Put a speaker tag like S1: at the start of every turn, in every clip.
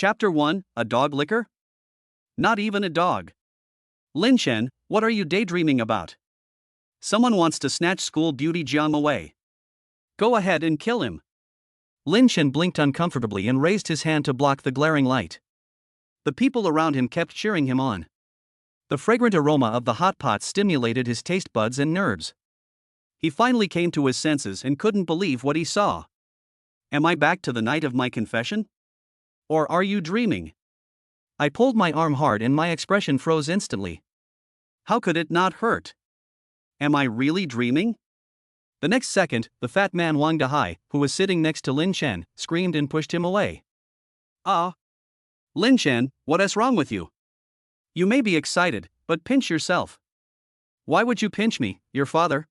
S1: Chapter 1, A Dog Licker? Not even a dog. Lin Chen, what are you daydreaming about? Someone wants to snatch school beauty Jiang away. Go ahead and kill him. Lin Chen blinked uncomfortably and raised his hand to block the glaring light. The people around him kept cheering him on. The fragrant aroma of the hot pot stimulated his taste buds and nerves. He finally came to his senses and couldn't believe what he saw. Am I back to the night of my confession? Or are you dreaming? I pulled my arm hard and my expression froze instantly. How could it not hurt? Am I really dreaming? The next second, the fat man Wang Dahai, who was sitting next to Lin Chen, screamed and pushed him away. Ah! Lin Chen, what is wrong with you? You may be excited, but pinch yourself. Why would you pinch me, your father?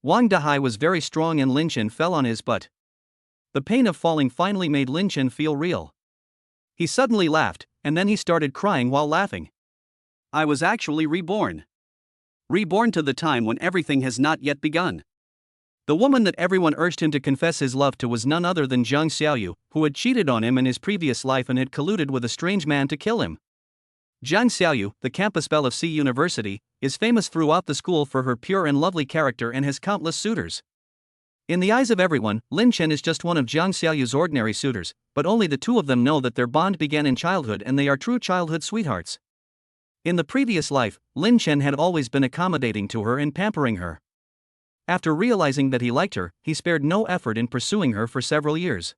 S1: Wang Dahai was very strong and Lin Chen fell on his butt. The pain of falling finally made Lin Chen feel real. He suddenly laughed, and then he started crying while laughing. I was actually reborn. Reborn to the time when everything has not yet begun. The woman that everyone urged him to confess his love to was none other than Zhang Xiaoyu, who had cheated on him in his previous life and had colluded with a strange man to kill him. Zhang Xiaoyu, the campus belle of C University, is famous throughout the school for her pure and lovely character and has countless suitors. In the eyes of everyone, Lin Chen is just one of Zhang Xiaoyu's ordinary suitors, but only the two of them know that their bond began in childhood and they are true childhood sweethearts. In the previous life, Lin Chen had always been accommodating to her and pampering her. After realizing that he liked her, he spared no effort in pursuing her for several years.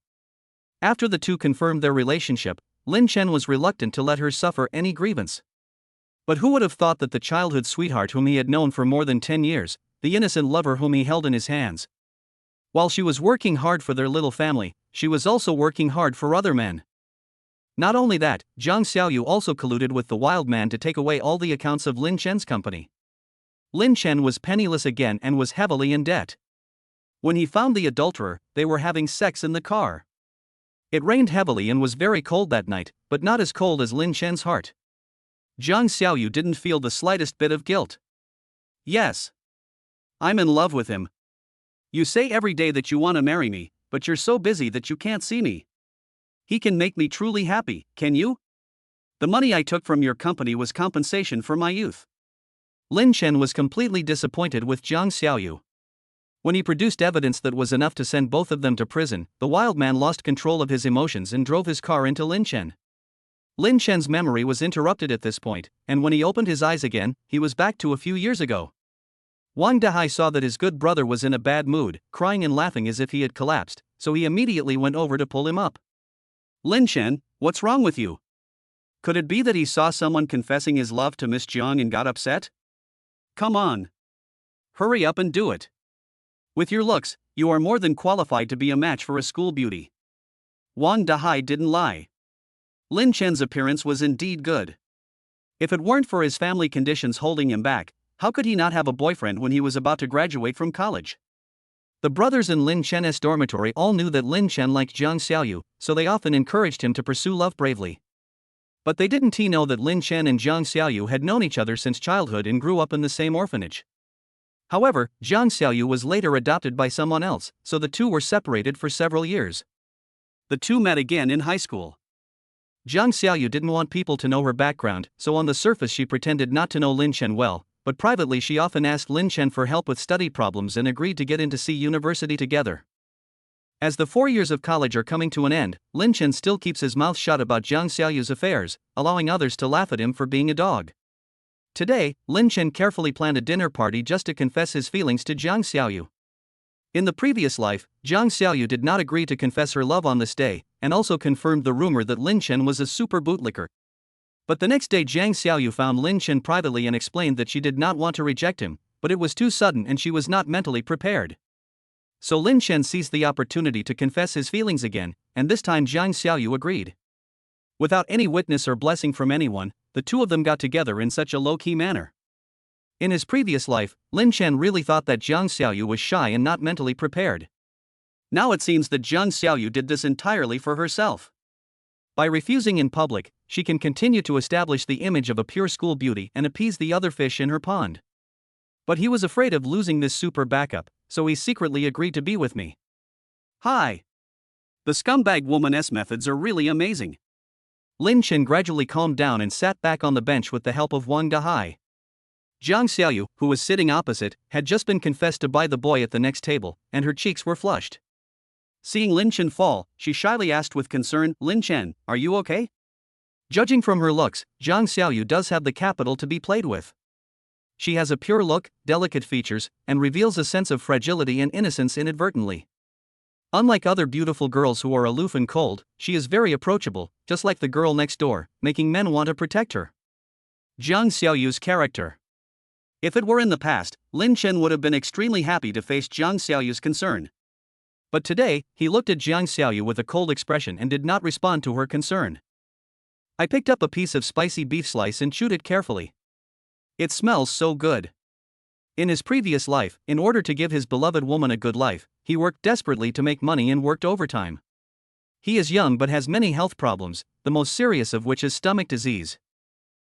S1: After the two confirmed their relationship, Lin Chen was reluctant to let her suffer any grievance. But who would have thought that the childhood sweetheart whom he had known for more than 10 years, the innocent lover whom he held in his hands, while she was working hard for their little family, she was also working hard for other men. Not only that, Zhang Xiaoyu also colluded with the wild man to take away all the accounts of Lin Chen's company. Lin Chen was penniless again and was heavily in debt. When he found the adulterer, they were having sex in the car. It rained heavily and was very cold that night, but not as cold as Lin Chen's heart. Zhang Xiaoyu didn't feel the slightest bit of guilt. Yes. I'm in love with him. You say every day that you want to marry me, but you're so busy that you can't see me. He can make me truly happy, can you? The money I took from your company was compensation for my youth. Lin Chen was completely disappointed with Zhang Xiaoyu. When he produced evidence that was enough to send both of them to prison, the wild man lost control of his emotions and drove his car into Lin Chen. Lin Chen's memory was interrupted at this point, and when he opened his eyes again, he was back to a few years ago. Wang Dahai saw that his good brother was in a bad mood, crying and laughing as if he had collapsed, so he immediately went over to pull him up. Lin Chen, what's wrong with you? Could it be that he saw someone confessing his love to Miss Jiang and got upset? Come on. Hurry up and do it. With your looks, you are more than qualified to be a match for a school beauty. Wang Dahai didn't lie. Lin Chen's appearance was indeed good. If it weren't for his family conditions holding him back, how could he not have a boyfriend when he was about to graduate from college? The brothers in Lin Chen's dormitory all knew that Lin Chen liked Zhang Xiaoyu, so they often encouraged him to pursue love bravely. But they didn't know that Lin Chen and Zhang Xiaoyu had known each other since childhood and grew up in the same orphanage. However, Zhang Xiaoyu was later adopted by someone else, so the two were separated for several years. The two met again in high school. Zhang Xiaoyu didn't want people to know her background, so on the surface she pretended not to know Lin Chen well, but privately she often asked Lin Chen for help with study problems and agreed to get into C University together. As the 4 years of college are coming to an end, Lin Chen still keeps his mouth shut about Zhang Xiaoyu's affairs, allowing others to laugh at him for being a dog. Today, Lin Chen carefully planned a dinner party just to confess his feelings to Zhang Xiaoyu. In the previous life, Zhang Xiaoyu did not agree to confess her love on this day, and also confirmed the rumor that Lin Chen was a super bootlicker. But the next day Zhang Xiaoyu found Lin Chen privately and explained that she did not want to reject him, but it was too sudden and she was not mentally prepared. So Lin Chen seized the opportunity to confess his feelings again, and this time Zhang Xiaoyu agreed. Without any witness or blessing from anyone, the two of them got together in such a low-key manner. In his previous life, Lin Chen really thought that Zhang Xiaoyu was shy and not mentally prepared. Now it seems that Zhang Xiaoyu did this entirely for herself. By refusing in public, she can continue to establish the image of a pure school beauty and appease the other fish in her pond. But he was afraid of losing this super backup, so he secretly agreed to be with me. Hi. The scumbag woman's methods are really amazing. Lin Chen gradually calmed down and sat back on the bench with the help of Wang Dahai. Jiang Xiaoyu, who was sitting opposite, had just been confessed to by the boy at the next table, and her cheeks were flushed. Seeing Lin Chen fall, she shyly asked with concern, "Lin Chen, are you okay?" Judging from her looks, Jiang Xiaoyu does have the capital to be played with. She has a pure look, delicate features, and reveals a sense of fragility and innocence inadvertently. Unlike other beautiful girls who are aloof and cold, she is very approachable, just like the girl next door, making men want to protect her. Jiang Xiaoyu's character. If it were in the past, Lin Chen would have been extremely happy to face Jiang Xiaoyu's concern. But today, he looked at Jiang Xiaoyu with a cold expression and did not respond to her concern. I picked up a piece of spicy beef slice and chewed it carefully. It smells so good. In his previous life, in order to give his beloved woman a good life, he worked desperately to make money and worked overtime. He is young but has many health problems, the most serious of which is stomach disease.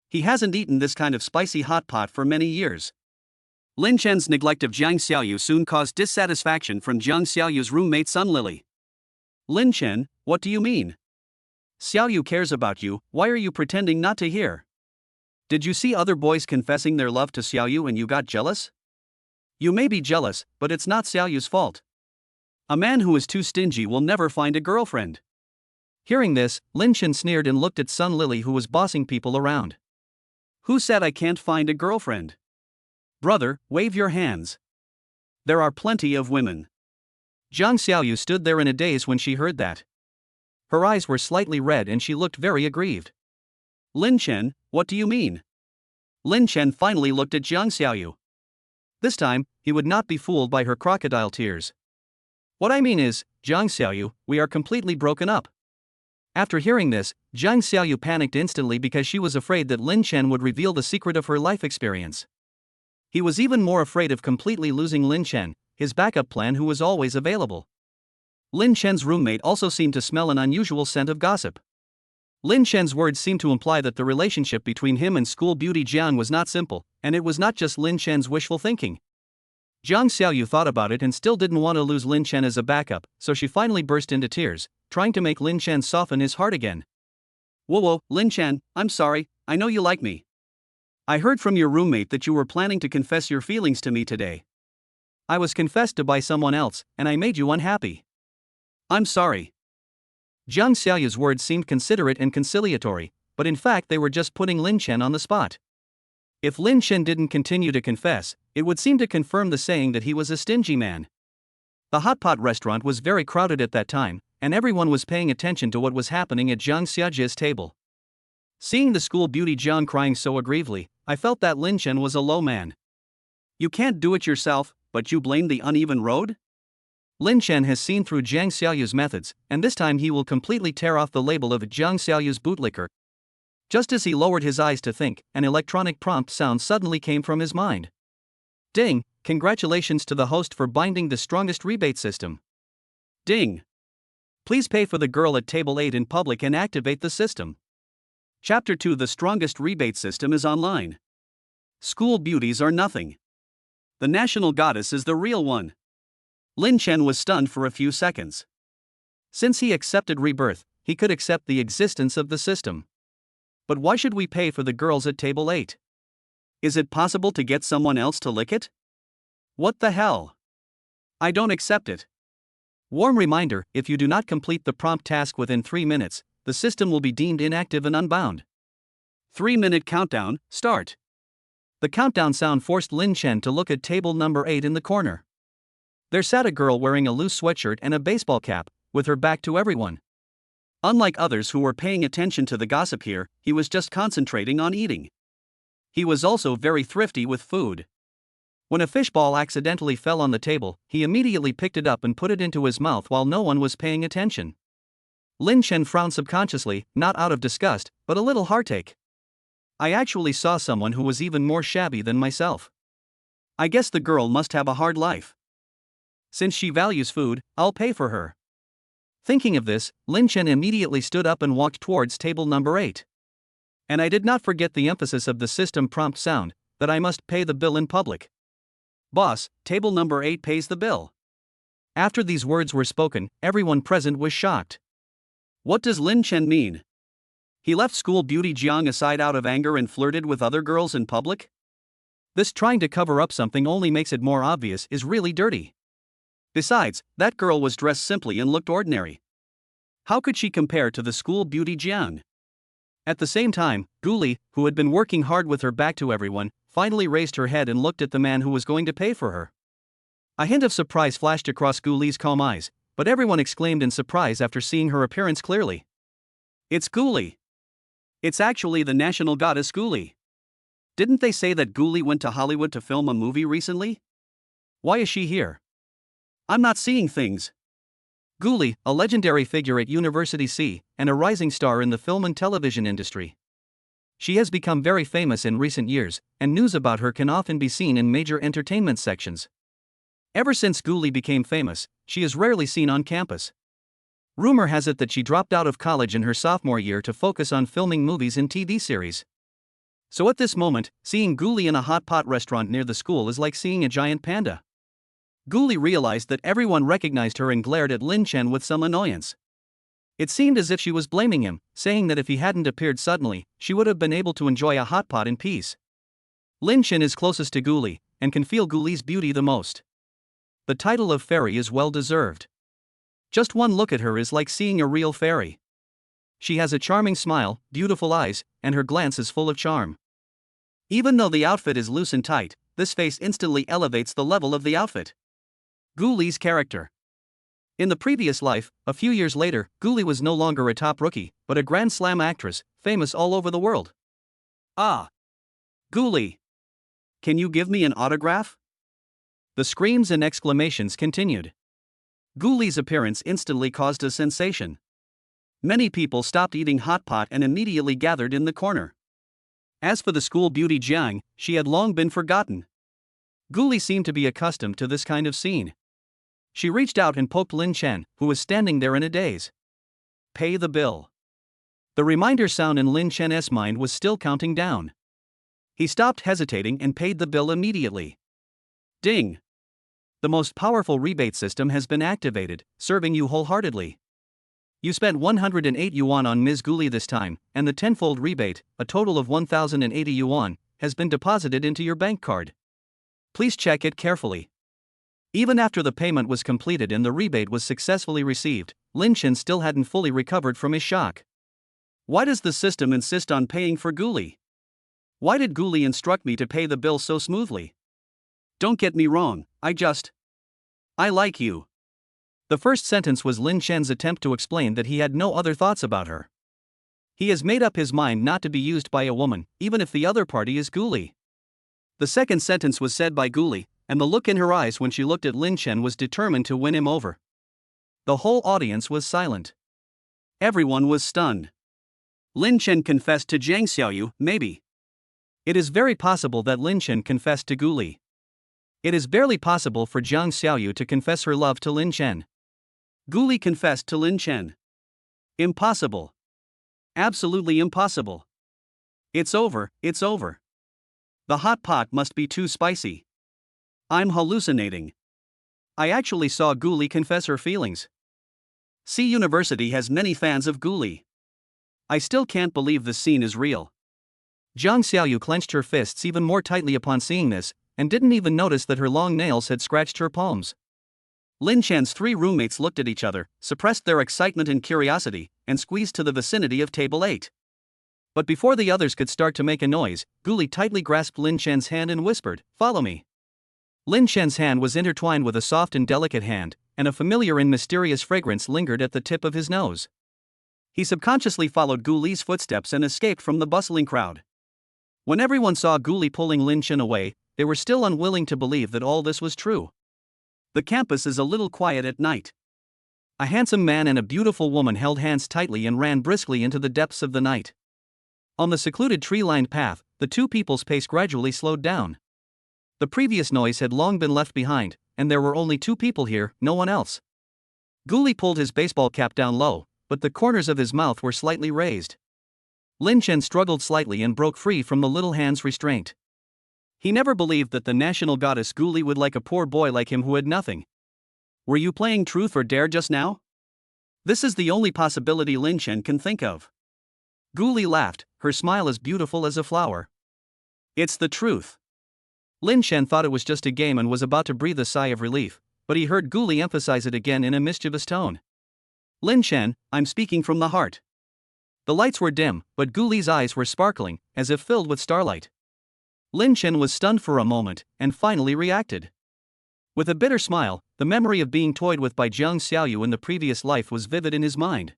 S1: He hasn't eaten this kind of spicy hot pot for many years. Lin Chen's neglect of Jiang Xiaoyu soon caused dissatisfaction from Jiang Xiaoyu's roommate Sun Lily. "Lin Chen, what do you mean? Xiaoyu cares about you, why are you pretending not to hear? Did you see other boys confessing their love to Xiaoyu and you got jealous? You may be jealous, but it's not Xiaoyu's fault. A man who is too stingy will never find a girlfriend." Hearing this, Lin Chen sneered and looked at Sun Lily, who was bossing people around. "Who said I can't find a girlfriend? Brother, wave your hands. There are plenty of women." Jiang Xiaoyu stood there in a daze when she heard that. Her eyes were slightly red and she looked very aggrieved. "Lin Chen, what do you mean?" Lin Chen finally looked at Jiang Xiaoyu. This time, he would not be fooled by her crocodile tears. "What I mean is, Jiang Xiaoyu, we are completely broken up." After hearing this, Jiang Xiaoyu panicked instantly because she was afraid that Lin Chen would reveal the secret of her life experience. He was even more afraid of completely losing Lin Chen, his backup plan, who was always available. Lin Chen's roommate also seemed to smell an unusual scent of gossip. Lin Chen's words seemed to imply that the relationship between him and school beauty Jiang was not simple, and it was not just Lin Chen's wishful thinking. Jiang Xiaoyu thought about it and still didn't want to lose Lin Chen as a backup, so she finally burst into tears, trying to make Lin Chen soften his heart again. "Whoa, Lin Chen, I'm sorry, I know you like me. I heard from your roommate that you were planning to confess your feelings to me today. I was confessed to by someone else, and I made you unhappy. I'm sorry." Jiang Xiaoyu's words seemed considerate and conciliatory, but in fact they were just putting Lin Chen on the spot. If Lin Chen didn't continue to confess, it would seem to confirm the saying that he was a stingy man. The hot pot restaurant was very crowded at that time, and everyone was paying attention to what was happening at Jiang Xiaoji's table. Seeing the school beauty Jiang crying so aggrievedly, I felt that Lin Chen was a low man. "You can't do it yourself, but you blame the uneven road?" Lin Chen has seen through Jiang Xiaoyu's methods, and this time he will completely tear off the label of Jiang Xiaoyu's bootlicker. Just as he lowered his eyes to think, an electronic prompt sound suddenly came from his mind. "Ding, congratulations to the host for binding the strongest rebate system. Ding. Please pay for the girl at table 8 in public and activate the system." Chapter 2: The strongest rebate system is online. School beauties are nothing. The national goddess is the real one. Lin Chen was stunned for a few seconds. Since he accepted Rebirth, he could accept the existence of the system. But why should we pay for the girls at table 8? Is it possible to get someone else to lick it? What the hell? I don't accept it. Warm reminder: if you do not complete the prompt task within 3 minutes, the system will be deemed inactive and unbound. 3-minute countdown, start. The countdown sound forced Lin Chen to look at table number 8 in the corner. There sat a girl wearing a loose sweatshirt and a baseball cap, with her back to everyone. Unlike others who were paying attention to the gossip here, he was just concentrating on eating. He was also very thrifty with food. When a fishball accidentally fell on the table, he immediately picked it up and put it into his mouth while no one was paying attention. Lin Chen frowned subconsciously, not out of disgust, but a little heartache. I actually saw someone who was even more shabby than myself. I guess the girl must have a hard life. Since she values food, I'll pay for her. Thinking of this, Lin Chen immediately stood up and walked towards table number 8. And I did not forget the emphasis of the system prompt sound, that I must pay the bill in public. Boss, table number 8 pays the bill. After these words were spoken, everyone present was shocked. What does Lin Chen mean? He left school beauty Jiang aside out of anger and flirted with other girls in public? This trying to cover up something only makes it more obvious is really dirty. Besides, that girl was dressed simply and looked ordinary. How could she compare to the school beauty Jiang? At the same time, Gully, who had been working hard with her back to everyone, finally raised her head and looked at the man who was going to pay for her. A hint of surprise flashed across Gully's calm eyes, but everyone exclaimed in surprise after seeing her appearance clearly. It's Gully. It's actually the national goddess Gully. Didn't they say that Gully went to Hollywood to film a movie recently? Why is she here? I'm not seeing things. Gully, a legendary figure at University C, and a rising star in the film and television industry. She has become very famous in recent years, and news about her can often be seen in major entertainment sections. Ever since Gully became famous, she is rarely seen on campus. Rumor has it that she dropped out of college in her sophomore year to focus on filming movies and TV series. So at this moment, seeing Gully in a hot pot restaurant near the school is like seeing a giant panda. Gully realized that everyone recognized her and glared at Lin Chen with some annoyance. It seemed as if she was blaming him, saying that if he hadn't appeared suddenly, she would have been able to enjoy a hot pot in peace. Lin Chen is closest to Gully, and can feel Gully's beauty the most. The title of fairy is well deserved. Just one look at her is like seeing a real fairy. She has a charming smile, beautiful eyes, and her glance is full of charm. Even though the outfit is loose and tight, this face instantly elevates the level of the outfit. Gully's character. In the previous life, a few years later, Gully was no longer a top rookie, but a Grand Slam actress, famous all over the world. Ah! Gully! Can you give me an autograph? The screams and exclamations continued. Gully's appearance instantly caused a sensation. Many people stopped eating hot pot and immediately gathered in the corner. As for the school beauty Jiang, she had long been forgotten. Gully seemed to be accustomed to this kind of scene. She reached out and poked Lin Chen, who was standing there in a daze. Pay the bill. The reminder sound in Lin Chen's mind was still counting down. He stopped hesitating and paid the bill immediately. Ding! The most powerful rebate system has been activated, serving you wholeheartedly. You spent 108 yuan on Ms. Gully this time, and the tenfold rebate, a total of 1,080 yuan, has been deposited into your bank card. Please check it carefully. Even after the payment was completed and the rebate was successfully received, Lin Chen still hadn't fully recovered from his shock. Why does the system insist on paying for Gully? Why did Gully instruct me to pay the bill so smoothly? Don't get me wrong, I like you. The first sentence was Lin Chen's attempt to explain that he had no other thoughts about her. He has made up his mind not to be used by a woman, even if the other party is Gully. The second sentence was said by Gully, and the look in her eyes when she looked at Lin Chen was determined to win him over. The whole audience was silent. Everyone was stunned. Lin Chen confessed to Jiang Xiaoyu, maybe. It is very possible that Lin Chen confessed to Gully. It is barely possible for Jiang Xiaoyu to confess her love to Lin Chen. Gully confessed to Lin Chen. Impossible. Absolutely impossible. It's over, it's over. The hot pot must be too spicy. I'm hallucinating. I actually saw Gully confess her feelings. C University has many fans of Gully. I still can't believe this scene is real. Jiang Xiaoyu clenched her fists even more tightly upon seeing this, and didn't even notice that her long nails had scratched her palms. Lin Chen's three roommates looked at each other, suppressed their excitement and curiosity, and squeezed to the vicinity of table 8. But before the others could start to make a noise, Gully tightly grasped Lin Chen's hand and whispered, "Follow me." Lin Chen's hand was intertwined with a soft and delicate hand, and a familiar and mysterious fragrance lingered at the tip of his nose. He subconsciously followed Gully's footsteps and escaped from the bustling crowd. When everyone saw Gully pulling Lin Chen away, they were still unwilling to believe that all this was true. The campus is a little quiet at night. A handsome man and a beautiful woman held hands tightly and ran briskly into the depths of the night. On the secluded tree-lined path, the two people's pace gradually slowed down. The previous noise had long been left behind, and there were only two people here, no one else. Gully pulled his baseball cap down low, but the corners of his mouth were slightly raised. Lin Chen struggled slightly and broke free from the little hand's restraint. He never believed that the national goddess Gully would like a poor boy like him who had nothing. Were you playing truth or dare just now? This is the only possibility Lin Chen can think of. Gully laughed, her smile as beautiful as a flower. It's the truth. Lin Shen thought it was just a game and was about to breathe a sigh of relief, but he heard Gully emphasize it again in a mischievous tone. Lin Shen, I'm speaking from the heart. The lights were dim, but Gully's eyes were sparkling, as if filled with starlight. Lin Shen was stunned for a moment, and finally reacted. With a bitter smile, the memory of being toyed with by Jiang Xiaoyu in the previous life was vivid in his mind.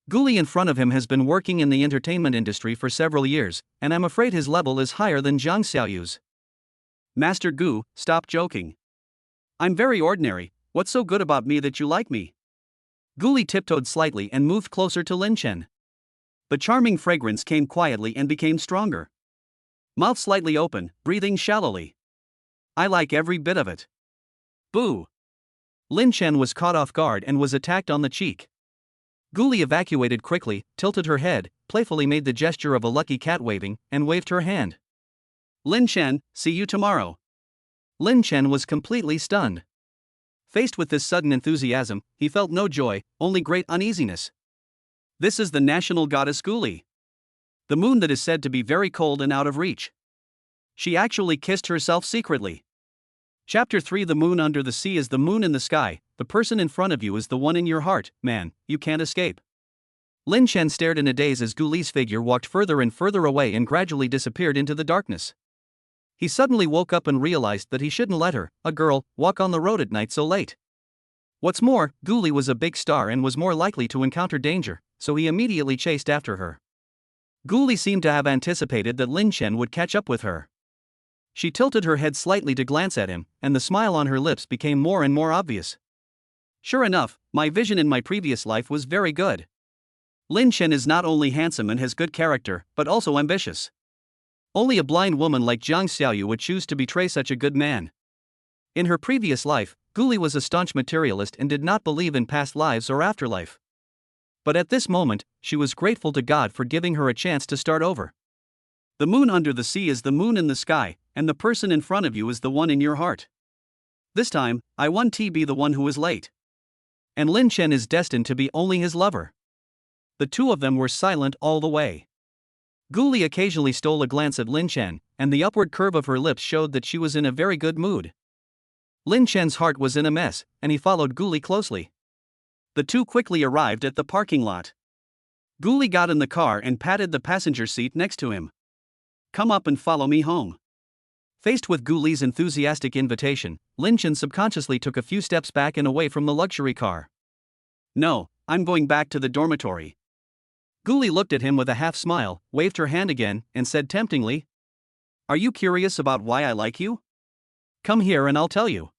S1: Gully in front of him has been working in the entertainment industry for several years, and I'm afraid his level is higher than Jiang Xiaoyu's. Master Gu, stop joking. I'm very ordinary, what's so good about me that you like me? Gully tiptoed slightly and moved closer to Lin Shen. The charming fragrance came quietly and became stronger. Mouth slightly open, breathing shallowly. I like every bit of it. Boo! Lin Shen was caught off guard and was attacked on the cheek. Gully evacuated quickly, tilted her head, playfully made the gesture of a lucky cat waving, and waved her hand. Lin Shen, see you tomorrow. Lin Shen was completely stunned. Faced with this sudden enthusiasm, he felt no joy, only great uneasiness. This is the national goddess Gully. The moon that is said to be very cold and out of reach. She actually kissed herself secretly. Chapter 3 The moon under the sea is the moon in the sky, the person in front of you is the one in your heart, man, you can't escape. Lin Shen stared in a daze as Gully's figure walked further and further away and gradually disappeared into the darkness. He suddenly woke up and realized that he shouldn't let her, a girl, walk on the road at night so late. What's more, Gully was a big star and was more likely to encounter danger, so he immediately chased after her. Gully seemed to have anticipated that Lin Shen would catch up with her. She tilted her head slightly to glance at him, and the smile on her lips became more and more obvious. Sure enough, my vision in my previous life was very good. Lin Shen is not only handsome and has good character, but also ambitious. Only a blind woman like Jiang Xiaoyu would choose to betray such a good man. In her previous life, Gully was a staunch materialist and did not believe in past lives or afterlife. But at this moment, she was grateful to God for giving her a chance to start over. The moon under the sea is the moon in the sky, and the person in front of you is the one in your heart. This time, I want to be the one who is late. And Lin Shen is destined to be only his lover. The two of them were silent all the way. Gully occasionally stole a glance at Lin Shen, and the upward curve of her lips showed that she was in a very good mood. Lin Shen's heart was in a mess, and he followed Gully closely. The two quickly arrived at the parking lot. Gully got in the car and patted the passenger seat next to him. Come up and follow me home. Faced with Gully's enthusiastic invitation, Lin Shen subconsciously took a few steps back and away from the luxury car. No, I'm going back to the dormitory. Gully looked at him with a half smile, waved her hand again, and said temptingly, Are you curious about why I like you? Come here and I'll tell you.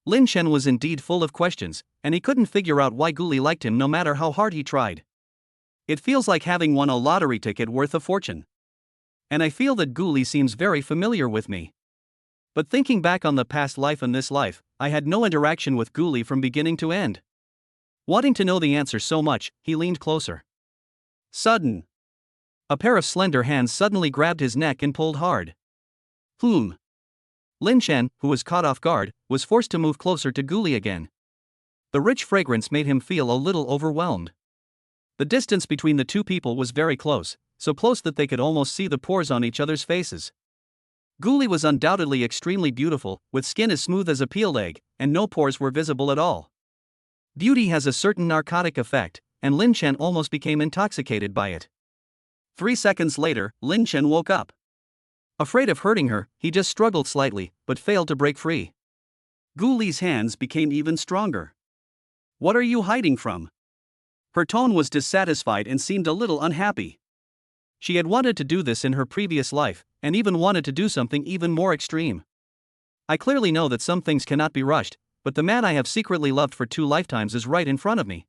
S1: Lin Shen was indeed full of questions, and he couldn't figure out why Gully liked him no matter how hard he tried. It feels like having won a lottery ticket worth a fortune. And I feel that Gully seems very familiar with me. But thinking back on the past life and this life, I had no interaction with Gully from beginning to end. Wanting to know the answer so much, he leaned closer. Sudden. A pair of slender hands suddenly grabbed his neck and pulled hard. Lin Shen, who was caught off guard, was forced to move closer to Gully again. The rich fragrance made him feel a little overwhelmed. The distance between the two people was very close, so close that they could almost see the pores on each other's faces. Gully was undoubtedly extremely beautiful, with skin as smooth as a peeled egg, and no pores were visible at all. Beauty has a certain narcotic effect, and Lin Shen almost became intoxicated by it. 3 seconds later, Lin Shen woke up. Afraid of hurting her, he just struggled slightly, but failed to break free. Gully's hands became even stronger. What are you hiding from? Her tone was dissatisfied and seemed a little unhappy. She had wanted to do this in her previous life, and even wanted to do something even more extreme. I clearly know that some things cannot be rushed, but the man I have secretly loved for 2 lifetimes is right in front of me.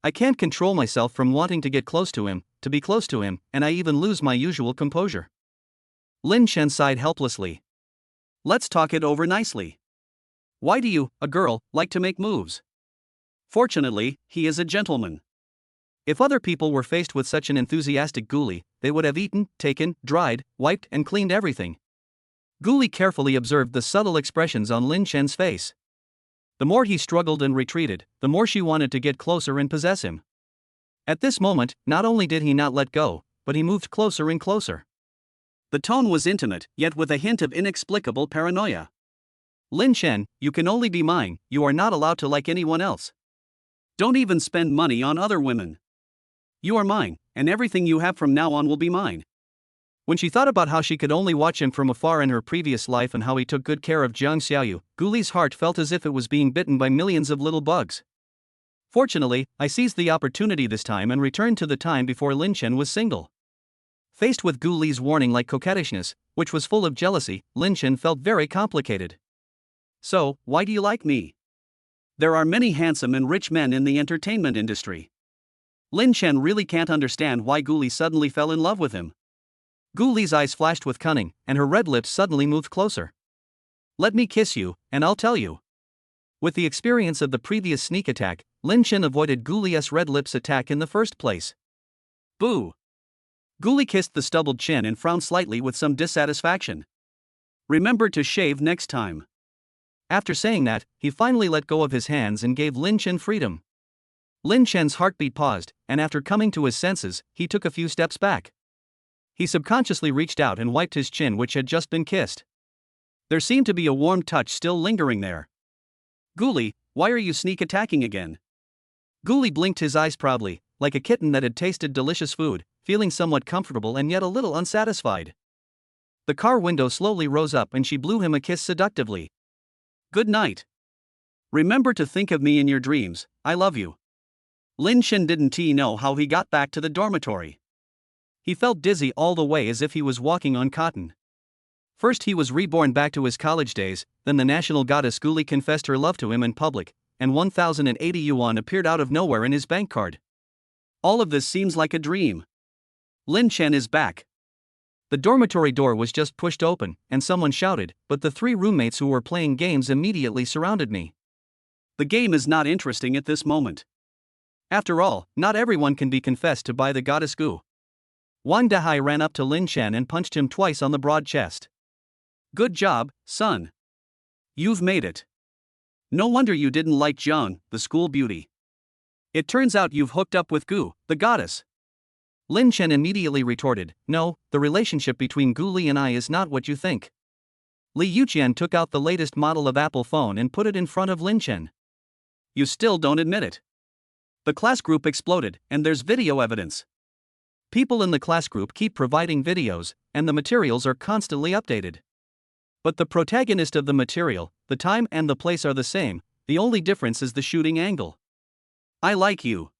S1: I can't control myself from wanting to get close to him, to be close to him, and I even lose my usual composure. Lin Shen sighed helplessly. Let's talk it over nicely. Why do you, a girl, like to make moves? Fortunately, he is a gentleman. If other people were faced with such an enthusiastic Gully, they would have eaten, taken, dried, wiped, and cleaned everything. Gully carefully observed the subtle expressions on Lin Shen's face. The more he struggled and retreated, the more she wanted to get closer and possess him. At this moment, not only did he not let go, but he moved closer and closer. The tone was intimate, yet with a hint of inexplicable paranoia. Lin Chen, you can only be mine, you are not allowed to like anyone else. Don't even spend money on other women. You are mine, and everything you have from now on will be mine. When she thought about how she could only watch him from afar in her previous life and how he took good care of Jiang Xiaoyu, Gully's heart felt as if it was being bitten by millions of little bugs. Fortunately, I seized the opportunity this time and returned to the time before Lin Chen was single. Faced with Gully's warning like coquettishness, which was full of jealousy, Lin Chen felt very complicated. So, why do you like me? There are many handsome and rich men in the entertainment industry. Lin Chen really can't understand why Gully suddenly fell in love with him. Gully's eyes flashed with cunning, and her red lips suddenly moved closer. Let me kiss you, and I'll tell you. With the experience of the previous sneak attack, Lin Chen avoided Gully's red lips attack in the first place. Boo! Gully kissed the stubbled chin and frowned slightly with some dissatisfaction. Remember to shave next time. After saying that, he finally let go of his hands and gave Lin Chen freedom. Lin Chen's heartbeat paused, and after coming to his senses, he took a few steps back. He subconsciously reached out and wiped his chin, which had just been kissed. There seemed to be a warm touch still lingering there. Gully, why are you sneak attacking again? Gully blinked his eyes proudly, like a kitten that had tasted delicious food, feeling somewhat comfortable and yet a little unsatisfied. The car window slowly rose up and she blew him a kiss seductively. Good night. Remember to think of me in your dreams, I love you. Lin Chen didn't know how he got back to the dormitory. He felt dizzy all the way as if he was walking on cotton. First he was reborn back to his college days, then the national goddess Gully confessed her love to him in public, and 1,080 yuan appeared out of nowhere in his bank card. All of this seems like a dream. Lin Chen is back. The dormitory door was just pushed open, and someone shouted, but the 3 roommates who were playing games immediately surrounded me. The game is not interesting at this moment. After all, not everyone can be confessed to by the goddess Gu. Wang Dahai ran up to Lin Chen and punched him twice on the broad chest. Good job, son. You've made it. No wonder you didn't like Jiang, the school beauty. It turns out you've hooked up with Gu, the goddess. Lin Chen immediately retorted, no, the relationship between Gully and I is not what you think. Li Yuqian took out the latest model of Apple phone and put it in front of Lin Chen. You still don't admit it. The class group exploded, and there's video evidence. People in the class group keep providing videos, and the materials are constantly updated. But the protagonist of the material, the time and the place are the same, the only difference is the shooting angle. I like you.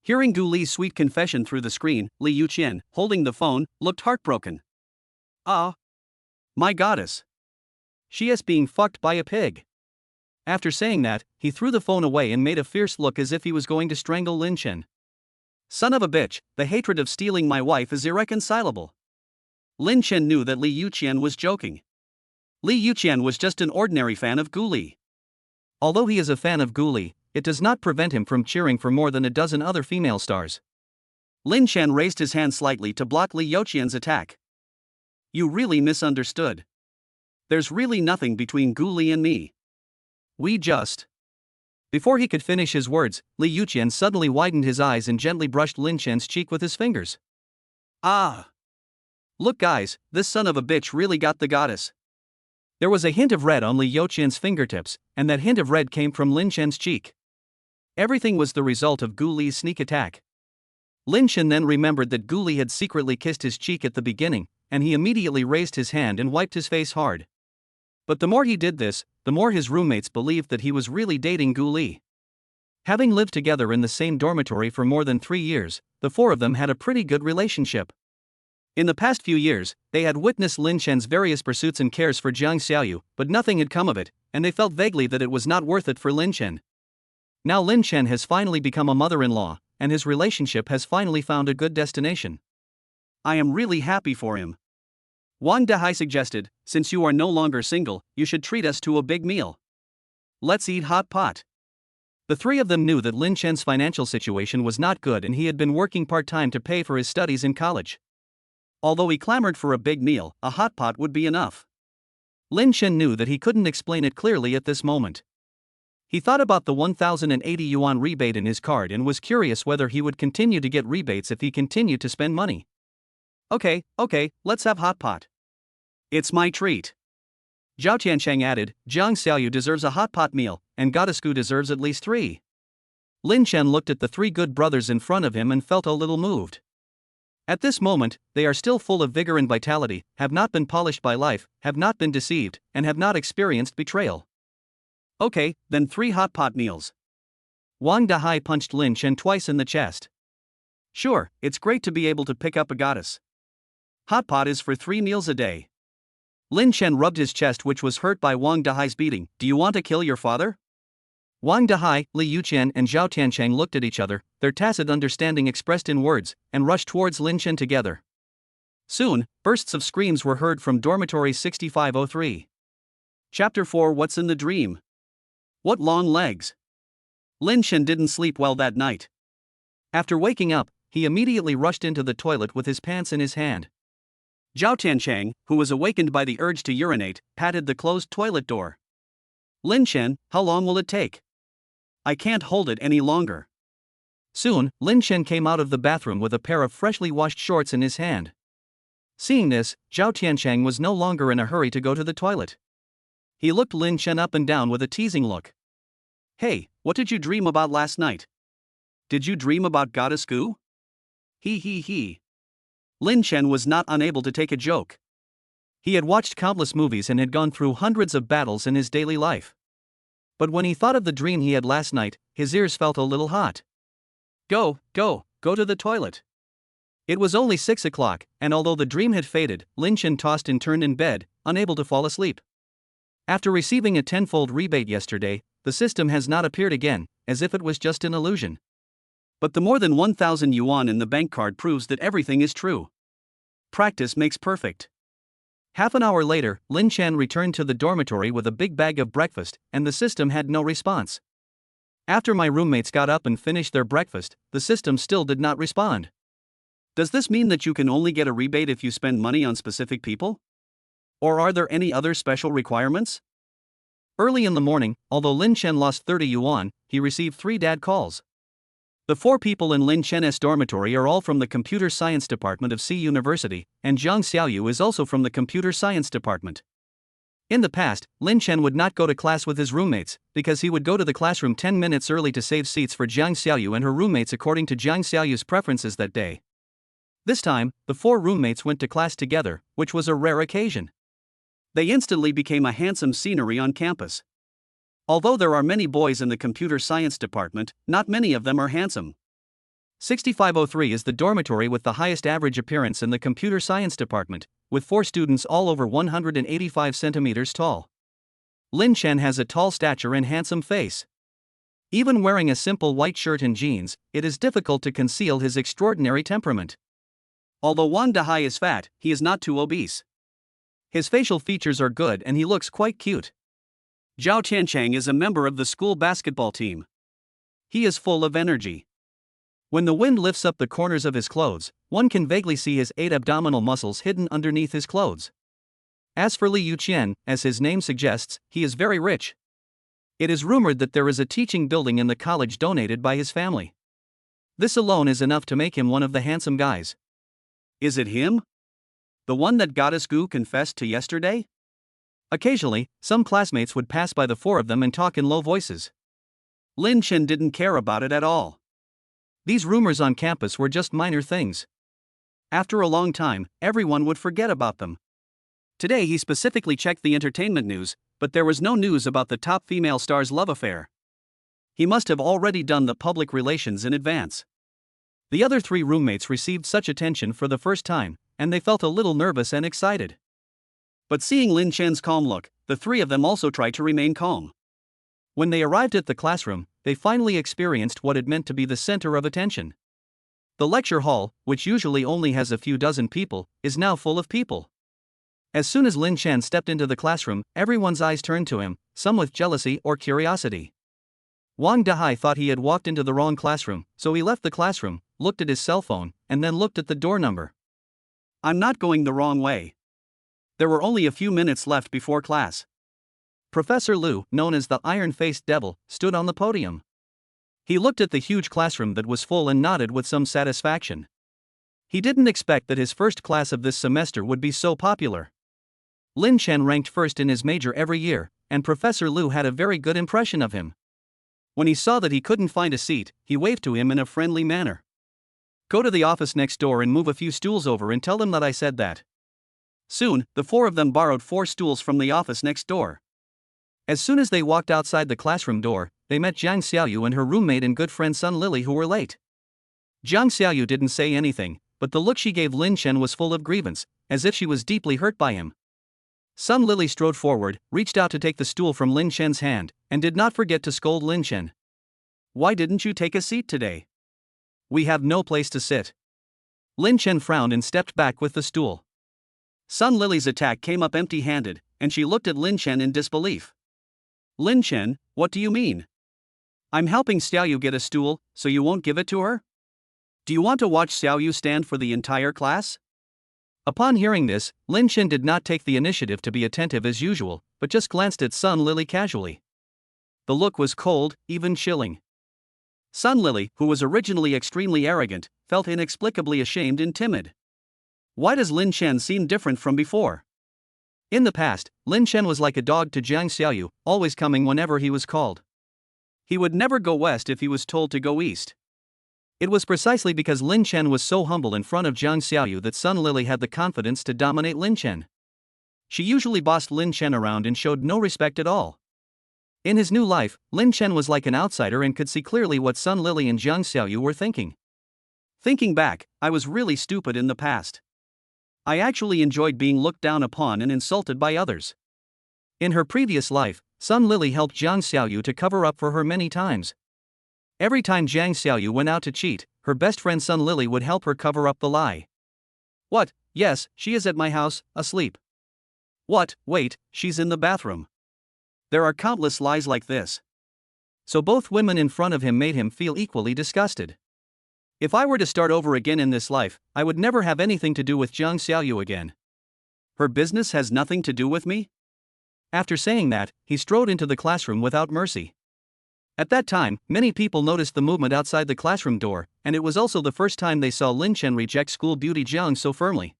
S1: Hearing Gu Li's sweet confession through the screen, Li Yuqian, holding the phone, looked heartbroken. Ah! My goddess! She is being fucked by a pig. After saying that, he threw the phone away and made a fierce look as if he was going to strangle Lin Chen. Son of a bitch, the hatred of stealing my wife is irreconcilable. Lin Chen knew that Li Yuqian was joking. Li Yuqian was just an ordinary fan of Gu Li. Although he is a fan of Gu Li, it does not prevent him from cheering for more than a dozen other female stars. Lin Chen raised his hand slightly to block Li Yuqian's attack. You really misunderstood. There's really nothing between Gu Li and me. We just... Before he could finish his words, Li Yuqian suddenly widened his eyes and gently brushed Lin Chen's cheek with his fingers. Ah! Look guys, this son of a bitch really got the goddess. There was a hint of red on Li Yuqian's fingertips, and that hint of red came from Lin Chen's cheek. Everything was the result of Gu Li's sneak attack. Lin Chen then remembered that Gu Li had secretly kissed his cheek at the beginning, and he immediately raised his hand and wiped his face hard. But the more he did this, the more his roommates believed that he was really dating Gu Li. Having lived together in the same dormitory for more than 3 years, the 4 of them had a pretty good relationship. In the past few years, they had witnessed Lin Chen's various pursuits and cares for Jiang Xiaoyu, but nothing had come of it, and they felt vaguely that it was not worth it for Lin Chen. Now Lin Chen has finally become a mother-in-law, and his relationship has finally found a good destination. I am really happy for him. Wang Dahai suggested, since you are no longer single, you should treat us to a big meal. Let's eat hot pot. The 3 of them knew that Lin Chen's financial situation was not good and he had been working part-time to pay for his studies in college. Although he clamored for a big meal, a hot pot would be enough. Lin Chen knew that he couldn't explain it clearly at this moment. He thought about the 1080 yuan rebate in his card and was curious whether he would continue to get rebates if he continued to spend money. Okay, let's have hot pot. It's my treat. Zhao Tiancheng added, Jiang Xiaoyu deserves a hot pot meal, and Godescu deserves at least 3. Lin Chen looked at the 3 good brothers in front of him and felt a little moved. At this moment, they are still full of vigor and vitality, have not been polished by life, have not been deceived, and have not experienced betrayal. Okay, then 3 hot pot meals. Wang Dahai punched Lin Chen twice in the chest. Sure, it's great to be able to pick up a goddess. Hot pot is for 3 meals a day. Lin Chen rubbed his chest, which was hurt by Wang Dahai's beating. Do you want to kill your father? Wang Dahai, Li Yuqian, and Zhao Tiancheng looked at each other, their tacit understanding expressed in words, and rushed towards Lin Chen together. Soon, bursts of screams were heard from dormitory 6503. Chapter 4. What's in the dream? What long legs? Lin Chen didn't sleep well that night. After waking up, he immediately rushed into the toilet with his pants in his hand. Zhao Tiancheng, who was awakened by the urge to urinate, patted the closed toilet door. Lin Chen, how long will it take? I can't hold it any longer. Soon, Lin Chen came out of the bathroom with a pair of freshly washed shorts in his hand. Seeing this, Zhao Tiancheng was no longer in a hurry to go to the toilet. He looked Lin Chen up and down with a teasing look. Hey, what did you dream about last night? Did you dream about Godescu? He. Lin Chen was not unable to take a joke. He had watched countless movies and had gone through hundreds of battles in his daily life. But when he thought of the dream he had last night, his ears felt a little hot. Go to the toilet. It was only 6 o'clock, and although the dream had faded, Lin Chen tossed and turned in bed, unable to fall asleep. After receiving a 10-fold rebate yesterday, the system has not appeared again, as if it was just an illusion. But the more than 1,000 yuan in the bank card proves that everything is true. Practice makes perfect. Half an hour later, Lin Chen returned to the dormitory with a big bag of breakfast, and the system had no response. After my roommates got up and finished their breakfast, the system still did not respond. Does this mean that you can only get a rebate if you spend money on specific people? Or are there any other special requirements? Early in the morning, although Lin Chen lost 30 yuan, he received 3 dad calls. The 4 people in Lin Chen's dormitory are all from the Computer Science Department of C University, and Jiang Xiaoyu is also from the Computer Science Department. In the past, Lin Chen would not go to class with his roommates, because he would go to the classroom 10 minutes early to save seats for Jiang Xiaoyu and her roommates according to Jiang Xiaoyu's preferences that day. This time, the 4 roommates went to class together, which was a rare occasion. They instantly became a handsome scenery on campus. Although there are many boys in the computer science department, not many of them are handsome. 6503 is the dormitory with the highest average appearance in the computer science department, with 4 students all over 185 centimeters tall. Lin Chen has a tall stature and handsome face. Even wearing a simple white shirt and jeans, it is difficult to conceal his extraordinary temperament. Although Wang Dahai is fat, he is not too obese. His facial features are good and he looks quite cute. Zhao Tiancheng is a member of the school basketball team. He is full of energy. When the wind lifts up the corners of his clothes, one can vaguely see his 8 abdominal muscles hidden underneath his clothes. As for Li Yuqian, as his name suggests, he is very rich. It is rumored that there is a teaching building in the college donated by his family. This alone is enough to make him one of the handsome guys. Is it him? The one that Godescu confessed to yesterday? Occasionally, some classmates would pass by the 4 of them and talk in low voices. Lin Chen didn't care about it at all. These rumors on campus were just minor things. After a long time, everyone would forget about them. Today he specifically checked the entertainment news, but there was no news about the top female star's love affair. He must have already done the public relations in advance. The other 3 roommates received such attention for the first time, and they felt a little nervous and excited. But seeing Lin Chen's calm look, the 3 of them also tried to remain calm. When they arrived at the classroom, they finally experienced what it meant to be the center of attention. The lecture hall, which usually only has a few dozen people, is now full of people. As soon as Lin Chen stepped into the classroom, everyone's eyes turned to him, some with jealousy or curiosity. Wang Dahai thought he had walked into the wrong classroom, so he left the classroom, looked at his cell phone, and then looked at the door number. I'm not going the wrong way. There were only a few minutes left before class. Professor Lu, known as the iron-faced devil, stood on the podium. He looked at the huge classroom that was full and nodded with some satisfaction. He didn't expect that his first class of this semester would be so popular. Lin Chen ranked first in his major every year, and Professor Lu had a very good impression of him. When he saw that he couldn't find a seat, he waved to him in a friendly manner. "Go to the office next door and move a few stools over and tell them that I said that." Soon, the four of them borrowed 4 stools from the office next door. As soon as they walked outside the classroom door, they met Jiang Xiaoyu and her roommate and good friend Sun Lily, who were late. Jiang Xiaoyu didn't say anything, but the look she gave Lin Chen was full of grievance, as if she was deeply hurt by him. Sun Lily strode forward, reached out to take the stool from Lin Chen's hand, and did not forget to scold Lin Chen. "Why didn't you take a seat today? We have no place to sit." Lin Chen frowned and stepped back with the stool. Sun Lily's attack came up empty-handed, and she looked at Lin Chen in disbelief. "Lin Chen, what do you mean? I'm helping Xiaoyu get a stool, so you won't give it to her? Do you want to watch Xiaoyu stand for the entire class?" Upon hearing this, Lin Chen did not take the initiative to be attentive as usual, but just glanced at Sun Lily casually. The look was cold, even chilling. Sun Lily, who was originally extremely arrogant, felt inexplicably ashamed and timid. Why does Lin Chen seem different from before? In the past, Lin Chen was like a dog to Jiang Xiaoyu, always coming whenever he was called. He would never go west if he was told to go east. It was precisely because Lin Chen was so humble in front of Jiang Xiaoyu that Sun Lily had the confidence to dominate Lin Chen. She usually bossed Lin Chen around and showed no respect at all. In his new life, Lin Chen was like an outsider and could see clearly what Sun Lily and Jiang Xiaoyu were thinking. Thinking back, I was really stupid in the past. I actually enjoyed being looked down upon and insulted by others. In her previous life, Sun Lily helped Jiang Xiaoyu to cover up for her many times. Every time Jiang Xiaoyu went out to cheat, her best friend Sun Lily would help her cover up the lie. "What? Yes, she is at my house, asleep." "What? Wait, she's in the bathroom." There are countless lies like this. So both women in front of him made him feel equally disgusted. If I were to start over again in this life, I would never have anything to do with Jiang Xiaoyu again. Her business has nothing to do with me? After saying that, he strode into the classroom without mercy. At that time, many people noticed the movement outside the classroom door, and it was also the first time they saw Lin Chen reject school beauty Jiang so firmly.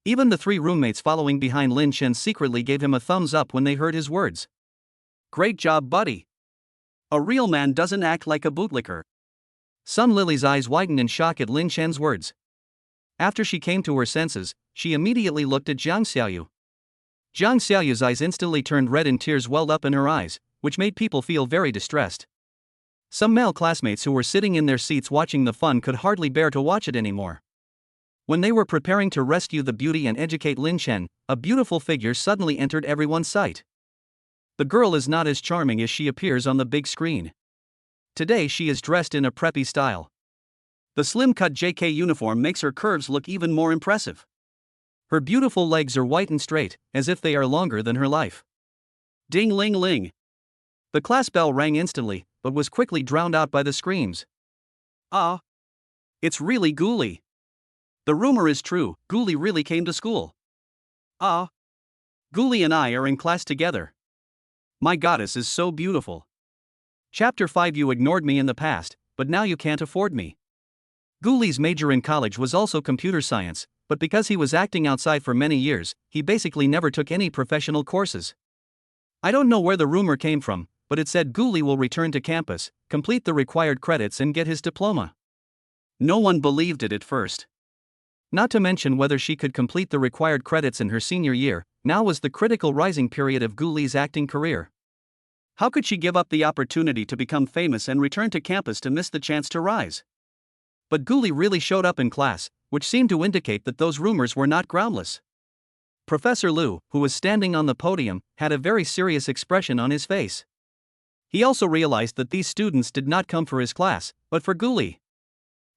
S1: Even the 3 roommates following behind Lin Chen secretly gave him a thumbs up when they heard his words. "Great job, buddy. A real man doesn't act like a bootlicker." Sun Lily's eyes widened in shock at Lin Chen's words. After she came to her senses, she immediately looked at Jiang Xiaoyu. Jiang Xiaoyu's eyes instantly turned red and tears welled up in her eyes, which made people feel very distressed. Some male classmates who were sitting in their seats watching the fun could hardly bear to watch it anymore. When they were preparing to rescue the beauty and educate Lin Chen, a beautiful figure suddenly entered everyone's sight. The girl is not as charming as she appears on the big screen. Today she is dressed in a preppy style. The slim-cut JK uniform makes her curves look even more impressive. Her beautiful legs are white and straight, as if they are longer than her life. Ding-ling-ling. The class bell rang instantly, but was quickly drowned out by the screams. "Ah! It's really Gully. The rumor is true, Gully really came to school. Ah! Gully and I are in class together. My goddess is so beautiful. Chapter 5. You ignored me in the past, but now you can't afford me." Gully's major in college was also computer science, but because he was acting outside for many years, he basically never took any professional courses. I don't know where the rumor came from, but it said Gully will return to campus, complete the required credits and get his diploma. No one believed it at first. Not to mention whether she could complete the required credits in her senior year. Now was the critical rising period of Gully's acting career. How could she give up the opportunity to become famous and return to campus to miss the chance to rise? But Gully really showed up in class, which seemed to indicate that those rumors were not groundless. Professor Lu, who was standing on the podium, had a very serious expression on his face. He also realized that these students did not come for his class, but for Gully.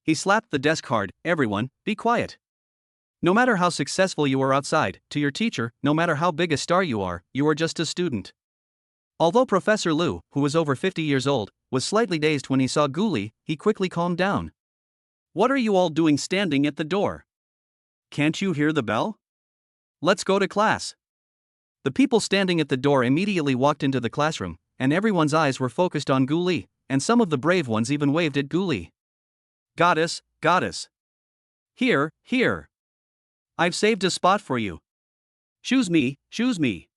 S1: He slapped the desk hard. "Everyone, be quiet. No matter how successful you are outside, to your teacher, no matter how big a star you are just a student." Although Professor Lu, who was over 50 years old, was slightly dazed when he saw Gully, he quickly calmed down. "What are you all doing standing at the door? Can't you hear the bell? Let's go to class." The people standing at the door immediately walked into the classroom, and everyone's eyes were focused on Gully, and some of the brave ones even waved at Gully. Goddess, goddess. Here, here. I've saved a spot for you. Choose me, choose me.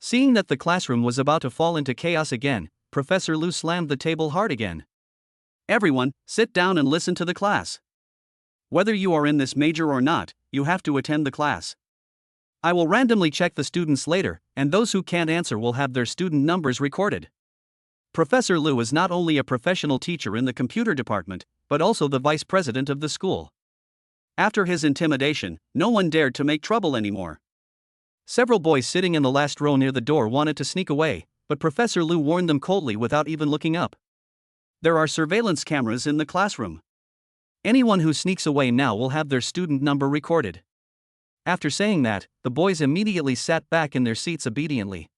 S1: Seeing that the classroom was about to fall into chaos again, Professor Lu slammed the table hard again. Everyone, sit down and listen to the class. Whether you are in this major or not, you have to attend the class. I will randomly check the students later, and those who can't answer will have their student numbers recorded. Professor Lu is not only a professional teacher in the computer department, but also the vice president of the school. After his intimidation, no one dared to make trouble anymore. Several boys sitting in the last row near the door wanted to sneak away, but Professor Lu warned them coldly without even looking up. There are surveillance cameras in the classroom. Anyone who sneaks away now will have their student number recorded. After saying that, the boys immediately sat back in their seats obediently.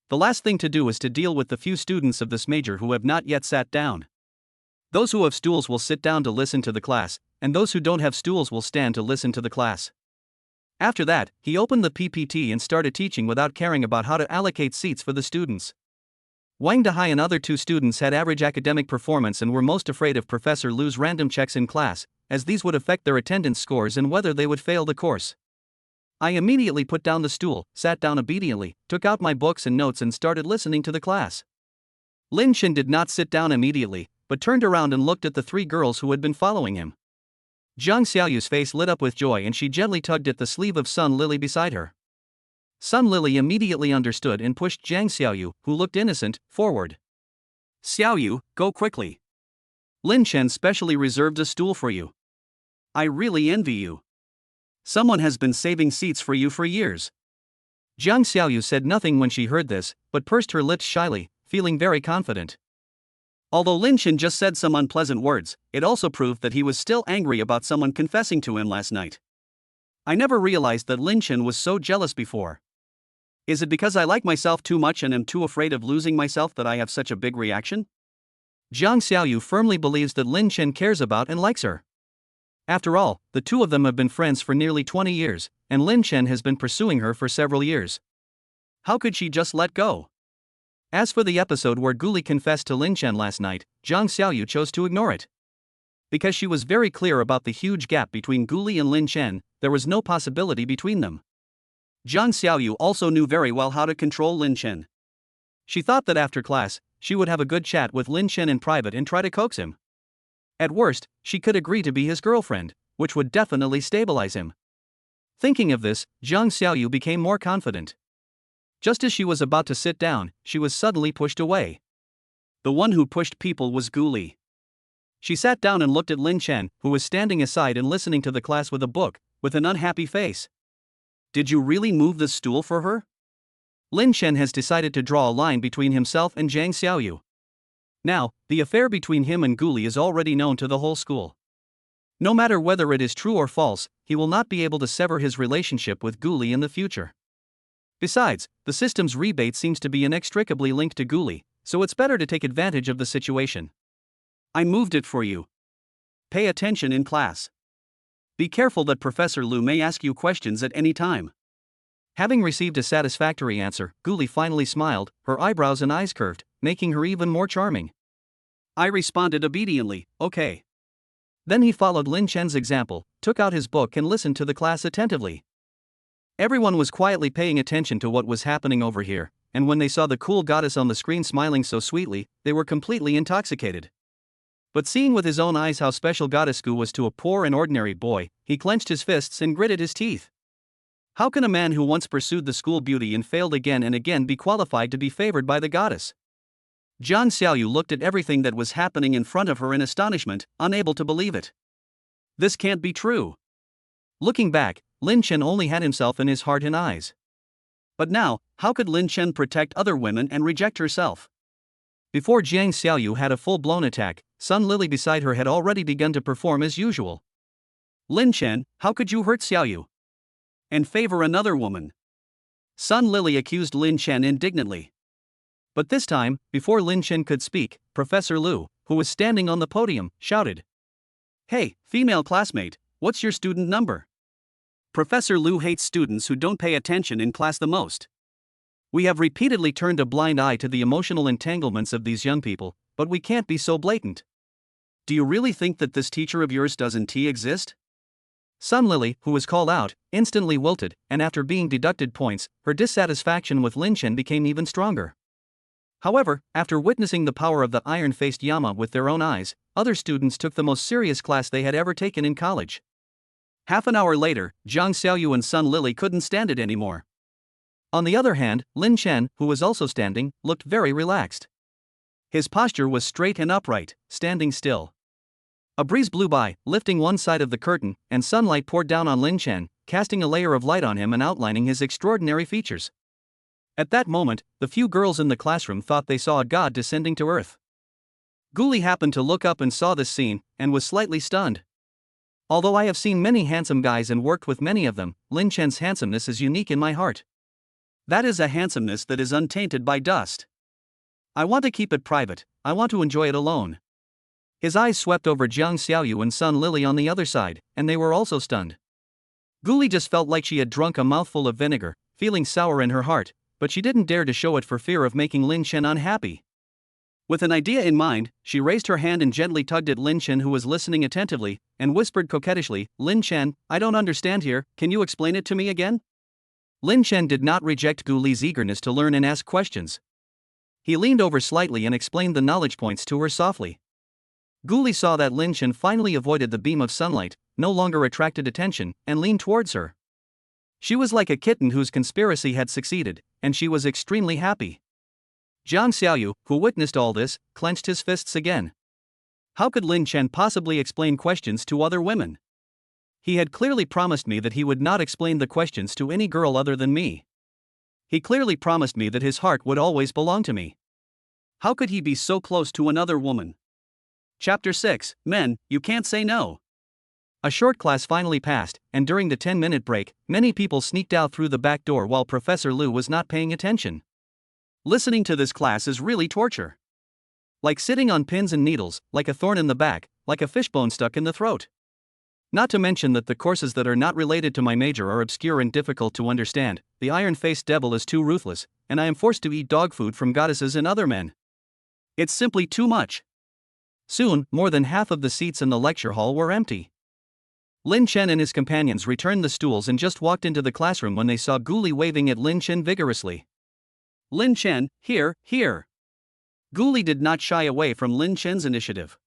S1: The last thing to do is to deal with the few students of this major who have not yet sat down. Those who have stools will sit down to listen to the class, and those who don't have stools will stand to listen to the class. After that, he opened the PPT and started teaching without caring about how to allocate seats for the students. Wang Dehai and other two students had average academic performance and were most afraid of Professor Lu's random checks in class, as these would affect their attendance scores and whether they would fail the course. I immediately put down the stool, sat down obediently, took out my books and notes and started listening to the class. Lin Chen did not sit down immediately, but turned around and looked at the three girls who had been following him. Jiang Xiaoyu's face lit up with joy and she gently tugged at the sleeve of Sun Lily beside her. Sun Lily immediately understood and pushed Jiang Xiaoyu, who looked innocent, forward. Xiaoyu, go quickly. Lin Chen specially reserved a stool for you. I really envy you. Someone has been saving seats for you for years. Jiang Xiaoyu said nothing when she heard this, but pursed her lips shyly, feeling very confident. Although Lin Chen just said some unpleasant words, it also proved that he was still angry about someone confessing to him last night. I never realized that Lin Chen was so jealous before. Is it because I like myself too much and am too afraid of losing myself that I have such a big reaction? Jiang Xiaoyu firmly believes that Lin Chen cares about and likes her. After all, the two of them have been friends for nearly 20 years, and Lin Chen has been pursuing her for several years. How could she just let go? As for the episode where Gully confessed to Lin Chen last night, Jiang Xiaoyu chose to ignore it. Because she was very clear about the huge gap between Gully and Lin Chen, there was no possibility between them. Jiang Xiaoyu also knew very well how to control Lin Chen. She thought that after class, she would have a good chat with Lin Chen in private and try to coax him. At worst, she could agree to be his girlfriend, which would definitely stabilize him. Thinking of this, Jiang Xiaoyu became more confident. Just as she was about to sit down, she was suddenly pushed away. The one who pushed people was Gully. She sat down and looked at Lin Chen, who was standing aside and listening to the class with a book, with an unhappy face. Did you really move the stool for her? Lin Chen has decided to draw a line between himself and Jiang Xiaoyu. Now, the affair between him and Gully is already known to the whole school. No matter whether it is true or false, he will not be able to sever his relationship with Gully in the future. Besides, the system's rebate seems to be inextricably linked to Gully, so it's better to take advantage of the situation. I moved it for you. Pay attention in class. Be careful that Professor Lu may ask you questions at any time. Having received a satisfactory answer, Gully finally smiled, her eyebrows and eyes curved, making her even more charming. I responded obediently, okay. Then he followed Lin Chen's example, took out his book and listened to the class attentively. Everyone was quietly paying attention to what was happening over here, and when they saw the cool goddess on the screen smiling so sweetly, they were completely intoxicated. But seeing with his own eyes how special Goddess Gu was to a poor and ordinary boy, he clenched his fists and gritted his teeth. How can a man who once pursued the school beauty and failed again and again be qualified to be favored by the goddess? Jiang Xiaoyu looked at everything that was happening in front of her in astonishment, unable to believe it. This can't be true. Looking back, Lin Chen only had himself in his heart and eyes. But now, how could Lin Chen protect other women and reject herself? Before Jiang Xiaoyu had a full-blown attack, Sun Lily beside her had already begun to perform as usual. Lin Chen, how could you hurt Xiaoyu? And favor another woman? Sun Lily accused Lin Chen indignantly. But this time, before Lin Chen could speak, Professor Lu, who was standing on the podium, shouted. Hey, female classmate, what's your student number? Professor Lu hates students who don't pay attention in class the most. We have repeatedly turned a blind eye to the emotional entanglements of these young people, but we can't be so blatant. Do you really think that this teacher of yours doesn't exist? Sun Lily, who was called out, instantly wilted, and after being deducted points, her dissatisfaction with Lin Chen became even stronger. However, after witnessing the power of the iron-faced Yama with their own eyes, other students took the most serious class they had ever taken in college. Half an hour later, Zhang Xiaoyu and Sun Lily couldn't stand it anymore. On the other hand, Lin Chen, who was also standing, looked very relaxed. His posture was straight and upright, standing still. A breeze blew by, lifting one side of the curtain, and sunlight poured down on Lin Chen, casting a layer of light on him and outlining his extraordinary features. At that moment, the few girls in the classroom thought they saw a god descending to earth. Gully happened to look up and saw this scene, and was slightly stunned. Although I have seen many handsome guys and worked with many of them, Lin Chen's handsomeness is unique in my heart. That is a handsomeness that is untainted by dust. I want to keep it private, I want to enjoy it alone. His eyes swept over Zhang Xiaoyu and Sun Lily on the other side, and they were also stunned. Gully just felt like she had drunk a mouthful of vinegar, feeling sour in her heart, but she didn't dare to show it for fear of making Lin Chen unhappy. With an idea in mind, she raised her hand and gently tugged at Lin Chen, who was listening attentively, and whispered coquettishly, "Lin Chen, I don't understand here, can you explain it to me again?" Lin Chen did not reject Gully's eagerness to learn and ask questions. He leaned over slightly and explained the knowledge points to her softly. Gully saw that Lin Chen finally avoided the beam of sunlight, no longer attracted attention, and leaned towards her. She was like a kitten whose conspiracy had succeeded, and she was extremely happy. Zhang Xiaoyu, who witnessed all this, clenched his fists again. How could Lin Chen possibly explain questions to other women? He had clearly promised me that he would not explain the questions to any girl other than me. He clearly promised me that his heart would always belong to me. How could he be so close to another woman? Chapter 6, Men, You Can't Say No. A short class finally passed, and during the 10-minute break, many people sneaked out through the back door while Professor Lu was not paying attention. Listening to this class is really torture. Like sitting on pins and needles, like a thorn in the back, like a fishbone stuck in the throat. Not to mention that the courses that are not related to my major are obscure and difficult to understand, the iron-faced devil is too ruthless, and I am forced to eat dog food from goddesses and other men. It's simply too much. Soon, more than half of the seats in the lecture hall were empty. Lin Chen and his companions returned the stools and just walked into the classroom when they saw Gully waving at Lin Chen vigorously. "Lin Chen, here, here." Gully did not shy away from Lin Chen's initiative.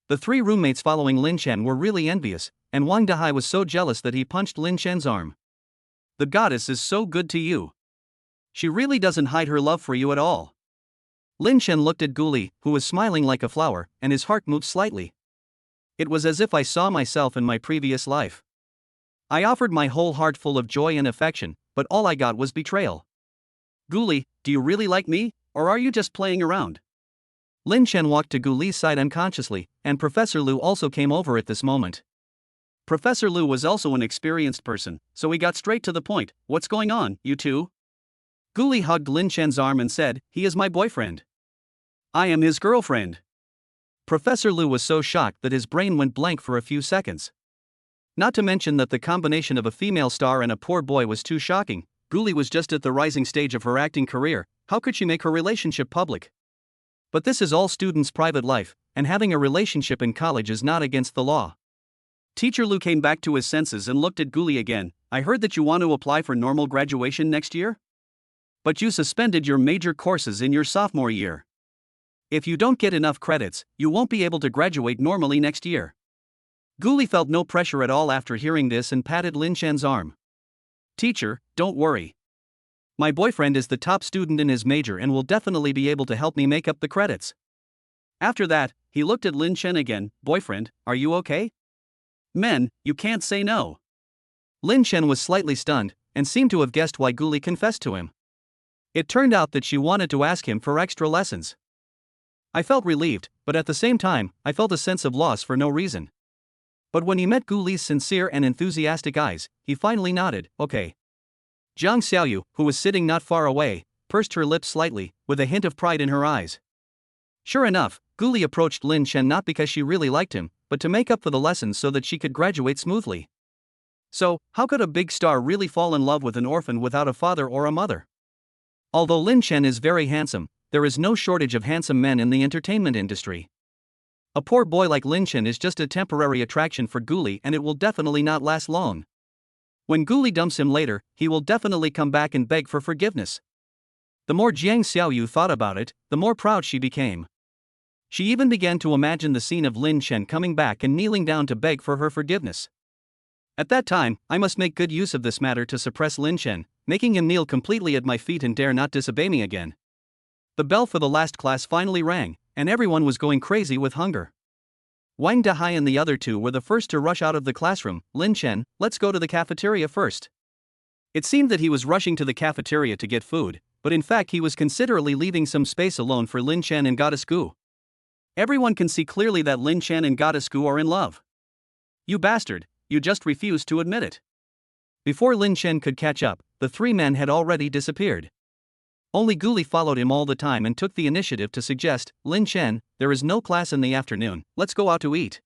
S1: The three roommates following Lin Chen were really envious, and Wang Dahai was so jealous that he punched Lin Chen's arm. "The goddess is so good to you. She really doesn't hide her love for you at all." Lin Chen looked at Gully, who was smiling like a flower, and his heart moved slightly. It was as if I saw myself in my previous life. I offered my whole heart full of joy and affection, but all I got was betrayal. "Gully, do you really like me, or are you just playing around?" Lin Chen walked to Gully's side unconsciously, and Professor Lu also came over at this moment. Professor Lu was also an experienced person, so he got straight to the point. "What's going on, you two?" Gully hugged Lin Chen's arm and said, "He is my boyfriend. I am his girlfriend." Professor Lu was so shocked that his brain went blank for a few seconds. Not to mention that the combination of a female star and a poor boy was too shocking. Gully was just at the rising stage of her acting career, how could she make her relationship public? But this is all students' private life, and having a relationship in college is not against the law. Teacher Lu came back to his senses and looked at Gully again. "I heard that you want to apply for normal graduation next year? But you suspended your major courses in your sophomore year. If you don't get enough credits, you won't be able to graduate normally next year." Gully felt no pressure at all after hearing this and patted Lin Chen's arm. "Teacher, don't worry. My boyfriend is the top student in his major and will definitely be able to help me make up the credits." After that, he looked at Lin Chen again. "Boyfriend, are you okay?" "Men, you can't say no." Lin Chen was slightly stunned, and seemed to have guessed why Gully confessed to him. It turned out that she wanted to ask him for extra lessons. I felt relieved, but at the same time, I felt a sense of loss for no reason. But when he met Gully's sincere and enthusiastic eyes, he finally nodded, "Okay." Zhang Xiaoyu, who was sitting not far away, pursed her lips slightly, with a hint of pride in her eyes. Sure enough, Gully approached Lin Chen not because she really liked him, but to make up for the lessons so that she could graduate smoothly. So, how could a big star really fall in love with an orphan without a father or a mother? Although Lin Chen is very handsome, there is no shortage of handsome men in the entertainment industry. A poor boy like Lin Chen is just a temporary attraction for Gully, and it will definitely not last long. When Gully dumps him later, he will definitely come back and beg for forgiveness. The more Jiang Xiaoyu thought about it, the more proud she became. She even began to imagine the scene of Lin Chen coming back and kneeling down to beg for her forgiveness. At that time, I must make good use of this matter to suppress Lin Chen, making him kneel completely at my feet and dare not disobey me again. The bell for the last class finally rang, and everyone was going crazy with hunger. Wang Dehai and the other two were the first to rush out of the classroom. Lin Chen, let's go to the cafeteria first. It seemed that he was rushing to the cafeteria to get food, but in fact he was considerately leaving some space alone for Lin Chen and Goddess Gu. Everyone can see clearly that Lin Chen and Goddess Gu are in love. You bastard, you just refused to admit it. Before Lin Chen could catch up, the three men had already disappeared. Only Gully followed him all the time and took the initiative to suggest, Lin Chen, there is no class in the afternoon, let's go out to eat.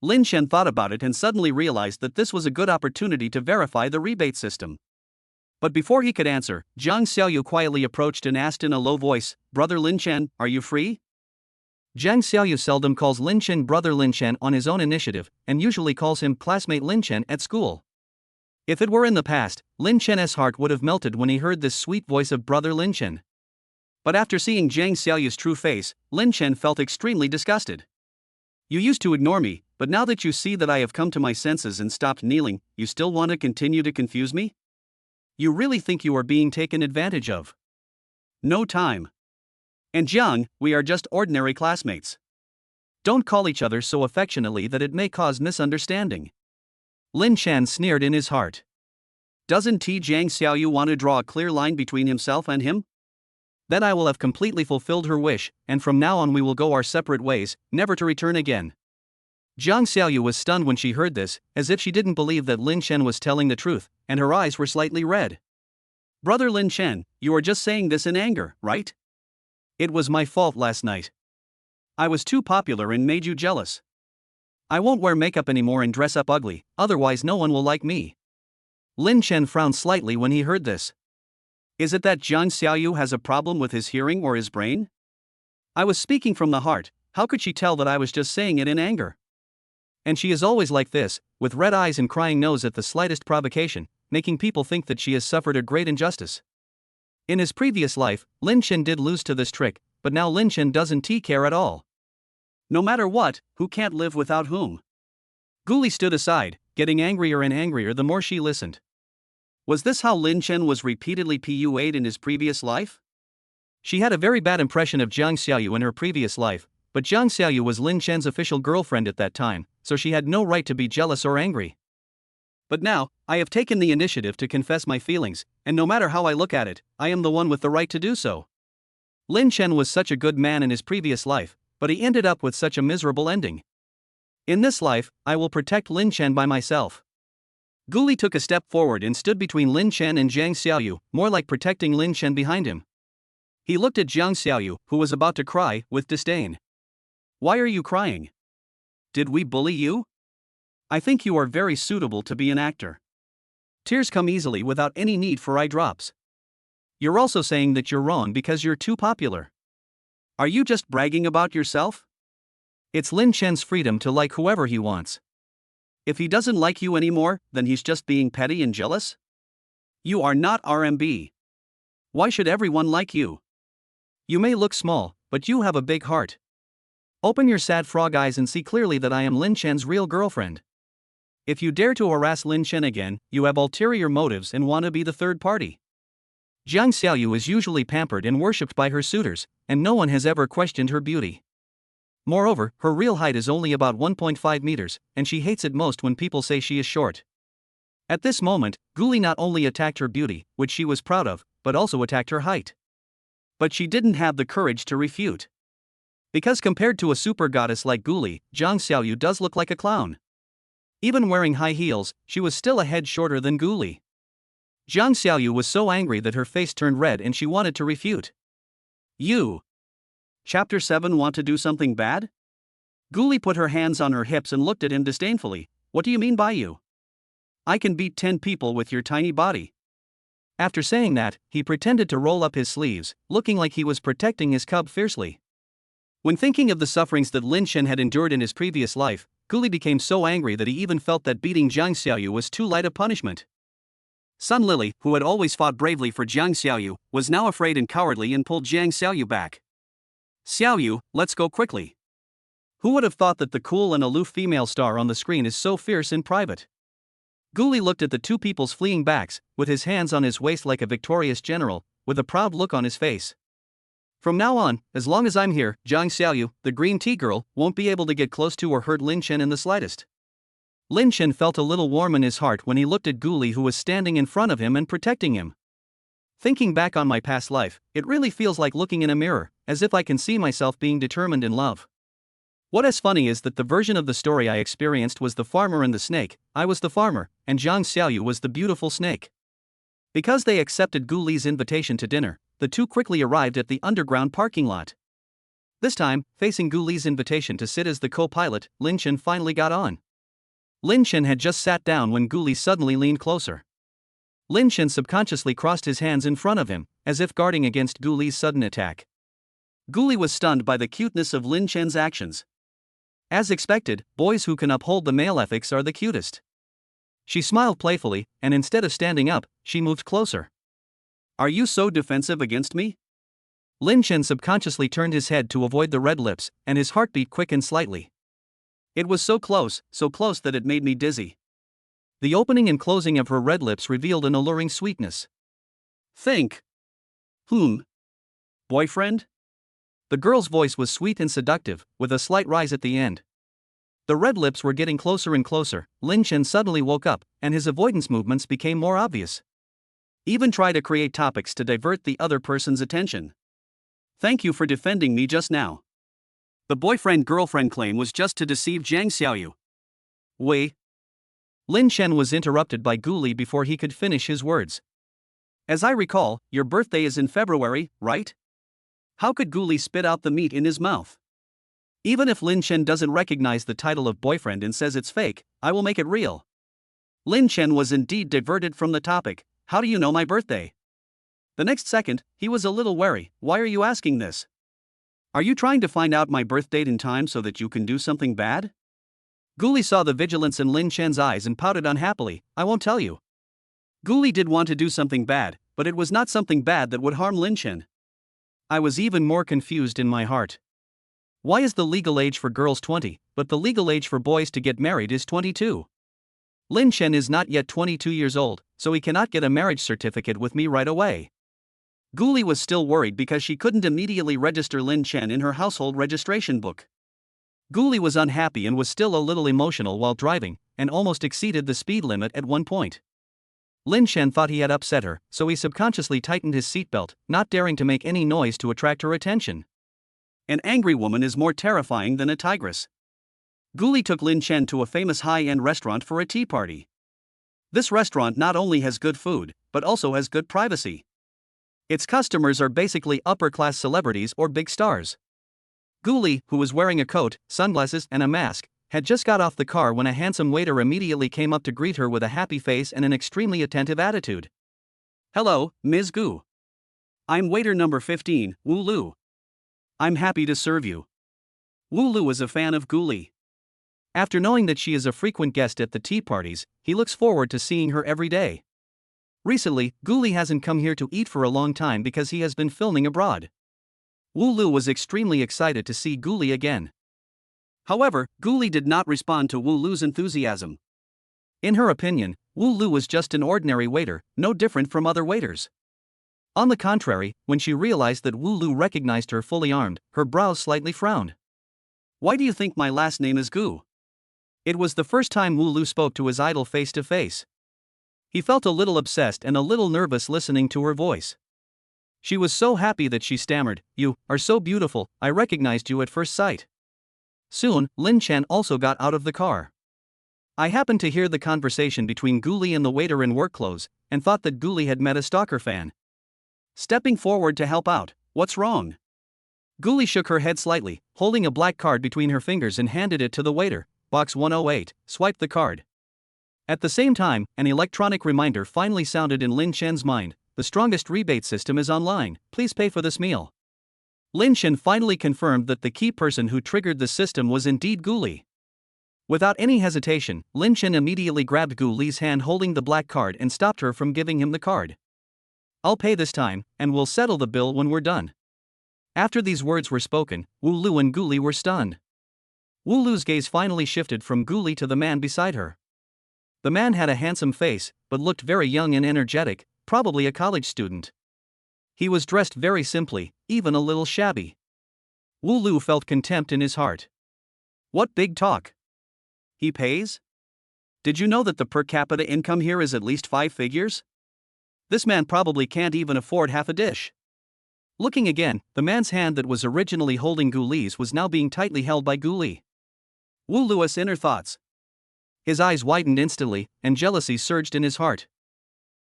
S1: Lin Chen thought about it and suddenly realized that this was a good opportunity to verify the rebate system. But before he could answer, Jiang Xiaoyu quietly approached and asked in a low voice, Brother Lin Chen, are you free? Jiang Xiaoyu seldom calls Lin Chen Brother Lin Chen on his own initiative, and usually calls him classmate Lin Chen at school. If it were in the past, Lin Chen's heart would have melted when he heard this sweet voice of Brother Lin Chen. But after seeing Jiang Xiaoyu's true face, Lin Chen felt extremely disgusted. You used to ignore me, but now that you see that I have come to my senses and stopped kneeling, you still want to continue to confuse me? You really think you are being taken advantage of? No time. And Jiang, we are just ordinary classmates. Don't call each other so affectionately that it may cause misunderstanding. Lin Chen sneered in his heart. Doesn't Jiang Xiaoyu want to draw a clear line between himself and him? Then I will have completely fulfilled her wish, and from now on we will go our separate ways, never to return again. Jiang Xiaoyu was stunned when she heard this, as if she didn't believe that Lin Chen was telling the truth, and her eyes were slightly red. Brother Lin Chen, you are just saying this in anger, right? It was my fault last night. I was too popular and made you jealous. I won't wear makeup anymore and dress up ugly, otherwise no one will like me. Lin Chen frowned slightly when he heard this. Is it that Jiang Xiaoyu has a problem with his hearing or his brain? I was speaking from the heart, how could she tell that I was just saying it in anger? And she is always like this, with red eyes and crying nose at the slightest provocation, making people think that she has suffered a great injustice. In his previous life, Lin Chen did lose to this trick, but now Lin Chen doesn't care at all. No matter what, who can't live without whom? Gully stood aside, getting angrier and angrier the more she listened. Was this how Lin Chen was repeatedly PUA'd in his previous life? She had a very bad impression of Jiang Xiaoyu in her previous life, but Jiang Xiaoyu was Lin Chen's official girlfriend at that time, so she had no right to be jealous or angry. But now, I have taken the initiative to confess my feelings, and no matter how I look at it, I am the one with the right to do so. Lin Chen was such a good man in his previous life, but he ended up with such a miserable ending. In this life, I will protect Lin Chen by myself. Gully took a step forward and stood between Lin Chen and Jiang Xiaoyu, more like protecting Lin Chen behind him. He looked at Jiang Xiaoyu, who was about to cry, with disdain. Why are you crying? Did we bully you? I think you are very suitable to be an actor. Tears come easily without any need for eye drops. You're also saying that you're wrong because you're too popular. Are you just bragging about yourself? It's Lin Chen's freedom to like whoever he wants. If he doesn't like you anymore, then he's just being petty and jealous? You are not RMB. Why should everyone like you? You may look small, but you have a big heart. Open your sad frog eyes and see clearly that I am Lin Chen's real girlfriend. If you dare to harass Lin Chen again, you have ulterior motives and want to be the third party. Jiang Xiaoyu is usually pampered and worshipped by her suitors, and no one has ever questioned her beauty. Moreover, her real height is only about 1.5 meters, and she hates it most when people say she is short. At this moment, Gully not only attacked her beauty, which she was proud of, but also attacked her height. But she didn't have the courage to refute. Because compared to a super goddess like Gully, Jiang Xiaoyu does look like a clown. Even wearing high heels, she was still a head shorter than Gully. Jiang Xiaoyu was so angry that her face turned red and she wanted to refute. You. Chapter 7 Want to do something bad? Gully put her hands on her hips and looked at him disdainfully. What do you mean by you? I can beat 10 people with your tiny body. After saying that, he pretended to roll up his sleeves, looking like he was protecting his cub fiercely. When thinking of the sufferings that Lin Shen had endured in his previous life, Gully became so angry that he even felt that beating Jiang Xiaoyu was too light a punishment. Sun Lily, who had always fought bravely for Jiang Xiaoyu, was now afraid and cowardly and pulled Jiang Xiaoyu back. Xiaoyu, let's go quickly. Who would have thought that the cool and aloof female star on the screen is so fierce in private? Gully looked at the two people's fleeing backs, with his hands on his waist like a victorious general, with a proud look on his face. From now on, as long as I'm here, Jiang Xiaoyu, the green tea girl, won't be able to get close to or hurt Lin Shen in the slightest. Lin Shen felt a little warm in his heart when he looked at Gully, who was standing in front of him and protecting him. Thinking back on my past life, it really feels like looking in a mirror, as if I can see myself being determined in love. What is funny is that the version of the story I experienced was the farmer and the snake. I was the farmer, and Jiang Xiaoyu was the beautiful snake. Because they accepted Gully's invitation to dinner, the two quickly arrived at the underground parking lot. This time, facing Gully's invitation to sit as the co-pilot, Lin Shen finally got on. Lin Shen had just sat down when Gully suddenly leaned closer. Lin Shen subconsciously crossed his hands in front of him, as if guarding against Gully's sudden attack. Gully was stunned by the cuteness of Lin Shen's actions. As expected, boys who can uphold the male ethics are the cutest. She smiled playfully, and instead of standing up, she moved closer. Are you so defensive against me? Lin Shen subconsciously turned his head to avoid the red lips, and his heartbeat quickened slightly. It was so close that it made me dizzy. The opening and closing of her red lips revealed an alluring sweetness. Think. Boyfriend? The girl's voice was sweet and seductive, with a slight rise at the end. The red lips were getting closer and closer. Lin Shen suddenly woke up, and his avoidance movements became more obvious. Even try to create topics to divert the other person's attention. Thank you for defending me just now. The boyfriend-girlfriend claim was just to deceive Jiang Xiaoyu. Wei. Lin Shen was interrupted by Gully before he could finish his words. As I recall, your birthday is in February, right? How could Gully spit out the meat in his mouth? Even if Lin Shen doesn't recognize the title of boyfriend and says it's fake, I will make it real. Lin Shen was indeed diverted from the topic. How do you know my birthday? The next second, he was a little wary. Why are you asking this? Are you trying to find out my birth date in time so that you can do something bad? Gully saw the vigilance in Lin Shen's eyes and pouted unhappily. I won't tell you. Gully did want to do something bad, but it was not something bad that would harm Lin Shen. I was even more confused in my heart. Why is the legal age for girls 20, but the legal age for boys to get married is 22? Lin Shen is not yet 22 years old, so he cannot get a marriage certificate with me right away. Gully was still worried because she couldn't immediately register Lin Shen in her household registration book. Gully was unhappy and was still a little emotional while driving, and almost exceeded the speed limit at one point. Lin Shen thought he had upset her, so he subconsciously tightened his seatbelt, not daring to make any noise to attract her attention. An angry woman is more terrifying than a tigress. Gully took Lin Shen to a famous high-end restaurant for a tea party. This restaurant not only has good food, but also has good privacy. Its customers are basically upper-class celebrities or big stars. Gully, who was wearing a coat, sunglasses, and a mask, had just got off the car when a handsome waiter immediately came up to greet her with a happy face and an extremely attentive attitude. Hello, Ms. Gu. I'm waiter number 15, Wu Lu. I'm happy to serve you. Wu Lu is a fan of Gully. After knowing that she is a frequent guest at the tea parties, he looks forward to seeing her every day. Recently, Gully hasn't come here to eat for a long time because he has been filming abroad. Wu Lu was extremely excited to see Gully again. However, Gully did not respond to Wu Lu's enthusiasm. In her opinion, Wu Lu was just an ordinary waiter, no different from other waiters. On the contrary, when she realized that Wu Lu recognized her fully armed, her brows slightly frowned. Why do you think my last name is Gu? It was the first time Wu Lu spoke to his idol face to face. He felt a little obsessed and a little nervous listening to her voice. She was so happy that she stammered, "You are so beautiful, I recognized you at first sight." Soon, Lin Shen also got out of the car. I happened to hear the conversation between Gully and the waiter in work clothes, and thought that Gully had met a stalker fan. Stepping forward to help out, what's wrong? Gully shook her head slightly, holding a black card between her fingers and handed it to the waiter. Box 108, swipe the card. At the same time, an electronic reminder finally sounded in Lin Shen's mind. The strongest rebate system is online, please pay for this meal. Lin Shen finally confirmed that the key person who triggered the system was indeed Gully. Without any hesitation, Lin Shen immediately grabbed Gully's hand holding the black card and stopped her from giving him the card. I'll pay this time, and we'll settle the bill when we're done. After these words were spoken, Wu Lu and Gully were stunned. Wu Lu's gaze finally shifted from Gully to the man beside her. The man had a handsome face, but looked very young and energetic, probably a college student. He was dressed very simply, even a little shabby. Wu Lu felt contempt in his heart. What big talk? He pays? Did you know that the per capita income here is at least 5 figures? This man probably can't even afford half a dish. Looking again, the man's hand that was originally holding Gully's was now being tightly held by Gully. Wu Lu's inner thoughts. His eyes widened instantly, and jealousy surged in his heart.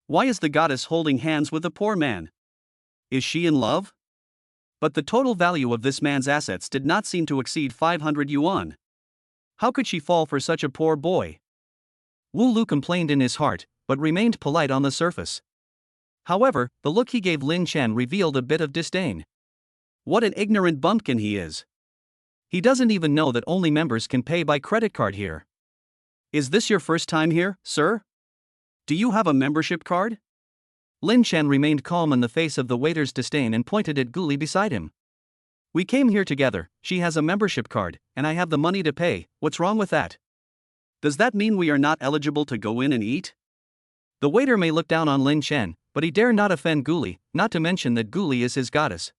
S1: Why is the goddess holding hands with a poor man? Is she in love? But the total value of this man's assets did not seem to exceed 500 yuan. How could she fall for such a poor boy? Wu Lu complained in his heart, but remained polite on the surface. However, the look he gave Lin Shen revealed a bit of disdain. What an ignorant bumpkin he is. He doesn't even know that only members can pay by credit card here. Is this your first time here, sir? Do you have a membership card? Lin Shen remained calm in the face of the waiter's disdain and pointed at Gully beside him. We came here together, she has a membership card, and I have the money to pay, what's wrong with that? Does that mean we are not eligible to go in and eat? The waiter may look down on Lin Shen, but he dare not offend Gully, not to mention that Gully is his goddess.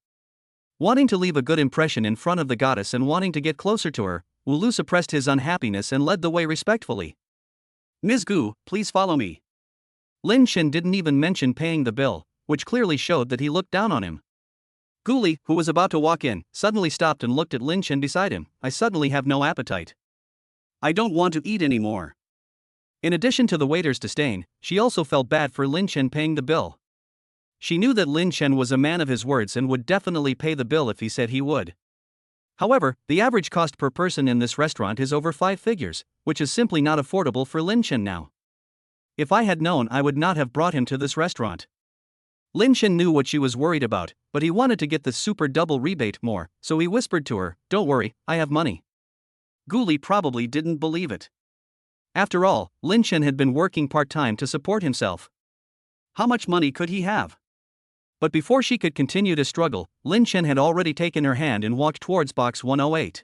S1: Wanting to leave a good impression in front of the goddess and wanting to get closer to her, Wu Lu suppressed his unhappiness and led the way respectfully. Ms. Gu, please follow me. Lin Shen didn't even mention paying the bill, which clearly showed that he looked down on him. Gully, who was about to walk in, suddenly stopped and looked at Lin Shen beside him. I suddenly have no appetite. I don't want to eat anymore. In addition to the waiter's disdain, she also felt bad for Lin Shen paying the bill. She knew that Lin Shen was a man of his words and would definitely pay the bill if he said he would. However, the average cost per person in this restaurant is over 5 figures, which is simply not affordable for Lin Shen now. If I had known, I would not have brought him to this restaurant. Lin Shen knew what she was worried about, but he wanted to get the super double rebate more, so he whispered to her, "Don't worry, I have money." Gully probably didn't believe it. After all, Lin Shen had been working part-time to support himself. How much money could he have? But before she could continue to struggle, Lin Shen had already taken her hand and walked towards box 108.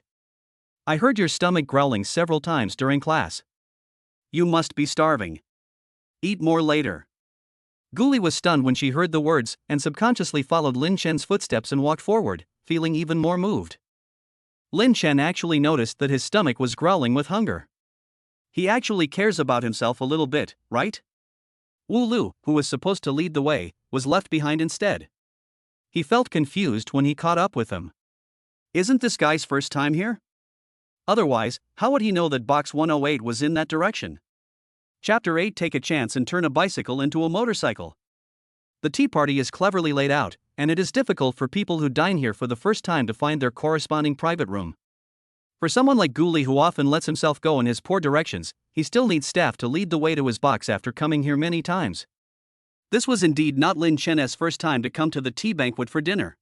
S1: I heard your stomach growling several times during class. You must be starving. Eat more later. Gully was stunned when she heard the words, and subconsciously followed Lin Shen's footsteps and walked forward, feeling even more moved. Lin Shen actually noticed that his stomach was growling with hunger. He actually cares about himself a little bit, right? Wu Lu, who was supposed to lead the way, was left behind instead. He felt confused when he caught up with him. Isn't this guy's first time here? Otherwise, how would he know that box 108 was in that direction? Chapter 8. Take a chance and turn a bicycle into a motorcycle. The tea party is cleverly laid out, and it is difficult for people who dine here for the first time to find their corresponding private room. For someone like Gully, who often lets himself go in his poor directions, he still needs staff to lead the way to his box after coming here many times. This was indeed not Lin Shen's first time to come to the tea banquet for dinner.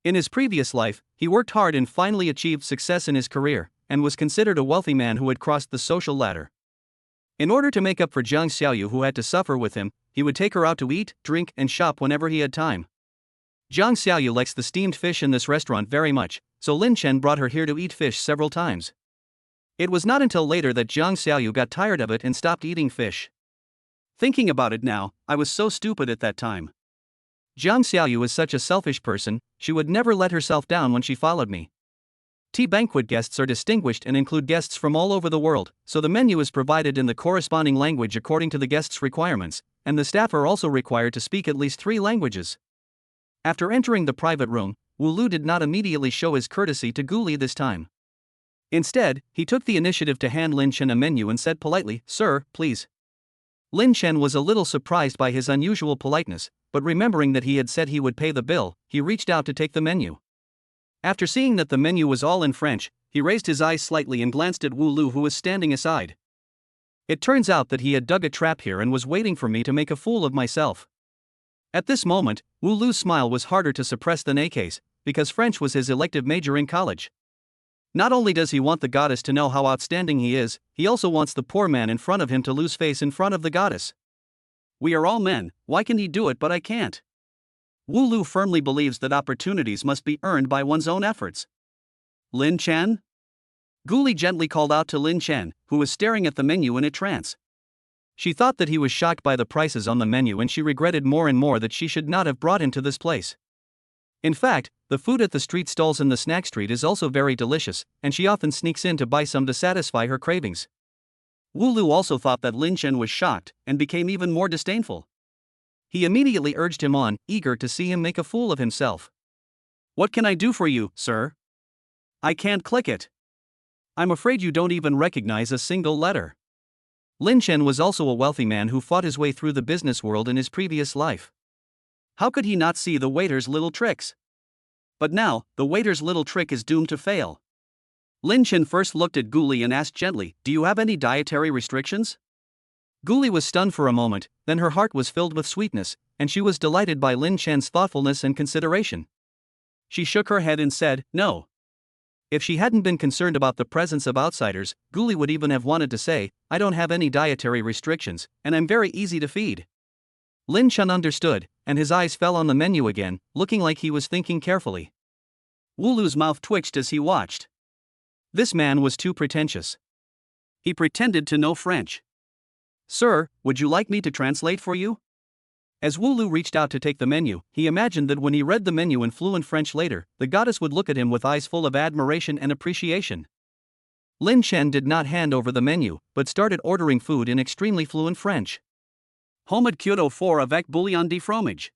S1: In his previous life, he worked hard and finally achieved success in his career, and was considered a wealthy man who had crossed the social ladder. In order to make up for Jiang Xiaoyu, who had to suffer with him, he would take her out to eat, drink, and shop whenever he had time. Jiang Xiaoyu likes the steamed fish in this restaurant very much, so Lin Shen brought her here to eat fish several times. It was not until later that Jiang Xiaoyu got tired of it and stopped eating fish. Thinking about it now, I was so stupid at that time. Jiang Xiaoyu is such a selfish person, she would never let herself down when she followed me. Tea banquet guests are distinguished and include guests from all over the world, so the menu is provided in the corresponding language according to the guests' requirements, and the staff are also required to speak at least 3 languages. After entering the private room, Wu Lu did not immediately show his courtesy to Gully this time. Instead, he took the initiative to hand Lin Shen a menu and said politely, "Sir, please." Lin Shen was a little surprised by his unusual politeness, but remembering that he had said he would pay the bill, he reached out to take the menu. After seeing that the menu was all in French, he raised his eyes slightly and glanced at Wu Lu, who was standing aside. It turns out that he had dug a trap here and was waiting for me to make a fool of myself. At this moment, Wu Lu's smile was harder to suppress than Aka's, because French was his elective major in college. Not only does he want the goddess to know how outstanding he is, he also wants the poor man in front of him to lose face in front of the goddess. We are all men, why can he do it but I can't? Wu Lu firmly believes that opportunities must be earned by one's own efforts. Lin Chen? Gully gently called out to Lin Chen, who was staring at the menu in a trance. She thought that he was shocked by the prices on the menu and she regretted more and more that she should not have brought him to this place. In fact, the food at the street stalls in the snack street is also very delicious, and she often sneaks in to buy some to satisfy her cravings. Wu Lu also thought that Lin Chen was shocked, and became even more disdainful. He immediately urged him on, eager to see him make a fool of himself. What can I do for you, sir? I can't click it. I'm afraid you don't even recognize a single letter. Lin Chen was also a wealthy man who fought his way through the business world in his previous life. How could he not see the waiter's little tricks? But now, the waiter's little trick is doomed to fail. Lin Chen first looked at Gully and asked gently, "Do you have any dietary restrictions?" Gully was stunned for a moment, then her heart was filled with sweetness, and she was delighted by Lin Chen's thoughtfulness and consideration. She shook her head and said, "No." If she hadn't been concerned about the presence of outsiders, Gully would even have wanted to say, "I don't have any dietary restrictions, and I'm very easy to feed." Lin Chen understood, and his eyes fell on the menu again, looking like he was thinking carefully. Wu Lu's mouth twitched as he watched. This man was too pretentious. He pretended to know French. "Sir, would you like me to translate for you?" As Wu Lu reached out to take the menu, he imagined that when he read the menu in fluent French later, the goddess would look at him with eyes full of admiration and appreciation. Lin Chen did not hand over the menu, but started ordering food in extremely fluent French. Homemade Kyoto 4 avec bouillon de fromage.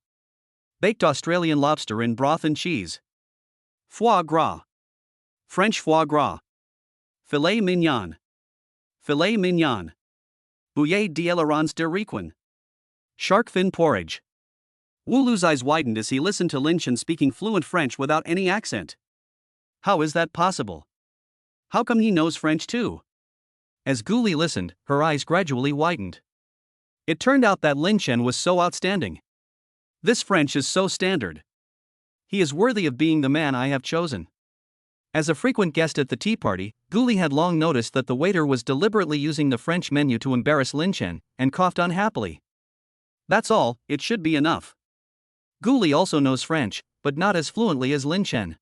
S1: Baked Australian lobster in broth and cheese. Foie gras. French foie gras. Filet mignon. Filet mignon. Bouillie d'ailerons de requin. Shark fin porridge. Wu Lu's eyes widened as he listened to Lin Chen speaking fluent French without any accent. How is that possible? How come he knows French too? As Gully listened, her eyes gradually widened. It turned out that Lin Chen was so outstanding. This French is so standard. He is worthy of being the man I have chosen. As a frequent guest at the tea party, Gully had long noticed that the waiter was deliberately using the French menu to embarrass Lin Chen, and coughed unhappily. That's all, it should be enough. Gully also knows French, but not as fluently as Lin Chen.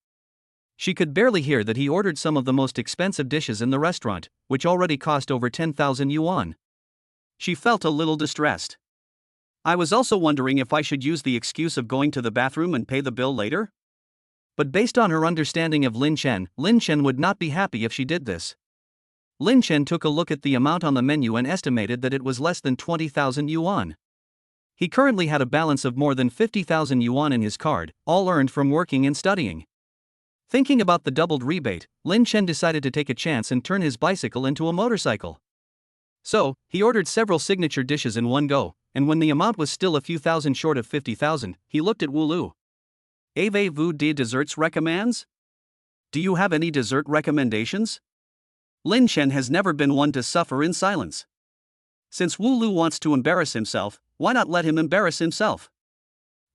S1: She could barely hear that he ordered some of the most expensive dishes in the restaurant, which already cost over 10,000 yuan. She felt a little distressed. I was also wondering if I should use the excuse of going to the bathroom and pay the bill later. But based on her understanding of Lin Chen would not be happy if she did this. Lin Chen took a look at the amount on the menu and estimated that it was less than 20,000 yuan. He currently had a balance of more than 50,000 yuan in his card, all earned from working and studying. Thinking about the doubled rebate, Lin Chen decided to take a chance and turn his bicycle into a motorcycle. So, he ordered several signature dishes in one go, and when the amount was still a few thousand short of 50,000, he looked at Wu Lu. Avez-vous des desserts recommands? Do you have any dessert recommendations? Lin Chen has never been one to suffer in silence. Since Wu Lu wants to embarrass himself, why not let him embarrass himself?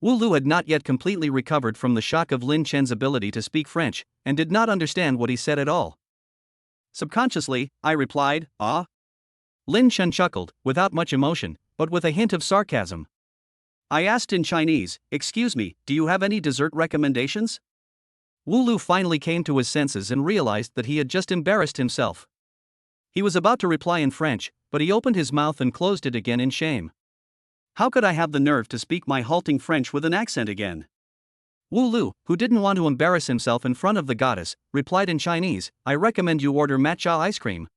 S1: Wu Lu had not yet completely recovered from the shock of Lin Chen's ability to speak French, and did not understand what he said at all. Subconsciously, I replied, "Ah?" Lin Chen chuckled, without much emotion, but with a hint of sarcasm. I asked in Chinese, "Excuse me, do you have any dessert recommendations?" Wu Lu finally came to his senses and realized that he had just embarrassed himself. He was about to reply in French, but he opened his mouth and closed it again in shame. How could I have the nerve to speak my halting French with an accent again? Wu Lu, who didn't want to embarrass himself in front of the goddess, replied in Chinese, "I recommend you order matcha ice cream.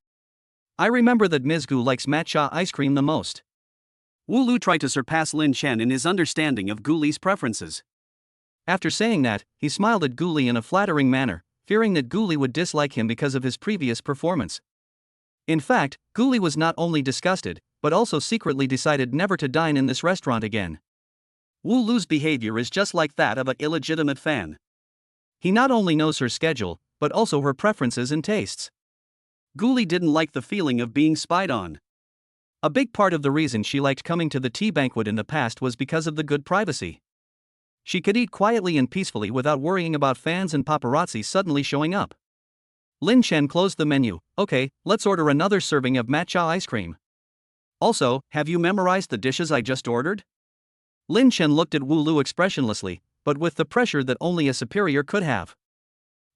S1: I remember that Ms. Gu likes matcha ice cream the most." Wu Lu tried to surpass Lin Chen in his understanding of Gully's preferences. After saying that, he smiled at Gully in a flattering manner, fearing that Gully would dislike him because of his previous performance. In fact, Gully was not only disgusted, but also secretly decided never to dine in this restaurant again. Wu Lu's behavior is just like that of an illegitimate fan. He not only knows her schedule, but also her preferences and tastes. Gully didn't like the feeling of being spied on. A big part of the reason she liked coming to the tea banquet in the past was because of the good privacy. She could eat quietly and peacefully without worrying about fans and paparazzi suddenly showing up. Lin Chen closed the menu. Okay, let's order another serving of matcha ice cream. Also, have you memorized the dishes I just ordered? Lin Chen looked at Wu Lu expressionlessly, but with the pressure that only a superior could have.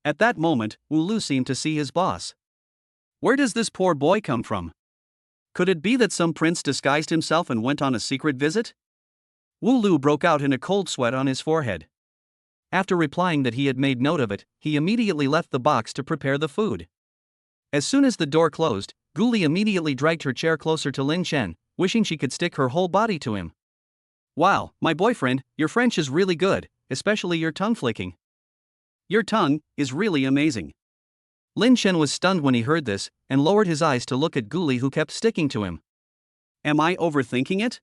S1: At that moment, Wu Lu seemed to see his boss. Where does this poor boy come from? Could it be that some prince disguised himself and went on a secret visit? Wu Lu broke out in a cold sweat on his forehead. After replying that he had made note of it, he immediately left the box to prepare the food. As soon as the door closed, Gully immediately dragged her chair closer to Lin Chen, wishing she could stick her whole body to him. Wow, my boyfriend, your French is really good, especially your tongue flicking. Your tongue is really amazing. Lin Chen was stunned when he heard this, and lowered his eyes to look at Gully, who kept sticking to him. Am I overthinking it?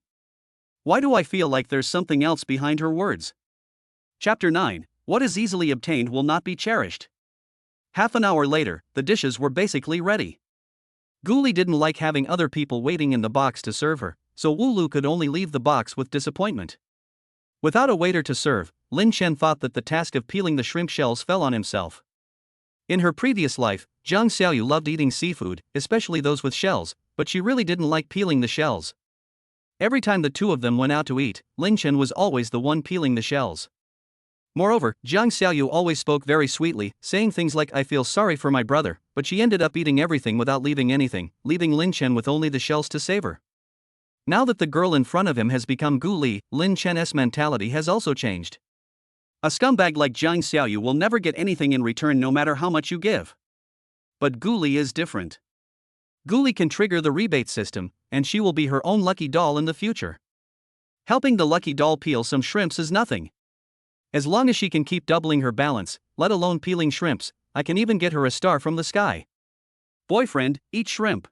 S1: Why do I feel like there's something else behind her words? Chapter 9. What is easily obtained will not be cherished. Half an hour later, the dishes were basically ready. Gully didn't like having other people waiting in the box to serve her, so Wu Lu could only leave the box with disappointment. Without a waiter to serve, Lin Chen thought that the task of peeling the shrimp shells fell on himself. In her previous life, Zhang Xiaoyu loved eating seafood, especially those with shells, but she really didn't like peeling the shells. Every time the two of them went out to eat, Lin Chen was always the one peeling the shells. Moreover, Zhang Xiaoyu always spoke very sweetly, saying things like "I feel sorry for my brother," but she ended up eating everything without leaving anything, leaving Lin Chen with only the shells to savor. Now that the girl in front of him has become Gully, Lin Chen's mentality has also changed. A scumbag like Zhang Xiaoyu will never get anything in return no matter how much you give. But Gully is different. Gully can trigger the rebate system, and she will be her own lucky doll in the future. Helping the lucky doll peel some shrimps is nothing. As long as she can keep doubling her balance, let alone peeling shrimps, I can even get her a star from the sky. Boyfriend, eat shrimp.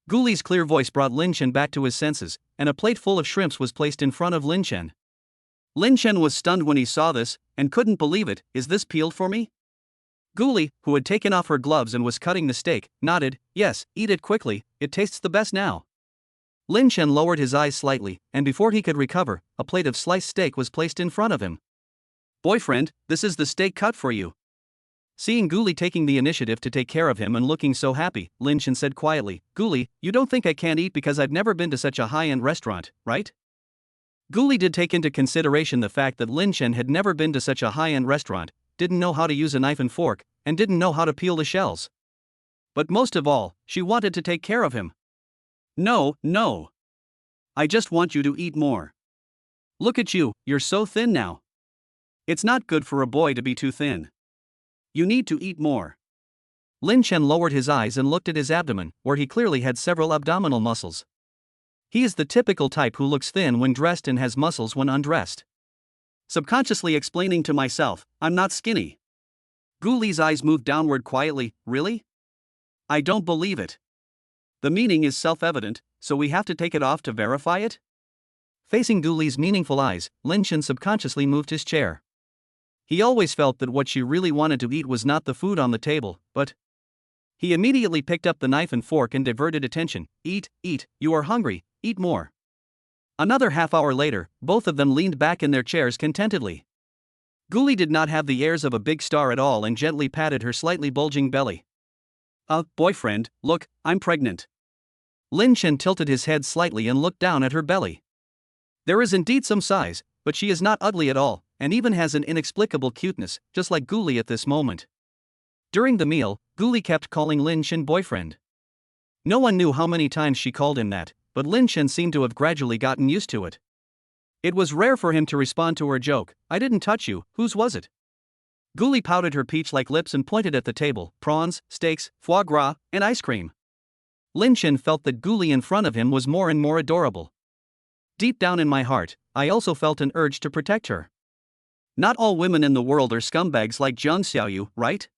S1: Gully's clear voice brought Lin Chen back to his senses, and a plate full of shrimps was placed in front of Lin Chen. Lin Chen was stunned when he saw this, and couldn't believe it. Is this peeled for me? Gully, who had taken off her gloves and was cutting the steak, nodded. Yes, eat it quickly, it tastes the best now. Lin Chen lowered his eyes slightly, and before he could recover, a plate of sliced steak was placed in front of him. Boyfriend, this is the steak cut for you. Seeing Gully taking the initiative to take care of him and looking so happy, Lin Chen said quietly, Gully, you don't think I can't eat because I've never been to such a high-end restaurant, right? Gully did take into consideration the fact that Lin Chen had never been to such a high-end restaurant, didn't know how to use a knife and fork, and didn't know how to peel the shells. But most of all, she wanted to take care of him. No. I just want you to eat more. Look at you, you're so thin now. It's not good for a boy to be too thin. You need to eat more. Lin Chen lowered his eyes and looked at his abdomen, where he clearly had several abdominal muscles. He is the typical type who looks thin when dressed and has muscles when undressed. Subconsciously explaining to myself, I'm not skinny. Gully's eyes moved downward quietly. Really? I don't believe it. The meaning is self-evident, so we have to take it off to verify it? Facing Gully's meaningful eyes, Lin Chen subconsciously moved his chair. He always felt that what she really wanted to eat was not the food on the table, but... He immediately picked up the knife and fork and diverted attention. Eat, you are hungry, eat more. Another half hour later, both of them leaned back in their chairs contentedly. Gully did not have the airs of a big star at all and gently patted her slightly bulging belly. Boyfriend, look, I'm pregnant. Lin Chen tilted his head slightly and looked down at her belly. There is indeed some size, but she is not ugly at all, and even has an inexplicable cuteness, just like Gully at this moment. During the meal, Gully kept calling Lin Chen boyfriend. No one knew how many times she called him that, but Lin Chen seemed to have gradually gotten used to it. It was rare for him to respond to her joke, I didn't touch you, whose was it? Gully pouted her peach-like lips and pointed at the table, prawns, steaks, foie gras, and ice cream. Lin Chen felt that Gully in front of him was more and more adorable. Deep down in my heart, I also felt an urge to protect her. Not all women in the world are scumbags like Zhang Xiaoyu, right?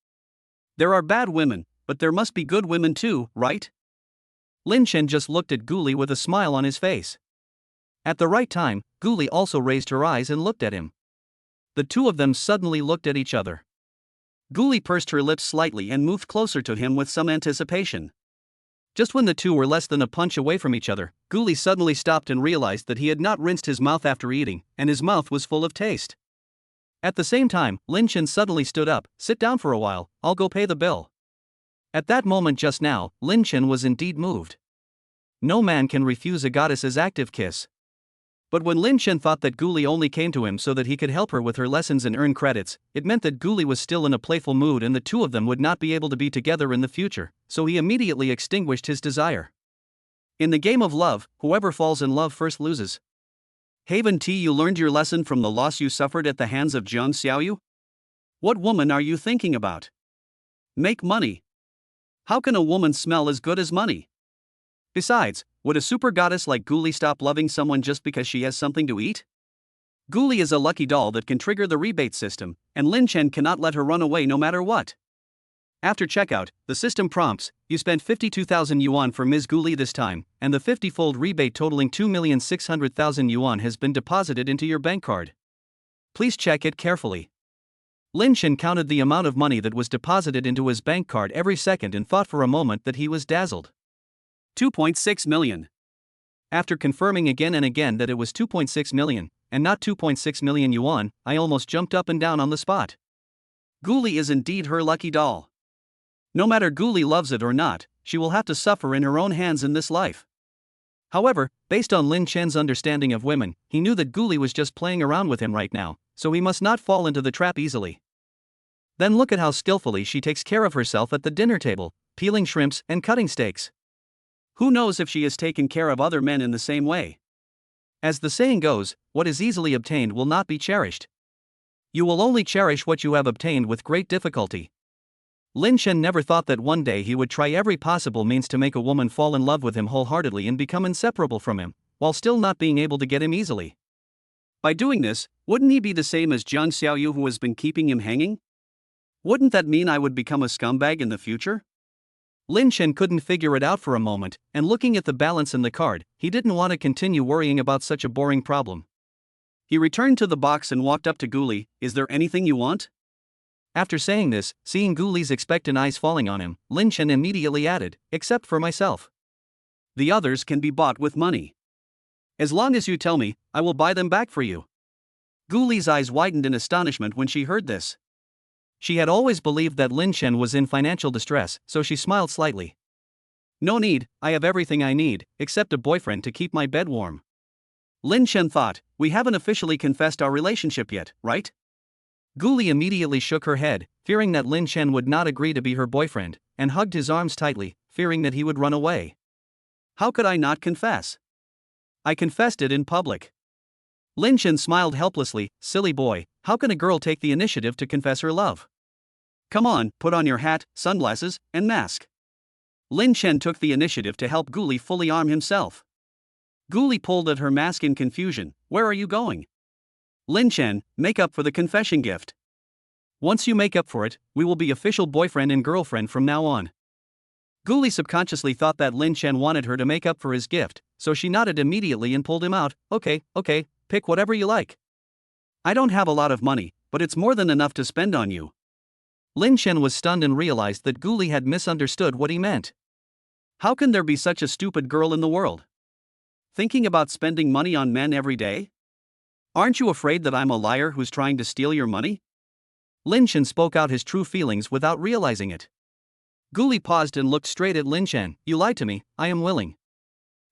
S1: There are bad women, but there must be good women too, right? Lin Chen just looked at Gully with a smile on his face. At the right time, Gully also raised her eyes and looked at him. The two of them suddenly looked at each other. Gully pursed her lips slightly and moved closer to him with some anticipation. Just when the two were less than a punch away from each other, Gully suddenly stopped and realized that he had not rinsed his mouth after eating, and his mouth was full of taste. At the same time, Lin-Chen suddenly stood up. "Sit down for a while, I'll go pay the bill." At that moment just now, Lin-Chen was indeed moved. No man can refuse a goddess's active kiss. But when Lin-Chen thought that Gully only came to him so that he could help her with her lessons and earn credits, it meant that Gully was still in a playful mood and the two of them would not be able to be together in the future, so he immediately extinguished his desire. In the game of love, whoever falls in love first loses. Haven T, you learned your lesson from the loss you suffered at the hands of Jiang Xiaoyu? What woman are you thinking about? Make money. How can a woman smell as good as money? Besides, would a super goddess like Gully stop loving someone just because she has something to eat? Gully is a lucky doll that can trigger the rebate system, and Lin-Chen cannot let her run away no matter what. After checkout, the system prompts, "You spent 52,000 yuan for Ms. Gully this time, and the 50-fold rebate totaling 2,600,000 yuan has been deposited into your bank card. Please check it carefully." Lin-Chen counted the amount of money that was deposited into his bank card every second and thought for a moment that he was dazzled. 2.6 million. After confirming again and again that it was 2.6 million, and not 2.6 million yuan, I almost jumped up and down on the spot. Gully is indeed her lucky doll. No matter Gully loves it or not, she will have to suffer in her own hands in this life. However, based on Lin-Chen's understanding of women, he knew that Gully was just playing around with him right now, so he must not fall into the trap easily. Then look at how skillfully she takes care of herself at the dinner table, peeling shrimps and cutting steaks. Who knows if she has taken care of other men in the same way? As the saying goes, what is easily obtained will not be cherished. You will only cherish what you have obtained with great difficulty. Lin-Chen never thought that one day he would try every possible means to make a woman fall in love with him wholeheartedly and become inseparable from him, while still not being able to get him easily. By doing this, wouldn't he be the same as Jiang Xiaoyu who has been keeping him hanging? Wouldn't that mean I would become a scumbag in the future? Lin-Chen couldn't figure it out for a moment, and looking at the balance in the card, he didn't want to continue worrying about such a boring problem. He returned to the box and walked up to Gully. "Is there anything you want?" After saying this, seeing Gully's expectant eyes falling on him, Lin-Chen immediately added, "Except for myself. The others can be bought with money. As long as you tell me, I will buy them back for you." Gully's eyes widened in astonishment when she heard this. She had always believed that Lin-Chen was in financial distress, so she smiled slightly. "No need, I have everything I need, except a boyfriend to keep my bed warm." Lin-Chen thought, "We haven't officially confessed our relationship yet, right?" Gully immediately shook her head, fearing that Lin-Chen would not agree to be her boyfriend, and hugged his arms tightly, fearing that he would run away. "How could I not confess? I confessed it in public." Lin-Chen smiled helplessly. "Silly boy, how can a girl take the initiative to confess her love? Come on, put on your hat, sunglasses, and mask." Lin-Chen took the initiative to help Gully fully arm himself. Gully pulled at her mask in confusion. "Where are you going?" "Lin-Chen, make up for the confession gift. Once you make up for it, we will be official boyfriend and girlfriend from now on." Gully subconsciously thought that Lin-Chen wanted her to make up for his gift, so she nodded immediately and pulled him out. Okay, pick whatever you like. I don't have a lot of money, but it's more than enough to spend on you." Lin-Chen was stunned and realized that Gully had misunderstood what he meant. How can there be such a stupid girl in the world? Thinking about spending money on men every day? Aren't you afraid that I'm a liar who's trying to steal your money? Lin-Chen spoke out his true feelings without realizing it. Gully paused and looked straight at Lin-Chen. "You lied to me, I am willing."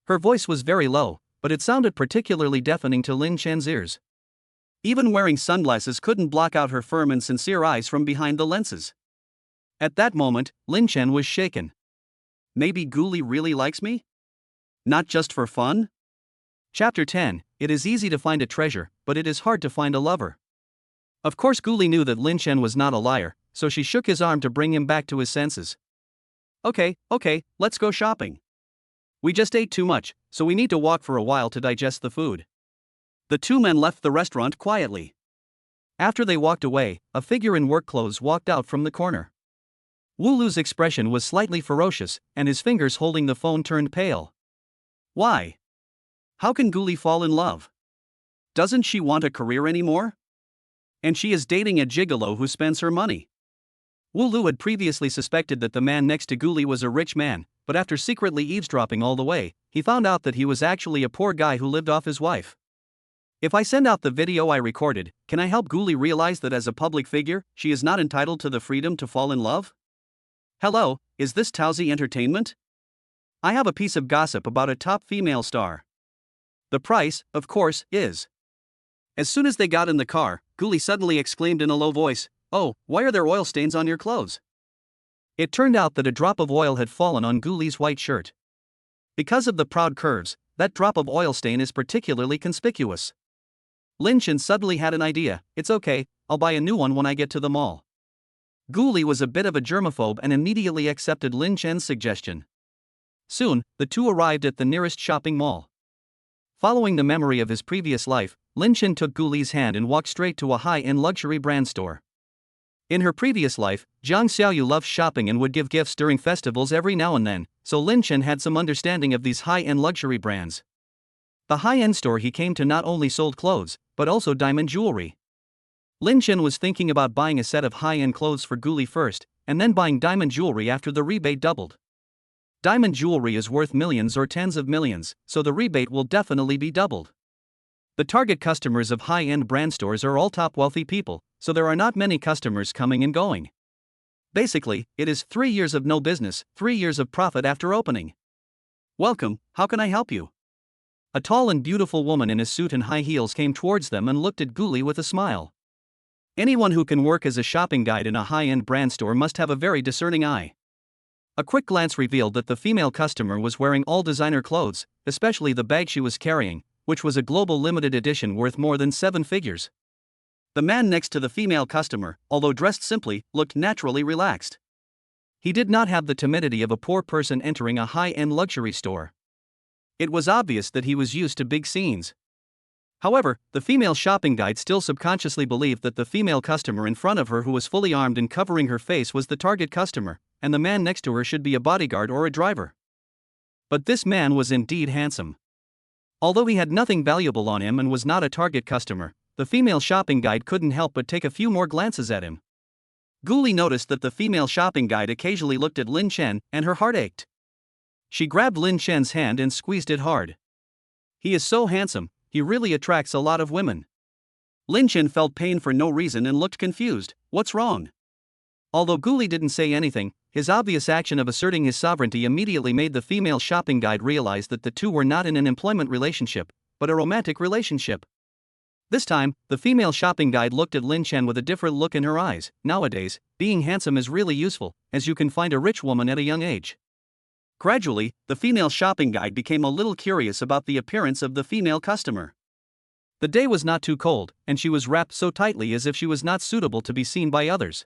S1: Her voice was very low, but it sounded particularly deafening to Lin-Chen's ears. Even wearing sunglasses couldn't block out her firm and sincere eyes from behind the lenses. At that moment, Lin-Chen was shaken. Maybe Gully really likes me? Not just for fun? Chapter 10. It is easy to find a treasure, but it is hard to find a lover. Of course Gully knew that Lin-Chen was not a liar, so she shook his arm to bring him back to his senses. Okay, let's go shopping. We just ate too much, so we need to walk for a while to digest the food." The two men left the restaurant quietly. After they walked away, a figure in work clothes walked out from the corner. Wu Lu's expression was slightly ferocious, and his fingers holding the phone turned pale. Why? How can Gully fall in love? Doesn't she want a career anymore? And she is dating a gigolo who spends her money. Wu Lu had previously suspected that the man next to Gully was a rich man, but after secretly eavesdropping all the way, he found out that he was actually a poor guy who lived off his wife. If I send out the video I recorded, can I help Gully realize that as a public figure, she is not entitled to the freedom to fall in love? Hello, is this Towsy Entertainment? I have a piece of gossip about a top female star. The price, of course, is. As soon as they got in the car, Gully suddenly exclaimed in a low voice, "Oh, why are there oil stains on your clothes?" It turned out that a drop of oil had fallen on Gully's white shirt. Because of the proud curves, that drop of oil stain is particularly conspicuous. Lin Chen suddenly had an idea. "It's okay, I'll buy a new one when I get to the mall." Gully was a bit of a germaphobe and immediately accepted Lin Chen's suggestion. Soon, the two arrived at the nearest shopping mall. Following the memory of his previous life, Lin Chen took Gully's hand and walked straight to a high-end luxury brand store. In her previous life, Jiang Xiaoyu loved shopping and would give gifts during festivals every now and then, so Lin Chen had some understanding of these high-end luxury brands. The high-end store he came to not only sold clothes, but also diamond jewelry. Lin Chen was thinking about buying a set of high-end clothes for Gully first, and then buying diamond jewelry after the rebate doubled. Diamond jewelry is worth millions or tens of millions, so the rebate will definitely be doubled. The target customers of high-end brand stores are all top wealthy people, so there are not many customers coming and going. Basically, it is 3 years of no business, 3 years of profit after opening. "Welcome, how can I help you?" A tall and beautiful woman in a suit and high heels came towards them and looked at Gully with a smile. Anyone who can work as a shopping guide in a high-end brand store must have a very discerning eye. A quick glance revealed that the female customer was wearing all designer clothes, especially the bag she was carrying, which was a global limited edition worth more than 7 figures. The man next to the female customer, although dressed simply, looked naturally relaxed. He did not have the timidity of a poor person entering a high-end luxury store. It was obvious that he was used to big scenes. However, the female shopping guide still subconsciously believed that the female customer in front of her who was fully armed and covering her face was the target customer, and the man next to her should be a bodyguard or a driver. But this man was indeed handsome. Although he had nothing valuable on him and was not a target customer, the female shopping guide couldn't help but take a few more glances at him. Gully noticed that the female shopping guide occasionally looked at Lin Chen, and her heart ached. She grabbed Lin Chen's hand and squeezed it hard. "He is so handsome, he really attracts a lot of women." Lin Chen felt pain for no reason and looked confused. "What's wrong?" Although Gully didn't say anything, his obvious action of asserting his sovereignty immediately made the female shopping guide realize that the two were not in an employment relationship, but a romantic relationship. This time, the female shopping guide looked at Lin Chen with a different look in her eyes. "Nowadays, being handsome is really useful, as you can find a rich woman at a young age." Gradually, the female shopping guide became a little curious about the appearance of the female customer. The day was not too cold, and she was wrapped so tightly as if she was not suitable to be seen by others.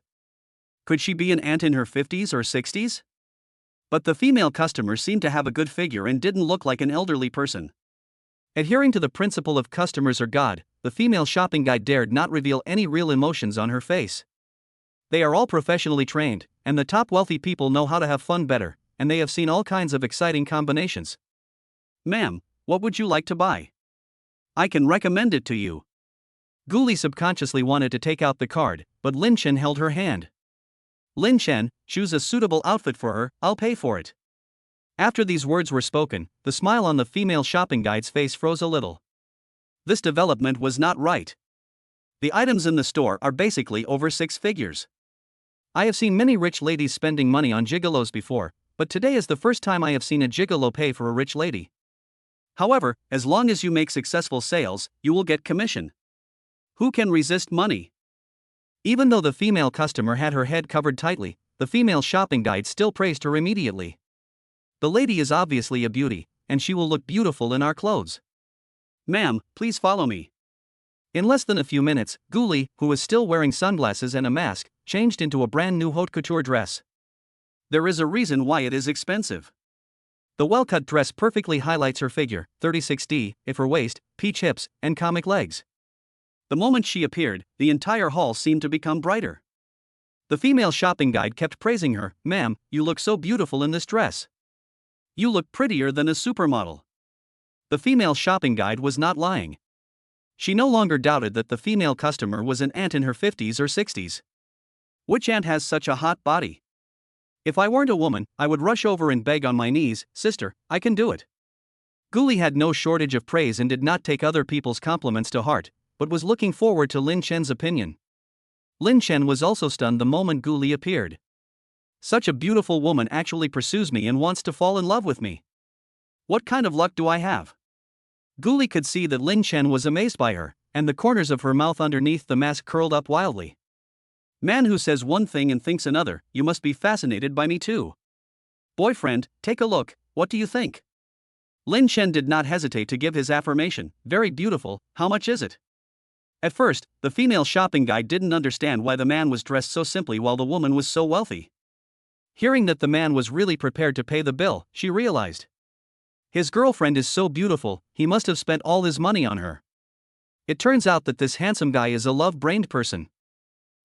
S1: Could she be an aunt in her 50s or 60s? But the female customer seemed to have a good figure and didn't look like an elderly person. Adhering to the principle of customers are God, the female shopping guide dared not reveal any real emotions on her face. They are all professionally trained, and the top wealthy people know how to have fun better, and they have seen all kinds of exciting combinations. "Ma'am, what would you like to buy? I can recommend it to you." Gully subconsciously wanted to take out the card, but Lin Chen held her hand. "Lin Chen, choose a suitable outfit for her, I'll pay for it." After these words were spoken, the smile on the female shopping guide's face froze a little. This development was not right. The items in the store are basically over 6 figures. I have seen many rich ladies spending money on gigolos before, but today is the first time I have seen a gigolo pay for a rich lady. However, as long as you make successful sales, you will get commission. Who can resist money? Even though the female customer had her head covered tightly, the female shopping guide still praised her immediately. "The lady is obviously a beauty, and she will look beautiful in our clothes. Ma'am, please follow me." In less than a few minutes, Gully, who was still wearing sunglasses and a mask, changed into a brand new haute couture dress. There is a reason why it is expensive. The well-cut dress perfectly highlights her figure, 36D, if her waist, peach hips, and comic legs. The moment she appeared, the entire hall seemed to become brighter. The female shopping guide kept praising her. "Ma'am, you look so beautiful in this dress. You look prettier than a supermodel." The female shopping guide was not lying. She no longer doubted that the female customer was an aunt in her 50s or 60s. Which aunt has such a hot body? If I weren't a woman, I would rush over and beg on my knees, sister, I can do it. Gully had no shortage of praise and did not take other people's compliments to heart, but was looking forward to Lin Chen's opinion. Lin Chen was also stunned the moment Gully appeared. Such a beautiful woman actually pursues me and wants to fall in love with me. What kind of luck do I have? Gully could see that Lin Chen was amazed by her, and the corners of her mouth underneath the mask curled up wildly. Man who says one thing and thinks another, you must be fascinated by me too. Boyfriend, take a look, what do you think? Lin Chen did not hesitate to give his affirmation, very beautiful, how much is it? At first, the female shopping guide didn't understand why the man was dressed so simply while the woman was so wealthy. Hearing that the man was really prepared to pay the bill, she realized. His girlfriend is so beautiful, he must have spent all his money on her. It turns out that this handsome guy is a love-brained person.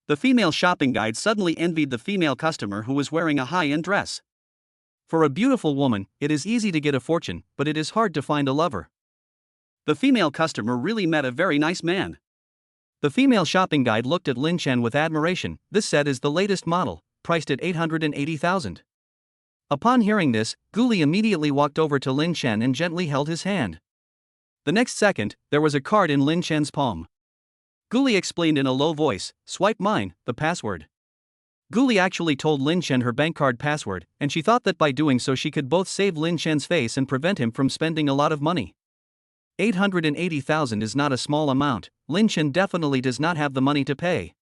S1: The female shopping guide suddenly envied the female customer who was wearing a high-end dress. For a beautiful woman, it is easy to get a fortune, but it is hard to find a lover. The female customer really met a very nice man. The female shopping guide looked at Lin Chen with admiration. This set is the latest model, priced at 880,000. Upon hearing this, Gully immediately walked over to Lin Chen and gently held his hand. The next second, there was a card in Lin Chen's palm. Gully explained in a low voice, "Swipe mine, the password." Gully actually told Lin Chen her bank card password, and she thought that by doing so she could both save Lin Chen's face and prevent him from spending a lot of money. 880,000 is not a small amount. Lin Chen definitely does not have the money to pay.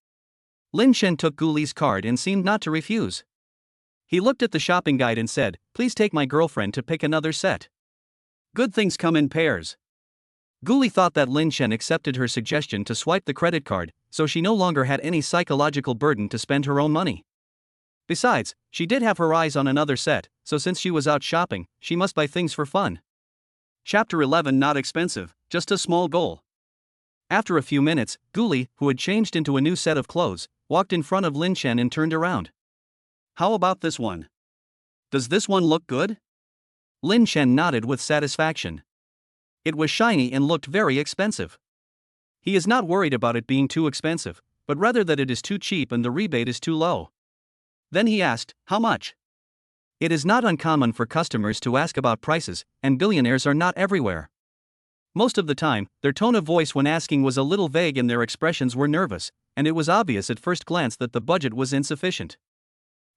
S1: Lin Chen took Gully's card and seemed not to refuse. He looked at the shopping guide and said, "Please take my girlfriend to pick another set. Good things come in pairs." Gully thought that Lin Chen accepted her suggestion to swipe the credit card, so she no longer had any psychological burden to spend her own money. Besides, she did have her eyes on another set, so since she was out shopping, she must buy things for fun. Chapter 11. Not expensive, just a small goal. After a few minutes, Gully, who had changed into a new set of clothes, walked in front of Lin Chen and turned around. "How about this one? Does this one look good?" Lin Chen nodded with satisfaction. It was shiny and looked very expensive. He is not worried about it being too expensive, but rather that it is too cheap and the rebate is too low. Then he asked, "How much?" It is not uncommon for customers to ask about prices, and billionaires are not everywhere. Most of the time, their tone of voice when asking was a little vague and their expressions were nervous, and it was obvious at first glance that the budget was insufficient.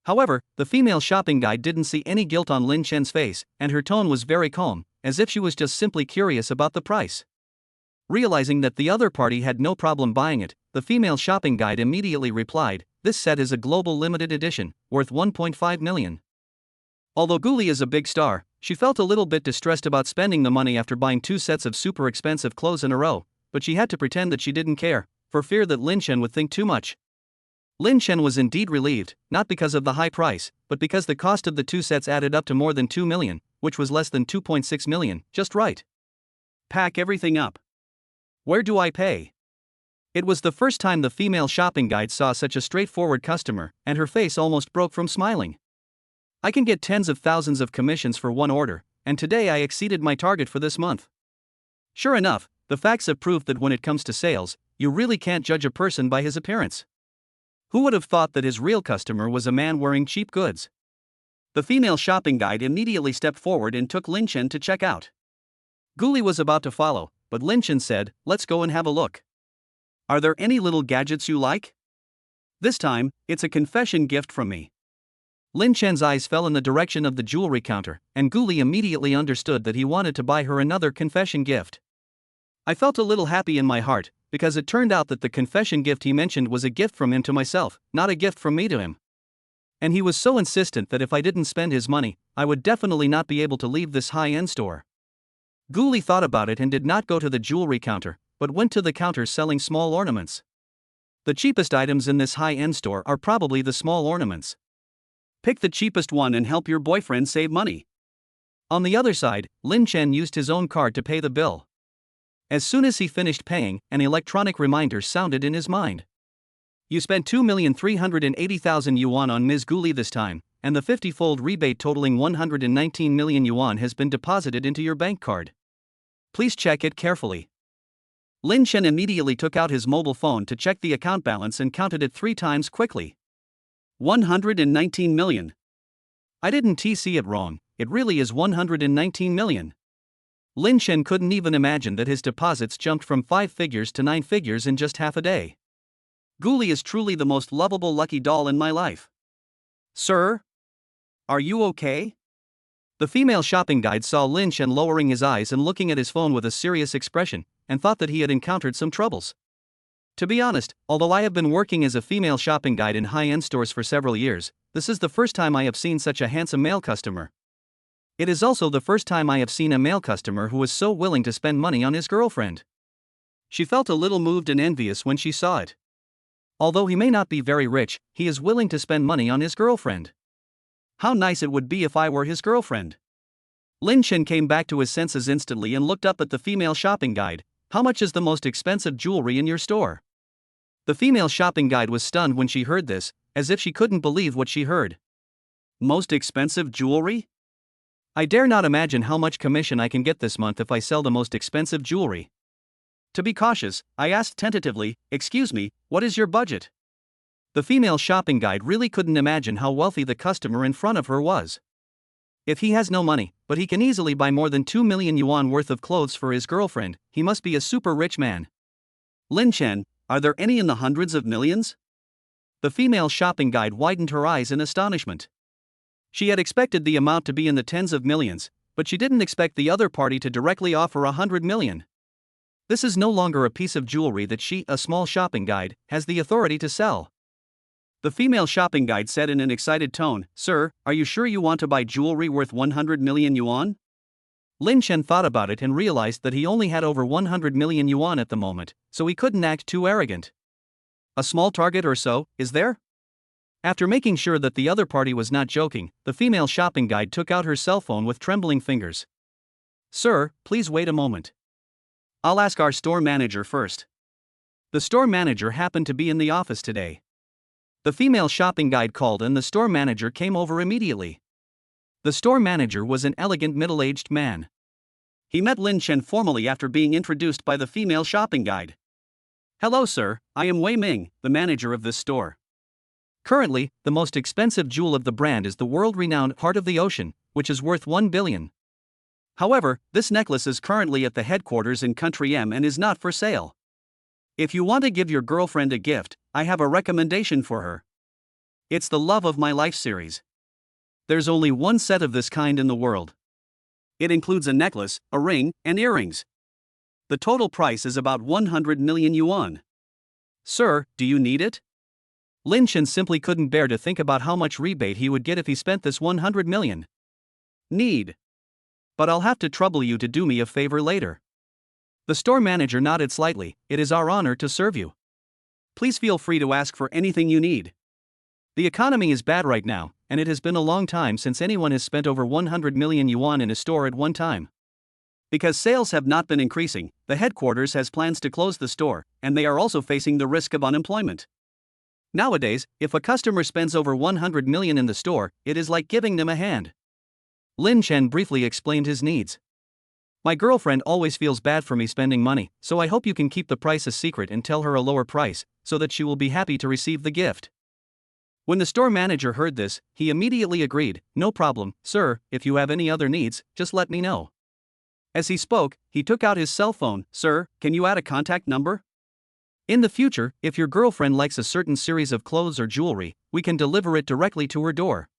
S1: However, the female shopping guide didn't see any guilt on Lin Chen's face, and her tone was very calm, as if she was just simply curious about the price. Realizing that the other party had no problem buying it, the female shopping guide immediately replied, "This set is a global limited edition, worth 1.5 million. Although Gully is a big star, she felt a little bit distressed about spending the money after buying 2 sets of super expensive clothes in a row, but she had to pretend that she didn't care, for fear that Lin Chen would think too much. Lin Chen was indeed relieved, not because of the high price, but because the cost of the 2 sets added up to more than 2 million, which was less than 2.6 million, just right. Pack everything up. Where do I pay? It was the first time the female shopping guide saw such a straightforward customer, and her face almost broke from smiling. I can get tens of thousands of commissions for one order, and today I exceeded my target for this month. Sure enough, the facts have proved that when it comes to sales, you really can't judge a person by his appearance. Who would have thought that his real customer was a man wearing cheap goods? The female shopping guide immediately stepped forward and took Lin Chen to check out. Gully was about to follow, but Lin Chen said, "Let's go and have a look. Are there any little gadgets you like? This time, it's a confession gift from me." Lin Chen's eyes fell in the direction of the jewelry counter, and Gully immediately understood that he wanted to buy her another confession gift. I felt a little happy in my heart, because it turned out that the confession gift he mentioned was a gift from him to myself, not a gift from me to him. And he was so insistent that if I didn't spend his money, I would definitely not be able to leave this high-end store. Gully thought about it and did not go to the jewelry counter, but went to the counter selling small ornaments. The cheapest items in this high-end store are probably the small ornaments. Pick the cheapest one and help your boyfriend save money. On the other side, Lin Chen used his own card to pay the bill. As soon as he finished paying, an electronic reminder sounded in his mind. You spent 2,380,000 yuan on Ms. Gully this time, and the 50-fold rebate totaling 119 million yuan has been deposited into your bank card. Please check it carefully. Lin Chen immediately took out his mobile phone to check the account balance and counted it 3 times quickly. 119 million. I didn't see it wrong, it really is 119 million. Lin Shen couldn't even imagine that his deposits jumped from 5 figures to 9 figures in just half a day. Gully is truly the most lovable lucky doll in my life. Sir? Are you okay? The female shopping guide saw Lin Shen lowering his eyes and looking at his phone with a serious expression, and thought that he had encountered some troubles. To be honest, although I have been working as a female shopping guide in high-end stores for several years, this is the first time I have seen such a handsome male customer. It is also the first time I have seen a male customer who was so willing to spend money on his girlfriend. She felt a little moved and envious when she saw it. Although he may not be very rich, he is willing to spend money on his girlfriend. How nice it would be if I were his girlfriend. Lin Shen came back to his senses instantly and looked up at the female shopping guide. How much is the most expensive jewelry in your store? The female shopping guide was stunned when she heard this, as if she couldn't believe what she heard. Most expensive jewelry? I dare not imagine how much commission I can get this month if I sell the most expensive jewelry. To be cautious, I asked tentatively, "Excuse me, what is your budget?" The female shopping guide really couldn't imagine how wealthy the customer in front of her was. If he has no money, but he can easily buy more than 2 million yuan worth of clothes for his girlfriend, he must be a super rich man. Lin Shen, are there any in the hundreds of millions? The female shopping guide widened her eyes in astonishment. She had expected the amount to be in the tens of millions, but she didn't expect the other party to directly offer 100 million. This is no longer a piece of jewelry that she, a small shopping guide, has the authority to sell. The female shopping guide said in an excited tone, "Sir, are you sure you want to buy jewelry worth 100 million yuan? Lin Shen thought about it and realized that he only had over 100 million yuan at the moment, so he couldn't act too arrogant. A small target or so, is there? After making sure that the other party was not joking, the female shopping guide took out her cell phone with trembling fingers. "Sir, please wait a moment. I'll ask our store manager first." The store manager happened to be in the office today. The female shopping guide called and the store manager came over immediately. The store manager was an elegant middle-aged man. He met Lin Shen formally after being introduced by the female shopping guide. "Hello sir, I am Wei Ming, the manager of this store. Currently, the most expensive jewel of the brand is the world-renowned Heart of the Ocean, which is worth 1 billion. However, this necklace is currently at the headquarters in Country M and is not for sale. If you want to give your girlfriend a gift, I have a recommendation for her. It's the Love of My Life series. There's only one set of this kind in the world. It includes a necklace, a ring, and earrings. The total price is about 100 million yuan. Sir, do you need it?" Lin Shen simply couldn't bear to think about how much rebate he would get if he spent this 100 million. "Need. But I'll have to trouble you to do me a favor later." The store manager nodded slightly. "It is our honor to serve you. Please feel free to ask for anything you need. The economy is bad right now, and it has been a long time since anyone has spent over 100 million yuan in a store at one time. Because sales have not been increasing, the headquarters has plans to close the store, and they are also facing the risk of unemployment. Nowadays, if a customer spends over 100 million in the store, it is like giving them a hand." Lin Shen briefly explained his needs. "My girlfriend always feels bad for me spending money, so I hope you can keep the price a secret and tell her a lower price, so that she will be happy to receive the gift." When the store manager heard this, he immediately agreed, "No problem, sir, if you have any other needs, just let me know." As he spoke, he took out his cell phone. "Sir, can you add a contact number? In the future, if your girlfriend likes a certain series of clothes or jewelry, we can deliver it directly to her door."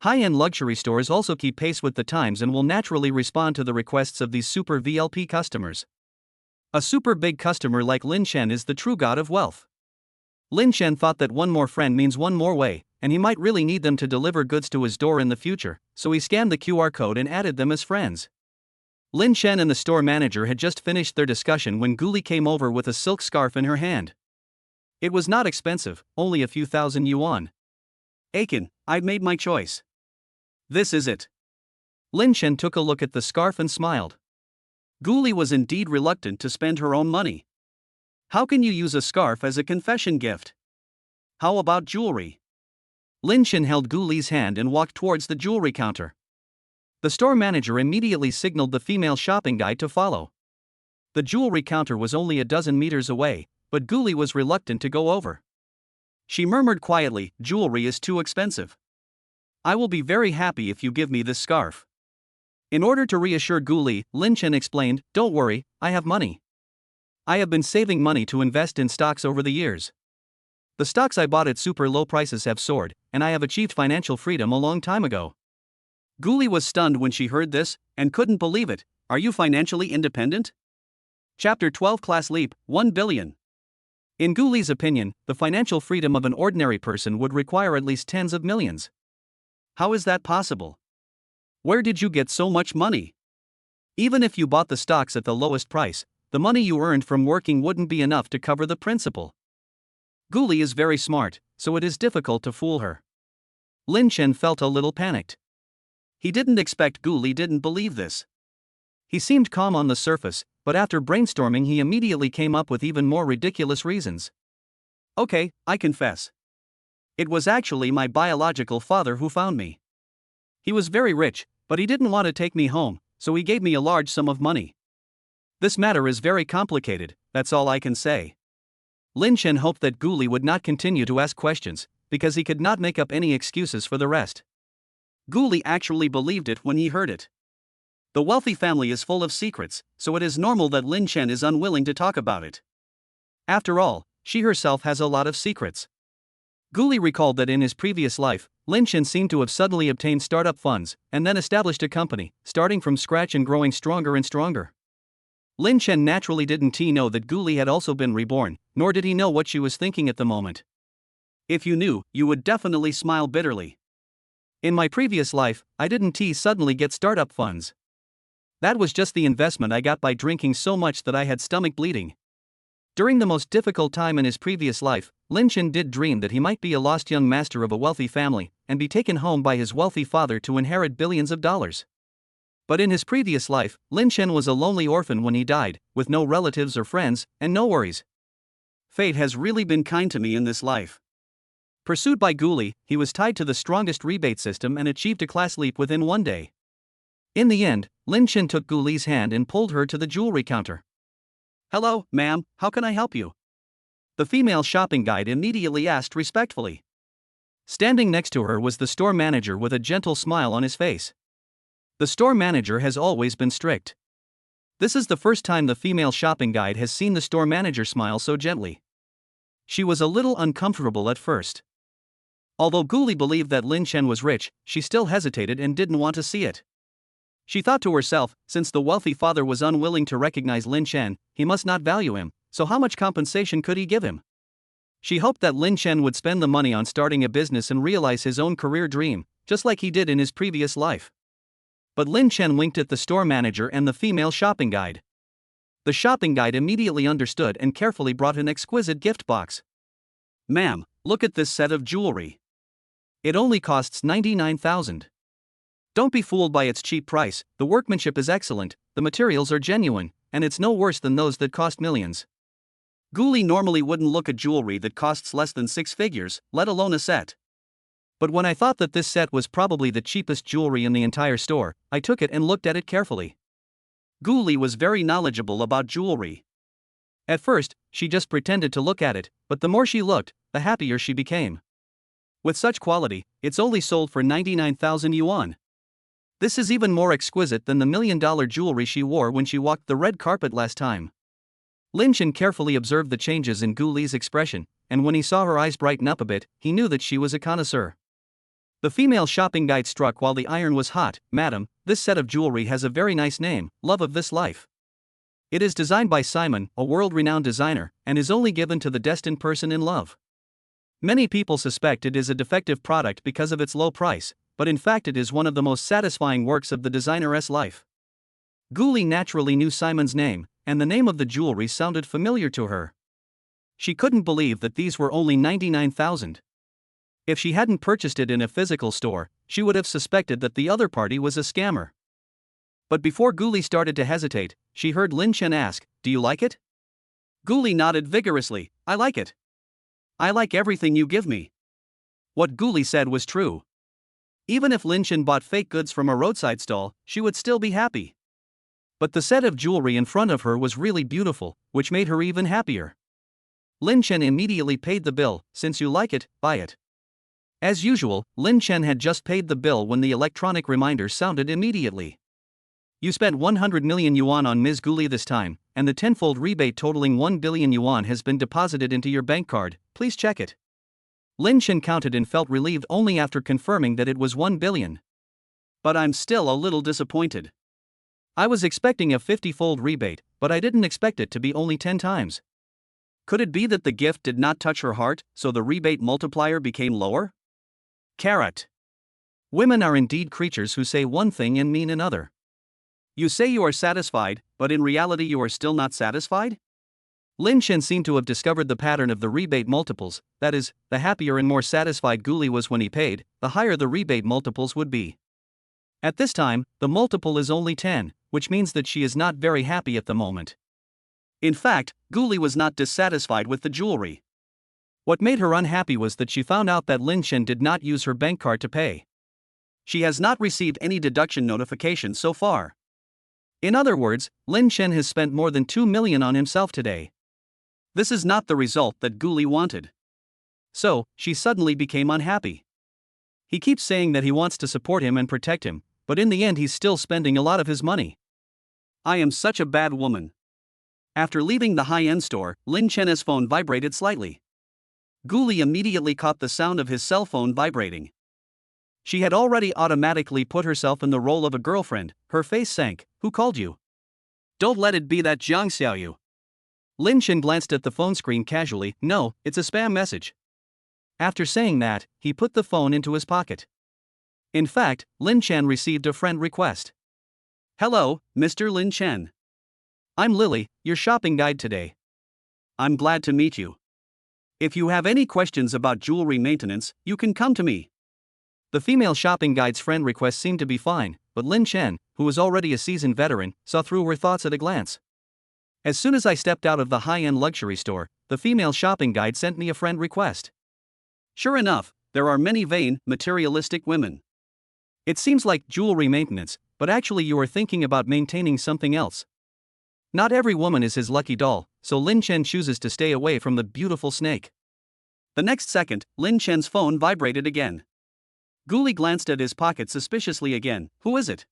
S1: High-end luxury stores also keep pace with the times and will naturally respond to the requests of these super VLP customers. A super big customer like Lin Shen is the true god of wealth. Lin Shen thought that one more friend means one more way, and he might really need them to deliver goods to his door in the future, so he scanned the QR code and added them as friends. Lin Shen and the store manager had just finished their discussion when Gully came over with a silk scarf in her hand. It was not expensive, only a few thousand yuan. "Aiken, I've made my choice. This is it." Lin Shen took a look at the scarf and smiled. Gully was indeed reluctant to spend her own money. How can you use a scarf as a confession gift? How about jewelry? Lin Shen held Gully's hand and walked towards the jewelry counter. The store manager immediately signaled the female shopping guide to follow. The jewelry counter was only a dozen meters away, but Gully was reluctant to go over. She murmured quietly, "Jewelry is too expensive. I will be very happy if you give me this scarf. In order to reassure Gully, Lin Chen explained, don't worry, I have money. I have been saving money to invest in stocks over the years. The stocks I bought at super low prices have soared, and I have achieved financial freedom a long time ago. Gully was stunned when she heard this, and couldn't believe it. Are you financially independent? Chapter 12 Class Leap, 1 billion. In Gully's opinion, the financial freedom of an ordinary person would require at least tens of millions. How is that possible? Where did you get so much money? Even if you bought the stocks at the lowest price, the money you earned from working wouldn't be enough to cover the principal. Gully is very smart, so it is difficult to fool her. Lin Chen felt a little panicked. He didn't expect Gully didn't believe this. He seemed calm on the surface, but after brainstorming he immediately came up with even more ridiculous reasons. Okay, I confess. It was actually my biological father who found me. He was very rich, but he didn't want to take me home, so he gave me a large sum of money. This matter is very complicated, that's all I can say. Lin Chen hoped that Gully would not continue to ask questions, because he could not make up any excuses for the rest. Gully actually believed it when he heard it. The wealthy family is full of secrets, so it is normal that Lin Chen is unwilling to talk about it. After all, she herself has a lot of secrets. Gully recalled that in his previous life, Lin Chen seemed to have suddenly obtained startup funds, and then established a company, starting from scratch and growing stronger and stronger. Lin Chen naturally didn't know that Gully had also been reborn, nor did he know what she was thinking at the moment. If you knew, you would definitely smile bitterly. In my previous life, I didn't suddenly get startup funds. That was just the investment I got by drinking so much that I had stomach bleeding. During the most difficult time in his previous life, Lin Chen did dream that he might be a lost young master of a wealthy family, and be taken home by his wealthy father to inherit billions of dollars. But in his previous life, Lin Chen was a lonely orphan when he died, with no relatives or friends, and no worries. Fate has really been kind to me in this life. Pursued by Gully, he was tied to the strongest rebate system and achieved a class leap within one day. In the end, Lin Chen took Gully's hand and pulled her to the jewelry counter. Hello, ma'am, how can I help you? The female shopping guide immediately asked respectfully. Standing next to her was the store manager with a gentle smile on his face. The store manager has always been strict. This is the first time the female shopping guide has seen the store manager smile so gently. She was a little uncomfortable at first. Although Gully believed that Lin Chen was rich, she still hesitated and didn't want to see it. She thought to herself, since the wealthy father was unwilling to recognize Lin Chen, he must not value him, so how much compensation could he give him? She hoped that Lin Chen would spend the money on starting a business and realize his own career dream, just like he did in his previous life. But Lin Chen winked at the store manager and the female shopping guide. The shopping guide immediately understood and carefully brought an exquisite gift box. Ma'am, look at this set of jewelry. It only costs 99,000. Don't be fooled by its cheap price, the workmanship is excellent, the materials are genuine, and it's no worse than those that cost millions. Gully normally wouldn't look at jewelry that costs less than 6 figures, let alone a set. But when I thought that this set was probably the cheapest jewelry in the entire store, I took it and looked at it carefully. Gully was very knowledgeable about jewelry. At first, she just pretended to look at it, but the more she looked, the happier she became. With such quality, it's only sold for 99,000 yuan. This is even more exquisite than the $1 million jewelry she wore when she walked the red carpet last time. Lin Chen carefully observed the changes in Gully's expression, and when he saw her eyes brighten up a bit, he knew that she was a connoisseur. The female shopping guide struck while the iron was hot. Madam, this set of jewelry has a very nice name, Love of This Life. It is designed by Simon, a world-renowned designer, and is only given to the destined person in love. Many people suspect it is a defective product because of its low price, but in fact it is one of the most satisfying works of the designer's life. Gully naturally knew Simon's name, and the name of the jewelry sounded familiar to her. She couldn't believe that these were only 99,000. If she hadn't purchased it in a physical store, she would have suspected that the other party was a scammer. But before Gully started to hesitate, she heard Lin Chen ask, "Do you like it?" Gully nodded vigorously, "I like it. I like everything you give me." What Gully said was true. Even if Lin Chen bought fake goods from a roadside stall, she would still be happy. But the set of jewelry in front of her was really beautiful, which made her even happier. Lin Chen immediately paid the bill. "Since you like it, buy it." As usual, Lin Chen had just paid the bill when the electronic reminder sounded immediately. You spent 100 million yuan on Ms. Gully this time, and the tenfold rebate totaling 1 billion yuan has been deposited into your bank card, please check it. Lin Chen counted and felt relieved only after confirming that it was 1 billion. But I'm still a little disappointed. I was expecting a 50-fold rebate, but I didn't expect it to be only 10 times. Could it be that the gift did not touch her heart, so the rebate multiplier became lower? Carrot. Women are indeed creatures who say one thing and mean another. You say you are satisfied, but in reality you are still not satisfied? Lin Chen seemed to have discovered the pattern of the rebate multiples, that is, the happier and more satisfied Gully was when he paid, the higher the rebate multiples would be. At this time, the multiple is only 10, which means that she is not very happy at the moment. In fact, Gully was not dissatisfied with the jewelry. What made her unhappy was that she found out that Lin Chen did not use her bank card to pay. She has not received any deduction notification so far. In other words, Lin Chen has spent more than 2 million on himself today. This is not the result that Gully wanted. So, she suddenly became unhappy. He keeps saying that he wants to support him and protect him, but in the end he's still spending a lot of his money. I am such a bad woman. After leaving the high-end store, Lin Chen's phone vibrated slightly. Gully immediately caught the sound of his cell phone vibrating. She had already automatically put herself in the role of a girlfriend. Her face sank. Who called you? Don't let it be that Jiang Xiaoyu. Lin Chen glanced at the phone screen casually. No, it's a spam message. After saying that, he put the phone into his pocket. In fact, Lin Chen received a friend request. Hello, Mr. Lin Chen. I'm Lily, your shopping guide today. I'm glad to meet you. If you have any questions about jewelry maintenance, you can come to me. The female shopping guide's friend request seemed to be fine, but Lin Chen, who was already a seasoned veteran, saw through her thoughts at a glance. As soon as I stepped out of the high-end luxury store, the female shopping guide sent me a friend request. Sure enough, there are many vain, materialistic women. It seems like jewelry maintenance, but actually you are thinking about maintaining something else. Not every woman is his lucky doll, so Lin Chen chooses to stay away from the beautiful snake. The next second, Lin Chen's phone vibrated again. Gully glanced at his pocket suspiciously again. Who is it?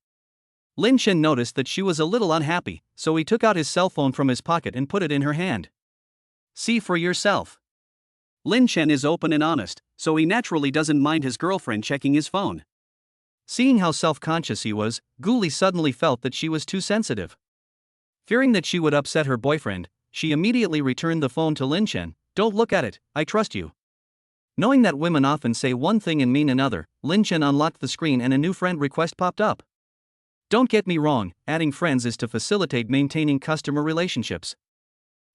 S1: Lin Chen noticed that she was a little unhappy, so he took out his cell phone from his pocket and put it in her hand. See for yourself. Lin Chen is open and honest, so he naturally doesn't mind his girlfriend checking his phone. Seeing how self-conscious he was, Gully suddenly felt that she was too sensitive. Fearing that she would upset her boyfriend, she immediately returned the phone to Lin Chen. Don't look at it, I trust you. Knowing that women often say one thing and mean another, Lin Chen unlocked the screen and a new friend request popped up. Don't get me wrong, adding friends is to facilitate maintaining customer relationships.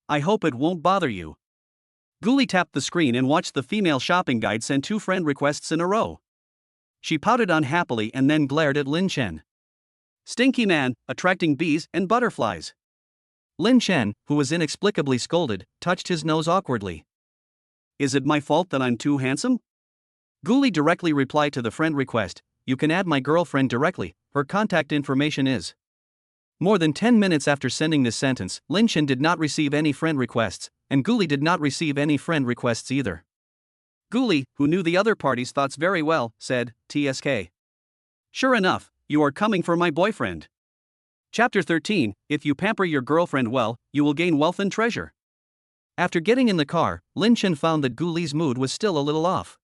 S1: I hope it won't bother you. Gully tapped the screen and watched the female shopping guide send 2 friend requests in a row. She pouted unhappily and then glared at Lin Chen. Stinky man, attracting bees and butterflies. Lin Chen, who was inexplicably scolded, touched his nose awkwardly. Is it my fault that I'm too handsome? Gully directly replied to the friend request. You can add my girlfriend directly, her contact information is. More than 10 minutes after sending this sentence, Lin Chen did not receive any friend requests, and Gully did not receive any friend requests either. Gully, who knew the other party's thoughts very well, said, TSK. Sure enough, you are coming for my boyfriend. Chapter 13, If you pamper your girlfriend well, you will gain wealth and treasure. After getting in the car, Lin Chen found that Gully's mood was still a little off.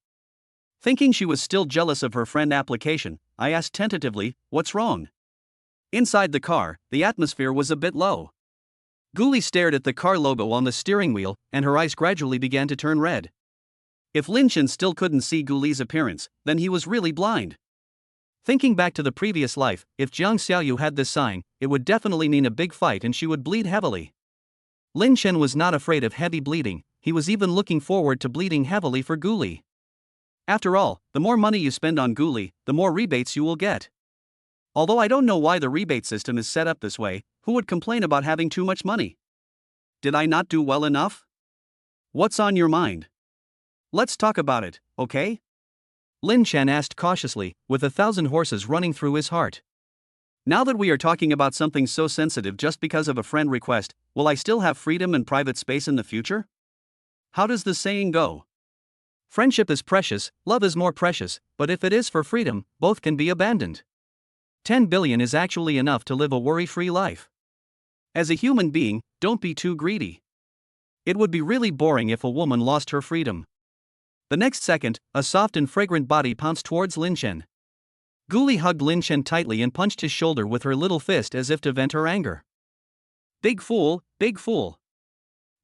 S1: Thinking she was still jealous of her friend application, I asked tentatively, what's wrong? Inside the car, the atmosphere was a bit low. Gully stared at the car logo on the steering wheel, and her eyes gradually began to turn red. If Lin Chen still couldn't see Gully's appearance, then he was really blind. Thinking back to the previous life, if Jiang Xiaoyu had this sign, it would definitely mean a big fight and she would bleed heavily. Lin Chen was not afraid of heavy bleeding, he was even looking forward to bleeding heavily for Gully. After all, the more money you spend on Gully, the more rebates you will get. Although I don't know why the rebate system is set up this way, who would complain about having too much money? Did I not do well enough? What's on your mind? Let's talk about it, okay? Lin Chen asked cautiously, with 1,000 horses running through his heart. Now that we are talking about something so sensitive just because of a friend request, will I still have freedom and private space in the future? How does the saying go? Friendship is precious, love is more precious, but if it is for freedom, both can be abandoned. 10 billion is actually enough to live a worry-free life. As a human being, don't be too greedy. It would be really boring if a woman lost her freedom. The next second, a soft and fragrant body pounced towards Lin Chen. Gully hugged Lin Chen tightly and punched his shoulder with her little fist as if to vent her anger. Big fool, big fool.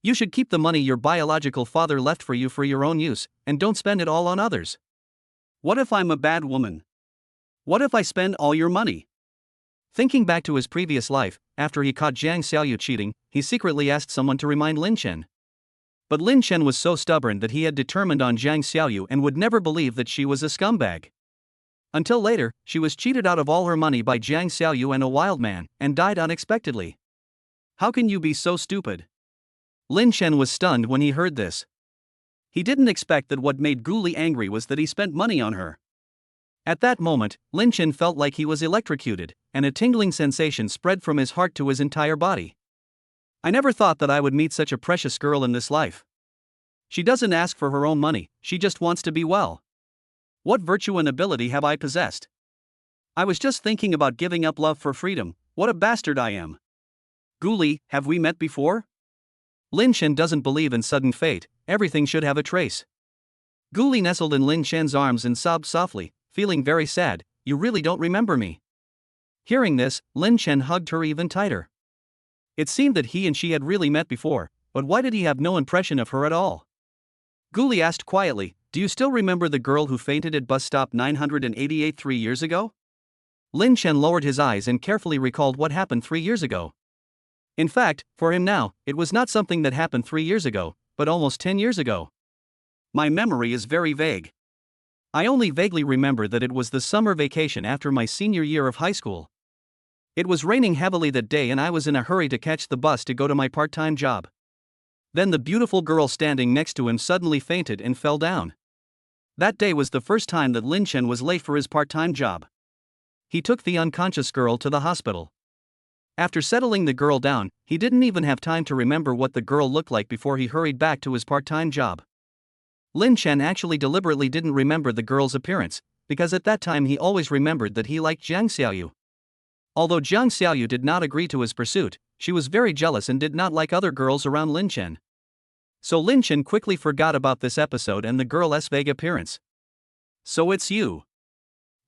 S1: You should keep the money your biological father left for you for your own use, and don't spend it all on others. What if I'm a bad woman? What if I spend all your money? Thinking back to his previous life, after he caught Jiang Xiaoyu cheating, he secretly asked someone to remind Lin Chen. But Lin Chen was so stubborn that he had determined on Jiang Xiaoyu and would never believe that she was a scumbag. Until later, she was cheated out of all her money by Jiang Xiaoyu and a wild man, and died unexpectedly. How can you be so stupid? Lin Chen was stunned when he heard this. He didn't expect that what made Gully angry was that he spent money on her. At that moment, Lin Chen felt like he was electrocuted, and a tingling sensation spread from his heart to his entire body. I never thought that I would meet such a precious girl in this life. She doesn't ask for her own money, she just wants to be well. What virtue and ability have I possessed? I was just thinking about giving up love for freedom. What a bastard I am. Gully, have we met before? Lin Chen doesn't believe in sudden fate, everything should have a trace. Gully nestled in Lin Chen's arms and sobbed softly, feeling very sad. You really don't remember me. Hearing this, Lin Chen hugged her even tighter. It seemed that he and she had really met before, but why did he have no impression of her at all? Gully asked quietly, do you still remember the girl who fainted at bus stop 988 3 years ago? Lin Chen lowered his eyes and carefully recalled what happened 3 years ago. In fact, for him now, it was not something that happened 3 years ago, but almost 10 years ago. My memory is very vague. I only vaguely remember that it was the summer vacation after my senior year of high school. It was raining heavily that day and I was in a hurry to catch the bus to go to my part-time job. Then the beautiful girl standing next to him suddenly fainted and fell down. That day was the first time that Lin Chen was late for his part-time job. He took the unconscious girl to the hospital. After settling the girl down, he didn't even have time to remember what the girl looked like before he hurried back to his part-time job. Lin Chen actually deliberately didn't remember the girl's appearance, because at that time he always remembered that he liked Jiang Xiaoyu. Although Jiang Xiaoyu did not agree to his pursuit, she was very jealous and did not like other girls around Lin Chen. So Lin Chen quickly forgot about this episode and the girl's vague appearance. So it's you.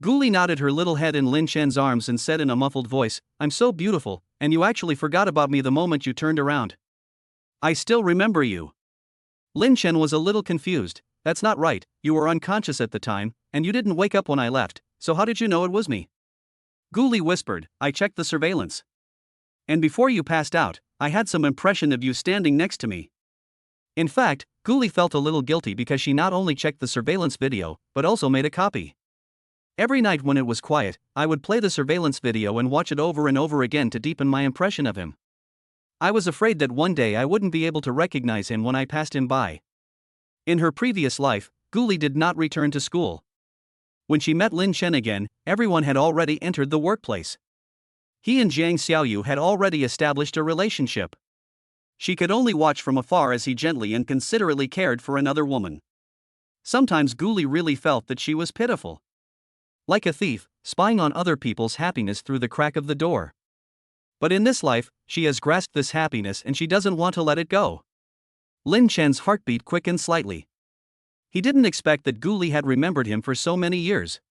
S1: Gully nodded her little head in Lin Chen's arms and said in a muffled voice, I'm so beautiful, and you actually forgot about me the moment you turned around. I still remember you. Lin Chen was a little confused. That's not right, you were unconscious at the time, and you didn't wake up when I left, so how did you know it was me? Gully whispered, I checked the surveillance. And before you passed out, I had some impression of you standing next to me. In fact, Gully felt a little guilty because she not only checked the surveillance video, but also made a copy. Every night when it was quiet, I would play the surveillance video and watch it over and over again to deepen my impression of him. I was afraid that one day I wouldn't be able to recognize him when I passed him by. In her previous life, Gully did not return to school. When she met Lin Chen again, everyone had already entered the workplace. He and Jiang Xiaoyu had already established a relationship. She could only watch from afar as he gently and considerately cared for another woman. Sometimes Gully really felt that she was pitiful. Like a thief, spying on other people's happiness through the crack of the door. But in this life, she has grasped this happiness and she doesn't want to let it go. Lin Chen's heartbeat quickened slightly. He didn't expect that Gully had remembered him for so many years.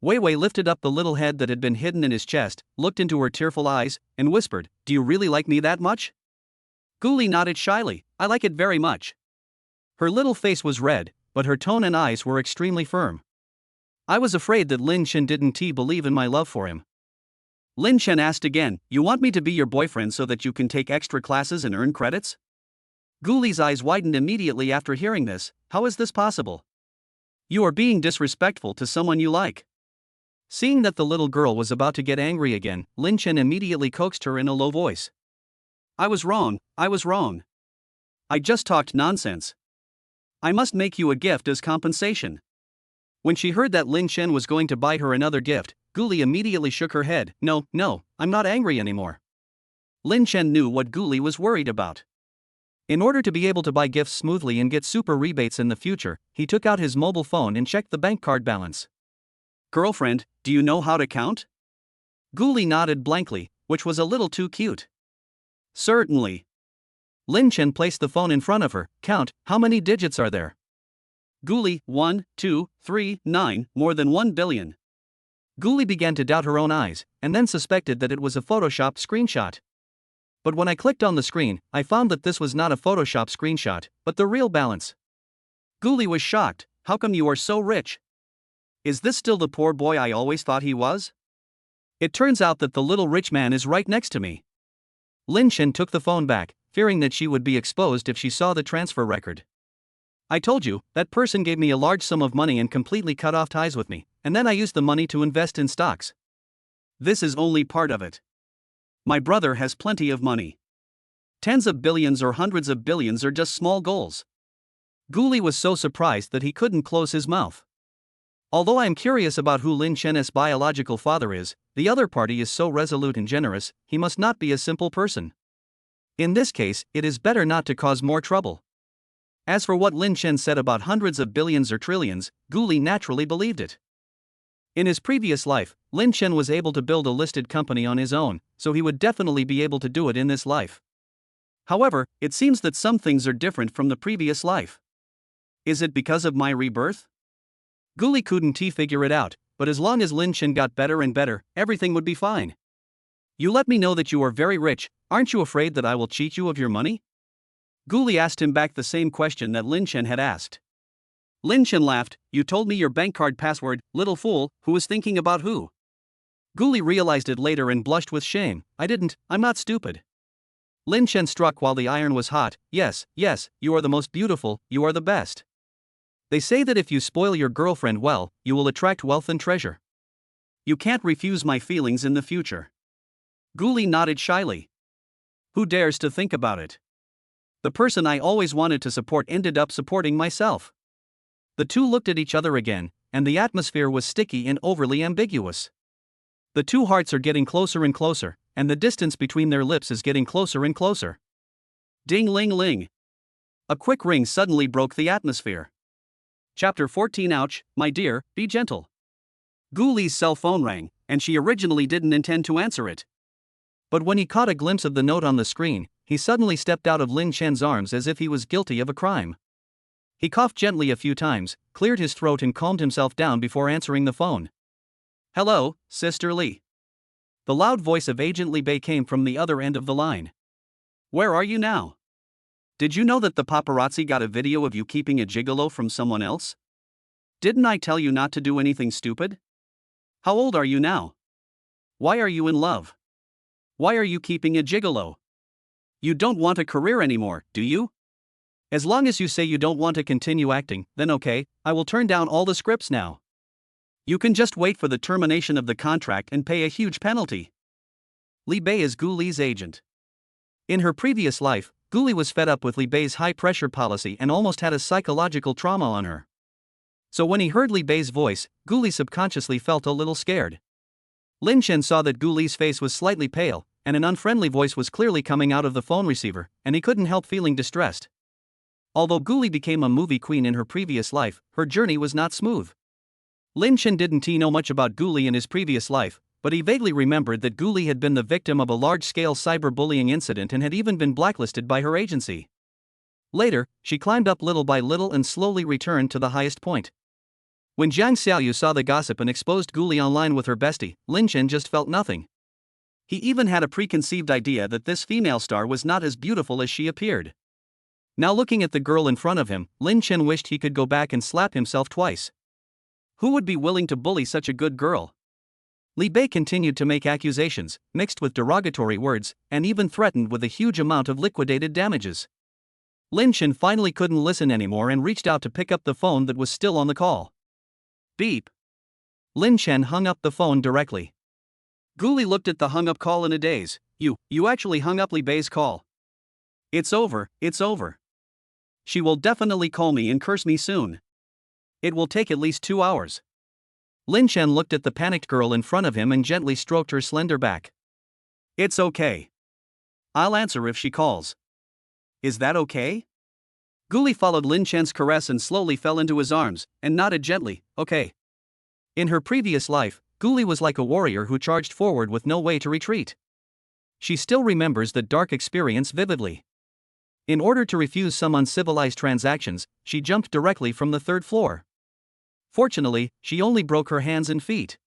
S1: Wei Wei lifted up the little head that had been hidden in his chest, looked into her tearful eyes, and whispered, Do you really like me that much? Gully nodded shyly, I like it very much. Her little face was red, but her tone and eyes were extremely firm. I was afraid that Lin Chen didn't believe in my love for him. Lin Chen asked again, You want me to be your boyfriend so that you can take extra classes and earn credits? Gully's eyes widened immediately after hearing this. How is this possible? You are being disrespectful to someone you like. Seeing that the little girl was about to get angry again, Lin Chen immediately coaxed her in a low voice. I was wrong. I just talked nonsense. I must make you a gift as compensation. When she heard that Lin Chen was going to buy her another gift, Gully immediately shook her head. No, I'm not angry anymore. Lin Chen knew what Gully was worried about. In order to be able to buy gifts smoothly and get super rebates in the future, he took out his mobile phone and checked the bank card balance. Girlfriend, do you know how to count? Gully nodded blankly, which was a little too cute. Certainly. Lin Chen placed the phone in front of her. Count, how many digits are there? Gully, 1, 2, 3, 9, more than 1 billion. Gully began to doubt her own eyes, and then suspected that it was a Photoshopped screenshot. But when I clicked on the screen, I found that this was not a Photoshop screenshot, but the real balance. Gully was shocked. How come you are so rich? Is this still the poor boy I always thought he was? It turns out that the little rich man is right next to me. Lin Chen took the phone back, fearing that she would be exposed if she saw the transfer record. I told you, that person gave me a large sum of money and completely cut off ties with me, and then I used the money to invest in stocks. This is only part of it. My brother has plenty of money. Tens of billions or hundreds of billions are just small goals. Gully was so surprised that he couldn't close his mouth. Although I am curious about who Lin Chen's biological father is, the other party is so resolute and generous, he must not be a simple person. In this case, it is better not to cause more trouble. As for what Lin Chen said about hundreds of billions or trillions, Gully naturally believed it. In his previous life, Lin Chen was able to build a listed company on his own, so he would definitely be able to do it in this life. However, it seems that some things are different from the previous life. Is it because of my rebirth? Gully couldn't figure it out, but as long as Lin Chen got better and better, everything would be fine. You let me know that you are very rich, aren't you afraid that I will cheat you of your money? Gully asked him back the same question that Lin Chen had asked. Lin Chen laughed. You told me your bank card password, little fool, who was thinking about who? Gully realized it later and blushed with shame. I didn't, I'm not stupid. Lin Chen struck while the iron was hot. Yes, yes, you are the most beautiful, you are the best. They say that if you spoil your girlfriend well, you will attract wealth and treasure. You can't refuse my feelings in the future. Gully nodded shyly. Who dares to think about it? The person I always wanted to support ended up supporting myself. The two looked at each other again, and the atmosphere was sticky and overly ambiguous. The two hearts are getting closer and closer, and the distance between their lips is getting closer and closer. Ding-ling-ling. A quick ring suddenly broke the atmosphere. Chapter 14. Ouch, my dear, be gentle. Gully's cell phone rang, and she originally didn't intend to answer it. But when he caught a glimpse of the note on the screen, he suddenly stepped out of Lin Chen's arms as if he was guilty of a crime. He coughed gently a few times, cleared his throat and calmed himself down before answering the phone. Hello, Sister Li. The loud voice of Agent Li Bei came from the other end of the line. Where are you now? Did you know that the paparazzi got a video of you keeping a gigolo from someone else? Didn't I tell you not to do anything stupid? How old are you now? Why are you in love? Why are you keeping a gigolo? You don't want a career anymore, do you? As long as you say you don't want to continue acting, then okay, I will turn down all the scripts now. You can just wait for the termination of the contract and pay a huge penalty. Li Bei is Gully's agent. In her previous life, Gully was fed up with Li Bei's high-pressure policy and almost had a psychological trauma on her. So when he heard Li Bei's voice, Gully subconsciously felt a little scared. Lin Chen saw that Gully's face was slightly pale, and an unfriendly voice was clearly coming out of the phone receiver, and he couldn't help feeling distressed. Although Gully became a movie queen in her previous life, her journey was not smooth. Lin Chen didn't know much about Gully in his previous life, but he vaguely remembered that Gully had been the victim of a large-scale cyberbullying incident and had even been blacklisted by her agency. Later, she climbed up little by little and slowly returned to the highest point. When Jiang Xiaoyu saw the gossip and exposed Gully online with her bestie, Lin Chen just felt nothing. He even had a preconceived idea that this female star was not as beautiful as she appeared. Now looking at the girl in front of him, Lin Chen wished he could go back and slap himself twice. Who would be willing to bully such a good girl? Li Bei continued to make accusations, mixed with derogatory words, and even threatened with a huge amount of liquidated damages. Lin Chen finally couldn't listen anymore and reached out to pick up the phone that was still on the call. Beep. Lin Chen hung up the phone directly. Gully looked at the hung-up call in a daze. You actually hung up Li Bei's call. It's over, it's over. She will definitely call me and curse me soon. It will take at least 2 hours. Lin Chen looked at the panicked girl in front of him and gently stroked her slender back. It's okay. I'll answer if she calls. is that okay? Gully followed Lin Chen's caress and slowly fell into his arms, and nodded gently, okay. In her previous life, Gully was like a warrior who charged forward with no way to retreat. She still remembers that dark experience vividly. In order to refuse some uncivilized transactions, she jumped directly from the third floor. Fortunately, she only broke her hands and feet.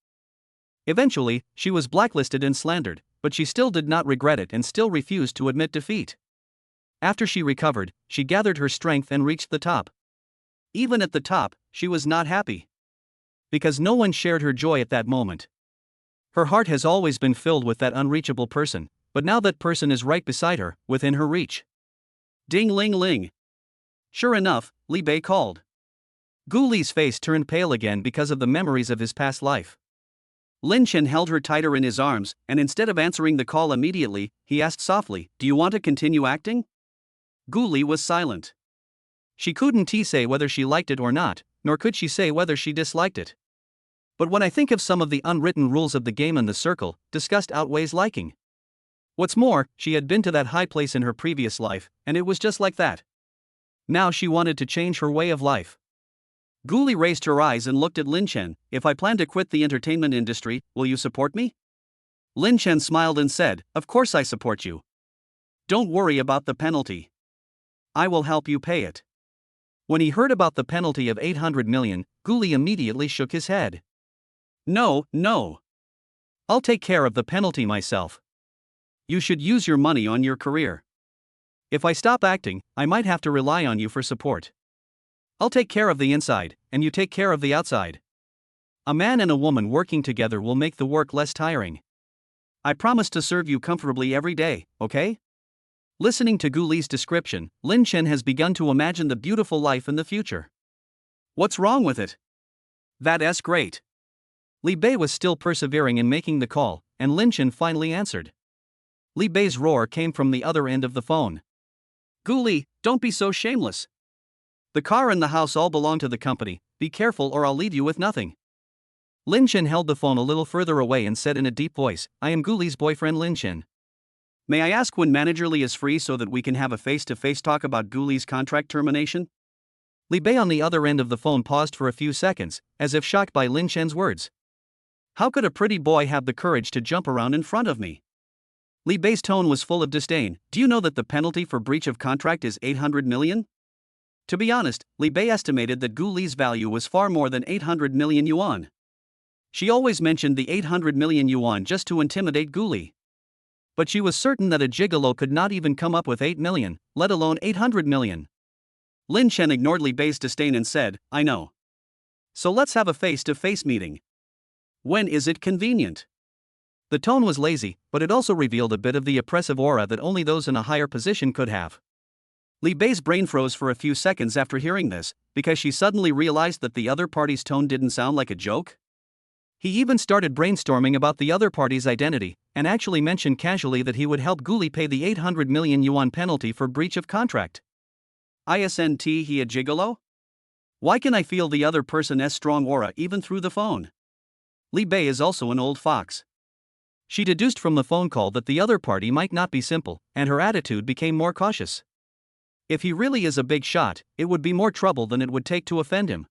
S1: Eventually, she was blacklisted and slandered, but she still did not regret it and still refused to admit defeat. After she recovered, she gathered her strength and reached the top. Even at the top, she was not happy. Because no one shared her joy at that moment. Her heart has always been filled with that unreachable person, but now that person is right beside her, within her reach. Ding ling ling. Sure enough, Li Bei called. Gully's face turned pale again because of the memories of his past life. Lin Chen held her tighter in his arms, and instead of answering the call immediately, he asked softly, "Do you want to continue acting?" Gully was silent. She couldn't say whether she liked it or not, nor could she say whether she disliked it. But when I think of some of the unwritten rules of the game in the circle, disgust outweighs liking. What's more, she had been to that high place in her previous life, and it was just like that. Now she wanted to change her way of life. Gully raised her eyes and looked at Lin Chen. "If I plan to quit the entertainment industry, will you support me?" Lin Chen smiled and said, "Of course I support you. Don't worry about the penalty. I will help you pay it." When he heard about the penalty of 800 million, Gully immediately shook his head. No. I'll take care of the penalty myself. You should use your money on your career. If I stop acting, I might have to rely on you for support. I'll take care of the inside, and you take care of the outside. A man and a woman working together will make the work less tiring. I promise to serve you comfortably every day, okay? Listening to Gully's description, Lin Chen has begun to imagine the beautiful life in the future. What's wrong with it? That's great. Li Bei was still persevering in making the call, and Lin Chen finally answered. Li Bei's roar came from the other end of the phone. "Gully, don't be so shameless. The car and the house all belong to the company, be careful or I'll leave you with nothing." Lin Chen held the phone a little further away and said in a deep voice, "I am Gully's boyfriend Lin Chen. May I ask when Manager Li is free so that we can have a face-to-face talk about Gully's contract termination?" Li Bei on the other end of the phone paused for a few seconds, as if shocked by Lin Chen's words. How could a pretty boy have the courage to jump around in front of me? Li Bei's tone was full of disdain. "Do you know that the penalty for breach of contract is 800 million? To be honest, Li Bei estimated that Gully's value was far more than 800 million yuan. She always mentioned the 800 million yuan just to intimidate Gully. But she was certain that a gigolo could not even come up with 8 million, let alone 800 million. Lin Chen ignored Li Bei's disdain and said, "I know. So let's have a face-to-face meeting. When is it convenient?" The tone was lazy, but it also revealed a bit of the oppressive aura that only those in a higher position could have. Li Bei's brain froze for a few seconds after hearing this, because she suddenly realized that the other party's tone didn't sound like a joke. He even started brainstorming about the other party's identity, and actually mentioned casually that he would help Gully pay the 800 million yuan penalty for breach of contract. Isn't he a gigolo? Why can I feel the other person's strong aura even through the phone? Li Bei is also an old fox. She deduced from the phone call that the other party might not be simple, and her attitude became more cautious. If he really is a big shot, it would be more trouble than it would take to offend him.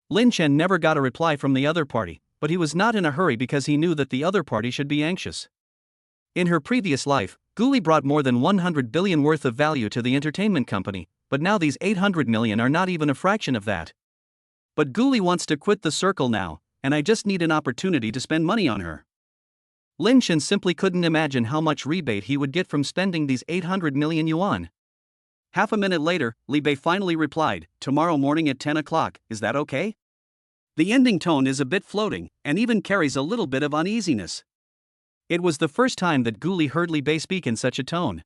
S1: Lin Chen never got a reply from the other party, but he was not in a hurry because he knew that the other party should be anxious. In her previous life, Gully brought more than 100 billion worth of value to the entertainment company, but now these 800 million are not even a fraction of that. But Gully wants to quit the circle now, and I just need an opportunity to spend money on her. Lin Chen simply couldn't imagine how much rebate he would get from spending these 800 million yuan. Half a minute later, Li Bei finally replied, "Tomorrow morning at 10 o'clock, is that okay?" The ending tone is a bit floating, and even carries a little bit of uneasiness. It was the first time that Gully heard Li Bei speak in such a tone.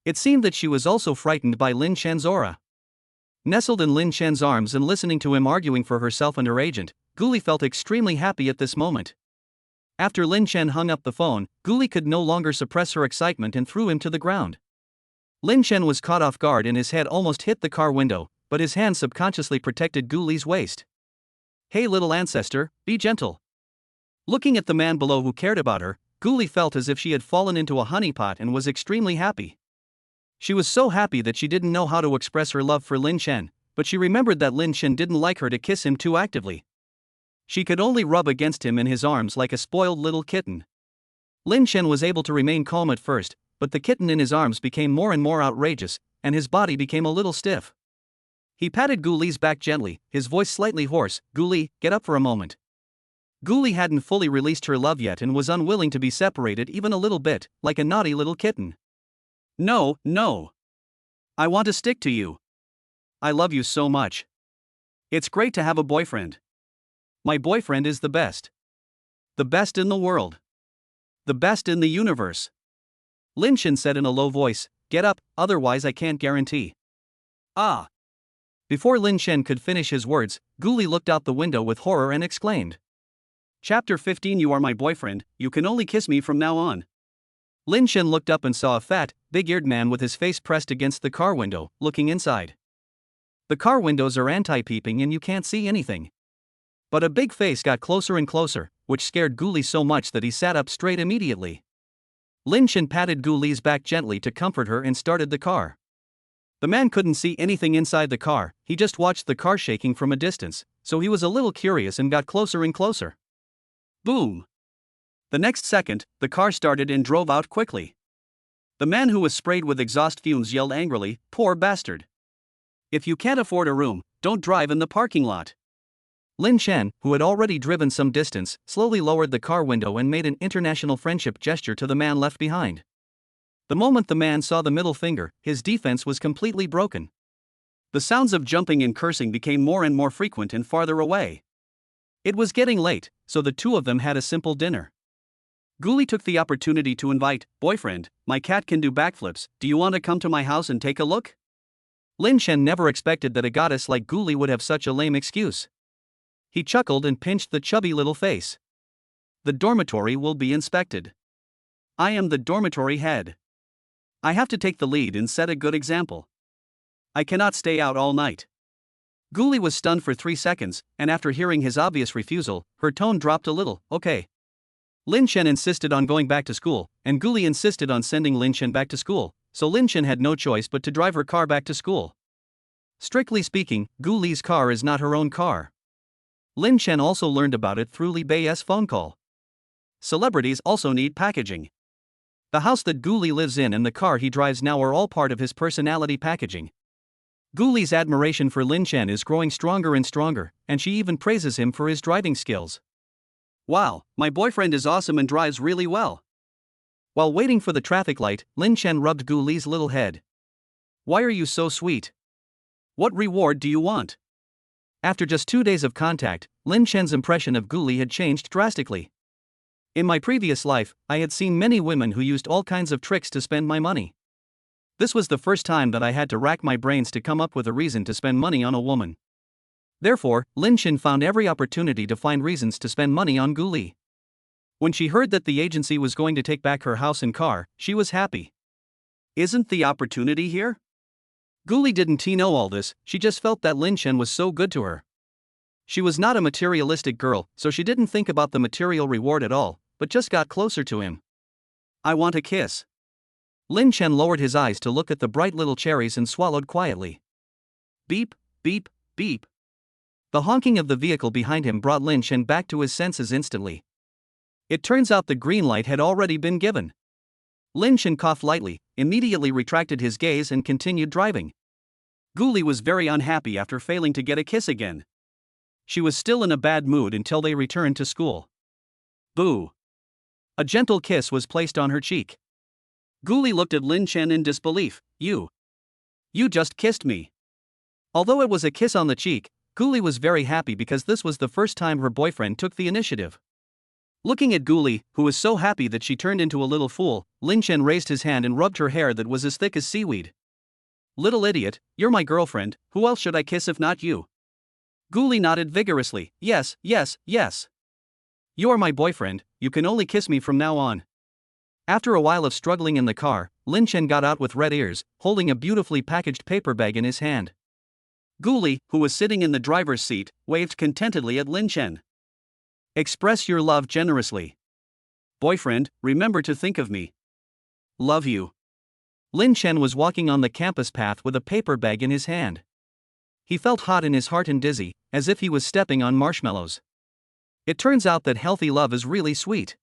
S1: It seemed that she was also frightened by Lin Chen's aura. Nestled in Lin Chen's arms and listening to him arguing for herself and her agent, Gully felt extremely happy at this moment. After Lin Chen hung up the phone, Gully could no longer suppress her excitement and threw him to the ground. Lin Chen was caught off guard and his head almost hit the car window, but his hand subconsciously protected Gully's waist. "Hey little ancestor, be gentle." Looking at the man below who cared about her, Gully felt as if she had fallen into a honeypot and was extremely happy. She was so happy that she didn't know how to express her love for Lin Chen, but she remembered that Lin Chen didn't like her to kiss him too actively. She could only rub against him in his arms like a spoiled little kitten. Lin Chen was able to remain calm at first, but the kitten in his arms became more and more outrageous, and his body became a little stiff. He patted Gully's back gently, his voice slightly hoarse. "Gully, get up for a moment." Gully hadn't fully released her love yet and was unwilling to be separated even a little bit, like a naughty little kitten. "No, no. I want to stick to you. I love you so much. It's great to have a boyfriend. My boyfriend is the best. The best in the world. The best in the universe." Lin Chen said in a low voice, "Get up, otherwise I can't guarantee." "Ah." Before Lin Chen could finish his words, Gully looked out the window with horror and exclaimed. Chapter 15. You are my boyfriend, you can only kiss me from now on. Lin Chen looked up and saw a fat, big-eared man with his face pressed against the car window, looking inside. The car windows are anti-peeping and you can't see anything. But a big face got closer and closer, which scared Gully so much that he sat up straight immediately. Lin Chen patted Gully's back gently to comfort her and started the car. The man couldn't see anything inside the car, he just watched the car shaking from a distance, so he was a little curious and got closer and closer. Boom! The next second, the car started and drove out quickly. The man who was sprayed with exhaust fumes yelled angrily, "Poor bastard! If you can't afford a room, don't drive in the parking lot." Lin Chen, who had already driven some distance, slowly lowered the car window and made an international friendship gesture to the man left behind. The moment the man saw the middle finger, his defense was completely broken. The sounds of jumping and cursing became more and more frequent and farther away. It was getting late, so the two of them had a simple dinner. Gully took the opportunity to invite, "Boyfriend, my cat can do backflips, do you want to come to my house and take a look?" Lin Chen never expected that a goddess like Gully would have such a lame excuse. He chuckled and pinched the chubby little face. "The dormitory will be inspected. I am the dormitory head. I have to take the lead and set a good example. I cannot stay out all night." Gully was stunned for 3 seconds, and after hearing his obvious refusal, her tone dropped a little. "Okay." Lin Chen insisted on going back to school, and Gully insisted on sending Lin Chen back to school, so Lin Chen had no choice but to drive her car back to school. Strictly speaking, Gully's car is not her own car. Lin Chen also learned about it through Li Bei's phone call. Celebrities also need packaging. The house that Gully lives in and the car he drives now are all part of his personality packaging. Gully's admiration for Lin Chen is growing stronger and stronger, and she even praises him for his driving skills. "Wow, my boyfriend is awesome and drives really well." While waiting for the traffic light, Lin Chen rubbed Gully's little head. "Why are you so sweet? What reward do you want?" After just 2 days of contact, Lin Chen's impression of Gully had changed drastically. "In my previous life, I had seen many women who used all kinds of tricks to spend my money. This was the first time that I had to rack my brains to come up with a reason to spend money on a woman. Therefore, Lin Chen found every opportunity to find reasons to spend money on Gully. When she heard that the agency was going to take back her house and car, she was happy. Isn't the opportunity here? Gully didn't know all this, she just felt that Lin Chen was so good to her. She was not a materialistic girl, so she didn't think about the material reward at all, but just got closer to him. "I want a kiss." Lin Chen lowered his eyes to look at the bright little cherries and swallowed quietly. Beep, beep, beep. The honking of the vehicle behind him brought Lin Chen back to his senses instantly. It turns out the green light had already been given. Lin Chen coughed lightly, immediately retracted his gaze and continued driving. Gully was very unhappy after failing to get a kiss again. She was still in a bad mood until they returned to school. Boo! A gentle kiss was placed on her cheek. Gully looked at Lin Chen in disbelief. You just kissed me." Although it was a kiss on the cheek, Gully was very happy because this was the first time her boyfriend took the initiative. Looking at Gully, who was so happy that she turned into a little fool, Lin Chen raised his hand and rubbed her hair that was as thick as seaweed. "Little idiot, you're my girlfriend, who else should I kiss if not you?" Gully nodded vigorously. Yes, yes, yes. "You are my boyfriend, you can only kiss me from now on." After a while of struggling in the car, Lin Chen got out with red ears, holding a beautifully packaged paper bag in his hand. Gully, who was sitting in the driver's seat, waved contentedly at Lin Chen. "Express your love generously. Boyfriend, remember to think of me. Love you." Lin Chen was walking on the campus path with a paper bag in his hand. He felt hot in his heart and dizzy, as if he was stepping on marshmallows. It turns out that healthy love is really sweet.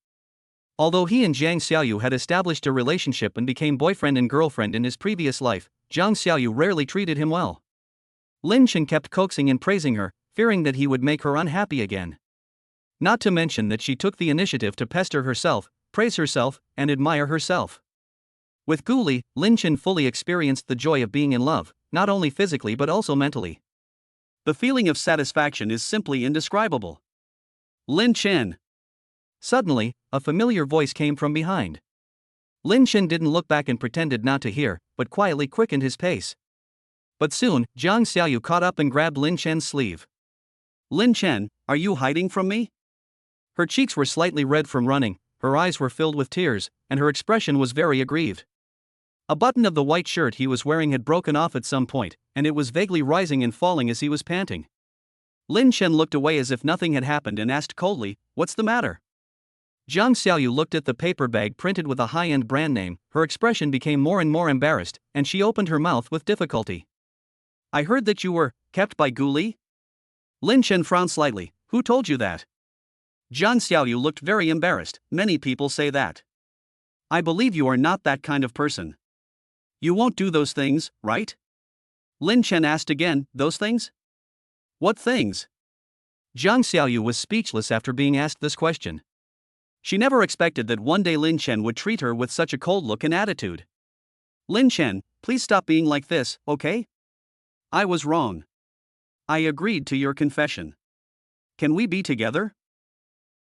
S1: Although he and Jiang Xiaoyu had established a relationship and became boyfriend and girlfriend in his previous life, Jiang Xiaoyu rarely treated him well. Lin Chen kept coaxing and praising her, fearing that he would make her unhappy again. Not to mention that she took the initiative to pester herself, praise herself, and admire herself. With Gully, Lin Chen fully experienced the joy of being in love, not only physically but also mentally. The feeling of satisfaction is simply indescribable. Lin Chen. Suddenly, a familiar voice came from behind. Lin Chen didn't look back and pretended not to hear, but quietly quickened his pace. But soon, Jiang Xiaoyu caught up and grabbed Lin Chen's sleeve. Lin Chen, are you hiding from me? Her cheeks were slightly red from running, her eyes were filled with tears, and her expression was very aggrieved. A button of the white shirt he was wearing had broken off at some point, and it was vaguely rising and falling as he was panting. Lin Chen looked away as if nothing had happened and asked coldly, "What's the matter?" Jiang Xiaoyu looked at the paper bag printed with a high-end brand name, her expression became more and more embarrassed, and she opened her mouth with difficulty. "I heard that you were kept by Gully?" Lin Chen frowned slightly. "Who told you that?" Jiang Xiaoyu looked very embarrassed. "Many people say that. I believe you are not that kind of person. You won't do those things, right?" Lin Chen asked again, "Those things? What things?" Jiang Xiaoyu was speechless after being asked this question. She never expected that one day Lin Chen would treat her with such a cold look and attitude. "Lin Chen, please stop being like this, okay? I was wrong. I agreed to your confession. Can we be together?"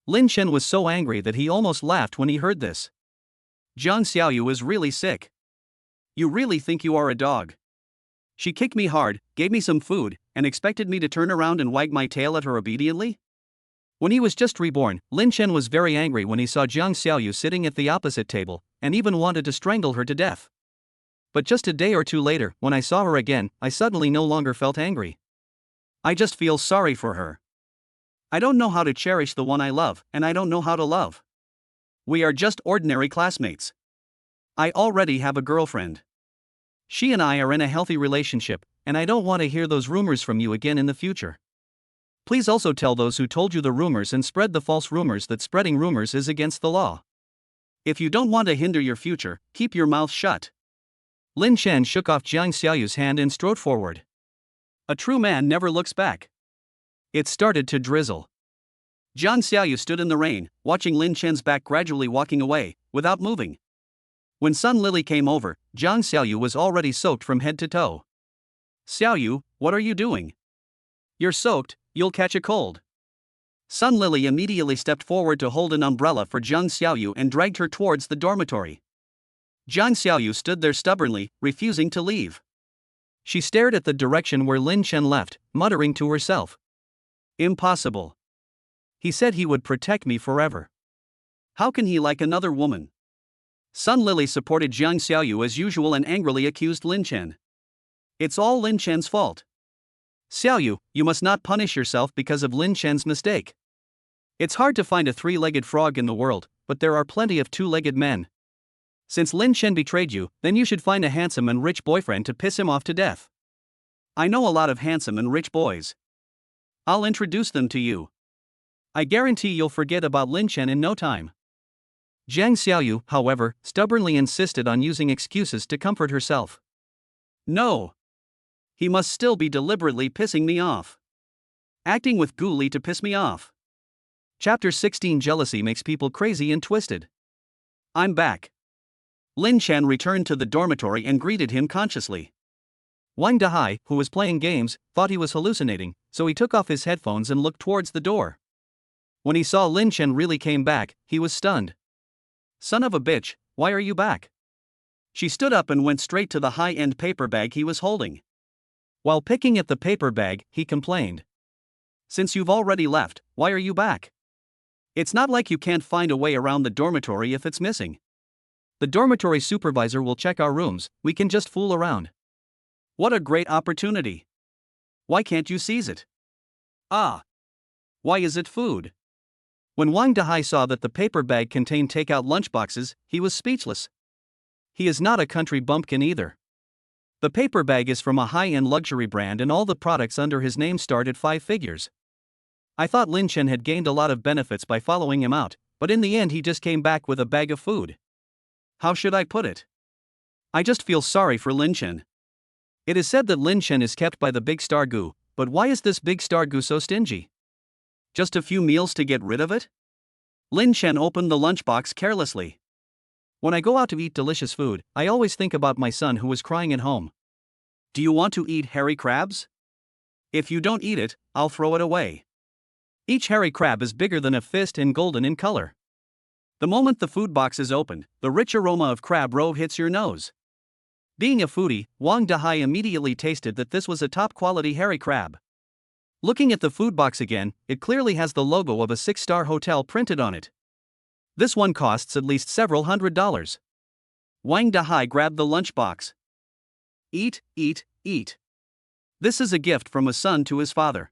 S1: Lin Chen was so angry that he almost laughed when he heard this. Jiang Xiaoyu is really sick. You really think you are a dog? She kicked me hard, gave me some food, and expected me to turn around and wag my tail at her obediently? When he was just reborn, Lin Chen was very angry when he saw Jiang Xiaoyu sitting at the opposite table, and even wanted to strangle her to death. But just a day or two later, when I saw her again, I suddenly no longer felt angry. I just feel sorry for her. I don't know how to cherish the one I love, and I don't know how to love. We are just ordinary classmates. I already have a girlfriend. She and I are in a healthy relationship, and I don't want to hear those rumors from you again in the future. Please also tell those who told you the rumors and spread the false rumors that spreading rumors is against the law. If you don't want to hinder your future, keep your mouth shut." Lin Chen shook off Jiang Xiaoyu's hand and strode forward. A true man never looks back. It started to drizzle. Jiang Xiaoyu stood in the rain, watching Lin Chen's back gradually walking away, without moving. When Sun Lily came over, Jiang Xiaoyu was already soaked from head to toe. "Xiaoyu, what are you doing? You're soaked, you'll catch a cold." Sun Lily immediately stepped forward to hold an umbrella for Jiang Xiaoyu and dragged her towards the dormitory. Jiang Xiaoyu stood there stubbornly, refusing to leave. She stared at the direction where Lin Chen left, muttering to herself. "Impossible. He said he would protect me forever. How can he like another woman?" Sun Lily supported Jiang Xiaoyu as usual and angrily accused Lin Chen. "It's all Lin Chen's fault. Xiaoyu, you must not punish yourself because of Lin Chen's mistake. It's hard to find a three-legged frog in the world, but there are plenty of two-legged men. Since Lin Chen betrayed you, then you should find a handsome and rich boyfriend to piss him off to death. I know a lot of handsome and rich boys. I'll introduce them to you. I guarantee you'll forget about Lin Chen in no time." Jiang Xiaoyu, however, stubbornly insisted on using excuses to comfort herself. "No. He must still be deliberately pissing me off. Acting with Gully to piss me off." Chapter 16 Jealousy makes people crazy and twisted. "I'm back." Lin Chen returned to the dormitory and greeted him consciously. Wang Dahai, who was playing games, thought he was hallucinating, so he took off his headphones and looked towards the door. When he saw Lin Chen really came back, he was stunned. "Son of a bitch, why are you back?" She stood up and went straight to the high-end paper bag he was holding. While picking at the paper bag, he complained. "Since you've already left, why are you back? It's not like you can't find a way around the dormitory if it's missing. The dormitory supervisor will check our rooms, we can just fool around. What a great opportunity. Why can't you seize it? Ah. Why is it food?" When Wang Dahai saw that the paper bag contained takeout lunchboxes, he was speechless. He is not a country bumpkin either. The paper bag is from a high-end luxury brand and all the products under his name start at 5 figures. I thought Lin Chen had gained a lot of benefits by following him out, but in the end he just came back with a bag of food. How should I put it? I just feel sorry for Lin Chen. It is said that Lin Chen is kept by the big star Gu, but why is this big star Gu so stingy? Just a few meals to get rid of it? Lin Chen opened the lunchbox carelessly. When I go out to eat delicious food, I always think about my son who is crying at home. Do you want to eat hairy crabs? If you don't eat it, I'll throw it away. Each hairy crab is bigger than a fist and golden in color. The moment the food box is opened, the rich aroma of crab roe hits your nose. Being a foodie, Wang Dahai immediately tasted that this was a top-quality hairy crab. Looking at the food box again, it clearly has the logo of a 6-star hotel printed on it. This one costs at least several $100s. Wang Dahai grabbed the lunchbox. Eat, eat, eat. This is a gift from a son to his father.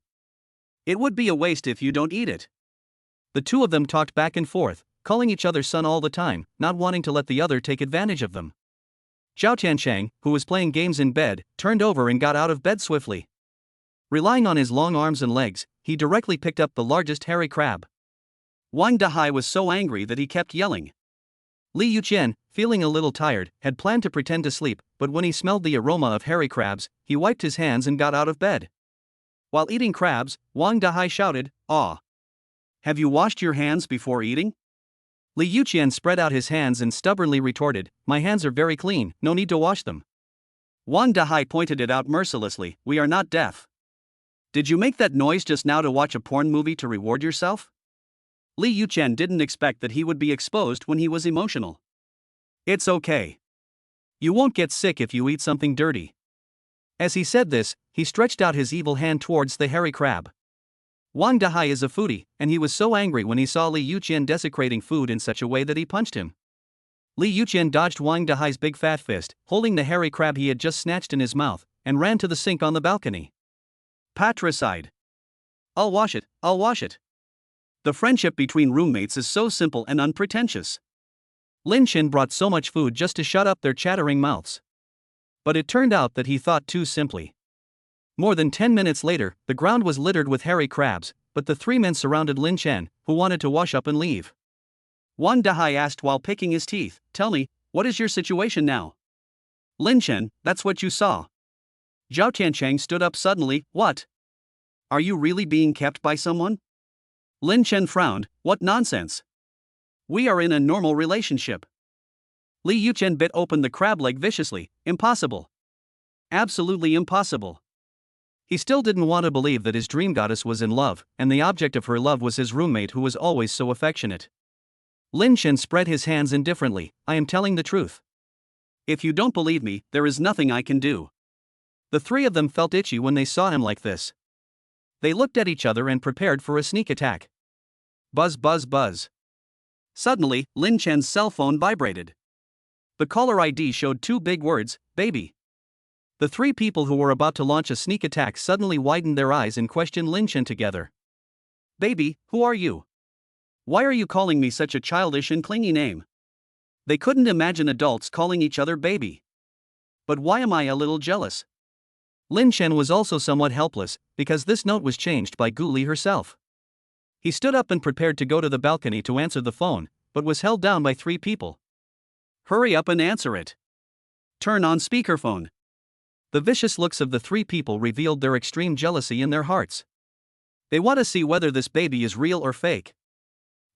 S1: It would be a waste if you don't eat it. The two of them talked back and forth, calling each other son all the time, not wanting to let the other take advantage of them. Zhao Tiancheng, who was playing games in bed, turned over and got out of bed swiftly. Relying on his long arms and legs, he directly picked up the largest hairy crab. Wang Dahai was so angry that he kept yelling. Li Yuqian, feeling a little tired, had planned to pretend to sleep, but when he smelled the aroma of hairy crabs, he wiped his hands and got out of bed. While eating crabs, Wang Dahai shouted, "Aw! Have you washed your hands before eating?" Li Yuqian spread out his hands and stubbornly retorted, "My hands are very clean, no need to wash them." Wang Dahai pointed it out mercilessly, "We are not deaf. Did you make that noise just now to watch a porn movie to reward yourself?" Li Yuqian didn't expect that he would be exposed when he was emotional. "It's okay. You won't get sick if you eat something dirty." As he said this, he stretched out his evil hand towards the hairy crab. Wang Dahai is a foodie, and he was so angry when he saw Li Yuqian desecrating food in such a way that he punched him. Li Yuqian dodged Wang Dahai's big fat fist, holding the hairy crab he had just snatched in his mouth, and ran to the sink on the balcony. Patricide. I'll wash it, I'll wash it. The friendship between roommates is so simple and unpretentious. Lin Chen brought so much food just to shut up their chattering mouths. But it turned out that he thought too simply. More than 10 minutes later, the ground was littered with hairy crabs, but the 3 men surrounded Lin Chen, who wanted to wash up and leave. Wang Dahai asked while picking his teeth, "Tell me, what is your situation now?" "Lin Chen, that's what you saw." Zhao Tiancheng stood up suddenly, "What? Are you really being kept by someone?" Lin Chen frowned, "What nonsense. We are in a normal relationship." Li Yuqian bit open the crab leg viciously, "Impossible. Absolutely impossible." He still didn't want to believe that his dream goddess was in love, and the object of her love was his roommate who was always so affectionate. Lin Chen spread his hands indifferently, "I am telling the truth. If you don't believe me, there is nothing I can do." The three of them felt itchy when they saw him like this. They looked at each other and prepared for a sneak attack. Buzz buzz buzz. Suddenly, Lin Chen's cell phone vibrated. The caller ID showed 2 big words, "Baby." The 3 people who were about to launch a sneak attack suddenly widened their eyes and questioned Lin Chen together. "Baby, who are you? Why are you calling me such a childish and clingy name?" They couldn't imagine adults calling each other baby. "But why am I a little jealous?" Lin Chen was also somewhat helpless, because this note was changed by Gully herself. He stood up and prepared to go to the balcony to answer the phone, but was held down by 3 people. "Hurry up and answer it. Turn on speakerphone." The vicious looks of the 3 people revealed their extreme jealousy in their hearts. They want to see whether this baby is real or fake.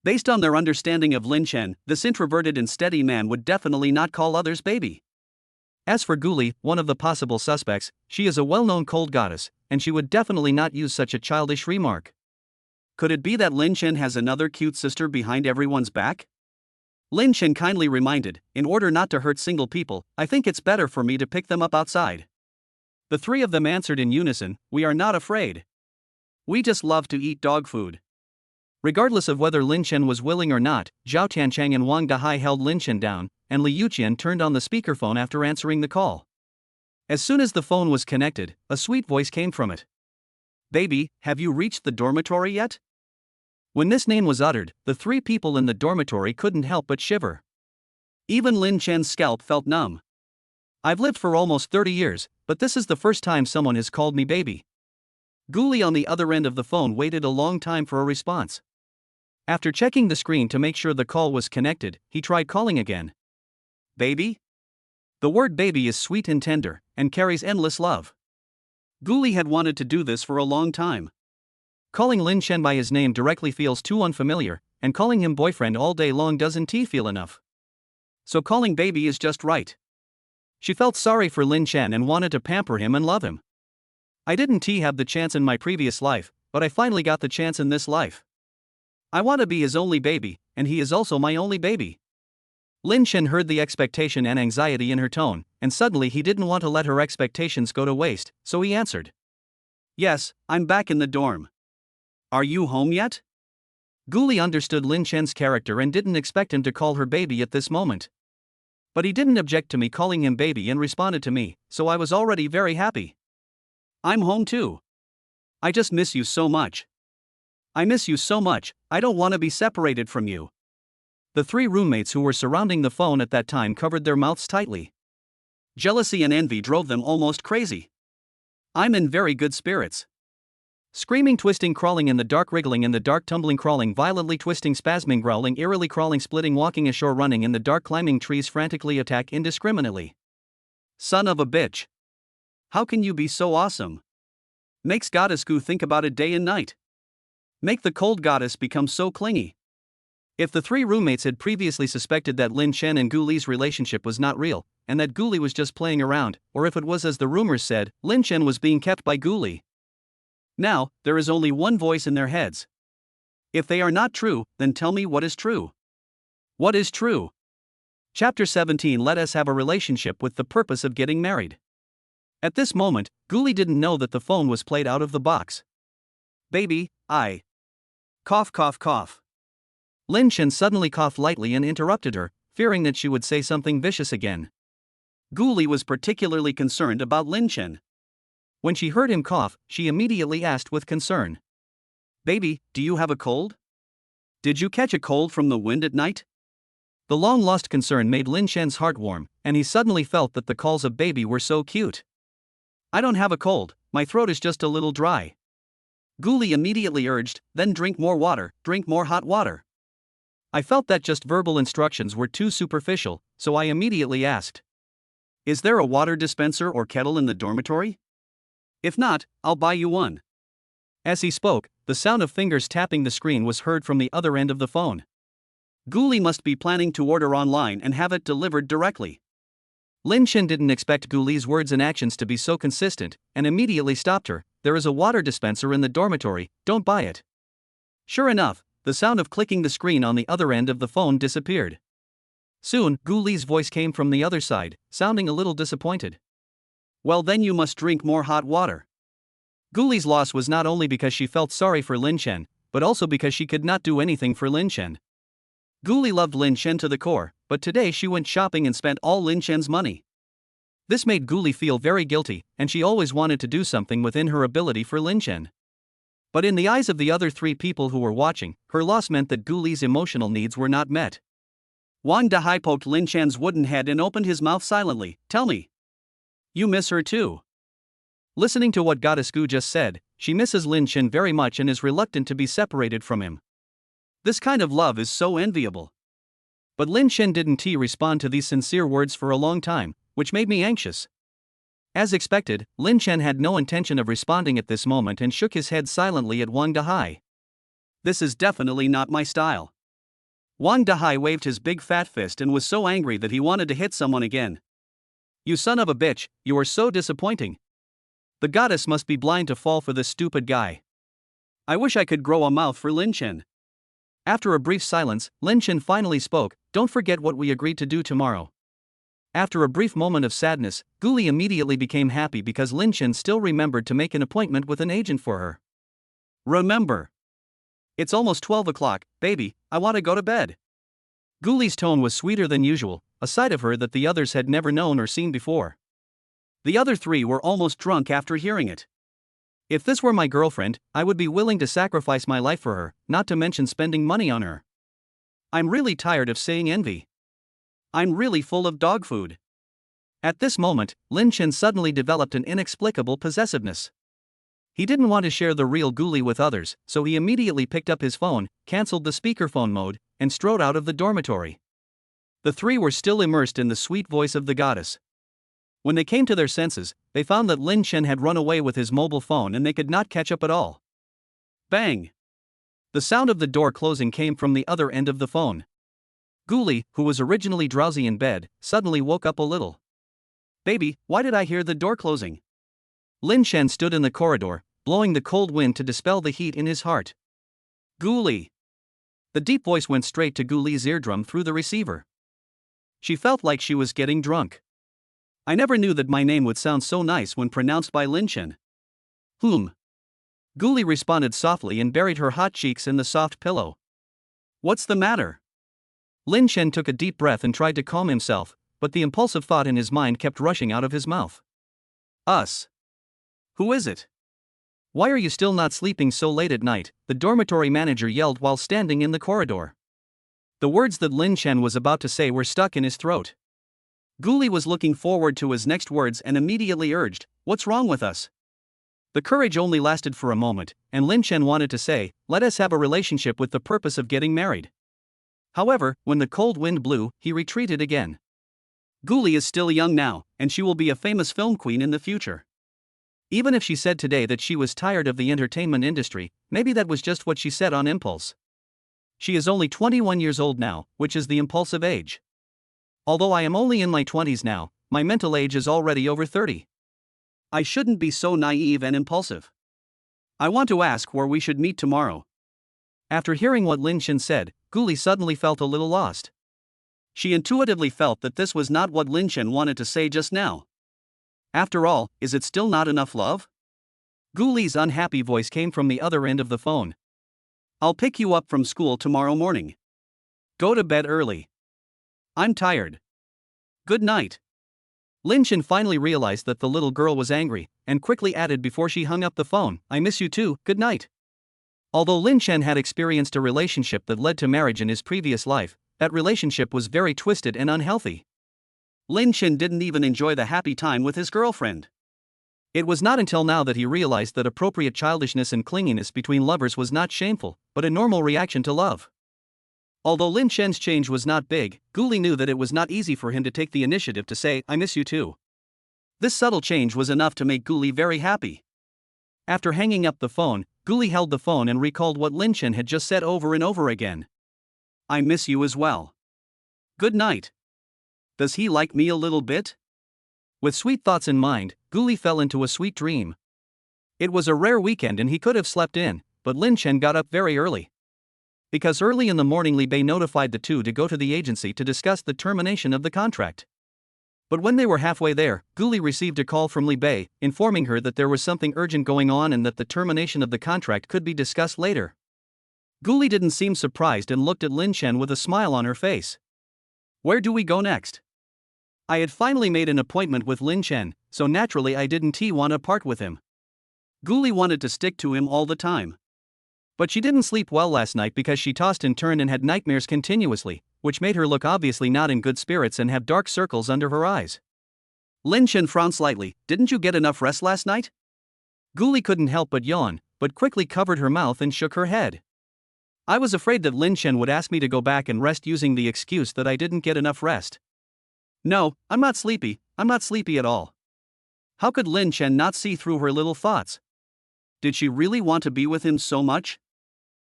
S1: Based on their understanding of Lin Chen, this introverted and steady man would definitely not call others baby. As for Gully, one of the possible suspects, she is a well-known cold goddess, and she would definitely not use such a childish remark. Could it be that Lin Chen has another cute sister behind everyone's back? Lin Chen kindly reminded, "In order not to hurt single people, I think it's better for me to pick them up outside." The 3 of them answered in unison, "We are not afraid. We just love to eat dog food." Regardless of whether Lin Chen was willing or not, Zhao Tiancheng and Wang Dahai held Lin Chen down, and Li Yuqian turned on the speakerphone after answering the call. As soon as the phone was connected, a sweet voice came from it. "Baby, have you reached the dormitory yet?" When this name was uttered, the 3 people in the dormitory couldn't help but shiver. Even Lin Chen's scalp felt numb. I've lived for almost 30 years, but this is the first time someone has called me baby. Gully on the other end of the phone waited a long time for a response. After checking the screen to make sure the call was connected, he tried calling again. Baby? The word baby is sweet and tender, and carries endless love. Gully had wanted to do this for a long time. Calling Lin Chen by his name directly feels too unfamiliar, and calling him boyfriend all day long doesn't feel enough. So calling baby is just right. She felt sorry for Lin Chen and wanted to pamper him and love him. I didn't have the chance in my previous life, but I finally got the chance in this life. I want to be his only baby, and he is also my only baby. Lin Chen heard the expectation and anxiety in her tone, and suddenly he didn't want to let her expectations go to waste, so he answered. Yes, I'm back in the dorm. Are you home yet? Gully understood Lin Chen's character and didn't expect him to call her baby at this moment. But he didn't object to me calling him baby and responded to me, so I was already very happy. I'm home too. I just miss you so much. I miss you so much, I don't want to be separated from you. The three roommates who were surrounding the phone at that time covered their mouths tightly. Jealousy and envy drove them almost crazy. I'm in very good spirits. Screaming, twisting, crawling in the dark, wriggling in the dark, tumbling, crawling, violently twisting, spasming, growling, eerily crawling, splitting, walking ashore, running in the dark, climbing trees, frantically attack indiscriminately. Son of a bitch. How can you be so awesome? Makes goddess Gu think about it day and night. Make the cold goddess become so clingy. If the three roommates had previously suspected that Lin Chen and Gully's relationship was not real, and that Gully was just playing around, or if it was as the rumors said, Lin Chen was being kept by Gully. Now, there is only one voice in their heads. If they are not true, then tell me what is true. What is true? Chapter 17. Let us have a relationship with the purpose of getting married. At this moment, Gully didn't know that the phone was played out of the box. Baby, I. Cough, cough, cough. Lin Chen suddenly coughed lightly and interrupted her, fearing that she would say something vicious again. Gully was particularly concerned about Lin Chen. When she heard him cough, she immediately asked with concern. Baby, do you have a cold? Did you catch a cold from the wind at night? The long-lost concern made Lin Chen's heart warm, and he suddenly felt that the calls of baby were so cute. I don't have a cold, my throat is just a little dry. Gully immediately urged, then drink more water, drink more hot water. I felt that just verbal instructions were too superficial, so I immediately asked. Is there a water dispenser or kettle in the dormitory? If not, I'll buy you one. As he spoke, the sound of fingers tapping the screen was heard from the other end of the phone. Gully must be planning to order online and have it delivered directly. Lin Chen didn't expect Gully's words and actions to be so consistent, and immediately stopped her. There is a water dispenser in the dormitory, don't buy it. Sure enough, the sound of clicking the screen on the other end of the phone disappeared. Soon, Gully's voice came from the other side, sounding a little disappointed. Well, then you must drink more hot water. Gully's loss was not only because she felt sorry for Lin Chen, but also because she could not do anything for Lin Chen. Gully loved Lin Chen to the core, but today she went shopping and spent all Lin Chen's money. This made Gully feel very guilty, and she always wanted to do something within her ability for Lin Chen. But in the eyes of the other three people who were watching, her loss meant that Gully's emotional needs were not met. Wang Dahai poked Lin Chen's wooden head and opened his mouth silently. Tell me. You miss her too. Listening to what Goddess Gu just said, she misses Lin Chen very much and is reluctant to be separated from him. This kind of love is so enviable. But Lin Chen didn't respond to these sincere words for a long time, which made me anxious. As expected, Lin Chen had no intention of responding at this moment and shook his head silently at Wang Dahai. This is definitely not my style. Wang Dahai waved his big fat fist and was so angry that he wanted to hit someone again. You son of a bitch, you are so disappointing. The goddess must be blind to fall for this stupid guy. I wish I could grow a mouth for Lin Chen. After a brief silence, Lin Chen finally spoke. Don't forget what we agreed to do tomorrow. After a brief moment of sadness, Gully immediately became happy because Lin Chen still remembered to make an appointment with an agent for her. Remember. It's almost 12 o'clock, baby, I want to go to bed. Gully's tone was sweeter than usual, a side of her that the others had never known or seen before. The other three were almost drunk after hearing it. If this were my girlfriend, I would be willing to sacrifice my life for her, not to mention spending money on her. I'm really tired of saying envy. I'm really full of dog food. At this moment, Lin Chen suddenly developed an inexplicable possessiveness. He didn't want to share the real Gully with others, so he immediately picked up his phone, cancelled the speakerphone mode, and strode out of the dormitory. The three were still immersed in the sweet voice of the goddess. When they came to their senses, they found that Lin Chen had run away with his mobile phone and they could not catch up at all. Bang! The sound of the door closing came from the other end of the phone. Gully, who was originally drowsy in bed, suddenly woke up a little. Baby, why did I hear the door closing? Lin Chen stood in the corridor, blowing the cold wind to dispel the heat in his heart. Gully! The deep voice went straight to Gully's eardrum through the receiver. She felt like she was getting drunk. I never knew that my name would sound so nice when pronounced by Lin Chen. Gully responded softly and buried her hot cheeks in the soft pillow. What's the matter? Lin Chen took a deep breath and tried to calm himself, but the impulsive thought in his mind kept rushing out of his mouth. Us. Who is it? Why are you still not sleeping so late at night? The dormitory manager yelled while standing in the corridor. The words that Lin Chen was about to say were stuck in his throat. Gully was looking forward to his next words and immediately urged, "What's wrong with us?" The courage only lasted for a moment, and Lin Chen wanted to say, "Let us have a relationship with the purpose of getting married." However, when the cold wind blew, he retreated again. Gully is still young now, and she will be a famous film queen in the future. Even if she said today that she was tired of the entertainment industry, maybe that was just what she said on impulse. She is only 21 years old now, which is the impulsive age. Although I am only in my 20s now, my mental age is already over 30. I shouldn't be so naive and impulsive. I want to ask where we should meet tomorrow. After hearing what Lin Chen said, Gully suddenly felt a little lost. She intuitively felt that this was not what Lin Chen wanted to say just now. After all, is it still not enough love? Gully's unhappy voice came from the other end of the phone. I'll pick you up from school tomorrow morning. Go to bed early. I'm tired. Good night. Lin Chen finally realized that the little girl was angry, and quickly added before she hung up the phone, I miss you too, good night. Although Lin Chen had experienced a relationship that led to marriage in his previous life, that relationship was very twisted and unhealthy. Lin Chen didn't even enjoy the happy time with his girlfriend. It was not until now that he realized that appropriate childishness and clinginess between lovers was not shameful, but a normal reaction to love. Although Lin Chen's change was not big, Gully knew that it was not easy for him to take the initiative to say, I miss you too. This subtle change was enough to make Gully very happy. After hanging up the phone, Gully held the phone and recalled what Lin Chen had just said over and over again. I miss you as well. Good night. Does he like me a little bit? With sweet thoughts in mind, Gully fell into a sweet dream. It was a rare weekend and he could have slept in, but Lin Chen got up very early. Because early in the morning Li Bei notified the two to go to the agency to discuss the termination of the contract. But when they were halfway there, Gully received a call from Li Bei, informing her that there was something urgent going on and that the termination of the contract could be discussed later. Gully didn't seem surprised and looked at Lin Chen with a smile on her face. Where do we go next? I had finally made an appointment with Lin Chen, so naturally I didn't want to part with him. Gully wanted to stick to him all the time. But she didn't sleep well last night because she tossed and turned and had nightmares continuously, which made her look obviously not in good spirits and have dark circles under her eyes. Lin Chen frowned slightly. Didn't you get enough rest last night? Gully couldn't help but yawn, but quickly covered her mouth and shook her head. I was afraid that Lin Chen would ask me to go back and rest using the excuse that I didn't get enough rest. No, I'm not sleepy at all. How could Lin Chen not see through her little thoughts? Did she really want to be with him so much?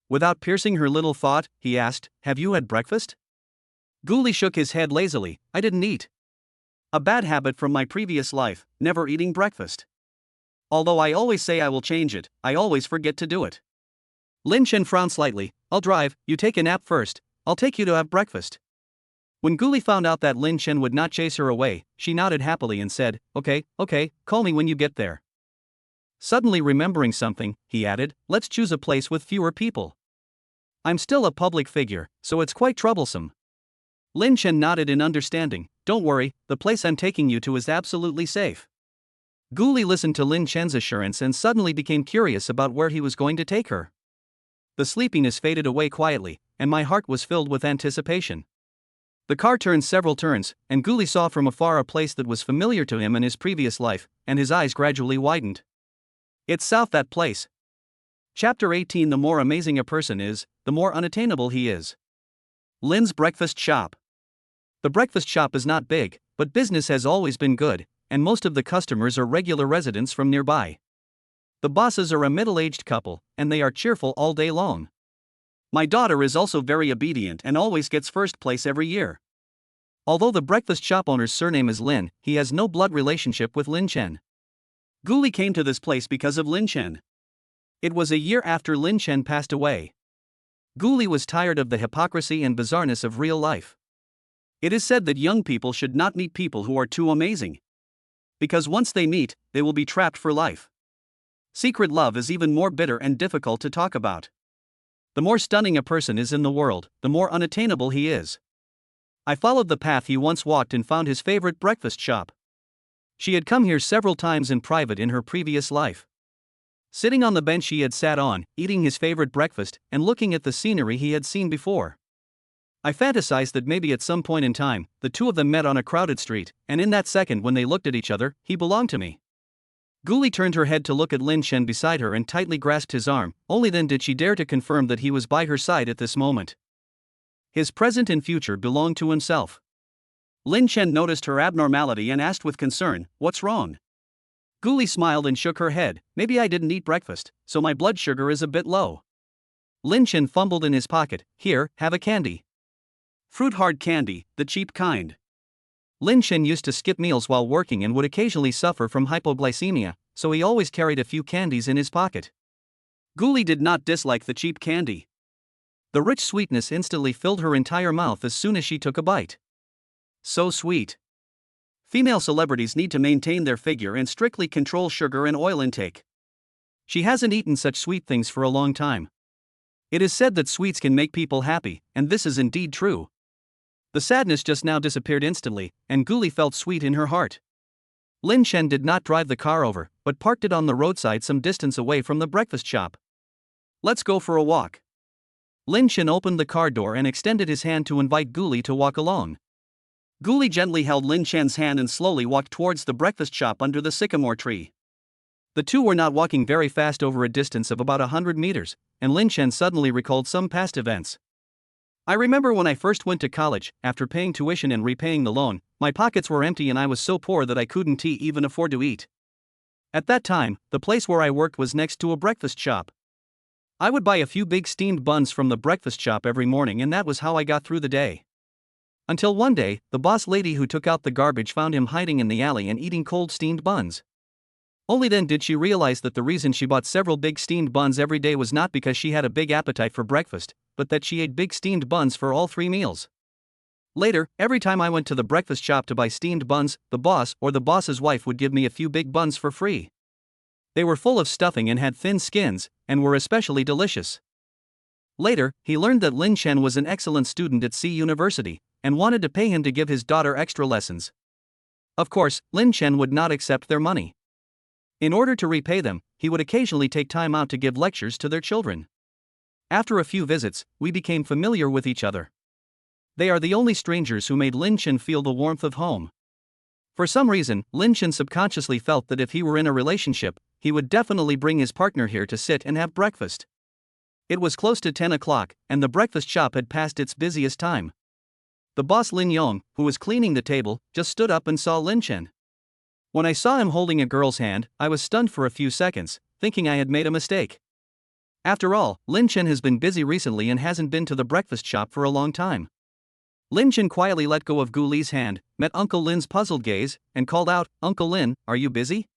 S1: Without piercing her little thought, he asked, have you had breakfast? Gully shook his head lazily, I didn't eat. A bad habit from my previous life, never eating breakfast. Although I always say I will change it, I always forget to do it. Lin Chen frowned slightly, I'll drive, you take a nap first, I'll take you to have breakfast. When Gully found out that Lin Chen would not chase her away, she nodded happily and said, okay, call me when you get there. Suddenly remembering something, he added, let's choose a place with fewer people. I'm still a public figure, so it's quite troublesome. Lin Chen nodded in understanding, don't worry, the place I'm taking you to is absolutely safe. Gully listened to Lin Chen's assurance and suddenly became curious about where he was going to take her. The sleepiness faded away quietly, and my heart was filled with anticipation. The car turned several turns, and Gully saw from afar a place that was familiar to him in his previous life, and his eyes gradually widened. It's south that place. Chapter 18. The more amazing a person is, the more unattainable he is. Lynn's breakfast shop. The breakfast shop is not big, but business has always been good, and most of the customers are regular residents from nearby. The bosses are a middle-aged couple, and they are cheerful all day long. My daughter is also very obedient and always gets first place every year. Although the breakfast shop owner's surname is Lin, he has no blood relationship with Lin Chen. Gully came to this place because of Lin Chen. It was a year after Lin Chen passed away. Gully was tired of the hypocrisy and bizarreness of real life. It is said that young people should not meet people who are too amazing. Because once they meet, they will be trapped for life. Secret love is even more bitter and difficult to talk about. The more stunning a person is in the world, the more unattainable he is. I followed the path he once walked and found his favorite breakfast shop. She had come here several times in private in her previous life. Sitting on the bench he had sat on, eating his favorite breakfast, and looking at the scenery he had seen before. I fantasized that maybe at some point in time, the two of them met on a crowded street, and in that second when they looked at each other, he belonged to me. Gully turned her head to look at Lin Chen beside her and tightly grasped his arm. Only then did she dare to confirm that he was by her side at this moment. His present and future belonged to himself. Lin Chen noticed her abnormality and asked with concern, "What's wrong?" Gully smiled and shook her head. "Maybe I didn't eat breakfast, so my blood sugar is a bit low." Lin Chen fumbled in his pocket. "Here, have a candy." Fruit hard candy, the cheap kind. Lin Chen used to skip meals while working and would occasionally suffer from hypoglycemia, so he always carried a few candies in his pocket. Gully did not dislike the cheap candy. The rich sweetness instantly filled her entire mouth as soon as she took a bite. So sweet. Female celebrities need to maintain their figure and strictly control sugar and oil intake. She hasn't eaten such sweet things for a long time. It is said that sweets can make people happy, and this is indeed true. The sadness just now disappeared instantly, and Gully felt sweet in her heart. Lin Chen did not drive the car over, but parked it on the roadside some distance away from the breakfast shop. "Let's go for a walk." Lin Chen opened the car door and extended his hand to invite Gully to walk along. Gully gently held Lin Chen's hand and slowly walked towards the breakfast shop under the sycamore tree. The two were not walking very fast over a distance of about 100 meters, and Lin Chen suddenly recalled some past events. "I remember when I first went to college, after paying tuition and repaying the loan, my pockets were empty and I was so poor that I couldn't even afford to eat. At that time, the place where I worked was next to a breakfast shop. I would buy a few big steamed buns from the breakfast shop every morning and that was how I got through the day. Until one day, the boss lady who took out the garbage found him hiding in the alley and eating cold steamed buns. Only then did she realize that the reason she bought several big steamed buns every day was not because she had a big appetite for breakfast, but that she ate big steamed buns for all 3 meals. Later, every time I went to the breakfast shop to buy steamed buns, the boss or the boss's wife would give me a few big buns for free. They were full of stuffing and had thin skins, and were especially delicious." Later, he learned that Lin Chen was an excellent student at C University, and wanted to pay him to give his daughter extra lessons. Of course, Lin Chen would not accept their money. In order to repay them, he would occasionally take time out to give lectures to their children. After a few visits, we became familiar with each other. They are the only strangers who made Lin Chen feel the warmth of home. For some reason, Lin Chen subconsciously felt that if he were in a relationship, he would definitely bring his partner here to sit and have breakfast. It was close to 10 o'clock, and the breakfast shop had passed its busiest time. The boss Lin Yong, who was cleaning the table, just stood up and saw Lin Chen. When I saw him holding a girl's hand, I was stunned for a few seconds, thinking I had made a mistake. After all, Lin Chen has been busy recently and hasn't been to the breakfast shop for a long time. Lin Chen quietly let go of Gully's hand, met Uncle Lin's puzzled gaze, and called out, "Uncle Lin, are you busy?"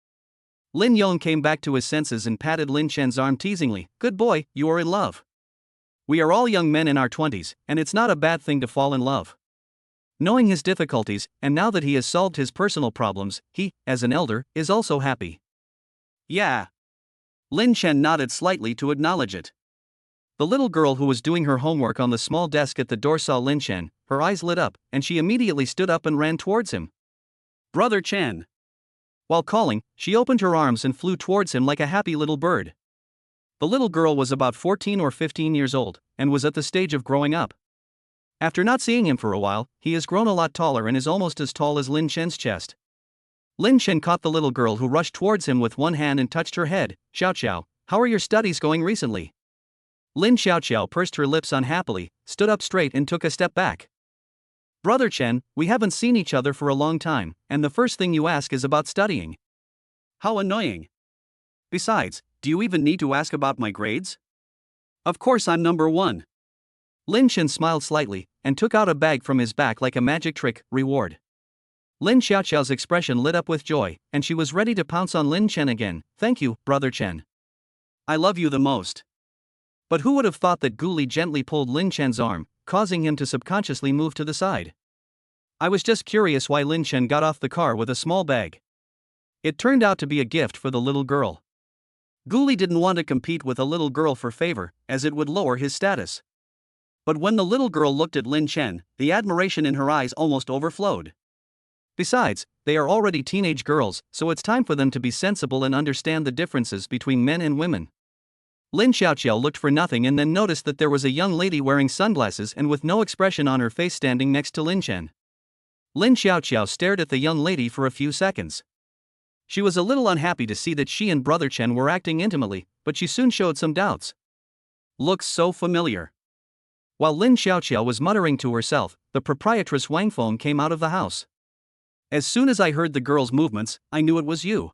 S1: Lin Yong came back to his senses and patted Lin Chen's arm teasingly. "Good boy, you are in love. We are all young men in our 20s, and it's not a bad thing to fall in love." Knowing his difficulties, and now that he has solved his personal problems, he, as an elder, is also happy. "Yeah." Lin Chen nodded slightly to acknowledge it. The little girl who was doing her homework on the small desk at the door saw Lin Chen, her eyes lit up, and she immediately stood up and ran towards him. "Brother Chen." While calling, she opened her arms and flew towards him like a happy little bird. The little girl was about 14 or 15 years old, and was at the stage of growing up. After not seeing him for a while, he has grown a lot taller and is almost as tall as Lin Chen's chest. Lin Chen caught the little girl who rushed towards him with one hand and touched her head. Xiao Xiao, how are your studies going recently? Lin Xiaoqiao pursed her lips unhappily, stood up straight and took a step back. Brother Chen, we haven't seen each other for a long time, and the first thing you ask is about studying. How annoying. Besides, do you even need to ask about my grades? Of course I'm number 1. Lin Chen smiled slightly, and took out a bag from his back like a magic trick, reward. Lin Xiaoqiao's expression lit up with joy, and she was ready to pounce on Lin Chen again. Thank you, Brother Chen. I love you the most. But who would have thought that Gully gently pulled Lin Chen's arm, causing him to subconsciously move to the side? I was just curious why Lin Chen got off the car with a small bag. It turned out to be a gift for the little girl. Gully didn't want to compete with a little girl for favor, as it would lower his status. But when the little girl looked at Lin Chen, the admiration in her eyes almost overflowed. Besides, they are already teenage girls, so it's time for them to be sensible and understand the differences between men and women. Lin Xiaoqiao looked for nothing and then noticed that there was a young lady wearing sunglasses and with no expression on her face standing next to Lin Chen. Lin Xiaoqiao stared at the young lady for a few seconds. She was a little unhappy to see that she and Brother Chen were acting intimately, but she soon showed some doubts. Looks so familiar. While Lin Xiaoqiao was muttering to herself, the proprietress Wang Feng came out of the house. As soon as I heard the girl's movements, I knew it was you.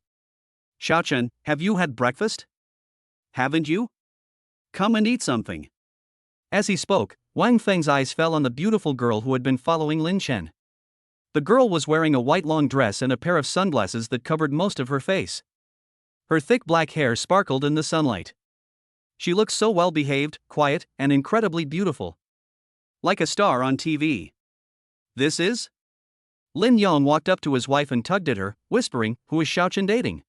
S1: Xiaochen, have you had breakfast? Haven't you? Come and eat something. As he spoke, Wang Feng's eyes fell on the beautiful girl who had been following Lin Chen. The girl was wearing a white long dress and a pair of sunglasses that covered most of her face. Her thick black hair sparkled in the sunlight. She looked so well behaved, quiet, and incredibly beautiful. Like a star on TV. This is? Lin Yong walked up to his wife and tugged at her, whispering, who is Xiaochen dating?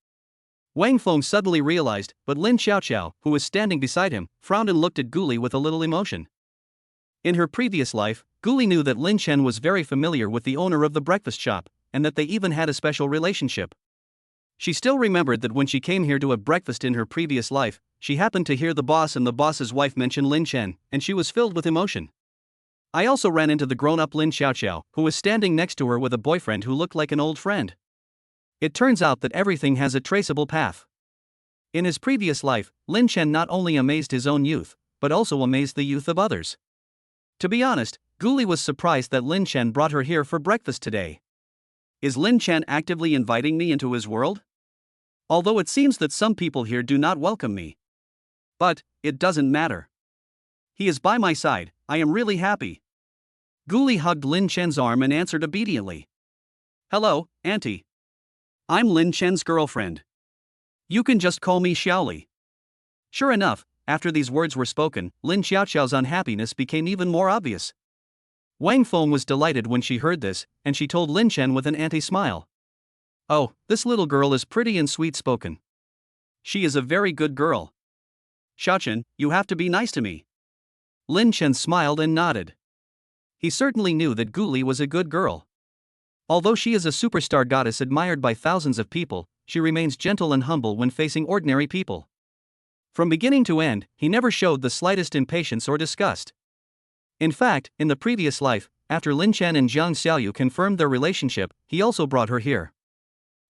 S1: Wang Feng suddenly realized, but Lin Xiaoqiao, who was standing beside him, frowned and looked at Gully with a little emotion. In her previous life, Gully knew that Lin Chen was very familiar with the owner of the breakfast shop, and that they even had a special relationship. She still remembered that when she came here to have breakfast in her previous life, she happened to hear the boss and the boss's wife mention Lin Chen, and she was filled with emotion. I also ran into the grown-up Lin Xiaoqiao, who was standing next to her with a boyfriend who looked like an old friend. It turns out that everything has a traceable path. In his previous life, Lin Chen not only amazed his own youth, but also amazed the youth of others. To be honest, Gully was surprised that Lin Chen brought her here for breakfast today. Is Lin Chen actively inviting me into his world? Although it seems that some people here do not welcome me. But, it doesn't matter. He is by my side, I am really happy. Gully hugged Lin Chen's arm and answered obediently. Hello, Auntie. I'm Lin Chen's girlfriend. You can just call me Xiaoli. Sure enough, after these words were spoken, Lin Xiaoqiao's unhappiness became even more obvious. Wang Feng was delighted when she heard this, and she told Lin Chen with an anti-smile. Oh, this little girl is pretty and sweet-spoken. She is a very good girl. Xiaochen, you have to be nice to me. Lin Chen smiled and nodded. He certainly knew that Gully was a good girl. Although she is a superstar goddess admired by thousands of people, she remains gentle and humble when facing ordinary people. From beginning to end, he never showed the slightest impatience or disgust. In fact, in the previous life, after Lin Chen and Jiang Xiaoyu confirmed their relationship, he also brought her here.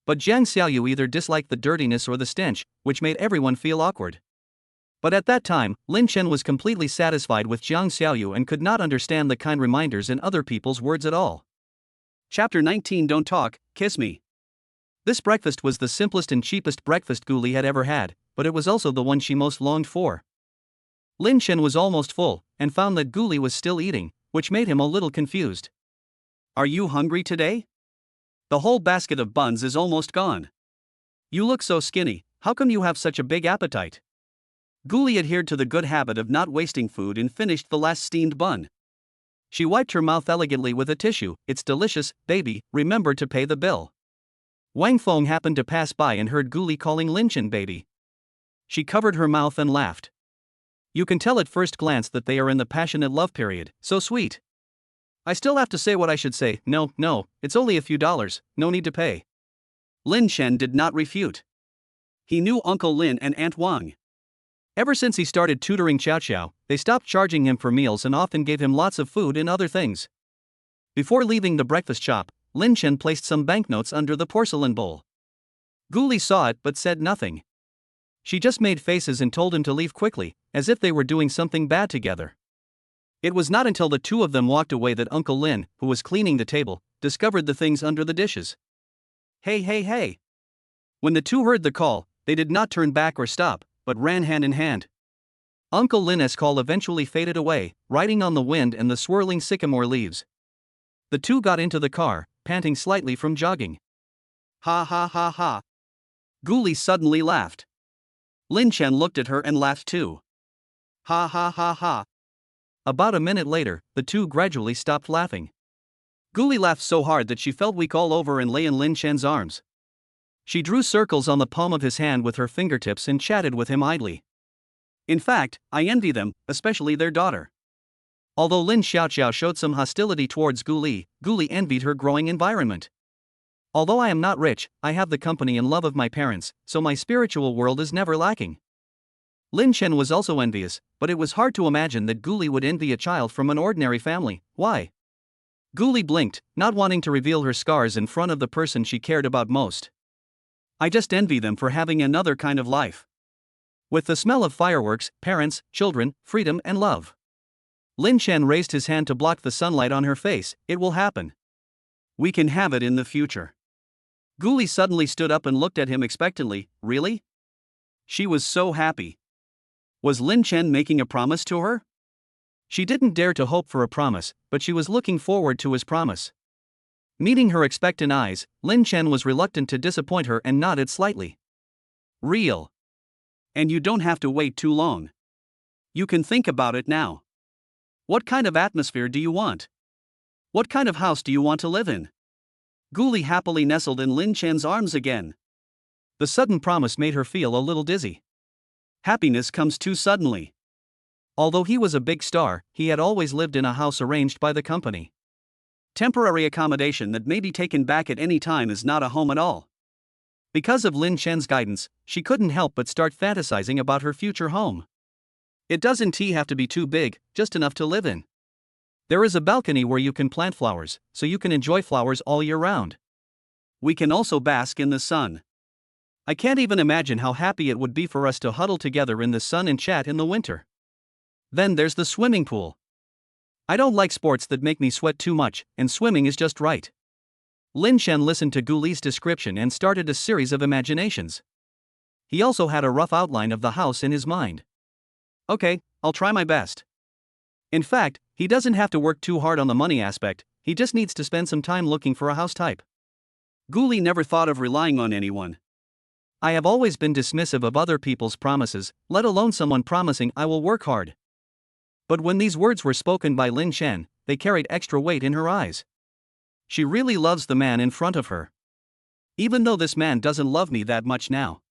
S1: But Jiang Xiaoyu either disliked the dirtiness or the stench, which made everyone feel awkward. But at that time, Lin Chen was completely satisfied with Jiang Xiaoyu and could not understand the kind reminders in other people's words at all. Chapter 19 Don't Talk, Kiss Me. This breakfast was the simplest and cheapest breakfast Gully had ever had, but it was also the one she most longed for. Lin Chen was almost full, and found that Gully was still eating, which made him a little confused. Are you hungry today? The whole basket of buns is almost gone. You look so skinny, how come you have such a big appetite? Gully adhered to the good habit of not wasting food and finished the last steamed bun. She wiped her mouth elegantly with a tissue. It's delicious, baby, remember to pay the bill. Wang Feng happened to pass by and heard Gully calling Lin Chen baby. She covered her mouth and laughed. You can tell at first glance that they are in the passionate love period, so sweet. I still have to say what I should say, no, it's only a few dollars, no need to pay. Lin Chen did not refute. He knew Uncle Lin and Aunt Wang. Ever since he started tutoring Chow Chow, they stopped charging him for meals and often gave him lots of food and other things. Before leaving the breakfast shop, Lin Chen placed some banknotes under the porcelain bowl. Gully saw it but said nothing. She just made faces and told him to leave quickly, as if they were doing something bad together. It was not until the two of them walked away that Uncle Lin, who was cleaning the table, discovered the things under the dishes. Hey, hey, hey! When the two heard the call, they did not turn back or stop, but ran hand in hand. Uncle Lin's call eventually faded away, riding on the wind and the swirling sycamore leaves. The two got into the car, panting slightly from jogging. Ha ha ha ha! Gully suddenly laughed. Lin Chen looked at her and laughed too. Ha ha ha ha! About a minute later, the two gradually stopped laughing. Gully laughed so hard that she felt weak all over and lay in Lin Chen's arms. She drew circles on the palm of his hand with her fingertips and chatted with him idly. In fact, I envy them, especially their daughter. Although Lin Xiaoqiao showed some hostility towards Gully, Gully envied her growing environment. Although I am not rich, I have the company and love of my parents, so my spiritual world is never lacking. Lin Chen was also envious, but it was hard to imagine that Gully would envy a child from an ordinary family. Why? Gully blinked, not wanting to reveal her scars in front of the person she cared about most. I just envy them for having another kind of life. With the smell of fireworks, parents, children, freedom and love. Lin Chen raised his hand to block the sunlight on her face. It will happen. We can have it in the future. Gully suddenly stood up and looked at him expectantly. Really? She was so happy. Was Lin Chen making a promise to her? She didn't dare to hope for a promise, but she was looking forward to his promise. Meeting her expectant eyes, Lin Chen was reluctant to disappoint her and nodded slightly. Real. And you don't have to wait too long. You can think about it now. What kind of atmosphere do you want? What kind of house do you want to live in? Gully happily nestled in Lin Chen's arms again. The sudden promise made her feel a little dizzy. Happiness comes too suddenly. Although he was a big star, he had always lived in a house arranged by the company. Temporary accommodation that may be taken back at any time is not a home at all. Because of Lin Chen's guidance, she couldn't help but start fantasizing about her future home. It doesn't have to be too big, just enough to live in. There is a balcony where you can plant flowers, so you can enjoy flowers all year round. We can also bask in the sun. I can't even imagine how happy it would be for us to huddle together in the sun and chat in the winter. Then there's the swimming pool. I don't like sports that make me sweat too much, and swimming is just right. Lin Chen listened to Gully's description and started a series of imaginations. He also had a rough outline of the house in his mind. Okay, I'll try my best. In fact, he doesn't have to work too hard on the money aspect, he just needs to spend some time looking for a house type. Gully never thought of relying on anyone. I have always been dismissive of other people's promises, let alone someone promising I will work hard. But when these words were spoken by Lin Chen, they carried extra weight in her eyes. She really loves the man in front of her. Even though this man doesn't love me that much now.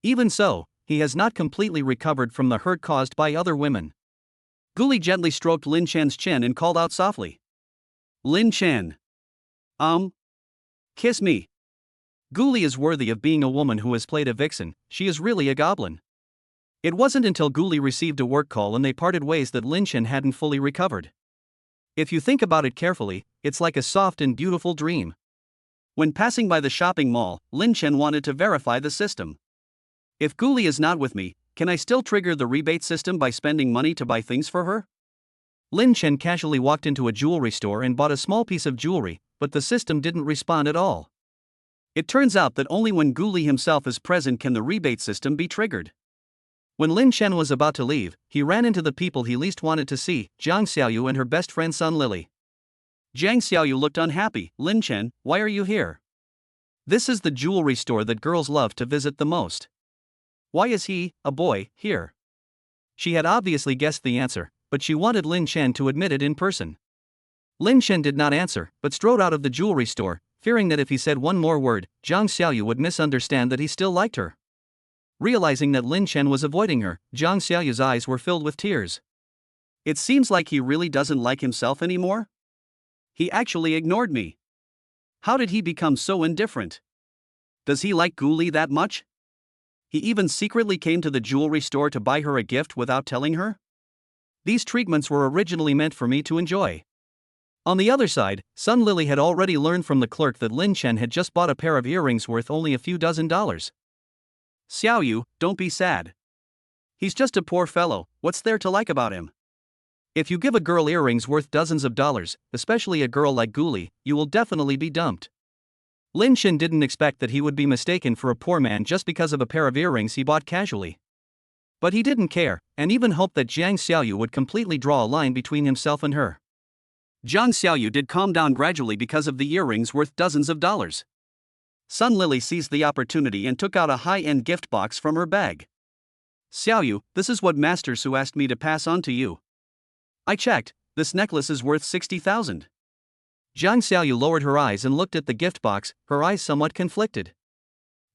S1: Even so, he has not completely recovered from the hurt caused by other women. Gully gently stroked Lin Chen's chin and called out softly. Lin Chen. Kiss me. Gully is worthy of being a woman who has played a vixen, she is really a goblin. It wasn't until Gully received a work call and they parted ways that Lin Chen hadn't fully recovered. If you think about it carefully, it's like a soft and beautiful dream. When passing by the shopping mall, Lin Chen wanted to verify the system. If Gully is not with me, can I still trigger the rebate system by spending money to buy things for her? Lin Chen casually walked into a jewelry store and bought a small piece of jewelry, but the system didn't respond at all. It turns out that only when Gully himself is present can the rebate system be triggered. When Lin Chen was about to leave, he ran into the people he least wanted to see, Jiang Xiaoyu and her best friend Sun Lily. Jiang Xiaoyu looked unhappy. Lin Chen, why are you here? This is the jewelry store that girls love to visit the most. Why is he, a boy, here? She had obviously guessed the answer, but she wanted Lin Chen to admit it in person. Lin Chen did not answer, but strode out of the jewelry store, fearing that if he said one more word, Jiang Xiaoyu would misunderstand that he still liked her. Realizing that Lin Chen was avoiding her, Jiang Xiaoyu's eyes were filled with tears. It seems like he really doesn't like himself anymore. He actually ignored me. How did he become so indifferent? Does he like Gully that much? He even secretly came to the jewelry store to buy her a gift without telling her? These treatments were originally meant for me to enjoy. On the other side, Sun Lily had already learned from the clerk that Lin Chen had just bought a pair of earrings worth only a few $dozen. Xiaoyu, don't be sad. He's just a poor fellow, what's there to like about him? If you give a girl earrings worth dozens of dollars, especially a girl like Gully, you will definitely be dumped. Lin Chen didn't expect that he would be mistaken for a poor man just because of a pair of earrings he bought casually. But he didn't care, and even hoped that Jiang Xiaoyu would completely draw a line between himself and her. Jiang Xiaoyu did calm down gradually because of the earrings worth dozens of dollars. Sun Lily seized the opportunity and took out a high-end gift box from her bag. Xiaoyu, this is what Master Su asked me to pass on to you. I checked, this necklace is worth 60,000. Jiang Xiaoyu lowered her eyes and looked at the gift box, her eyes somewhat conflicted.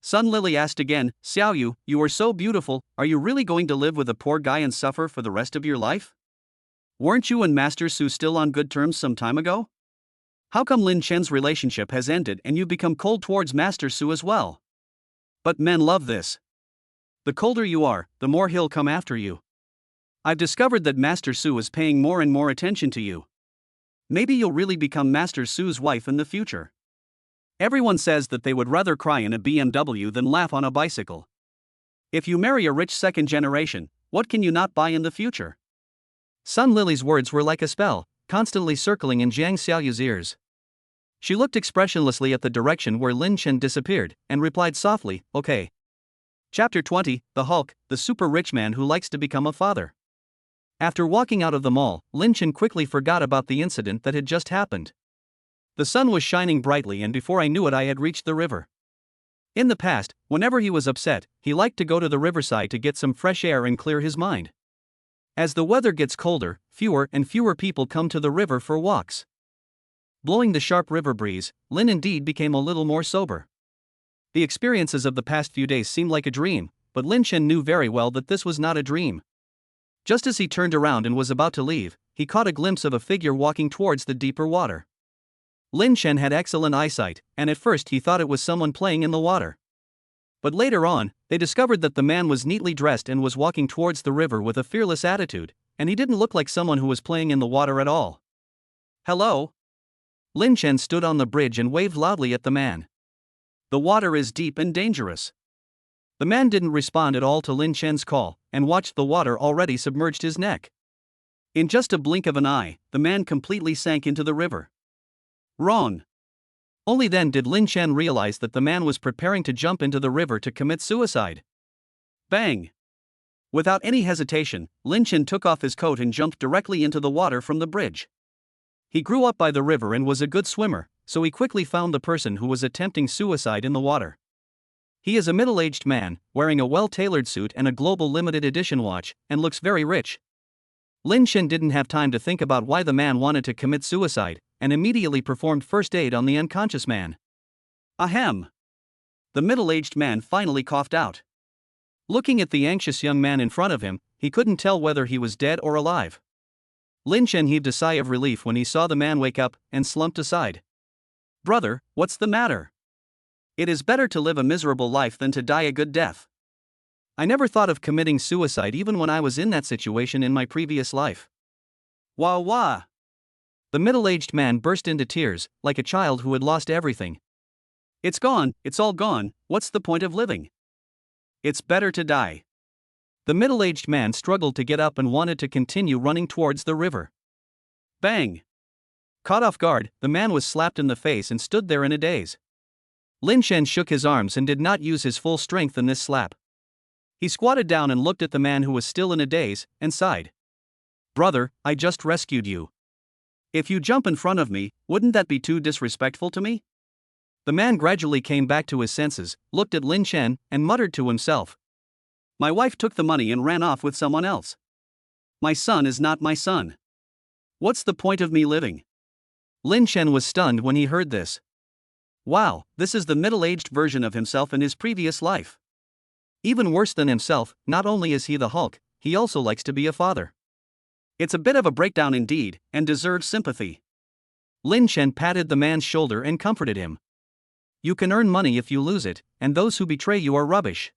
S1: Sun Lily asked again, Xiaoyu, you are so beautiful, are you really going to live with a poor guy and suffer for the rest of your life? Weren't you and Master Su still on good terms some time ago? How come Lin Chen's relationship has ended and you've become cold towards Master Su as well? But men love this. The colder you are, the more he'll come after you. I've discovered that Master Su is paying more and more attention to you. Maybe you'll really become Master Su's wife in the future. Everyone says that they would rather cry in a BMW than laugh on a bicycle. If you marry a rich second generation, what can you not buy in the future? Sun Lily's words were like a spell, constantly circling in Jiang Xiaoyu's ears. She looked expressionlessly at the direction where Lin Chen disappeared, and replied softly, okay. Chapter 20, The Hulk, the super rich man who likes to become a father. After walking out of the mall, Lin Chen quickly forgot about the incident that had just happened. The sun was shining brightly and before I knew it I had reached the river. In the past, whenever he was upset, he liked to go to the riverside to get some fresh air and clear his mind. As the weather gets colder, fewer and fewer people come to the river for walks. Blowing the sharp river breeze, Lin indeed became a little more sober. The experiences of the past few days seemed like a dream, but Lin Chen knew very well that this was not a dream. Just as he turned around and was about to leave, he caught a glimpse of a figure walking towards the deeper water. Lin Chen had excellent eyesight, and at first he thought it was someone playing in the water. But later on, they discovered that the man was neatly dressed and was walking towards the river with a fearless attitude, and he didn't look like someone who was playing in the water at all. Hello? Lin Chen stood on the bridge and waved loudly at the man. The water is deep and dangerous. The man didn't respond at all to Lin Chen's call, and watched the water already submerged his neck. In just a blink of an eye, the man completely sank into the river. Wrong. Only then did Lin Chen realize that the man was preparing to jump into the river to commit suicide. Bang! Without any hesitation, Lin Chen took off his coat and jumped directly into the water from the bridge. He grew up by the river and was a good swimmer, so he quickly found the person who was attempting suicide in the water. He is a middle-aged man, wearing a well-tailored suit and a global limited edition watch, and looks very rich. Lin Chen didn't have time to think about why the man wanted to commit suicide, and immediately performed first aid on the unconscious man. Ahem! The middle-aged man finally coughed out. Looking at the anxious young man in front of him, he couldn't tell whether he was dead or alive. Lin Chen heaved a sigh of relief when he saw the man wake up, and slumped aside. Brother, what's the matter? It is better to live a miserable life than to die a good death. I never thought of committing suicide even when I was in that situation in my previous life. Wah wah! The middle-aged man burst into tears, like a child who had lost everything. It's gone, it's all gone, what's the point of living? It's better to die. The middle-aged man struggled to get up and wanted to continue running towards the river. Bang! Caught off guard, the man was slapped in the face and stood there in a daze. Lin Chen shook his arms and did not use his full strength in this slap. He squatted down and looked at the man who was still in a daze, and sighed. Brother, I just rescued you. If you jump in front of me, wouldn't that be too disrespectful to me? The man gradually came back to his senses, looked at Lin Chen, and muttered to himself. My wife took the money and ran off with someone else. My son is not my son. What's the point of me living? Lin Chen was stunned when he heard this. Wow, this is the middle-aged version of himself in his previous life. Even worse than himself, not only is he the Hulk, he also likes to be a father. It's a bit of a breakdown indeed, and deserves sympathy. Lin Chen patted the man's shoulder and comforted him. You can earn money if you lose it, and those who betray you are rubbish.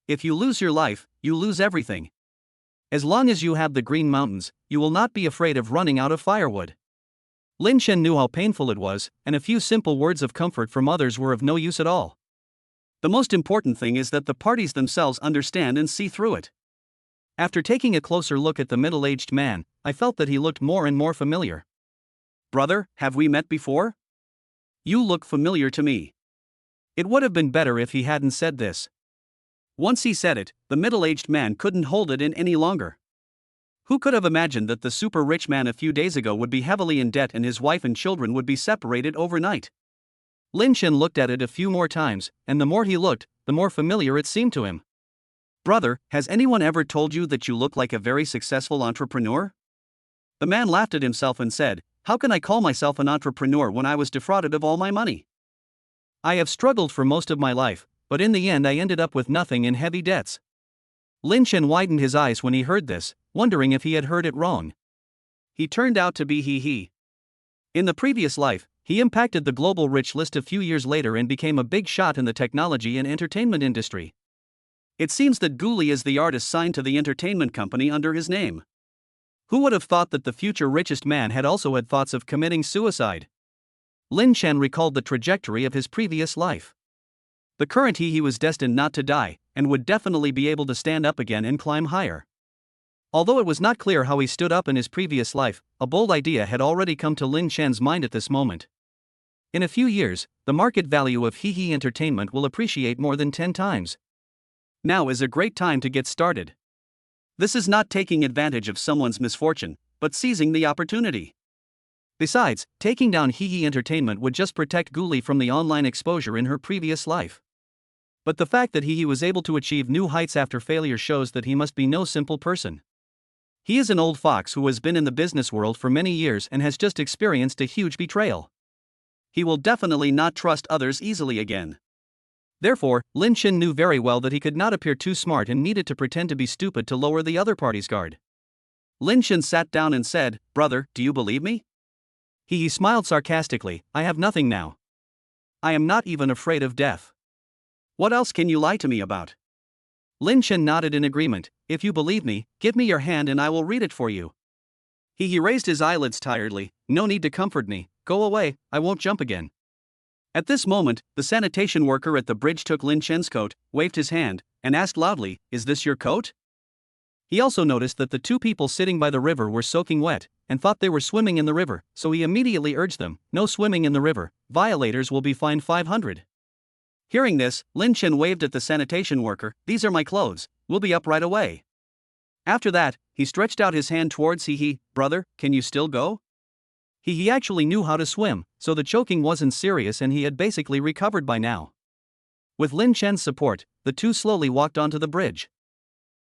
S1: If you lose your life, you lose everything. As long as you have the Green Mountains, you will not be afraid of running out of firewood. Lin Chen knew how painful it was, and a few simple words of comfort from others were of no use at all. The most important thing is that the parties themselves understand and see through it. After taking a closer look at the middle-aged man, I felt that he looked more and more familiar. Brother, have we met before? You look familiar to me. It would have been better if he hadn't said this. Once he said it, the middle-aged man couldn't hold it in any longer. Who could have imagined that the super-rich man a few days ago would be heavily in debt and his wife and children would be separated overnight? Lin Chen looked at it a few more times, and the more he looked, the more familiar it seemed to him. Brother, has anyone ever told you that you look like a very successful entrepreneur? The man laughed at himself and said, how can I call myself an entrepreneur when I was defrauded of all my money? I have struggled for most of my life, but in the end I ended up with nothing in heavy debts. Lin Chen widened his eyes when he heard this, wondering if he had heard it wrong. He turned out to be he. In the previous life, he impacted the global rich list a few years later and became a big shot in the technology and entertainment industry. It seems that Gully is the artist signed to the entertainment company under his name. Who would have thought that the future richest man had also had thoughts of committing suicide? Lin Chen recalled the trajectory of his previous life. The current he was destined not to die, and would definitely be able to stand up again and climb higher. Although it was not clear how he stood up in his previous life, a bold idea had already come to Lin Chen's mind at this moment. In a few years, the market value of He Entertainment will appreciate more than 10 times. Now is a great time to get started. This is not taking advantage of someone's misfortune, but seizing the opportunity. Besides, taking down He Entertainment would just protect Gully from the online exposure in her previous life. But the fact that he was able to achieve new heights after failure shows that he must be no simple person. He is an old fox who has been in the business world for many years and has just experienced a huge betrayal. He will definitely not trust others easily again. Therefore, Lin Chen knew very well that he could not appear too smart and needed to pretend to be stupid to lower the other party's guard. Lin Chen sat down and said, brother, do you believe me? He smiled sarcastically, I have nothing now. I am not even afraid of death. What else can you lie to me about? Lin Chen nodded in agreement, if you believe me, give me your hand and I will read it for you. He raised his eyelids tiredly, no need to comfort me, go away, I won't jump again. At this moment, the sanitation worker at the bridge took Lin Chen's coat, waved his hand, and asked loudly, is this your coat? He also noticed that the two people sitting by the river were soaking wet, and thought they were swimming in the river, so he immediately urged them, no swimming in the river, violators will be fined 500. Hearing this, Lin Chen waved at the sanitation worker, these are my clothes, we'll be up right away. After that, he stretched out his hand towards He, brother, can you still go? He actually knew how to swim, so the choking wasn't serious and he had basically recovered by now. With Lin Chen's support, the two slowly walked onto the bridge.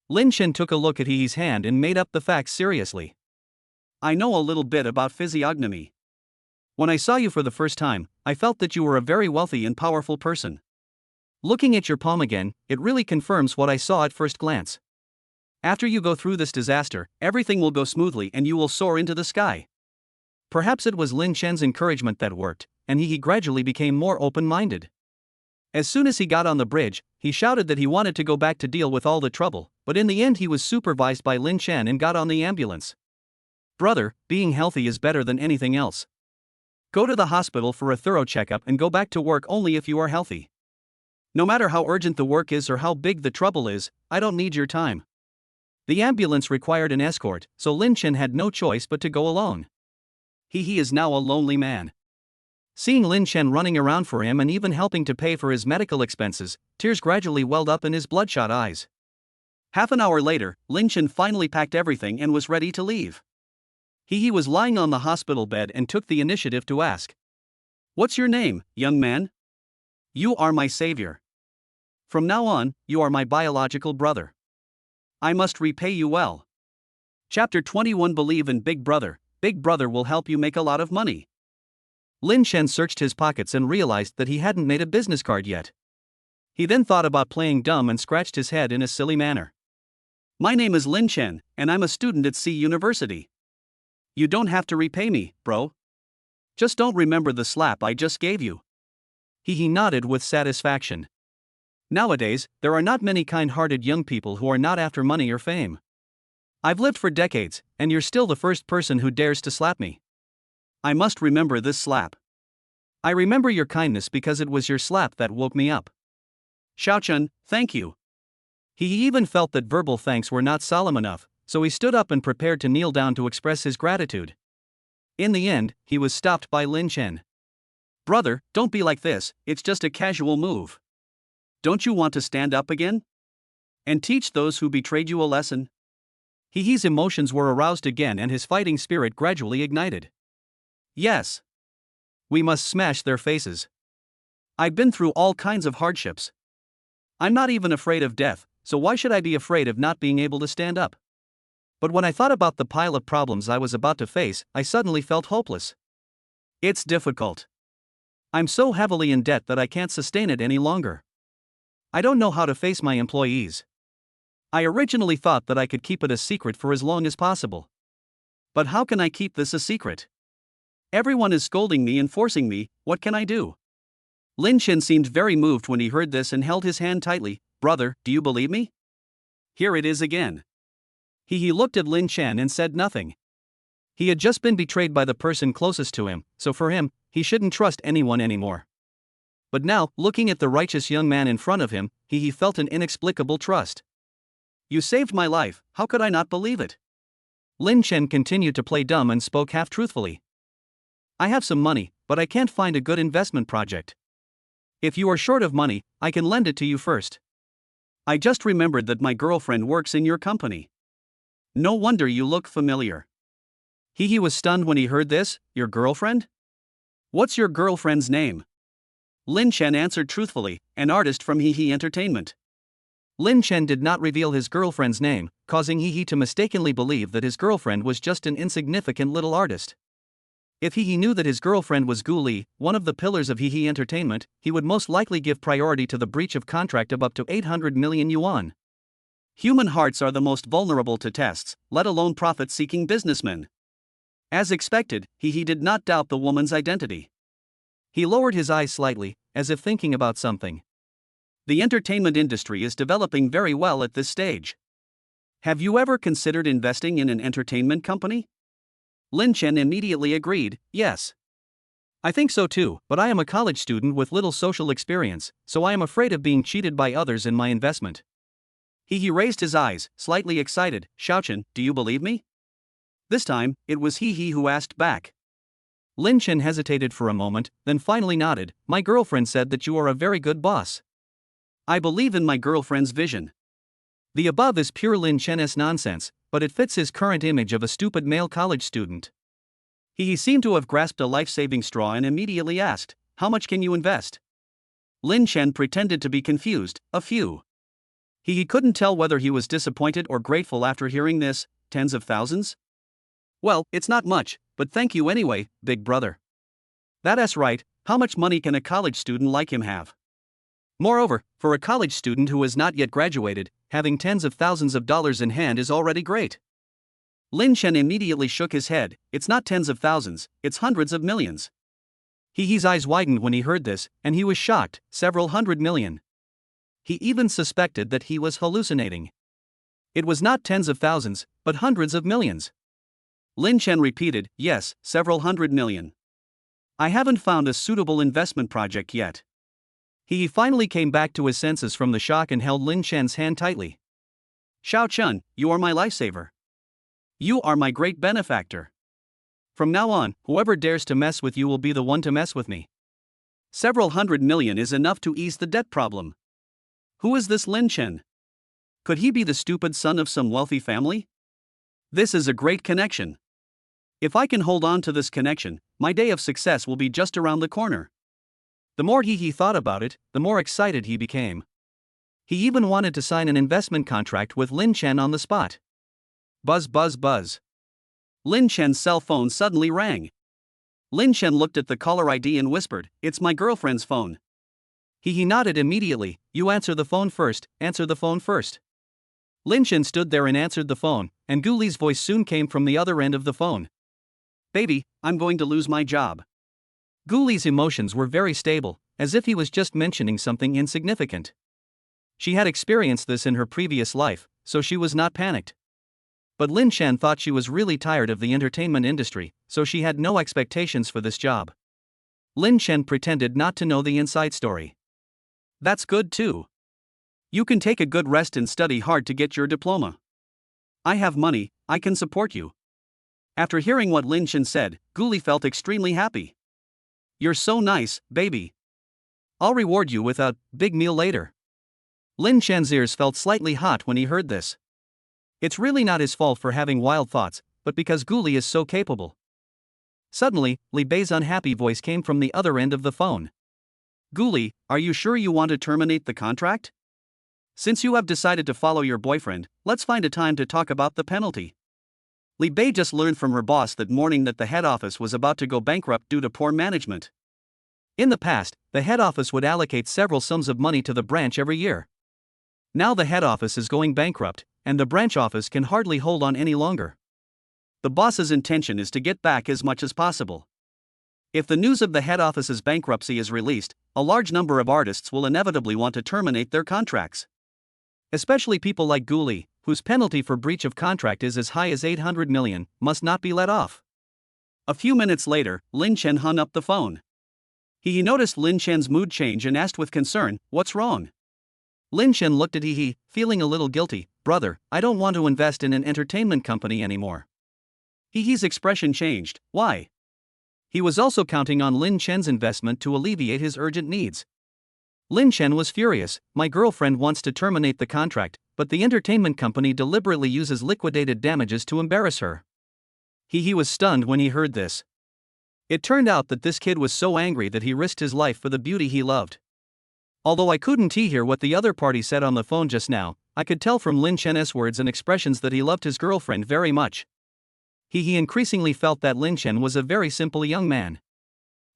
S1: Lin Chen took a look at He's hand and made up the facts seriously. I know a little bit about physiognomy. When I saw you for the first time, I felt that you were a very wealthy and powerful person. Looking at your palm again, it really confirms what I saw at first glance. After you go through this disaster, everything will go smoothly and you will soar into the sky. Perhaps it was Lin Chen's encouragement that worked, and he gradually became more open-minded. As soon as he got on the bridge, he shouted that he wanted to go back to deal with all the trouble, but in the end he was supervised by Lin Chen and got on the ambulance. Brother, being healthy is better than anything else. Go to the hospital for a thorough checkup and go back to work only if you are healthy. No matter how urgent the work is or how big the trouble is, I don't need your time. The ambulance required an escort, so Lin Chen had no choice but to go alone. He is now a lonely man. Seeing Lin Chen running around for him and even helping to pay for his medical expenses, tears gradually welled up in his bloodshot eyes. Half an hour later, Lin Chen finally packed everything and was ready to leave. He was lying on the hospital bed and took the initiative to ask. What's your name, young man? You are my savior. From now on, you are my biological brother. I must repay you well. Chapter 21 Believe in Big Brother. Big Brother will help you make a lot of money. Lin Chen searched his pockets and realized that he hadn't made a business card yet. He then thought about playing dumb and scratched his head in a silly manner. My name is Lin Chen, and I'm a student at C University. You don't have to repay me, bro. Just don't remember the slap I just gave you. He nodded with satisfaction. Nowadays, there are not many kind-hearted young people who are not after money or fame. I've lived for decades, and you're still the first person who dares to slap me. I must remember this slap. I remember your kindness because it was your slap that woke me up. Xiaochun, thank you. He even felt that verbal thanks were not solemn enough, so he stood up and prepared to kneel down to express his gratitude. In the end, he was stopped by Lin Chen. Brother, don't be like this, it's just a casual move. Don't you want to stand up again? And teach those who betrayed you a lesson? He's emotions were aroused again and his fighting spirit gradually ignited. Yes. We must smash their faces. I've been through all kinds of hardships. I'm not even afraid of death, so why should I be afraid of not being able to stand up? But when I thought about the pile of problems I was about to face, I suddenly felt hopeless. It's difficult. I'm so heavily in debt that I can't sustain it any longer. I don't know how to face my employees. I originally thought that I could keep it a secret for as long as possible. But how can I keep this a secret? Everyone is scolding me and forcing me, what can I do? Lin Chen seemed very moved when he heard this and held his hand tightly. Brother, do you believe me? Here it is again. He looked at Lin Chen and said nothing. He had just been betrayed by the person closest to him, so for him, he shouldn't trust anyone anymore. But now, looking at the righteous young man in front of him, he felt an inexplicable trust. You saved my life, how could I not believe it? Lin Chen continued to play dumb and spoke half-truthfully. I have some money, but I can't find a good investment project. If you are short of money, I can lend it to you first. I just remembered that my girlfriend works in your company. No wonder you look familiar. He was stunned when he heard this. Your girlfriend? What's your girlfriend's name? Lin Chen answered truthfully, an artist from He Entertainment. Lin Chen did not reveal his girlfriend's name, causing He to mistakenly believe that his girlfriend was just an insignificant little artist. If He knew that his girlfriend was Gully, one of the pillars of He Entertainment, he would most likely give priority to the breach of contract of up to 800 million yuan. Human hearts are the most vulnerable to tests, let alone profit-seeking businessmen. As expected, he did not doubt the woman's identity. He lowered his eyes slightly, as if thinking about something. The entertainment industry is developing very well at this stage. Have you ever considered investing in an entertainment company? Lin Chen immediately agreed, yes. I think so too, but I am a college student with little social experience, so I am afraid of being cheated by others in my investment. He raised his eyes, slightly excited. Xiaochun, do you believe me? This time, it was he who asked back. Lin Chen hesitated for a moment, then finally nodded. My girlfriend said that you are a very good boss. I believe in my girlfriend's vision. The above is pure Lin Chen's nonsense, but it fits his current image of a stupid male college student. He seemed to have grasped a life-saving straw and immediately asked, how much can you invest? Lin Chen pretended to be confused, a few. He couldn't tell whether he was disappointed or grateful after hearing this. Tens of thousands? Well, it's not much, but thank you anyway, big brother. That's right, how much money can a college student like him have? Moreover, for a college student who has not yet graduated, having tens of thousands of dollars in hand is already great. Lin Chen immediately shook his head. It's not tens of thousands, it's hundreds of millions. His eyes widened when he heard this, and he was shocked, several hundred million. He even suspected that he was hallucinating. It was not tens of thousands, but hundreds of millions. Lin Chen repeated, yes, several hundred million. I haven't found a suitable investment project yet. He finally came back to his senses from the shock and held Lin Chen's hand tightly. Xiaochun, you are my lifesaver. You are my great benefactor. From now on, whoever dares to mess with you will be the one to mess with me. Several hundred million is enough to ease the debt problem. Who is this Lin Chen? Could he be the stupid son of some wealthy family? This is a great connection. If I can hold on to this connection, my day of success will be just around the corner. The more he thought about it, the more excited he became. He even wanted to sign an investment contract with Lin Chen on the spot. Buzz buzz buzz. Lin Chen's cell phone suddenly rang. Lin Chen looked at the caller ID and whispered, it's my girlfriend's phone. He nodded immediately. You answer the phone first, answer the phone first. Lin Chen stood there and answered the phone, and Gully's voice soon came from the other end of the phone. Baby, I'm going to lose my job. Gully's emotions were very stable, as if he was just mentioning something insignificant. She had experienced this in her previous life, so she was not panicked. But Lin Chen thought she was really tired of the entertainment industry, so she had no expectations for this job. Lin Chen pretended not to know the inside story. That's good too. You can take a good rest and study hard to get your diploma. I have money, I can support you. After hearing what Lin Chen said, Gully felt extremely happy. You're so nice, baby. I'll reward you with a big meal later. Lin Chen's ears felt slightly hot when he heard this. It's really not his fault for having wild thoughts, but because Gully is so capable. Suddenly, Li Bei's unhappy voice came from the other end of the phone. Gully, are you sure you want to terminate the contract? Since you have decided to follow your boyfriend, let's find a time to talk about the penalty. Li Bei just learned from her boss that morning that the head office was about to go bankrupt due to poor management. In the past, the head office would allocate several sums of money to the branch every year. Now the head office is going bankrupt, and the branch office can hardly hold on any longer. The boss's intention is to get back as much as possible. If the news of the head office's bankruptcy is released, a large number of artists will inevitably want to terminate their contracts. Especially people like Gully, whose penalty for breach of contract is as high as 800 million, must not be let off. A few minutes later, Lin Chen hung up the phone. He noticed Lin Chen's mood change and asked with concern, "What's wrong?" Lin Chen looked at He, feeling a little guilty. "Brother, I don't want to invest in an entertainment company anymore." He's expression changed. Why? He was also counting on Lin Chen's investment to alleviate his urgent needs. Lin Chen was furious. "My girlfriend wants to terminate the contract, but the entertainment company deliberately uses liquidated damages to embarrass her." He was stunned when he heard this. It turned out that this kid was so angry that he risked his life for the beauty he loved. Although I couldn't hear what the other party said on the phone just now, I could tell from Lin Chen's words and expressions that he loved his girlfriend very much. He increasingly felt that Lin Chen was a very simple young man.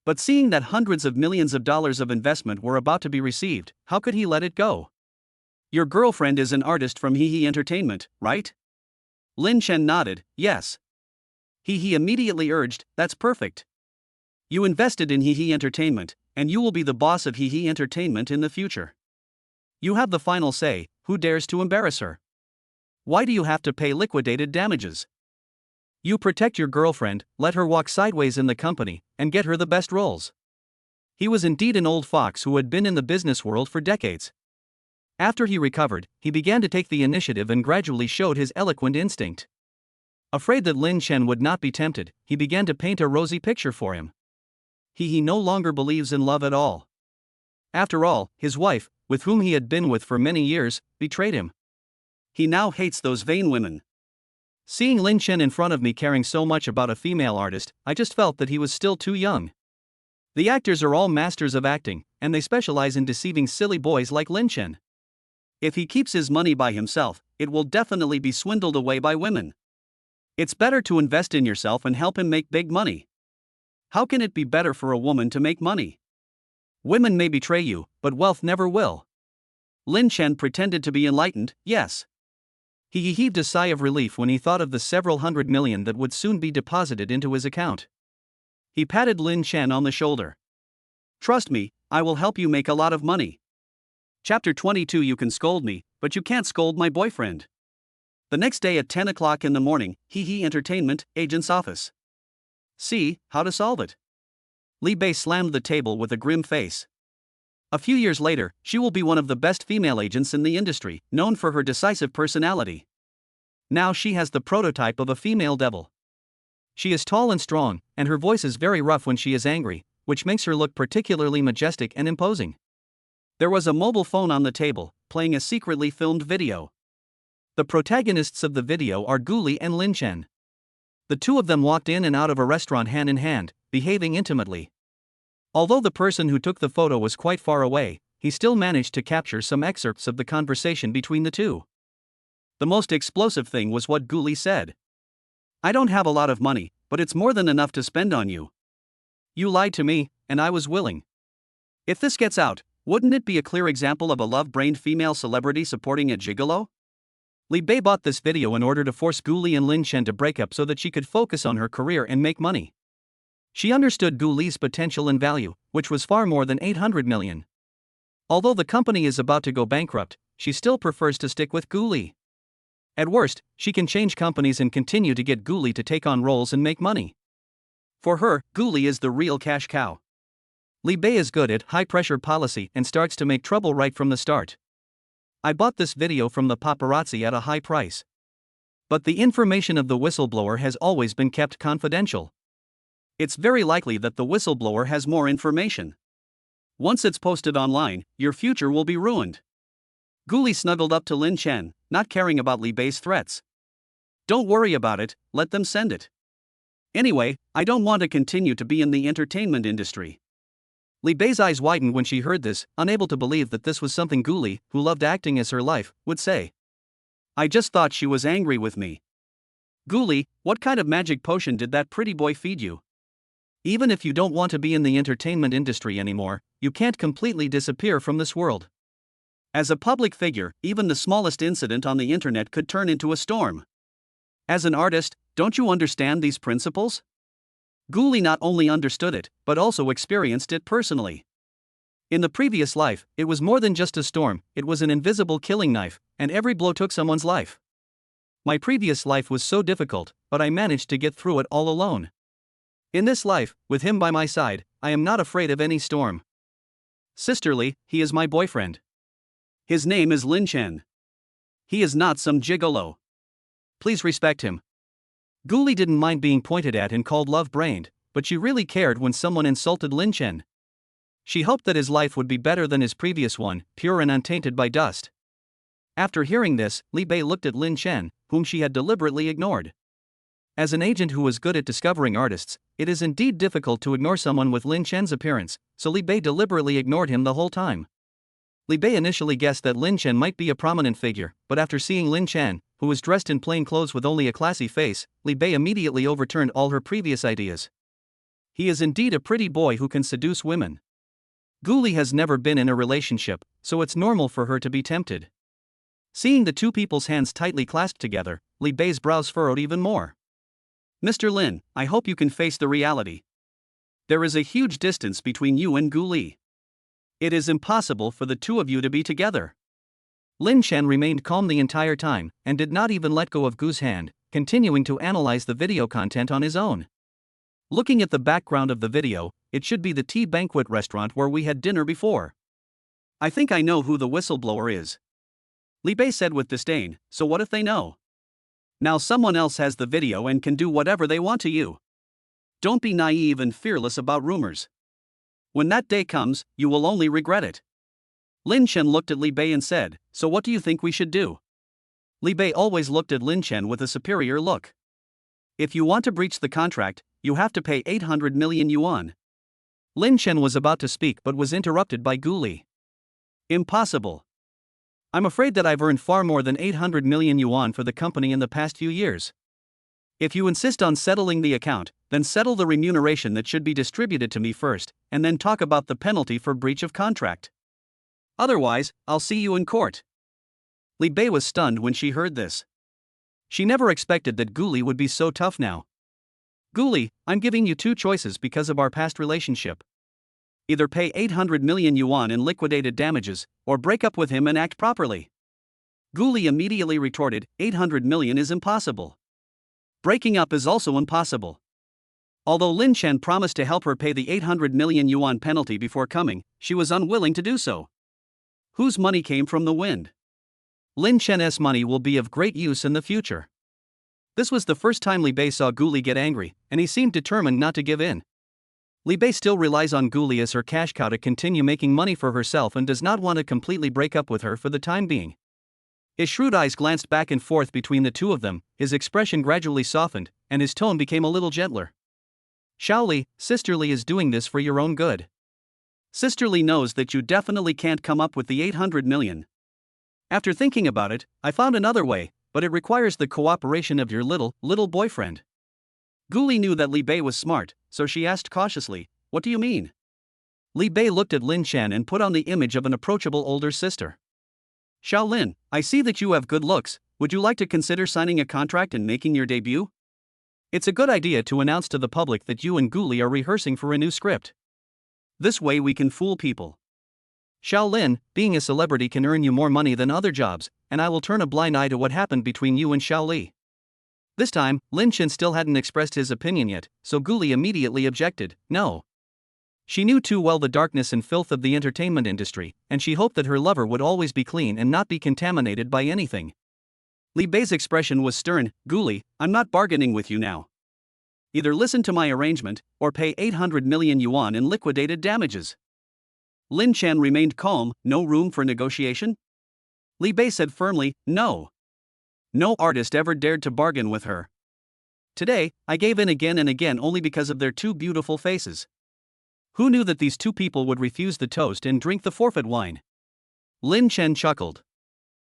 S1: But seeing that hundreds of millions of dollars of investment were about to be received, how could he let it go? Your girlfriend is an artist from He Entertainment, right? Lin Chen nodded, yes. He immediately urged, that's perfect. You invested in He Entertainment, and you will be the boss of He Entertainment in the future. You have the final say. Who dares to embarrass her? Why do you have to pay liquidated damages? You protect your girlfriend, let her walk sideways in the company, and get her the best roles. He was indeed an old fox who had been in the business world for decades. After he recovered, he began to take the initiative and gradually showed his eloquent instinct. Afraid that Lin Chen would not be tempted, he began to paint a rosy picture for him. He no longer believes in love at all. After all, his wife, with whom he had been with for many years, betrayed him. He now hates those vain women. Seeing Lin Chen in front of me caring so much about a female artist, I just felt that he was still too young. The actors are all masters of acting, and they specialize in deceiving silly boys like Lin Chen. If he keeps his money by himself, it will definitely be swindled away by women. It's better to invest in yourself and help him make big money. How can it be better for a woman to make money? Women may betray you, but wealth never will. Lin Chen pretended to be enlightened, yes. He heaved a sigh of relief when he thought of the several hundred million that would soon be deposited into his account. He patted Lin Chen on the shoulder. Trust me, I will help you make a lot of money. Chapter 22. You can scold me, but you can't scold my boyfriend. The next day at 10 o'clock in the morning, He Entertainment, agent's office. See, how to solve it. Li Bei slammed the table with a grim face. A few years later, she will be one of the best female agents in the industry, known for her decisive personality. Now she has the prototype of a female devil. She is tall and strong, and her voice is very rough when she is angry, which makes her look particularly majestic and imposing. There was a mobile phone on the table, playing a secretly filmed video. The protagonists of the video are Gully and Lin Chen. The two of them walked in and out of a restaurant hand in hand, behaving intimately. Although the person who took the photo was quite far away, he still managed to capture some excerpts of the conversation between the two. The most explosive thing was what Gully said. I don't have a lot of money, but it's more than enough to spend on you. You lied to me, and I was willing. If this gets out, wouldn't it be a clear example of a love-brained female celebrity supporting a gigolo? Li Bei bought this video in order to force Gully and Lin Chen to break up so that she could focus on her career and make money. She understood Gully's potential and value, which was far more than 800 million. Although the company is about to go bankrupt, she still prefers to stick with Gully. At worst, she can change companies and continue to get Gully to take on roles and make money. For her, Gully is the real cash cow. Li Bei is good at high-pressure policy and starts to make trouble right from the start. I bought this video from the paparazzi at a high price. But the information of the whistleblower has always been kept confidential. It's very likely that the whistleblower has more information. Once it's posted online, your future will be ruined. Gully snuggled up to Lin Chen, not caring about Li Bei's threats. Don't worry about it, let them send it. Anyway, I don't want to continue to be in the entertainment industry. Li Bei's eyes widened when she heard this, unable to believe that this was something Gully, who loved acting as her life, would say. I just thought she was angry with me. Gully, what kind of magic potion did that pretty boy feed you? Even if you don't want to be in the entertainment industry anymore, you can't completely disappear from this world. As a public figure, even the smallest incident on the internet could turn into a storm. As an artist, don't you understand these principles? Gully not only understood it, but also experienced it personally. In the previous life, it was more than just a storm, it was an invisible killing knife, and every blow took someone's life. My previous life was so difficult, but I managed to get through it all alone. In this life, with him by my side, I am not afraid of any storm. Sisterly, he is my boyfriend. His name is Lin Chen. He is not some gigolo. Please respect him. Gully didn't mind being pointed at and called love-brained, but she really cared when someone insulted Lin Chen. She hoped that his life would be better than his previous one, pure and untainted by dust. After hearing this, Li Bei looked at Lin Chen, whom she had deliberately ignored. As an agent who was good at discovering artists, it is indeed difficult to ignore someone with Lin Chen's appearance, so Li Bei deliberately ignored him the whole time. Li Bei initially guessed that Lin Chen might be a prominent figure, but after seeing Lin Chen, who was dressed in plain clothes with only a classy face, Li Bei immediately overturned all her previous ideas. He is indeed a pretty boy who can seduce women. Gully has never been in a relationship, so it's normal for her to be tempted. Seeing the two people's hands tightly clasped together, Li Bei's brows furrowed even more. Mr. Lin, I hope you can face the reality. There is a huge distance between you and Gully. It is impossible for the two of you to be together. Lin Chen remained calm the entire time, and did not even let go of Gu's hand, continuing to analyze the video content on his own. Looking at the background of the video, it should be the tea banquet restaurant where we had dinner before. I think I know who the whistleblower is. Li Bei said with disdain, so what if they know? Now someone else has the video and can do whatever they want to you. Don't be naive and fearless about rumors. When that day comes, you will only regret it. Lin Chen looked at Li Bei and said, so what do you think we should do? Li Bei always looked at Lin Chen with a superior look. If you want to breach the contract, you have to pay 800 million yuan. Lin Chen was about to speak but was interrupted by Gully. Impossible. I'm afraid that I've earned far more than 800 million yuan for the company in the past few years. If you insist on settling the account, then settle the remuneration that should be distributed to me first, and then talk about the penalty for breach of contract. Otherwise, I'll see you in court. Li Bei was stunned when she heard this. She never expected that Gully would be so tough now. Gully, I'm giving you two choices because of our past relationship. Either pay 800 million yuan in liquidated damages, or break up with him and act properly. Gully immediately retorted, 800 million is impossible. Breaking up is also impossible. Although Lin Chen promised to help her pay the 800 million yuan penalty before coming, she was unwilling to do so. Whose money came from the wind? Lin Chen's money will be of great use in the future. This was the first time Li Bei saw Gully get angry, and he seemed determined not to give in. Li Bei still relies on Gully as her cash cow to continue making money for herself and does not want to completely break up with her for the time being. His shrewd eyes glanced back and forth between the two of them, his expression gradually softened, and his tone became a little gentler. Shaoli, Sisterly is doing this for your own good. Sisterly knows that you definitely can't come up with the 800 million. After thinking about it, I found another way, but it requires the cooperation of your little boyfriend. Gully knew that Li Bei was smart, so she asked cautiously, what do you mean? Li Bei looked at Lin Chen and put on the image of an approachable older sister. Xiao Lin, I see that you have good looks, would you like to consider signing a contract and making your debut? It's a good idea to announce to the public that you and Gully are rehearsing for a new script. This way we can fool people. Shaolin, being a celebrity can earn you more money than other jobs, and I will turn a blind eye to what happened between you and Shaoli. This time, Lin Chen still hadn't expressed his opinion yet, so Gully immediately objected, no. She knew too well the darkness and filth of the entertainment industry, and she hoped that her lover would always be clean and not be contaminated by anything. Li Bei's expression was stern. Gully, I'm not bargaining with you now. Either listen to my arrangement, or pay 800 million yuan in liquidated damages. Lin Chen remained calm. No room for negotiation? Li Bei said firmly, no. No artist ever dared to bargain with her. Today, I gave in again and again only because of their two beautiful faces. Who knew that these two people would refuse the toast and drink the forfeit wine? Lin Chen chuckled.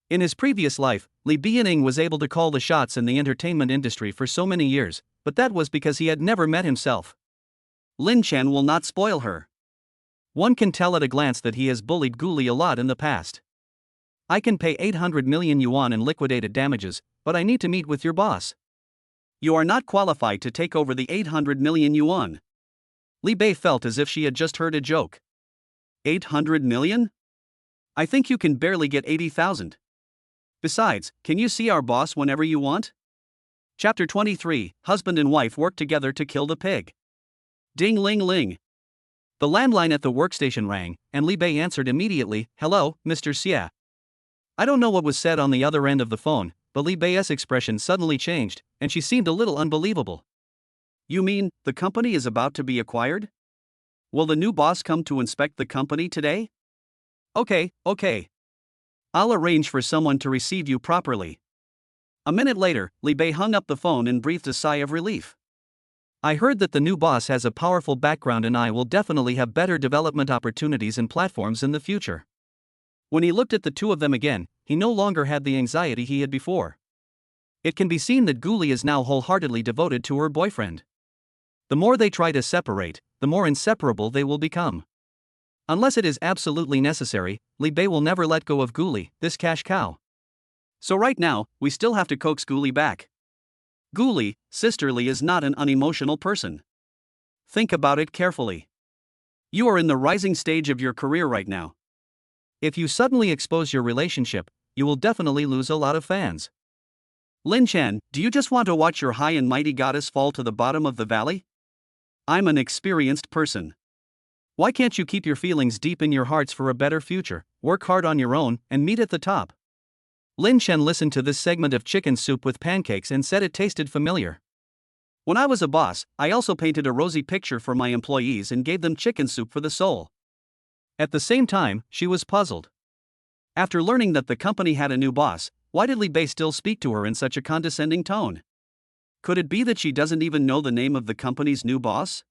S1: In his previous life, Li Bianing was able to call the shots in the entertainment industry for so many years, but that was because he had never met himself. Lin Chen will not spoil her. One can tell at a glance that he has bullied Gully a lot in the past. I can pay 800 million yuan in liquidated damages, but I need to meet with your boss. You are not qualified to take over the 800 million yuan. Li Bei felt as if she had just heard a joke. 800 million? I think you can barely get 80,000. Besides, can you see our boss whenever you want? Chapter 23, Husband and wife work together to kill the pig. Ding ling ling. The landline at the workstation rang, and Li Bei answered immediately, hello, Mr. Xie. I don't know what was said on the other end of the phone, but Li Bei's expression suddenly changed, and she seemed a little unbelievable. You mean, the company is about to be acquired? Will the new boss come to inspect the company today? Okay. I'll arrange for someone to receive you properly. A minute later, Li Bei hung up the phone and breathed a sigh of relief. I heard that the new boss has a powerful background and I will definitely have better development opportunities and platforms in the future. When he looked at the two of them again, he no longer had the anxiety he had before. It can be seen that Gully is now wholeheartedly devoted to her boyfriend. The more they try to separate, the more inseparable they will become. Unless it is absolutely necessary, Li Bei will never let go of Gully, this cash cow. So right now, we still have to coax Gully back. Gully, sisterly, is not an unemotional person. Think about it carefully. You are in the rising stage of your career right now. If you suddenly expose your relationship, you will definitely lose a lot of fans. Lin Chen, do you just want to watch your high and mighty goddess fall to the bottom of the valley? I'm an experienced person. Why can't you keep your feelings deep in your hearts for a better future, work hard on your own, and meet at the top? Lin Chen listened to this segment of chicken soup with pancakes and said it tasted familiar. When I was a boss, I also painted a rosy picture for my employees and gave them chicken soup for the soul. At the same time, she was puzzled. After learning that the company had a new boss, why did Li Bei still speak to her in such a condescending tone? Could it be that she doesn't even know the name of the company's new boss?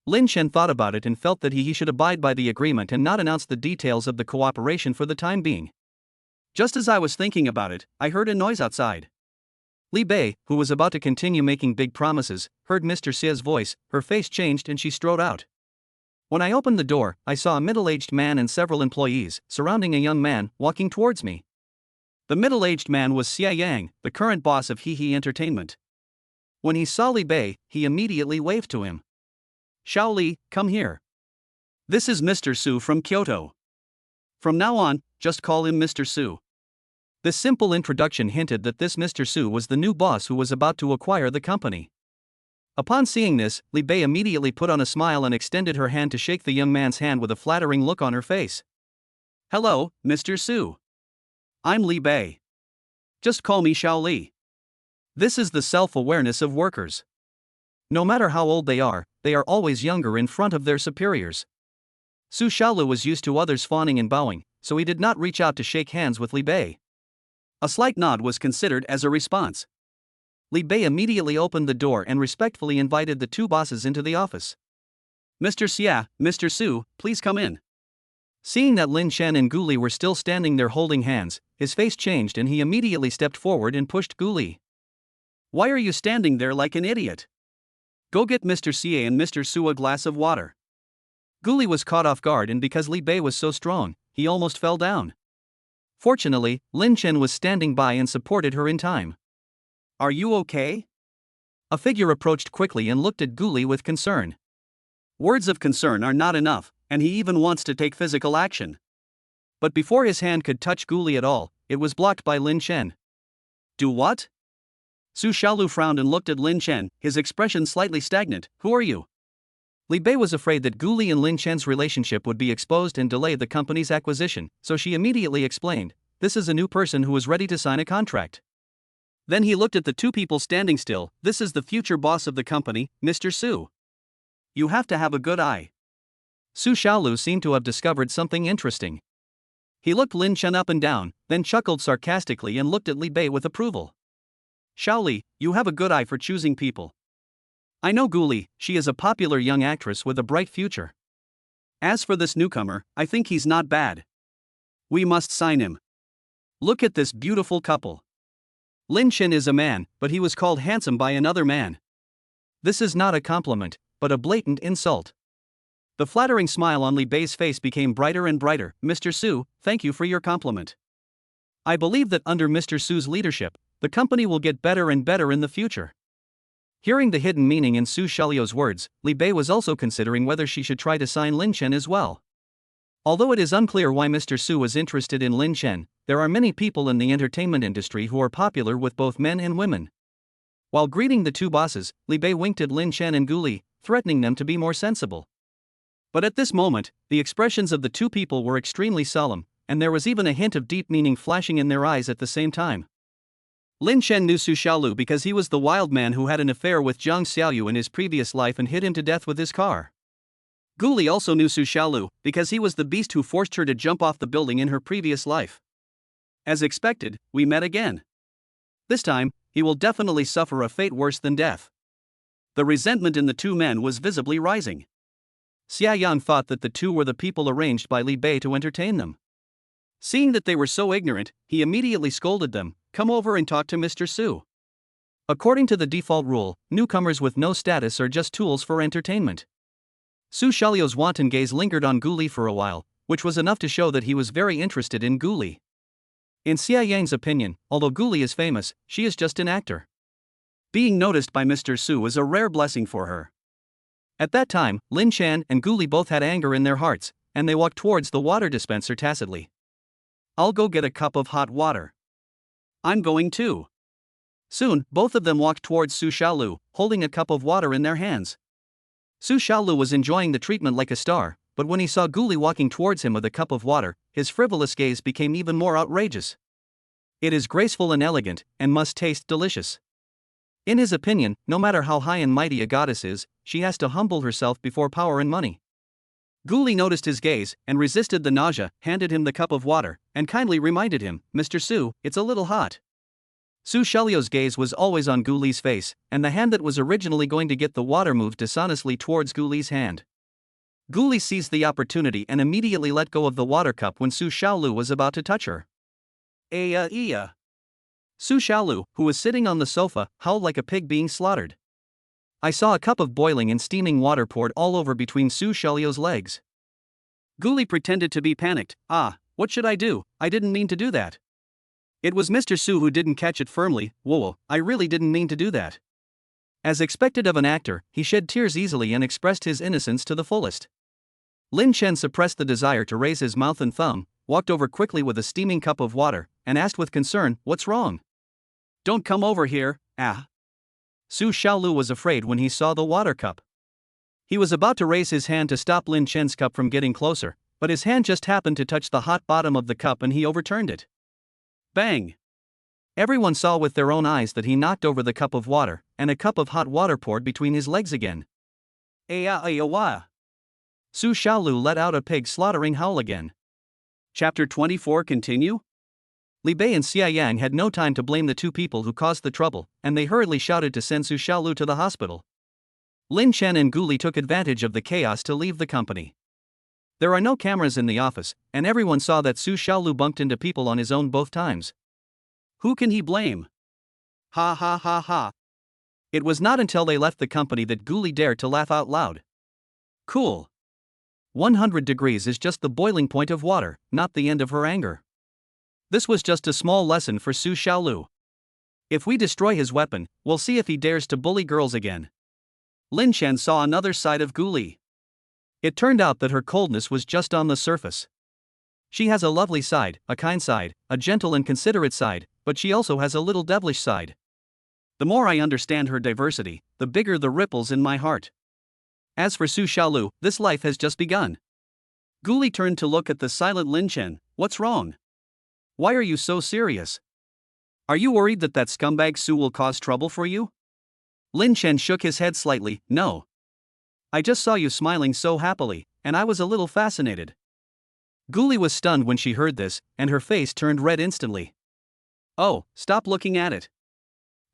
S1: Lin Chen thought about it and felt that he should abide by the agreement and not announce the details of the cooperation for the time being. Just as I was thinking about it, I heard a noise outside. Li Bei, who was about to continue making big promises, heard Mr. Xie's voice. Her face changed and she strode out. When I opened the door, I saw a middle-aged man and several employees, surrounding a young man, walking towards me. The middle-aged man was Xie Yang, the current boss of He Entertainment. When he saw Li Bei, he immediately waved to him. Shaoli, come here. This is Mr. Su from Kyoto. From now on, just call him Mr. Su. This simple introduction hinted that this Mr. Su was the new boss who was about to acquire the company. Upon seeing this, Li Bei immediately put on a smile and extended her hand to shake the young man's hand with a flattering look on her face. Hello, Mr. Su. I'm Li Bei. Just call me Shaoli. This is the self-awareness of workers. No matter how old they are always younger in front of their superiors. Su Shaolu was used to others fawning and bowing, so he did not reach out to shake hands with Li Bei. A slight nod was considered as a response. Li Bei immediately opened the door and respectfully invited the two bosses into the office. Mr. Xie, Mr. Su, please come in. Seeing that Lin Chen and Gully were still standing there holding hands, his face changed and he immediately stepped forward and pushed Gully. Why are you standing there like an idiot? Go get Mr. Xie and Mr. Su a glass of water. Gully was caught off guard, and because Li Bei was so strong, he almost fell down. Fortunately, Lin Chen was standing by and supported her in time. Are you okay? A figure approached quickly and looked at Gully with concern. Words of concern are not enough, and he even wants to take physical action. But before his hand could touch Gully at all, it was blocked by Lin Chen. Do what? Su Xiaolu frowned and looked at Lin Chen, his expression slightly stagnant. Who are you? Li Bei was afraid that Gully and Lin Chen's relationship would be exposed and delay the company's acquisition, so she immediately explained, this is a new person who is ready to sign a contract. Then he looked at the two people standing still. This is the future boss of the company, Mr. Su. You have to have a good eye. Su Xiaolu seemed to have discovered something interesting. He looked Lin Chen up and down, then chuckled sarcastically and looked at Li Bei with approval. Xiaoli, you have a good eye for choosing people. I know Gully, she is a popular young actress with a bright future. As for this newcomer, I think he's not bad. We must sign him. Look at this beautiful couple. Lin Chen is a man, but he was called handsome by another man. This is not a compliment, but a blatant insult. The flattering smile on Li Bei's face became brighter and brighter. Mr. Su, thank you for your compliment. I believe that under Mr. Su's leadership, the company will get better and better in the future. Hearing the hidden meaning in Su Xiaolio's words, Li Bei was also considering whether she should try to sign Lin Chen as well. Although it is unclear why Mr. Su was interested in Lin Chen, there are many people in the entertainment industry who are popular with both men and women. While greeting the two bosses, Li Bei winked at Lin Chen and Gully, threatening them to be more sensible. But at this moment, the expressions of the two people were extremely solemn, and there was even a hint of deep meaning flashing in their eyes at the same time. Lin Chen knew Su Xiaolu because he was the wild man who had an affair with Zhang Xiaoyu in his previous life and hit him to death with his car. Gully also knew Su Xiaolu because he was the beast who forced her to jump off the building in her previous life. As expected, we met again. This time, he will definitely suffer a fate worse than death. The resentment in the two men was visibly rising. Xia Yang thought that the two were the people arranged by Li Bei to entertain them. Seeing that they were so ignorant, he immediately scolded them. Come over and talk to Mr. Su. According to the default rule, newcomers with no status are just tools for entertainment. Su Xiaolio's wanton gaze lingered on Gully for a while, which was enough to show that he was very interested in Gully. In Xia Yang's opinion, although Gully is famous, she is just an actor. Being noticed by Mr. Su was a rare blessing for her. At that time, Lin Chen and Gully both had anger in their hearts, and they walked towards the water dispenser tacitly. I'll go get a cup of hot water. I'm going too. Soon, both of them walked towards Su Xiaolu, holding a cup of water in their hands. Su Xiaolu was enjoying the treatment like a star, but when he saw Gully walking towards him with a cup of water, his frivolous gaze became even more outrageous. It is graceful and elegant, and must taste delicious. In his opinion, no matter how high and mighty a goddess is, she has to humble herself before power and money. Gully noticed his gaze, and resisted the nausea, handed him the cup of water, and kindly reminded him, Mr. Su, it's a little hot. Su Xiaolio's gaze was always on Gully's face, and the hand that was originally going to get the water moved dishonestly towards Gully's hand. Gully seized the opportunity and immediately let go of the water cup when Su Xiaolu was about to touch her. Su Xiaolu, who was sitting on the sofa, howled like a pig being slaughtered. I saw a cup of boiling and steaming water poured all over between Su Xiaolio's legs. Gully pretended to be panicked. What should I do? I didn't mean to do that. It was Mr. Su who didn't catch it firmly. Whoa, I really didn't mean to do that. As expected of an actor, he shed tears easily and expressed his innocence to the fullest. Lin Chen suppressed the desire to raise his mouth and thumb, walked over quickly with a steaming cup of water, and asked with concern, what's wrong? Don't come over here, Su Xiaolu was afraid when he saw the water cup. He was about to raise his hand to stop Lin Chen's cup from getting closer, but his hand just happened to touch the hot bottom of the cup and he overturned it. Bang! Everyone saw with their own eyes that he knocked over the cup of water, and a cup of hot water poured between his legs again. Su Xiaolu let out a pig slaughtering howl again. Chapter 24 continue? Li Bei and Xia Yang had no time to blame the two people who caused the trouble, and they hurriedly shouted to send Su Xiaolu to the hospital. Lin Chen and Gully took advantage of the chaos to leave the company. There are no cameras in the office, and everyone saw that Su Xiaolu bumped into people on his own both times. Who can he blame? Ha ha ha ha. It was not until they left the company that Gully dared to laugh out loud. Cool. 100 degrees is just the boiling point of water, not the end of her anger. This was just a small lesson for Su Xiaolu. If we destroy his weapon, we'll see if he dares to bully girls again. Lin Chen saw another side of Gully. It turned out that her coldness was just on the surface. She has a lovely side, a kind side, a gentle and considerate side, but she also has a little devilish side. The more I understand her diversity, the bigger the ripples in my heart. As for Su Xiaolu, this life has just begun. Guli turned to look at the silent Lin Chen. What's wrong? Why are you so serious? Are you worried that scumbag Su will cause trouble for you? Lin Chen shook his head slightly. No. I just saw you smiling so happily, and I was a little fascinated. Guli was stunned when she heard this, and her face turned red instantly. Oh, stop looking at it.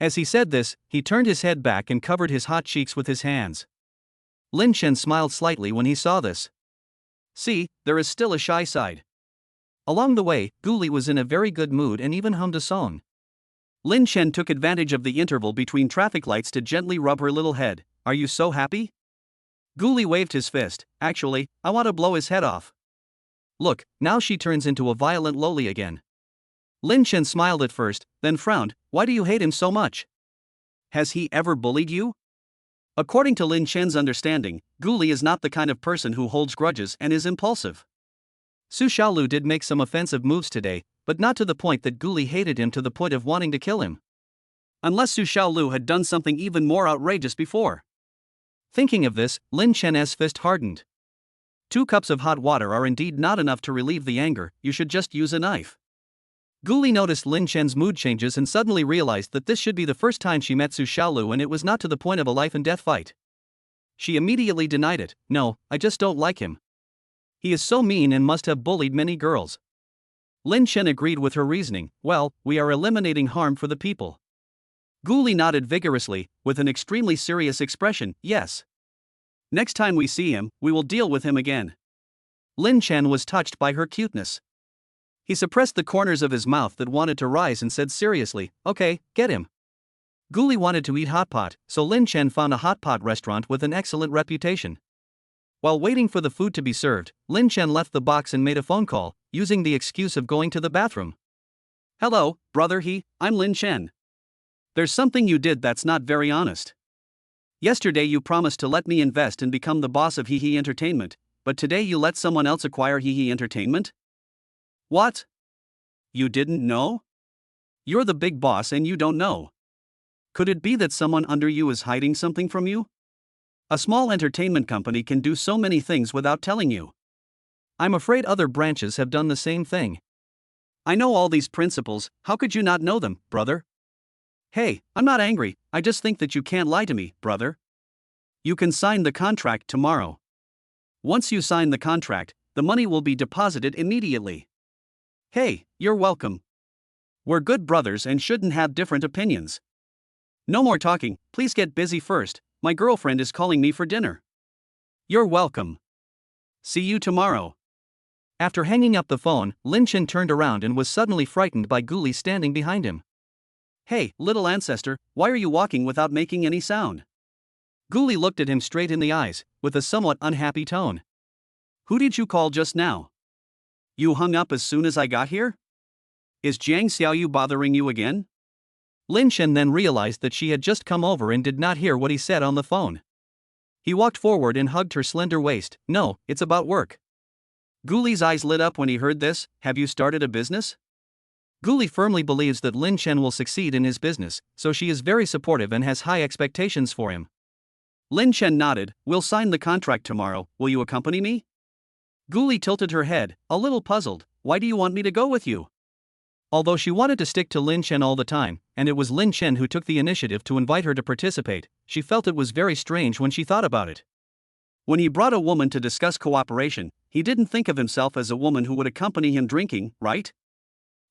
S1: As he said this, he turned his head back and covered his hot cheeks with his hands. Lin Chen smiled slightly when he saw this. See, there is still a shy side. Along the way, Guli was in a very good mood and even hummed a song. Lin Chen took advantage of the interval between traffic lights to gently rub her little head. Are you so happy? Guli waved his fist. Actually, I want to blow his head off. Look, now she turns into a violent loli again. Lin Chen smiled at first, then frowned. Why do you hate him so much? Has he ever bullied you? According to Lin Chen's understanding, Guli is not the kind of person who holds grudges and is impulsive. Su Xiaolu did make some offensive moves today, but not to the point that Guli hated him to the point of wanting to kill him. Unless Su Xiaolu had done something even more outrageous before. Thinking of this, Lin Chen's fist hardened. 2 cups of hot water are indeed not enough to relieve the anger, you should just use a knife. Guli noticed Lin Chen's mood changes and suddenly realized that this should be the first time she met Su Xiaolu and it was not to the point of a life and death fight. She immediately denied it. No, I just don't like him. He is so mean and must have bullied many girls. Lin Chen agreed with her reasoning. Well, we are eliminating harm for the people. Guli nodded vigorously, with an extremely serious expression. Yes. Next time we see him, we will deal with him again. Lin Chen was touched by her cuteness. He suppressed the corners of his mouth that wanted to rise and said seriously, okay, get him. Guli wanted to eat hot pot, so Lin Chen found a hot pot restaurant with an excellent reputation. While waiting for the food to be served, Lin Chen left the box and made a phone call, using the excuse of going to the bathroom. Hello, brother I'm Lin Chen. There's something you did that's not very honest. Yesterday you promised to let me invest and become the boss of Hehe Entertainment, but today you let someone else acquire Hehe Entertainment? What? You didn't know? You're the big boss and you don't know. Could it be that someone under you is hiding something from you? A small entertainment company can do so many things without telling you. I'm afraid other branches have done the same thing. I know all these principles, how could you not know them, brother? Hey, I'm not angry, I just think that you can't lie to me, brother. You can sign the contract tomorrow. Once you sign the contract, the money will be deposited immediately. Hey, you're welcome. We're good brothers and shouldn't have different opinions. No more talking, please get busy first, my girlfriend is calling me for dinner. You're welcome. See you tomorrow. After hanging up the phone, Lin Chen turned around and was suddenly frightened by Guli standing behind him. Hey, little ancestor, why are you walking without making any sound? Guli looked at him straight in the eyes, with a somewhat unhappy tone. Who did you call just now? You hung up as soon as I got here? Is Jiang Xiaoyu bothering you again? Lin Chen then realized that she had just come over and did not hear what he said on the phone. He walked forward and hugged her slender waist. No, it's about work. Guli's eyes lit up when he heard this. Have you started a business? Guli firmly believes that Lin Chen will succeed in his business, so she is very supportive and has high expectations for him. Lin Chen nodded. We'll sign the contract tomorrow, will you accompany me? Guli tilted her head, a little puzzled. Why do you want me to go with you? Although she wanted to stick to Lin Chen all the time, and it was Lin Chen who took the initiative to invite her to participate, she felt it was very strange when she thought about it. When he brought a woman to discuss cooperation, he didn't think of himself as a woman who would accompany him drinking, right?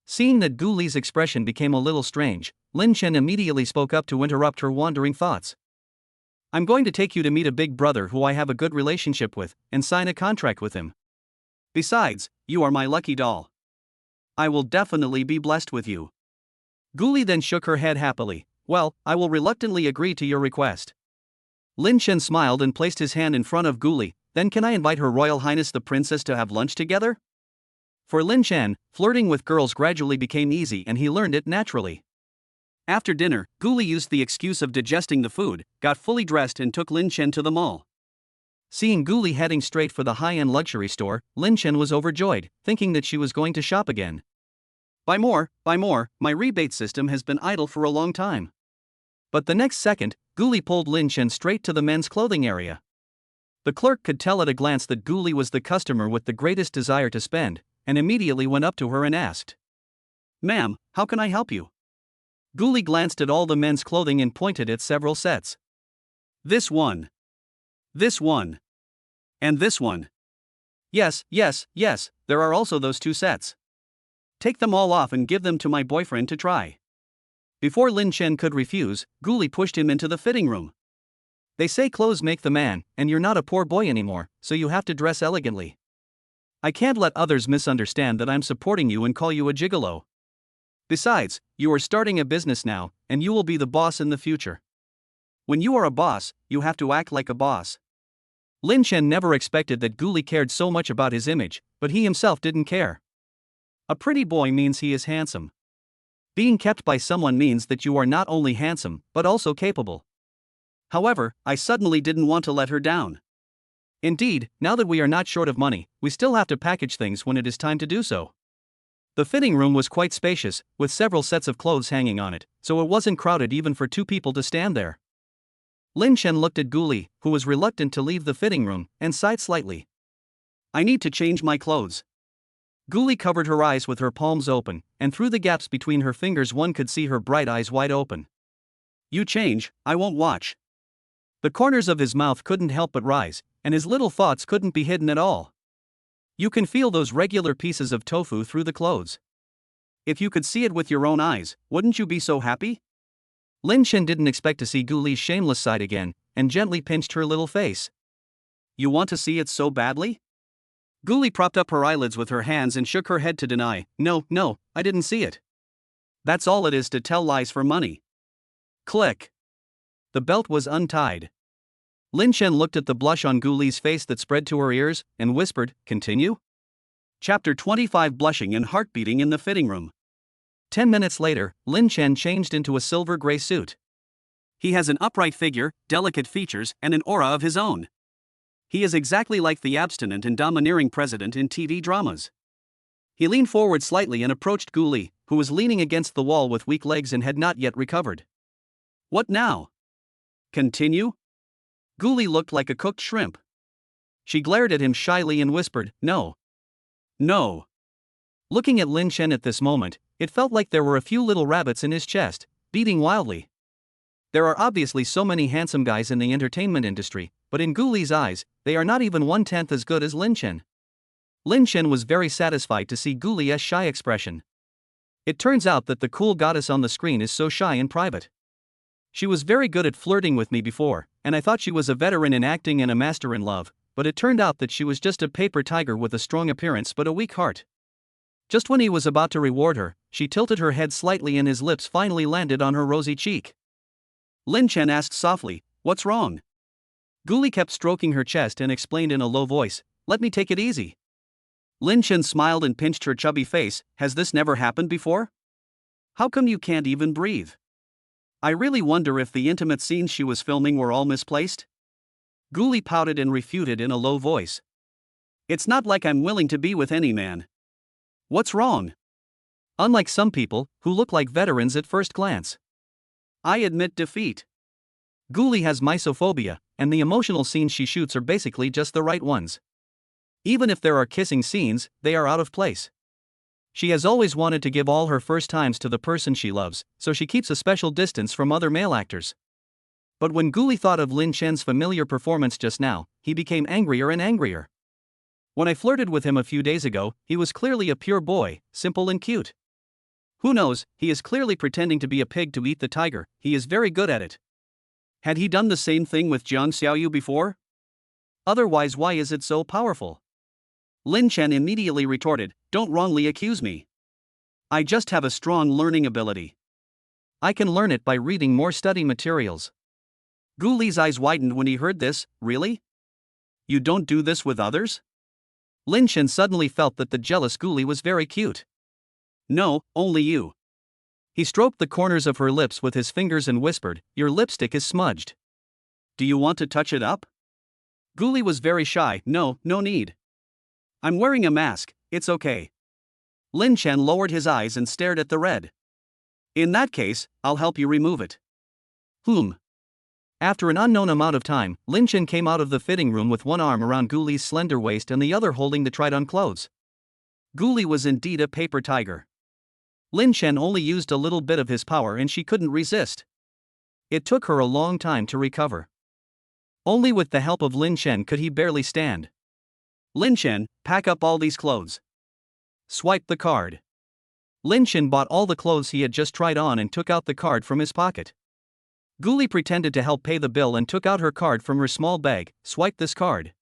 S1: Seeing that Guli's expression became a little strange, Lin Chen immediately spoke up to interrupt her wandering thoughts. I'm going to take you to meet a big brother who I have a good relationship with, and sign a contract with him. Besides, you are my lucky doll. I will definitely be blessed with you. Guli then shook her head happily. Well, I will reluctantly agree to your request. Lin Chen smiled and placed his hand in front of Guli. Then can I invite Her Royal Highness the Princess to have lunch together? For Lin Chen, flirting with girls gradually became easy and he learned it naturally. After dinner, Guli used the excuse of digesting the food, got fully dressed and took Lin Chen to the mall. Seeing Gully heading straight for the high-end luxury store, Lin Chen was overjoyed, thinking that she was going to shop again. Buy more, my rebate system has been idle for a long time. But the next second, Gully pulled Lin Chen straight to the men's clothing area. The clerk could tell at a glance that Gully was the customer with the greatest desire to spend, and immediately went up to her and asked, "Ma'am, how can I help you?" Gully glanced at all the men's clothing and pointed at several sets. This one. And this one. Yes, there are also those 2 sets. Take them all off and give them to my boyfriend to try. Before Lin Chen could refuse, Gully pushed him into the fitting room. They say clothes make the man, and you're not a poor boy anymore, so you have to dress elegantly. I can't let others misunderstand that I'm supporting you and call you a gigolo. Besides, you are starting a business now, and you will be the boss in the future. When you are a boss, you have to act like a boss. Lin Chen never expected that Gully cared so much about his image, but he himself didn't care. A pretty boy means he is handsome. Being kept by someone means that you are not only handsome, but also capable. However, I suddenly didn't want to let her down. Indeed, now that we are not short of money, we still have to package things when it is time to do so. The fitting room was quite spacious, with several sets of clothes hanging on it, so it wasn't crowded even for 2 people to stand there. Lin Chen looked at Gully, who was reluctant to leave the fitting room, and sighed slightly. I need to change my clothes. Gully covered her eyes with her palms open, and through the gaps between her fingers one could see her bright eyes wide open. You change, I won't watch. The corners of his mouth couldn't help but rise, and his little thoughts couldn't be hidden at all. You can feel those regular pieces of tofu through the clothes. If you could see it with your own eyes, wouldn't you be so happy? Lin Chen didn't expect to see Gully's shameless side again, and gently pinched her little face. You want to see it so badly? Gully propped up her eyelids with her hands and shook her head to deny, No, I didn't see it. That's all it is to tell lies for money. Click. The belt was untied. Lin Chen looked at the blush on Gully's face that spread to her ears, and whispered, Continue? Chapter 25 Blushing and Heart Beating in the Fitting Room. 10 minutes later, Lin Chen changed into a silver gray suit. He has an upright figure, delicate features, and an aura of his own. He is exactly like the abstinent and domineering president in TV dramas. He leaned forward slightly and approached Gully, who was leaning against the wall with weak legs and had not yet recovered. What now? Continue? Gully looked like a cooked shrimp. She glared at him shyly and whispered, No. Looking at Lin Chen at this moment, it felt like there were a few little rabbits in his chest, beating wildly. There are obviously so many handsome guys in the entertainment industry, but in Gully's eyes, they are not even 1/10 as good as Lin Chen. Lin Chen was very satisfied to see Gully's shy expression. It turns out that the cool goddess on the screen is so shy in private. She was very good at flirting with me before, and I thought she was a veteran in acting and a master in love, but it turned out that she was just a paper tiger with a strong appearance but a weak heart. Just when he was about to reward her, she tilted her head slightly and his lips finally landed on her rosy cheek. Lin Chen asked softly, What's wrong? Gully kept stroking her chest and explained in a low voice, Let me take it easy. Lin Chen smiled and pinched her chubby face, Has this never happened before? How come you can't even breathe? I really wonder if the intimate scenes she was filming were all misplaced? Gully pouted and refuted in a low voice. It's not like I'm willing to be with any man. What's wrong? Unlike some people, who look like veterans at first glance. I admit defeat. Gully has misophobia, and the emotional scenes she shoots are basically just the right ones. Even if there are kissing scenes, they are out of place. She has always wanted to give all her first times to the person she loves, so she keeps a special distance from other male actors. But when Gully thought of Lin Chen's familiar performance just now, he became angrier and angrier. When I flirted with him a few days ago, he was clearly a pure boy, simple and cute. Who knows, he is clearly pretending to be a pig to eat the tiger, he is very good at it. Had he done the same thing with Jiang Xiaoyu before? Otherwise, why is it so powerful? Lin Chen immediately retorted, Don't wrongly accuse me. I just have a strong learning ability. I can learn it by reading more study materials. Gully's eyes widened when he heard this, Really? You don't do this with others? Lin Chen suddenly felt that the jealous Gully was very cute. No, only you. He stroked the corners of her lips with his fingers and whispered, Your lipstick is smudged. Do you want to touch it up? Gully was very shy. No need. I'm wearing a mask, it's okay. Lin Chen lowered his eyes and stared at the red. In that case, I'll help you remove it. After an unknown amount of time, Lin Chen came out of the fitting room with one arm around Gully's slender waist and the other holding the tried-on clothes. Gully was indeed a paper tiger. Lin Chen only used a little bit of his power and she couldn't resist. It took her a long time to recover. Only with the help of Lin Chen could he barely stand. Lin Chen, pack up all these clothes. Swipe the card. Lin Chen bought all the clothes he had just tried on and took out the card from his pocket. Gully pretended to help pay the bill and took out her card from her small bag. Swipe this card.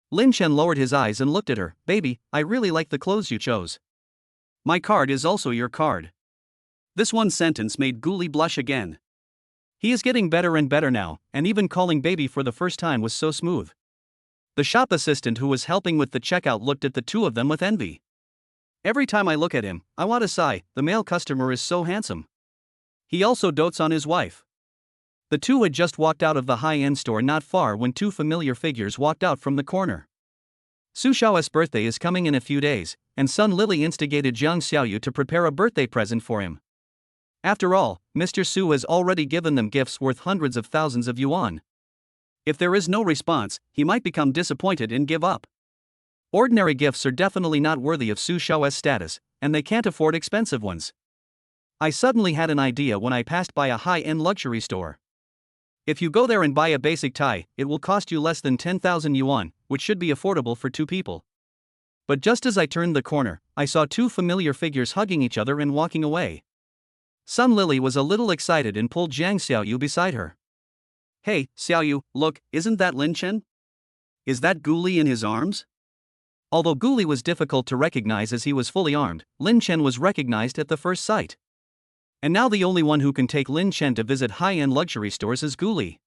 S1: Lin Chen lowered his eyes and looked at her. Baby, I really like the clothes you chose. My card is also your card. This one sentence made Gully blush again. He is getting better and better now, and even calling baby for the first time was so smooth. The shop assistant who was helping with the checkout looked at the two of them with envy. Every time I look at him, I want to sigh, the male customer is so handsome. He also dotes on his wife. The two had just walked out of the high-end store not far when two familiar figures walked out from the corner. Su Xiao's birthday is coming in a few days, and Sun Lily instigated Jiang Xiaoyu to prepare a birthday present for him. After all, Mr. Su has already given them gifts worth hundreds of thousands of yuan. If there is no response, he might become disappointed and give up. Ordinary gifts are definitely not worthy of Su Xiao's status, and they can't afford expensive ones. I suddenly had an idea when I passed by a high-end luxury store. If you go there and buy a basic tie, it will cost you less than 10,000 yuan, which should be affordable for two people. But just as I turned the corner, I saw two familiar figures hugging each other and walking away. Sun Lily was a little excited and pulled Jiang Xiaoyu beside her. Hey, Xiaoyu, look, isn't that Lin Chen? Is that Gully in his arms? Although Gully was difficult to recognize as he was fully armed, Lin Chen was recognized at the first sight. And now the only one who can take Lin Chen to visit high-end luxury stores is Gully.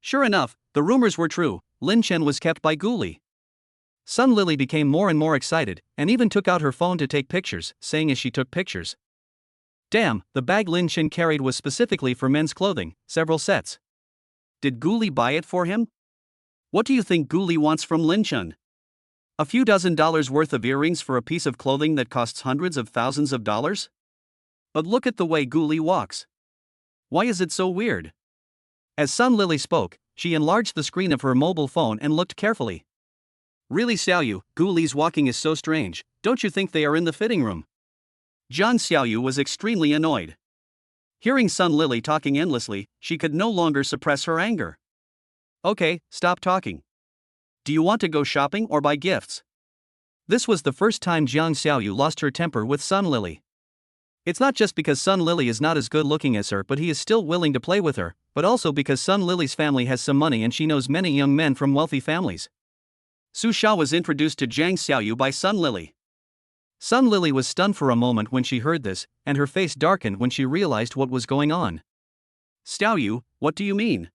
S1: Sure enough, the rumors were true, Lin Chen was kept by Gully. Sun Lily became more and more excited, and even took out her phone to take pictures, saying as she took pictures, damn, the bag Lin Chen carried was specifically for men's clothing, several sets. Did Gully buy it for him? What do you think Gully wants from Lin Chen? A few $dozen worth of earrings for a piece of clothing that costs hundreds of thousands of dollars? But look at the way Gully walks. Why is it so weird? As Sun Lily spoke, she enlarged the screen of her mobile phone and looked carefully. Really Xiaoyu, Gully's walking is so strange, don't you think they are in the fitting room? Jiang Xiaoyu was extremely annoyed. Hearing Sun Lily talking endlessly, she could no longer suppress her anger. Okay, stop talking. Do you want to go shopping or buy gifts? This was the first time Jiang Xiaoyu lost her temper with Sun Lily. It's not just because Sun Lily is not as good looking as her but he is still willing to play with her, but also because Sun Lily's family has some money and she knows many young men from wealthy families. Su Xiao was introduced to Jiang Xiaoyu by Sun Lily. Sun Lily was stunned for a moment when she heard this, and her face darkened when she realized what was going on. Xiaoyu, what do you mean?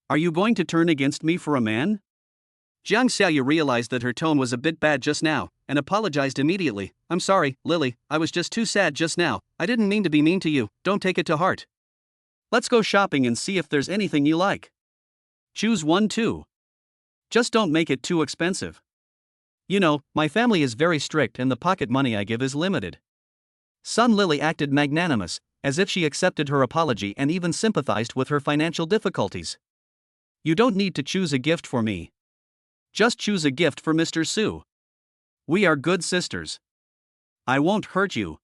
S1: Are you going to turn against me for a man? Jiang Xiaoyu realized that her tone was a bit bad just now, and apologized immediately. I'm sorry, Lily, I was just too sad just now, I didn't mean to be mean to you, don't take it to heart. Let's go shopping and see if there's anything you like. Choose one too. Just don't make it too expensive. You know, my family is very strict and the pocket money I give is limited. Sun Lily acted magnanimous, as if she accepted her apology and even sympathized with her financial difficulties. You don't need to choose a gift for me. Just choose a gift for Mr. Su. We are good sisters. I won't hurt you.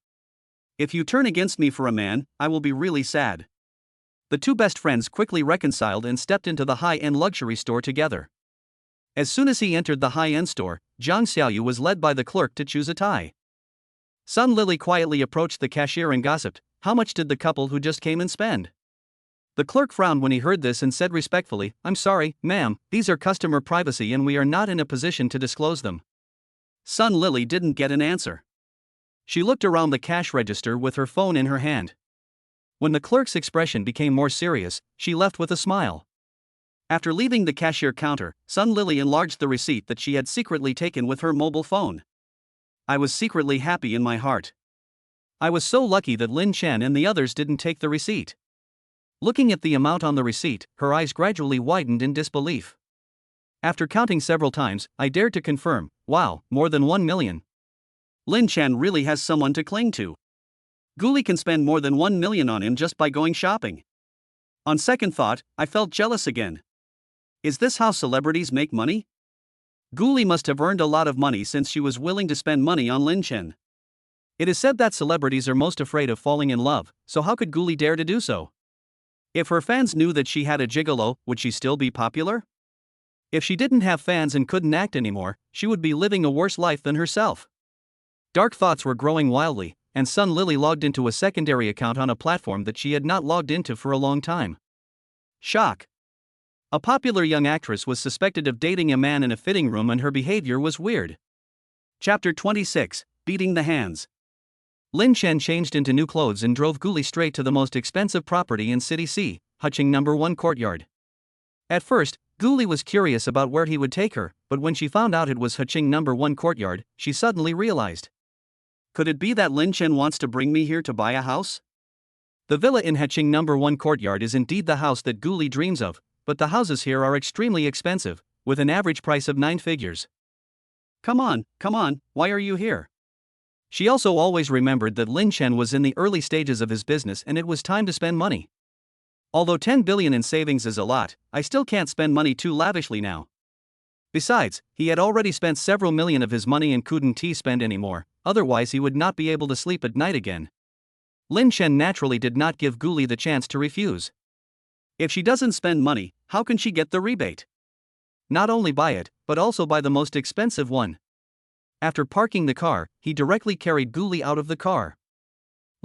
S1: If you turn against me for a man, I will be really sad. The two best friends quickly reconciled and stepped into the high-end luxury store together. As soon as he entered the high-end store, Jiang Xiaoyu was led by the clerk to choose a tie. Sun Lily quietly approached the cashier and gossiped, how much did the couple who just came in spend? The clerk frowned when he heard this and said respectfully, I'm sorry, ma'am, these are customer privacy and we are not in a position to disclose them. Sun Lily didn't get an answer. She looked around the cash register with her phone in her hand. When the clerk's expression became more serious, she left with a smile. After leaving the cashier counter, Sun Lily enlarged the receipt that she had secretly taken with her mobile phone. I was secretly happy in my heart. I was so lucky that Lin Chen and the others didn't take the receipt. Looking at the amount on the receipt, her eyes gradually widened in disbelief. After counting several times, I dared to confirm, wow, more than 1 million. Lin Chen really has someone to cling to. Gully can spend more than 1 million on him just by going shopping. On second thought, I felt jealous again. Is this how celebrities make money? Gully must have earned a lot of money since she was willing to spend money on Lin Chen. It is said that celebrities are most afraid of falling in love, so how could Gully dare to do so? If her fans knew that she had a gigolo, would she still be popular? If she didn't have fans and couldn't act anymore, she would be living a worse life than herself. Dark thoughts were growing wildly, and Sun Lily logged into a secondary account on a platform that she had not logged into for a long time. Shock. A popular young actress was suspected of dating a man in a fitting room and her behavior was weird. Chapter 26, Beating the Hands. Lin Chen changed into new clothes and drove Gully straight to the most expensive property in City C, Hutching No. 1 Courtyard. At first, Gully was curious about where he would take her, but when she found out it was Hutching No. 1 Courtyard, she suddenly realized. Could it be that Lin Chen wants to bring me here to buy a house? The villa in Hutching No. 1 Courtyard is indeed the house that Gully dreams of, but the houses here are extremely expensive, with an average price of 9 figures. Come on, why are you here? She also always remembered that Lin Chen was in the early stages of his business and it was time to spend money. Although 10 billion in savings is a lot, I still can't spend money too lavishly now. Besides, he had already spent several million of his money and couldn't spend anymore, otherwise he would not be able to sleep at night again. Lin Chen naturally did not give Gully the chance to refuse. If she doesn't spend money, how can she get the rebate? Not only buy it, but also buy the most expensive one. After parking the car, he directly carried Gully out of the car.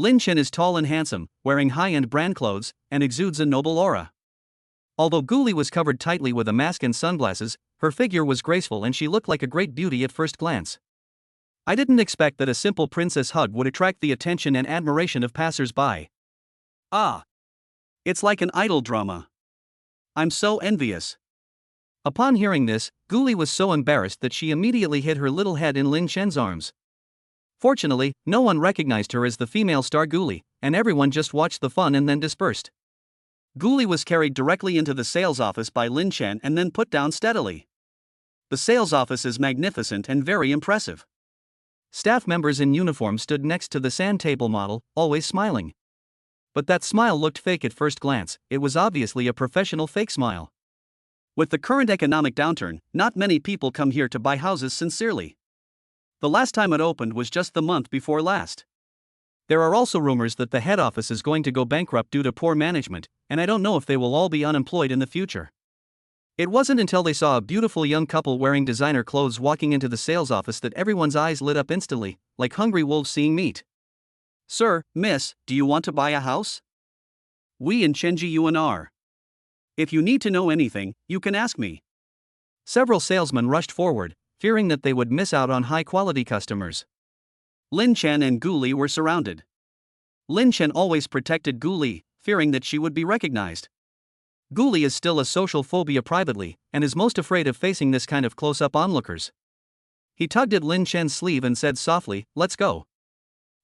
S1: Lin Chen is tall and handsome, wearing high-end brand clothes, and exudes a noble aura. Although Gully was covered tightly with a mask and sunglasses, her figure was graceful and she looked like a great beauty at first glance. I didn't expect that a simple princess hug would attract the attention and admiration of passers-by. Ah! It's like an idol drama. I'm so envious. Upon hearing this, Gully was so embarrassed that she immediately hid her little head in Lin Chen's arms. Fortunately, no one recognized her as the female star Gully, and everyone just watched the fun and then dispersed. Gully was carried directly into the sales office by Lin Chen and then put down steadily. The sales office is magnificent and very impressive. Staff members in uniform stood next to the sand table model, always smiling. But that smile looked fake at first glance, it was obviously a professional fake smile. With the current economic downturn, not many people come here to buy houses sincerely. The last time it opened was just the month before last. There are also rumors that the head office is going to go bankrupt due to poor management, and I don't know if they will all be unemployed in the future. It wasn't until they saw a beautiful young couple wearing designer clothes walking into the sales office that everyone's eyes lit up instantly, like hungry wolves seeing meat. Sir, miss, do you want to buy a house? We in Chenji UNR. If you need to know anything, you can ask me. Several salesmen rushed forward, fearing that they would miss out on high-quality customers. Lin Chen and Gully were surrounded. Lin Chen always protected Gully, fearing that she would be recognized. Gully is still a social phobia privately, and is most afraid of facing this kind of close-up onlookers. He tugged at Lin Chen's sleeve and said softly, "Let's go.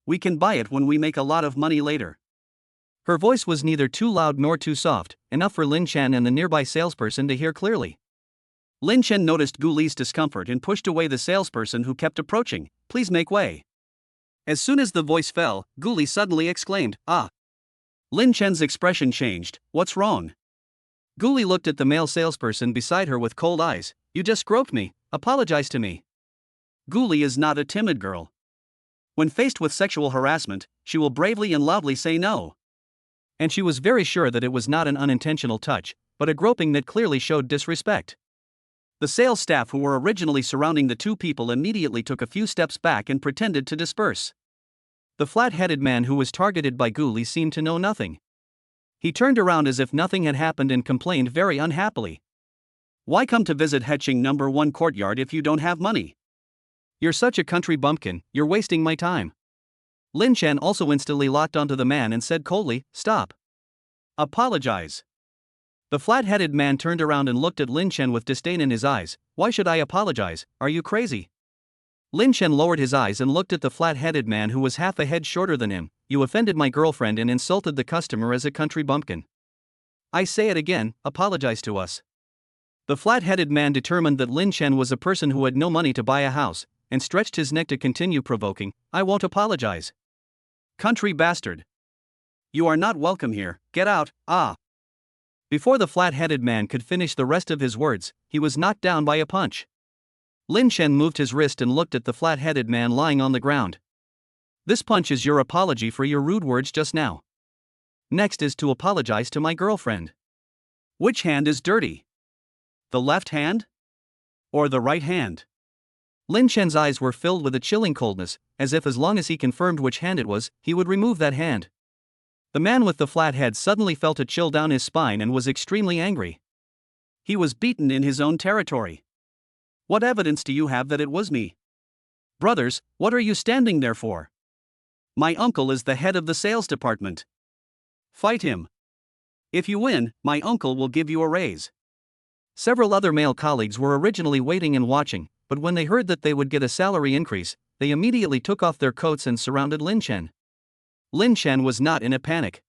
S1: We can buy it when we make a lot of money later." Her voice was neither too loud nor too soft, enough for Lin Chen and the nearby salesperson to hear clearly. Lin Chen noticed Gully's discomfort and pushed away the salesperson who kept approaching. "Please make way." As soon as the voice fell, Gully suddenly exclaimed, "Ah!" Lin Chen's expression changed. "What's wrong?" Gully looked at the male salesperson beside her with cold eyes. "You just groped me, apologize to me." Gully is not a timid girl. When faced with sexual harassment, she will bravely and loudly say no. And she was very sure that it was not an unintentional touch, but a groping that clearly showed disrespect. The sales staff who were originally surrounding the two people immediately took a few steps back and pretended to disperse. The flat-headed man who was targeted by Gully seemed to know nothing. He turned around as if nothing had happened and complained very unhappily. "Why come to visit Hutching No. 1 Courtyard if you don't have money? You're such a country bumpkin, you're wasting my time." Lin Chen also instantly locked onto the man and said coldly, "Stop. Apologize." The flat-headed man turned around and looked at Lin Chen with disdain in his eyes. "Why should I apologize, are you crazy?" Lin Chen lowered his eyes and looked at the flat-headed man who was half a head shorter than him. "You offended my girlfriend and insulted the customer as a country bumpkin. I say it again, apologize to us." The flat-headed man determined that Lin Chen was a person who had no money to buy a house, and stretched his neck to continue provoking, "I won't apologize. Country bastard. You are not welcome here, get out, ah." Before the flat-headed man could finish the rest of his words, he was knocked down by a punch. Lin Chen moved his wrist and looked at the flat-headed man lying on the ground. "This punch is your apology for your rude words just now. Next is to apologize to my girlfriend. Which hand is dirty? The left hand? Or the right hand?" Lin Chen's eyes were filled with a chilling coldness, as if as long as he confirmed which hand it was, he would remove that hand. The man with the flat head suddenly felt a chill down his spine and was extremely angry. He was beaten in his own territory. "What evidence do you have that it was me? Brothers, what are you standing there for? My uncle is the head of the sales department. Fight him. If you win, my uncle will give you a raise." Several other male colleagues were originally waiting and watching, but when they heard that they would get a salary increase, they immediately took off their coats and surrounded Lin Chen. Lin Chen was not in a panic.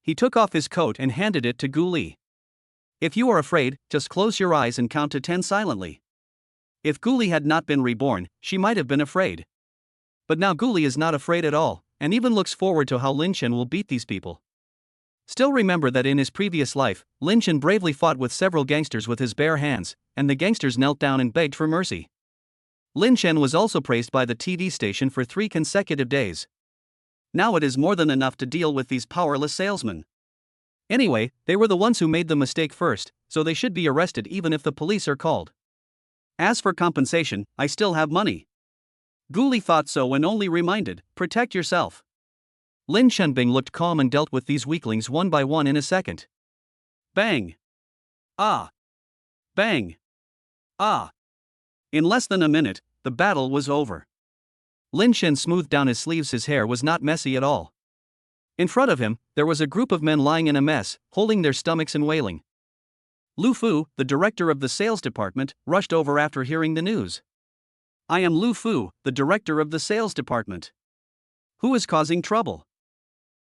S1: He took off his coat and handed it to Gully. "If you are afraid, just close your eyes and count to 10 silently." If Gully had not been reborn, she might have been afraid. But now Gully is not afraid at all, and even looks forward to how Lin Chen will beat these people. Still remember that in his previous life, Lin Chen bravely fought with several gangsters with his bare hands, and the gangsters knelt down and begged for mercy. Lin Chen was also praised by the TV station for 3 consecutive days. Now it is more than enough to deal with these powerless salesmen. Anyway, they were the ones who made the mistake first, so they should be arrested even if the police are called. As for compensation, I still have money. Gully thought so and only reminded, "Protect yourself." Lin Shenbing looked calm and dealt with these weaklings one by one in a second. Bang! Ah! Bang! Ah! In less than a minute, the battle was over. Lin Shen smoothed down his sleeves. His hair was not messy at all. In front of him, there was a group of men lying in a mess, holding their stomachs and wailing. Lu Fu, the director of the sales department, rushed over after hearing the news. "I am Lu Fu, the director of the sales department. Who is causing trouble?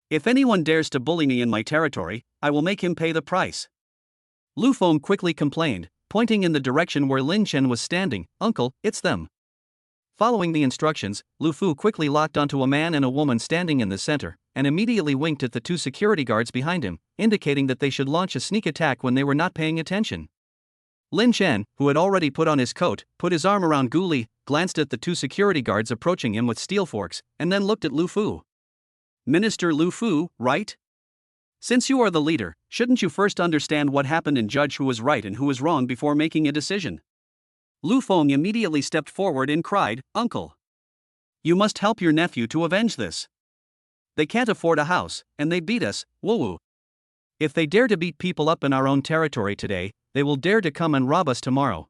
S1: If anyone dares to bully me in my territory, I will make him pay the price." Lu Feng quickly complained, pointing in the direction where Lin Chen was standing. "Uncle, it's them." Following the instructions, Lu Fu quickly locked onto a man and a woman standing in the center, and immediately winked at the 2 security guards behind him, indicating that they should launch a sneak attack when they were not paying attention. Lin Chen, who had already put on his coat, put his arm around Gully, glanced at the 2 security guards approaching him with steel forks, and then looked at Lu Fu. "Minister Lu Fu, right? Since you are the leader, shouldn't you first understand what happened and judge who was right and who was wrong before making a decision?" Lu Feng immediately stepped forward and cried, "Uncle! You must help your nephew to avenge this. They can't afford a house, and they beat us, woo-woo. If they dare to beat people up in our own territory today, they will dare to come and rob us tomorrow."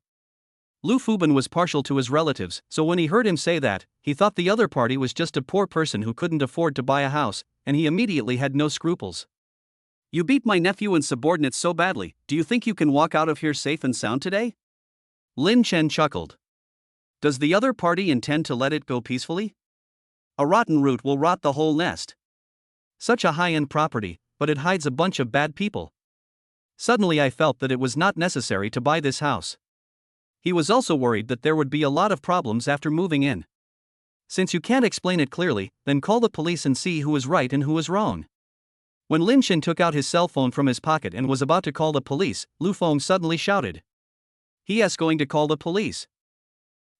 S1: Lu Fuban was partial to his relatives, so when he heard him say that, he thought the other party was just a poor person who couldn't afford to buy a house, and he immediately had no scruples. "You beat my nephew and subordinates so badly, do you think you can walk out of here safe and sound today?" Lin Chen chuckled. "Does the other party intend to let it go peacefully? A rotten root will rot the whole nest. Such a high-end property, but it hides a bunch of bad people. Suddenly I felt that it was not necessary to buy this house." He was also worried that there would be a lot of problems after moving in. Since you can't explain it clearly, then call the police and see who is right and who is wrong. When Lin Chen took out his cell phone from his pocket and was about to call the police, Lu Feng suddenly shouted. "He is going to call the police.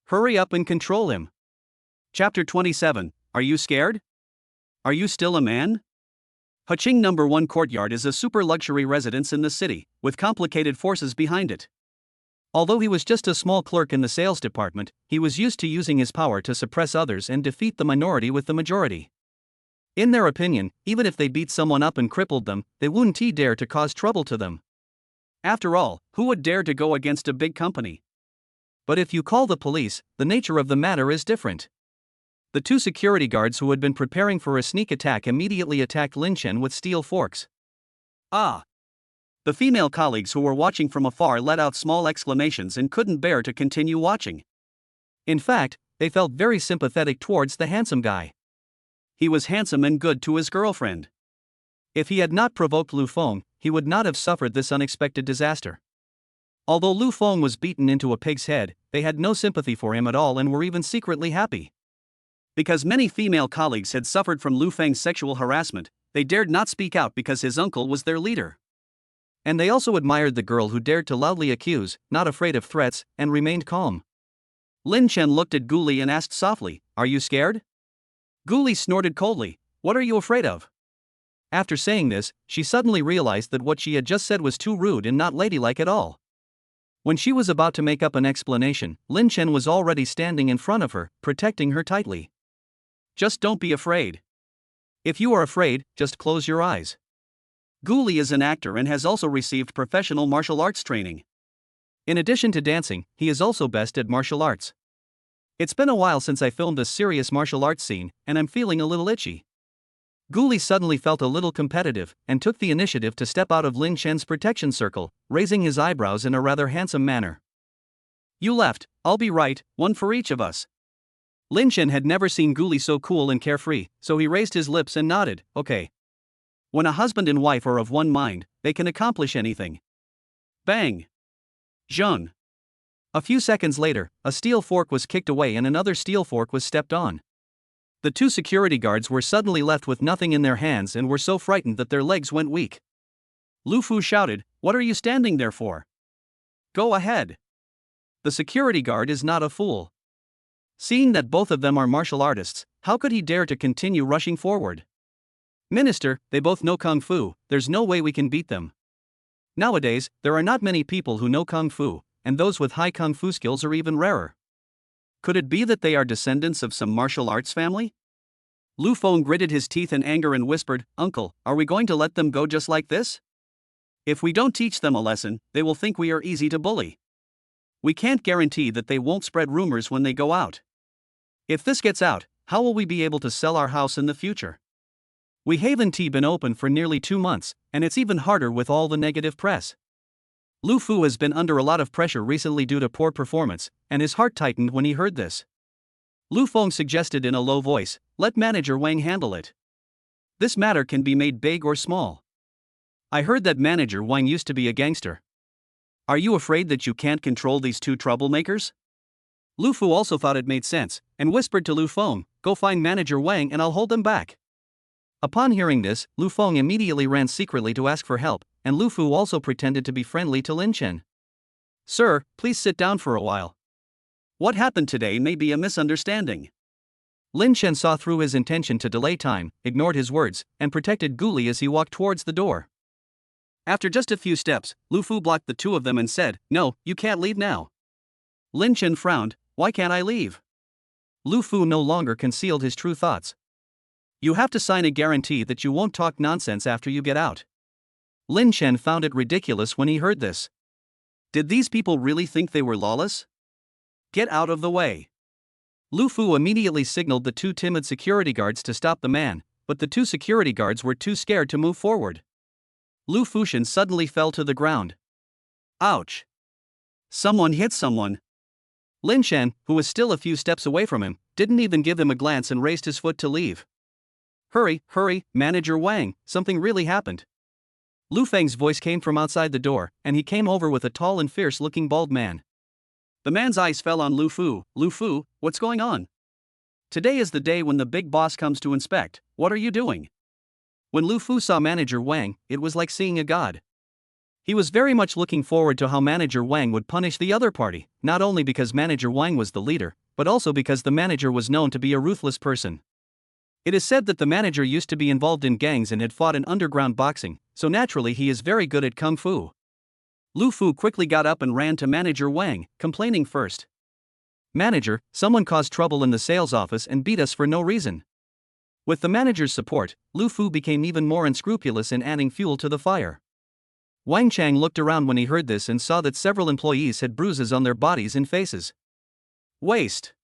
S1: Hurry up and control him." Chapter 27, Are you scared? Are you still a man? Haching No. 1 Courtyard is a super luxury residence in the city, with complicated forces behind it. Although he was just a small clerk in the sales department, he was used to using his power to suppress others and defeat the minority with the majority. In their opinion, even if they beat someone up and crippled them, they wouldn't dare to cause trouble to them. After all, who would dare to go against a big company? But if you call the police, the nature of the matter is different. The 2 security guards who had been preparing for a sneak attack immediately attacked Lin Chen with steel forks. "Ah!" The female colleagues who were watching from afar let out small exclamations and couldn't bear to continue watching. In fact, they felt very sympathetic towards the handsome guy. He was handsome and good to his girlfriend. If he had not provoked Lu Feng, he would not have suffered this unexpected disaster. Although Lu Feng was beaten into a pig's head, they had no sympathy for him at all and were even secretly happy. Because many female colleagues had suffered from Lu Feng's sexual harassment, they dared not speak out because his uncle was their leader. And they also admired the girl who dared to loudly accuse, not afraid of threats, and remained calm. Lin Chen looked at Gully and asked softly, "Are you scared?" Gully snorted coldly, "What are you afraid of?" After saying this, she suddenly realized that what she had just said was too rude and not ladylike at all. When she was about to make up an explanation, Lin Chen was already standing in front of her, protecting her tightly. "Just don't be afraid. If you are afraid, just close your eyes." Gully is an actor and has also received professional martial arts training. In addition to dancing, he is also best at martial arts. "It's been a while since I filmed a serious martial arts scene, and I'm feeling a little itchy." Gully suddenly felt a little competitive, and took the initiative to step out of Lin Chen's protection circle, raising his eyebrows in a rather handsome manner. "You left, I'll be right, one for each of us." Lin Chen had never seen Gully so cool and carefree, so he raised his lips and nodded, "Okay." When a husband and wife are of one mind, they can accomplish anything. Bang! Zheng! A few seconds later, a steel fork was kicked away and another steel fork was stepped on. The two security guards were suddenly left with nothing in their hands and were so frightened that their legs went weak. Lu Fu shouted, "What are you standing there for? Go ahead." The security guard is not a fool. Seeing that both of them are martial artists, how could he dare to continue rushing forward? "Minister, they both know Kung Fu, there's no way we can beat them." Nowadays, there are not many people who know Kung Fu, and those with high Kung Fu skills are even rarer. Could it be that they are descendants of some martial arts family? Lu Feng gritted his teeth in anger and whispered, "Uncle, are we going to let them go just like this? If we don't teach them a lesson, they will think we are easy to bully. We can't guarantee that they won't spread rumors when they go out. If this gets out, how will we be able to sell our house in the future? We haven't been open for nearly 2 months, and it's even harder with all the negative press." Lu Fu has been under a lot of pressure recently due to poor performance, and his heart tightened when he heard this. Lu Feng suggested in a low voice, "Let Manager Wang handle it. This matter can be made big or small. I heard that Manager Wang used to be a gangster. Are you afraid that you can't control these two troublemakers?" Lu Fu also thought it made sense, and whispered to Lu Feng, "Go find Manager Wang and I'll hold them back." Upon hearing this, Lu Feng immediately ran secretly to ask for help, and Lu Fu also pretended to be friendly to Lin Chen. "Sir, please sit down for a while. What happened today may be a misunderstanding." Lin Chen saw through his intention to delay time, ignored his words, and protected Gully as he walked towards the door. After just a few steps, Lu Fu blocked the two of them and said, "No, you can't leave now." Lin Chen frowned, "Why can't I leave?" Lu Fu no longer concealed his true thoughts. "You have to sign a guarantee that you won't talk nonsense after you get out." Lin Chen found it ridiculous when he heard this. Did these people really think they were lawless? "Get out of the way." Lu Fu immediately signaled the two timid security guards to stop the man, but the two security guards were too scared to move forward. Lu Fushan suddenly fell to the ground. Ouch! Someone hit someone. Lin Chen, who was still a few steps away from him, didn't even give him a glance and raised his foot to leave. Hurry, Manager Wang, something really happened." Lu Feng's voice came from outside the door, and he came over with a tall and fierce-looking bald man. The man's eyes fell on Lu Fu. "Lu Fu, what's going on? Today is the day when the big boss comes to inspect, what are you doing?" When Lu Fu saw Manager Wang, it was like seeing a god. He was very much looking forward to how Manager Wang would punish the other party, not only because Manager Wang was the leader, but also because the manager was known to be a ruthless person. It is said that the manager used to be involved in gangs and had fought in underground boxing, so naturally he is very good at Kung Fu. Lu Fu quickly got up and ran to Manager Wang, complaining first. "Manager, someone caused trouble in the sales office and beat us for no reason." With the manager's support, Lu Fu became even more unscrupulous in adding fuel to the fire. Wang Chang looked around when he heard this and saw that several employees had bruises on their bodies and faces. Waste!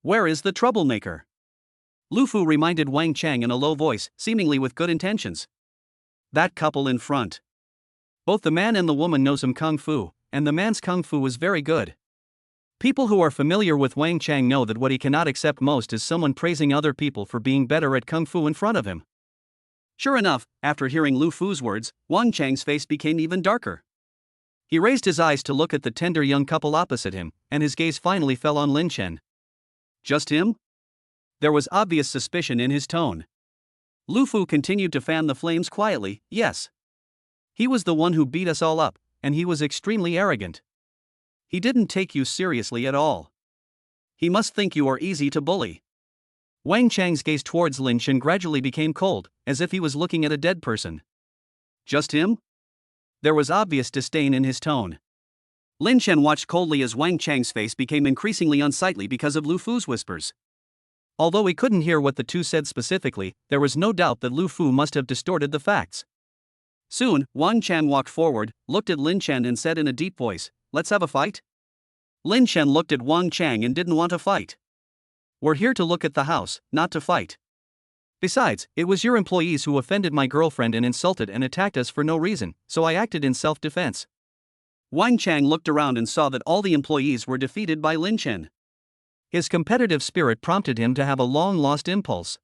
S1: Where is the troublemaker? Lu Fu reminded Wang Chang in a low voice, seemingly with good intentions. That couple in front. Both the man and the woman know some Kung Fu, and the man's Kung Fu is very good. People who are familiar with Wang Chang know that what he cannot accept most is someone praising other people for being better at Kung Fu in front of him. Sure enough, after hearing Lu Fu's words, Wang Chang's face became even darker. He raised his eyes to look at the tender young couple opposite him, and his gaze finally fell on Lin Chen. Just him? There was obvious suspicion in his tone. Lu Fu continued to fan the flames quietly. Yes. He was the one who beat us all up, and he was extremely arrogant. He didn't take you seriously at all. He must think you are easy to bully. Wang Chang's gaze towards Lin Chen gradually became cold, as if he was looking at a dead person. Just him? There was obvious disdain in his tone. Lin Chen watched coldly as Wang Chang's face became increasingly unsightly because of Lu Fu's whispers. Although he couldn't hear what the two said specifically, there was no doubt that Lu Fu must have distorted the facts. Soon, Wang Chen walked forward, looked at Lin Chen and said in a deep voice, "Let's have a fight?" Lin Chen looked at Wang Chang and didn't want to fight. "We're here to look at the house, not to fight. Besides, it was your employees who offended my girlfriend and insulted and attacked us for no reason, so I acted in self-defense." Wang Chang looked around and saw that all the employees were defeated by Lin Chen. His competitive spirit prompted him to have a long-lost impulse.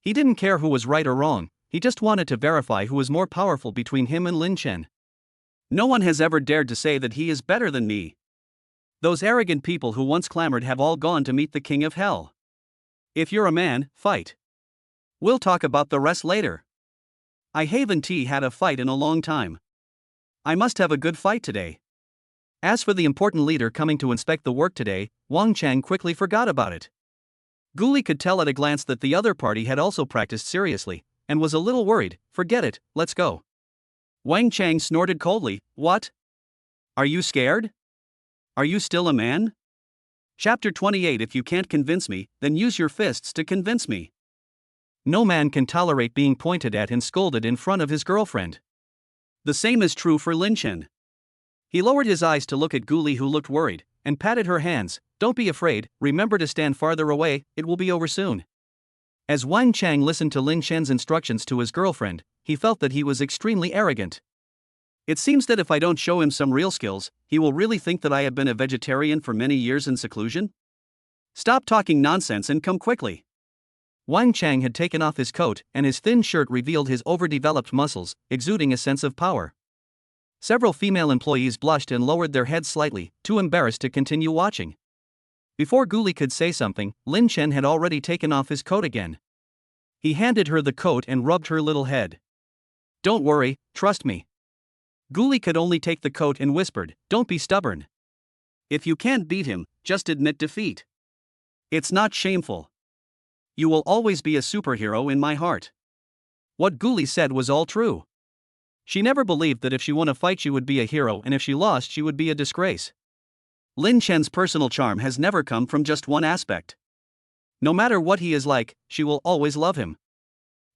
S1: He didn't care who was right or wrong, he just wanted to verify who was more powerful between him and Lin Chen. No one has ever dared to say that he is better than me. Those arrogant people who once clamored have all gone to meet the king of hell. If you're a man, fight. We'll talk about the rest later. I haven't had a fight in a long time. I must have a good fight today. As for the important leader coming to inspect the work today, Wang Chang quickly forgot about it. Gully could tell at a glance that the other party had also practiced seriously, and was a little worried. Forget it, let's go. Wang Chang snorted coldly. What? Are you scared? Are you still a man? Chapter 28. If you can't convince me, then use your fists to convince me. No man can tolerate being pointed at and scolded in front of his girlfriend. The same is true for Lin Chen. He lowered his eyes to look at Gully, who looked worried, and patted her hands. Don't be afraid, remember to stand farther away, it will be over soon. As Wang Chang listened to Lin Chen's instructions to his girlfriend, he felt that he was extremely arrogant. It seems that if I don't show him some real skills, he will really think that I have been a vegetarian for many years in seclusion? Stop talking nonsense and come quickly. Wang Chang had taken off his coat, and his thin shirt revealed his overdeveloped muscles, exuding a sense of power. Several female employees blushed and lowered their heads slightly, too embarrassed to continue watching. Before Gully could say something, Lin Chen had already taken off his coat again. He handed her the coat and rubbed her little head. Don't worry, trust me. Gully could only take the coat and whispered, don't be stubborn. If you can't beat him, just admit defeat. It's not shameful. You will always be a superhero in my heart. What Gully said was all true. She never believed that if she won a fight she would be a hero and if she lost she would be a disgrace. Lin Chen's personal charm has never come from just one aspect. No matter what he is like, she will always love him.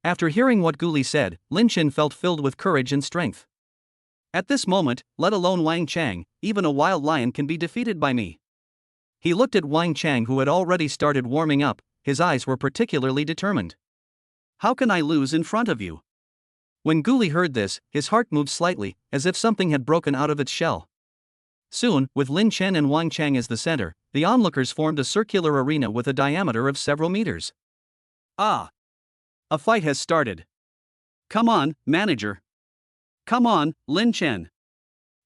S1: After hearing what Gully said, Lin Chen felt filled with courage and strength. At this moment, let alone Wang Chang, even a wild lion can be defeated by me. He looked at Wang Chang, who had already started warming up. His eyes were particularly determined. How can I lose in front of you? When Gully heard this, his heart moved slightly, as if something had broken out of its shell. Soon, with Lin Chen and Wang Chang as the center, the onlookers formed a circular arena with a diameter of several meters. Ah! A fight has started. Come on, manager. Come on, Lin Chen.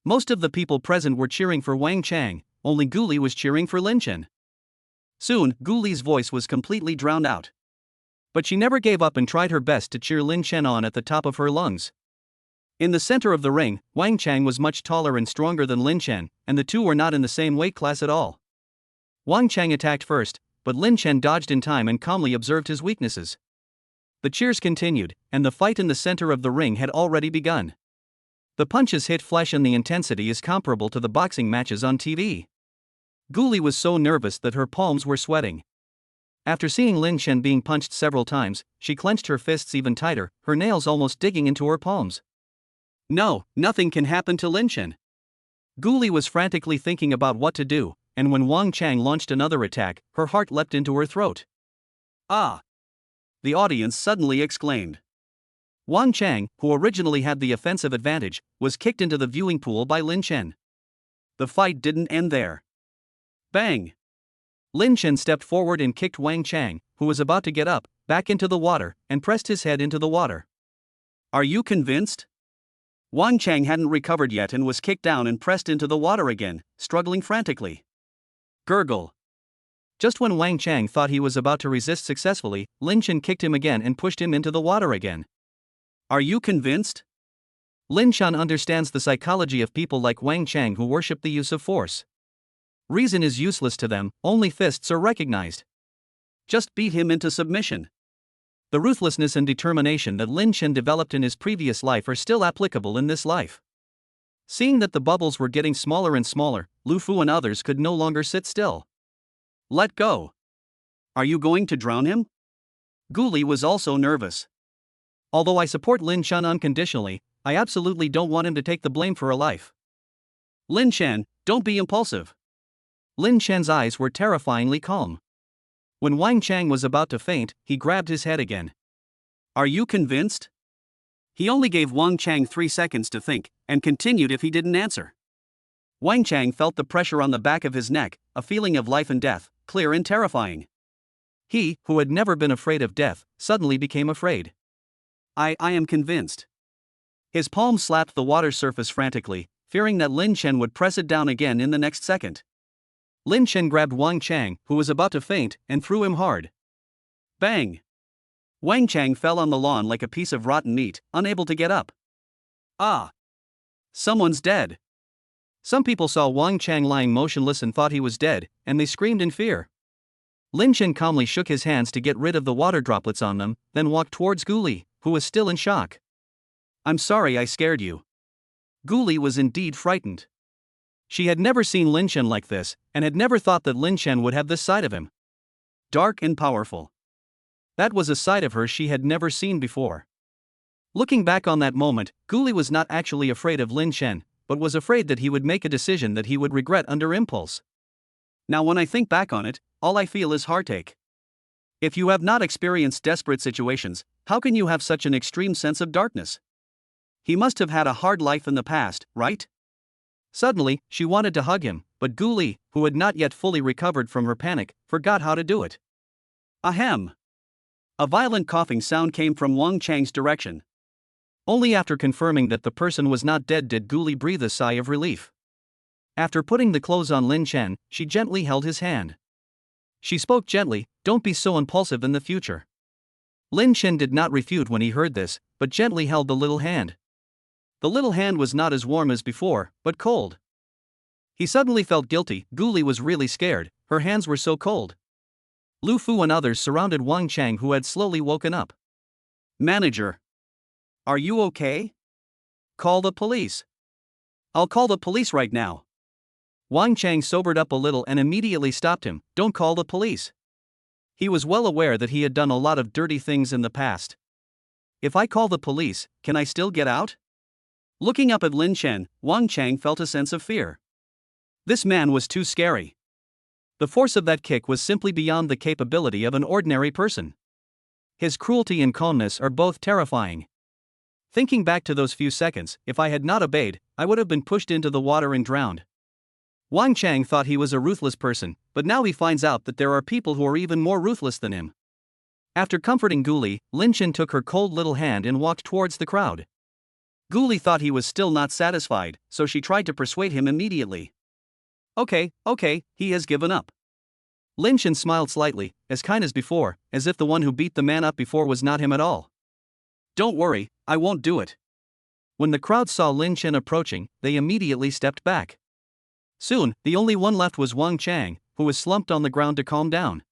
S1: Most of the people present were cheering for Wang Chang, only Gully was cheering for Lin Chen. Soon, Gully's voice was completely drowned out. But she never gave up and tried her best to cheer Lin Chen on at the top of her lungs. In the center of the ring, Wang Chang was much taller and stronger than Lin Chen, and the two were not in the same weight class at all. Wang Chang attacked first, but Lin Chen dodged in time and calmly observed his weaknesses. The cheers continued, and the fight in the center of the ring had already begun. The punches hit flesh and the intensity is comparable to the boxing matches on TV. Gully was so nervous that her palms were sweating. After seeing Lin Chen being punched several times, she clenched her fists even tighter, her nails almost digging into her palms. No, nothing can happen to Lin Chen. Gully was frantically thinking about what to do, and when Wang Chang launched another attack, her heart leapt into her throat. Ah! The audience suddenly exclaimed. Wang Chang, who originally had the offensive advantage, was kicked into the viewing pool by Lin Chen. The fight didn't end there. Bang! Lin Chen stepped forward and kicked Wang Chang, who was about to get up, back into the water, and pressed his head into the water. Are you convinced? Wang Chang hadn't recovered yet and was kicked down and pressed into the water again, struggling frantically. Gurgle. Just when Wang Chang thought he was about to resist successfully, Lin Chen kicked him again and pushed him into the water again. Are you convinced? Lin Chen understands the psychology of people like Wang Chang who worship the use of force. Reason is useless to them, only fists are recognized. Just beat him into submission. The ruthlessness and determination that Lin Chen developed in his previous life are still applicable in this life. Seeing that the bubbles were getting smaller and smaller, Lu Fu and others could no longer sit still. Let go. Are you going to drown him? Gully was also nervous. Although I support Lin Chen unconditionally, I absolutely don't want him to take the blame for a life. Lin Chen, don't be impulsive. Lin Chen's eyes were terrifyingly calm. When Wang Chang was about to faint, he grabbed his head again. Are you convinced? He only gave Wang Chang 3 seconds to think, and continued if he didn't answer. Wang Chang felt the pressure on the back of his neck, a feeling of life and death, clear and terrifying. He, who had never been afraid of death, suddenly became afraid. I am convinced. His palm slapped the water surface frantically, fearing that Lin Chen would press it down again in the next second. Lin Chen grabbed Wang Chang, who was about to faint, and threw him hard. Bang! Wang Chang fell on the lawn like a piece of rotten meat, unable to get up. Ah! Someone's dead. Some people saw Wang Chang lying motionless and thought he was dead, and they screamed in fear. Lin Chen calmly shook his hands to get rid of the water droplets on them, then walked towards Gully, who was still in shock. I'm sorry I scared you. Gully was indeed frightened. She had never seen Lin Chen like this, and had never thought that Lin Chen would have this side of him. Dark and powerful. That was a side of her she had never seen before. Looking back on that moment, Gully was not actually afraid of Lin Chen, but was afraid that he would make a decision that he would regret under impulse. Now when I think back on it, all I feel is heartache. If you have not experienced desperate situations, how can you have such an extreme sense of darkness? He must have had a hard life in the past, right? Suddenly, she wanted to hug him, but Gully, who had not yet fully recovered from her panic, forgot how to do it. Ahem! A violent coughing sound came from Wang Chang's direction. Only after confirming that the person was not dead did Gully breathe a sigh of relief. After putting the clothes on Lin Chen, she gently held his hand. She spoke gently, don't be so impulsive in the future. Lin Chen did not refute when he heard this, but gently held the little hand. The little hand was not as warm as before, but cold. He suddenly felt guilty. Gully was really scared, her hands were so cold. Lu Fu and others surrounded Wang Chang, who had slowly woken up. Manager. Are you okay? Call the police. I'll call the police right now. Wang Chang sobered up a little and immediately stopped him. Don't call the police. He was well aware that he had done a lot of dirty things in the past. If I call the police, can I still get out? Looking up at Lin Chen, Wang Chang felt a sense of fear. This man was too scary. The force of that kick was simply beyond the capability of an ordinary person. His cruelty and calmness are both terrifying. Thinking back to those few seconds, if I had not obeyed, I would have been pushed into the water and drowned. Wang Chang thought he was a ruthless person, but now he finds out that there are people who are even more ruthless than him. After comforting Gully, Lin Chen took her cold little hand and walked towards the crowd. Gully thought he was still not satisfied, so she tried to persuade him immediately. Okay, he has given up. Lin Chen smiled slightly, as kind as before, as if the one who beat the man up before was not him at all. Don't worry, I won't do it. When the crowd saw Lin Chen approaching, they immediately stepped back. Soon, the only one left was Wang Chang, who was slumped on the ground to calm down.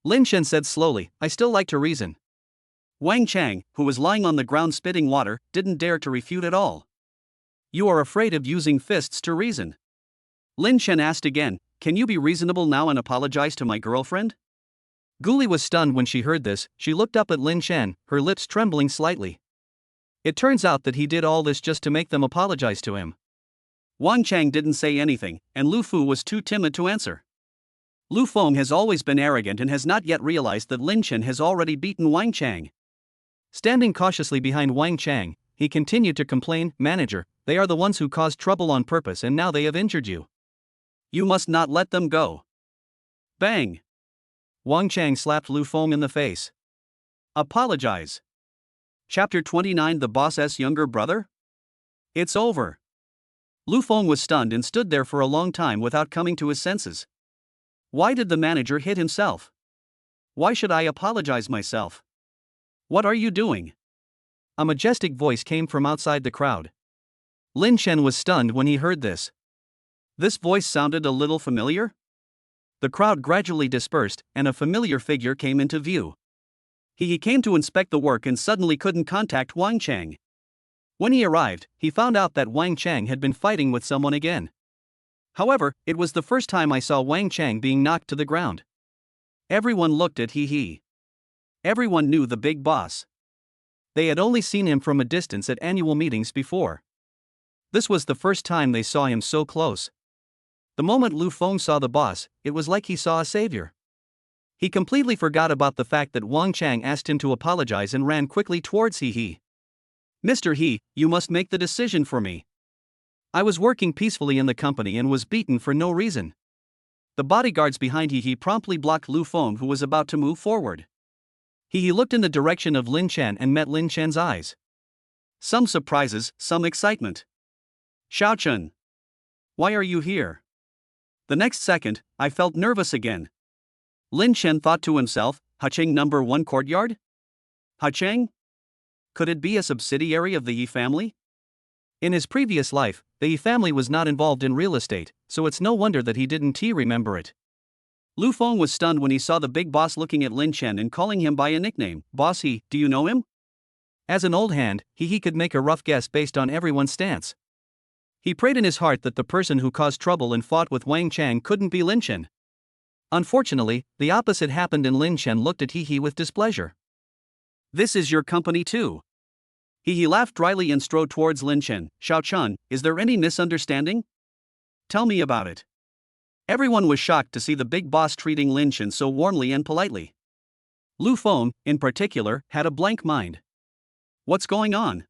S1: Lin Chen said slowly, I still like to reason. Wang Chang, who was lying on the ground spitting water, didn't dare to refute at all. You are afraid of using fists to reason. Lin Chen asked again, can you be reasonable now and apologize to my girlfriend? Gully was stunned when she heard this. She looked up at Lin Chen, her lips trembling slightly. It turns out that he did all this just to make them apologize to him. Wang Chang didn't say anything, and Lu Fu was too timid to answer. Lu Feng has always been arrogant and has not yet realized that Lin Chen has already beaten Wang Chang. Standing cautiously behind Wang Chang, he continued to complain, Manager, they are the ones who caused trouble on purpose and now they have injured you. You must not let them go. Bang! Wang Chang slapped Lu Feng in the face. Apologize. Chapter 29 The Boss's Younger Brother? It's over. Lu Feng was stunned and stood there for a long time without coming to his senses. Why did the manager hit himself? Why should I apologize myself? What are you doing? A majestic voice came from outside the crowd. Lin Chen was stunned when he heard this. This voice sounded a little familiar? The crowd gradually dispersed, and a familiar figure came into view. He came to inspect the work and suddenly couldn't contact Wang Chang. When he arrived, he found out that Wang Chang had been fighting with someone again. However, it was the first time I saw Wang Chang being knocked to the ground. Everyone looked at he. Everyone knew the big boss. They had only seen him from a distance at annual meetings before. This was the first time they saw him so close. The moment Lu Feng saw the boss, it was like he saw a savior. He completely forgot about the fact that Wang Chang asked him to apologize and ran quickly towards He. Mr. He, you must make the decision for me. I was working peacefully in the company and was beaten for no reason. The bodyguards behind He promptly blocked Lu Feng, who was about to move forward. He looked in the direction of Lin Chen and met Lin Chen's eyes. Some surprises, some excitement. Xiao Chun. Why are you here? The next second, I felt nervous again. Lin Chen thought to himself, Hacheng number 1 courtyard? Hacheng? Could it be a subsidiary of the Yi family? In his previous life, the Yi family was not involved in real estate, so it's no wonder that he didn't remember it. Lu Feng was stunned when he saw the big boss looking at Lin Chen and calling him by a nickname. Boss He, do you know him? As an old hand, he could make a rough guess based on everyone's stance. He prayed in his heart that the person who caused trouble and fought with Wang Chang couldn't be Lin Chen. Unfortunately, the opposite happened and Lin Chen looked at He with displeasure. This is your company too. He laughed dryly and strode towards Lin Chen. Xiao Chun, is there any misunderstanding? Tell me about it. Everyone was shocked to see the big boss treating Lin Chen so warmly and politely. Lu Feng, in particular, had a blank mind. What's going on?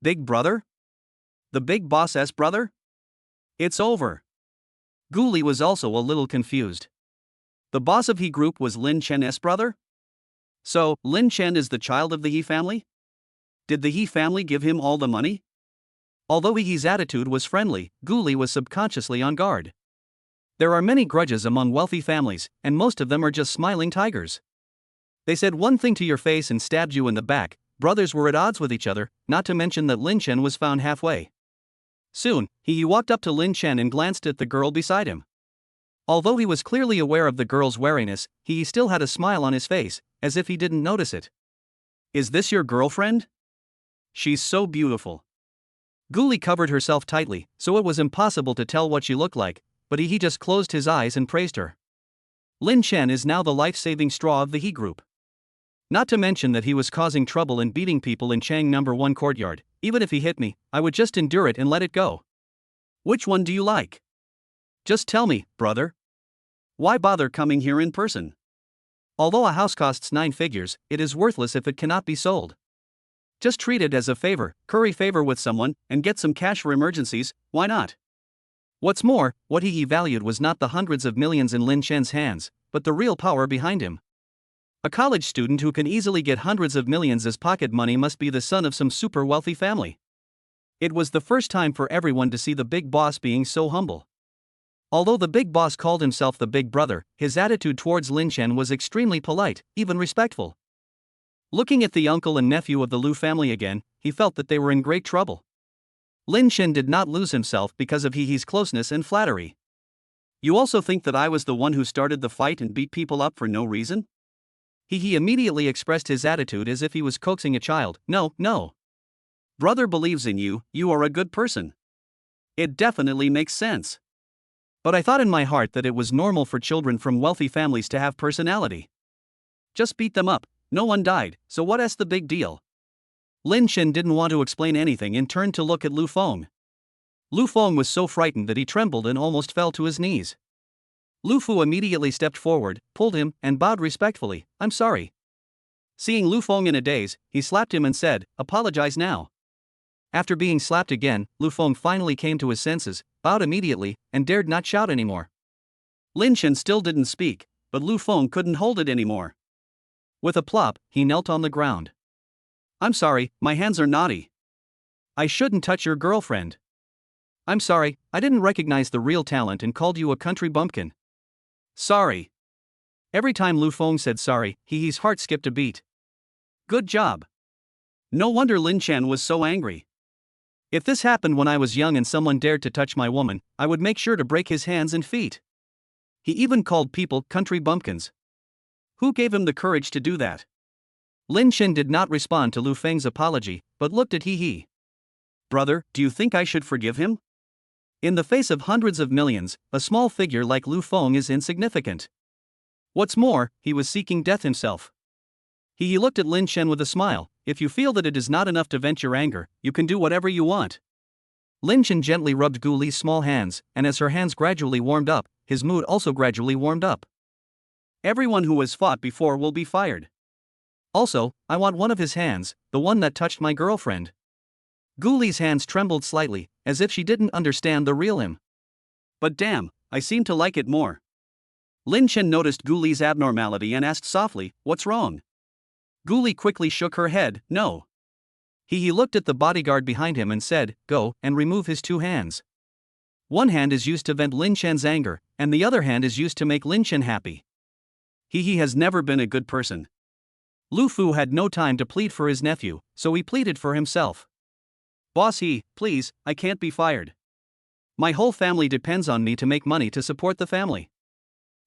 S1: Big brother? The big boss's brother? It's over. Gully was also a little confused. The boss of He Group was Lin Chen's brother? So, Lin Chen is the child of the He family? Did the He family give him all the money? Although He's attitude was friendly, Gully was subconsciously on guard. There are many grudges among wealthy families, and most of them are just smiling tigers. They said one thing to your face and stabbed you in the back. Brothers were at odds with each other, not to mention that Lin Chen was found halfway. Soon, he walked up to Lin Chen and glanced at the girl beside him. Although he was clearly aware of the girl's wariness, he still had a smile on his face, as if he didn't notice it. Is this your girlfriend? She's so beautiful. Gully covered herself tightly, so it was impossible to tell what she looked like, but he just closed his eyes and praised her. Lin Chen is now the life-saving straw of the He Group. Not to mention that he was causing trouble and beating people in Chang number 1 courtyard. Even if he hit me, I would just endure it and let it go. Which one do you like? Just tell me, brother. Why bother coming here in person? Although a house costs 9 figures, it is worthless if it cannot be sold. Just treat it as a favor, curry favor with someone, and get some cash for emergencies, why not? What's more, what he valued was not the hundreds of millions in Lin Chen's hands, but the real power behind him. A college student who can easily get hundreds of millions as pocket money must be the son of some super wealthy family. It was the first time for everyone to see the big boss being so humble. Although the big boss called himself the big brother, his attitude towards Lin Chen was extremely polite, even respectful. Looking at the uncle and nephew of the Lu family again, he felt that they were in great trouble. Lin Chen did not lose himself because of He's closeness and flattery. You also think that I was the one who started the fight and beat people up for no reason? He immediately expressed his attitude as if he was coaxing a child. No. Brother believes in you, you are a good person. It definitely makes sense. But I thought in my heart that it was normal for children from wealthy families to have personality. Just beat them up, no one died, so what's the big deal? Lin Chen didn't want to explain anything and turned to look at Lu Feng. Lu Feng was so frightened that he trembled and almost fell to his knees. Lu Fu immediately stepped forward, pulled him, and bowed respectfully. I'm sorry. Seeing Lu Feng in a daze, he slapped him and said, apologize now. After being slapped again, Lu Feng finally came to his senses, bowed immediately, and dared not shout anymore. Lin Chen still didn't speak, but Lu Feng couldn't hold it anymore. With a plop, he knelt on the ground. I'm sorry, my hands are naughty. I shouldn't touch your girlfriend. I'm sorry, I didn't recognize the real talent and called you a country bumpkin. Sorry. Every time Lu Feng said sorry, He's heart skipped a beat. Good job. No wonder Lin Chen was so angry. If this happened when I was young and someone dared to touch my woman, I would make sure to break his hands and feet. He even called people country bumpkins. Who gave him the courage to do that? Lin Chen did not respond to Lu Feng's apology, but looked at He. Brother, do you think I should forgive him? In the face of hundreds of millions, a small figure like Lu Feng is insignificant. What's more, he was seeking death himself. He looked at Lin Chen with a smile. If you feel that it is not enough to vent your anger, you can do whatever you want. Lin Chen gently rubbed Gully's small hands, and as her hands gradually warmed up, his mood also gradually warmed up. Everyone who has fought before will be fired. Also, I want one of his hands, the one that touched my girlfriend. Gully's hands trembled slightly, as if she didn't understand the real him. But damn, I seem to like it more. Lin Chen noticed Gully's abnormality and asked softly, what's wrong? Gully quickly shook her head, no. He looked at the bodyguard behind him and said, go and remove his two hands. One hand is used to vent Lin Chen's anger, and the other hand is used to make Lin Chen happy. He has never been a good person. Lu Fu had no time to plead for his nephew, so he pleaded for himself. Boss please, I can't be fired. My whole family depends on me to make money to support the family.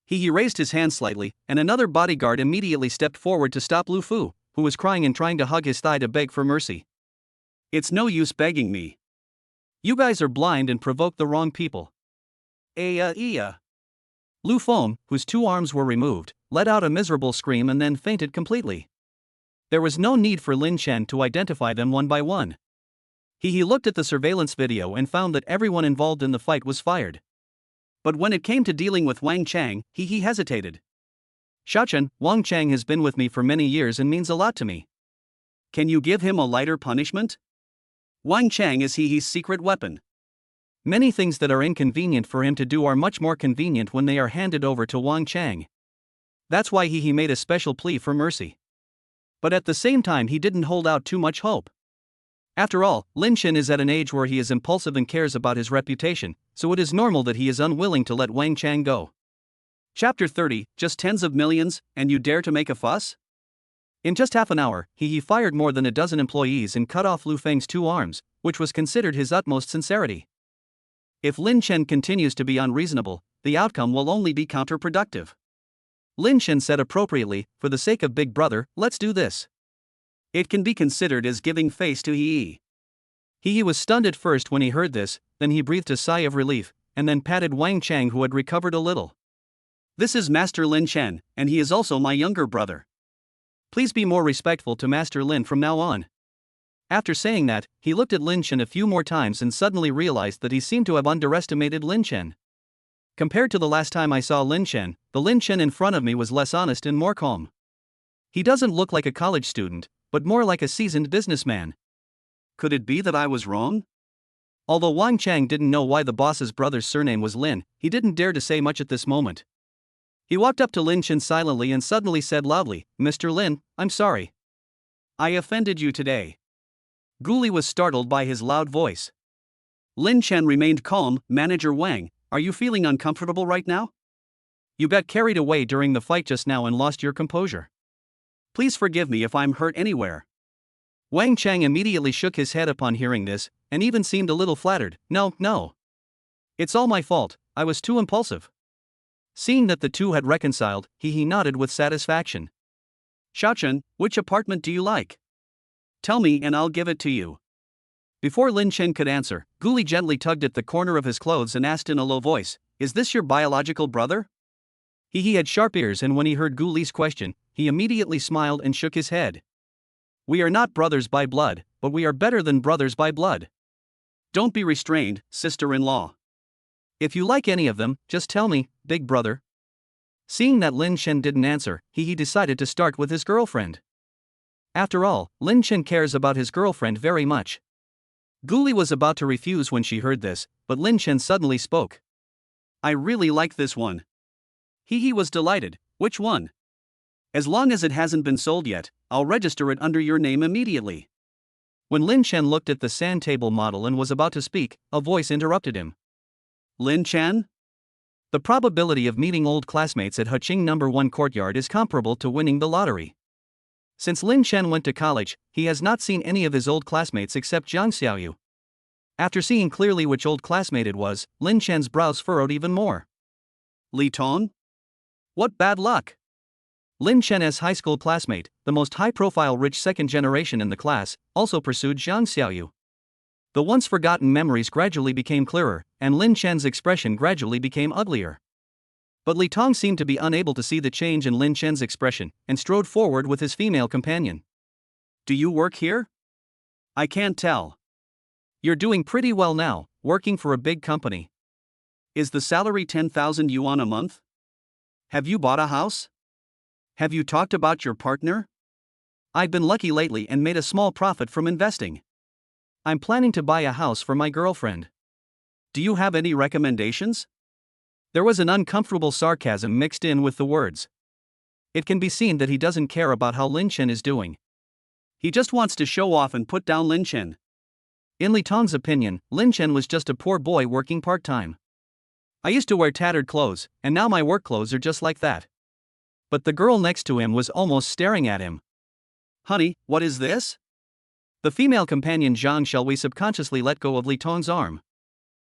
S1: He raised his hand slightly, and another bodyguard immediately stepped forward to stop Lu Fu, who was crying and trying to hug his thigh to beg for mercy. It's no use begging me. You guys are blind and provoke the wrong people. Lu Feng, whose two arms were removed, let out a miserable scream and then fainted completely. There was no need for Lin Chen to identify them one by one. He looked at the surveillance video and found that everyone involved in the fight was fired. But when it came to dealing with Wang Chang, he hesitated. Xiaochen, Wang Chang has been with me for many years and means a lot to me. Can you give him a lighter punishment? Wang Chang is his secret weapon. Many things that are inconvenient for him to do are much more convenient when they are handed over to Wang Chang. That's why he made a special plea for mercy. But at the same time he didn't hold out too much hope. After all, Lin Chen is at an age where he is impulsive and cares about his reputation, so it is normal that he is unwilling to let Wang Chang go. Chapter 30, just tens of millions, and you dare to make a fuss? In just half an hour, he fired more than a dozen employees and cut off Lu Feng's two arms, which was considered his utmost sincerity. If Lin Chen continues to be unreasonable, the outcome will only be counterproductive. Lin Chen said appropriately, for the sake of Big Brother, let's do this. It can be considered as giving face to He. He was stunned at first when he heard this, then he breathed a sigh of relief, and then patted Wang Chang, who had recovered a little. This is Master Lin Chen, and he is also my younger brother. Please be more respectful to Master Lin from now on. After saying that, he looked at Lin Chen a few more times and suddenly realized that he seemed to have underestimated Lin Chen. Compared to the last time I saw Lin Chen, the Lin Chen in front of me was less honest and more calm. He doesn't look like a college student, but more like a seasoned businessman. Could it be that I was wrong? Although Wang Chang didn't know why the boss's brother's surname was Lin, he didn't dare to say much at this moment. He walked up to Lin Chen silently and suddenly said loudly, Mr. Lin, I'm sorry. I offended you today. Gully was startled by his loud voice. Lin Chen remained calm. Manager Wang, are you feeling uncomfortable right now? You got carried away during the fight just now and lost your composure. Please forgive me if I'm hurt anywhere. Wang Chang immediately shook his head upon hearing this, and even seemed a little flattered. No. It's all my fault, I was too impulsive. Seeing that the two had reconciled, he nodded with satisfaction. Xiaochen, which apartment do you like? Tell me and I'll give it to you. Before Lin Chen could answer, Gully gently tugged at the corner of his clothes and asked in a low voice, is this your biological brother? He had sharp ears, and when he heard Gully's question, he immediately smiled and shook his head. We are not brothers by blood, but we are better than brothers by blood. Don't be restrained, sister-in-law. If you like any of them, just tell me, big brother. Seeing that Lin Chen didn't answer, he decided to start with his girlfriend. After all, Lin Chen cares about his girlfriend very much. Gully was about to refuse when she heard this, but Lin Chen suddenly spoke. I really like this one. He was delighted. Which one? As long as it hasn't been sold yet, I'll register it under your name immediately. When Lin Chen looked at the sand table model and was about to speak, a voice interrupted him. Lin Chen? The probability of meeting old classmates at Huqing No. 1 Courtyard is comparable to winning the lottery. Since Lin Chen went to college, he has not seen any of his old classmates except Jiang Xiaoyu. After seeing clearly which old classmate it was, Lin Chen's brows furrowed even more. Li Tong? What bad luck! Lin Chen's high school classmate, the most high-profile rich second generation in the class, also pursued Jiang Xiaoyu. The once forgotten memories gradually became clearer, and Lin Chen's expression gradually became uglier. But Li Tong seemed to be unable to see the change in Lin Chen's expression, and strode forward with his female companion. Do you work here? I can't tell. You're doing pretty well now, working for a big company. Is the salary 10,000 yuan a month? Have you bought a house? Have you talked about your partner? I've been lucky lately and made a small profit from investing. I'm planning to buy a house for my girlfriend. Do you have any recommendations? There was an uncomfortable sarcasm mixed in with the words. It can be seen that he doesn't care about how Lin Chen is doing. He just wants to show off and put down Lin Chen. In Li Tong's opinion, Lin Chen was just a poor boy working part-time. I used to wear tattered clothes, and now my work clothes are just like that. But the girl next to him was almost staring at him. Honey, what is this? The female companion Zhang Shelwei subconsciously let go of Li Tong's arm.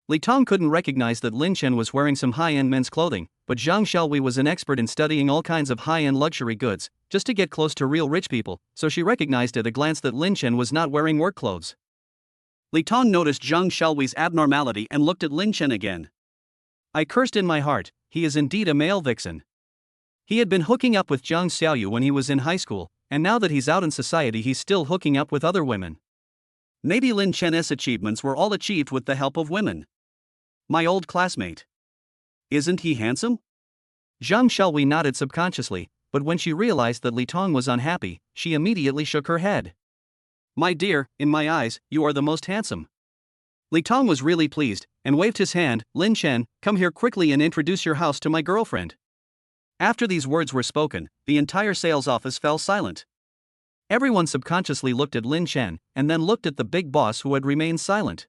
S1: Li Tong couldn't recognize that Lin Chen was wearing some high-end men's clothing, but Zhang Shelwei was an expert in studying all kinds of high-end luxury goods, just to get close to real rich people, so she recognized at a glance that Lin Chen was not wearing work clothes. Li Tong noticed Zhang Shelwei's abnormality and looked at Lin Chen again. I cursed in my heart, he is indeed a male vixen. He had been hooking up with Jiang Xiaoyu when he was in high school, and now that he's out in society he's still hooking up with other women. Maybe Lin Chen's achievements were all achieved with the help of women. My old classmate. Isn't he handsome? Zhang Shelwei nodded subconsciously, but when she realized that Li Tong was unhappy, she immediately shook her head. My dear, in my eyes, you are the most handsome. Li Tong was really pleased, and waved his hand. Lin Chen, come here quickly and introduce your house to my girlfriend. After these words were spoken, the entire sales office fell silent. Everyone subconsciously looked at Lin Chen, and then looked at the big boss who had remained silent.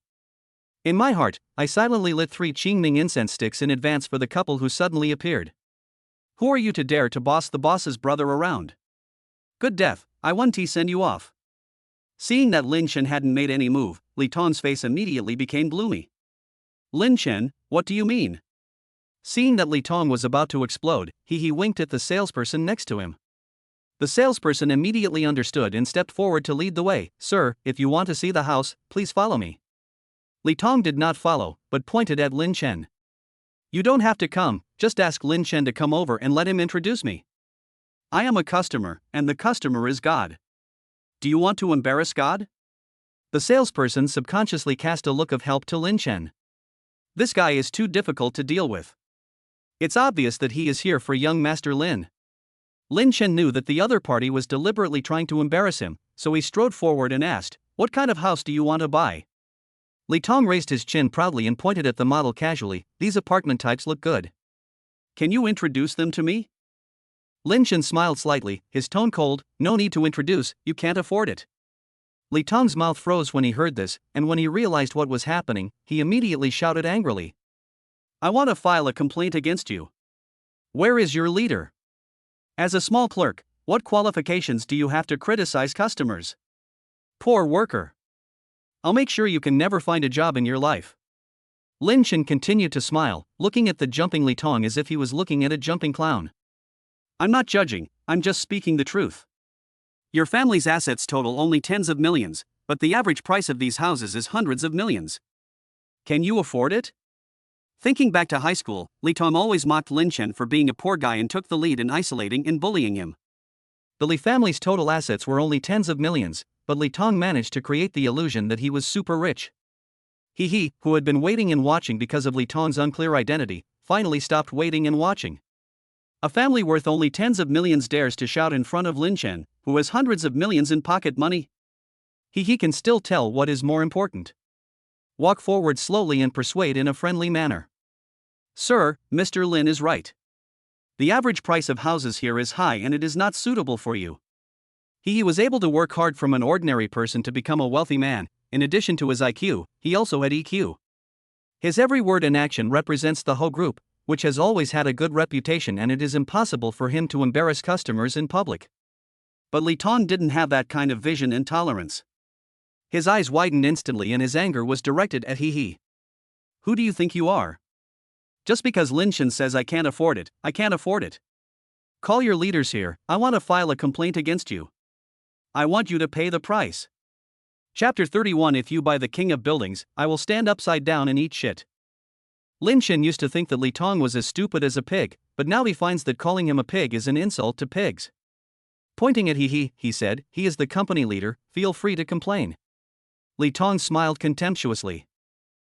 S1: In my heart, I silently lit 3 Qingming incense sticks in advance for the couple who suddenly appeared. Who are you to dare to boss the boss's brother around? Good death, I want to send you off. Seeing that Lin Chen hadn't made any move, Li Tong's face immediately became gloomy. Lin Chen, what do you mean? Seeing that Li Tong was about to explode, he winked at the salesperson next to him. The salesperson immediately understood and stepped forward to lead the way. Sir, if you want to see the house, please follow me. Li Tong did not follow, but pointed at Lin Chen. You don't have to come, just ask Lin Chen to come over and let him introduce me. I am a customer, and the customer is God. Do you want to embarrass God? The salesperson subconsciously cast a look of help to Lin Chen. This guy is too difficult to deal with. It's obvious that he is here for young Master Lin. Lin Chen knew that the other party was deliberately trying to embarrass him, so he strode forward and asked, what kind of house do you want to buy? Li Tong raised his chin proudly and pointed at the model casually. These apartment types look good. Can you introduce them to me? Lin Chen smiled slightly, his tone cold. No need to introduce, you can't afford it. Li Tong's mouth froze when he heard this, and when he realized what was happening, he immediately shouted angrily. I want to file a complaint against you. Where is your leader? As a small clerk, what qualifications do you have to criticize customers? Poor worker. I'll make sure you can never find a job in your life. Lin Chen continued to smile, looking at the jumping Li Tong as if he was looking at a jumping clown. I'm not judging, I'm just speaking the truth. Your family's assets total only tens of millions, but the average price of these houses is hundreds of millions. Can you afford it? Thinking back to high school, Li Tong always mocked Lin Chen for being a poor guy and took the lead in isolating and bullying him. The Li family's total assets were only tens of millions, but Li Tong managed to create the illusion that he was super rich. He, who had been waiting and watching because of Li Tong's unclear identity, finally stopped waiting and watching. A family worth only tens of millions dares to shout in front of Lin Chen, who has hundreds of millions in pocket money? He can still tell what is more important. Walk forward slowly and persuade in a friendly manner. Sir, Mr. Lin is right. The average price of houses here is high and it is not suitable for you. He was able to work hard from an ordinary person to become a wealthy man. In addition to his IQ, he also had EQ. His every word and action represents the whole group, which has always had a good reputation, and it is impossible for him to embarrass customers in public. But Li Tong didn't have that kind of vision and tolerance. His eyes widened instantly and his anger was directed at He. Who do you think you are? Just because Lin Shen says I can't afford it, I can't afford it. Call your leaders here, I want to file a complaint against you. I want you to pay the price. Chapter 31. If you buy the king of buildings, I will stand upside down and eat shit. Lin Shen used to think that Li Tong was as stupid as a pig, but now he finds that calling him a pig is an insult to pigs. Pointing at he said, he is the company leader, feel free to complain. Li Tong smiled contemptuously.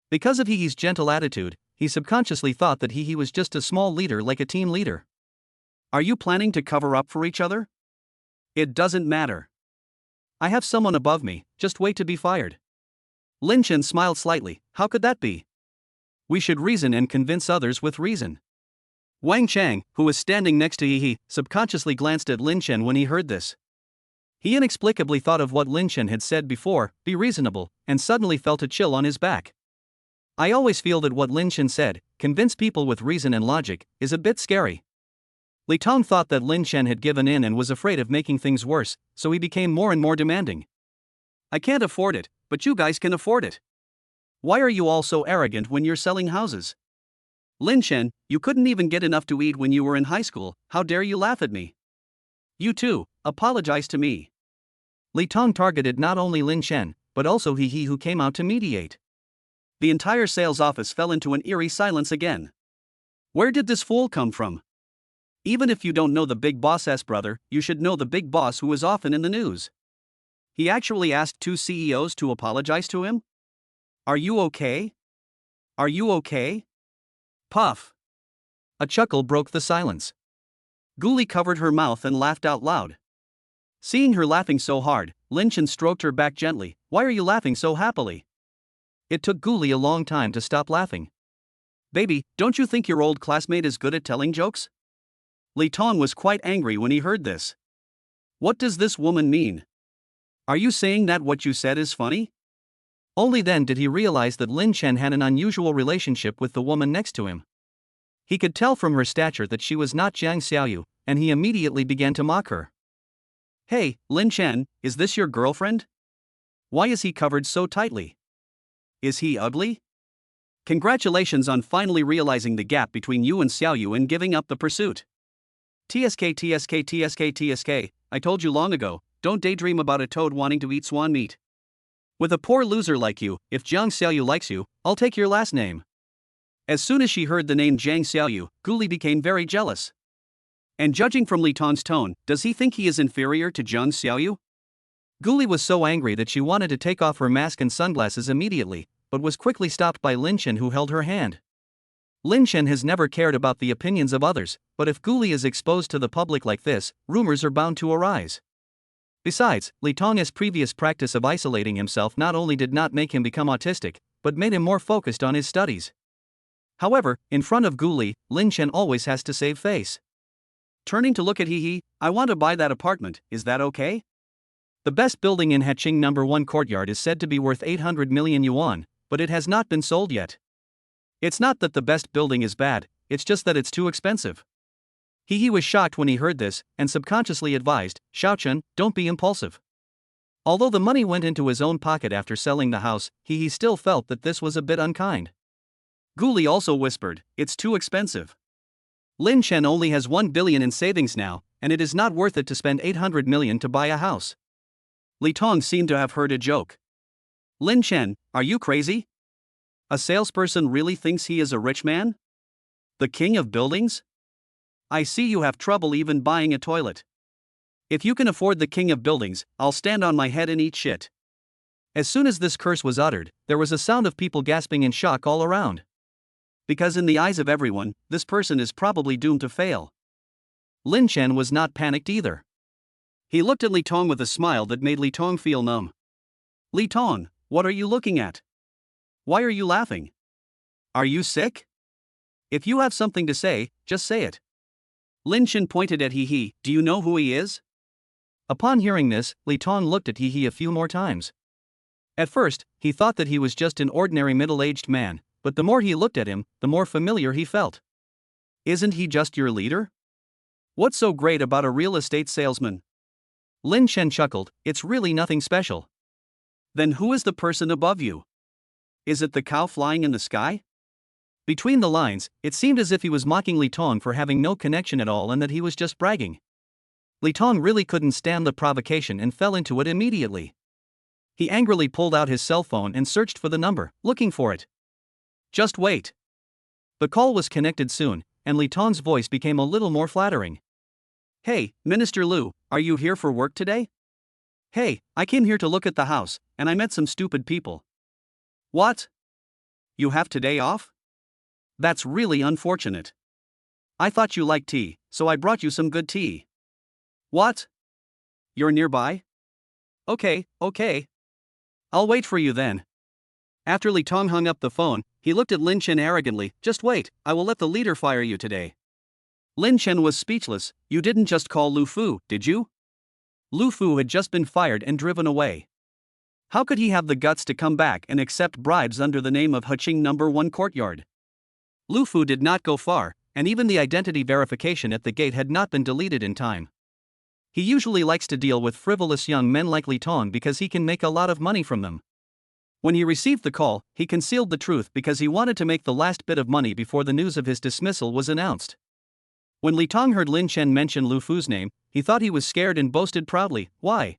S1: Because of He's gentle attitude, he subconsciously thought that he was just a small leader like a team leader. Are you planning to cover up for each other? It doesn't matter. I have someone above me, just wait to be fired. Lin Shen smiled slightly, how could that be? We should reason and convince others with reason. Wang Chang, who was standing next to He, subconsciously glanced at Lin Shen when he heard this. He inexplicably thought of what Lin Shen had said before, be reasonable, and suddenly felt a chill on his back. I always feel that what Lin Shen said, convince people with reason and logic, is a bit scary. Li Tong thought that Lin Shen had given in and was afraid of making things worse, so he became more and more demanding. I can't afford it, but you guys can afford it. Why are you all so arrogant when you're selling houses? Lin Shen, you couldn't even get enough to eat when you were in high school, how dare you laugh at me? You too, apologize to me. Li Tong targeted not only Lin Shen, but also He who came out to mediate. The entire sales office fell into an eerie silence again. Where did this fool come from? Even if you don't know the big boss's brother, you should know the big boss who is often in the news. He actually asked 2 CEOs to apologize to him? Are you okay? Are you okay? Puff. A chuckle broke the silence. Gully covered her mouth and laughed out loud. Seeing her laughing so hard, Lin Shen stroked her back gently. Why are you laughing so happily? It took Gully a long time to stop laughing. Baby, don't you think your old classmate is good at telling jokes? Li Tong was quite angry when he heard this. What does this woman mean? Are you saying that what you said is funny? Only then did he realize that Lin Shen had an unusual relationship with the woman next to him. He could tell from her stature that she was not Jiang Xiaoyu, and he immediately began to mock her. Hey, Lin Shen, is this your girlfriend? Why is he covered so tightly? Is he ugly? Congratulations on finally realizing the gap between you and Xiaoyu and giving up the pursuit. TSK, I told you long ago, don't daydream about a toad wanting to eat swan meat. With a poor loser like you, if Jiang Xiaoyu likes you, I'll take your last name. As soon as she heard the name Jiang Xiaoyu, Gully became very jealous. And judging from Li Tong's tone, does he think he is inferior to Jiang Xiaoyu? Gully was so angry that she wanted to take off her mask and sunglasses immediately, but was quickly stopped by Lin Shen, who held her hand. Lin Shen has never cared about the opinions of others, but if Gully is exposed to the public like this, rumors are bound to arise. Besides, Li Tong's previous practice of isolating himself not only did not make him become autistic, but made him more focused on his studies. However, in front of Gully, Lin Shen always has to save face. Turning to look at I want to buy that apartment, is that okay? The best building in Haching No. 1 Courtyard is said to be worth 800 million yuan, but it has not been sold yet. It's not that the best building is bad, it's just that it's too expensive. He was shocked when he heard this, and subconsciously advised, Xiaochun, don't be impulsive. Although the money went into his own pocket after selling the house, he still felt that this was a bit unkind. Gully also whispered, it's too expensive. Lin Shen only has 1 billion in savings now, and it is not worth it to spend 800 million to buy a house. Li Tong seemed to have heard a joke. Lin Shen, are you crazy? A salesperson really thinks he is a rich man? The king of buildings? I see you have trouble even buying a toilet. If you can afford the king of buildings, I'll stand on my head and eat shit. As soon as this curse was uttered, there was a sound of people gasping in shock all around. Because in the eyes of everyone, this person is probably doomed to fail. Lin Shen was not panicked either. He looked at Li Tong with a smile that made Li Tong feel numb. Li Tong, what are you looking at? Why are you laughing? Are you sick? If you have something to say, just say it. Lin Shen pointed at do you know who he is? Upon hearing this, Li Tong looked at He a few more times. At first, he thought that he was just an ordinary middle-aged man, but the more he looked at him, the more familiar he felt. Isn't he just your leader? What's so great about a real estate salesman? Lin Chen chuckled, it's really nothing special. Then who is the person above you? Is it the cow flying in the sky? Between the lines, it seemed as if he was mocking Li Tong for having no connection at all and that he was just bragging. Li Tong really couldn't stand the provocation and fell into it immediately. He angrily pulled out his cell phone and searched for the number, looking for it. Just wait. The call was connected soon, and Li Tong's voice became a little more flattering. Hey, Minister Lu, are you here for work today? Hey, I came here to look at the house, and I met some stupid people. What? You have today off? That's really unfortunate. I thought you liked tea, so I brought you some good tea. What? You're nearby? Okay. I'll wait for you then. After Li Tong hung up the phone, he looked at Lin Chen arrogantly. Just wait, I will let the leader fire you today. Lin Chen was speechless. You didn't just call Lu Fu, did you? Lu Fu had just been fired and driven away. How could he have the guts to come back and accept bribes under the name of Heching No. 1 Courtyard? Lu Fu did not go far, and even the identity verification at the gate had not been deleted in time. He usually likes to deal with frivolous young men like Li Tong because he can make a lot of money from them. When he received the call, he concealed the truth because he wanted to make the last bit of money before the news of his dismissal was announced. When Li Tong heard Lin Chen mention Lu Fu's name, he thought he was scared and boasted proudly, "Why?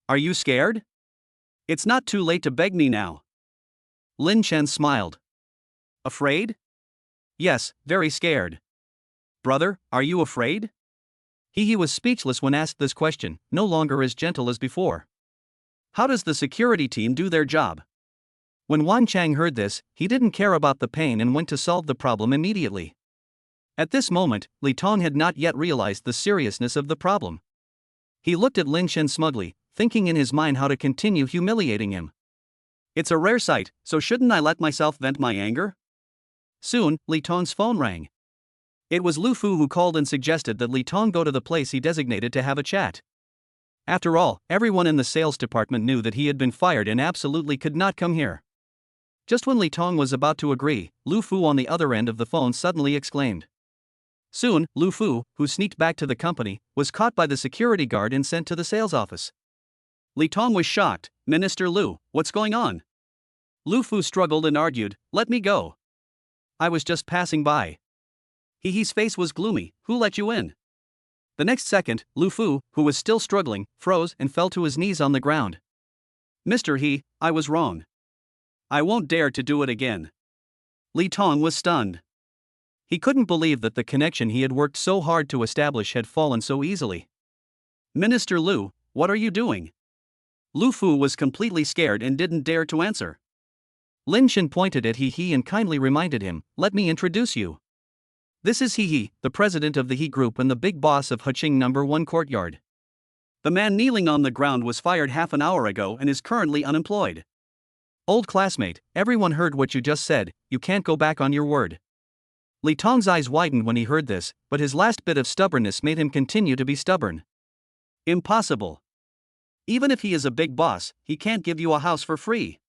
S1: Are you scared? It's not too late to beg me now." Lin Chen smiled. Afraid? Yes, very scared. Brother, are you afraid? He was speechless when asked this question, no longer as gentle as before. How does the security team do their job? When Wan Chang heard this, he didn't care about the pain and went to solve the problem immediately. At this moment, Li Tong had not yet realized the seriousness of the problem. He looked at Lin Chen smugly, thinking in his mind how to continue humiliating him. It's a rare sight, so shouldn't I let myself vent my anger? Soon, Li Tong's phone rang. It was Lu Fu who called and suggested that Li Tong go to the place he designated to have a chat. After all, everyone in the sales department knew that he had been fired and absolutely could not come here. Just when Li Tong was about to agree, Lu Fu on the other end of the phone suddenly exclaimed. Soon, Lu Fu, who sneaked back to the company, was caught by the security guard and sent to the sales office. Li Tong was shocked. Minister Lu, what's going on? Lu Fu struggled and argued, let me go. I was just passing by. His face was gloomy. Who let you in? The next second, Lu Fu, who was still struggling, froze and fell to his knees on the ground. Mr. He, I was wrong. I won't dare to do it again. Li Tong was stunned. He couldn't believe that the connection he had worked so hard to establish had fallen so easily. Minister Lu, what are you doing? Lu Fu was completely scared and didn't dare to answer. Lin Chen pointed at He and kindly reminded him, let me introduce you. This is He, the president of the He Group and the big boss of Heching No. 1 Courtyard. The man kneeling on the ground was fired half an hour ago and is currently unemployed. Old classmate, everyone heard what you just said, you can't go back on your word. Li Tong's eyes widened when he heard this, but his last bit of stubbornness made him continue to be stubborn. Impossible. Even if he is a big boss, he can't give you a house for free.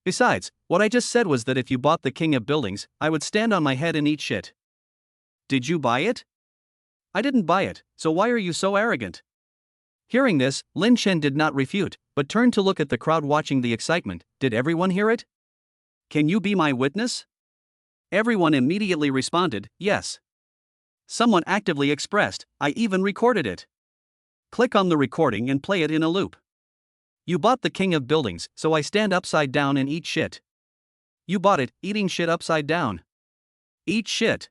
S1: Besides, what I just said was that if you bought the king of buildings, I would stand on my head and eat shit. Did you buy it? I didn't buy it, so why are you so arrogant? Hearing this, Lin Chen did not refute, but turned to look at the crowd watching the excitement. Did everyone hear it? Can you be my witness? Everyone immediately responded, yes. Someone actively expressed, I even recorded it. Click on the recording and play it in a loop. You bought the king of buildings, so I stand upside down and eat shit. You bought it, eating shit upside down. Eat shit.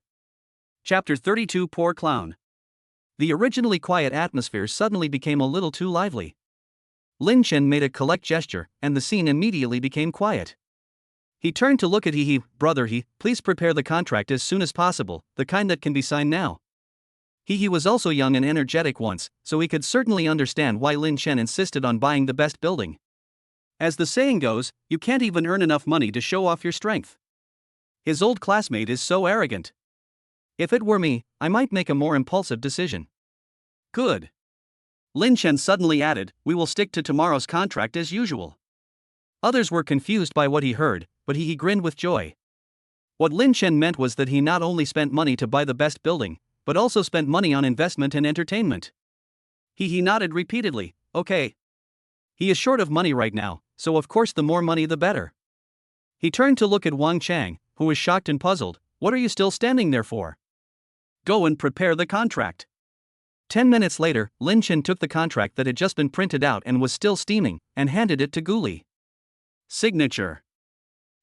S1: Chapter 32 Poor Clown. The originally quiet atmosphere suddenly became a little too lively. Lin Chen made a collect gesture, and the scene immediately became quiet. He turned to look at He, brother He, please prepare the contract as soon as possible, the kind that can be signed now. He was also young and energetic once, so he could certainly understand why Lin Chen insisted on buying the best building. As the saying goes, you can't even earn enough money to show off your strength. His old classmate is so arrogant. If it were me, I might make a more impulsive decision. Good. Lin Chen suddenly added, "We will stick to tomorrow's contract as usual." Others were confused by what he heard, but he grinned with joy. What Lin Chen meant was that he not only spent money to buy the best building, but also spent money on investment and entertainment. He nodded repeatedly, "Okay." He is short of money right now, so of course the more money the better. He turned to look at Wang Chang, who was shocked and puzzled. "What are you still standing there for? Go and prepare the contract." 10 minutes later, Lin Chen took the contract that had just been printed out and was still steaming, and handed it to Gully. Signature.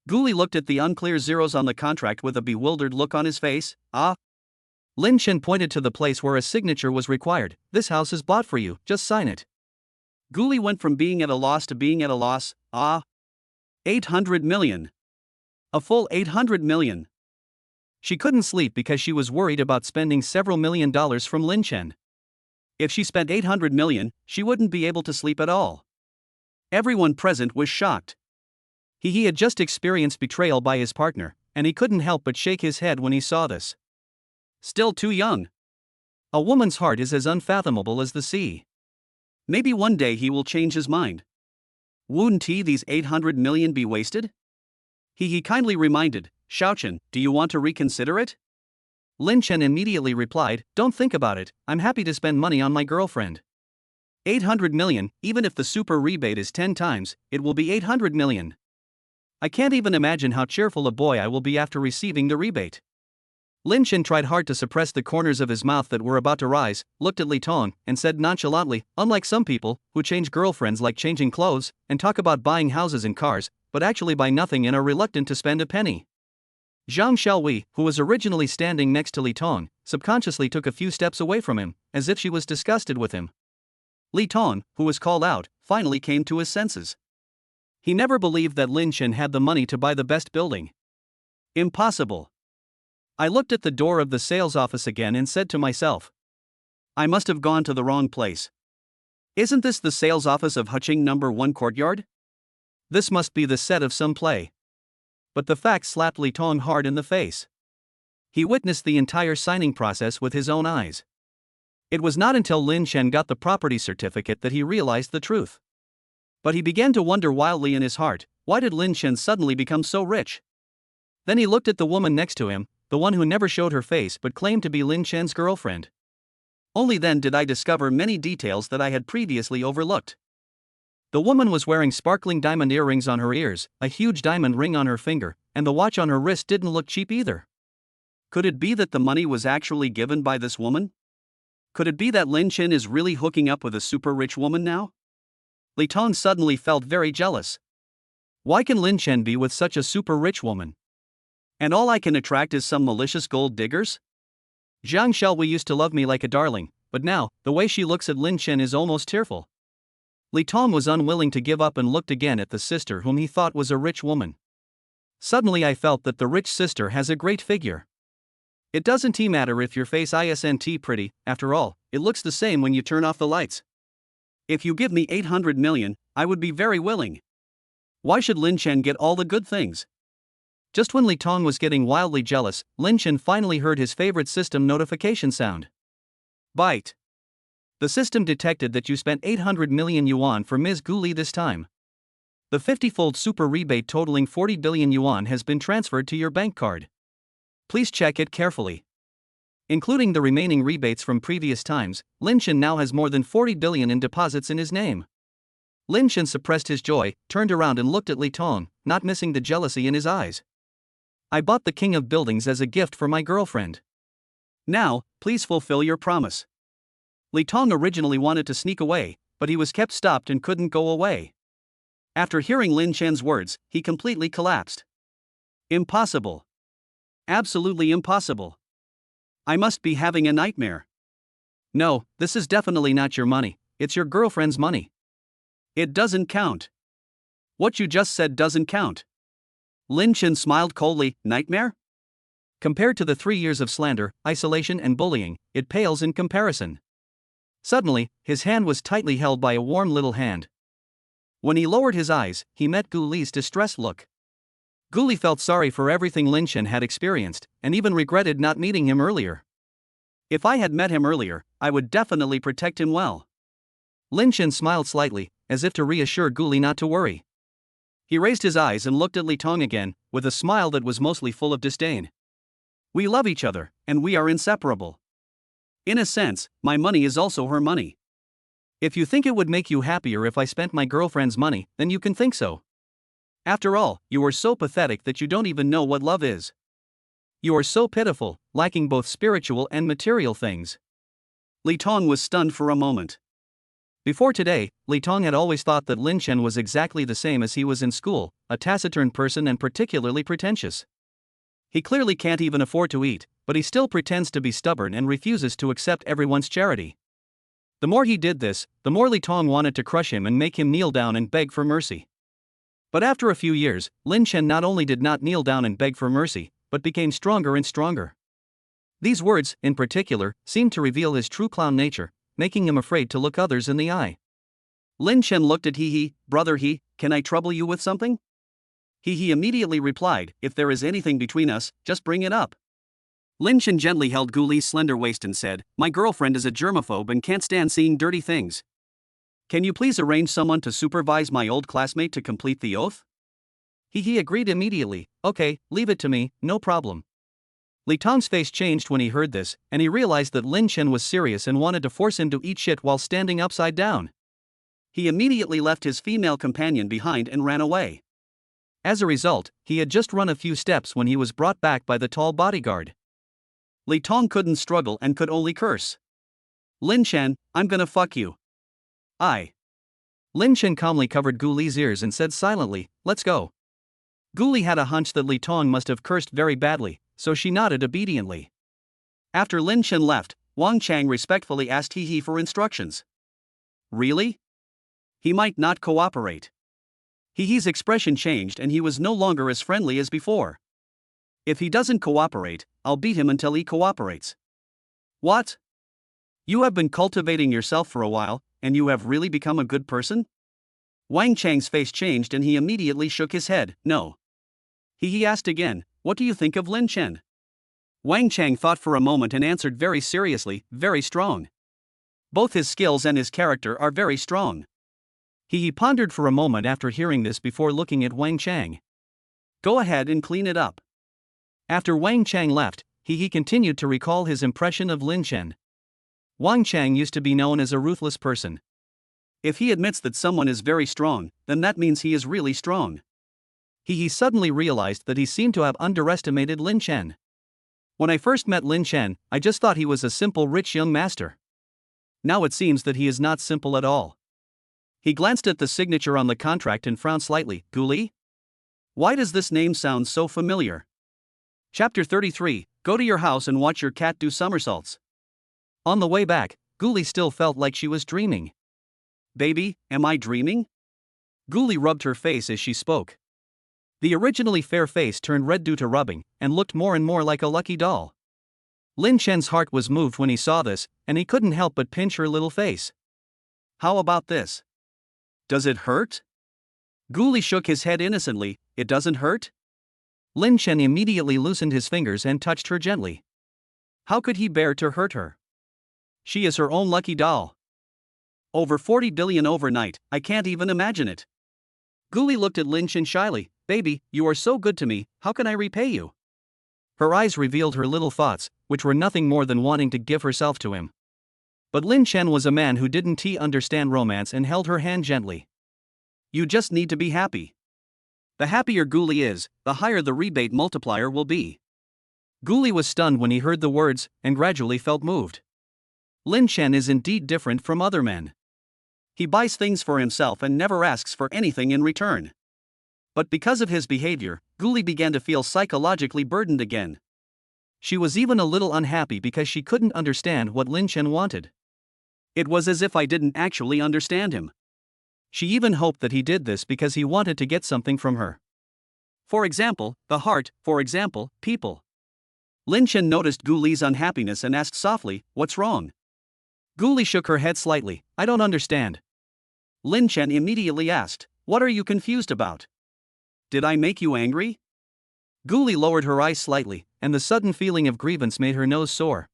S1: Gully looked at the unclear zeros on the contract with a bewildered look on his face. "Ah." Lin Chen pointed to the place where a signature was required. "This house is bought for you, just sign it." Gully went from being at a loss to being at a loss. "Ah. 800 million. A full 800 million. She couldn't sleep because she was worried about spending several $1,000,000 from Lin Chen. If she spent 800 million, she wouldn't be able to sleep at all. Everyone present was shocked. He had just experienced betrayal by his partner, and he couldn't help but shake his head when he saw this. Still too young. A woman's heart is as unfathomable as the sea. Maybe one day he will change his mind. Wouldn't these 800 million be wasted? He kindly reminded, "Shaochen, do you want to reconsider it?" Lin Chen immediately replied, "Don't think about it, I'm happy to spend money on my girlfriend. 800 million, even if the super rebate is 10 times, it will be 800 million. I can't even imagine how cheerful a boy I will be after receiving the rebate." Lin Chen tried hard to suppress the corners of his mouth that were about to rise, looked at Li Tong, and said nonchalantly, "Unlike some people, who change girlfriends like changing clothes, and talk about buying houses and cars, but actually buy nothing and are reluctant to spend a penny." Zhang Xiaowei, who was originally standing next to Li Tong, subconsciously took a few steps away from him, as if she was disgusted with him. Li Tong, who was called out, finally came to his senses. He never believed that Lin Chen had the money to buy the best building. Impossible. I looked at the door of the sales office again and said to myself, I must have gone to the wrong place. Isn't this the sales office of Huqing No. 1 Courtyard? This must be the set of some play. But the fact slapped Li Tong hard in the face. He witnessed the entire signing process with his own eyes. It was not until Lin Chen got the property certificate that he realized the truth. But he began to wonder wildly in his heart, why did Lin Chen suddenly become so rich? Then he looked at the woman next to him, the one who never showed her face but claimed to be Lin Chen's girlfriend. Only then did I discover many details that I had previously overlooked. The woman was wearing sparkling diamond earrings on her ears, a huge diamond ring on her finger, and the watch on her wrist didn't look cheap either. Could it be that the money was actually given by this woman? Could it be that Lin Chen is really hooking up with a super rich woman now? Li Tong suddenly felt very jealous. Why can Lin Chen be with such a super rich woman? And all I can attract is some malicious gold diggers? Zhang Xiaowei used to love me like a darling, but now, the way she looks at Lin Chen is almost tearful. Li Tong was unwilling to give up and looked again at the sister whom he thought was a rich woman. Suddenly I felt that the rich sister has a great figure. It doesn't matter if your face isn't pretty, after all, it looks the same when you turn off the lights. If you give me 800 million, I would be very willing. Why should Lin Chen get all the good things? Just when Li Tong was getting wildly jealous, Lin Chen finally heard his favorite system notification sound. Byte. The system detected that you spent 800 million yuan for Ms. Gully this time. The 50-fold super rebate totaling 40 billion yuan has been transferred to your bank card. Please check it carefully. Including the remaining rebates from previous times, Lin Chen now has more than 40 billion in deposits in his name. Lin Chen suppressed his joy, turned around and looked at Li Tong, not missing the jealousy in his eyes. I bought the King of Buildings as a gift for my girlfriend. Now, please fulfill your promise. Li Tong originally wanted to sneak away, but he was kept stopped and couldn't go away. After hearing Lin Chen's words, he completely collapsed. Impossible. Absolutely impossible. I must be having a nightmare. No, this is definitely not your money, it's your girlfriend's money. It doesn't count. What you just said doesn't count. Lin Chen smiled coldly. Nightmare? Compared to the 3 years of slander, isolation and bullying, it pales in comparison. Suddenly, his hand was tightly held by a warm little hand. When he lowered his eyes, he met Gully's distressed look. Gully felt sorry for everything Lin Chen had experienced, and even regretted not meeting him earlier. If I had met him earlier, I would definitely protect him well. Lin Chen smiled slightly, as if to reassure Gully not to worry. He raised his eyes and looked at Li Tong again, with a smile that was mostly full of disdain. We love each other, and we are inseparable. In a sense, my money is also her money. If you think it would make you happier if I spent my girlfriend's money, then you can think so. After all, you are so pathetic that you don't even know what love is. You are so pitiful, lacking both spiritual and material things. Li Tong was stunned for a moment. Before today, Li Tong had always thought that Lin Chen was exactly the same as he was in school, a taciturn person and particularly pretentious. He clearly can't even afford to eat, but he still pretends to be stubborn and refuses to accept everyone's charity. The more he did this, the more Li Tong wanted to crush him and make him kneel down and beg for mercy. But after a few years, Lin Chen not only did not kneel down and beg for mercy, but became stronger and stronger. These words, in particular, seemed to reveal his true clown nature, making him afraid to look others in the eye. Lin Chen looked at He, brother He, can I trouble you with something? He immediately replied, if there is anything between us, just bring it up. Lin Chen gently held Gully's slender waist and said, my girlfriend is a germaphobe and can't stand seeing dirty things. Can you please arrange someone to supervise my old classmate to complete the oath? He agreed immediately, okay, leave it to me, no problem. Li Tong's face changed when he heard this, and he realized that Lin Chen was serious and wanted to force him to eat shit while standing upside down. He immediately left his female companion behind and ran away. As a result, he had just run a few steps when he was brought back by the tall bodyguard. Li Tong couldn't struggle and could only curse. Lin Chen, I'm gonna fuck you. Lin Chen calmly covered Gully's ears and said silently, let's go. Gully had a hunch that Li Tong must have cursed very badly, so she nodded obediently. After Lin Chen left, Wang Chang respectfully asked He for instructions. Really? He might not cooperate. He's expression changed and he was no longer as friendly as before. If he doesn't cooperate, I'll beat him until he cooperates. What? You have been cultivating yourself for a while, and you have really become a good person? Wang Chang's face changed and he immediately shook his head, no. He asked again, what do you think of Lin Chen? Wang Chang thought for a moment and answered very seriously, very strong. Both his skills and his character are very strong. He pondered for a moment after hearing this before looking at Wang Chang. Go ahead and clean it up. After Wang Chang left, he continued to recall his impression of Lin Chen. Wang Chang used to be known as a ruthless person. If he admits that someone is very strong, then that means he is really strong. He suddenly realized that he seemed to have underestimated Lin Chen. When I first met Lin Chen, I just thought he was a simple rich young master. Now it seems that he is not simple at all. He glanced at the signature on the contract and frowned slightly. Gully? Why does this name sound so familiar? Chapter 33, Go to your house and watch your cat do somersaults. On the way back, Gully still felt like she was dreaming. Baby, am I dreaming? Gully rubbed her face as she spoke. The originally fair face turned red due to rubbing, and looked more and more like a lucky doll. Lin Chen's heart was moved when he saw this, and he couldn't help but pinch her little face. How about this? Does it hurt? Gully shook his head innocently, it doesn't hurt? Lin Chen immediately loosened his fingers and touched her gently. How could he bear to hurt her? She is her own lucky doll. Over 40 billion overnight, I can't even imagine it. Gully looked at Lin Chen shyly. Baby, you are so good to me, how can I repay you? Her eyes revealed her little thoughts, which were nothing more than wanting to give herself to him. But Lin Chen was a man who didn't understand romance and held her hand gently. You just need to be happy. The happier Gully is, the higher the rebate multiplier will be. Gully was stunned when he heard the words, and gradually felt moved. Lin Chen is indeed different from other men. He buys things for himself and never asks for anything in return. But because of his behavior, Gully began to feel psychologically burdened again. She was even a little unhappy because she couldn't understand what Lin Chen wanted. It was as if I didn't actually understand him. She even hoped that he did this because he wanted to get something from her. For example, the heart, for example, people. Lin Chen noticed Gully's unhappiness and asked softly, what's wrong? Gully shook her head slightly, I don't understand. Lin Chen immediately asked, what are you confused about? Did I make you angry? Gully lowered her eyes slightly, and the sudden feeling of grievance made her nose sore.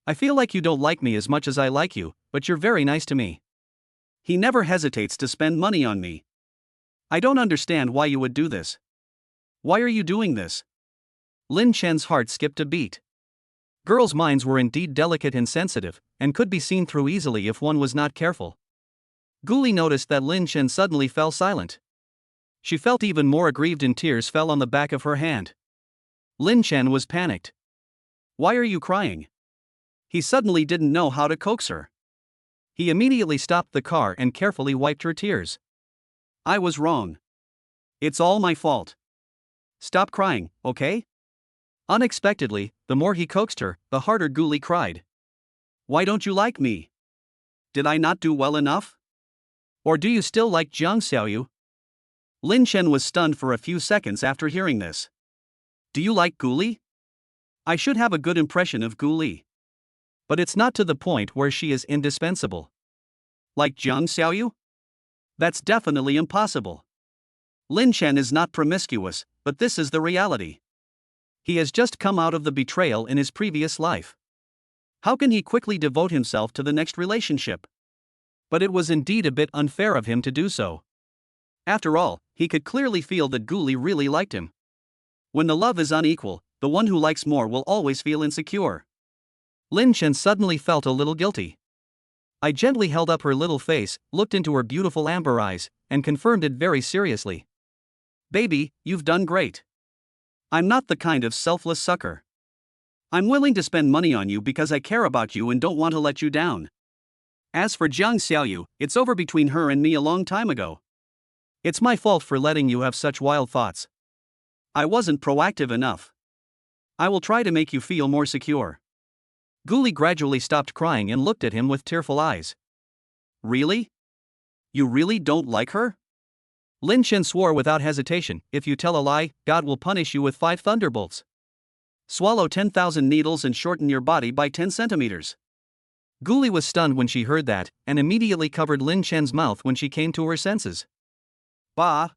S1: I feel like you don't like me as much as I like you, but you're very nice to me. He never hesitates to spend money on me. I don't understand why you would do this. Why are you doing this? Lin Chen's heart skipped a beat. Girls' minds were indeed delicate and sensitive, and could be seen through easily if one was not careful. Gully noticed that Lin Chen suddenly fell silent. She felt even more aggrieved and tears fell on the back of her hand. Lin Chen was panicked. Why are you crying? He suddenly didn't know how to coax her. He immediately stopped the car and carefully wiped her tears. I was wrong. It's all my fault. Stop crying, okay? Unexpectedly, the more he coaxed her, the harder Gully cried. Why don't you like me? Did I not do well enough? Or do you still like Jiang Xiaoyu? Lin Chen was stunned for a few seconds after hearing this. Do you like Gully? I should have a good impression of Gully. But it's not to the point where she is indispensable. Like Jiang Xiaoyu? That's definitely impossible. Lin Chen is not promiscuous, but this is the reality. He has just come out of the betrayal in his previous life. How can he quickly devote himself to the next relationship? But it was indeed a bit unfair of him to do so. After all, he could clearly feel that Gully really liked him. When the love is unequal, the one who likes more will always feel insecure. Lin Chen suddenly felt a little guilty. I gently held up her little face, looked into her beautiful amber eyes, and confirmed it very seriously. Baby, you've done great. I'm not the kind of selfless sucker. I'm willing to spend money on you because I care about you and don't want to let you down. As for Jiang Xiaoyu, it's over between her and me a long time ago. It's my fault for letting you have such wild thoughts. I wasn't proactive enough. I will try to make you feel more secure. Gully gradually stopped crying and looked at him with tearful eyes. Really? You really don't like her? Lin Chen swore without hesitation, if you tell a lie, God will punish you with 5 thunderbolts. Swallow 10,000 needles and shorten your body by 10 centimeters. Gully was stunned when she heard that, and immediately covered Lin Chen's mouth when she came to her senses. Bah.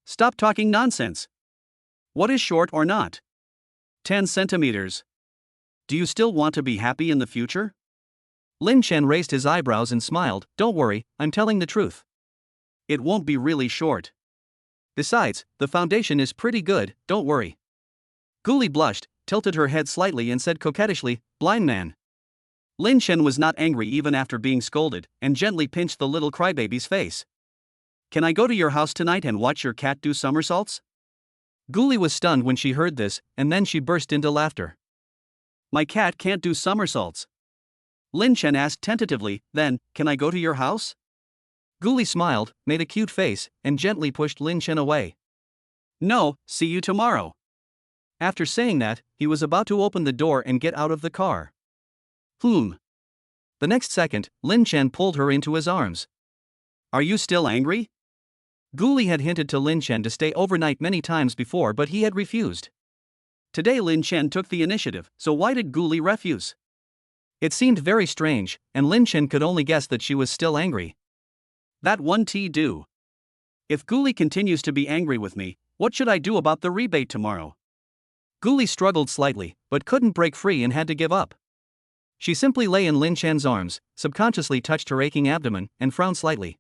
S1: Stop talking nonsense. What is short or not? 10 centimeters. Do you still want to be happy in the future? Lin Chen raised his eyebrows and smiled. Don't worry, I'm telling the truth. It won't be really short. Besides, the foundation is pretty good, don't worry. Gully blushed, tilted her head slightly and said coquettishly, blind man. Lin Chen was not angry even after being scolded, and gently pinched the little crybaby's face. Can I go to your house tonight and watch your cat do somersaults? Gully was stunned when she heard this, and then she burst into laughter. My cat can't do somersaults. Lin Chen asked tentatively, then, can I go to your house? Gully smiled, made a cute face, and gently pushed Lin Chen away. No, see you tomorrow. After saying that, he was about to open the door and get out of the car. The next second, Lin Chen pulled her into his arms. Are you still angry? Gully had hinted to Lin Chen to stay overnight many times before, but he had refused. Today Lin Chen took the initiative, so why did Gully refuse? It seemed very strange, and Lin Chen could only guess that she was still angry. That won't do. If Gully continues to be angry with me, what should I do about the rebate tomorrow? Gully struggled slightly, but couldn't break free and had to give up. She simply lay in Lin Chen's arms, subconsciously touched her aching abdomen, and frowned slightly.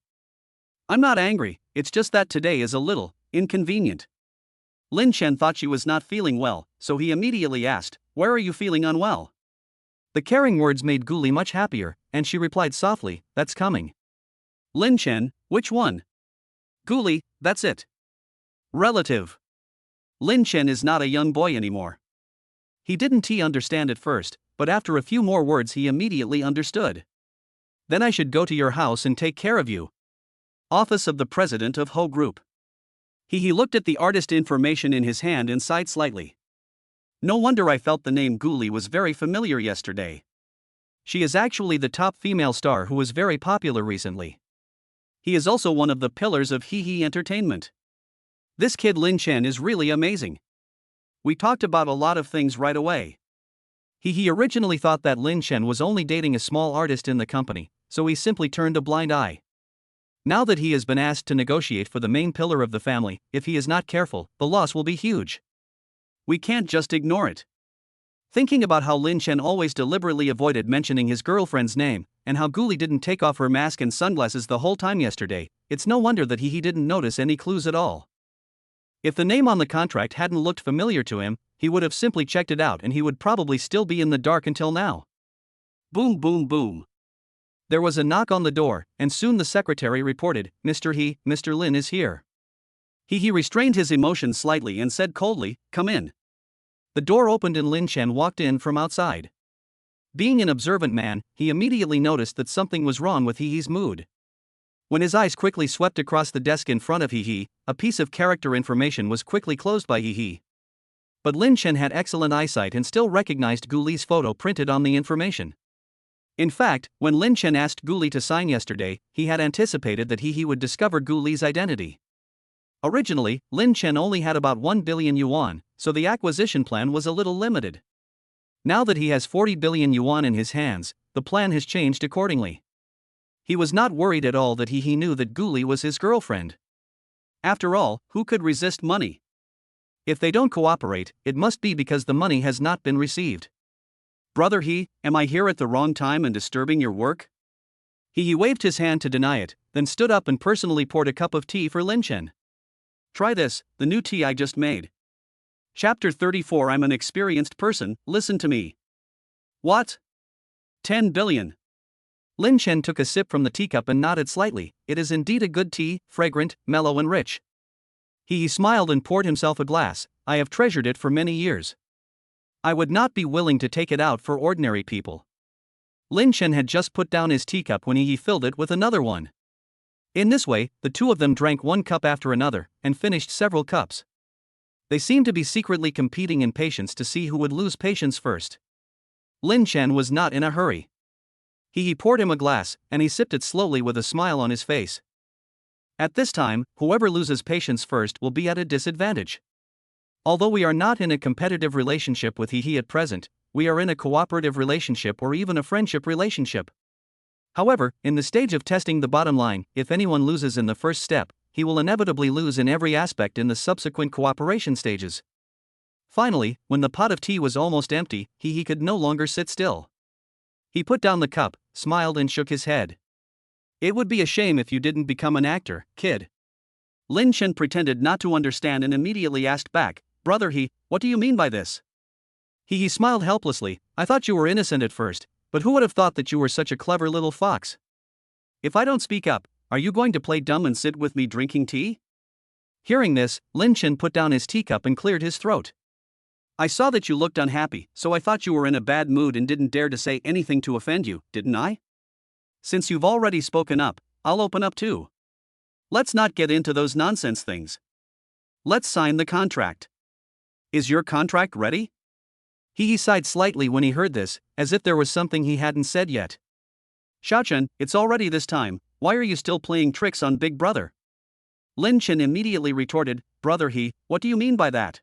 S1: I'm not angry, it's just that today is a little inconvenient. Lin Chen thought she was not feeling well, so he immediately asked, where are you feeling unwell? The caring words made Gully much happier, and she replied softly, that's coming. Lin Chen, which one? Gully, that's it. Relative. Lin Chen is not a young boy anymore. He didn't understand at first, but after a few more words he immediately understood. Then I should go to your house and take care of you. Office of the President of Ho Group. He looked at the artist information in his hand and sighed slightly. No wonder I felt the name Gully was very familiar yesterday. She is actually the top female star who is very popular recently. He is also one of the pillars of He Entertainment. This kid Lin Chen is really amazing. We talked about a lot of things right away. He originally thought that Lin Chen was only dating a small artist in the company, so he simply turned a blind eye. Now that he has been asked to negotiate for the main pillar of the family, if he is not careful, the loss will be huge. We can't just ignore it. Thinking about how Lin Chen always deliberately avoided mentioning his girlfriend's name, and how Gully didn't take off her mask and sunglasses the whole time yesterday, it's no wonder that he didn't notice any clues at all. If the name on the contract hadn't looked familiar to him, he would have simply checked it out and he would probably still be in the dark until now. Boom boom boom. There was a knock on the door, and soon the secretary reported, Mr. Lin is here. He restrained his emotions slightly and said coldly, come in. The door opened and Lin Chen walked in from outside. Being an observant man, he immediately noticed that something was wrong with He's mood. When his eyes quickly swept across the desk in front of He, a piece of character information was quickly closed by He. But Lin Chen had excellent eyesight and still recognized Gully's photo printed on the information. In fact, when Lin Chen asked Gully to sign yesterday, he had anticipated that He would discover Gully's identity. Originally, Lin Chen only had about 1 billion yuan, so the acquisition plan was a little limited. Now that he has 40 billion yuan in his hands, the plan has changed accordingly. He was not worried at all that he knew that Gully was his girlfriend. After all, who could resist money? If they don't cooperate, it must be because the money has not been received. Brother am I here at the wrong time and disturbing your work? He waved his hand to deny it, then stood up and personally poured a cup of tea for Lin Chen. Try this, the new tea I just made. Chapter 34 I'm an experienced person, listen to me. What? 10 billion. Lin Chen took a sip from the teacup and nodded slightly. It is indeed a good tea, fragrant, mellow and rich. He smiled and poured himself a glass. I have treasured it for many years. I would not be willing to take it out for ordinary people. Lin Chen had just put down his teacup when he filled it with another one. In this way, the two of them drank one cup after another, and finished several cups. They seemed to be secretly competing in patience to see who would lose patience first. Lin Chen was not in a hurry. He poured him a glass, and he sipped it slowly with a smile on his face. At this time, whoever loses patience first will be at a disadvantage. Although we are not in a competitive relationship with he at present, we are in a cooperative relationship or even a friendship relationship. However, in the stage of testing the bottom line, if anyone loses in the first step, he will inevitably lose in every aspect in the subsequent cooperation stages. Finally, when the pot of tea was almost empty, he could no longer sit still. He put down the cup, smiled and shook his head. It would be a shame if you didn't become an actor, kid. Lin Chen pretended not to understand and immediately asked back, brother what do you mean by this? He smiled helplessly, I thought you were innocent at first, but who would have thought that you were such a clever little fox? If I don't speak up, are you going to play dumb and sit with me drinking tea? Hearing this, Lin Chen put down his teacup and cleared his throat. I saw that you looked unhappy, so I thought you were in a bad mood and didn't dare to say anything to offend you, didn't I? Since you've already spoken up, I'll open up too. Let's not get into those nonsense things. Let's sign the contract. Is your contract ready? He sighed slightly when he heard this, as if there was something he hadn't said yet. Xiaochen, it's already this time, why are you still playing tricks on Big Brother? Lin Chen immediately retorted, brother what do you mean by that?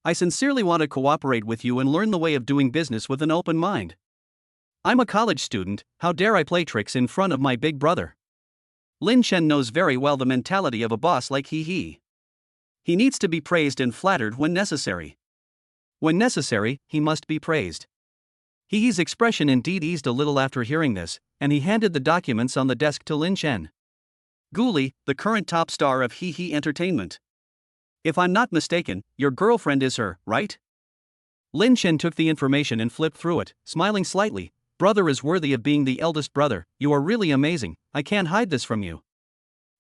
S1: I sincerely want to cooperate with you and learn the way of doing business with an open mind. I'm a college student, how dare I play tricks in front of my big brother? Lin Chen knows very well the mentality of a boss like he. He needs to be praised and flattered when necessary. When necessary, he must be praised. He's expression indeed eased a little after hearing this, and he handed the documents on the desk to Lin Chen. Gully, the current top star of He Entertainment. If I'm not mistaken, your girlfriend is her, right? Lin Chen took the information and flipped through it, smiling slightly. Brother is worthy of being the eldest brother, you are really amazing, I can't hide this from you.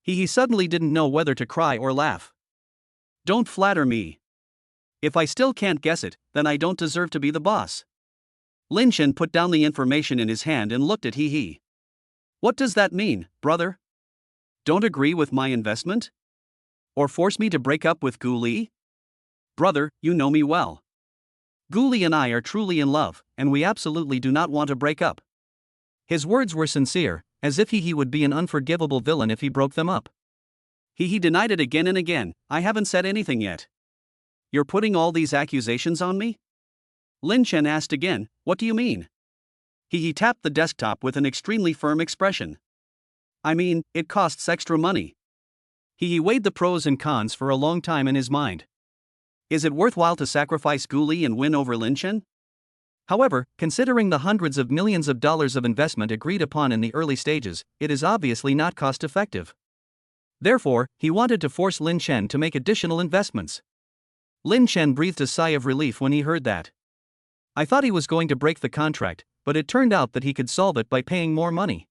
S1: He suddenly didn't know whether to cry or laugh. Don't flatter me. If I still can't guess it, then I don't deserve to be the boss. Lin Chen put down the information in his hand and looked at He. What does that mean, brother? Don't agree with my investment? Or force me to break up with Gully? Brother, you know me well. Gully and I are truly in love, and we absolutely do not want to break up. His words were sincere, as if he would be an unforgivable villain if he broke them up. He denied it again and again, I haven't said anything yet. You're putting all these accusations on me? Lin Chen asked again, what do you mean? He tapped the desktop with an extremely firm expression. I mean, it costs extra money. He weighed the pros and cons for a long time in his mind. Is it worthwhile to sacrifice Gully and win over Lin Chen? However, considering the hundreds of millions of dollars of investment agreed upon in the early stages, it is obviously not cost-effective. Therefore, he wanted to force Lin Chen to make additional investments. Lin Chen breathed a sigh of relief when he heard that. I thought he was going to break the contract, but it turned out that he could solve it by paying more money.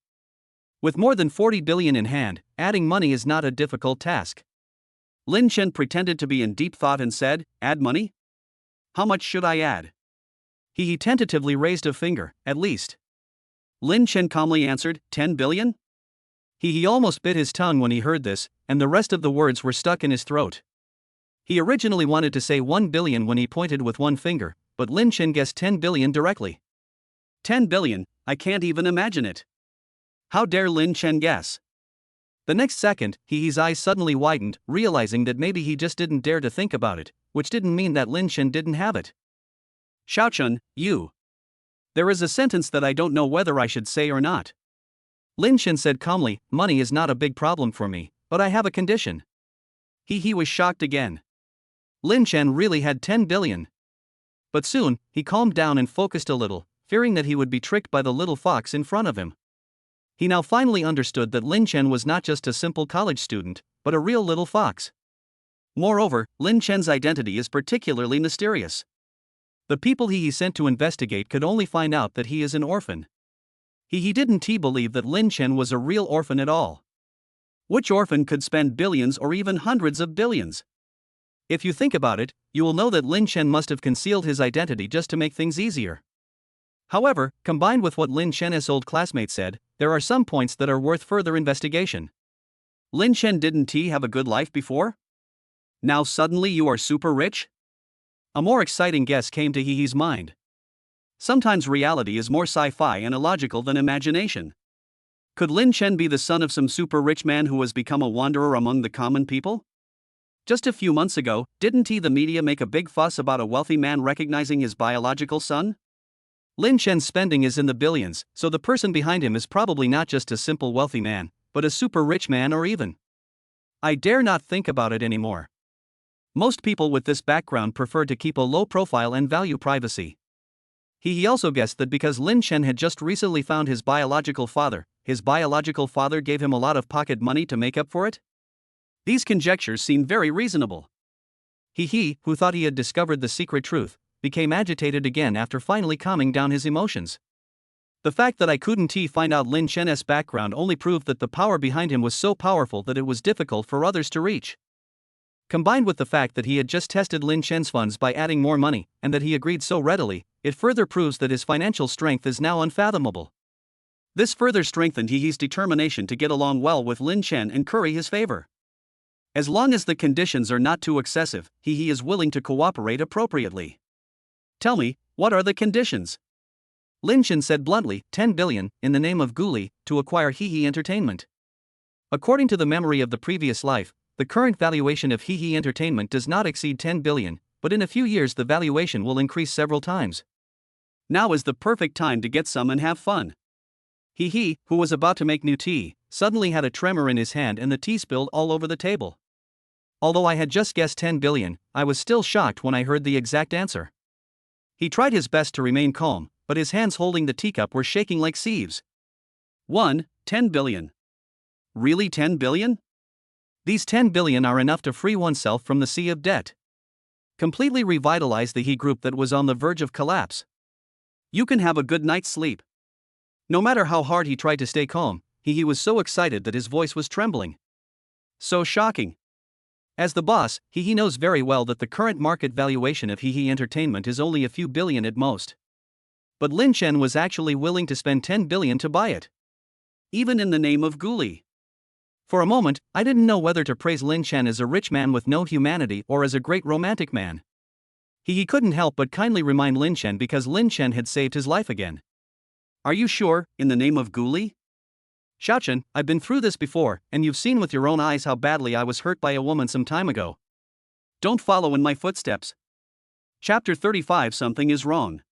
S1: With more than 40 billion in hand, adding money is not a difficult task. Lin Chen pretended to be in deep thought and said, "Add money? How much should I add?" He tentatively raised a finger, "At least." Lin Chen calmly answered, 10 billion? He almost bit his tongue when he heard this, and the rest of the words were stuck in his throat. He originally wanted to say 1 billion when he pointed with one finger, but Lin Chen guessed 10 billion directly. 10 billion, I can't even imagine it. How dare Lin Chen guess? The next second, his eyes suddenly widened, realizing that maybe he just didn't dare to think about it, which didn't mean that Lin Chen didn't have it. Xiaochun, you. There is a sentence that I don't know whether I should say or not. Lin Chen said calmly, money is not a big problem for me, but I have a condition. He was shocked again. Lin Chen really had 10 billion. But soon, he calmed down and focused a little, fearing that he would be tricked by the little fox in front of him. He now finally understood that Lin Chen was not just a simple college student, but a real little fox. Moreover, Lin Chen's identity is particularly mysterious. The people he sent to investigate could only find out that he is an orphan. He didn't believe that Lin Chen was a real orphan at all. Which orphan could spend billions or even hundreds of billions? If you think about it, you will know that Lin Chen must have concealed his identity just to make things easier. However, combined with what Lin Chen's old classmate said, there are some points that are worth further investigation. Lin Chen didn't have a good life before? Now suddenly you are super rich? A more exciting guess came to his mind. Sometimes reality is more sci-fi and illogical than imagination. Could Lin Chen be the son of some super rich man who has become a wanderer among the common people? Just a few months ago, didn't the media make a big fuss about a wealthy man recognizing his biological son? Lin Chen's spending is in the billions, so the person behind him is probably not just a simple wealthy man, but a super rich man or even. I dare not think about it anymore. Most people with this background prefer to keep a low profile and value privacy. He also guessed that because Lin Chen had just recently found his biological father gave him a lot of pocket money to make up for it? These conjectures seem very reasonable. Who thought he had discovered the secret truth, became agitated again after finally calming down his emotions. The fact that I couldn't find out Lin Chen's background only proved that the power behind him was so powerful that it was difficult for others to reach. Combined with the fact that he had just tested Lin Chen's funds by adding more money, and that he agreed so readily, it further proves that his financial strength is now unfathomable. This further strengthened his determination to get along well with Lin Chen and curry his favor. As long as the conditions are not too excessive, he is willing to cooperate appropriately. Tell me, what are the conditions? Lin Chen said bluntly, 10 billion, in the name of Gully, to acquire Entertainment. According to the memory of the previous life, the current valuation of Entertainment does not exceed 10 billion, but in a few years the valuation will increase several times. Now is the perfect time to get some and have fun. Who was about to make new tea, suddenly had a tremor in his hand and the tea spilled all over the table. Although I had just guessed 10 billion, I was still shocked when I heard the exact answer. He tried his best to remain calm, but his hands holding the teacup were shaking like sieves. 10 billion. Really 10 billion? These 10 billion are enough to free oneself from the sea of debt. Completely revitalize the group that was on the verge of collapse. You can have a good night's sleep. No matter how hard he tried to stay calm, he was so excited that his voice was trembling. So shocking. As the boss, he knows very well that the current market valuation of Entertainment is only a few billion at most. But Lin Chen was actually willing to spend 10 billion to buy it. Even in the name of Gully. For a moment, I didn't know whether to praise Lin Chen as a rich man with no humanity or as a great romantic man. He couldn't help but kindly remind Lin Chen because Lin Chen had saved his life again. Are you sure, in the name of Gully? Xiaochun, I've been through this before, and you've seen with your own eyes how badly I was hurt by a woman some time ago. Don't follow in my footsteps. Chapter 35. Something is wrong.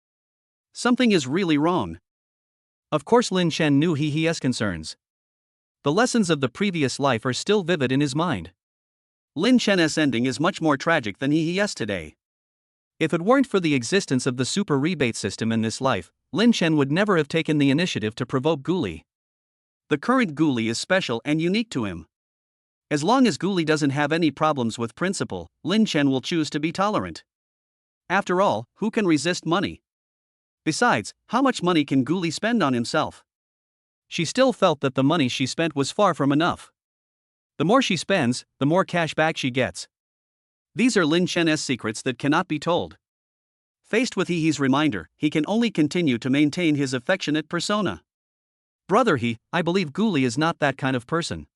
S1: Something is really wrong. Of course Lin Chen knew his concerns. The lessons of the previous life are still vivid in his mind. Lin Chen's ending is much more tragic than his today. If it weren't for the existence of the super rebate system in this life, Lin Chen would never have taken the initiative to provoke Gully. The current Gully is special and unique to him. As long as Gully doesn't have any problems with principle, Lin Chen will choose to be tolerant. After all, who can resist money? Besides, how much money can Gully spend on himself? She still felt that the money she spent was far from enough. The more she spends, the more cash back she gets. These are Lin Chen's secrets that cannot be told. Faced with He's reminder, he can only continue to maintain his affectionate persona. Brother I believe Gully is not that kind of person.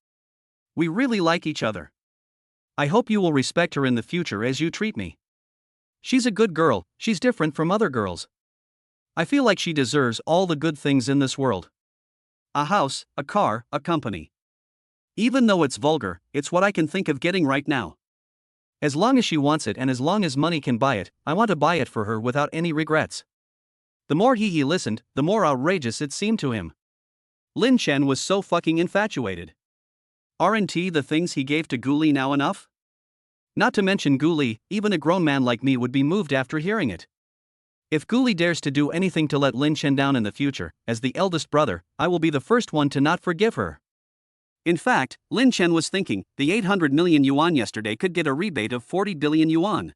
S1: We really like each other. I hope you will respect her in the future as you treat me. She's a good girl, she's different from other girls. I feel like she deserves all the good things in this world. A house, a car, a company. Even though it's vulgar, it's what I can think of getting right now. As long as she wants it and as long as money can buy it, I want to buy it for her without any regrets. The more he listened, the more outrageous it seemed to him. Lin Chen was so fucking infatuated. Aren't the things he gave to Gully now enough? Not to mention Gully, even a grown man like me would be moved after hearing it. If Gully dares to do anything to let Lin Chen down in the future, as the eldest brother, I will be the first one to not forgive her. In fact, Lin Chen was thinking, the 800 million yuan yesterday could get a rebate of 40 billion yuan.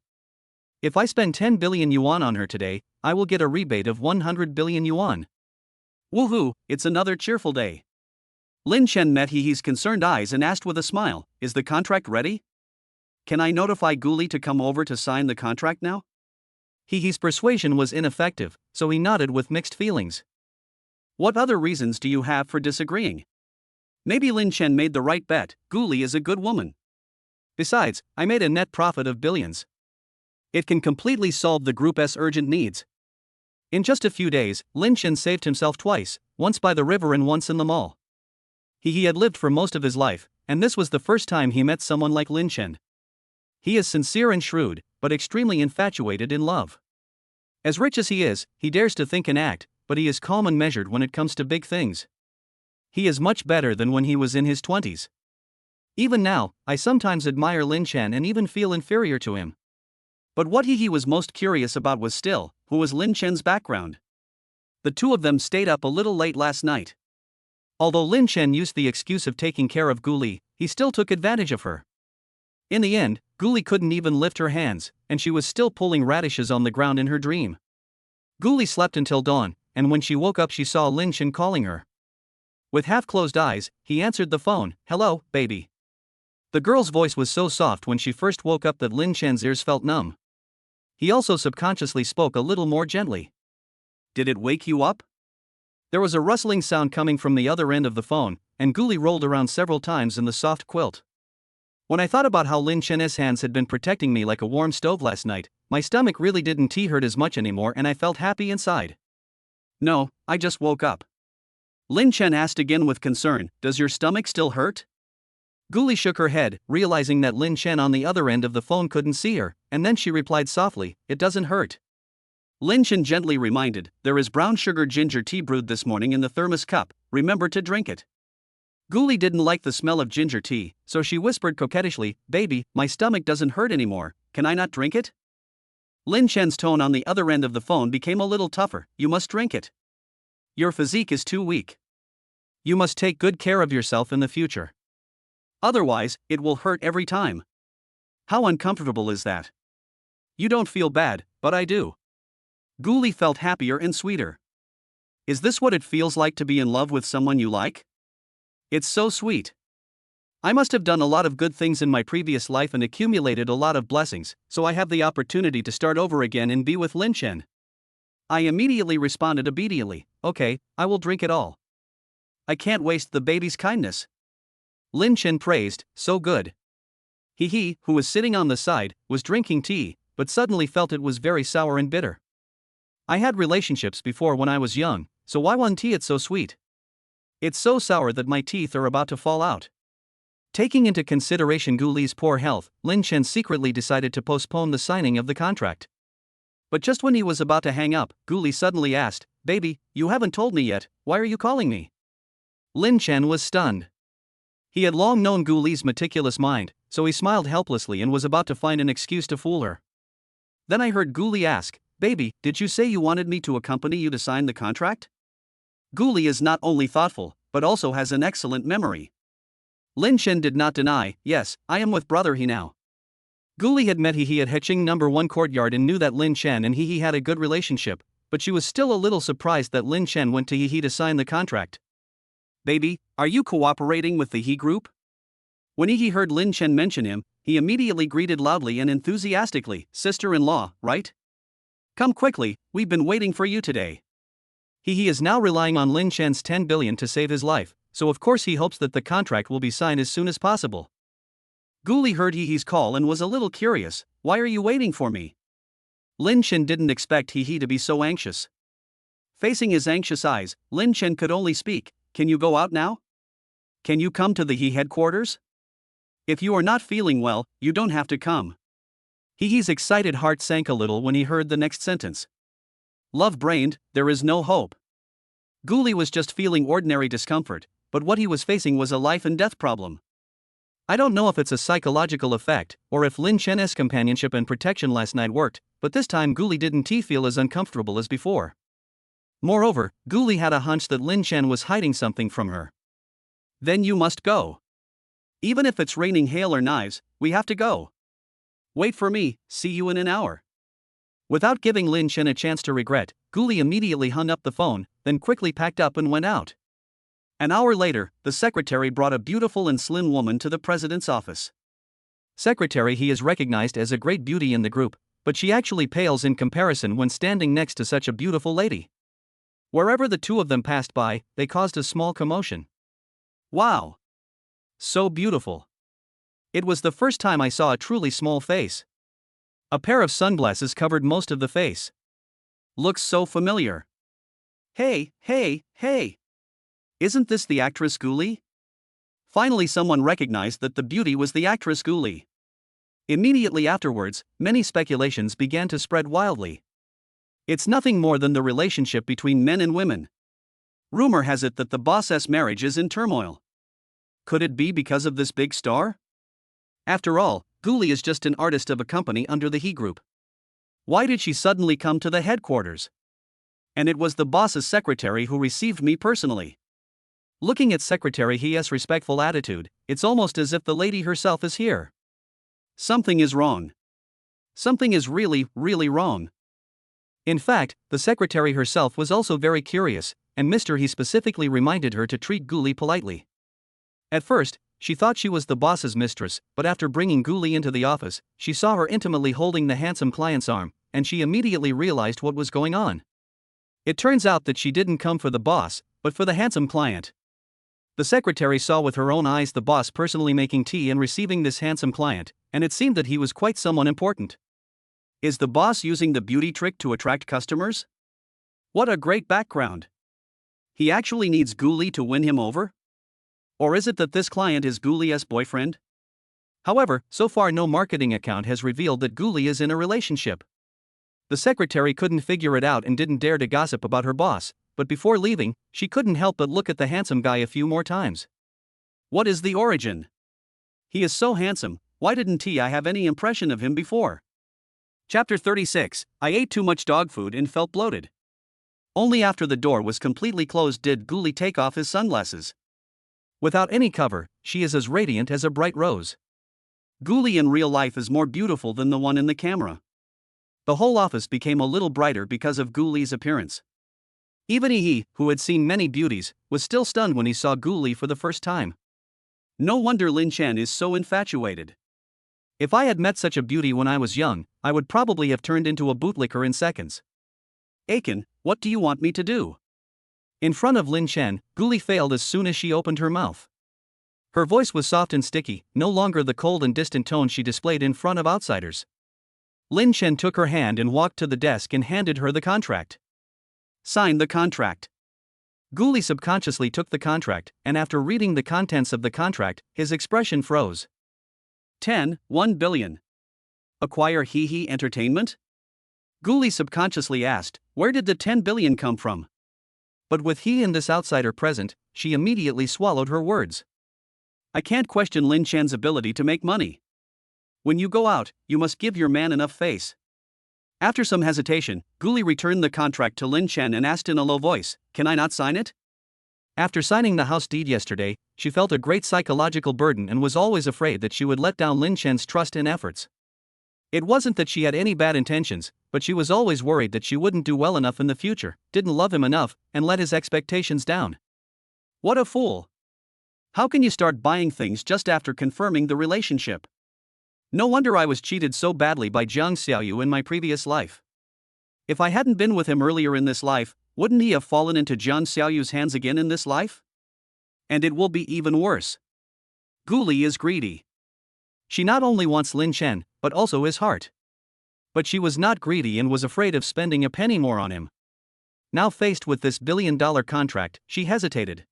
S1: If I spend 10 billion yuan on her today, I will get a rebate of 100 billion yuan. Woohoo, it's another cheerful day. Lin Chen met He's concerned eyes and asked with a smile, is the contract ready? Can I notify Gully to come over to sign the contract now? He's persuasion was ineffective, so he nodded with mixed feelings. What other reasons do you have for disagreeing? Maybe Lin Chen made the right bet, Gully is a good woman. Besides, I made a net profit of billions. It can completely solve the group's urgent needs. In just a few days, Lin Chen saved himself twice, once by the river and once in the mall. He had lived for most of his life, and this was the first time he met someone like Lin Chen. He is sincere and shrewd, but extremely infatuated in love. As rich as he dares to think and act, but he is calm and measured when it comes to big things. He is much better than when he was in his 20s. Even now, I sometimes admire Lin Chen and even feel inferior to him. But what he was most curious about was still, who was Lin Chen's background? The two of them stayed up a little late last night. Although Lin Chen used the excuse of taking care of Gully, he still took advantage of her. In the end, Gully couldn't even lift her hands, and she was still pulling radishes on the ground in her dream. Gully slept until dawn, and when she woke up she saw Lin Chen calling her. With half-closed eyes, he answered the phone, "Hello, baby." The girl's voice was so soft when she first woke up that Lin Chen's ears felt numb. He also subconsciously spoke a little more gently. "Did it wake you up?" There was a rustling sound coming from the other end of the phone, and Gully rolled around several times in the soft quilt. When I thought about how Lin Chen's hands had been protecting me like a warm stove last night, my stomach really didn't hurt as much anymore and I felt happy inside. "No, I just woke up." Lin Chen asked again with concern, "Does your stomach still hurt?" Gully shook her head, realizing that Lin Chen on the other end of the phone couldn't see her, and then she replied softly, "It doesn't hurt." Lin Chen gently reminded, "There is brown sugar ginger tea brewed this morning in the thermos cup, remember to drink it." Gully didn't like the smell of ginger tea, so she whispered coquettishly, "Baby, my stomach doesn't hurt anymore, can I not drink it?" Lin Chen's tone on the other end of the phone became a little tougher, "You must drink it. Your physique is too weak. You must take good care of yourself in the future. Otherwise, it will hurt every time." How uncomfortable is that? You don't feel bad, but I do. Gully felt happier and sweeter. Is this what it feels like to be in love with someone you like? It's so sweet. I must have done a lot of good things in my previous life and accumulated a lot of blessings, so I have the opportunity to start over again and be with Lin Chen. I immediately responded obediently, "Okay, I will drink it all. I can't waste the baby's kindness." Lin Chen praised, "So good." He, who was sitting on the side, was drinking tea, but suddenly felt it was very sour and bitter. "I had relationships before when I was young, so why wasn't it so sweet? It's so sour that my teeth are about to fall out." Taking into consideration Gully's poor health, Lin Chen secretly decided to postpone the signing of the contract. But just when he was about to hang up, Gully suddenly asked, "Baby, you haven't told me yet, why are you calling me?" Lin Chen was stunned. He had long known Gully's meticulous mind, so he smiled helplessly and was about to find an excuse to fool her. Then I heard Gully ask, "Baby, did you say you wanted me to accompany you to sign the contract?" Gully is not only thoughtful, but also has an excellent memory. Lin Chen did not deny, "Yes, I am with brother he now." Gully had met he at Heching No. 1 courtyard and knew that Lin Chen and he had a good relationship, but she was still a little surprised that Lin Chen went to he to sign the contract. "Baby, are you cooperating with the he group?" When he heard Lin Chen mention him, he immediately greeted loudly and enthusiastically, "Sister-in-law, right? Come quickly, we've been waiting for you today." He is now relying on Lin Chen's 10 billion to save his life, so of course he hopes that the contract will be signed as soon as possible. Gully heard he's call and was a little curious, "Why are you waiting for me?" Lin Chen didn't expect he to be so anxious. Facing his anxious eyes, Lin Chen could only speak, "Can you go out now? Can you come to the he headquarters? If you are not feeling well, you don't have to come." He's excited heart sank a little when he heard the next sentence. Love-brained, there is no hope. Gully was just feeling ordinary discomfort, but what he was facing was a life and death problem. I don't know if it's a psychological effect, or if Lin Chen's companionship and protection last night worked, but this time Gully didn't feel as uncomfortable as before. Moreover, Gully had a hunch that Lin Chen was hiding something from her. "Then you must go. Even if it's raining hail or knives, we have to go. Wait for me, see you in an hour." Without giving Lin Chen a chance to regret, Gully immediately hung up the phone, then quickly packed up and went out. An hour later, the secretary brought a beautiful and slim woman to the president's office. Secretary he is recognized as a great beauty in the group, but she actually pales in comparison when standing next to such a beautiful lady. Wherever the two of them passed by, they caused a small commotion. "Wow! So beautiful. It was the first time I saw a truly small face. A pair of sunglasses covered most of the face. Looks so familiar. Hey, hey, hey! Isn't this the actress Gully?" Finally someone recognized that the beauty was the actress Gully. Immediately afterwards, many speculations began to spread wildly. It's nothing more than the relationship between men and women. Rumor has it that the boss's marriage is in turmoil. Could it be because of this big star? After all, Gully is just an artist of a company under the he group. Why did she suddenly come to the headquarters? And it was the boss's secretary who received me personally. Looking at Secretary He's respectful attitude, it's almost as if the lady herself is here. Something is wrong. Something is really, really wrong. In fact, the secretary herself was also very curious, and Mr. He specifically reminded her to treat Gully politely. At first, she thought she was the boss's mistress, but after bringing Gully into the office, she saw her intimately holding the handsome client's arm, and she immediately realized what was going on. It turns out that she didn't come for the boss, but for the handsome client. The secretary saw with her own eyes the boss personally making tea and receiving this handsome client, and it seemed that he was quite someone important. Is the boss using the beauty trick to attract customers? What a great background. He actually needs Gully to win him over? Or is it that this client is Gully's boyfriend? However, so far no marketing account has revealed that Gully is in a relationship. The secretary couldn't figure it out and didn't dare to gossip about her boss, but before leaving, she couldn't help but look at the handsome guy a few more times. What is the origin? He is so handsome, why didn't I have any impression of him before? Chapter 36, I ate too much dog food and felt bloated. Only after the door was completely closed did Gully take off his sunglasses. Without any cover, she is as radiant as a bright rose. Gully in real life is more beautiful than the one in the camera. The whole office became a little brighter because of Gully's appearance. Even he, who had seen many beauties, was still stunned when he saw Gully for the first time. No wonder Lin Chen is so infatuated. If I had met such a beauty when I was young, I would probably have turned into a bootlicker in seconds. "Aiken, what do you want me to do?" In front of Lin Chen, Gully failed as soon as she opened her mouth. Her voice was soft and sticky, no longer the cold and distant tone she displayed in front of outsiders. Lin Chen took her hand and walked to the desk and handed her the contract. "Sign the contract." Gully subconsciously took the contract, and after reading the contents of the contract, his expression froze. 1 billion. Acquire he Entertainment? Gully subconsciously asked, where did the 10 billion come from? But with he and this outsider present, she immediately swallowed her words. I can't question Lin Chen's ability to make money. When you go out, you must give your man enough face. After some hesitation, Gully returned the contract to Lin Chen and asked in a low voice, "Can I not sign it?" After signing the house deed yesterday, she felt a great psychological burden and was always afraid that she would let down Lin Chen's trust and efforts. It wasn't that she had any bad intentions, but she was always worried that she wouldn't do well enough in the future, didn't love him enough, and let his expectations down. What a fool! How can you start buying things just after confirming the relationship? No wonder I was cheated so badly by Jiang Xiaoyu in my previous life. If I hadn't been with him earlier in this life, wouldn't he have fallen into Jiang Xiaoyu's hands again in this life? And it will be even worse. Gully is greedy. She not only wants Lin Chen, but also his heart. But she was not greedy and was afraid of spending a penny more on him. Now faced with this billion-dollar contract, she hesitated.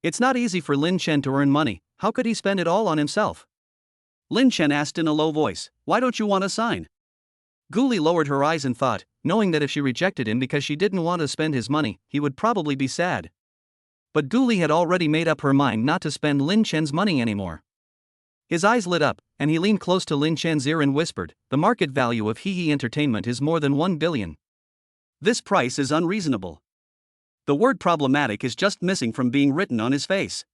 S1: It's not easy for Lin Chen to earn money, how could he spend it all on himself? Lin Chen asked in a low voice, "Why don't you want to sign?" Gully lowered her eyes and thought, knowing that if she rejected him because she didn't want to spend his money, he would probably be sad. But Gully had already made up her mind not to spend Lin Chen's money anymore. His eyes lit up, and he leaned close to Lin Chen's ear and whispered, "The market value of Hehe Entertainment is more than 1 billion. This price is unreasonable." The word problematic is just missing from being written on his face.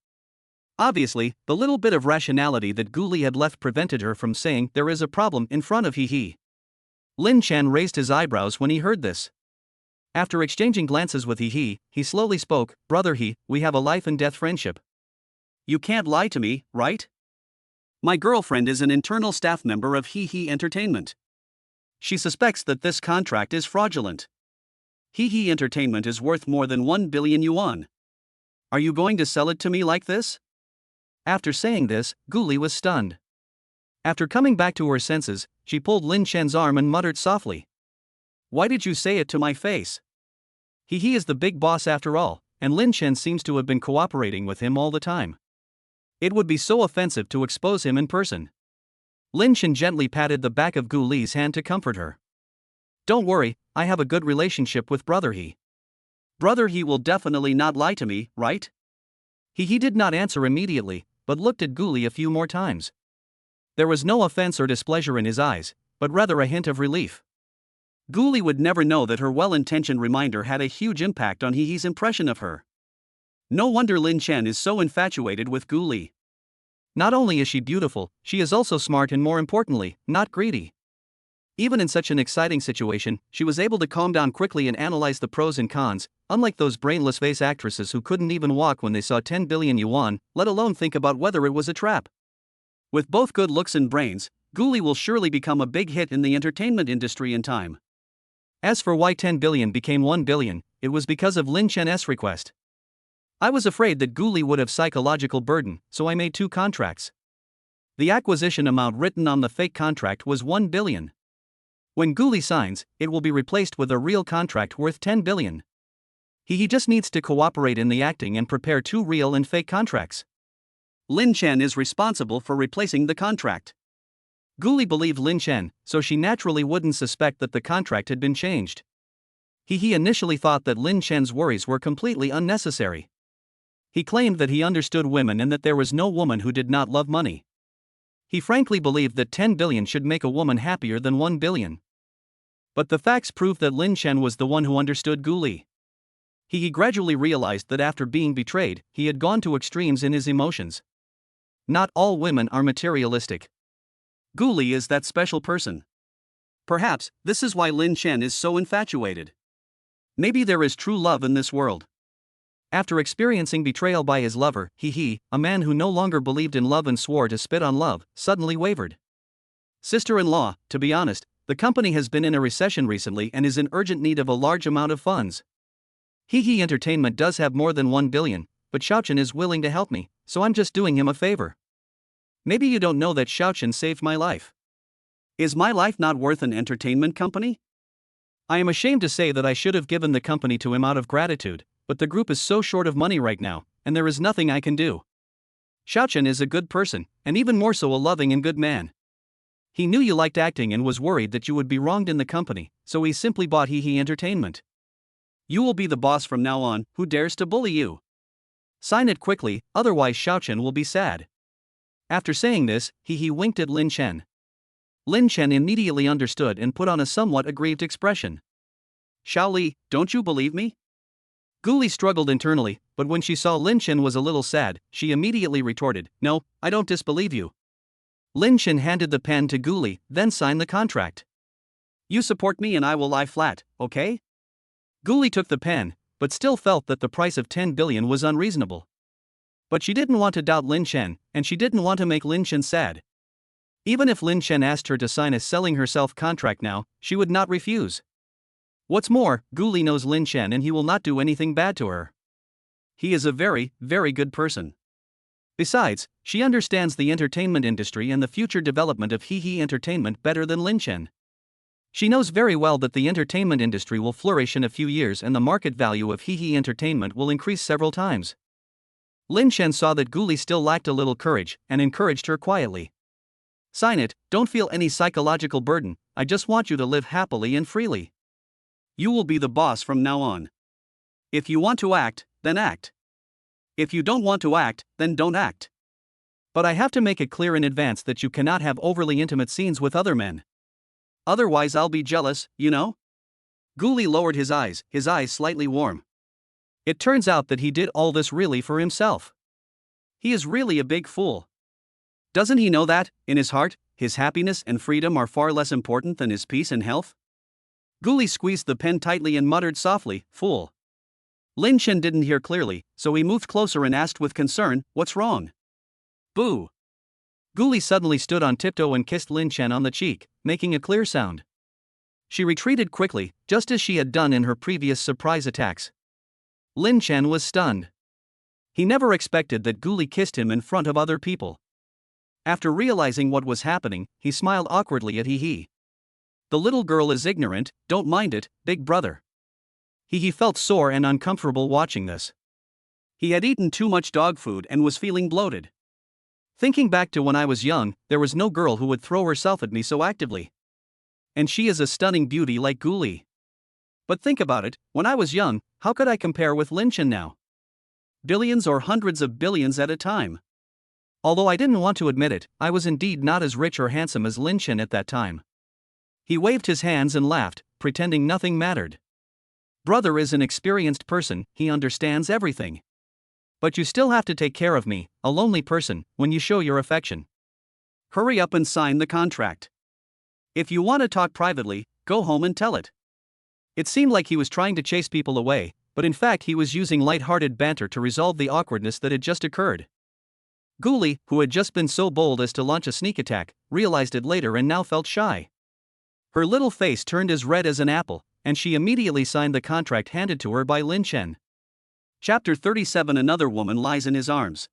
S1: Obviously, the little bit of rationality that Gully had left prevented her from saying there is a problem in front of Hehe. Lin Chen raised his eyebrows when he heard this. After exchanging glances with Hehe, he slowly spoke, "Brother He, we have a life and death friendship. You can't lie to me, right? My girlfriend is an internal staff member of Hehe Entertainment. She suspects that this contract is fraudulent. Hehe Entertainment is worth more than 1 billion yuan. Are you going to sell it to me like this?" After saying this, Gully was stunned. After coming back to her senses, she pulled Lin Chen's arm and muttered softly, "Why did you say it to my face? He is the big boss after all, and Lin Chen seems to have been cooperating with him all the time. It would be so offensive to expose him in person." Lin Chen gently patted the back of Gully's hand to comfort her. "Don't worry, I have a good relationship with Brother He. Brother He will definitely not lie to me, right?" He did not answer immediately, but looked at Gully a few more times. There was no offense or displeasure in his eyes, but rather a hint of relief. Gully would never know that her well-intentioned reminder had a huge impact on Hehe's impression of her. No wonder Lin Chen is so infatuated with Gully. Not only is she beautiful, she is also smart and, more importantly, not greedy. Even in such an exciting situation, she was able to calm down quickly and analyze the pros and cons, unlike those brainless face actresses who couldn't even walk when they saw 10 billion yuan, let alone think about whether it was a trap. With both good looks and brains, Gully will surely become a big hit in the entertainment industry in time. As for why 10 billion became 1 billion, it was because of Lin Chen's request. "I was afraid that Gully would have psychological burden, so I made 2 contracts. The acquisition amount written on the fake contract was 1 billion. When Gully signs, it will be replaced with a real contract worth 10 billion. He just needs to cooperate in the acting and prepare 2 real and fake contracts. Lin Chen is responsible for replacing the contract." Gully believed Lin Chen, so she naturally wouldn't suspect that the contract had been changed. He initially thought that Lin Chen's worries were completely unnecessary. He claimed that he understood women and that there was no woman who did not love money. He frankly believed that 10 billion should make a woman happier than 1 billion. But the facts proved that Lin Chen was the one who understood Gully. He gradually realized that after being betrayed, he had gone to extremes in his emotions. Not all women are materialistic. Gully is that special person. Perhaps this is why Lin Chen is so infatuated. Maybe there is true love in this world. After experiencing betrayal by his lover, Hehe, a man who no longer believed in love and swore to spit on love, suddenly wavered. "Sister-in-law, to be honest, the company has been in a recession recently and is in urgent need of a large amount of funds. Hehe Entertainment does have more than 1 billion, but Xiaochen is willing to help me, so I'm just doing him a favor. Maybe you don't know that Xiaochen saved my life. Is my life not worth an entertainment company? I am ashamed to say that I should have given the company to him out of gratitude, but the group is so short of money right now, and there is nothing I can do. Xiaochen is a good person, and even more so a loving and good man. He knew you liked acting and was worried that you would be wronged in the company, so he simply bought Hehe Entertainment. You will be the boss from now on, who dares to bully you? Sign it quickly, otherwise Xiaochen will be sad." After saying this, Hehe winked at Lin Chen. Lin Chen immediately understood and put on a somewhat aggrieved expression. Xiao Li, don't you believe me? Gully struggled internally, but when she saw Lin Chen was a little sad, she immediately retorted, No, I don't disbelieve you. Lin Chen handed the pen to Gully, then signed the contract. You support me and I will lie flat, okay? Gully took the pen, but still felt that the price of 10 billion was unreasonable. But she didn't want to doubt Lin Chen, and she didn't want to make Lin Chen sad. Even if Lin Chen asked her to sign a selling herself contract now, she would not refuse. What's more, Gully knows Lin Chen and he will not do anything bad to her. He is a very, very good person. Besides, she understands the entertainment industry and the future development of Hehe Entertainment better than Lin Chen. She knows very well that the entertainment industry will flourish in a few years and the market value of Hehe Entertainment will increase several times. Lin Chen saw that Gully still lacked a little courage and encouraged her quietly. Sign it, don't feel any psychological burden, I just want you to live happily and freely. You will be the boss from now on. If you want to act, then act. If you don't want to act, then don't act. But I have to make it clear in advance that you cannot have overly intimate scenes with other men. Otherwise I'll be jealous, you know? Gully lowered his eyes slightly warm. It turns out that he did all this really for himself. He is really a big fool. Doesn't he know that, in his heart, his happiness and freedom are far less important than his peace and health? Gully squeezed the pen tightly and muttered softly, Fool. Lin Chen didn't hear clearly, so he moved closer and asked with concern, What's wrong? Boo. Gully suddenly stood on tiptoe and kissed Lin Chen on the cheek, making a clear sound. She retreated quickly, just as she had done in her previous surprise attacks. Lin Chen was stunned. He never expected that Gully kissed him in front of other people. After realizing what was happening, he smiled awkwardly at Hehe. The little girl is ignorant, don't mind it, big brother. He felt sore and uncomfortable watching this. He had eaten too much dog food and was feeling bloated. Thinking back to when I was young, there was no girl who would throw herself at me so actively. And she is a stunning beauty like Gully. But think about it, when I was young, how could I compare with Lin Chen now? Billions or hundreds of billions at a time. Although I didn't want to admit it, I was indeed not as rich or handsome as Lin Chen at that time. He waved his hands and laughed, pretending nothing mattered. Brother is an experienced person, he understands everything. But you still have to take care of me, a lonely person, when you show your affection. Hurry up and sign the contract. If you want to talk privately, go home and tell it. It seemed like he was trying to chase people away, but in fact he was using light-hearted banter to resolve the awkwardness that had just occurred. Gully, who had just been so bold as to launch a sneak attack, realized it later and now felt shy. Her little face turned as red as an apple, and she immediately signed the contract handed to her by Lin Chen. Chapter 37 Another woman lies in his arms.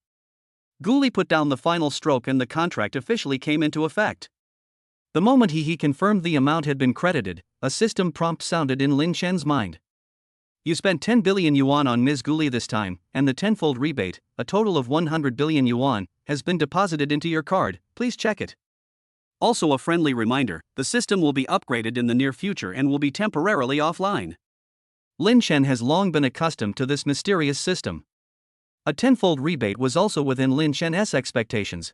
S1: Gully put down the final stroke and the contract officially came into effect. The moment he confirmed the amount had been credited, a system prompt sounded in Lin Chen's mind. You spent 10 billion yuan on Ms. Gully this time, and the tenfold rebate, a total of 100 billion yuan, has been deposited into your card, please check it. Also a friendly reminder, the system will be upgraded in the near future and will be temporarily offline. Lin Chen has long been accustomed to this mysterious system. A tenfold rebate was also within Lin Chen's expectations.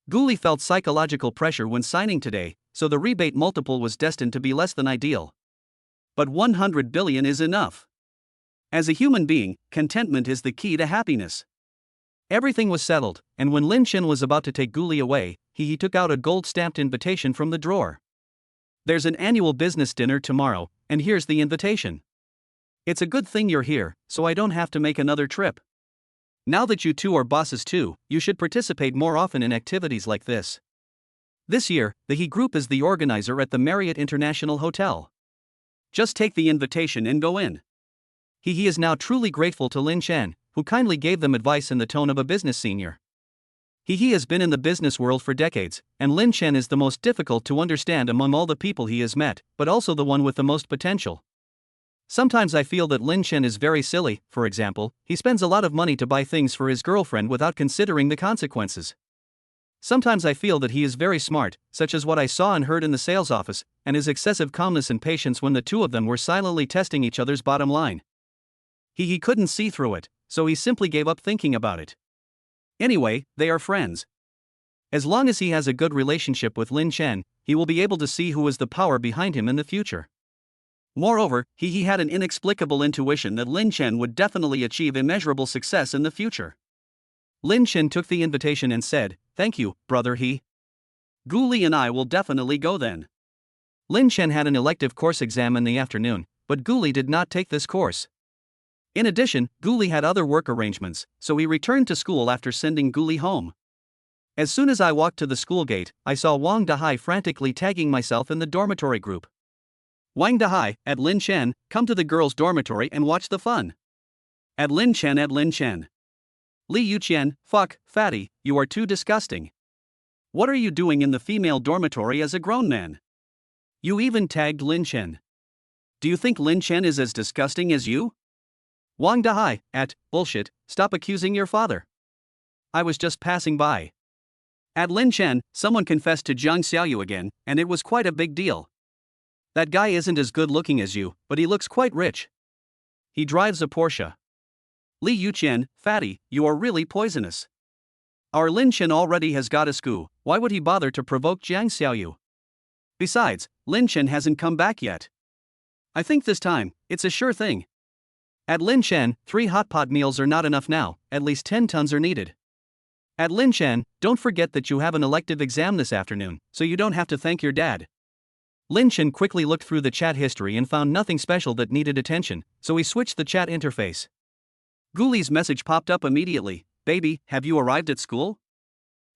S1: Gully felt psychological pressure when signing today, so the rebate multiple was destined to be less than ideal. But 100 billion is enough. As a human being, contentment is the key to happiness. Everything was settled, and when Lin Chen was about to take Gully away, he took out a gold-stamped invitation from the drawer. There's an annual business dinner tomorrow, and here's the invitation. It's a good thing you're here, so I don't have to make another trip. Now that you two are bosses too, you should participate more often in activities like this. This year, the He Group is the organizer at the Marriott International Hotel. Just take the invitation and go in. He is now truly grateful to Lin Chen, who kindly gave them advice in the tone of a business senior. He has been in the business world for decades, and Lin Chen is the most difficult to understand among all the people he has met, but also the one with the most potential. Sometimes I feel that Lin Chen is very silly. For example, he spends a lot of money to buy things for his girlfriend without considering the consequences. Sometimes I feel that he is very smart, such as what I saw and heard in the sales office, and his excessive calmness and patience when the two of them were silently testing each other's bottom line. He couldn't see through it, so he simply gave up thinking about it. Anyway, they are friends. As long as he has a good relationship with Lin Chen, he will be able to see who is the power behind him in the future. Moreover, he had an inexplicable intuition that Lin Chen would definitely achieve immeasurable success in the future. Lin Chen took the invitation and said, "Thank you, brother He. Gully and I will definitely go then." Lin Chen had an elective course exam in the afternoon, but Gully did not take this course. In addition, Gully had other work arrangements, so he returned to school after sending Gully home. As soon as I walked to the school gate, I saw Wang Dahai frantically tagging myself in the dormitory group. Wang Dahai, at Lin Chen, come to the girls' dormitory and watch the fun. At Lin Chen, at Lin Chen. Li Yuqian, fuck, fatty, you are too disgusting. What are you doing in the female dormitory as a grown man? You even tagged Lin Chen. Do you think Lin Chen is as disgusting as you? Wang Dahai, at, bullshit, stop accusing your father. I was just passing by. At Lin Chen, someone confessed to Jiang Xiaoyu again, and it was quite a big deal. That guy isn't as good looking as you, but he looks quite rich. He drives a Porsche. Li Yuqian, fatty, you are really poisonous. Our Lin Chen already has got a SKU, why would he bother to provoke Jiang Xiaoyu? Besides, Lin Chen hasn't come back yet. I think this time, it's a sure thing. At Lin Chen, 3 hot pot meals are not enough now, at least 10 tons are needed. At Lin Chen, don't forget that you have an elective exam this afternoon, so you don't have to thank your dad. Lin Chen quickly looked through the chat history and found nothing special that needed attention, so he switched the chat interface. Gully's message popped up immediately, "Baby, have you arrived at school?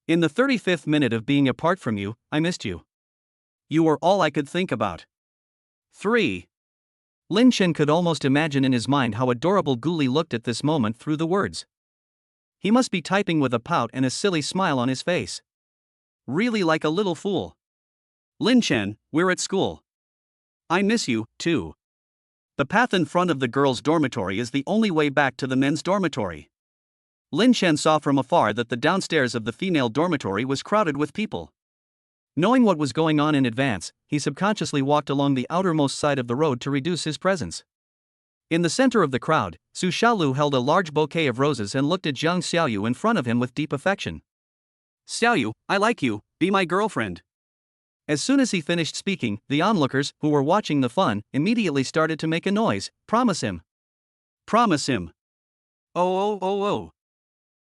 S1: In the 35th minute of being apart from you, I missed you. You were all I could think about." 3. Lin Chen could almost imagine in his mind how adorable Gully looked at this moment through the words. He must be typing with a pout and a silly smile on his face. Really like a little fool. Lin Chen, we're at school. I miss you, too. The path in front of the girls' dormitory is the only way back to the men's dormitory. Lin Chen saw from afar that the downstairs of the female dormitory was crowded with people. Knowing what was going on in advance, he subconsciously walked along the outermost side of the road to reduce his presence. In the center of the crowd, Su Xiaolu held a large bouquet of roses and looked at Jiang Xiaoyu in front of him with deep affection. "Xiaoyu, I like you, be my girlfriend." As soon as he finished speaking, the onlookers, who were watching the fun, immediately started to make a noise. "Promise him. Promise him." Oh oh oh oh.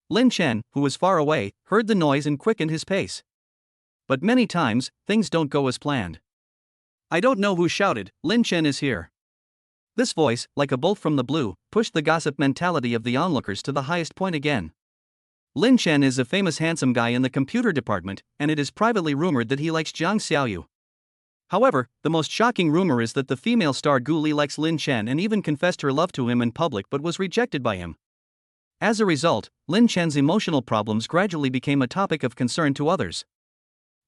S1: Lin Chen, who was far away, heard the noise and quickened his pace. But many times, things don't go as planned. I don't know who shouted, "Lin Chen is here." This voice, like a bolt from the blue, pushed the gossip mentality of the onlookers to the highest point again. Lin Chen is a famous handsome guy in the computer department, and it is privately rumored that he likes Jiang Xiaoyu. However, the most shocking rumor is that the female star Gully likes Lin Chen and even confessed her love to him in public but was rejected by him. As a result, Lin Chen's emotional problems gradually became a topic of concern to others.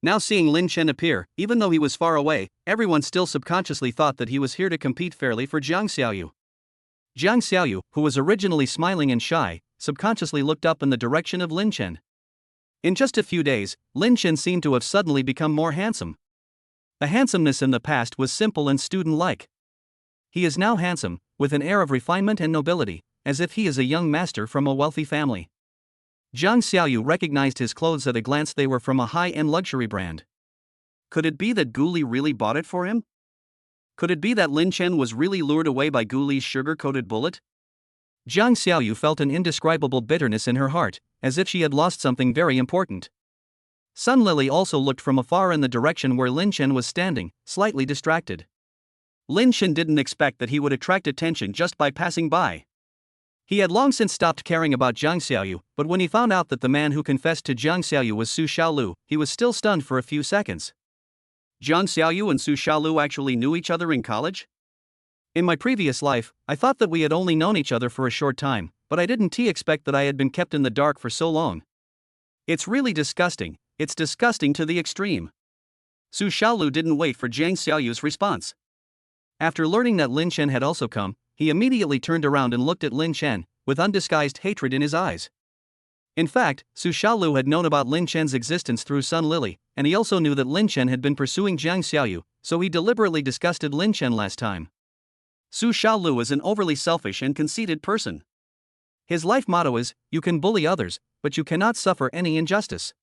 S1: Now seeing Lin Chen appear, even though he was far away, everyone still subconsciously thought that he was here to compete fairly for Jiang Xiaoyu. Jiang Xiaoyu, who was originally smiling and shy, subconsciously looked up in the direction of Lin Chen. In just a few days, Lin Chen seemed to have suddenly become more handsome. The handsomeness in the past was simple and student-like. He is now handsome, with an air of refinement and nobility, as if he is a young master from a wealthy family. Jiang Xiaoyu recognized his clothes at a glance. They were from a high-end luxury brand. Could it be that Gully really bought it for him? Could it be that Lin Chen was really lured away by Gully's sugar-coated bullet? Jiang Xiaoyu felt an indescribable bitterness in her heart, as if she had lost something very important. Sun Lily also looked from afar in the direction where Lin Chen was standing, slightly distracted. Lin Chen didn't expect that he would attract attention just by passing by. He had long since stopped caring about Jiang Xiaoyu, but when he found out that the man who confessed to Jiang Xiaoyu was Su Xiaolu, he was still stunned for a few seconds. Jiang Xiaoyu and Su Xiaolu actually knew each other in college? In my previous life, I thought that we had only known each other for a short time, but I didn't expect that I had been kept in the dark for so long. It's really disgusting, it's disgusting to the extreme. Su Xiaolu didn't wait for Jiang Xiaoyu's response. After learning that Lin Chen had also come, he immediately turned around and looked at Lin Chen, with undisguised hatred in his eyes. In fact, Su Xiaolu had known about Lin Chen's existence through Sun Lily, and he also knew that Lin Chen had been pursuing Jiang Xiaoyu, so he deliberately disgusted Lin Chen last time. Su Xiaolu is an overly selfish and conceited person. His life motto is, "You can bully others, but you cannot suffer any injustice."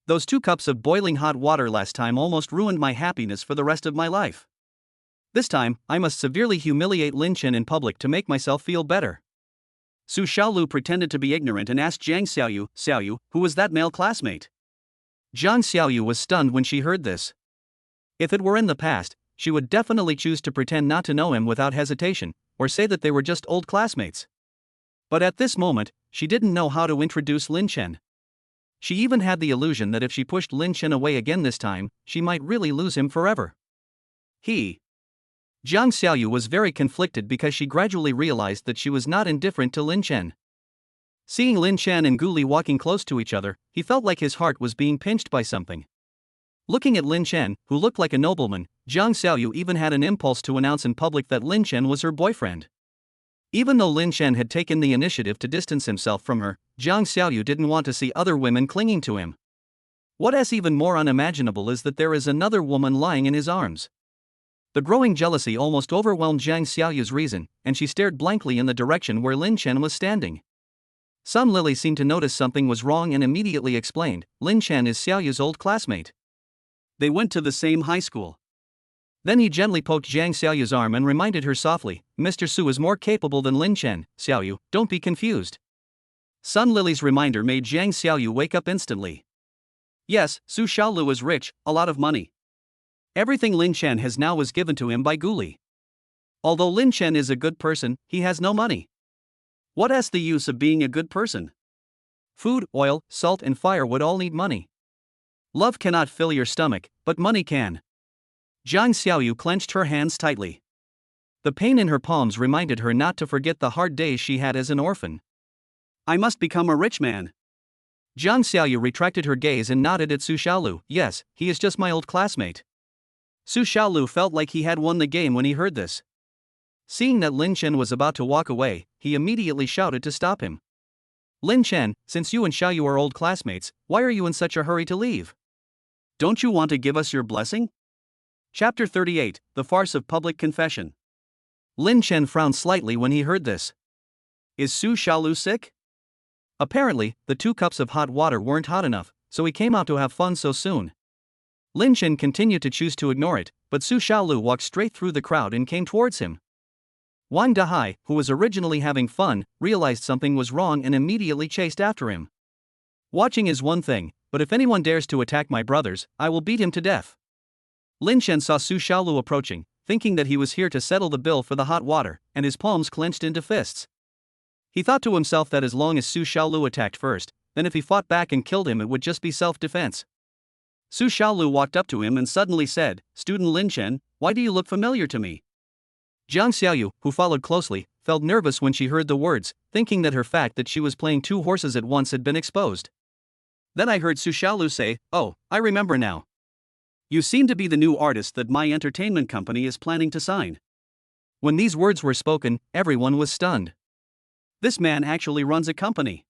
S1: Those 2 cups of boiling hot water last time almost ruined my happiness for the rest of my life. This time, I must severely humiliate Lin Chen in public to make myself feel better. Su Xiaolu pretended to be ignorant and asked Zhang Xiaoyu, who was that male classmate? Zhang Xiaoyu was stunned when she heard this. If it were in the past, she would definitely choose to pretend not to know him without hesitation, or say that they were just old classmates. But at this moment, she didn't know how to introduce Lin Chen. She even had the illusion that if she pushed Lin Chen away again this time, she might really lose him forever. Zhang Xiaoyu was very conflicted because she gradually realized that she was not indifferent to Lin Chen. Seeing Lin Chen and Gully walking close to each other, he felt like his heart was being pinched by something. Looking at Lin Chen, who looked like a nobleman, Zhang Xiaoyu even had an impulse to announce in public that Lin Chen was her boyfriend. Even though Lin Chen had taken the initiative to distance himself from her, Zhang Xiaoyu didn't want to see other women clinging to him. What is even more unimaginable is that there is another woman lying in his arms. The growing jealousy almost overwhelmed Zhang Xiaoyu's reason, and she stared blankly in the direction where Lin Chen was standing. Sun Lily seemed to notice something was wrong and immediately explained, Lin Chen is Xiaoyu's old classmate. They went to the same high school. Then he gently poked Zhang Xiaoyu's arm and reminded her softly, Mr. Su is more capable than Lin Chen, Xiaoyu, don't be confused. Sun Lily's reminder made Zhang Xiaoyu wake up instantly. Yes, Su Xiaolu is rich, a lot of money. Everything Lin Chen has now was given to him by Gully. Although Lin Chen is a good person, he has no money. What is the use of being a good person? Food, oil, salt and fire would all need money. Love cannot fill your stomach, but money can. Zhang Xiaoyu clenched her hands tightly. The pain in her palms reminded her not to forget the hard days she had as an orphan. I must become a rich man. Zhang Xiaoyu retracted her gaze and nodded at Su Xiaolu. Yes, he is just my old classmate. Su Xiaolu felt like he had won the game when he heard this. Seeing that Lin Chen was about to walk away, he immediately shouted to stop him. Lin Chen, since you and Xiaoyu are old classmates, why are you in such a hurry to leave? Don't you want to give us your blessing? Chapter 38, The Farce of Public Confession. Lin Chen frowned slightly when he heard this. Is Su Xiaolu sick? Apparently, the 2 cups of hot water weren't hot enough, so he came out to have fun so soon. Lin Chen continued to choose to ignore it, but Su Xiaolu walked straight through the crowd and came towards him. Wang Dahai, who was originally having fun, realized something was wrong and immediately chased after him. Watching is one thing, but if anyone dares to attack my brothers, I will beat him to death. Lin Chen saw Su Xiaolu approaching, thinking that he was here to settle the bill for the hot water, and his palms clenched into fists. He thought to himself that as long as Su Xiaolu attacked first, then if he fought back and killed him it would just be self-defense. Su Xiaolu walked up to him and suddenly said, Student Lin Chen, why do you look familiar to me? Zhang Xiaoyu, who followed closely, felt nervous when she heard the words, thinking that her fact that she was playing 2 horses at once had been exposed. Then I heard Su Xiaolu say, oh, I remember now. You seem to be the new artist that my entertainment company is planning to sign. When these words were spoken, everyone was stunned. This man actually runs a company.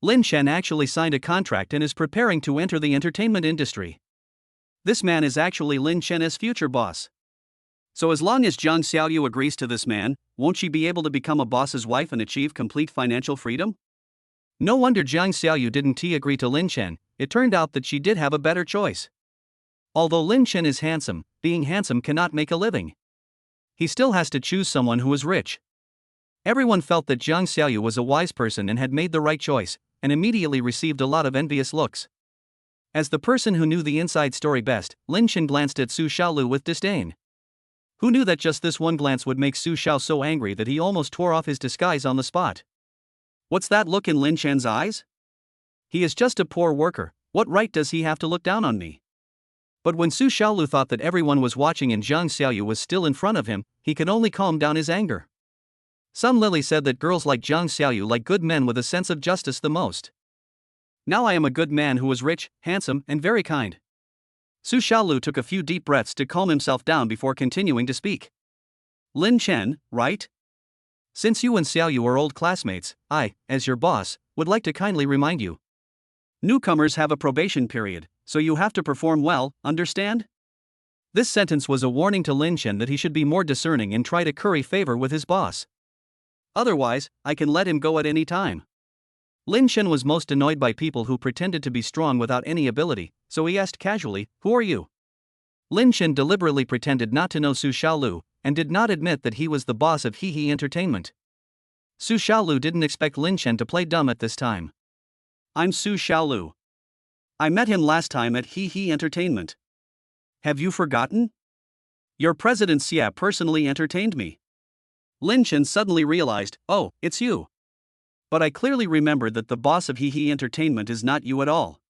S1: Lin Chen actually signed a contract and is preparing to enter the entertainment industry. This man is actually Lin Chen's future boss. So as long as Zhang Xiaoyu agrees to this man, won't she be able to become a boss's wife and achieve complete financial freedom? No wonder Zhang Xiaoyu didn't agree to Lin Chen, it turned out that she did have a better choice. Although Lin Chen is handsome, being handsome cannot make a living. He still has to choose someone who is rich. Everyone felt that Zhang Xiaoyu was a wise person and had made the right choice, and immediately received a lot of envious looks. As the person who knew the inside story best, Lin Chen glanced at Su Xiaolu with disdain. Who knew that just this one glance would make Su Xiao so angry that he almost tore off his disguise on the spot? What's that look in Lin Chen's eyes? He is just a poor worker, what right does he have to look down on me? But when Su Xiaolu thought that everyone was watching and Zhang Xiaoyu was still in front of him, he could only calm down his anger. Sun Lily said that girls like Zhang Xiaoyu like good men with a sense of justice the most. Now I am a good man who is rich, handsome, and very kind. Su Xiaolu took a few deep breaths to calm himself down before continuing to speak. Lin Chen, right? Since you and Xiaoyu are old classmates, I, as your boss, would like to kindly remind you. Newcomers have a probation period, so you have to perform well, understand? This sentence was a warning to Lin Chen that he should be more discerning and try to curry favor with his boss. Otherwise, I can let him go at any time. Lin Chen was most annoyed by people who pretended to be strong without any ability, so he asked casually, "Who are you?" Lin Chen deliberately pretended not to know Su Xiaolu, and did not admit that he was the boss of He Entertainment. Su Xiaolu didn't expect Lin Chen to play dumb at this time. "I'm Su Xiaolu. I met him last time at He Entertainment. Have you forgotten? Your President Xia personally entertained me." Lin Chen suddenly realized, "Oh, it's you. But I clearly remembered that the boss of He Entertainment is not you at all.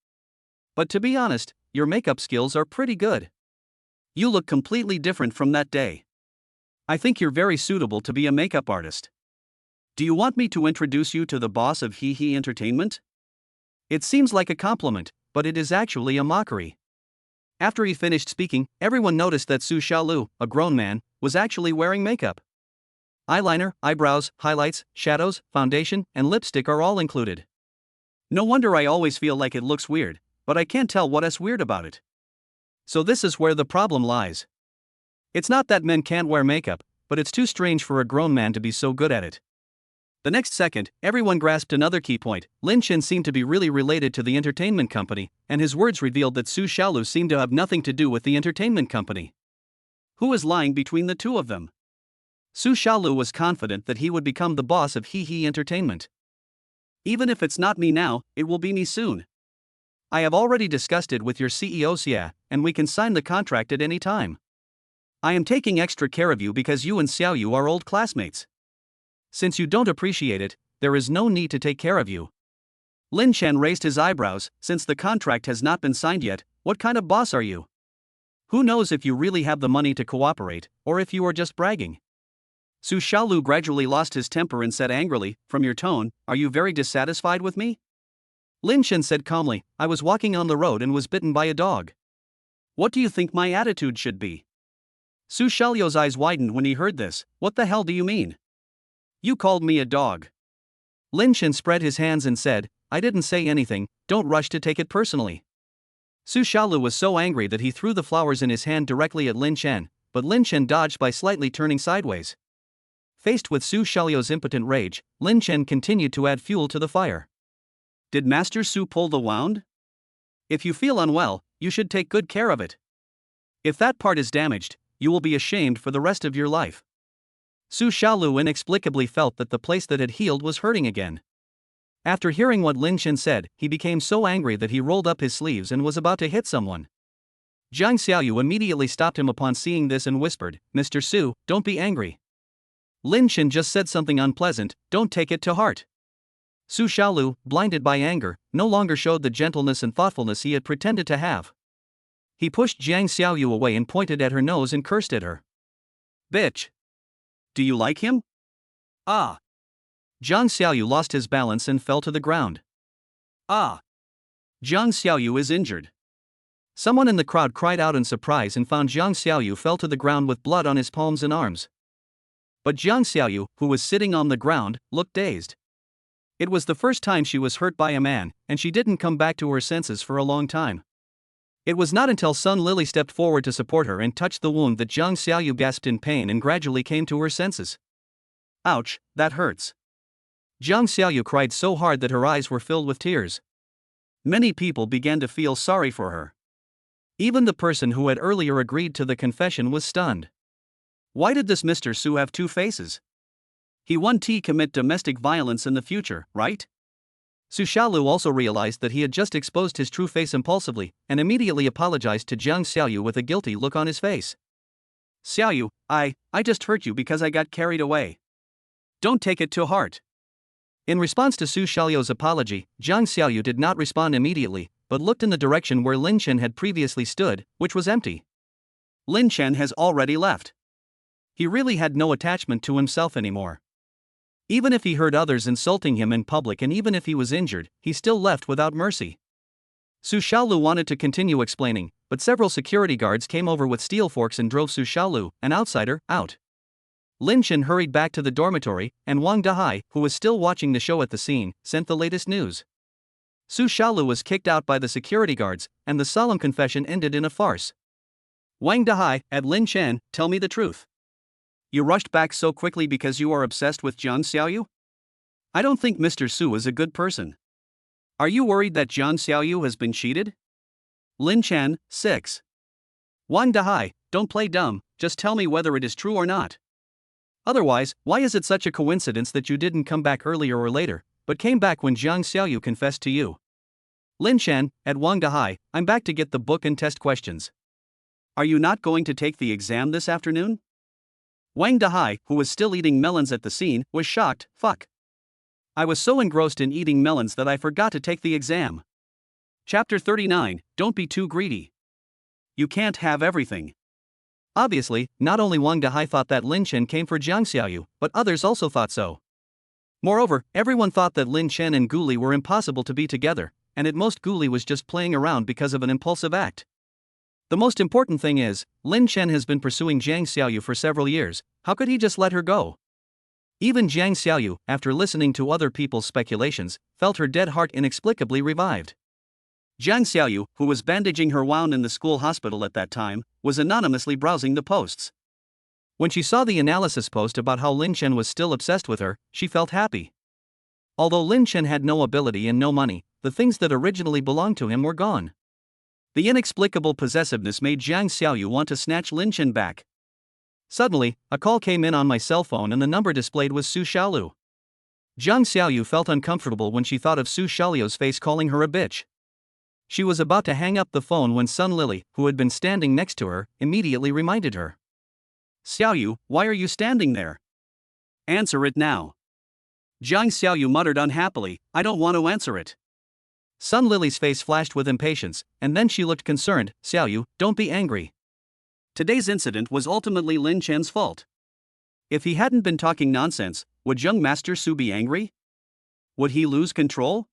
S1: But to be honest, your makeup skills are pretty good. You look completely different from that day. I think you're very suitable to be a makeup artist. Do you want me to introduce you to the boss of He Entertainment?" It seems like a compliment, but it is actually a mockery. After he finished speaking, everyone noticed that Su Xiaolu, a grown man, was actually wearing makeup. Eyeliner, eyebrows, highlights, shadows, foundation, and lipstick are all included. No wonder I always feel like it looks weird, but I can't tell what is weird about it. So this is where the problem lies. It's not that men can't wear makeup, but it's too strange for a grown man to be so good at it. The next second, everyone grasped another key point. Lin Chen seemed to be really related to the entertainment company, and his words revealed that Su Xiaolu seemed to have nothing to do with the entertainment company. Who is lying between the two of them? Su Xiaolu was confident that he would become the boss of He Entertainment. "Even if it's not me now, it will be me soon. I have already discussed it with your CEO Xia, and we can sign the contract at any time. I am taking extra care of you because you and Xiaoyu are old classmates. Since you don't appreciate it, there is no need to take care of you." Lin Chen raised his eyebrows. "Since the contract has not been signed yet, what kind of boss are you? Who knows if you really have the money to cooperate, or if you are just bragging?" Su Xiaolu gradually lost his temper and said angrily, "From your tone, are you very dissatisfied with me?" Lin Chen said calmly, "I was walking on the road and was bitten by a dog. What do you think my attitude should be?" Su Xiaolu's eyes widened when he heard this. "What the hell do you mean? You called me a dog." Lin Chen spread his hands and said, "I didn't say anything, don't rush to take it personally." Su Xiaolu was so angry that he threw the flowers in his hand directly at Lin Chen, but Lin Chen dodged by slightly turning sideways. Faced with Su Xiaolu's impotent rage, Lin Chen continued to add fuel to the fire. "Did Master Su pull the wound? If you feel unwell, you should take good care of it. If that part is damaged, you will be ashamed for the rest of your life." Su Xiaolu inexplicably felt that the place that had healed was hurting again. After hearing what Lin Chen said, he became so angry that he rolled up his sleeves and was about to hit someone. Jiang Xiaoyu immediately stopped him upon seeing this and whispered, "Mr. Su, don't be angry. Lin Chen just said something unpleasant, don't take it to heart." Su Xiaolu, blinded by anger, no longer showed the gentleness and thoughtfulness he had pretended to have. He pushed Jiang Xiaoyu away and pointed at her nose and cursed at her. "Bitch! Do you like him? Ah!" Jiang Xiaoyu lost his balance and fell to the ground. "Ah! Jiang Xiaoyu is injured." Someone in the crowd cried out in surprise and found Jiang Xiaoyu fell to the ground with blood on his palms and arms. But Jiang Xiaoyu, who was sitting on the ground, looked dazed. It was the first time she was hurt by a man, and she didn't come back to her senses for a long time. It was not until Sun Lily stepped forward to support her and touched the wound that Jiang Xiaoyu gasped in pain and gradually came to her senses. "Ouch, that hurts." Jiang Xiaoyu cried so hard that her eyes were filled with tears. Many people began to feel sorry for her. Even the person who had earlier agreed to the confession was stunned. Why did this Mr. Su have two faces? He won't commit domestic violence in the future, right? Su Xiaolu also realized that he had just exposed his true face impulsively, and immediately apologized to Jiang Xiaoyu with a guilty look on his face. "Xiaoyu, I just hurt you because I got carried away. Don't take it to heart." In response to Su Xiaoyu's apology, Jiang Xiaoyu did not respond immediately, but looked in the direction where Lin Chen had previously stood, which was empty. Lin Chen has already left. He really had no attachment to himself anymore. Even if he heard others insulting him in public and even if he was injured, he still left without mercy. Su Xiaolu wanted to continue explaining, but several security guards came over with steel forks and drove Su Xiaolu, an outsider, out. Lin Chen hurried back to the dormitory, and Wang Dahai, who was still watching the show at the scene, sent the latest news. Su Xiaolu was kicked out by the security guards, and the solemn confession ended in a farce. Wang Dahai, at Lin Chen, tell me the truth. You rushed back so quickly because you are obsessed with Jiang Xiaoyu? I don't think Mr. Su is a good person. Are you worried that Jiang Xiaoyu has been cheated? Lin Chen, 6. Wang Dahai, don't play dumb, just tell me whether it is true or not. Otherwise, why is it such a coincidence that you didn't come back earlier or later, but came back when Jiang Xiaoyu confessed to you? Lin Chen, at Wang Dahai, I'm back to get the book and test questions. Are you not going to take the exam this afternoon? Wang Dahai, who was still eating melons at the scene, was shocked. Fuck. I was so engrossed in eating melons that I forgot to take the exam. Chapter 39, Don't be too greedy. You can't have everything. Obviously, not only Wang Dahai thought that Lin Chen came for Jiang Xiaoyu, but others also thought so. Moreover, everyone thought that Lin Chen and Gully were impossible to be together, and at most Gully was just playing around because of an impulsive act. The most important thing is, Lin Chen has been pursuing Jiang Xiaoyu for several years. How could he just let her go? Even Jiang Xiaoyu, after listening to other people's speculations, felt her dead heart inexplicably revived. Jiang Xiaoyu, who was bandaging her wound in the school hospital at that time, was anonymously browsing the posts. When she saw the analysis post about how Lin Chen was still obsessed with her, she felt happy. Although Lin Chen had no ability and no money, the things that originally belonged to him were gone. The inexplicable possessiveness made Jiang Xiaoyu want to snatch Lin Chen back. Suddenly, a call came in on my cell phone and the number displayed was Su Xiaolu. Jiang Xiaoyu felt uncomfortable when she thought of Su Xiaolu's face calling her a bitch. She was about to hang up the phone when Sun Lily, who had been standing next to her, immediately reminded her. Xiaoyu, why are you standing there? Answer it now. Jiang Xiaoyu muttered unhappily, I don't want to answer it. Sun Lily's face flashed with impatience, and then she looked concerned. Xiaoyu, don't be angry. Today's incident was ultimately Lin Chen's fault. If he hadn't been talking nonsense, would young Master Su be angry? Would he lose control?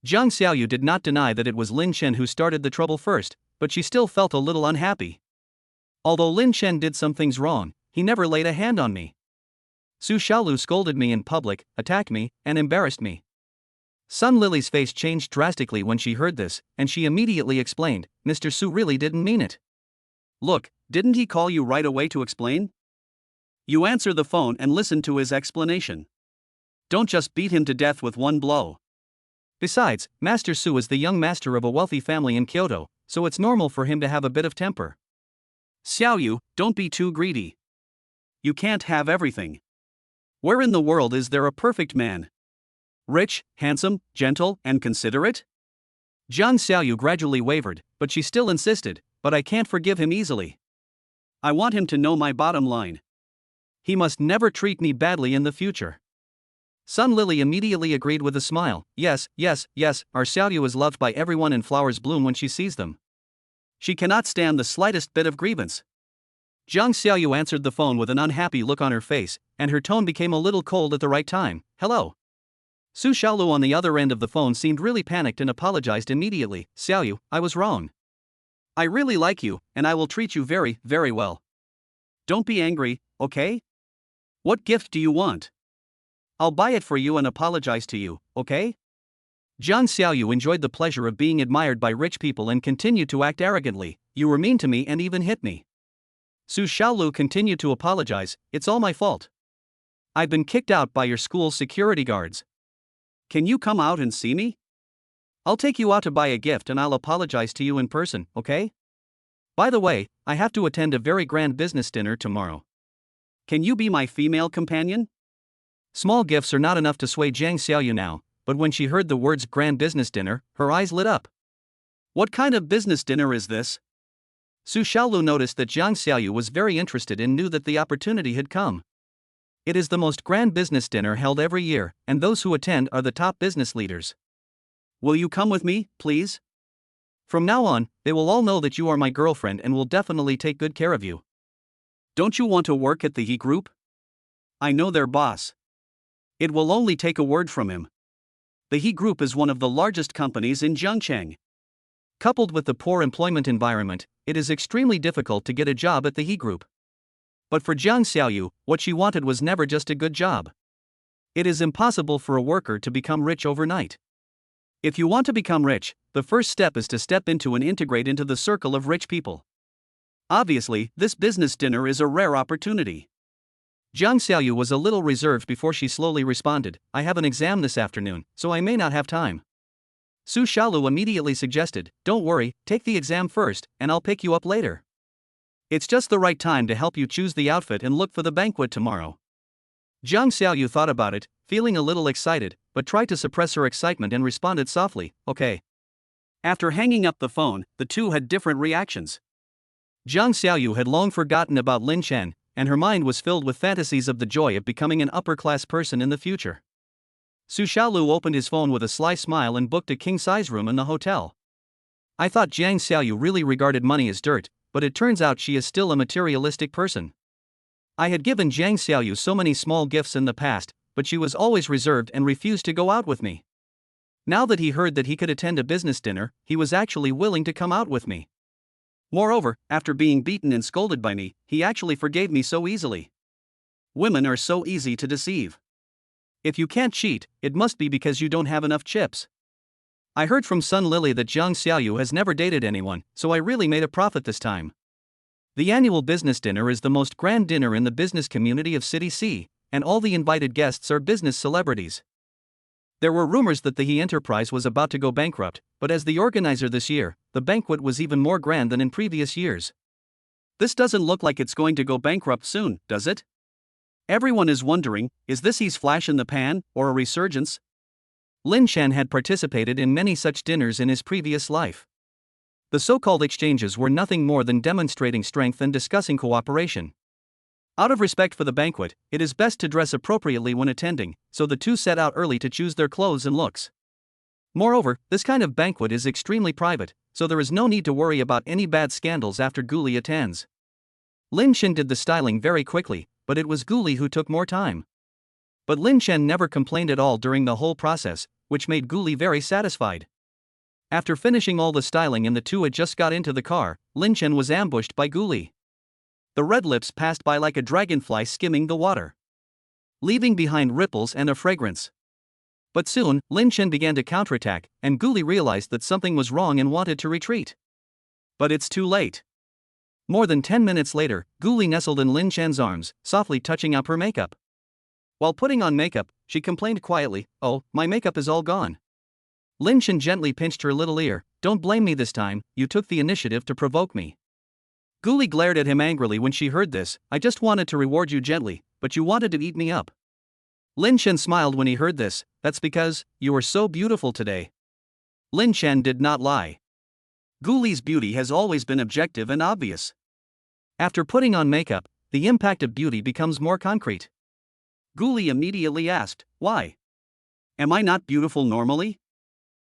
S1: Jiang Xiaoyu did not deny that it was Lin Chen who started the trouble first, but she still felt a little unhappy. Although Lin Chen did some things wrong, he never laid a hand on me. Su Xiaolu scolded me in public, attacked me, and embarrassed me. Sun Lily's face changed drastically when she heard this, and she immediately explained, Mr. Su really didn't mean it. Look, didn't he call you right away to explain? You answer the phone and listen to his explanation. Don't just beat him to death with one blow. Besides, Master Su is the young master of a wealthy family in Kyoto, so it's normal for him to have a bit of temper. Xiaoyu, don't be too greedy. You can't have everything. Where in the world is there a perfect man? Rich, handsome, gentle, and considerate? Jiang Xiaoyu gradually wavered, but she still insisted, but I can't forgive him easily. I want him to know my bottom line. He must never treat me badly in the future. Sun Lily immediately agreed with a smile. Yes, our Xiaoyu is loved by everyone and flowers bloom when she sees them. She cannot stand the slightest bit of grievance. Jiang Xiaoyu answered the phone with an unhappy look on her face, and her tone became a little cold at the right time. Hello. Su Xiaolu on the other end of the phone seemed really panicked and apologized immediately. Xiaoyu, I was wrong. I really like you, and I will treat you very, very well. Don't be angry, okay? What gift do you want? I'll buy it for you and apologize to you, okay? Jiang Xiaoyu enjoyed the pleasure of being admired by rich people and continued to act arrogantly. You were mean to me and even hit me. Su Xiaolu continued to apologize. It's all my fault. I've been kicked out by your school's security guards. Can you come out and see me? I'll take you out to buy a gift and I'll apologize to you in person, okay? By the way, I have to attend a very grand business dinner tomorrow. Can you be my female companion? Small gifts are not enough to sway Jiang Xiaoyu now, but when she heard the words grand business dinner, her eyes lit up. What kind of business dinner is this? Su Xiaolu noticed that Jiang Xiaoyu was very interested and knew that the opportunity had come. It is the most grand business dinner held every year, and those who attend are the top business leaders. Will you come with me, please? From now on, they will all know that you are my girlfriend and will definitely take good care of you. Don't you want to work at the He Group? I know their boss. It will only take a word from him. The He Group is one of the largest companies in Zhengcheng. Coupled with the poor employment environment, it is extremely difficult to get a job at the He Group. But for Jiang Xiaoyu, what she wanted was never just a good job. It is impossible for a worker to become rich overnight. If you want to become rich, the first step is to step into and integrate into the circle of rich people. Obviously, this business dinner is a rare opportunity. Jiang Xiaoyu was a little reserved before she slowly responded, I have an exam this afternoon, so I may not have time. Su Shaolu immediately suggested, don't worry, take the exam first, and I'll pick you up later. It's just the right time to help you choose the outfit and look for the banquet tomorrow. Jiang Xiaoyu thought about it, feeling a little excited, but tried to suppress her excitement and responded softly, okay. After hanging up the phone, the two had different reactions. Jiang Xiaoyu had long forgotten about Lin Chen, and her mind was filled with fantasies of the joy of becoming an upper-class person in the future. Su Shaolu opened his phone with a sly smile and booked a king-size room in the hotel. I thought Jiang Xiaoyu really regarded money as dirt, but it turns out she is still a materialistic person. I had given Jiang Xiaoyu so many small gifts in the past, but she was always reserved and refused to go out with me. Now that he heard that he could attend a business dinner, he was actually willing to come out with me. Moreover, after being beaten and scolded by me, he actually forgave me so easily. Women are so easy to deceive. If you can't cheat, it must be because you don't have enough chips. I heard from Sun Lily that Jiang Xiaoyu has never dated anyone, so I really made a profit this time. The annual business dinner is the most grand dinner in the business community of City C, and all the invited guests are business celebrities. There were rumors that the He Enterprise was about to go bankrupt, but as the organizer this year, the banquet was even more grand than in previous years. This doesn't look like it's going to go bankrupt soon, does it? Everyone is wondering, is this He's flash in the pan, or a resurgence? Lin Chen had participated in many such dinners in his previous life. The so-called exchanges were nothing more than demonstrating strength and discussing cooperation. Out of respect for the banquet, it is best to dress appropriately when attending, so the two set out early to choose their clothes and looks. Moreover, this kind of banquet is extremely private, so there is no need to worry about any bad scandals after Gully attends. Lin Chen did the styling very quickly, but it was Gully who took more time. But Lin Chen never complained at all during the whole process, which made Gully very satisfied. After finishing all the styling and the two had just got into the car, Lin Chen was ambushed by Gully. The red lips passed by like a dragonfly skimming the water, leaving behind ripples and a fragrance. But soon, Lin Chen began to counterattack, and Gully realized that something was wrong and wanted to retreat. But it's too late. More than 10 minutes later, Gully nestled in Lin Chen's arms, softly touching up her makeup. While putting on makeup, she complained quietly, "Oh, my makeup is all gone." Lin Chen gently pinched her little ear, "Don't blame me this time, you took the initiative to provoke me." Gully glared at him angrily when she heard this, "I just wanted to reward you gently, but you wanted to eat me up." Lin Chen smiled when he heard this, "That's because you are so beautiful today." Lin Chen did not lie. Gully's beauty has always been objective and obvious. After putting on makeup, the impact of beauty becomes more concrete. Gully immediately asked, "Why? Am I not beautiful normally?"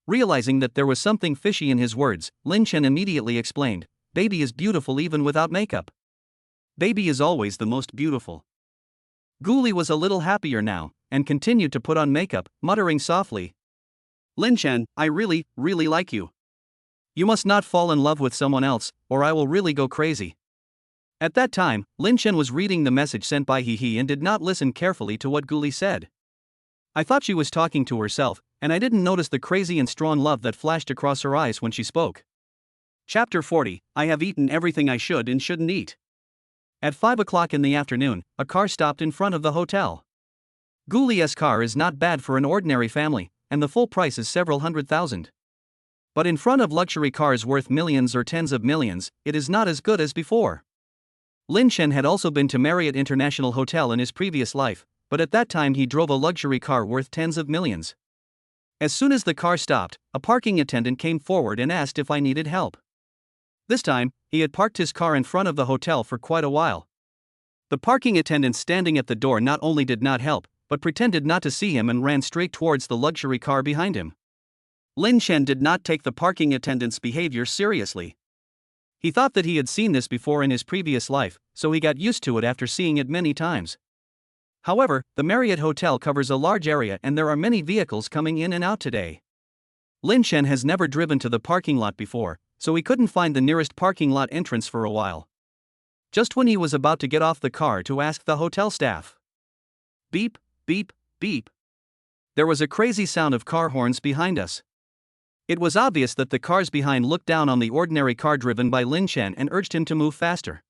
S1: Realizing that there was something fishy in his words, Lin Chen immediately explained, "Baby is beautiful even without makeup. Baby is always the most beautiful." Gully was a little happier now, and continued to put on makeup, muttering softly, "Lin Chen, I really, really like you. You must not fall in love with someone else, or I will really go crazy." At that time, Lin Chen was reading the message sent by He and did not listen carefully to what Gully said. I thought she was talking to herself, and I didn't notice the crazy and strong love that flashed across her eyes when she spoke. Chapter 40, I have eaten everything I should and shouldn't eat. At 5 o'clock in the afternoon, a car stopped in front of the hotel. Gully's car is not bad for an ordinary family, and the full price is several $100,000. But in front of luxury cars worth millions or tens of millions, it is not as good as before. Lin Chen had also been to Marriott International Hotel in his previous life, but at that time he drove a luxury car worth tens of millions. As soon as the car stopped, a parking attendant came forward and asked if I needed help. This time, he had parked his car in front of the hotel for quite a while. The parking attendant standing at the door not only did not help, but pretended not to see him and ran straight towards the luxury car behind him. Lin Chen did not take the parking attendant's behavior seriously. He thought that he had seen this before in his previous life, so he got used to it after seeing it many times. However, the Marriott Hotel covers a large area and there are many vehicles coming in and out today. Lin Chen has never driven to the parking lot before, so he couldn't find the nearest parking lot entrance for a while. Just when he was about to get off the car to ask the hotel staff, beep, beep, beep, there was a crazy sound of car horns behind us. It was obvious that the cars behind looked down on the ordinary car driven by Lin Chen and urged him to move faster.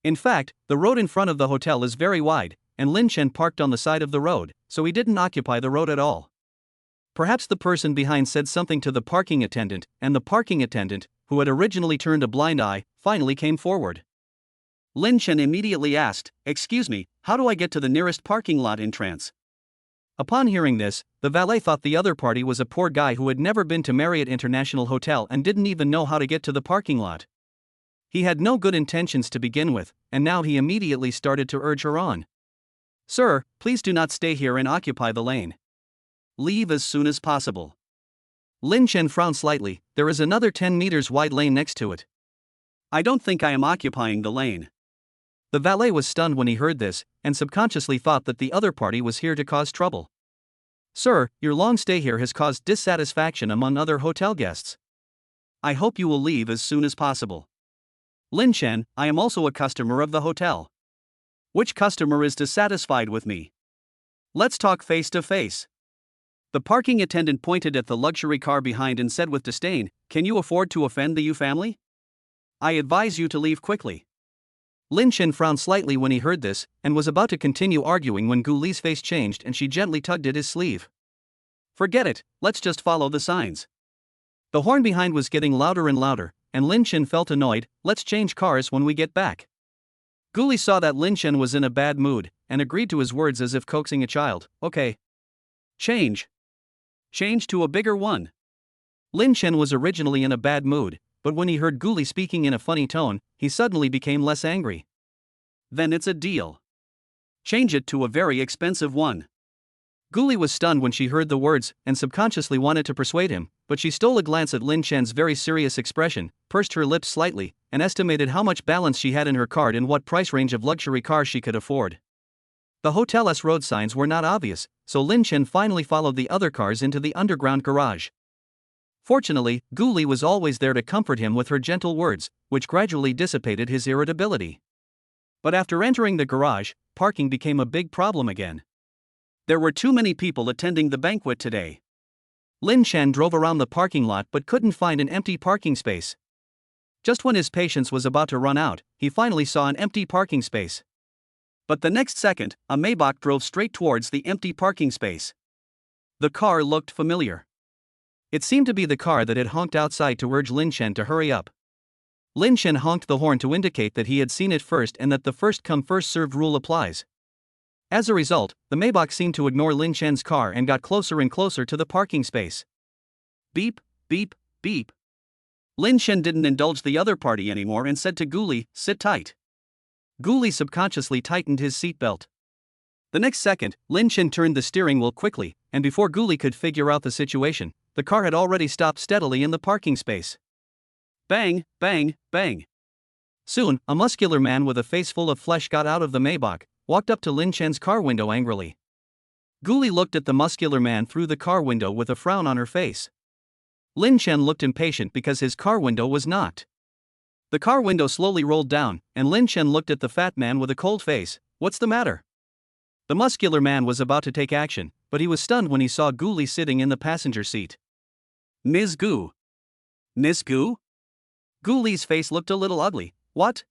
S1: In fact, the road in front of the hotel is very wide, and Lin Chen parked on the side of the road, so he didn't occupy the road at all. Perhaps the person behind said something to the parking attendant, and the parking attendant, who had originally turned a blind eye, finally came forward. Lin Chen immediately asked, "Excuse me, how do I get to the nearest parking lot entrance?" Upon hearing this, the valet thought the other party was a poor guy who had never been to Marriott International Hotel and didn't even know how to get to the parking lot. He had no good intentions to begin with, and now he immediately started to urge her on. "Sir, please do not stay here and occupy the lane. Leave as soon as possible." Lin Chen frowned slightly. "There is another 10 meters wide lane next to it." "I don't think I am occupying the lane." The valet was stunned when he heard this, and subconsciously thought that the other party was here to cause trouble. "Sir, your long stay here has caused dissatisfaction among other hotel guests. I hope you will leave as soon as possible." "Lin Chen, I am also a customer of the hotel. Which customer is dissatisfied with me? Let's talk face to face." The parking attendant pointed at the luxury car behind and said with disdain, "Can you afford to offend the Yu family? I advise you to leave quickly." Lin Chen frowned slightly when he heard this, and was about to continue arguing when Gully's face changed and she gently tugged at his sleeve. "Forget it, let's just follow the signs." The horn behind was getting louder and louder, and Lin Chen felt annoyed. "Let's change cars when we get back." Gully saw that Lin Chen was in a bad mood, and agreed to his words as if coaxing a child. "Okay. Change. Change to a bigger one." Lin Chen was originally in a bad mood, but when he heard Gully speaking in a funny tone, he suddenly became less angry. "Then it's a deal. Change it to a very expensive one." Gully was stunned when she heard the words, and subconsciously wanted to persuade him, but she stole a glance at Lin Chen's very serious expression, pursed her lips slightly, and estimated how much balance she had in her card and what price range of luxury cars she could afford. The hotel's road signs were not obvious, so Lin Chen finally followed the other cars into the underground garage. Fortunately, Gully was always there to comfort him with her gentle words, which gradually dissipated his irritability. But after entering the garage, parking became a big problem again. There were too many people attending the banquet today. Lin Chen drove around the parking lot but couldn't find an empty parking space. Just when his patience was about to run out, he finally saw an empty parking space. But the next second, a Maybach drove straight towards the empty parking space. The car looked familiar. It seemed to be the car that had honked outside to urge Lin Chen to hurry up. Lin Chen honked the horn to indicate that he had seen it first and that the first-come first-served rule applies. As a result, the Maybach seemed to ignore Lin Chen's car and got closer and closer to the parking space. Beep, beep, beep. Lin Chen didn't indulge the other party anymore and said to Gully, "Sit tight." Gully subconsciously tightened his seatbelt. The next second, Lin Chen turned the steering wheel quickly, and before Gully could figure out the situation, the car had already stopped steadily in the parking space. Bang, bang, bang. Soon, a muscular man with a face full of flesh got out of the Maybach, walked up to Lin Chen's car window angrily. Gully looked at the muscular man through the car window with a frown on her face. Lin Chen looked impatient because his car window was knocked. The car window slowly rolled down, and Lin Chen looked at the fat man with a cold face. "What's the matter?" The muscular man was about to take action, but he was stunned when he saw Gully sitting in the passenger seat. "Ms. Gu." "Miss Gu?" Gully's face looked a little ugly. "What?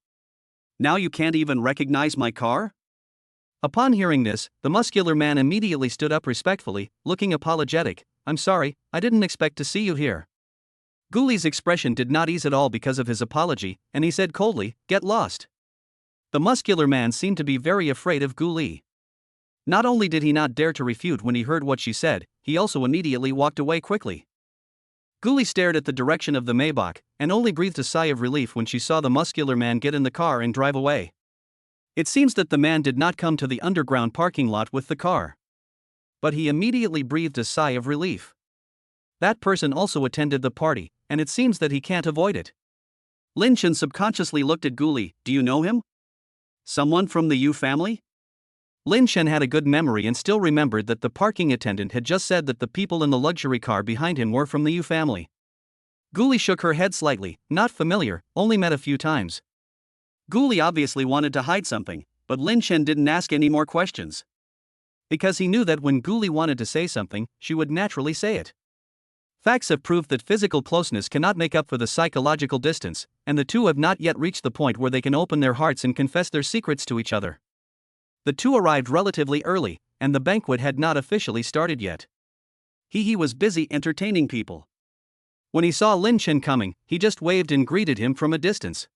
S1: Now you can't even recognize my car?" Upon hearing this, the muscular man immediately stood up respectfully, looking apologetic. "I'm sorry, I didn't expect to see you here." Gully's expression did not ease at all because of his apology, and he said coldly, "Get lost." The muscular man seemed to be very afraid of Gully. Not only did he not dare to refute when he heard what she said, he also immediately walked away quickly. Gully stared at the direction of the Maybach, and only breathed a sigh of relief when she saw the muscular man get in the car and drive away. It seems that the man did not come to the underground parking lot with the car. But he immediately breathed a sigh of relief. That person also attended the party, and it seems that he can't avoid it. Lin Chen subconsciously looked at Gully. "Do you know him? Someone from the Yu family?" Lin Chen had a good memory and still remembered that the parking attendant had just said that the people in the luxury car behind him were from the Yu family. Gully shook her head slightly. "Not familiar, only met a few times." Gully obviously wanted to hide something, but Lin Chen didn't ask any more questions. Because he knew that when Gully wanted to say something, she would naturally say it. Facts have proved that physical closeness cannot make up for the psychological distance, and the two have not yet reached the point where they can open their hearts and confess their secrets to each other. The two arrived relatively early, and the banquet had not officially started yet. He was busy entertaining people. When he saw Lin Chen coming, he just waved and greeted him from a distance.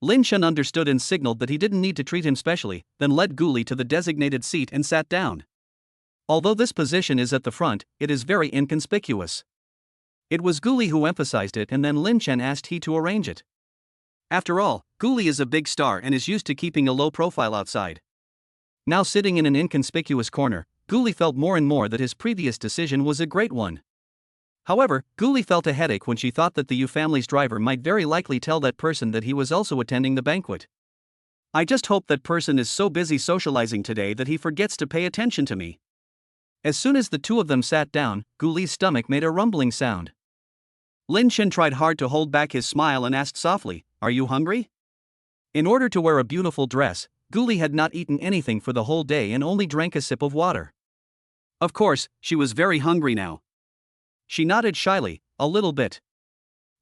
S1: Lin Chen understood and signaled that he didn't need to treat him specially, then led Gully to the designated seat and sat down. Although this position is at the front, it is very inconspicuous. It was Gully who emphasized it, and then Lin Chen asked he to arrange it. After all, Gully is a big star and is used to keeping a low profile outside. Now sitting in an inconspicuous corner, Gully felt more and more that his previous decision was a great one. However, Gully felt a headache when she thought that the Yu family's driver might very likely tell that person that he was also attending the banquet. I just hope that person is so busy socializing today that he forgets to pay attention to me. As soon as the two of them sat down, Gully's stomach made a rumbling sound. Lin Chen tried hard to hold back his smile and asked softly, "Are you hungry?" In order to wear a beautiful dress, Gully had not eaten anything for the whole day and only drank a sip of water. Of course, she was very hungry now. She nodded shyly, a little bit.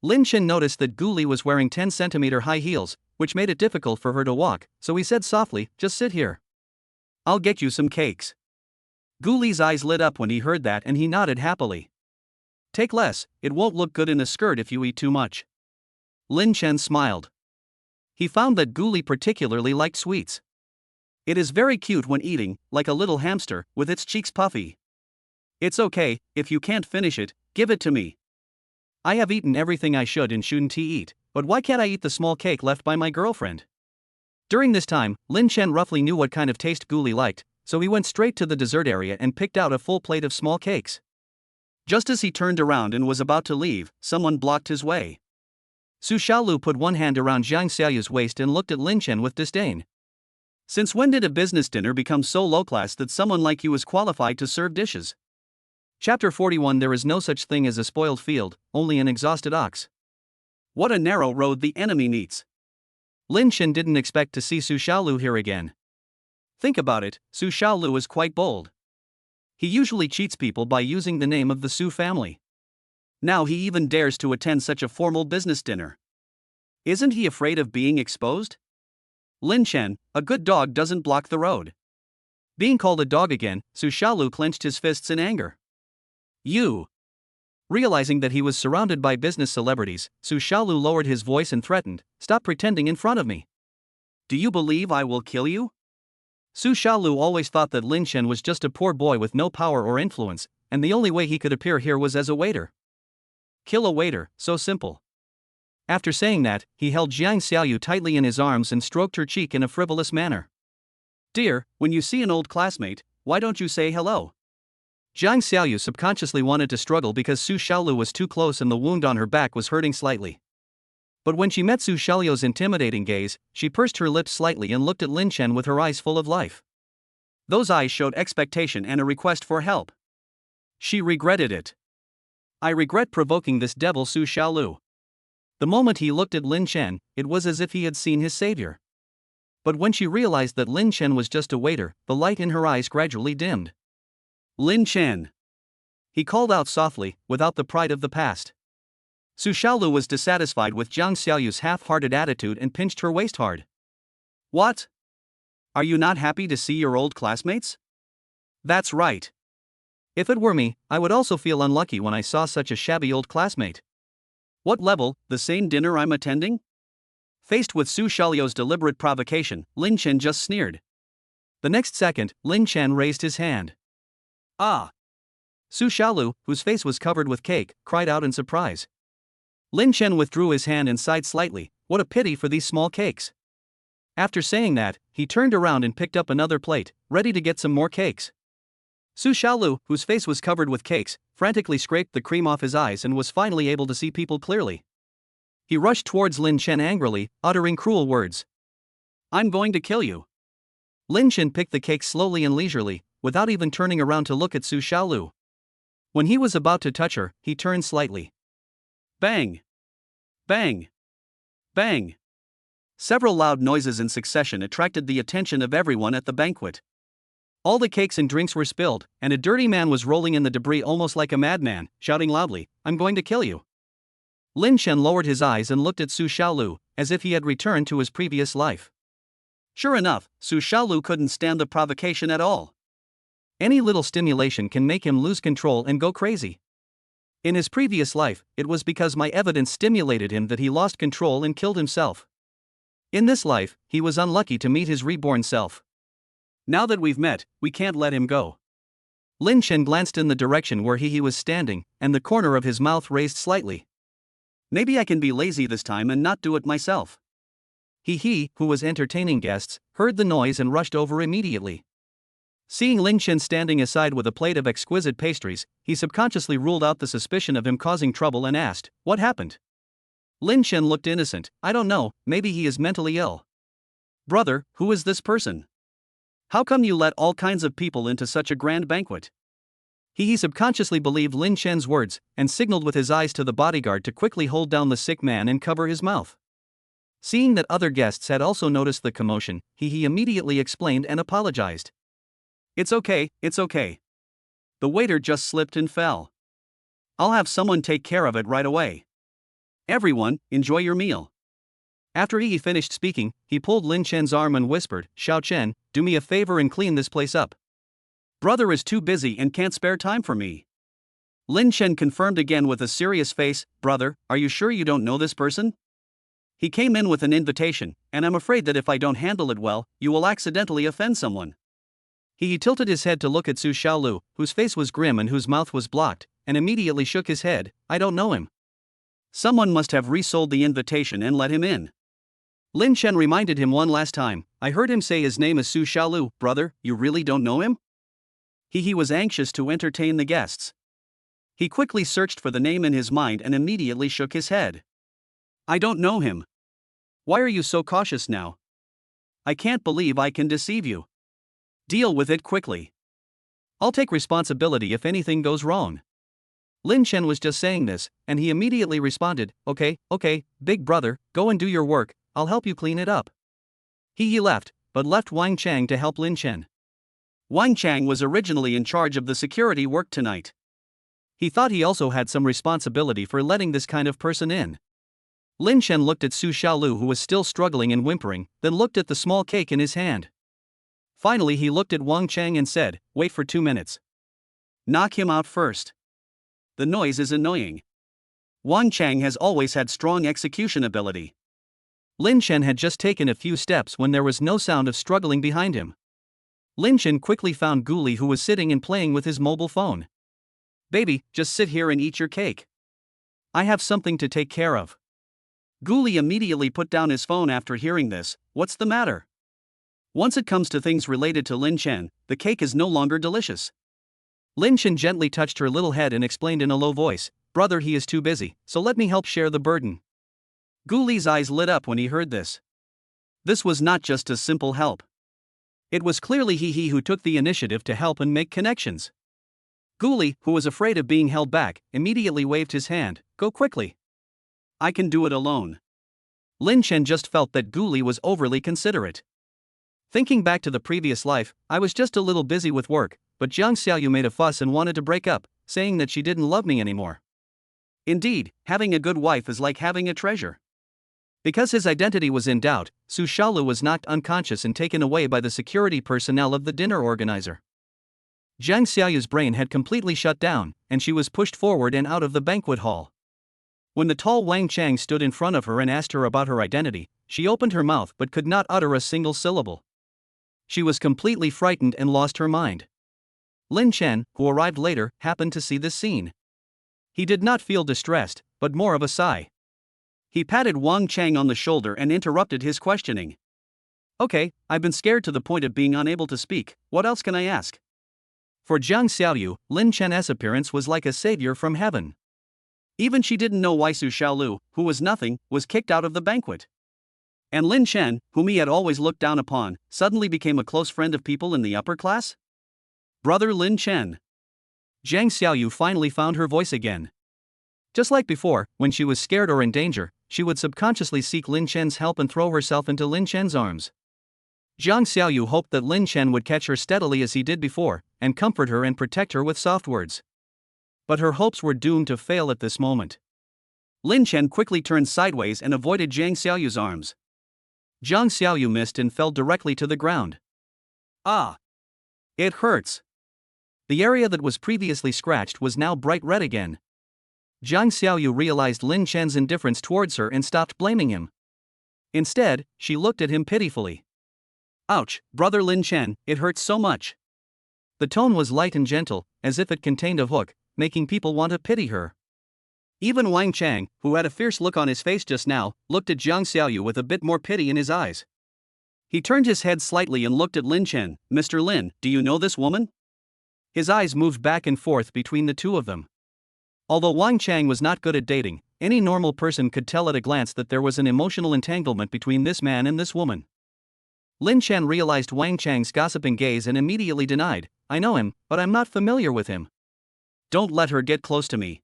S1: Lin Chen noticed that Gully was wearing 10-centimeter high heels, which made it difficult for her to walk, so he said softly, "Just sit here. I'll get you some cakes." Gully's eyes lit up when he heard that and he nodded happily. "Take less, it won't look good in a skirt if you eat too much." Lin Chen smiled. He found that Gully particularly liked sweets. It is very cute when eating, like a little hamster, with its cheeks puffy. "It's okay, if you can't finish it, give it to me. I have eaten everything I should and shouldn't eat, but why can't I eat the small cake left by my girlfriend?" During this time, Lin Chen roughly knew what kind of taste Gully liked, so he went straight to the dessert area and picked out a full plate of small cakes. Just as he turned around and was about to leave, someone blocked his way. Su Xiaolu put one hand around Jiang Xiaoyu's waist and looked at Lin Chen with disdain. "Since when did a business dinner become so low class that someone like you is qualified to serve dishes?" Chapter 41. There is no such thing as a spoiled field, only an exhausted ox. What a narrow road the enemy needs. Lin Chen didn't expect to see Su Xiaolu here again. Think about it, Su Xiaolu is quite bold. He usually cheats people by using the name of the Su family. Now he even dares to attend such a formal business dinner. Isn't he afraid of being exposed? Lin Chen, a good dog doesn't block the road. Being called a dog again, Su Xiaolu clenched his fists in anger. "You!" Realizing that he was surrounded by business celebrities, Su Xiaolu lowered his voice and threatened, "Stop pretending in front of me. Do you believe I will kill you?" Su Xiaolu always thought that Lin Chen was just a poor boy with no power or influence, and the only way he could appear here was as a waiter. Kill a waiter, so simple. After saying that, he held Jiang Xiaoyu tightly in his arms and stroked her cheek in a frivolous manner. "Dear, when you see an old classmate, why don't you say hello?" Jiang Xiaoyu subconsciously wanted to struggle because Su Xiaolu was too close and the wound on her back was hurting slightly. But when she met Su Xiaoyu's intimidating gaze, she pursed her lips slightly and looked at Lin Chen with her eyes full of life. Those eyes showed expectation and a request for help. She regretted it. "I regret provoking this devil Su Xiaolu." The moment he looked at Lin Chen, it was as if he had seen his savior. But when she realized that Lin Chen was just a waiter, the light in her eyes gradually dimmed. "Lin Chen!" he called out softly, without the pride of the past. Su Xiaolu was dissatisfied with Jiang Xiaoyu's half-hearted attitude and pinched her waist hard. "What? Are you not happy to see your old classmates?" "That's right. If it were me, I would also feel unlucky when I saw such a shabby old classmate." "What level, the same dinner I'm attending?" Faced with Su Xiaoyu's deliberate provocation, Lin Chen just sneered. The next second, Lin Chen raised his hand. "Ah!" Su Xiaolu, whose face was covered with cake, cried out in surprise. Lin Chen withdrew his hand and sighed slightly. What a pity for these small cakes. After saying that, he turned around and picked up another plate, ready to get some more cakes. Su Xiaolu, whose face was covered with cakes, frantically scraped the cream off his eyes and was finally able to see people clearly. He rushed towards Lin Chen angrily, uttering cruel words. "I'm going to kill you." Lin Chen picked the cake slowly and leisurely, without even turning around to look at Su Xiaolu. When he was about to touch her, he turned slightly. Bang! Bang! Bang! Several loud noises in succession attracted the attention of everyone at the banquet. All the cakes and drinks were spilled, and a dirty man was rolling in the debris almost like a madman, shouting loudly, "I'm going to kill you." Lin Chen lowered his eyes and looked at Su Xiaolu, as if he had returned to his previous life. Sure enough, Su Xiaolu couldn't stand the provocation at all. Any little stimulation can make him lose control and go crazy. In his previous life, it was because my evidence stimulated him that he lost control and killed himself. In this life, he was unlucky to meet his reborn self. Now that we've met, we can't let him go. Lin Chen glanced in the direction where he was standing, and the corner of his mouth raised slightly. Maybe I can be lazy this time and not do it myself. He, who was entertaining guests, heard the noise and rushed over immediately. Seeing Lin Chen standing aside with a plate of exquisite pastries, he subconsciously ruled out the suspicion of him causing trouble and asked, "What happened?" Lin Chen looked innocent. "I don't know, maybe he is mentally ill." "Brother, who is this person? How come you let all kinds of people into such a grand banquet?" He subconsciously believed Lin Chen's words, and signaled with his eyes to the bodyguard to quickly hold down the sick man and cover his mouth. Seeing that other guests had also noticed the commotion, he immediately explained and apologized. It's okay. The waiter just slipped and fell. I'll have someone take care of it right away. Everyone, enjoy your meal." After he finished speaking, he pulled Lin Chen's arm and whispered, "Xiao Chen, do me a favor and clean this place up. Brother is too busy and can't spare time for me." Lin Chen confirmed again with a serious face, "Brother, are you sure you don't know this person? He came in with an invitation, and I'm afraid that if I don't handle it well, you will accidentally offend someone." He tilted his head to look at Su Xiaolu, whose face was grim and whose mouth was blocked, and immediately shook his head, "I don't know him. Someone must have resold the invitation and let him in." Lin Chen reminded him one last time, "I heard him say his name is Su Xiaolu. Brother, you really don't know him?" He was anxious to entertain the guests. He quickly searched for the name in his mind and immediately shook his head. "I don't know him. Why are you so cautious now? I can't believe I can deceive you. Deal with it quickly. I'll take responsibility if anything goes wrong." Lin Chen was just saying this, and he immediately responded, Okay, big brother, go and do your work, I'll help you clean it up." He left, but left Wang Chang to help Lin Chen. Wang Chang was originally in charge of the security work tonight. He thought he also had some responsibility for letting this kind of person in. Lin Chen looked at Su Xiaolu, who was still struggling and whimpering, then looked at the small cake in his hand. Finally he looked at Wang Chang and said, "Wait for 2 minutes. Knock him out first. The noise is annoying." Wang Chang has always had strong execution ability. Lin Chen had just taken a few steps when there was no sound of struggling behind him. Lin Chen quickly found Gully, who was sitting and playing with his mobile phone. "Baby, just sit here and eat your cake. I have something to take care of." Gully immediately put down his phone after hearing this. "What's the matter?" Once it comes to things related to Lin Chen, the cake is no longer delicious. Lin Chen gently touched her little head and explained in a low voice, "Brother, he is too busy, so let me help share the burden." Gully's eyes lit up when he heard this. This was not just a simple help. It was clearly he who took the initiative to help and make connections. Gully, who was afraid of being held back, immediately waved his hand, "Go quickly. I can do it alone." Lin Chen just felt that Gully was overly considerate. Thinking back to the previous life, "I was just a little busy with work, but Jiang Xiaoyu made a fuss and wanted to break up, saying that she didn't love me anymore." Indeed, having a good wife is like having a treasure. Because his identity was in doubt, Su Xiaolu was knocked unconscious and taken away by the security personnel of the dinner organizer. Jiang Xiaoyu's brain had completely shut down, and she was pushed forward and out of the banquet hall. When the tall Wang Chang stood in front of her and asked her about her identity, she opened her mouth but could not utter a single syllable. She was completely frightened and lost her mind. Lin Chen, who arrived later, happened to see this scene. He did not feel distressed, but more of a sigh. He patted Wang Chang on the shoulder and interrupted his questioning. "Okay, I've been scared to the point of being unable to speak, what else can I ask?" For Jiang Xiaoyu, Lin Chen's appearance was like a savior from heaven. Even she didn't know why Su Xiaolu, who was nothing, was kicked out of the banquet. And Lin Chen, whom he had always looked down upon, suddenly became a close friend of people in the upper class? Brother Lin Chen. Jiang Xiaoyu finally found her voice again. Just like before, when she was scared or in danger, she would subconsciously seek Lin Chen's help and throw herself into Lin Chen's arms. Jiang Xiaoyu hoped that Lin Chen would catch her steadily as he did before, and comfort her and protect her with soft words. But her hopes were doomed to fail at this moment. Lin Chen quickly turned sideways and avoided Jiang Xiaoyu's arms. Jiang Xiaoyu missed and fell directly to the ground. Ah! It hurts. The area that was previously scratched was now bright red again. Jiang Xiaoyu realized Lin Chen's indifference towards her and stopped blaming him. Instead, she looked at him pitifully. Ouch, brother Lin Chen, it hurts so much. The tone was light and gentle, as if it contained a hook, making people want to pity her. Even Wang Chang, who had a fierce look on his face just now, looked at Jiang Xiaoyu with a bit more pity in his eyes. He turned his head slightly and looked at Lin Chen. Mr. Lin, do you know this woman? His eyes moved back and forth between the two of them. Although Wang Chang was not good at dating, any normal person could tell at a glance that there was an emotional entanglement between this man and this woman. Lin Chen realized Wang Chang's gossiping gaze and immediately denied, I know him, but I'm not familiar with him. Don't let her get close to me.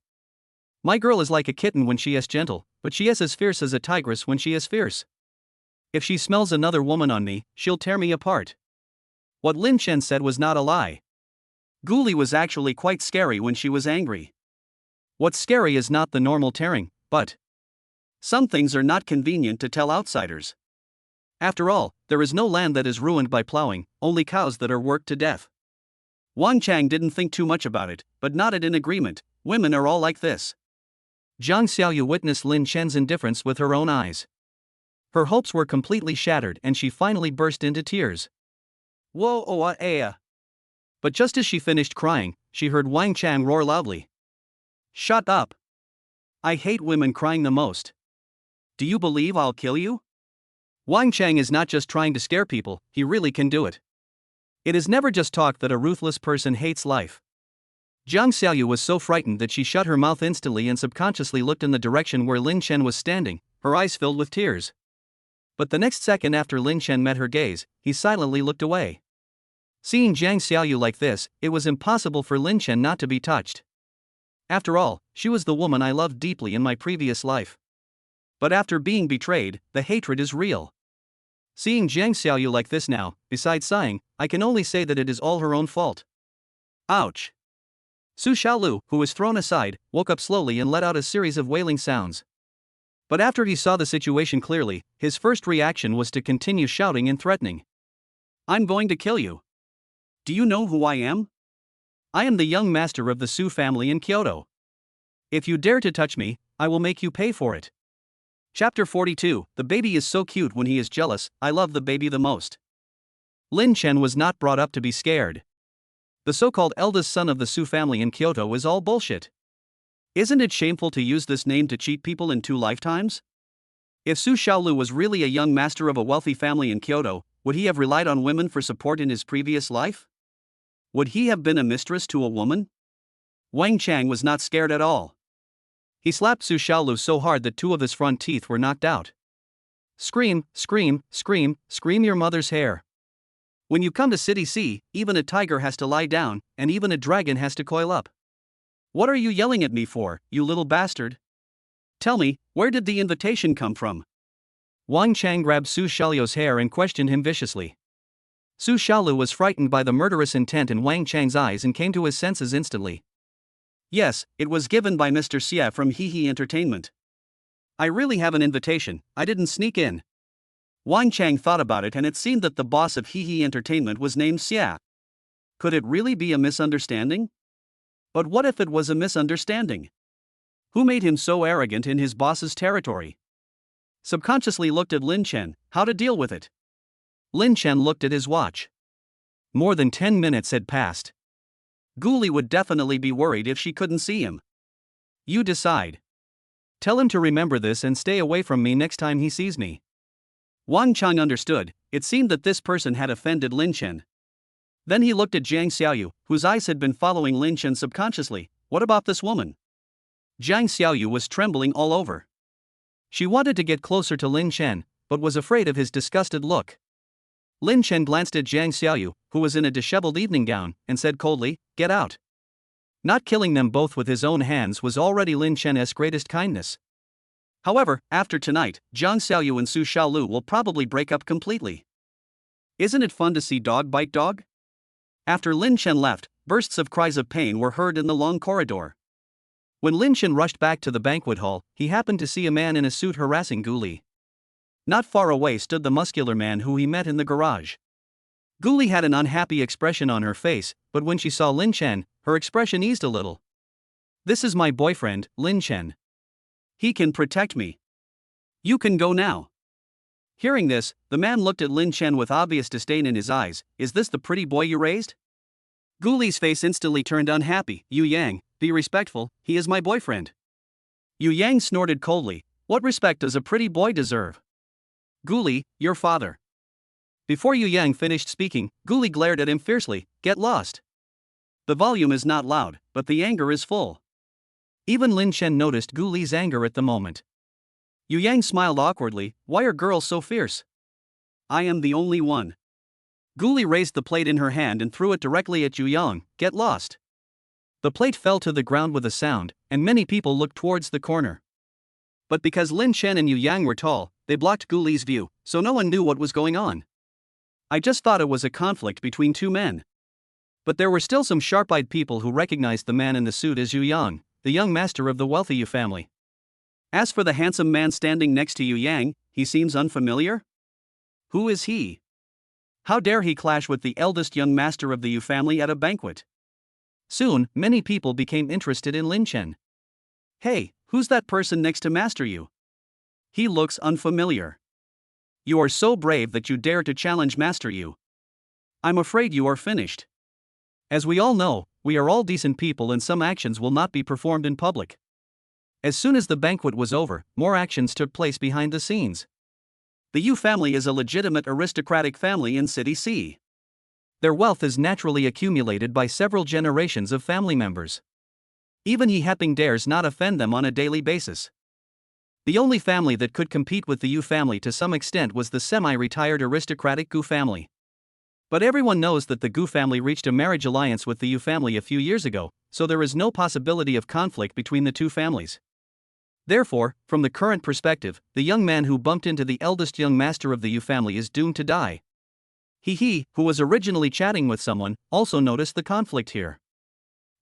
S1: My girl is like a kitten when she is gentle, but she is as fierce as a tigress when she is fierce. If she smells another woman on me, she'll tear me apart. What Lin Chen said was not a lie. Gully was actually quite scary when she was angry. What's scary is not the normal tearing, but some things are not convenient to tell outsiders. After all, there is no land that is ruined by plowing, only cows that are worked to death. Wang Chang didn't think too much about it, but nodded in agreement. Women are all like this. Jiang Xiaoyu witnessed Lin Chen's indifference with her own eyes. Her hopes were completely shattered and she finally burst into tears. Whoa, oh, But just as she finished crying, she heard Wang Chang roar loudly. Shut up! I hate women crying the most. Do you believe I'll kill you? Wang Chang is not just trying to scare people, he really can do it. It is never just talk that a ruthless person hates life. Jiang Xiaoyu was so frightened that she shut her mouth instantly and subconsciously looked in the direction where Lin Chen was standing, her eyes filled with tears. But the next second after Lin Chen met her gaze, he silently looked away. Seeing Jiang Xiaoyu like this, it was impossible for Lin Chen not to be touched. After all, she was the woman I loved deeply in my previous life. But after being betrayed, the hatred is real. Seeing Jiang Xiaoyu like this now, besides sighing, I can only say that it is all her own fault. Ouch! Su Xiaolu, who was thrown aside, woke up slowly and let out a series of wailing sounds. But after he saw the situation clearly, his first reaction was to continue shouting and threatening. I'm going to kill you. Do you know who I am? I am the young master of the Su family in Kyoto. If you dare to touch me, I will make you pay for it. Chapter 42, The baby is so cute when he is jealous, I love the baby the most. Lin Chen was not brought up to be scared. The so-called eldest son of the Su family in Kyoto is all bullshit. Isn't it shameful to use this name to cheat people in 2 lifetimes? If Su Xiaolu was really a young master of a wealthy family in Kyoto, would he have relied on women for support in his previous life? Would he have been a mistress to a woman? Wang Chang was not scared at all. He slapped Su Xiaolu so hard that 2 of his front teeth were knocked out. Scream, scream, scream, scream your mother's hair. When you come to City C, even a tiger has to lie down, and even a dragon has to coil up. What are you yelling at me for, you little bastard? Tell me, where did the invitation come from? Wang Chang grabbed Su Xiaolu's hair and questioned him viciously. Su Xiaolu was frightened by the murderous intent in Wang Chang's eyes and came to his senses instantly. Yes, it was given by Mr. Xia from Hehe Entertainment. I really have an invitation, I didn't sneak in. Wang Chang thought about it and it seemed that the boss of Hehe Entertainment was named Xia. Could it really be a misunderstanding? But what if it was a misunderstanding? Who made him so arrogant in his boss's territory? Subconsciously looked at Lin Chen, how to deal with it. Lin Chen looked at his watch. More than 10 minutes had passed. Gully would definitely be worried if she couldn't see him. You decide. Tell him to remember this and stay away from me next time he sees me. Wang Chang understood, it seemed that this person had offended Lin Chen. Then he looked at Jiang Xiaoyu, whose eyes had been following Lin Chen subconsciously. What about this woman? Jiang Xiaoyu was trembling all over. She wanted to get closer to Lin Chen, but was afraid of his disgusted look. Lin Chen glanced at Jiang Xiaoyu, who was in a disheveled evening gown, and said coldly, "Get out." Not killing them both with his own hands was already Lin Chen's greatest kindness. However, after tonight, Jiang Xiaoyu and Su Xiaolu will probably break up completely. Isn't it fun to see dog bite dog? After Lin Chen left, bursts of cries of pain were heard in the long corridor. When Lin Chen rushed back to the banquet hall, he happened to see a man in a suit harassing Gully. Not far away stood the muscular man who he met in the garage. Gully had an unhappy expression on her face, but when she saw Lin Chen, her expression eased a little. "This is my boyfriend, Lin Chen. He can protect me. You can go now." Hearing this, the man looked at Lin Chen with obvious disdain in his eyes. "Is this the pretty boy you raised?" Gully's face instantly turned unhappy. "Yu Yang, be respectful, he is my boyfriend." Yu Yang snorted coldly. "What respect does a pretty boy deserve?" "Gully, your father." Before Yu Yang finished speaking, Gully glared at him fiercely. "Get lost." The volume is not loud, but the anger is full. Even Lin Chen noticed Gully's anger at the moment. Yu Yang smiled awkwardly. "Why are girls so fierce?" "I am the only one." Gully raised the plate in her hand and threw it directly at Yu Yang. "Get lost." The plate fell to the ground with a sound, and many people looked towards the corner. But because Lin Chen and Yu Yang were tall, they blocked Gully's view, so no one knew what was going on. "I just thought it was a conflict between two men." But there were still some sharp-eyed people who recognized the man in the suit as Yu Yang, the young master of the wealthy Yu family. As for the handsome man standing next to Yu Yang, he seems unfamiliar? Who is he? How dare he clash with the eldest young master of the Yu family at a banquet? Soon, many people became interested in Lin Chen. "Hey, who's that person next to Master Yu? He looks unfamiliar. You are so brave that you dare to challenge Master Yu. I'm afraid you are finished." As we all know, we are all decent people and some actions will not be performed in public. As soon as the banquet was over, more actions took place behind the scenes. The Yu family is a legitimate aristocratic family in City C. Their wealth is naturally accumulated by several generations of family members. Even Yi Heping dares not offend them on a daily basis. The only family that could compete with the Yu family to some extent was the semi-retired aristocratic Gu family. But everyone knows that the Gu family reached a marriage alliance with the Yu family a few years ago, so there is no possibility of conflict between the two families. Therefore, from the current perspective, the young man who bumped into the eldest young master of the Yu family is doomed to die. He, who was originally chatting with someone, also noticed the conflict here.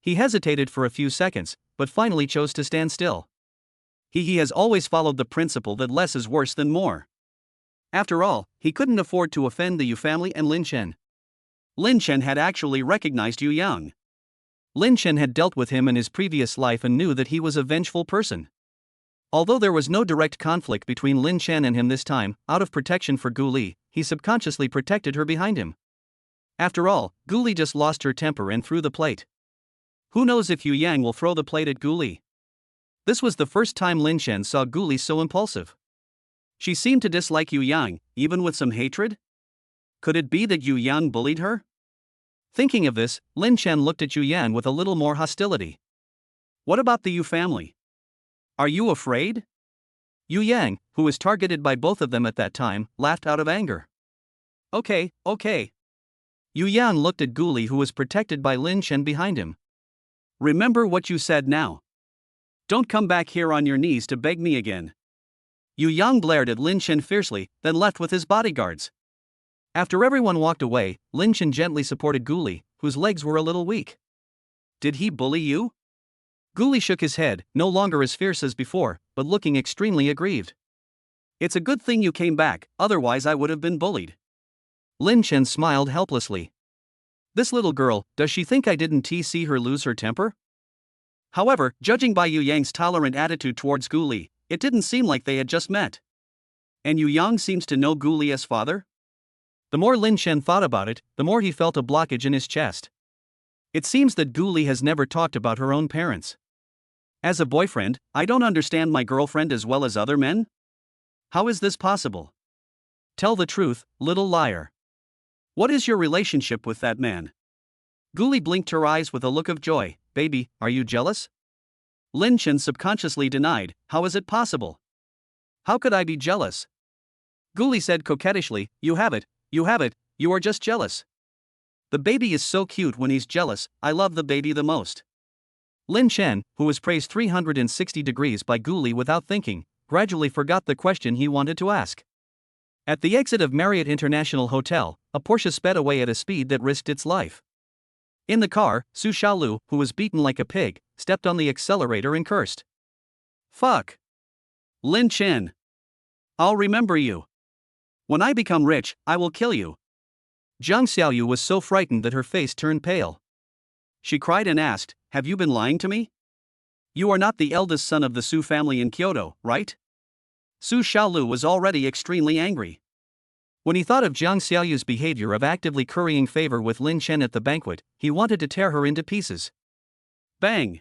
S1: He hesitated for a few seconds, but finally chose to stand still. He has always followed the principle that less is worse than more. After all, he couldn't afford to offend the Yu family and Lin Chen. Lin Chen had actually recognized Yu Yang. Lin Chen had dealt with him in his previous life and knew that he was a vengeful person. Although there was no direct conflict between Lin Chen and him this time, out of protection for Gully, he subconsciously protected her behind him. After all, Gully just lost her temper and threw the plate. Who knows if Yu Yang will throw the plate at Gully? This was the first time Lin Chen saw Gully so impulsive. She seemed to dislike Yu Yang, even with some hatred? Could it be that Yu Yang bullied her? Thinking of this, Lin Chen looked at Yu Yang with a little more hostility. "What about the Yu family? Are you afraid?" Yu Yang, who was targeted by both of them at that time, laughed out of anger. Okay. Yu Yang looked at Gully, who was protected by Lin Chen behind him. "Remember what you said now. Don't come back here on your knees to beg me again." Yu Yang glared at Lin Chen fiercely, then left with his bodyguards. After everyone walked away, Lin Chen gently supported Gully, whose legs were a little weak. "Did he bully you?" Gully shook his head, no longer as fierce as before, but looking extremely aggrieved. "It's a good thing you came back, otherwise I would have been bullied." Lin Chen smiled helplessly. This little girl, does she think I didn't see her lose her temper? However, judging by Yu Yang's tolerant attitude towards Gully, it didn't seem like they had just met. And Yu Yang seems to know Gully as father? The more Lin Chen thought about it, the more he felt a blockage in his chest. It seems that Gully has never talked about her own parents. As a boyfriend, I don't understand my girlfriend as well as other men? How is this possible? Tell the truth, little liar. What is your relationship with that man? Gully blinked her eyes with a look of joy. Baby, are you jealous? Lin Chen subconsciously denied. How is it possible? How could I be jealous? Gully said coquettishly, you have it, you are just jealous. The baby is so cute when he's jealous, I love the baby the most. Lin Chen, who was praised 360 degrees by Gully without thinking, gradually forgot the question he wanted to ask. At the exit of Marriott International Hotel, a Porsche sped away at a speed that risked its life. In the car, Su Xiaolu, who was beaten like a pig, stepped on the accelerator and cursed. Fuck. Lin Chen. I'll remember you. When I become rich, I will kill you. Jiang Xiaoyu was so frightened that her face turned pale. She cried and asked, have you been lying to me? You are not the eldest son of the Su family in Kyoto, right? Su Xiaolu was already extremely angry. When he thought of Jiang Xiaoyu's behavior of actively currying favor with Lin Chen at the banquet, he wanted to tear her into pieces. Bang!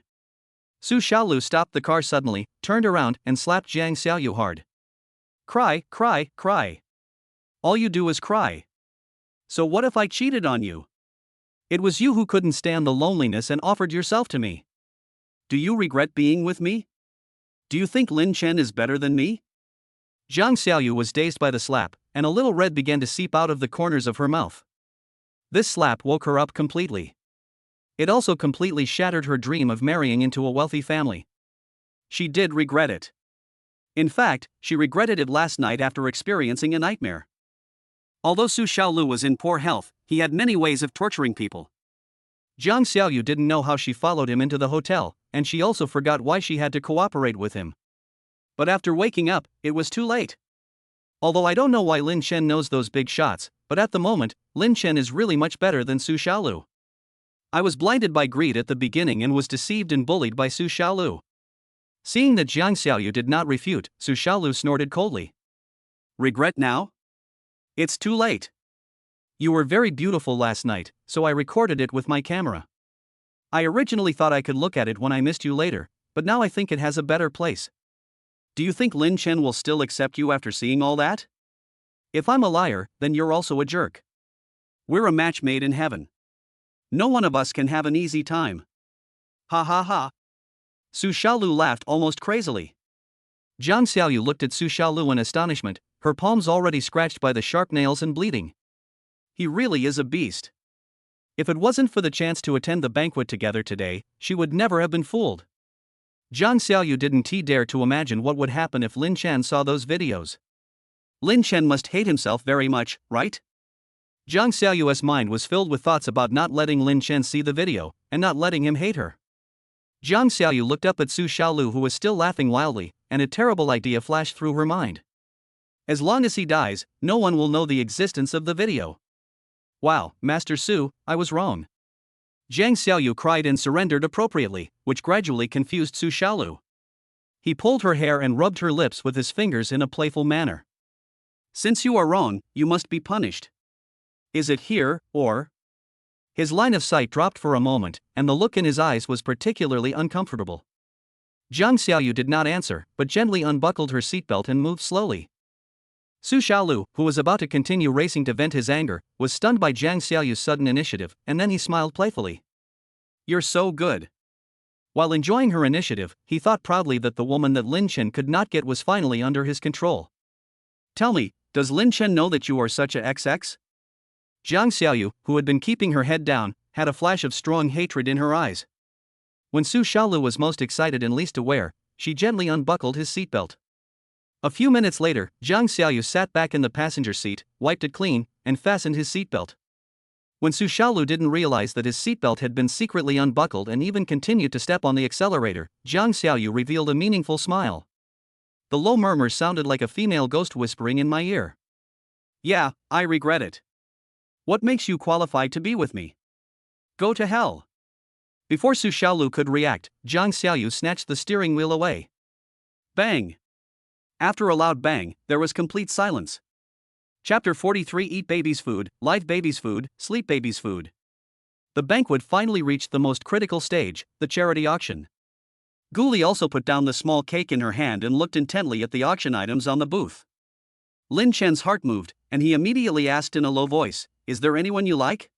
S1: Su Xiaolu stopped the car suddenly, turned around, and slapped Jiang Xiaoyu hard. Cry, cry, cry. All you do is cry. So what if I cheated on you? It was you who couldn't stand the loneliness and offered yourself to me. Do you regret being with me? Do you think Lin Chen is better than me? Jiang Xiaoyu was dazed by the slap, and a little red began to seep out of the corners of her mouth. This slap woke her up completely. It also completely shattered her dream of marrying into a wealthy family. She did regret it. In fact, she regretted it last night after experiencing a nightmare. Although Su Xiaolu was in poor health, he had many ways of torturing people. Jiang Xiaoyu didn't know how she followed him into the hotel, and she also forgot why she had to cooperate with him. But after waking up, it was too late. Although I don't know why Lin Chen knows those big shots, but at the moment, Lin Chen is really much better than Su Xiaolu. I was blinded by greed at the beginning and was deceived and bullied by Su Xiaolu. Seeing that Jiang Xiaoyu did not refute, Su Xiaolu snorted coldly. Regret now? It's too late. You were very beautiful last night, so I recorded it with my camera. I originally thought I could look at it when I missed you later, but now I think it has a better place. Do you think Lin Chen will still accept you after seeing all that? If I'm a liar, then you're also a jerk. We're a match made in heaven. No one of us can have an easy time. Ha ha ha. Su Xiaolu laughed almost crazily. Jiang Xiaoyu looked at Su Xiaolu in astonishment, her palms already scratched by the sharp nails and bleeding. He really is a beast. If it wasn't for the chance to attend the banquet together today, she would never have been fooled. Jiang Xiaoyu didn't dare to imagine what would happen if Lin Chen saw those videos. Lin Chen must hate himself very much, right? Jiang Xiaoyu's mind was filled with thoughts about not letting Lin Chen see the video, and not letting him hate her. Jiang Xiaoyu looked up at Su Xiaolu, who was still laughing wildly, and a terrible idea flashed through her mind. As long as he dies, no one will know the existence of the video. Wow, Master Su, I was wrong. Jiang Xiaoyu cried and surrendered appropriately, which gradually confused Su Xiaolu. He pulled her hair and rubbed her lips with his fingers in a playful manner. Since you are wrong, you must be punished. Is it here, or? His line of sight dropped for a moment, and the look in his eyes was particularly uncomfortable. Jiang Xiaoyu did not answer, but gently unbuckled her seatbelt and moved slowly. Su Xiaolu, who was about to continue racing to vent his anger, was stunned by Jiang Xiaoyu's sudden initiative, and then he smiled playfully. You're so good. While enjoying her initiative, he thought proudly that the woman that Lin Chen could not get was finally under his control. Tell me, does Lin Chen know that you are such a XX? Jiang Xiaoyu, who had been keeping her head down, had a flash of strong hatred in her eyes. When Su Xiaolu was most excited and least aware, she gently unbuckled his seatbelt. A few minutes later, Jiang Xiaoyu sat back in the passenger seat, wiped it clean, and fastened his seatbelt. When Su Xiaolu didn't realize that his seatbelt had been secretly unbuckled and even continued to step on the accelerator, Jiang Xiaoyu revealed a meaningful smile. The low murmur sounded like a female ghost whispering in my ear. Yeah, I regret it. What makes you qualified to be with me? Go to hell. Before Su Xiaolu could react, Jiang Xiaoyu snatched the steering wheel away. Bang! After a loud bang, there was complete silence. Chapter 43: Eat baby's food, live baby's food, sleep baby's food. The banquet finally reached the most critical stage, the charity auction. Gully also put down the small cake in her hand and looked intently at the auction items on the booth. Lin Chen's heart moved, and he immediately asked in a low voice, "Is there anyone you like?"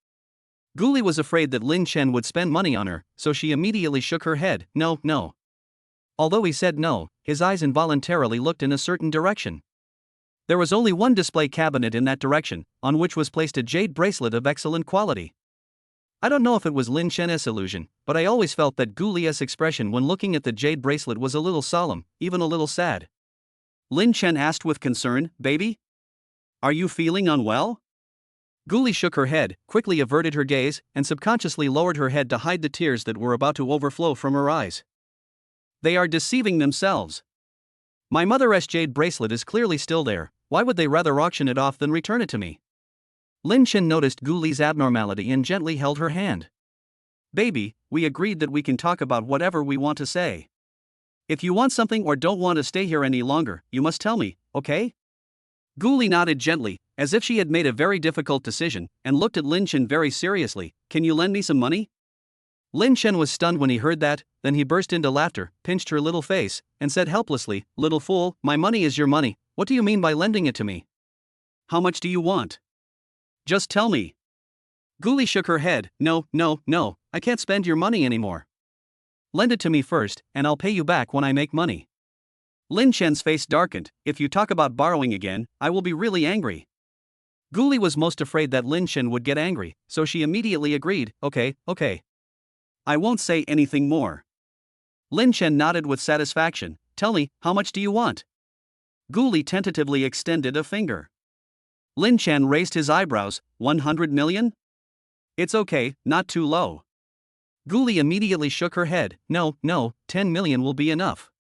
S1: Gully was afraid that Lin Chen would spend money on her, so she immediately shook her head, No. Although he said no, his eyes involuntarily looked in a certain direction. There was only one display cabinet in that direction, on which was placed a jade bracelet of excellent quality. I don't know if it was Lin Chen's illusion, but I always felt that Gully's expression when looking at the jade bracelet was a little solemn, even a little sad. Lin Chen asked with concern, "Baby? Are you feeling unwell? Gully shook her head, quickly averted her gaze, and subconsciously lowered her head to hide the tears that were about to overflow from her eyes. They are deceiving themselves. My mother's jade bracelet is clearly still there. Why would they rather auction it off than return it to me? Lin Chen noticed Gully's abnormality and gently held her hand. Baby, we agreed that we can talk about whatever we want to say. If you want something or don't want to stay here any longer, you must tell me, okay? Gully nodded gently, as if she had made a very difficult decision, and looked at Lin Chen very seriously. Can you lend me some money? Lin Chen was stunned when he heard that, then he burst into laughter, pinched her little face, and said helplessly, Little fool, my money is your money, what do you mean by lending it to me? How much do you want? Just tell me. Gully shook her head, No, I can't spend your money anymore. Lend it to me first, and I'll pay you back when I make money. Lin Chen's face darkened. If you talk about borrowing again, I will be really angry. Gully was most afraid that Lin Chen would get angry, so she immediately agreed, okay. I won't say anything more. Lin Chen nodded with satisfaction. Tell me, how much do you want? Gully tentatively extended a finger. Lin Chen raised his eyebrows. 100 million? It's okay, not too low. Gully immediately shook her head. No, 10 million will be enough.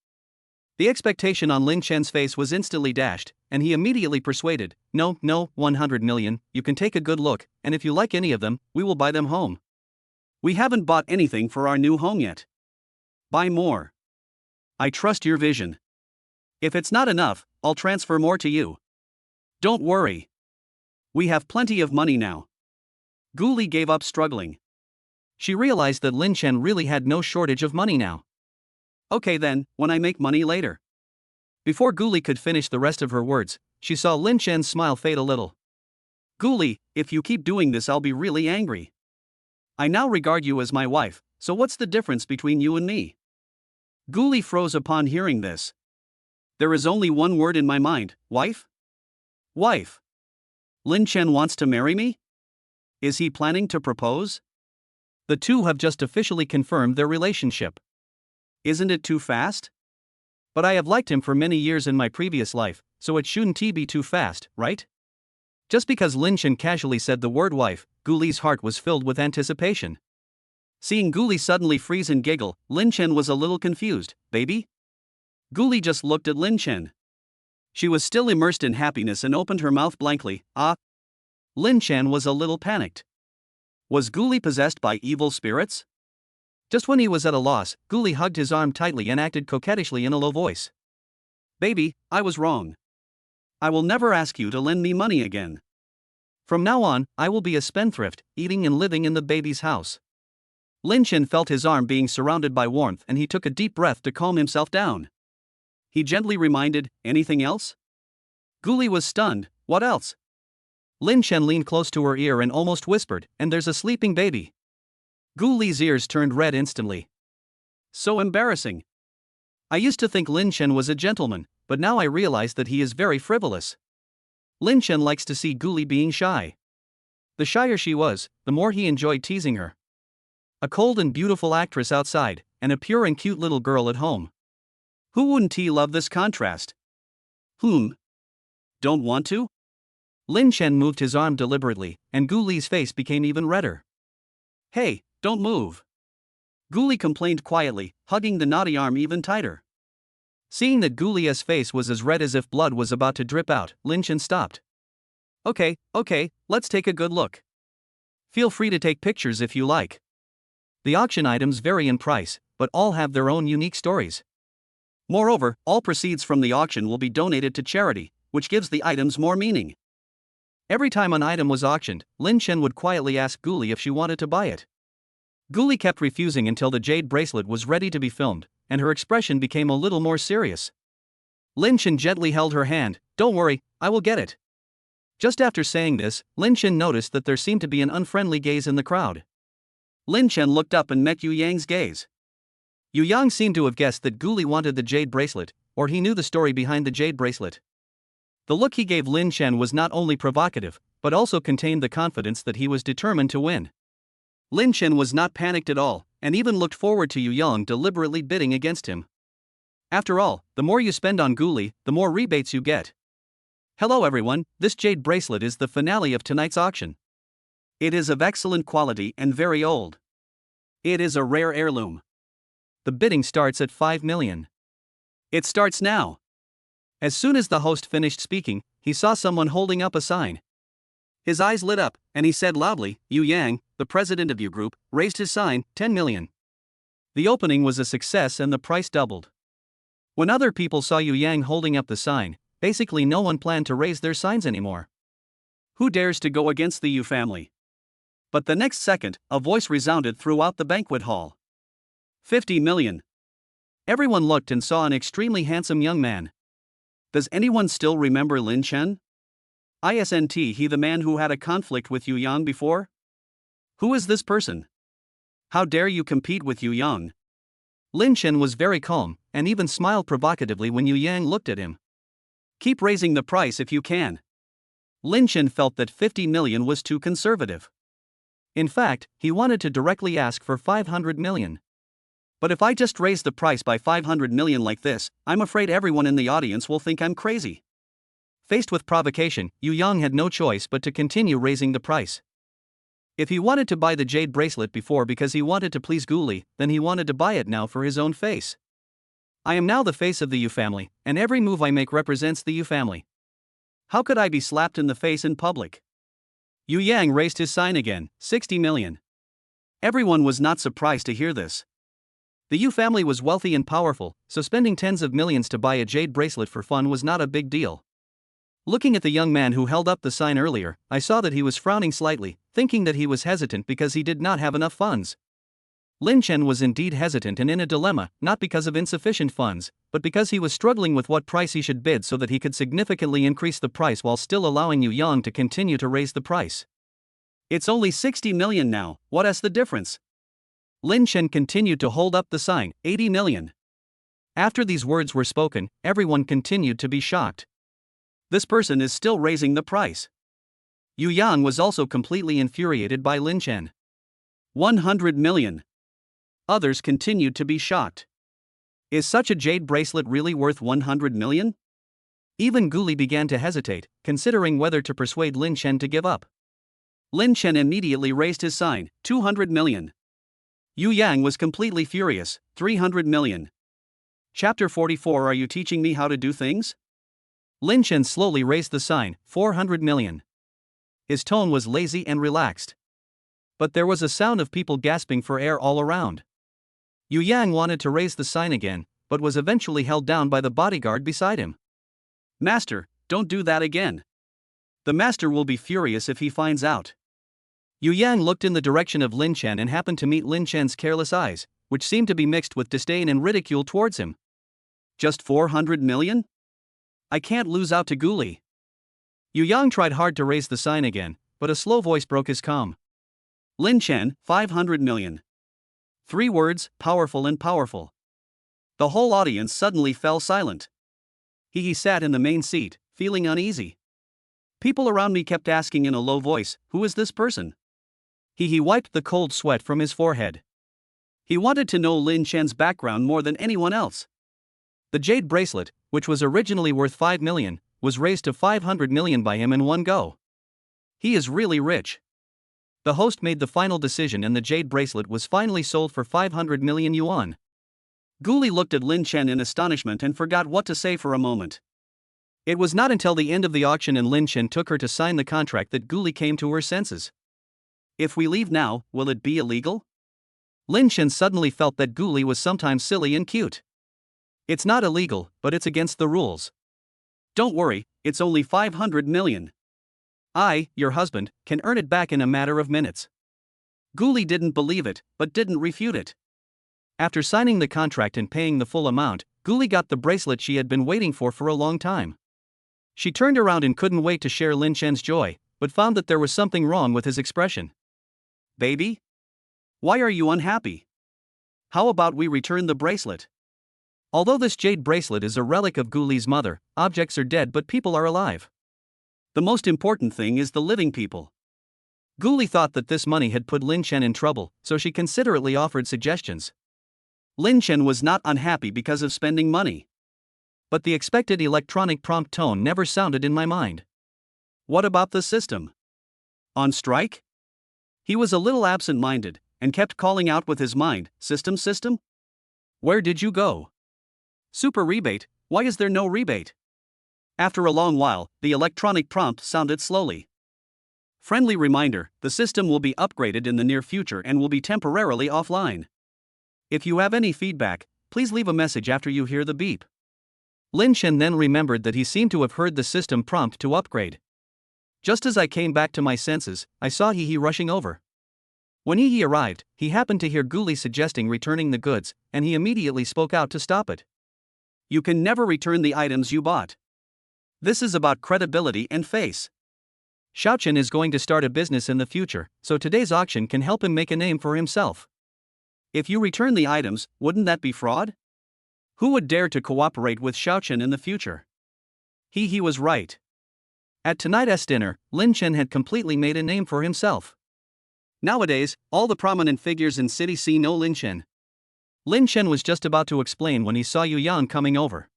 S1: The expectation on Lin Chen's face was instantly dashed, and he immediately persuaded, No, 100 million, you can take a good look, and if you like any of them, we will buy them home. We haven't bought anything for our new home yet. Buy more. I trust your vision. If it's not enough, I'll transfer more to you. Don't worry. We have plenty of money now. Gully gave up struggling. She realized that Lin Chen really had no shortage of money now. Okay then, when I make money later. Before Gully could finish the rest of her words, she saw Lin Chen's smile fade a little. Gully, if you keep doing this I'll be really angry. I now regard you as my wife, so what's the difference between you and me? Gully froze upon hearing this. There is only one word in my mind, wife? Wife. Lin Chen wants to marry me? Is he planning to propose? The two have just officially confirmed their relationship. Isn't it too fast? But I have liked him for many years in my previous life, so it shouldn't be too fast, right? Just because Lin Chen casually said the word wife, Gully's heart was filled with anticipation. Seeing Gully suddenly freeze and giggle, Lin Chen was a little confused. Baby? Gully just looked at Lin Chen. She was still immersed in happiness and opened her mouth blankly. Lin Chen was a little panicked. Was Gully possessed by evil spirits? Just when he was at a loss, Gully hugged his arm tightly and acted coquettishly in a low voice. Baby, I was wrong. I will never ask you to lend me money again. From now on, I will be a spendthrift, eating and living in the baby's house. Lin Chen felt his arm being surrounded by warmth and he took a deep breath to calm himself down. He gently reminded, anything else? Gully was stunned, what else? Lin Chen leaned close to her ear and almost whispered, and there's a sleeping baby. Gully's ears turned red instantly. So embarrassing. I used to think Lin Chen was a gentleman, but now I realize that he is very frivolous. Lin Chen likes to see Gully being shy. The shyer she was, the more he enjoyed teasing her. A cold and beautiful actress outside, and a pure and cute little girl at home. Who wouldn't love this contrast? Don't want to? Lin Chen moved his arm deliberately, and Gully's face became even redder. Hey, don't move. Gully complained quietly, hugging the naughty arm even tighter. Seeing that Gully's face was as red as if blood was about to drip out, Lin Chen stopped. Okay, let's take a good look. Feel free to take pictures if you like. The auction items vary in price, but all have their own unique stories. Moreover, all proceeds from the auction will be donated to charity, which gives the items more meaning. Every time an item was auctioned, Lin Chen would quietly ask Gully if she wanted to buy it. Gully kept refusing until the jade bracelet was ready to be filmed, and her expression became a little more serious. Lin Chen gently held her hand. Don't worry, I will get it. Just after saying this, Lin Chen noticed that there seemed to be an unfriendly gaze in the crowd. Lin Chen looked up and met Yu Yang's gaze. Yu Yang seemed to have guessed that Gully wanted the jade bracelet, or he knew the story behind the jade bracelet. The look he gave Lin Chen was not only provocative, but also contained the confidence that he was determined to win. Lin Chen was not panicked at all, and even looked forward to Yu Yang deliberately bidding against him. After all, the more you spend on Gully, the more rebates you get. Hello everyone, this jade bracelet is the finale of tonight's auction. It is of excellent quality and very old. It is a rare heirloom. The bidding starts at 5 million. It starts now. As soon as the host finished speaking, he saw someone holding up a sign. His eyes lit up, and he said loudly, Yu Yang, the president of your group, raised his sign, 10 million. The opening was a success and the price doubled. When other people saw Yu Yang holding up the sign, basically no one planned to raise their signs anymore. Who dares to go against the Yu family? But the next second, a voice resounded throughout the banquet hall. 50 million. Everyone looked and saw an extremely handsome young man. Does anyone still remember Lin Chen? Isn't he the man who had a conflict with Yu Yang before? Who is this person? How dare you compete with Yu Yang? Lin Chen was very calm, and even smiled provocatively when Yu Yang looked at him. Keep raising the price if you can. Lin Chen felt that 50 million was too conservative. In fact, he wanted to directly ask for 500 million. But if I just raise the price by 500 million like this, I'm afraid everyone in the audience will think I'm crazy. Faced with provocation, Yu Yang had no choice but to continue raising the price. If he wanted to buy the jade bracelet before because he wanted to please Gully, then he wanted to buy it now for his own face. I am now the face of the Yu family, and every move I make represents the Yu family. How could I be slapped in the face in public? Yu Yang raised his sign again, 60 million. Everyone was not surprised to hear this. The Yu family was wealthy and powerful, so spending tens of millions to buy a jade bracelet for fun was not a big deal. Looking at the young man who held up the sign earlier, I saw that he was frowning slightly, thinking that he was hesitant because he did not have enough funds. Lin Chen was indeed hesitant and in a dilemma, not because of insufficient funds, but because he was struggling with what price he should bid so that he could significantly increase the price while still allowing Yu Yang to continue to raise the price. It's only 60 million now, what is the difference? Lin Chen continued to hold up the sign, 80 million. After these words were spoken, everyone continued to be shocked. This person is still raising the price. Yu Yang was also completely infuriated by Lin Chen. 100 million. Others continued to be shocked. Is such a jade bracelet really worth 100 million? Even Gully began to hesitate, considering whether to persuade Lin Chen to give up. Lin Chen immediately raised his sign, 200 million. Yu Yang was completely furious, 300 million. Chapter 44. Are you teaching me how to do things? Lin Chen slowly raised the sign, 400 million. His tone was lazy and relaxed. But there was a sound of people gasping for air all around. Yu Yang wanted to raise the sign again, but was eventually held down by the bodyguard beside him. Master, don't do that again. The master will be furious if he finds out. Yu Yang looked in the direction of Lin Chen and happened to meet Lin Chen's careless eyes, which seemed to be mixed with disdain and ridicule towards him. Just 400 million? I can't lose out to Gully. Yu Yang tried hard to raise the sign again, but a slow voice broke his calm. Lin Chen, 500 million. 3 words, powerful and powerful. The whole audience suddenly fell silent. He sat in the main seat, feeling uneasy. People around me kept asking in a low voice, who is this person? He wiped the cold sweat from his forehead. He wanted to know Lin Chen's background more than anyone else. The jade bracelet, which was originally worth 5 million, was raised to 500 million by him in one go. He is really rich. The host made the final decision and the jade bracelet was finally sold for 500 million yuan. Gully looked at Lin Chen in astonishment and forgot what to say for a moment. It was not until the end of the auction and Lin Chen took her to sign the contract that Gully came to her senses. If we leave now, will it be illegal? Lin Chen suddenly felt that Gully was sometimes silly and cute. It's not illegal, but it's against the rules. Don't worry, it's only 500 million. I, your husband, can earn it back in a matter of minutes. Gully didn't believe it, but didn't refute it. After signing the contract and paying the full amount, Gully got the bracelet she had been waiting for a long time. She turned around and couldn't wait to share Lin Chen's joy, but found that there was something wrong with his expression. Baby? Why are you unhappy? How about we return the bracelet? Although this jade bracelet is a relic of Gully's mother, objects are dead but people are alive. The most important thing is the living people. Gully thought that this money had put Lin Chen in trouble, so she considerately offered suggestions. Lin Chen was not unhappy because of spending money.
S2: But the expected electronic prompt tone never sounded in my mind.
S1: What about the system? On strike? He was a little absent-minded, and kept calling out with his mind, System? Where did you go? Super rebate, why is there no rebate? After a long while, the electronic prompt sounded slowly. Friendly reminder, the system will be upgraded in the near future and will be temporarily offline. If you have any feedback, please leave a message after you hear the beep.
S2: Lin Chen then remembered that he seemed to have heard the system prompt to upgrade. Just as I came back to my senses, I saw He rushing over. When He arrived, he happened to hear Gully suggesting returning the goods, and he immediately spoke out to stop it.
S1: You can never return the items you bought. This is about credibility and face.
S2: Xiaochen is going to start a business in the future, so today's auction can help him make a name for himself.
S1: If you return the items, wouldn't that be fraud? Who would dare to cooperate with Xiaochen in the future? He was right.
S2: At tonight's dinner, Lin Chen had completely made a name for himself.
S1: Nowadays, all the prominent figures in city see know Lin Chen.
S2: Lin Chen was just about to explain when he saw Yu Yang coming over.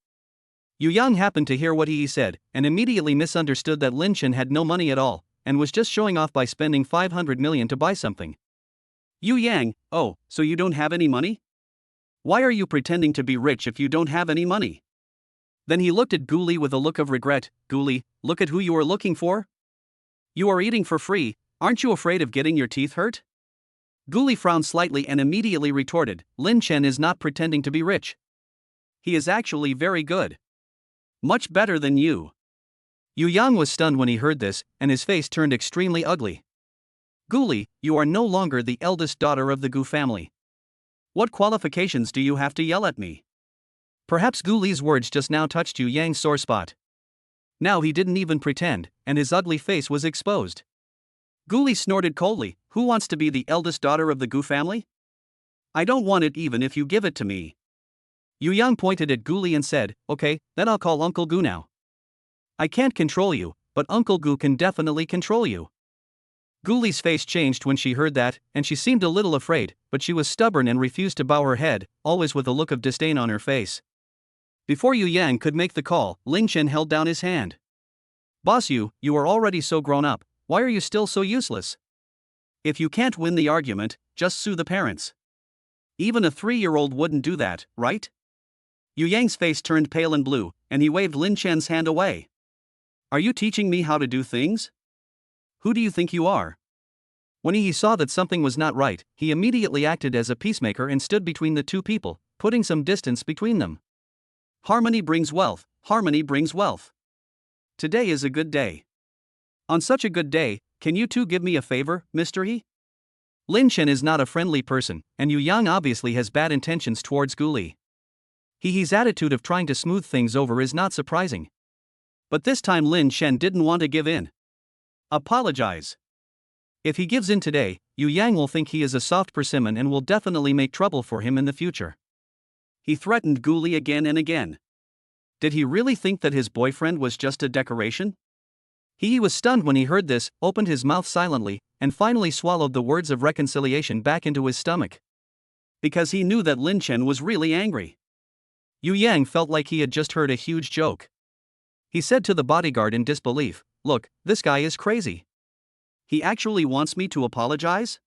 S2: Yu Yang happened to hear what he said, and immediately misunderstood that Lin Chen had no money at all, and was just showing off by spending 500 million to buy something.
S1: Yu Yang, oh, so you don't have any money? Why are you pretending to be rich if you don't have any money? Then he looked at Gully with a look of regret. Gully, look at who you are looking for. You are eating for free, aren't you afraid of getting your teeth hurt? Gully frowned slightly and immediately retorted, Lin Chen is not pretending to be rich. He is actually very good. Much better than you.
S2: Yu Yang was stunned when he heard this, and his face turned extremely ugly.
S1: Gully, you are no longer the eldest daughter of the Gu family. What qualifications do you have to yell at me?
S2: Perhaps Gully's words just now touched Yu Yang's sore spot. Now he didn't even pretend, and his ugly face was exposed.
S1: Gully snorted coldly, who wants to be the eldest daughter of the Gu family? I don't want it even if you give it to me.
S2: Yu Yang pointed at Gully and said, okay, then I'll call Uncle Gu now. I can't control you, but Uncle Gu can definitely control you. Gully's face changed when she heard that, and she seemed a little afraid, but she was stubborn and refused to bow her head, always with a look of disdain on her face. Before Yu Yang could make the call, Lin Chen held down his hand. Boss you are already so grown up, why are you still so useless?
S1: If you can't win the argument, just sue the parents. Even a 3-year-old wouldn't do that, right? Yu Yang's face turned pale and blue, and he waved Lin Chen's hand away. Are you teaching me how to do things? Who do you think you are?
S2: When he saw that something was not right, he immediately acted as a peacemaker and stood between the two people, putting some distance between them.
S1: Harmony brings wealth, harmony brings wealth. Today is a good day. On such a good day, can you two give me a favor, Mr. He?
S2: Lin Chen is not a friendly person, and Yu Yang obviously has bad intentions towards Gully. He's attitude of trying to smooth things over is not surprising.
S1: But this time Lin Chen didn't want to give in. Apologize.
S2: If he gives in today, Yu Yang will think he is a soft persimmon and will definitely make trouble for him in the future.
S1: He threatened Gully again and again. Did he really think that his boyfriend was just a decoration?
S2: He was stunned when he heard this, opened his mouth silently, and finally swallowed the words of reconciliation back into his stomach.
S1: Because he knew that Lin Chen was really angry.
S2: Yu Yang felt like he had just heard a huge joke. He said to the bodyguard in disbelief, look, this guy is crazy.
S1: He actually wants me to apologize?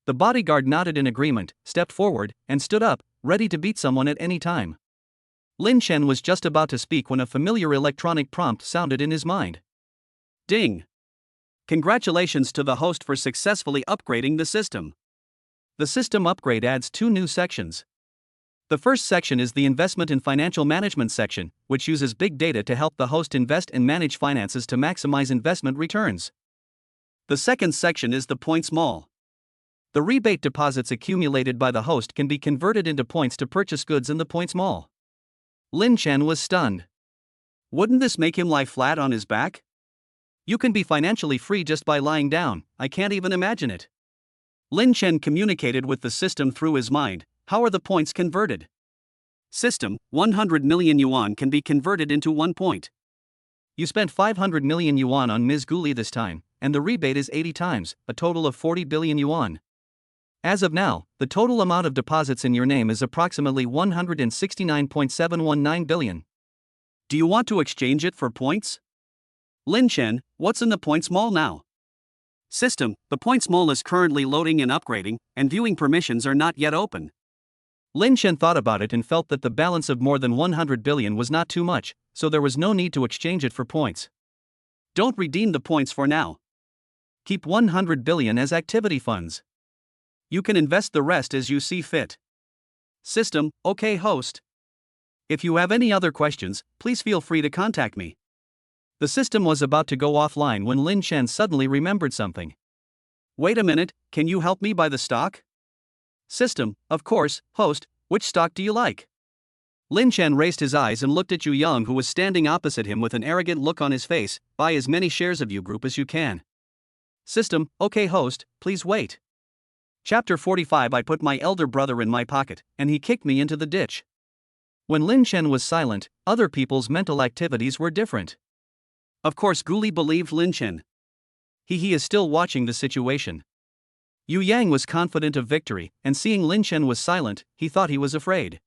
S2: The bodyguard nodded in agreement, stepped forward, and stood up, ready to beat someone at any time. Lin Chen was just about to speak when a familiar electronic prompt sounded in his mind.
S1: Ding! Congratulations to the host for successfully upgrading the system.
S2: The system upgrade adds 2 new sections. The first section is the Investment and Financial Management section, which uses big data to help the host invest and manage finances to maximize investment returns.
S1: The second section is the Points Mall.
S2: The rebate deposits accumulated by the host can be converted into points to purchase goods in the Points Mall. Lin Chen was stunned.
S1: Wouldn't this make him lie flat on his back?
S2: You can be financially free just by lying down, I can't even imagine it.
S1: Lin Chen communicated with the system through his mind. How are the points converted? System, 100 million yuan can be converted into 1 point.
S2: You spent 500 million yuan on Ms. Gully this time, and the rebate is 80 times, a total of 40 billion yuan. As of now, the total amount of deposits in your name is approximately 169.719 billion.
S1: Do you want to exchange it for points? Lin Chen, what's in the points mall now? System, the points mall is currently loading and upgrading, and viewing permissions are not yet open.
S2: Lin Chen thought about it and felt that the balance of more than 100 billion was not too much, so there was no need to exchange it for points.
S1: Don't redeem the points for now.
S2: Keep 100 billion as activity funds.
S1: You can invest the rest as you see fit. System, okay host.
S2: If you have any other questions, please feel free to contact me. The system was about to go offline when Lin Chen suddenly remembered something.
S1: Wait a minute, can you help me buy the stock?
S2: System, of course, host, which stock do you like? Lin Chen raised his eyes and looked at Yu Yang, who was standing opposite him with an arrogant look on his face. Buy as many shares of Yu Group as you can. System, okay host, please wait. Chapter 45. I put my elder brother in my pocket, and he kicked me into the ditch. When Lin Chen was silent, other people's mental activities were different.
S1: Of course, Gully believed Lin Chen.
S2: He is still watching the situation. Yu Yang was confident of victory, and seeing Lin Chen was silent, he thought he was afraid.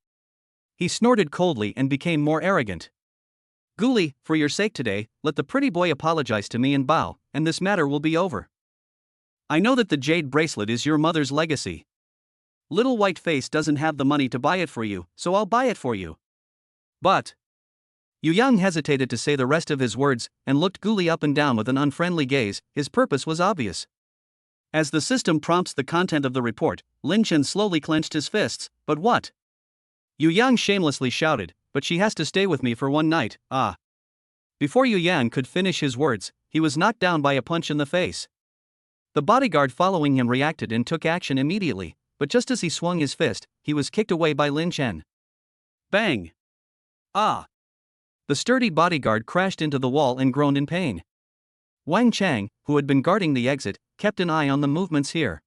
S2: He snorted coldly and became more arrogant. Gully, for your sake today, let the pretty boy apologize to me and bow, and this matter will be over. I know that the jade bracelet is your mother's legacy. Little White Face doesn't have the money to buy it for you, so I'll buy it for you.
S1: But
S2: Yu Yang hesitated to say the rest of his words, and looked Gully up and down with an unfriendly gaze. His purpose was obvious.
S1: As the system prompts the content of the report, Lin Chen slowly clenched his fists. But what?
S2: Yu Yang shamelessly shouted, but she has to stay with me for one night. Ah. Before Yu Yang could finish his words, he was knocked down by a punch in the face. The bodyguard following him reacted and took action immediately, but just as he swung his fist, he was kicked away by Lin Chen.
S1: Bang! Ah!
S2: The sturdy bodyguard crashed into the wall and groaned in pain. Wang Chang, who had been guarding the exit, kept an eye on the movements here.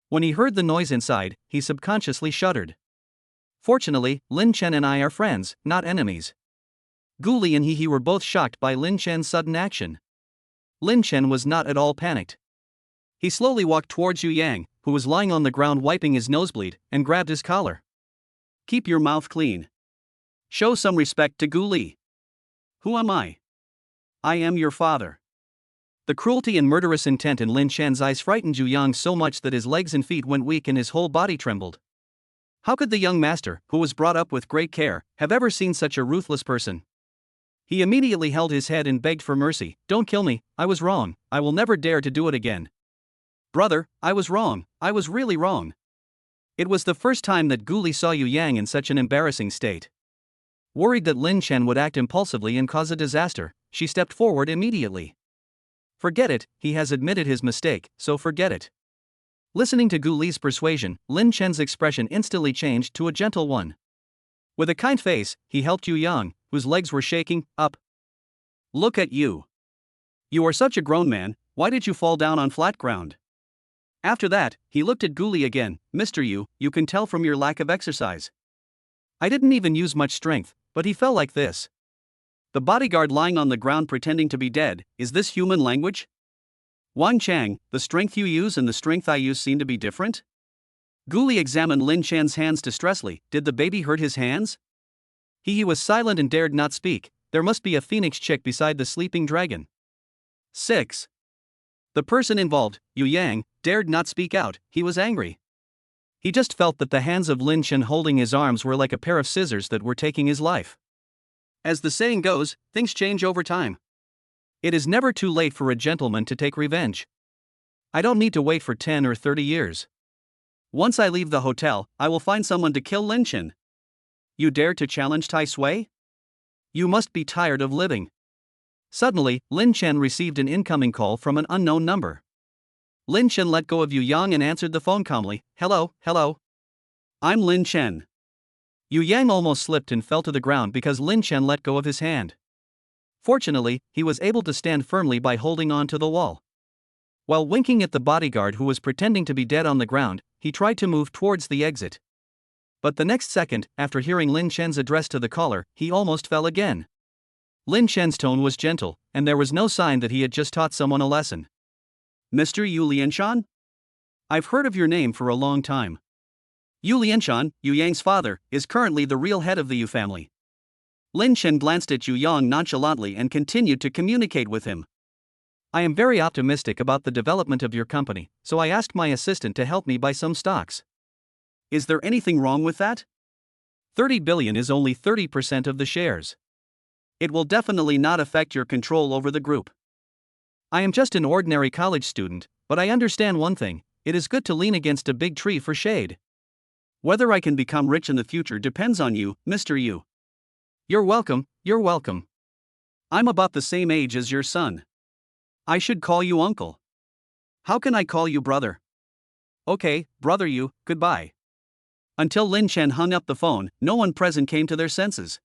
S2: When he heard the noise inside, he subconsciously shuddered. Fortunately, Lin Chen and I are friends, not enemies. Gully and he were both shocked by Lin Chen's sudden action. Lin Chen was not at all panicked. He slowly walked towards Yu Yang, who was lying on the ground wiping his nosebleed, and grabbed his collar.
S1: Keep your mouth clean. Show some respect to Gully. Who am I? I am your father.
S2: The cruelty and murderous intent in Lin Chen's eyes frightened Yu Yang so much that his legs and feet went weak and his whole body trembled. How could the young master, who was brought up with great care, have ever seen such a ruthless person? He immediately held his head and begged for mercy. Don't kill me, I was wrong, I will never dare to do it again. Brother, I was wrong, I was really wrong. It was the first time that Gully saw Yu Yang in such an embarrassing state. Worried that Lin Chen would act impulsively and cause a disaster, she stepped forward immediately. Forget it, he has admitted his mistake, so forget it. Listening to Gully's persuasion, Lin Chen's expression instantly changed to a gentle one. With a kind face, he helped Yu Yang, whose legs were shaking, up.
S1: Look at you. You are such a grown man, why did you fall down on flat ground? After that, he looked at Gully again. Mr. Yu, you can tell from your lack of exercise.
S2: I didn't even use much strength, but he fell like this.
S1: The bodyguard lying on the ground pretending to be dead, is this human language? Wang Chang, the strength you use and the strength I use seem to be different? Gully examined Lin Chan's hands distressfully. Did the baby hurt his hands?
S2: He was silent and dared not speak. There must be a phoenix chick beside the sleeping dragon.
S1: 6.
S2: The person involved, Yu Yang, dared not speak out. He was angry. He just felt that the hands of Lin Chen holding his arms were like a pair of scissors that were taking his life.
S1: As the saying goes, things change over time.
S2: It is never too late for a gentleman to take revenge. I don't need to wait for 10 or 30 years.
S1: Once I leave the hotel, I will find someone to kill Lin Chen. You dare to challenge Tai Sui?
S2: You must be tired of living. Suddenly, Lin Chen received an incoming call from an unknown number. Lin Chen let go of Yu Yang and answered the phone calmly. Hello, hello.
S1: I'm Lin Chen.
S2: Yu Yang almost slipped and fell to the ground because Lin Chen let go of his hand. Fortunately, he was able to stand firmly by holding on to the wall. While winking at the bodyguard who was pretending to be dead on the ground, he tried to move towards the exit. But the next second, after hearing Lin Chen's address to the caller, he almost fell again. Lin Chen's tone was gentle, and there was no sign that he had just taught someone a lesson.
S1: Mr. Yu Lianshan? I've heard of your name for a long time.
S2: Yu Lianshan, Yu Yang's father, is currently the real head of the Yu family.
S1: Lin Chen glanced at Yu Yang nonchalantly and continued to communicate with him.
S2: I am very optimistic about the development of your company, so I asked my assistant to help me buy some stocks.
S1: Is there anything wrong with that?
S2: 30 billion is only 30% of the shares.
S1: It will definitely not affect your control over the group.
S2: I am just an ordinary college student, but I understand one thing: it is good to lean against a big tree for shade.
S1: Whether I can become rich in the future depends on you, Mr. Yu.
S2: You're welcome, you're welcome.
S1: I'm about the same age as your son. I should call you uncle. How can I call you brother?
S2: Okay, brother Yu, goodbye.
S1: Until Lin Chen hung up the phone, no one present came to their senses.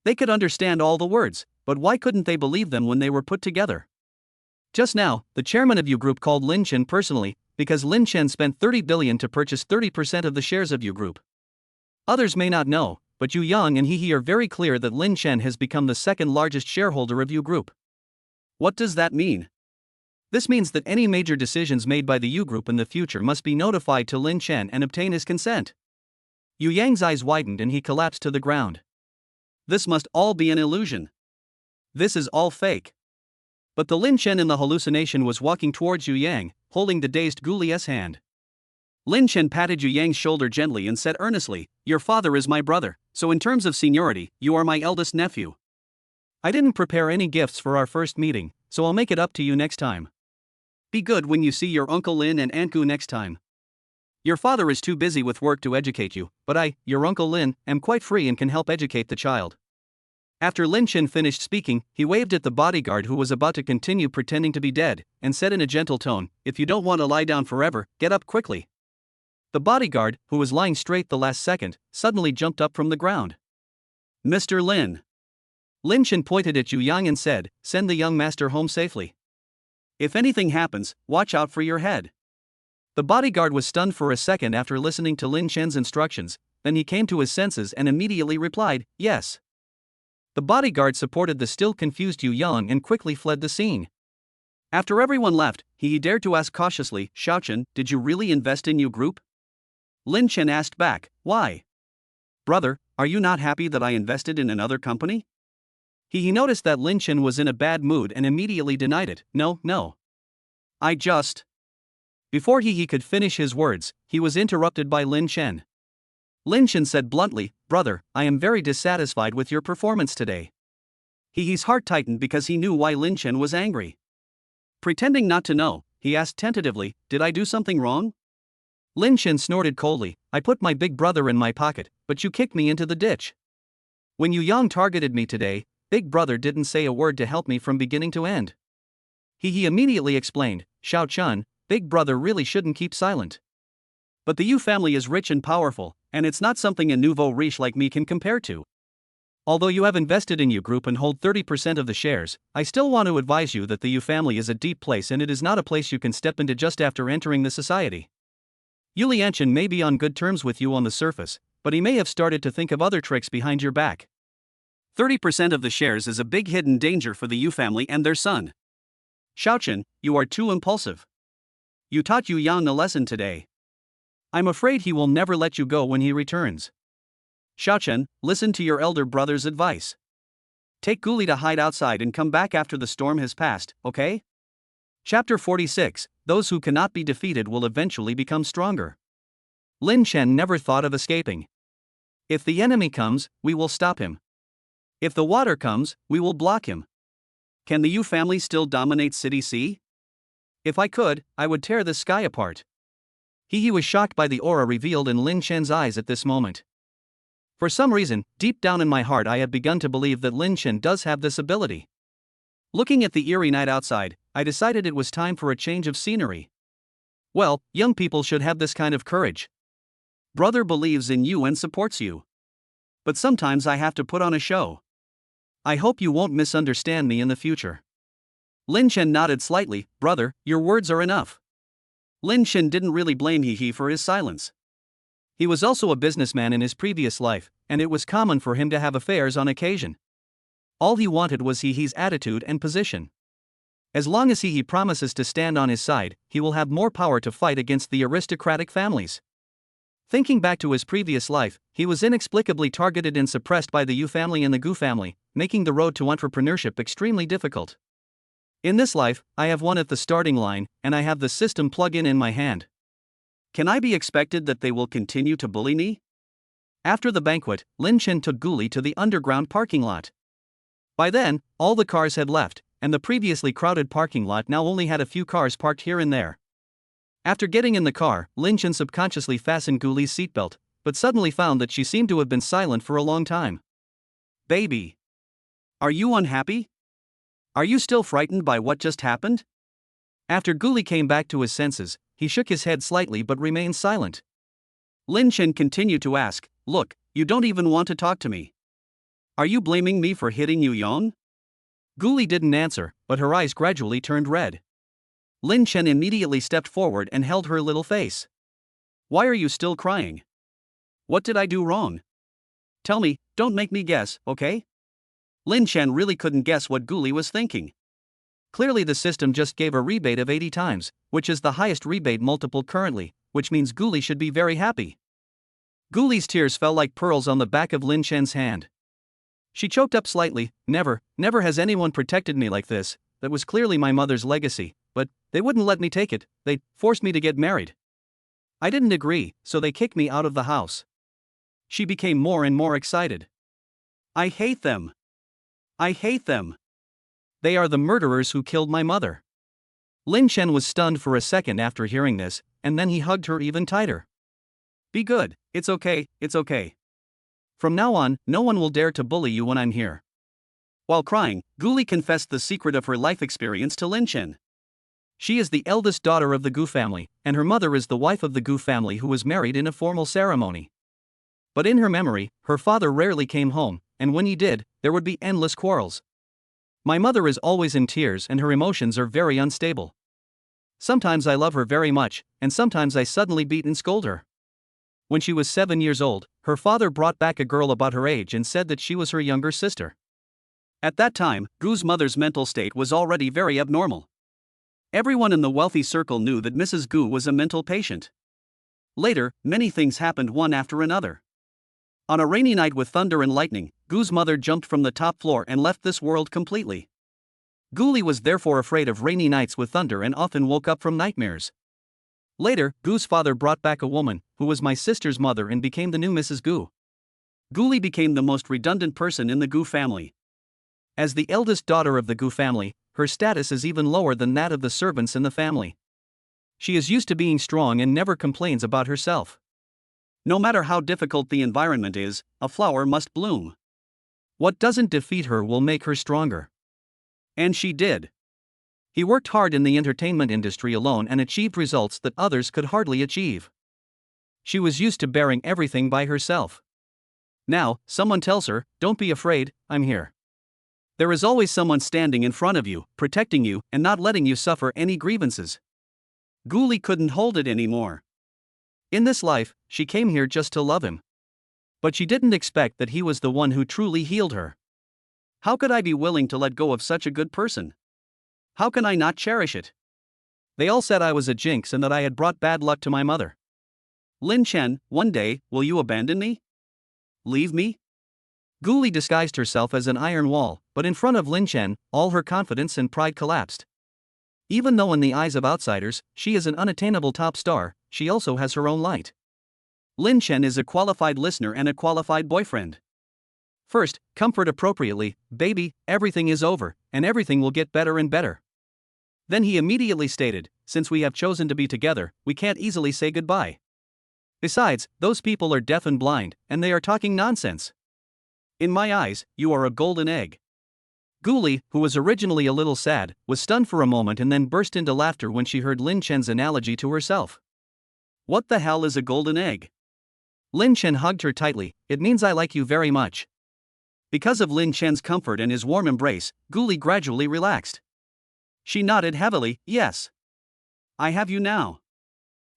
S1: They could understand all the words, but why couldn't they believe them when they were put together?
S2: Just now, the chairman of Yu Group called Lin Chen personally, because Lin Chen spent 30 billion to purchase 30% of the shares of Yu Group. Others may not know, but Yu Yang and he are very clear that Lin Chen has become the second largest shareholder of Yu Group.
S1: What does that mean?
S2: This means that any major decisions made by the Yu Group in the future must be notified to Lin Chen and obtain his consent. Yu Yang's eyes widened and he collapsed to the ground.
S1: This must all be an illusion. This is all fake.
S2: But the Lin Chen in the hallucination was walking towards Yu Yang, holding the dazed Gully's hand.
S1: Lin Chen patted Yu Yang's shoulder gently and said earnestly, "Your father is my brother, so in terms of seniority, you are my eldest nephew.
S2: I didn't prepare any gifts for our first meeting, so I'll make it up to you next time.
S1: Be good when you see your Uncle Lin and Aunt Gu next time. Your father is too busy with work to educate you, but I, your Uncle Lin, am quite free and can help educate the child." After Lin Chen finished speaking, he waved at the bodyguard who was about to continue pretending to be dead, and said in a gentle tone, "If you don't want to lie down forever, get up quickly." The bodyguard, who was lying straight the last second, suddenly jumped up from the ground. "Mr. Lin."
S2: Lin Chen pointed at Yu Yang and said, "Send the young master home safely.
S1: If anything happens, watch out for your head."
S2: The bodyguard was stunned for a second after listening to Lin Chen's instructions, then he came to his senses and immediately replied, "Yes." The bodyguard supported the still confused Yu Yang and quickly fled the scene.
S1: After everyone left, he dared to ask cautiously, "Xiaochen, did you really invest in Yu Group?" Lin Chen asked back, "Why? Brother, are you not happy that I invested in another company?"
S2: He noticed that Lin Chen was in a bad mood and immediately denied it. No.
S1: I just.
S2: Before he could finish his words, he was interrupted by Lin Chen. Lin Chen said bluntly, "Brother, I am very dissatisfied with your performance today."
S1: His heart tightened because he knew why Lin Chen was angry. Pretending not to know, he asked tentatively, "Did I do something wrong?"
S2: Lin Chen snorted coldly, "I put my big brother in my pocket, but you kicked me into the ditch. When Yu Yang targeted me today, Big Brother didn't say a word to help me from beginning to end." He immediately explained, "Xiao Chun, Big Brother really shouldn't keep silent.
S1: But the Yu family is rich and powerful, and it's not something a nouveau riche like me can compare to.
S2: Although you have invested in Yu Group and hold 30% of the shares, I still want to advise you that the Yu family is a deep place and it is not a place you can step into just after entering the society. Yu Lianchen may be on good terms with you on the surface, but he may have started to think of other tricks behind your back.
S1: 30% of the shares is a big hidden danger for the Yu family and their son. Xiaochen, you are too impulsive. You taught Yu Yang a lesson today.
S2: I'm afraid he will never let you go when he returns.
S1: Xiaochen, listen to your elder brother's advice. Take Gully to hide outside and come back after the storm has passed, okay?"
S2: Chapter 46, Those who cannot be defeated will eventually become stronger. Lin Chen never thought of escaping. If the enemy comes, we will stop him. If the water comes, we will block him.
S1: Can the Yu family still dominate City C?
S2: If I could, I would tear the sky apart. He was shocked by the aura revealed in Lin Chen's eyes at this moment. For some reason, deep down in my heart I had begun to believe that Lin Chen does have this ability. Looking at the eerie night outside, I decided it was time for a change of scenery. Well, young people should have this kind of courage.
S1: Brother believes in you and supports you. But sometimes I have to put on a show.
S2: I hope you won't misunderstand me in the future.
S1: Lin Chen nodded slightly. "Brother, your words are enough." Lin Chen didn't really blame He for his silence.
S2: He was also a businessman in his previous life, and it was common for him to have affairs on occasion. All he wanted was He's attitude and position. As long as he promises to stand on his side, he will have more power to fight against the aristocratic families. Thinking back to his previous life, he was inexplicably targeted and suppressed by the Yu family and the Gu family, making the road to entrepreneurship extremely difficult. In this life, I have won at the starting line, and I have the system plug-in in my hand.
S1: Can I be expected that they will continue to bully me?
S2: After the banquet, Lin Chen took Gully to the underground parking lot. By then, all the cars had left, and the previously crowded parking lot now only had a few cars parked here and there. After getting in the car, Lin Chen subconsciously fastened Gully's seatbelt, but suddenly found that she seemed to have been silent for a long time.
S1: Baby. Are you unhappy? Are you still frightened by what just happened?
S2: After Gully came back to his senses, he shook his head slightly but remained silent.
S1: Lin Chen continued to ask, look, you don't even want to talk to me. Are you blaming me for hitting Yu Yong?
S2: Gully didn't answer, but her eyes gradually turned red. Lin Chen immediately stepped forward and held her little face.
S1: Why are you still crying? What did I do wrong? Tell me, don't make me guess, okay? Lin Chen really couldn't guess what Gully was thinking.
S2: Clearly the system just gave a rebate of 80 times, which is the highest rebate multiple currently, which means Gully should be very happy. Gully's tears fell like pearls on the back of Lin Chen's hand. She choked up slightly. Never has anyone protected me like this. That was clearly my mother's legacy, but they wouldn't let me take it. They forced me to get married. I didn't agree, so they kicked me out of the house. She became more and more excited.
S1: I hate them. I hate them.
S2: They are the murderers who killed my mother. Lin Chen was stunned for a second after hearing this, and then he hugged her even tighter.
S1: Be good, it's okay, it's okay.
S2: From now on, no one will dare to bully you when I'm here.
S1: While crying, Gully confessed the secret of her life experience to Lin Chen.
S2: She is the eldest daughter of the Gu family, and her mother is the wife of the Gu family who was married in a formal ceremony. But in her memory, her father rarely came home, and when he did, there would be endless quarrels. My mother is always in tears and her emotions are very unstable. Sometimes I love her very much, and sometimes I suddenly beat and scold her. When she was 7 years old, her father brought back a girl about her age and said that she was her younger sister.
S1: At that time, Gu's mother's mental state was already very abnormal. Everyone in the wealthy circle knew that Mrs. Gu was a mental patient. Later, many things happened one after another. On a rainy night with thunder and lightning, Gu's mother jumped from the top floor and left this world completely. Gully was therefore afraid of rainy nights with thunder and often woke up from nightmares. Later, Gu's father brought back a woman, who was my sister's mother and became the new Mrs. Gu. Gully became the most redundant person in the Gu family. As the eldest daughter of the Gu family, her status is even lower than that of the servants in the family. She is used to being strong and never complains about herself. No matter how difficult the environment is, a flower must bloom. What doesn't defeat her will make her stronger. And she did. He worked hard in the entertainment industry alone and achieved results that others could hardly achieve. She was used to bearing everything by herself. Now, someone tells her, "Don't be afraid, I'm here." There is always someone standing in front of you, protecting you, and not letting you suffer any grievances. Gully couldn't hold it anymore. In this life, she came here just to love him. But she didn't expect that he was the one who truly healed her. How could I be willing to let go of such a good person? How can I not cherish it? They all said I was a jinx and that I had brought bad luck to my mother. Lin Chen, one day, will you abandon me? Leave me? Gully disguised herself as an iron wall, but in front of Lin Chen, all her confidence and pride collapsed. Even though in the eyes of outsiders, she is an unattainable top star, she also has her own light. Lin Chen is a qualified listener and a qualified boyfriend. First, comfort appropriately, baby, everything is over, and everything will get better and better. Then he immediately stated, since we have chosen to be together, we can't easily say goodbye. Besides, those people are deaf and blind, and they are talking nonsense. In my eyes, you are a golden egg. Gully, who was originally a little sad, was stunned for a moment and then burst into laughter when she heard Lin Chen's analogy to herself. What the hell is a golden egg? Lin Chen hugged her tightly. It means I like you very much. Because of Lin Chen's comfort and his warm embrace, Gully gradually relaxed. She nodded heavily, yes. I have you now.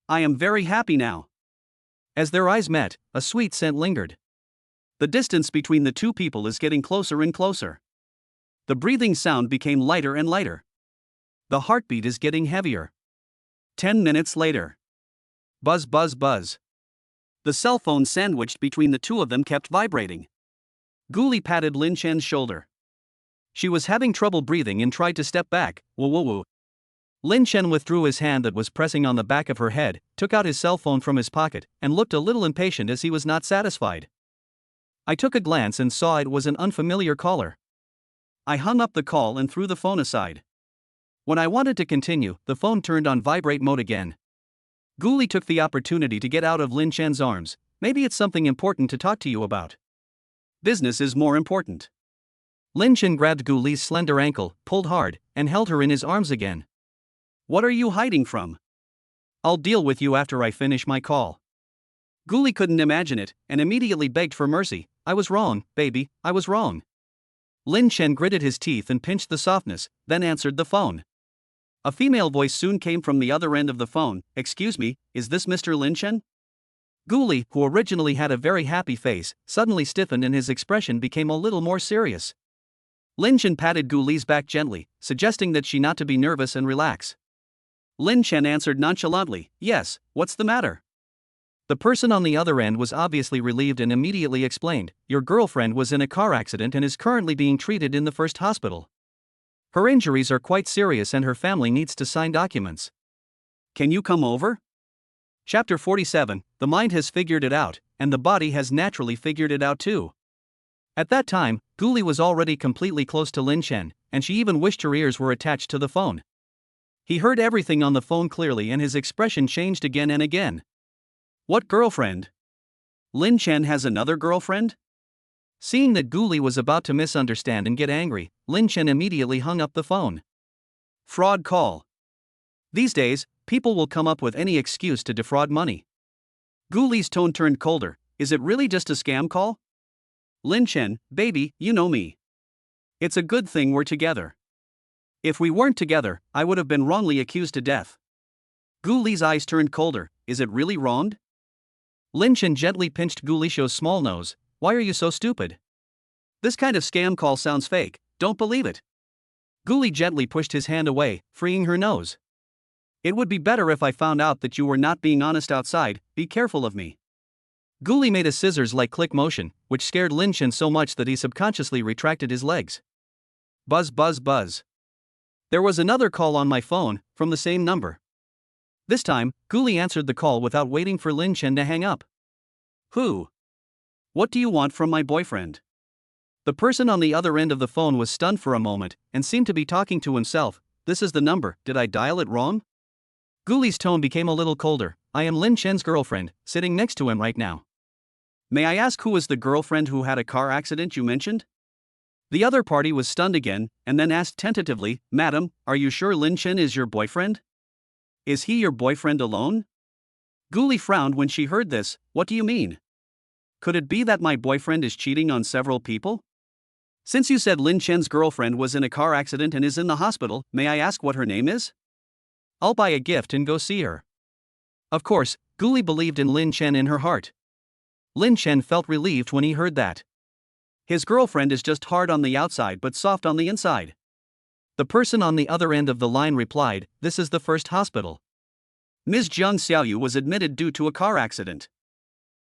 S1: I am very happy now. As their eyes met, a sweet scent lingered. The distance between the two people is getting closer and closer. The breathing sound became lighter and lighter. The heartbeat is getting heavier. 10 minutes later. Buzz, buzz, buzz. The cell phone sandwiched between the two of them kept vibrating. Gully patted Lin Chen's shoulder. She was having trouble breathing and tried to step back. Whoa whoa whoa. Lin Chen withdrew his hand that was pressing on the back of her head, took out his cell phone from his pocket, and looked a little impatient as he was not satisfied. I took a glance and saw it was an unfamiliar caller. I hung up the call and threw the phone aside. When I wanted to continue, the phone turned on vibrate mode again. Gully took the opportunity to get out of Lin Chen's arms. Maybe it's something important to talk to you about. Business is more important. Lin Chen grabbed Gully's slender ankle, pulled hard, and held her in his arms again. What are you hiding from? I'll deal with you after I finish my call. Gully couldn't imagine it, and immediately begged for mercy. I was wrong, baby, I was wrong. Lin Chen gritted his teeth and pinched the softness, then answered the phone. A female voice soon came from the other end of the phone. Excuse me, is this Mr. Lin Chen? Gully, who originally had a very happy face, suddenly stiffened and his expression became a little more serious. Lin Chen patted Gully's back gently, suggesting that she not to be nervous and relax. Lin Chen answered nonchalantly, yes, what's the matter? The person on the other end was obviously relieved and immediately explained, your girlfriend was in a car accident and is currently being treated in the first hospital. Her injuries are quite serious and her family needs to sign documents. Can you come over? Chapter 47, the mind has figured it out, and the body has naturally figured it out too. At that time, Gully was already completely close to Lin Chen, and she even wished her ears were attached to the phone. He heard everything on the phone clearly and his expression changed again and again. What girlfriend? Lin Chen has another girlfriend? Seeing that Gully was about to misunderstand and get angry, Lin Chen immediately hung up the phone. Fraud call. These days, people will come up with any excuse to defraud money. Gully's tone turned colder. Is it really just a scam call? Lin Chen, baby, you know me. It's a good thing we're together. If we weren't together, I would have been wrongly accused to death. Gully's eyes turned colder. Is it really wronged? Lin Chen gently pinched Gully's small nose. Why are you so stupid? This kind of scam call sounds fake, don't believe it. Gully gently pushed his hand away, freeing her nose. It would be better if I found out that you were not being honest outside, be careful of me. Gully made a scissors-like click motion, which scared Lin Chen so much that he subconsciously retracted his legs. Buzz buzz buzz. There was another call on my phone, from the same number. This time, Gully answered the call without waiting for Lin Chen to hang up. Who? What do you want from my boyfriend? The person on the other end of the phone was stunned for a moment, and seemed to be talking to himself. This is the number, did I dial it wrong? Gully's tone became a little colder. I am Lin Chen's girlfriend, sitting next to him right now. May I ask who is the girlfriend who had a car accident you mentioned? The other party was stunned again, and then asked tentatively, Madam, are you sure Lin Chen is your boyfriend? Is he your boyfriend alone? Gully frowned when she heard this. What do you mean? Could it be that my boyfriend is cheating on several people? Since you said Lin Chen's girlfriend was in a car accident and is in the hospital, may I ask what her name is? I'll buy a gift and go see her. Of course, Gully believed in Lin Chen in her heart. Lin Chen felt relieved when he heard that. His girlfriend is just hard on the outside but soft on the inside. The person on the other end of the line replied, this is the first hospital. Ms. Jiang Xiaoyu was admitted due to a car accident.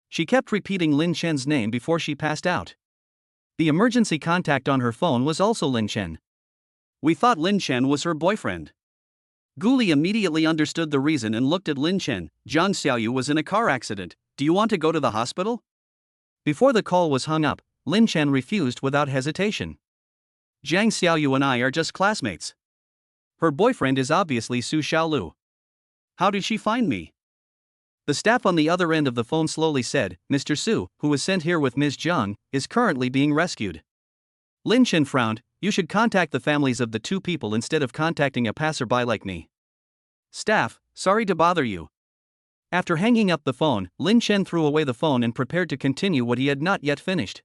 S1: She kept repeating Lin Chen's name before she passed out. The emergency contact on her phone was also Lin Chen. We thought Lin Chen was her boyfriend. Gully immediately understood the reason and looked at Lin Chen. Jiang Xiaoyu was in a car accident. Do you want to go to the hospital? Before the call was hung up, Lin Chen refused without hesitation. Jiang Xiaoyu and I are just classmates. Her boyfriend is obviously Su Xiaolu. How did she find me? The staff on the other end of the phone slowly said, Mr. Su, who was sent here with Ms. Jiang, is currently being rescued. Lin Chen frowned. You should contact the families of the two people instead of contacting a passerby like me. Staff, sorry to bother you. After hanging up the phone, Lin Chen threw away the phone and prepared to continue what he had not yet finished.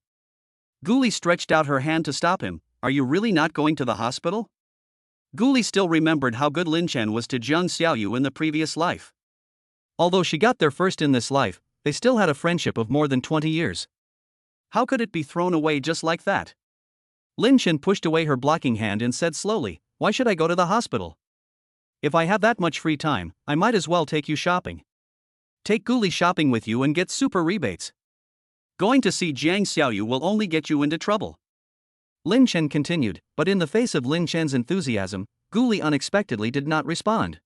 S1: Gully stretched out her hand to stop him. Are you really not going to the hospital? Gully still remembered how good Lin Chen was to Jiang Xiaoyu in the previous life. Although she got there first in this life, they still had a friendship of more than 20 years. How could it be thrown away just like that? Lin Chen pushed away her blocking hand and said slowly, why should I go to the hospital? If I have that much free time, I might as well take you shopping.
S2: Take Gully shopping with you and get super rebates.
S1: Going to see Jiang Xiaoyu will only get you into trouble.
S2: Lin Chen continued, but in the face of Lin Chen's enthusiasm, Gully unexpectedly did not respond.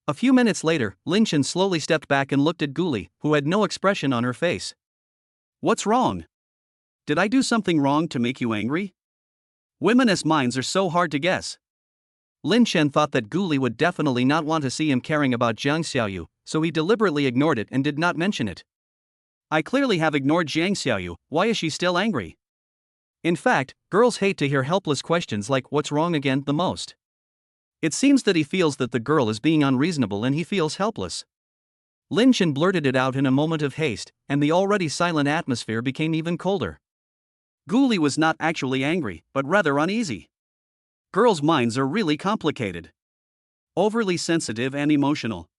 S2: A few minutes later, Lin Chen slowly stepped back and looked at Gully, who had no expression on her face.
S1: What's wrong? Did I do something wrong to make you angry? Women's minds are so hard to guess.
S2: Lin Chen thought that Gully would definitely not want to see him caring about Jiang Xiaoyu, so he deliberately ignored it and did not mention it.
S1: I clearly have ignored Jiang Xiaoyu, why is she still angry?
S2: In fact, girls hate to hear helpless questions like what's wrong again the most. It seems that he feels that the girl is being unreasonable and he feels helpless. Lin Chen blurted it out in a moment of haste, and the already silent atmosphere became even colder.
S1: Gully was not actually angry, but rather uneasy. Girls' minds are really complicated. Overly sensitive and emotional.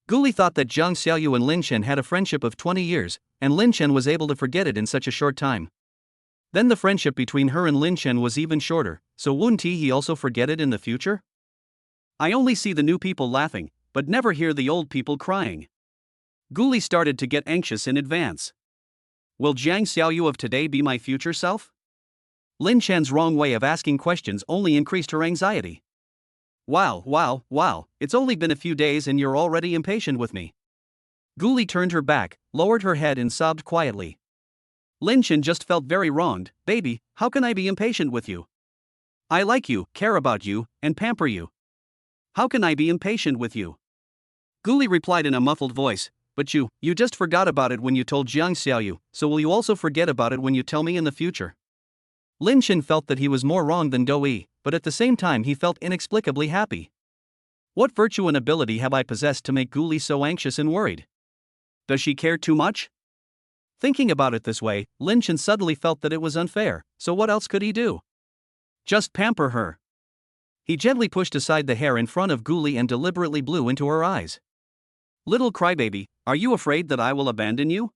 S2: Gully thought that Jiang Xiaoyu and Lin Chen had a friendship of 20 years, and Lin Chen was able to forget it in such a short time. Then the friendship between her and Lin Chen was even shorter, so wouldn't he also forget it in the future?
S1: I only see the new people laughing, but never hear the old people crying. Gully started to get anxious in advance. Will Jiang Xiaoyu of today be my future self?
S2: Lin Chen's wrong way of asking questions only increased her anxiety.
S1: Wow, it's only been a few days and you're already impatient with me.
S2: Gully turned her back, lowered her head and sobbed quietly.
S1: Lin Chen just felt very wronged. Baby, how can I be impatient with you? I like you, care about you, and pamper you. How can I be impatient with you?
S2: Gully replied in a muffled voice, but you just forgot about it when you told Jiang Xiaoyu, so will you also forget about it when you tell me in the future? Lin Chen felt that he was more wrong than Doi, but at the same time he felt inexplicably happy. What virtue and ability have I possessed to make Gully so anxious and worried?
S1: Does she care too much?
S2: Thinking about it this way, Lin Chen suddenly felt that it was unfair, so what else could he do?
S1: Just pamper her.
S2: He gently pushed aside the hair in front of Gully and deliberately blew into her eyes.
S1: Little crybaby, are you afraid that I will abandon you?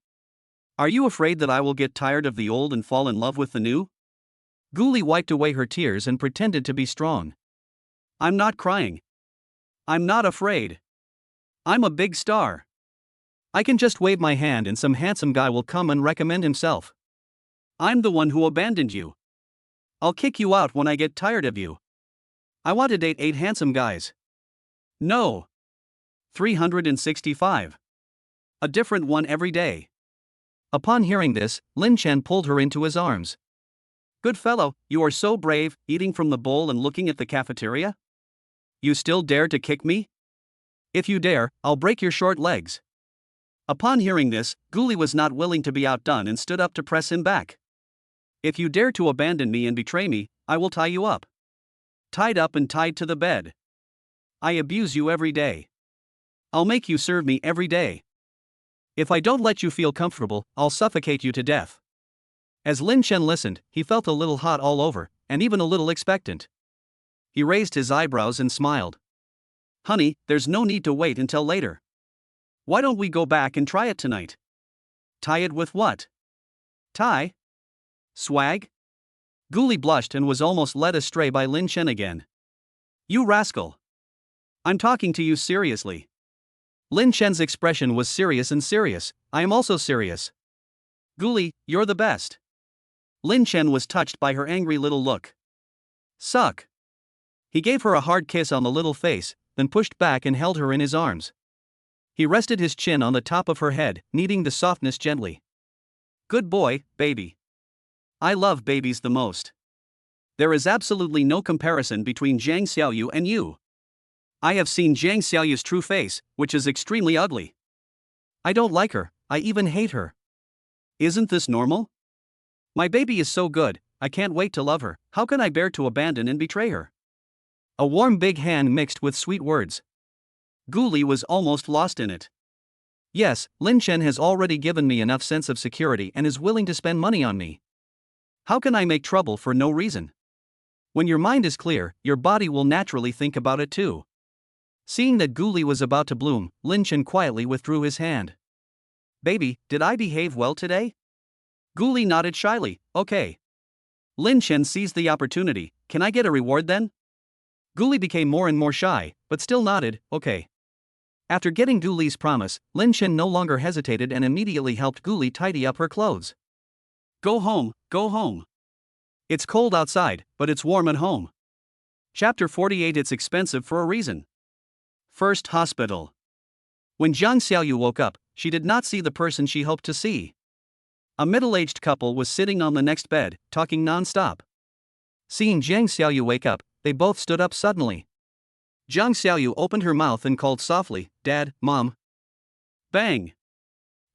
S1: Are you afraid that I will get tired of the old and fall in love with the new?
S2: Gully wiped away her tears and pretended to be strong.
S1: I'm not crying. I'm not afraid. I'm a big star.
S2: I can just wave my hand and some handsome guy will come and recommend himself.
S1: I'm the one who abandoned you. I'll kick you out when I get tired of you. I want to date 8 handsome guys. No. 365. A different one every day.
S2: Upon hearing this, Lin Chen pulled her into his arms.
S1: Good fellow, you are so brave, eating from the bowl and looking at the cafeteria? You still dare to kick me?
S2: If you dare, I'll break your short legs.
S1: Upon hearing this, Gully was not willing to be outdone and stood up to press him back. If you dare to abandon me and betray me, I will tie you up. Tied up and tied to the bed. I abuse you every day. I'll make you serve me every day.
S2: If I don't let you feel comfortable, I'll suffocate you to death. As Lin Chen listened, he felt a little hot all over, and even a little expectant.
S1: He raised his eyebrows and smiled. Honey, there's no need to wait until later. Why don't we go back and try it tonight? Tie it with what? Tie? Swag?
S2: Gully blushed and was almost led astray by Lin Chen again.
S1: You rascal. I'm talking to you seriously.
S2: Lin Chen's expression was serious and serious. I am also serious.
S1: Gully, you're the best. Lin Chen was touched by her angry little look. Suck.
S2: He gave her a hard kiss on the little face, then pushed back and held her in his arms. He rested his chin on the top of her head, kneading the softness gently.
S1: Good boy, baby. I love babies the most. There is absolutely no comparison between Jiang Xiaoyu and you. I have seen Jiang Xiaoyu's true face, which is extremely ugly.
S2: I don't like her, I even hate her.
S1: Isn't this normal? My baby is so good, I can't wait to love her. How can I bear to abandon and betray her?
S2: A warm big hand mixed with sweet words.
S1: Gully was almost lost in it.
S2: Yes, Lin Chen has already given me enough sense of security and is willing to spend money on me.
S1: How can I make trouble for no reason?
S2: When your mind is clear, your body will naturally think about it too. Seeing that Gully was about to bloom, Lin Chen quietly withdrew his hand.
S1: Baby, did I behave well today? Gully nodded shyly. Okay. Lin Chen seized the opportunity. Can I get a reward then?
S2: Gully became more and more shy, but still nodded. Okay. After getting Gully's promise, Lin Chen no longer hesitated and immediately helped Gully tidy up her clothes.
S1: Go home, go home.
S2: It's cold outside, but it's warm at home.
S1: Chapter 48. It's expensive for a reason. First hospital.
S2: When Jiang Xiaoyu woke up, she did not see the person she hoped to see.
S1: A middle-aged couple was sitting on the next bed, talking non-stop.
S2: Seeing Jiang Xiaoyu wake up, they both stood up suddenly. Jiang Xiaoyu opened her mouth and called softly, "Dad, Mom."
S1: Bang!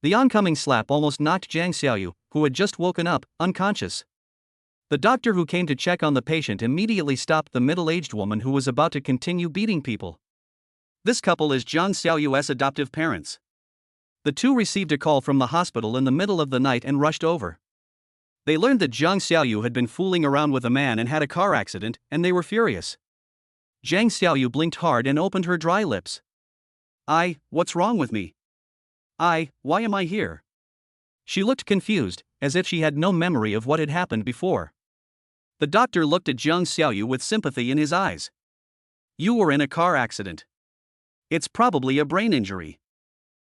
S2: The oncoming slap almost knocked Jiang Xiaoyu, who had just woken up, unconscious. The doctor who came to check on the patient immediately stopped the middle-aged woman who was about to continue beating people.
S1: This couple is Jiang Xiaoyu's adoptive parents.
S2: The two received a call from the hospital in the middle of the night and rushed over. They learned that Jiang Xiaoyu had been fooling around with a man and had a car accident, and they were furious. Jiang Xiaoyu blinked hard and opened her dry lips.
S1: What's wrong with me? Why am I here?
S2: She looked confused, as if she had no memory of what had happened before.
S1: The doctor looked at Jiang Xiaoyu with sympathy in his eyes. You were in a car accident. It's probably a brain injury.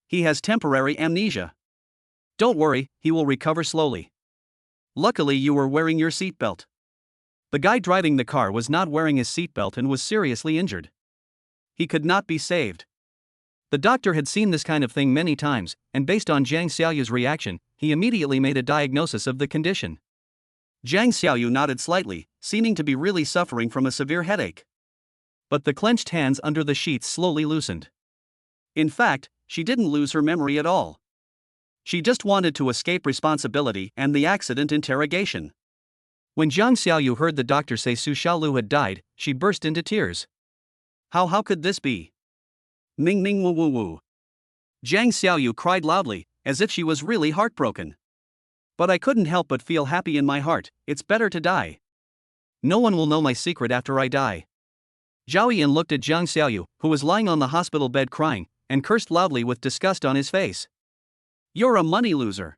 S1: He has temporary amnesia. Don't worry, he will recover slowly. Luckily you were wearing your seatbelt.
S2: The guy driving the car was not wearing his seatbelt and was seriously injured.
S1: He could not be saved.
S2: The doctor had seen this kind of thing many times, and based on Jiang Xiaoyu's reaction, he immediately made a diagnosis of the condition.
S1: Jiang Xiaoyu nodded slightly, seeming to be really suffering from a severe headache.
S2: But the clenched hands under the sheets slowly loosened.
S1: In fact, she didn't lose her memory at all. She just wanted to escape responsibility and the accident interrogation.
S2: When Jiang Xiaoyu heard the doctor say Su Xiaolu had died, she burst into tears.
S1: How could this be? Ning ning woo woo woo. Jiang Xiaoyu cried loudly, as if she was really heartbroken. But I couldn't help but feel happy in my heart. It's better to die.
S2: No one will know my secret after I die. Zhao Yan looked at Jiang Xiaoyu, who was lying on the hospital bed crying, and cursed loudly with disgust on his face.
S1: You're a money loser.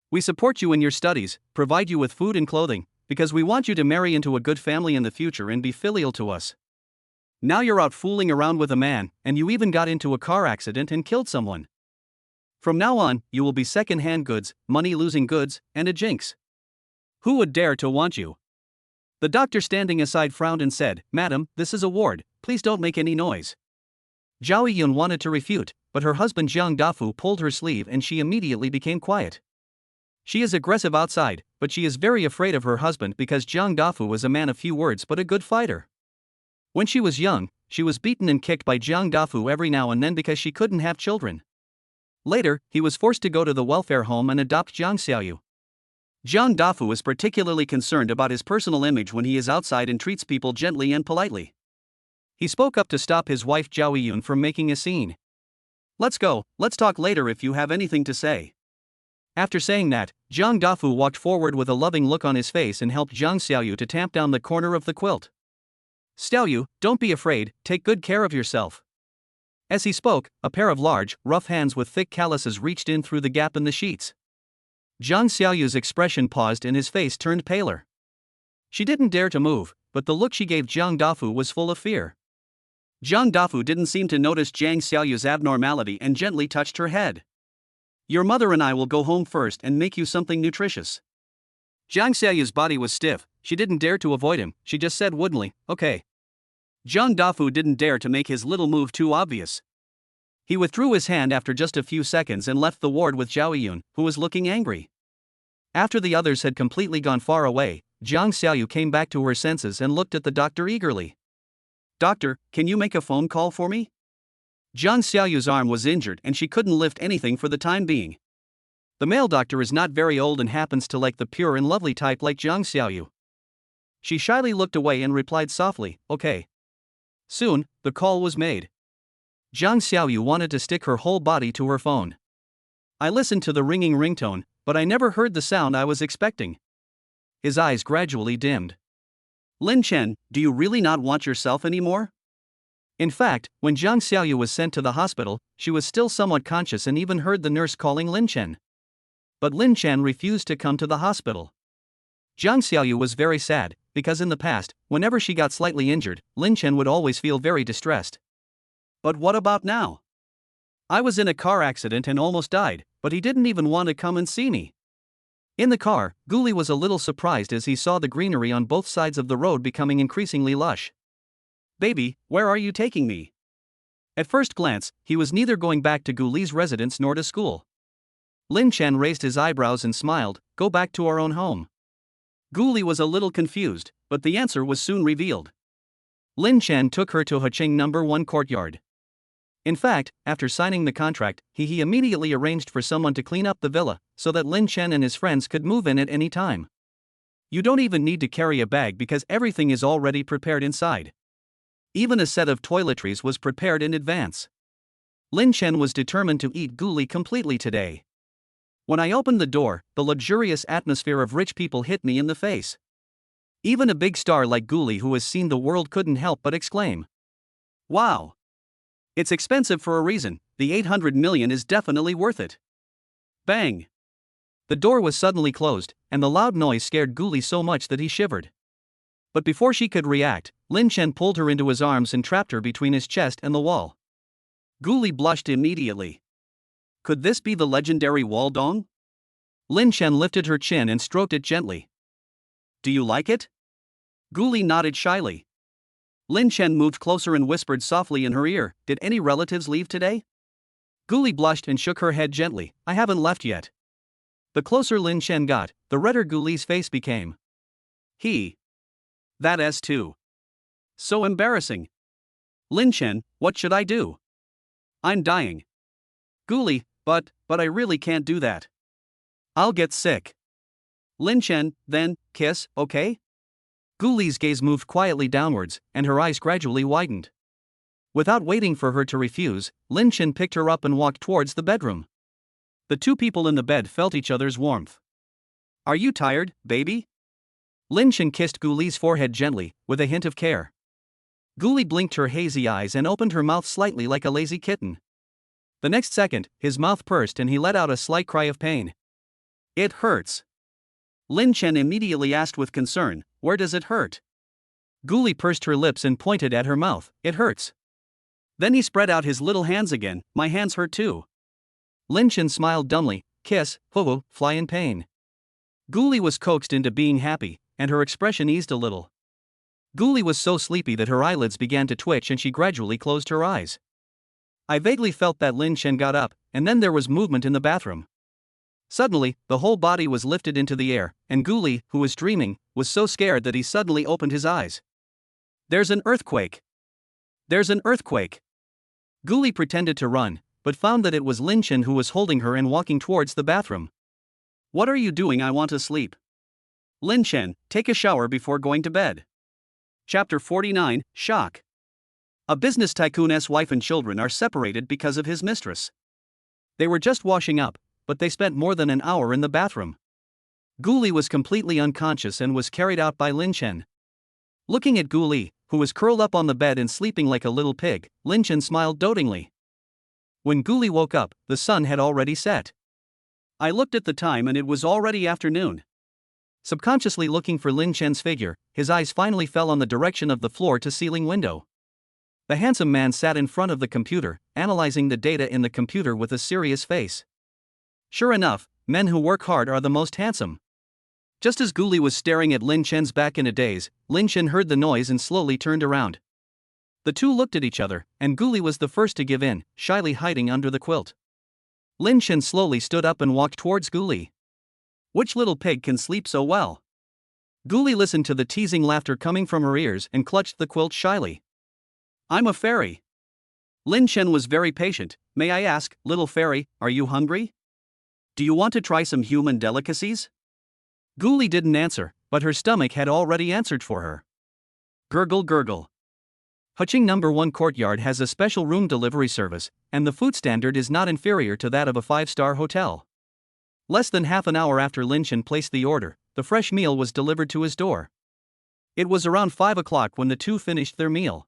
S2: We support you in your studies, provide you with food and clothing, because we want you to marry into a good family in the future and be filial to us. Now you're out fooling around with a man, and you even got into a car accident and killed someone. From now on, you will be second-hand goods, money-losing goods, and a jinx. Who would dare to want you? The doctor standing aside frowned and said, "Madam, this is a ward, please don't make any noise." Zhao Yun wanted to refute, but her husband Jiang Dafu pulled her sleeve and she immediately became quiet. She is aggressive outside, but she is very afraid of her husband because Jiang Dafu was a man of few words but a good fighter. When she was young, she was beaten and kicked by Jiang Dafu every now and then because she couldn't have children. Later, he was forced to go to the welfare home and adopt Jiang Xiaoyu.
S1: Jiang Dafu is particularly concerned about his personal image when he is outside and treats people gently and politely.
S2: He spoke up to stop his wife Zhao Yun from making a scene.
S1: Let's go, let's talk later if you have anything to say.
S2: After saying that, Jiang Dafu walked forward with a loving look on his face and helped Jiang Xiaoyu to tamp down the corner of the quilt. Xiaoyu, don't be afraid, take good care of yourself. As he spoke, a pair of large, rough hands with thick calluses reached in through the gap in the sheets. Jiang Xiaoyu's expression paused and his face turned paler. She didn't dare to move, but the look she gave Jiang Dafu was full of fear.
S1: Jiang Dafu didn't seem to notice Jiang Xiaoyu's abnormality and gently touched her head. Your mother and I will go home first and make you something nutritious.
S2: Jiang Xiaoyu's body was stiff, she didn't dare to avoid him, she just said woodenly, "Okay."
S1: Jiang Dafu didn't dare to make his little move too obvious.
S2: He withdrew his hand after just a few seconds and left the ward with Zhao Yun, who was looking angry. After the others had completely gone far away, Jiang Xiaoyu came back to her senses and looked at the doctor eagerly.
S1: Doctor, can you make a phone call for me? Jiang Xiaoyu's arm was injured and she couldn't lift anything for the time being.
S2: The male doctor is not very old and happens to like the pure and lovely type like Jiang Xiaoyu. She shyly looked away and replied softly, "Okay." Soon, the call was made. Jiang Xiaoyu wanted to stick her whole body to her phone. I listened to the ringing ringtone, but I never heard the sound I was expecting. His eyes gradually dimmed.
S1: Lin Chen, do you really not want yourself anymore?
S2: In fact, when Jiang Xiaoyu was sent to the hospital, she was still somewhat conscious and even heard the nurse calling Lin Chen. But Lin Chen refused to come to the hospital. Jiang Xiaoyu was very sad, because in the past, whenever she got slightly injured, Lin Chen would always feel very distressed.
S1: But what about now? I was in a car accident and almost died, but he didn't even want to come and see me.
S2: In the car, Gully was a little surprised as he saw the greenery on both sides of the road becoming increasingly lush.
S1: Baby, where are you taking me?
S2: At first glance, he was neither going back to Gully's residence nor to school. Lin Chen raised his eyebrows and smiled, go back to our own home.
S1: Gully was a little confused, but the answer was soon revealed.
S2: Lin Chen took her to Hecheng number 1 courtyard. In fact, after signing the contract, he immediately arranged for someone to clean up the villa, so that Lin Chen and his friends could move in at any time. You don't even need to carry a bag because everything is already prepared inside. Even a set of toiletries was prepared in advance. Lin Chen was determined to eat Gully completely today. When I opened the door, the luxurious atmosphere of rich people hit me in the face. Even a big star like Gully who has seen the world couldn't help but exclaim,
S1: "Wow! It's expensive for a reason, the 800 million is definitely worth it." Bang!
S2: The door was suddenly closed, and the loud noise scared Gully so much that he shivered. But before she could react, Lin Chen pulled her into his arms and trapped her between his chest and the wall.
S1: Gully blushed immediately. Could this be the legendary wall dong?
S2: Lin Chen lifted her chin and stroked it gently.
S1: Do you like it? Gully nodded shyly. Lin Chen moved closer and whispered softly in her ear, did any relatives leave today?
S2: Gully blushed and shook her head gently, I haven't left yet. The closer Lin Chen got, the redder Gully's face became.
S1: That is too. So embarrassing. Lin Chen, what should I do? I'm dying. Gully, but I really can't do that. I'll get sick. Lin Chen, then, kiss, okay?
S2: Gully's gaze moved quietly downwards, and her eyes gradually widened. Without waiting for her to refuse, Lin Chen picked her up and walked towards the bedroom.
S1: The two people in the bed felt each other's warmth. Are you tired, baby?
S2: Lin Chen kissed Gully's forehead gently, with a hint of care. Gully blinked her hazy eyes and opened her mouth slightly like a lazy kitten. The next second, his mouth pursed and he let out a slight cry of pain.
S1: It hurts. Lin Chen immediately asked with concern, where does it hurt?
S2: Gully pursed her lips and pointed at her mouth, it hurts.
S1: Then he spread out his little hands again, my hands hurt too.
S2: Lin Chen smiled dumbly, kiss, hoo, fly in pain. Gully was coaxed into being happy, and her expression eased a little. Gully was so sleepy that her eyelids began to twitch and she gradually closed her eyes. I vaguely felt that Lin Chen got up, and then there was movement in the bathroom. Suddenly, the whole body was lifted into the air, and Gully, who was dreaming, was so scared that he suddenly opened his eyes.
S1: There's an earthquake! There's an earthquake!
S2: Gully pretended to run, but found that it was Lin Chen who was holding her and walking towards the bathroom.
S1: What are you doing? I want to sleep. Lin Chen, take a shower before going to bed. Chapter 49, Shock. A business tycoon's wife and children are separated because of his mistress. They were just washing up, but they spent more than an hour in the bathroom. Gully was completely unconscious and was carried out by Lin Chen. Looking at Gully, who was curled up on the bed and sleeping like a little pig, Lin Chen smiled dotingly. When Gully woke up, the sun had already set. I looked at the time and it was already afternoon. Subconsciously looking for Lin Chen's figure, his eyes finally fell on the direction of the floor-to-ceiling window. The handsome man sat in front of the computer, analyzing the data in the computer with a serious face. Sure enough, men who work hard are the most handsome. Just as Gully was staring at Lin Chen's back in a daze, Lin Chen heard the noise and slowly turned around. The two looked at each other, and Gully was the first to give in, shyly hiding under the quilt. Lin Chen slowly stood up and walked towards Gully. Which little pig can sleep so well? Gully listened to the teasing laughter coming from her ears and clutched the quilt shyly. I'm a fairy. Lin Chen was very patient. May I ask, little fairy, are you hungry? Do you want to try some human delicacies? Gully didn't answer, but her stomach had already answered for her. Gurgle gurgle. Hecheng number 1 courtyard has a special room delivery service, and the food standard is not inferior to that of a 5-star hotel. Less than half an hour after Lin Chen placed the order, the fresh meal was delivered to his door. It was around 5 o'clock when the two finished their meal.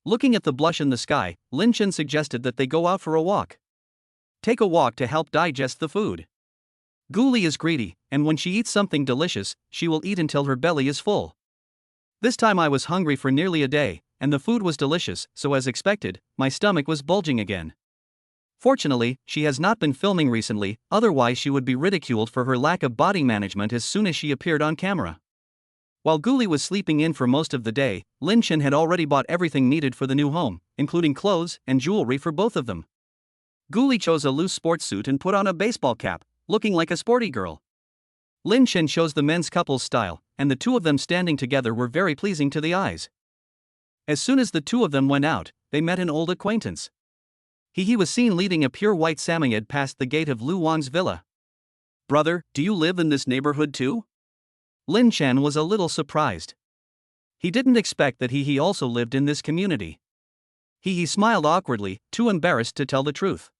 S1: Looking at the blush in the sky, Lin Chen suggested that they go out for a walk. Take a walk to help digest the food. Gully is greedy, and when she eats something delicious, she will eat until her belly is full. This time I was hungry for nearly a day, and the food was delicious, so as expected, my stomach was bulging again.
S2: Fortunately, she has not been filming recently, otherwise she would be ridiculed for her lack of body management as soon as she appeared on camera. While Gully was sleeping in for most of the day, Lin Chen had already bought everything needed for the new home, including clothes and jewelry for both of them. Gully chose a loose sports suit and put on a baseball cap, looking like a sporty girl. Lin Chen chose the men's couples style, and the two of them standing together were very pleasing to the eyes. As soon as the two of them went out, they met an old acquaintance. He was seen leading a pure white Samoyed past the gate of Lu Wang's villa.
S1: Brother, do you live in this neighborhood too?
S2: Lin Chen was a little surprised. He didn't expect that he also lived in this community. He smiled awkwardly, too embarrassed to tell the truth.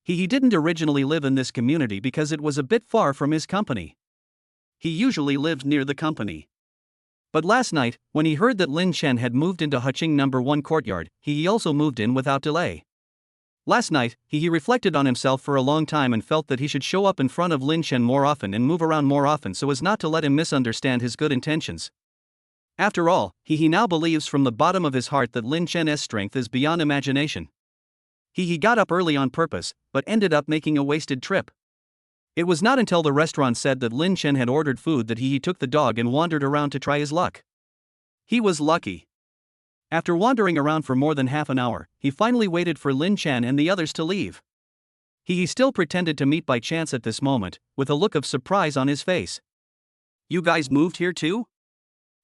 S2: He didn't originally live in this community because it was a bit far from his company.
S1: He usually lived near the company.
S2: But last night, when he heard that Lin Chen had moved into Huqing No. 1 courtyard, he also moved in without delay. Last night, he reflected on himself for a long time and felt that he should show up in front of Lin Chen more often and move around more often so as not to let him misunderstand his good intentions. After all, he now believes from the bottom of his heart that Lin Chen's strength is beyond imagination. He got up early on purpose, but ended up making a wasted trip. It was not until the restaurant said that Lin Chen had ordered food that he took the dog and wandered around to try his luck.
S1: He was lucky.
S2: After wandering around for more than half an hour, he finally waited for Lin Chen and the others to leave. He still pretended to meet by chance at this moment, with a look of surprise on his face.
S1: You guys moved here too?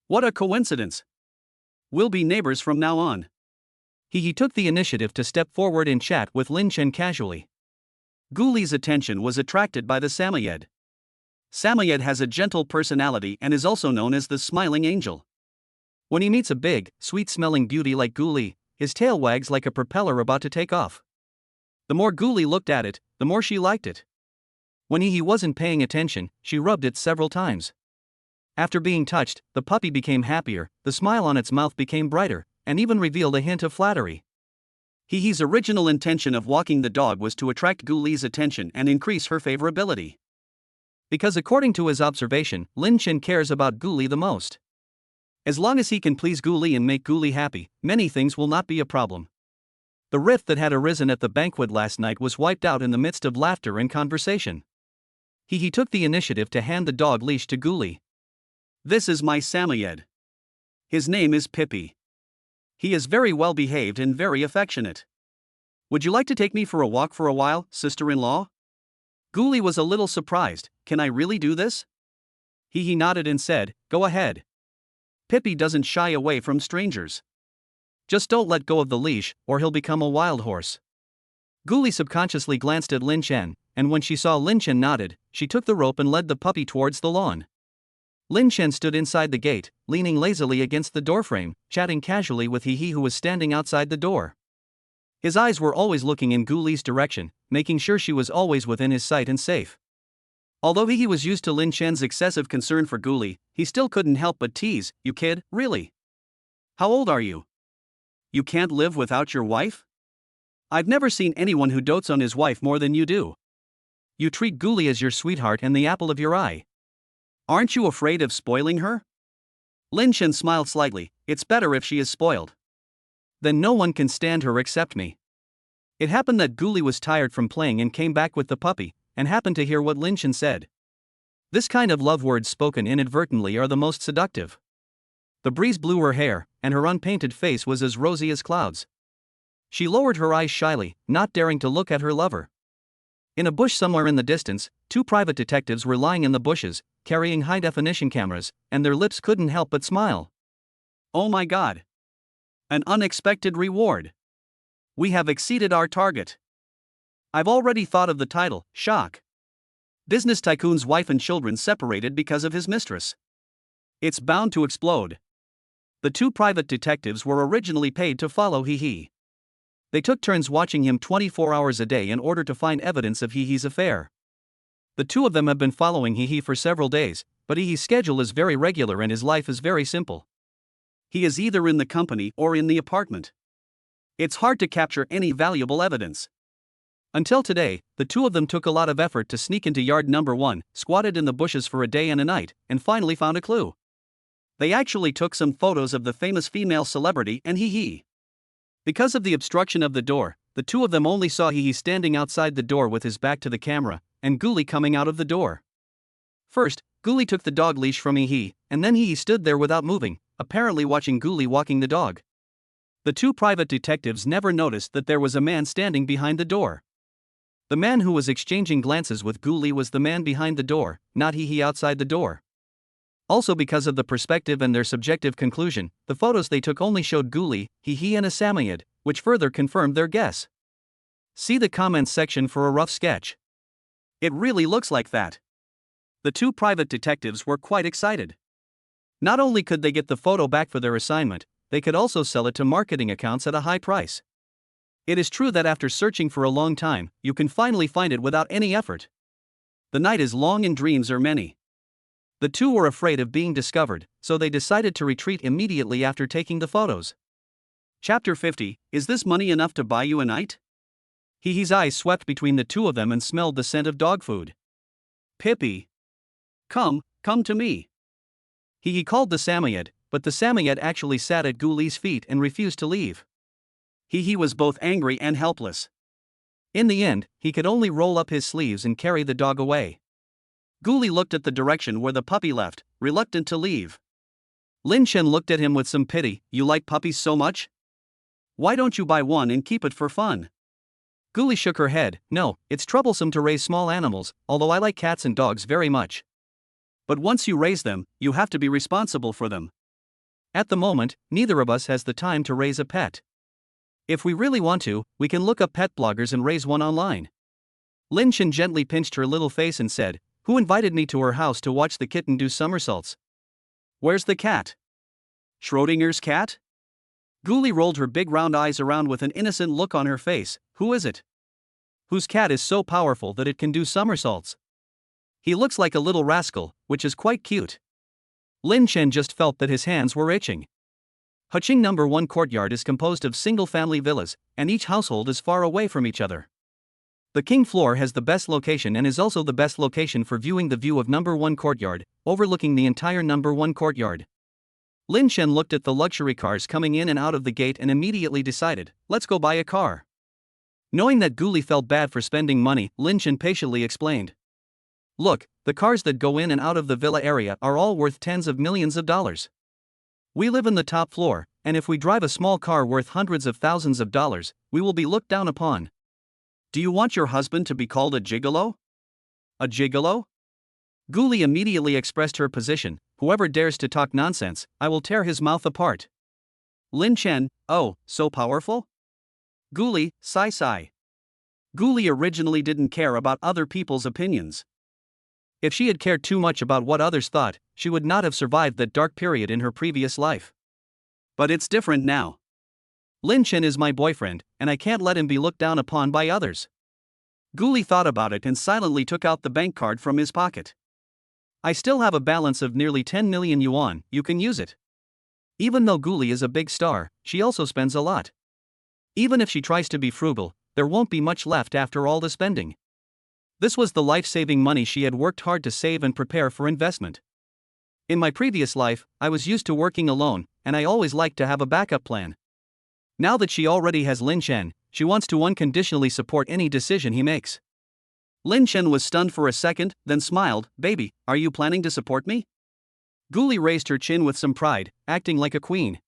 S1: What a coincidence. We'll be neighbors from now on.
S2: He took the initiative to step forward and chat with Lin Chen casually.
S1: Gully's attention was attracted by the Samoyed. Samoyed has a gentle personality and is also known as the smiling angel.
S2: When he meets a big, sweet-smelling beauty like Gully, his tail wags like a propeller about to take off. The more Gully looked at it, the more she liked it. When he wasn't paying attention, she rubbed it several times. After being touched, the puppy became happier, the smile on its mouth became brighter, and even revealed a hint of flattery.
S1: His original intention of walking the dog was to attract Gully's attention and increase her favorability.
S2: Because according to his observation, Lin Chen cares about Gully the most. As long as he can please Gully and make Gully happy, many things will not be a problem. The rift that had arisen at the banquet last night was wiped out in the midst of laughter and conversation. He took the initiative to hand the dog leash to Gully.
S1: This is my Samoyed. His name is Pippi. He is very well behaved and very affectionate. Would you like to take me for a walk for a while, sister-in-law? Gully was a little surprised. Can I really do this?
S2: He nodded and said, go ahead.
S1: Pippi doesn't shy away from strangers.
S2: Just don't let go of the leash, or he'll become a wild horse. Gully subconsciously glanced at Lin Chen, and when she saw Lin Chen nodded, she took the rope and led the puppy towards the lawn. Lin Chen stood inside the gate, leaning lazily against the doorframe, chatting casually with He who was standing outside the door. His eyes were always looking in Gully's direction, making sure she was always within his sight and safe. Although he was used to Lin Chen's excessive concern for Gully, he still couldn't help but tease, you kid, really? How old are you? You can't live without your wife? I've never seen anyone who dotes on his wife more than you do. You treat Gully as your sweetheart and the apple of your eye. Aren't you afraid of spoiling her? Lin Chen smiled slightly. It's better if she is spoiled. Then no one can stand her except me. It happened that Gully was tired from playing and came back with the puppy, and happened to hear what Lin Chen said. This kind of love words spoken inadvertently are the most seductive. The breeze blew her hair, and her unpainted face was as rosy as clouds. She lowered her eyes shyly, not daring to look at her lover. In a bush somewhere in the distance, two private detectives were lying in the bushes, carrying high-definition cameras, and their lips couldn't help but smile. Oh my God! An unexpected reward! We have exceeded our target. I've already thought of the title, Shock. Business tycoon's wife and children separated because of his mistress. It's bound to explode. The two private detectives were originally paid to follow He. They took turns watching him 24 hours a day in order to find evidence of He's affair. The two of them have been following He for several days, but He's schedule is very regular and his life is very simple. He is either in the company or in the apartment. It's hard to capture any valuable evidence. Until today, the two of them took a lot of effort to sneak into yard number 1, squatted in the bushes for a day and a night, and finally found a clue. They actually took some photos of the famous female celebrity and He. Because of the obstruction of the door, the two of them only saw He standing outside the door with his back to the camera, and Gully coming out of the door. First, Gully took the dog leash from He, and then He stood there without moving, apparently watching Gully walking the dog. The two private detectives never noticed that there was a man standing behind the door. The man who was exchanging glances with Gully was the man behind the door, not He outside the door. Also, because of the perspective and their subjective conclusion, the photos they took only showed Gully, He and a Samoyed, which further confirmed their guess. See the comments section for a rough sketch.
S1: It really looks like that. The two private detectives were quite excited.
S2: Not only could they get the photo back for their assignment, they could also sell it to marketing accounts at a high price. It is true that after searching for a long time, you can finally find it without any effort.
S1: The night is long and dreams are many.
S2: The two were afraid of being discovered, so they decided to retreat immediately after taking the photos.
S1: Chapter 50, Is this money enough to buy you a night?
S2: He's eyes swept between the two of them and smelled the scent of dog food.
S1: Pippi. Come to me.
S2: He called the Samoyed, but the Samoyed actually sat at Gully's feet and refused to leave.
S1: He was both angry and helpless.
S2: In the end, he could only roll up his sleeves and carry the dog away.
S1: Gully looked at the direction where the puppy left, reluctant to leave.
S2: Lin Chen looked at him with some pity.
S1: You like puppies so much? Why don't you buy one and keep it for fun?
S2: Gully shook her head. No, it's troublesome to raise small animals, although I like cats and dogs very much.
S1: But once you raise them, you have to be responsible for them.
S2: At the moment, neither of us has the time to raise a pet. If we really want to, we can look up pet bloggers and raise one online. Lin Chen gently pinched her little face and said, Who invited me to her house to watch the kitten do somersaults?
S1: Where's the cat? Schrodinger's cat? Gully rolled her big round eyes around with an innocent look on her face. Who is it?
S2: Whose cat is so powerful that it can do somersaults? He looks like a little rascal, which is quite cute. Lin Chen just felt that his hands were itching. Huqing No. 1 courtyard is composed of single-family villas, and each household is far away from each other. The king floor has the best location and is also the best location for viewing the view of No. 1 courtyard, overlooking the entire No. 1 courtyard. Lin Chen looked at the luxury cars coming in and out of the gate and immediately decided, let's go buy a car. Knowing that Gully felt bad for spending money, Lin Chen patiently explained. Look, the cars that go in and out of the villa area are all worth tens of millions of dollars. We live in the top floor, and if we drive a small car worth hundreds of thousands of dollars, we will be looked down upon.
S1: Do you want your husband to be called a gigolo?
S2: A gigolo? Gully immediately expressed her position. Whoever dares to talk nonsense, I will tear his mouth apart.
S1: Lin Chen, oh, so powerful?
S2: Gully, sigh.
S1: Gully originally didn't care about other people's opinions.
S2: If she had cared too much about what others thought, she would not have survived that dark period in her previous life.
S1: But it's different now.
S2: Lin Chen is my boyfriend, and I can't let him be looked down upon by others.
S1: Gully thought about it and silently took out the bank card from his pocket.
S2: I still have a balance of nearly 10 million yuan, you can use it. Even though Gully is a big star, she also spends a lot. Even if she tries to be frugal, there won't be much left after all the spending. This was the life-saving money she had worked hard to save and prepare for investment. In my previous life, I was used to working alone, and I always liked to have a backup plan. Now that she already has Lin Chen, she wants to unconditionally support any decision he makes.
S1: Lin Chen was stunned for a second, then smiled. Baby, are you planning to support me?
S2: Gully raised her chin with some pride, acting like a queen.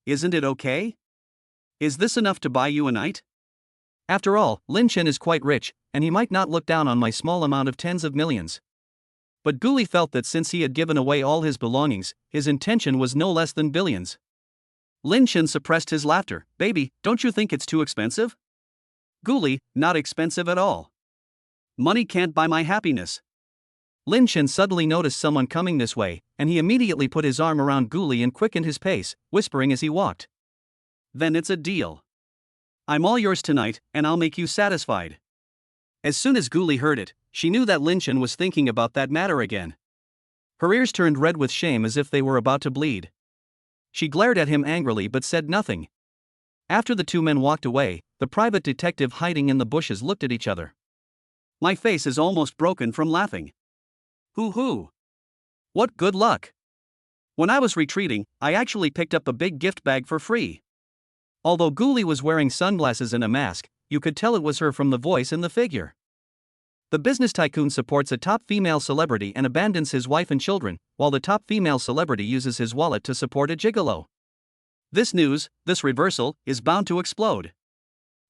S1: Isn't it okay? Is this enough to buy you a night?
S2: After all, Lin Chen is quite rich, and he might not look down on my small amount of tens of millions. But Gully felt that since he had given away all his belongings, his intention was no less than billions.
S1: Lin Chen suppressed his laughter. Baby, don't you think it's too expensive?
S2: Gully, not expensive at all.
S1: Money can't buy my happiness.
S2: Lin Chen suddenly noticed someone coming this way, and he immediately put his arm around Gully and quickened his pace, whispering as he walked.
S1: Then it's a deal. I'm all yours tonight, and I'll make you satisfied.
S2: As soon as Gully heard it, she knew that Lin Chen was thinking about that matter again. Her ears turned red with shame as if they were about to bleed. She glared at him angrily but said nothing. After the two men walked away, the private detective hiding in the bushes looked at each other.
S1: My face is almost broken from laughing. Hoo-hoo.
S2: What good luck.
S1: When I was retreating, I actually picked up a big gift bag for free.
S2: Although Gully was wearing sunglasses and a mask, you could tell it was her from the voice and the figure. The business tycoon supports a top female celebrity and abandons his wife and children, while the top female celebrity uses his wallet to support a gigolo. This news, this reversal, is bound to explode.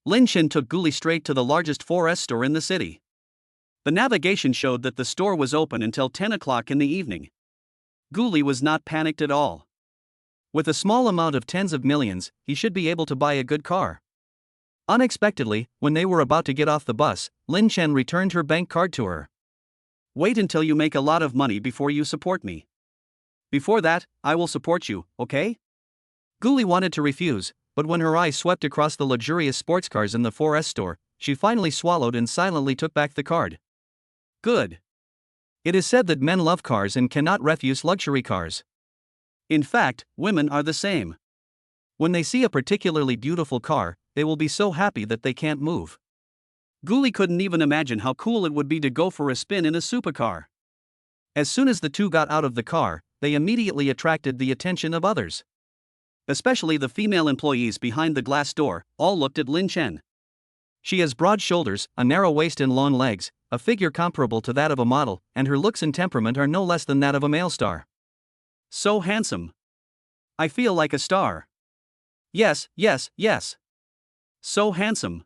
S2: Lin Chen took Gully straight to the largest 4S store in the city. The navigation showed that the store was open until 10 o'clock in the evening. Gully was not panicked at all. With a small amount of tens of millions, he should be able to buy a good car. Unexpectedly, when they were about to get off the bus, Lin Chen returned her bank card to her.
S1: Wait until you make a lot of money before you support me. Before that, I will support you, okay?
S2: Gully wanted to refuse, but when her eyes swept across the luxurious sports cars in the 4S store, she finally swallowed and silently took back the card.
S1: Good.
S2: It is said that men love cars and cannot refuse luxury cars.
S1: In fact, women are the same.
S2: When they see a particularly beautiful car, they will be so happy that they can't move.
S1: Gully couldn't even imagine how cool it would be to go for a spin in a supercar.
S2: As soon as the two got out of the car, they immediately attracted the attention of others.
S1: Especially the female employees behind the glass door, all looked at Lin Chen.
S2: She has broad shoulders, a narrow waist and long legs, a figure comparable to that of a model, and her looks and temperament are no less than that of a male star.
S1: So handsome. I feel like a star. Yes, yes, yes. So handsome.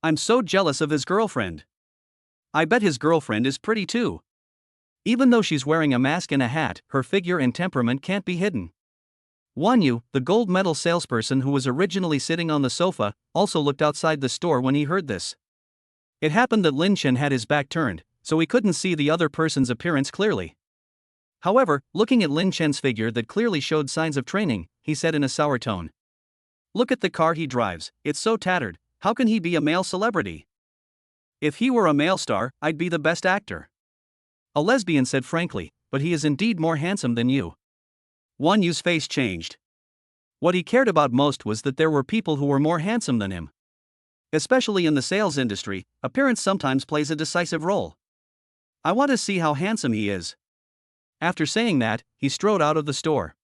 S1: I'm so jealous of his girlfriend. I bet his girlfriend is pretty too.
S2: Even though she's wearing a mask and a hat, her figure and temperament can't be hidden. Wan Yu, the gold medal salesperson who was originally sitting on the sofa, also looked outside the store when he heard this. It happened that Lin Chen had his back turned, so he couldn't see the other person's appearance clearly. However, looking at Lin Chen's figure that clearly showed signs of training, he said in a sour tone.
S1: Look at the car he drives, it's so tattered, how can he be a male celebrity? If he were a male star, I'd be the best actor.
S2: A lesbian said frankly, but he is indeed more handsome than you.
S1: Wan Yu's face changed.
S2: What he cared about most was that there were people who were more handsome than him.
S1: Especially in the sales industry, appearance sometimes plays a decisive role. I want to see how handsome he is.
S2: After saying that, he strode out of the store.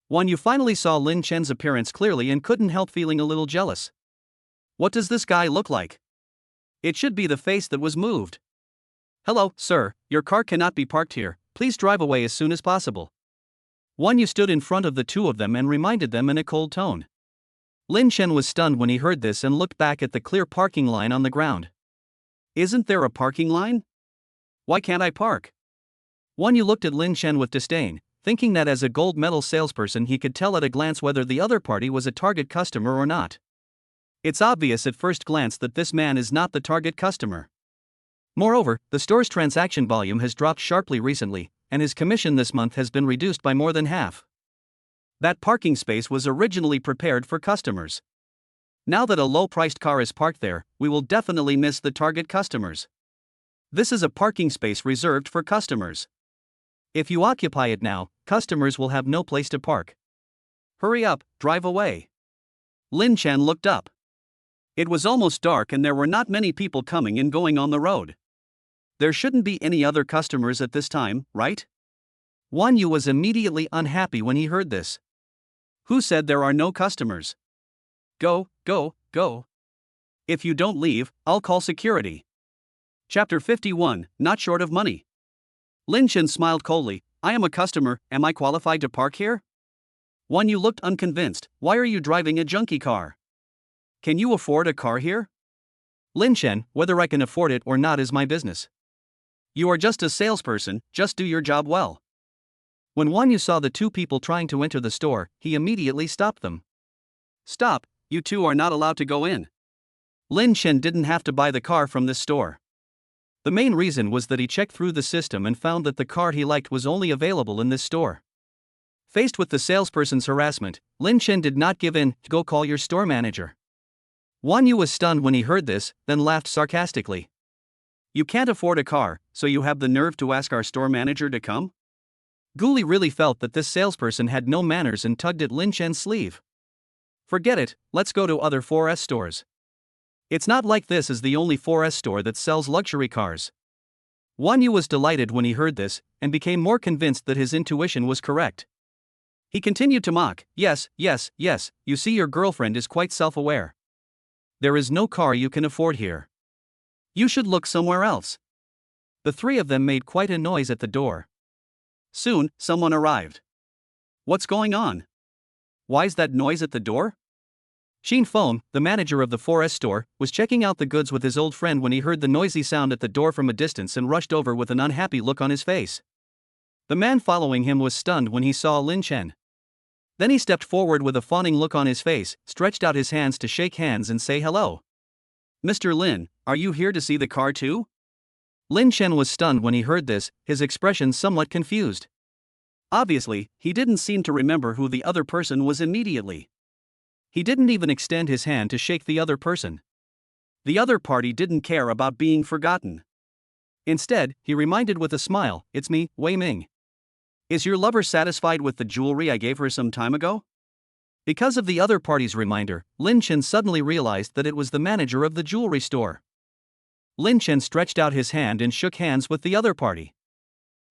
S2: Wan Yu finally saw Lin Chen's appearance clearly and couldn't help feeling a little jealous.
S1: What does this guy look like? It should be the face that was moved. Hello, sir, your car cannot be parked here, please drive away as soon as possible.
S2: Wan Yu stood in front of the two of them and reminded them in a cold tone. Lin Chen was stunned when he heard this and looked back at the clear parking line on the ground.
S1: Isn't there a parking line? Why can't I park?
S2: Wan Yu looked at Lin Chen with disdain, thinking that as a gold medal salesperson he could tell at a glance whether the other party was a target customer or not. It's obvious at first glance that this man is not the target customer. Moreover, the store's transaction volume has dropped sharply recently, and his commission this month has been reduced by more than half.
S1: That parking space was originally prepared for customers. Now that a low-priced car is parked there, we will definitely miss the target customers. This is a parking space reserved for customers.
S2: If you occupy it now, customers will have no place to park.
S1: Hurry up, drive away. Lin Chen looked up. It was almost dark and there were not many people coming and going on the road. There shouldn't be any other customers at this time, right?
S2: Wan Yu was immediately unhappy when he heard this.
S1: Who said there are no customers? Go, go, go. If you don't leave, I'll call security. Chapter 51, Not Short of Money. Lin Chen smiled coldly. I am a customer, am I qualified to park here? Wan Yu looked unconvinced. Why are you driving a junky car? Can you afford a car here?
S2: Lin Chen, whether I can afford it or not is my business.
S1: You are just a salesperson, just do your job well.
S2: When Wan Yu saw the two people trying to enter the store, he immediately stopped them.
S1: Stop, you two are not allowed to go in.
S2: Lin Chen didn't have to buy the car from this store. The main reason was that he checked through the system and found that the car he liked was only available in this store. Faced with the salesperson's harassment, Lin Chen did not give in. Go call your store manager. Wan Yu was stunned when he heard this, then laughed sarcastically.
S1: You can't afford a car, so you have the nerve to ask our store manager to come?
S2: Gully really felt that this salesperson had no manners and tugged at Lin Chen's sleeve. Forget it, let's go to other 4S stores. It's not like this is the only 4S store that sells luxury cars. Wan Yu was delighted when he heard this, and became more convinced that his intuition was correct.
S1: He continued to mock, yes, yes, yes, you see your girlfriend is quite self-aware. There is no car you can afford here. You should look somewhere else. The three of them made quite a noise at the door. Soon, someone arrived. What's going on? Why's that noise at the door? Sheen Foam, the manager of the 4S store, was checking out the goods with his old friend when he heard the noisy sound at the door from a distance and rushed over with an unhappy look on his face. The man following him was stunned when he saw Lin Chen. Then he stepped forward with a fawning look on his face, stretched out his hands to shake hands and say hello. Mr. Lin, are you here to see the car too? Lin Chen was stunned when he heard this, his expression somewhat confused. Obviously, he didn't seem to remember who the other person was immediately. He didn't even extend his hand to shake the other person. The other party didn't care about being forgotten. Instead, he reminded with a smile, it's me, Wei Ming. Is your lover satisfied with the jewelry I gave her some time ago? Because of the other party's reminder, Lin Chen suddenly realized that it was the manager of the jewelry store. Lin Chen stretched out his hand and shook hands with the other party.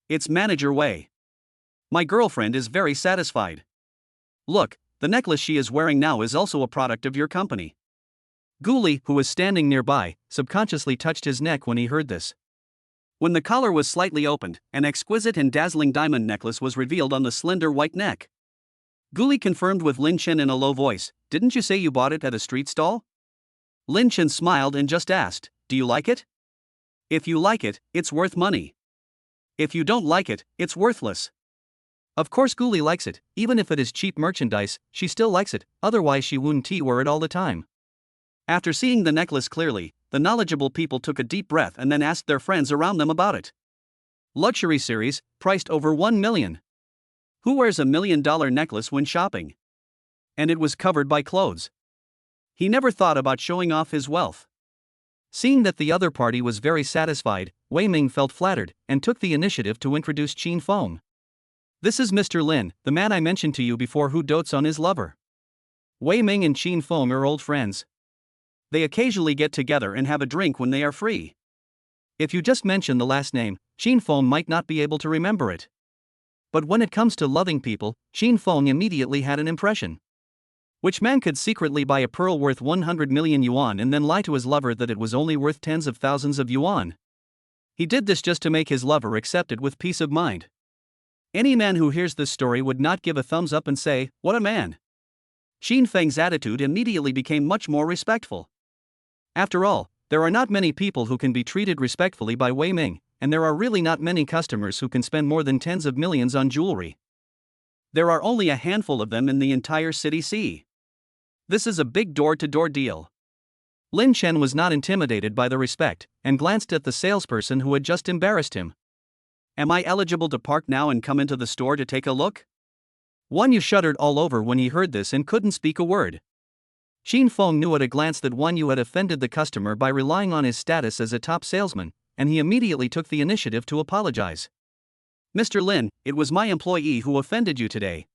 S1: It's Manager Wei. My girlfriend is very satisfied. Look, the necklace she is wearing now is also a product of your company. Gully, who was standing nearby, subconsciously touched his neck when he heard this. When the collar was slightly opened, an exquisite and dazzling diamond necklace was revealed on the slender white neck. Gully confirmed with Lin Chen in a low voice, didn't you say you bought it at a street stall? Lin Chen smiled and just asked, do you like it? If you like it, it's worth money. If you don't like it, it's worthless. Of course Gully likes it, even if it is cheap merchandise, she still likes it, otherwise she wouldn't wear it all the time. After seeing the necklace clearly, the knowledgeable people took a deep breath and then asked their friends around them about it. Luxury series, priced over 1 million. Who wears $1 million necklace when shopping? And it was covered by clothes. He never thought about showing off his wealth. Seeing that the other party was very satisfied, Wei Ming felt flattered and took the initiative to introduce Sheen Foam. This is Mr. Lin, the man I mentioned to you before who dotes on his lover. Wei Ming and Sheen Foam are old friends. They occasionally get together and have a drink when they are free. If you just mention the last name, Sheen Foam might not be able to remember it. But when it comes to loving people, Sheen Foam immediately had an impression. Which man could secretly buy a pearl worth 100 million yuan and then lie to his lover that it was only worth tens of thousands of yuan? He did this just to make his lover accept it with peace of mind. Any man who hears this story would not give a thumbs up and say, what a man. Xin Feng's attitude immediately became much more respectful. After all, there are not many people who can be treated respectfully by Wei Ming, and there are really not many customers who can spend more than tens of millions on jewelry. There are only a handful of them in the entire city C. This is a big door-to-door deal. Lin Chen was not intimidated by the respect, and glanced at the salesperson who had just embarrassed him. Am I eligible to park now and come into the store to take a look? Wan Yu shuddered all over when he heard this and couldn't speak a word. Sheen Feng knew at a glance that Wan Yu had offended the customer by relying on his status as a top salesman, and he immediately took the initiative to apologize. Mr. Lin, it was my employee who offended you today.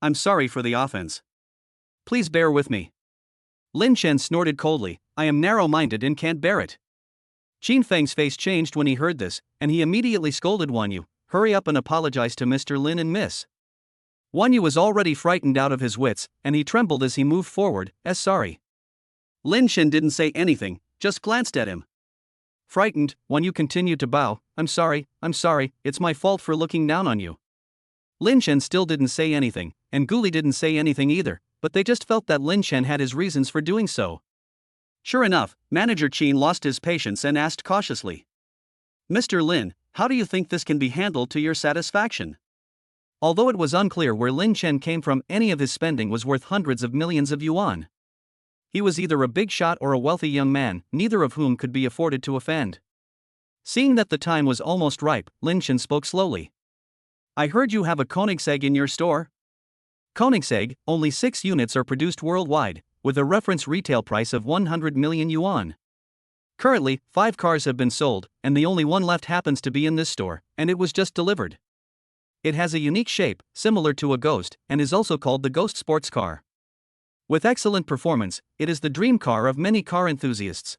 S1: I'm sorry for the offense. Please bear with me. Lin Chen snorted coldly, I am narrow-minded and can't bear it. Sheen Feng's face changed when he heard this, and he immediately scolded Wan Yu, hurry up and apologize to Mr. Lin and Miss. Wan Yu was already frightened out of his wits, and he trembled as he moved forward, as sorry. Lin Chen didn't say anything, just glanced at him. Frightened, Wan Yu continued to bow, I'm sorry, it's my fault for looking down on you. Lin Chen still didn't say anything, and Guli didn't say anything either, but they just felt that Lin Chen had his reasons for doing so. Sure enough, Manager Qin lost his patience and asked cautiously. Mr. Lin, how do you think this can be handled to your satisfaction? Although it was unclear where Lin Chen came from, any of his spending was worth hundreds of millions of yuan. He was either a big shot or a wealthy young man, neither of whom could be afforded to offend. Seeing that the time was almost ripe, Lin Chen spoke slowly. I heard you have a Koenigsegg in your store? Koenigsegg, only 6 units are produced worldwide, with a reference retail price of 100 million yuan. Currently, 5 cars have been sold, and the only one left happens to be in this store, and it was just delivered. It has a unique shape, similar to a Ghost, and is also called the Ghost sports car. With excellent performance, it is the dream car of many car enthusiasts.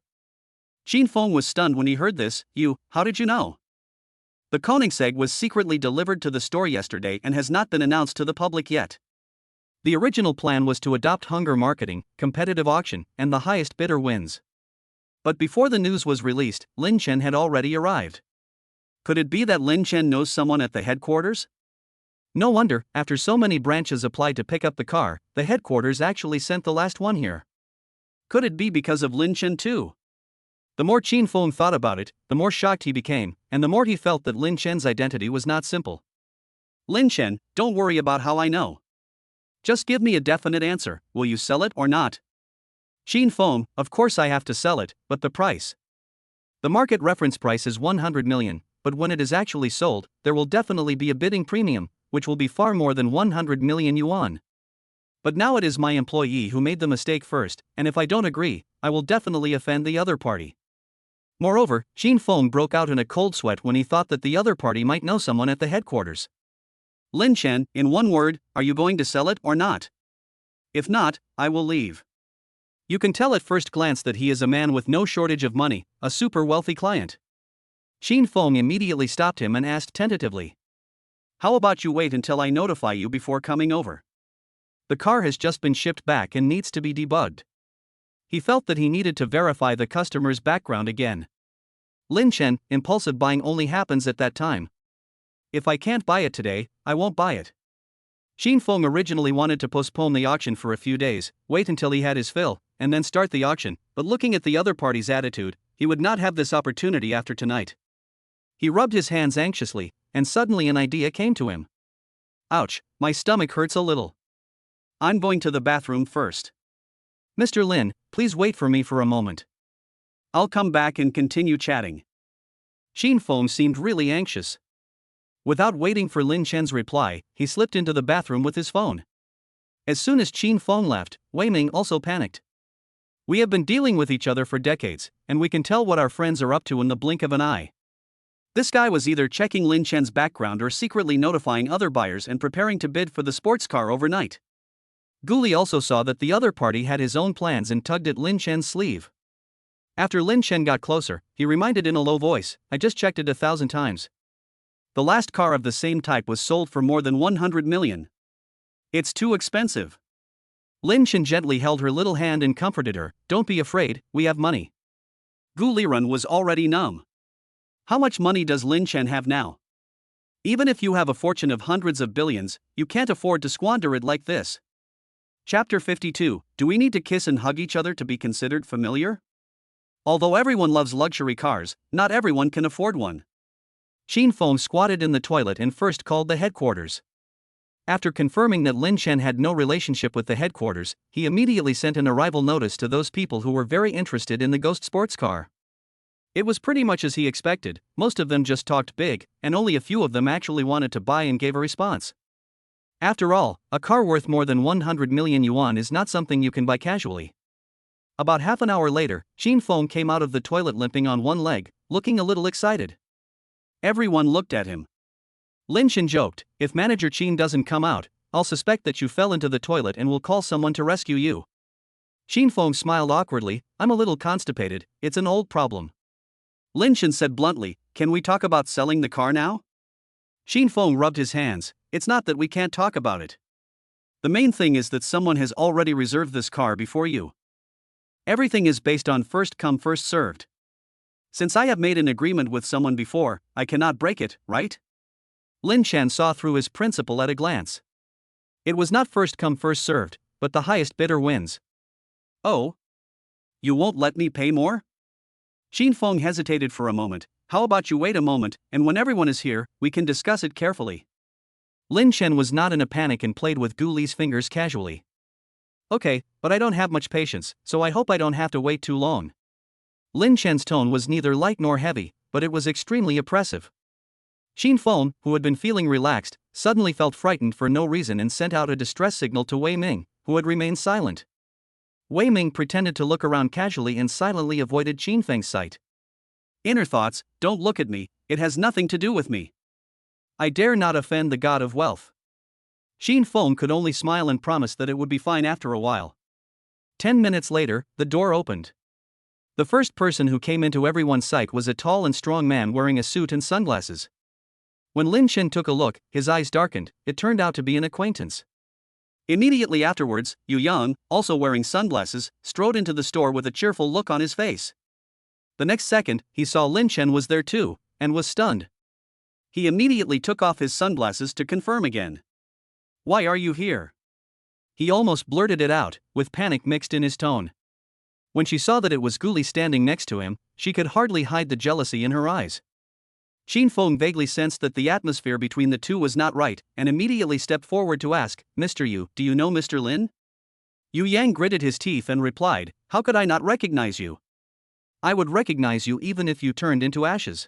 S1: Qin Feng was stunned when he heard this. How did you know? The Koenigsegg was secretly delivered to the store yesterday and has not been announced to the public yet.
S2: The original plan was to adopt hunger marketing, competitive auction, and the highest bidder wins.
S1: But before the news was released, Lin Chen had already arrived. Could it be that Lin Chen knows someone at the headquarters?
S2: No wonder, after so many branches applied to pick up the car, the headquarters actually sent the last one here.
S1: Could it be because of Lin Chen too?
S2: The more Qin Feng thought about it, the more shocked he became, and the more he felt that Lin Chen's identity was not simple.
S1: Lin Chen, don't worry about how I know. Just give me a definite answer, will you sell it or not?
S2: Qin Feng, of course I have to sell it, but the price. The market reference price is 100 million, but when it is actually sold, there will definitely be a bidding premium, which will be far more than 100 million yuan. But now it is my employee who made the mistake first, and if I don't agree, I will definitely offend the other party. Moreover, Qin Feng broke out in a cold sweat when he thought that the other party might know someone at the headquarters.
S1: Lin Chen, in one word, are you going to sell it or not? If not, I will leave.
S2: You can tell at first glance that he is a man with no shortage of money, a super wealthy client. Qin Feng immediately stopped him and asked tentatively.
S1: How about you wait until I notify you before coming over?
S2: The car has just been shipped back and needs to be debugged. He felt that he needed to verify the customer's background again. Lin Chen, impulsive buying only happens at that time. If I can't buy it today, I won't buy it. Qin Feng originally wanted to postpone the auction for a few days, wait until he had his fill, and then start the auction, but looking at the other party's attitude, he would not have this opportunity after tonight. He rubbed his hands anxiously, and suddenly an idea came to him. Ouch, my stomach hurts a little.
S1: I'm going to the bathroom first.
S2: Mr. Lin, please wait for me for a moment.
S1: I'll come back and continue chatting.
S2: Qin Feng seemed really anxious. Without waiting for Lin Chen's reply, he slipped into the bathroom with his phone. As soon as Qin Feng left, Wei Ming also panicked. We have been dealing with each other for decades, and we can tell what our friends are up to in the blink of an eye.
S1: This guy was either checking Lin Chen's background or secretly notifying other buyers and preparing to bid for the sports car overnight.
S2: Gully also saw that the other party had his own plans and tugged at Lin Chen's sleeve. After Lin Chen got closer, he reminded in a low voice, I just checked it 1,000 times.
S1: The last car of the same type was sold for more than 100 million. It's too expensive.
S2: Lin Chen gently held her little hand and comforted her, don't be afraid, we have money.
S1: Gu Liren was already numb. How much money does Lin Chen have now? Even if you have a fortune of hundreds of billions, you can't afford to squander it like this. Chapter 52, do we need to kiss and hug each other to be considered familiar? Although everyone loves luxury cars, not everyone can afford one.
S2: Qin Feng squatted in the toilet and first called the headquarters. After confirming that Lin Chen had no relationship with the headquarters, he immediately sent an arrival notice to those people who were very interested in the ghost sports car. It was pretty much as he expected, most of them just talked big, and only a few of them actually wanted to buy and gave a response. After all, a car worth more than 100 million yuan is not something you can buy casually. About half an hour later, Qin Feng came out of the toilet limping on one leg, looking a little excited.
S1: Everyone looked at him.
S2: Lin Chen joked, if Manager Qin doesn't come out, I'll suspect that you fell into the toilet and will call someone to rescue you. Qin Feng smiled awkwardly, I'm a little constipated, it's an old problem.
S1: Lin Chen said bluntly, can we talk about selling the car now?
S2: Qin Feng rubbed his hands, it's not that we can't talk about it.
S1: The main thing is that someone has already reserved this car before you. Everything is based on first come first served. Since I have made an agreement with someone before, I cannot break it, right?
S2: Lin Chen saw through his principle at a glance. It was not first come first served, but the highest bidder wins.
S1: Oh? You won't let me pay more? Qin Feng hesitated for a moment. How about you wait a moment, and when everyone is here, we can discuss it carefully.
S2: Lin Chen was not in a panic and played with Gu Li's fingers casually. Okay, but I don't have much patience, so I hope I don't have to wait too long. Lin Chen's tone was neither light nor heavy, but it was extremely oppressive. Qin Feng, who had been feeling relaxed, suddenly felt frightened for no reason and sent out a distress signal to Wei Ming, who had remained silent. Wei Ming pretended to look around casually and silently avoided Qin Feng's sight.
S1: Inner thoughts, don't look at me, it has nothing to do with me.
S2: I dare not offend the god of wealth. Qin Feng could only smile and promise that it would be fine after a while. 10 minutes later, the door opened. The first person who came into everyone's sight was a tall and strong man wearing a suit and sunglasses. When Lin Chen took a look, his eyes darkened. It turned out to be an acquaintance.
S1: Immediately afterwards, Yu Yang, also wearing sunglasses, strode into the store with a cheerful look on his face. The next second, he saw Lin Chen was there too, and was stunned. He immediately took off his sunglasses to confirm again. "Why are you here?"
S2: He almost blurted it out, with panic mixed in his tone. When she saw that it was Gully standing next to him, she could hardly hide the jealousy in her eyes. Qin Feng vaguely sensed that the atmosphere between the two was not right, and immediately stepped forward to ask, "Mr. Yu, do you know Mr. Lin?" Yu Yang gritted his teeth and replied, "How could I not recognize you? I would recognize you even if you turned into ashes."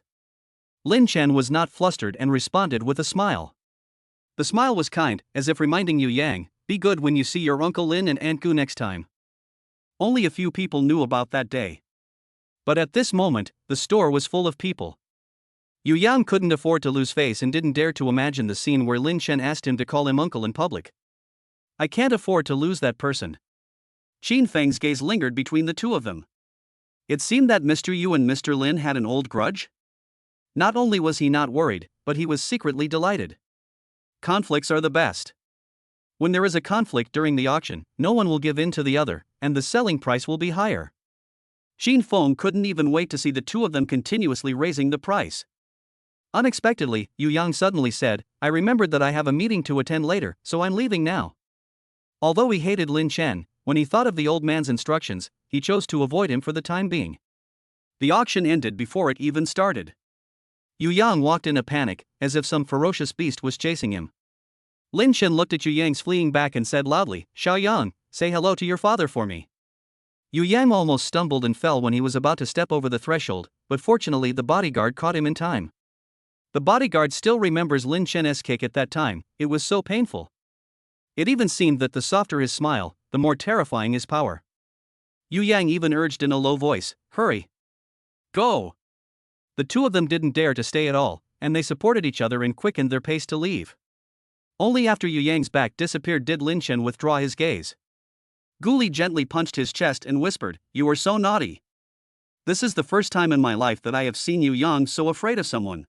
S2: Lin Chen was not flustered and responded with a smile. The smile was kind, as if reminding Yu Yang, "Be good when you see your Uncle Lin and Aunt Gu next time." Only a few people knew about that day. But at this moment, the store was full of people. Yu Yang couldn't afford to lose face and didn't dare to imagine the scene where Lin Chen asked him to call him uncle in public. "I can't afford to lose that person."
S1: Qin Feng's gaze lingered between the two of them. It seemed that Mr. Yu and Mr. Lin had an old grudge. Not only was he not worried, but he was secretly delighted. Conflicts are the best. When there is a conflict during the auction, no one will give in to the other, and the selling price will be higher. Qin Feng couldn't even wait to see the two of them continuously raising the price. Unexpectedly, Yu Yang suddenly said, "I remembered that I have a meeting to attend later, so I'm leaving now." Although he hated Lin Chen, when he thought of the old man's instructions, he chose to avoid him for the time being. The auction ended before it even started. Yu Yang walked in a panic, as if some ferocious beast was chasing him. Lin Chen looked at Yu Yang's fleeing back and said loudly, "Xiao Yang, say hello to your father for me." Yu Yang almost stumbled and fell when he was about to step over the threshold, but fortunately the bodyguard caught him in time. The bodyguard still remembers Lin Chen's kick at that time, it was so painful. It even seemed that the softer his smile, the more terrifying his power. Yu Yang even urged in a low voice, "Hurry! Go!" The two of them didn't dare to stay at all, and they supported each other and quickened their pace to leave. Only after Yu Yang's back disappeared did Lin Chen withdraw his gaze. Gully gently punched his chest and whispered, "You are so naughty. This is the first time in my life that I have seen Yu Yang so afraid of someone."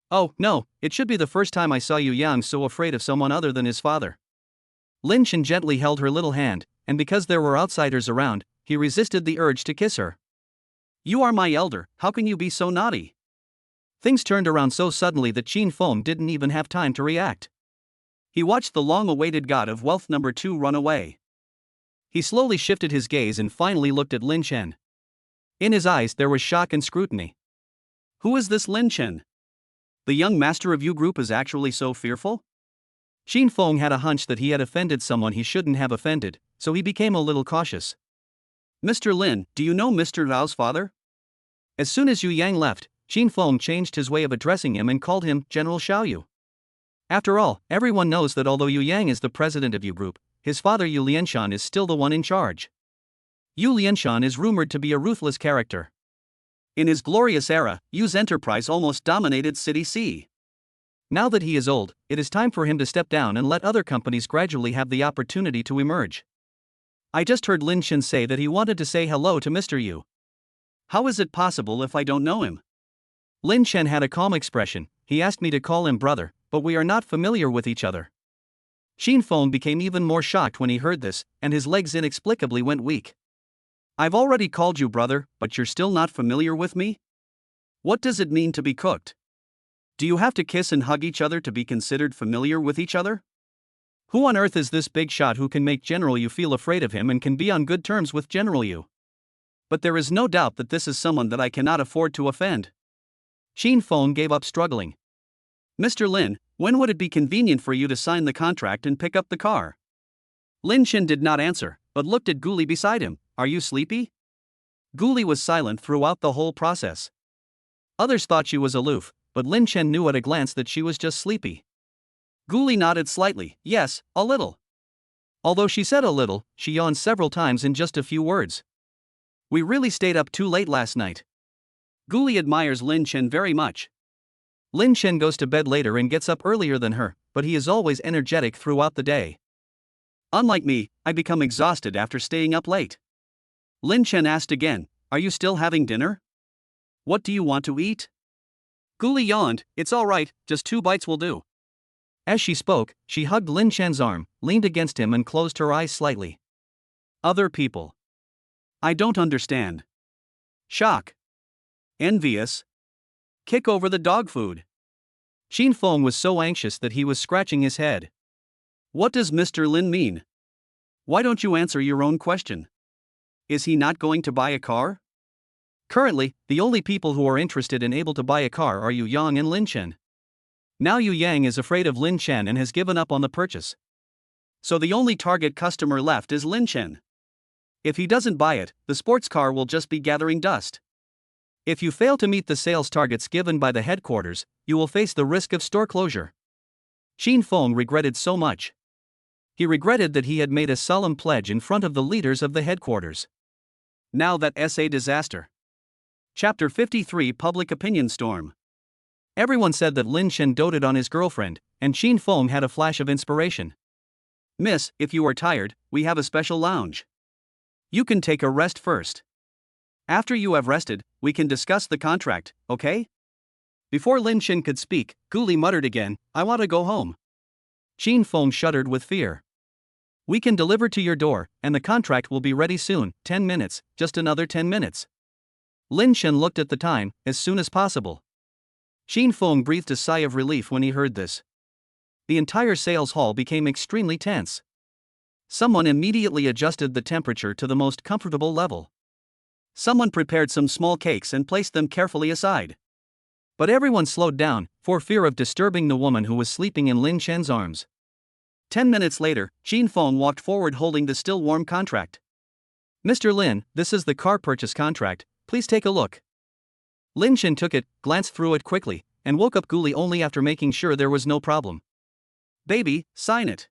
S1: "Oh, no, it should be the first time I saw Yu Yang so afraid of someone other than his father." Lin Chen gently held her little hand, and because there were outsiders around, he resisted the urge to kiss her. "You are my elder, how can you be so naughty?" Things turned around so suddenly that Qin Feng didn't even have time to react. He watched the long-awaited god of wealth number 2 run away. He slowly shifted his gaze and finally looked at Lin Chen. In his eyes there was shock and scrutiny. Who is this Lin Chen? The young master of Yu group is actually so fearful? Qin Feng had a hunch that he had offended someone he shouldn't have offended, so he became a little cautious. "Mr. Lin, do you know Mr. Lao's father?" As soon as Yu Yang left, Qin Feng changed his way of addressing him and called him General Xiaoyu. After all, everyone knows that although Yu Yang is the president of Yu Group, his father Yu Lianshan is still the one in charge. Yu Lianshan is rumored to be a ruthless character. In his glorious era, Yu's enterprise almost dominated City C. Now that he is old, it is time for him to step down and let other companies gradually have the opportunity to emerge. I just heard Lin Chen say that he wanted to say hello to Mr. Yu. How is it possible if I don't know him? Lin Chen had a calm expression. He asked me to call him brother, but we are not familiar with each other. Qin Feng became even more shocked when he heard this, and his legs inexplicably went weak. I've already called you brother, but you're still not familiar with me? What does it mean to be cooked? Do you have to kiss and hug each other to be considered familiar with each other? Who on earth is this big shot who can make General Yu feel afraid of him and can be on good terms with General Yu? But there is no doubt that this is someone that I cannot afford to offend. Qin Feng gave up struggling. Mr. Lin, when would it be convenient for you to sign the contract and pick up the car? Lin Chen did not answer, but looked at Gully beside him. Are you sleepy? Gully was silent throughout the whole process. Others thought she was aloof, but Lin Chen knew at a glance that she was just sleepy. Gully nodded slightly, yes, a little. Although she said a little, she yawned several times in just a few words. We really stayed up too late last night. Gully admires Lin Chen very much. Lin Chen goes to bed later and gets up earlier than her, but he is always energetic throughout the day. Unlike me, I become exhausted after staying up late. Lin Chen asked again, are you still having dinner? What do you want to eat? Gully yawned, it's alright, just 2 bites will do.
S2: As she spoke, she hugged Lin Chen's arm, leaned against him and closed her eyes slightly.
S1: Other people. I don't understand. Shock. Envious. Kick over the dog food.
S2: Xin Feng was so anxious that he was scratching his head.
S1: What does Mr. Lin mean? Why don't you answer your own question? Is he not going to buy a car?
S2: Currently, the only people who are interested and able to buy a car are Yu Yang and Lin Chen. Now Yu Yang is afraid of Lin Chen and has given up on the purchase.
S1: So the only target customer left is Lin Chen. If he doesn't buy it, the sports car will just be gathering dust.
S2: If you fail to meet the sales targets given by the headquarters, you will face the risk of store closure. Xin Feng regretted so much. He regretted that he had made a solemn pledge in front of the leaders of the headquarters.
S1: Now that's a disaster. Chapter 53 Public Opinion Storm.
S2: Everyone said that Lin Chen doted on his girlfriend, and Xin Feng had a flash of inspiration.
S1: Miss, if you are tired, we have a special lounge. You can take a rest first. After you have rested, we can discuss the contract, okay? Before Lin Chen could speak, Gully muttered again, I want to go home.
S2: Xin Feng shuddered with fear. We can deliver to your door, and the contract will be ready soon, 10 minutes, just another 10 minutes. Lin Chen looked at the time, as soon as possible. Xin Feng breathed a sigh of relief when he heard this. The entire sales hall became extremely tense. Someone immediately adjusted the temperature to the most comfortable level. Someone prepared some small cakes and placed them carefully aside. But everyone slowed down, for fear of disturbing the woman who was sleeping in Lin Chen's arms. 10 minutes later, Xin Feng walked forward holding the still warm contract. Mr. Lin, this is the car purchase contract, please take a look. Lin Chen took it, glanced through it quickly, and woke up Gully only after making sure there was no problem. Baby, sign it.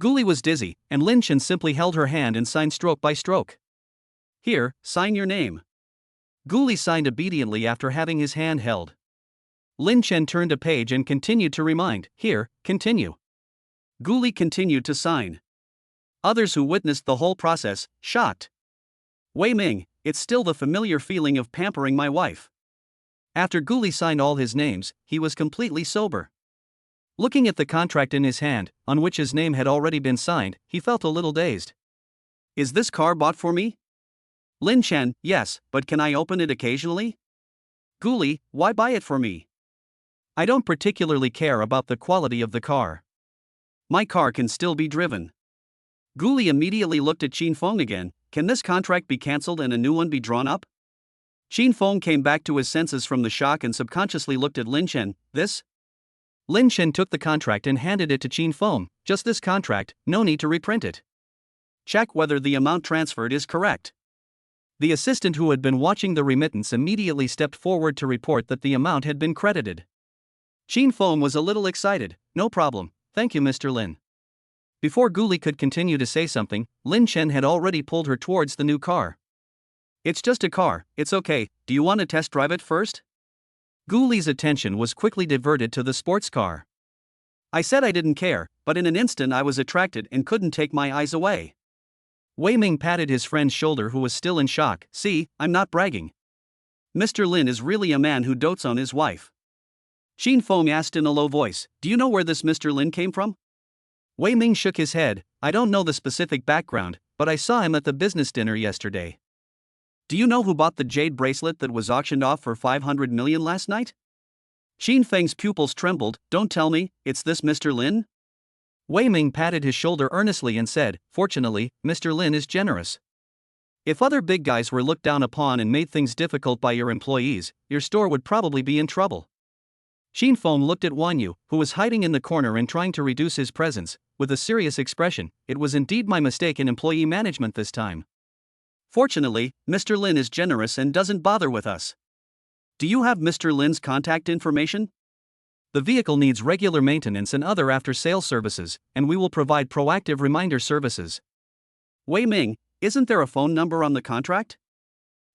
S2: Gully was dizzy, and Lin Chen simply held her hand and signed stroke by stroke. Here, sign your name. Gully signed obediently after having his hand held. Lin Chen turned a page and continued to remind, here, continue. Gully continued to sign. Others who witnessed the whole process, shocked. Wei Ming, it's still the familiar feeling of pampering my wife. After Gully signed all his names, he was completely sober. Looking at the contract in his hand, on which his name had already been signed, he felt a little dazed. Is this car bought for me? Lin Chen, yes, but can I open it occasionally? Gully, why buy it for me? I don't particularly care about the quality of the car. My car can still be driven. Gully immediately looked at Xin Feng again, can this contract be cancelled and a new one be drawn up? Xin Feng came back to his senses from the shock and subconsciously looked at Lin Chen, this? Lin Chen took the contract and handed it to Xin Feng, just this contract, no need to reprint it. Check whether the amount transferred is correct. The assistant who had been watching the remittance immediately stepped forward to report that the amount had been credited. Xin Feng was a little excited, no problem, thank you Mr. Lin. Before Gully could continue to say something, Lin Chen had already pulled her towards the new car. It's just a car, it's okay, do you want to test drive it first? Gully's attention was quickly diverted to the sports car. I said I didn't care, but in an instant I was attracted and couldn't take my eyes away. Wei Ming patted his friend's shoulder who was still in shock, see, I'm not bragging. Mr. Lin is really a man who dotes on his wife. Xin Feng asked in a low voice, do you know where this Mr. Lin came from? Wei Ming shook his head, I don't know the specific background, but I saw him at the business dinner yesterday. Do you know who bought the jade bracelet that was auctioned off for 500 million last night? Xin Feng's pupils trembled, don't tell me, it's this Mr. Lin? Wei Ming patted his shoulder earnestly and said, fortunately, Mr. Lin is generous. If other big guys were looked down upon and made things difficult by your employees, your store would probably be in trouble. Xin Feng looked at Wan Yu, who was hiding in the corner and trying to reduce his presence, with a serious expression, it was indeed my mistake in employee management this time. Fortunately, Mr. Lin is generous and doesn't bother with us. Do you have Mr. Lin's contact information? The vehicle needs regular maintenance and other after-sales services, and we will provide proactive reminder services. Wei Ming, isn't there a phone number on the contract?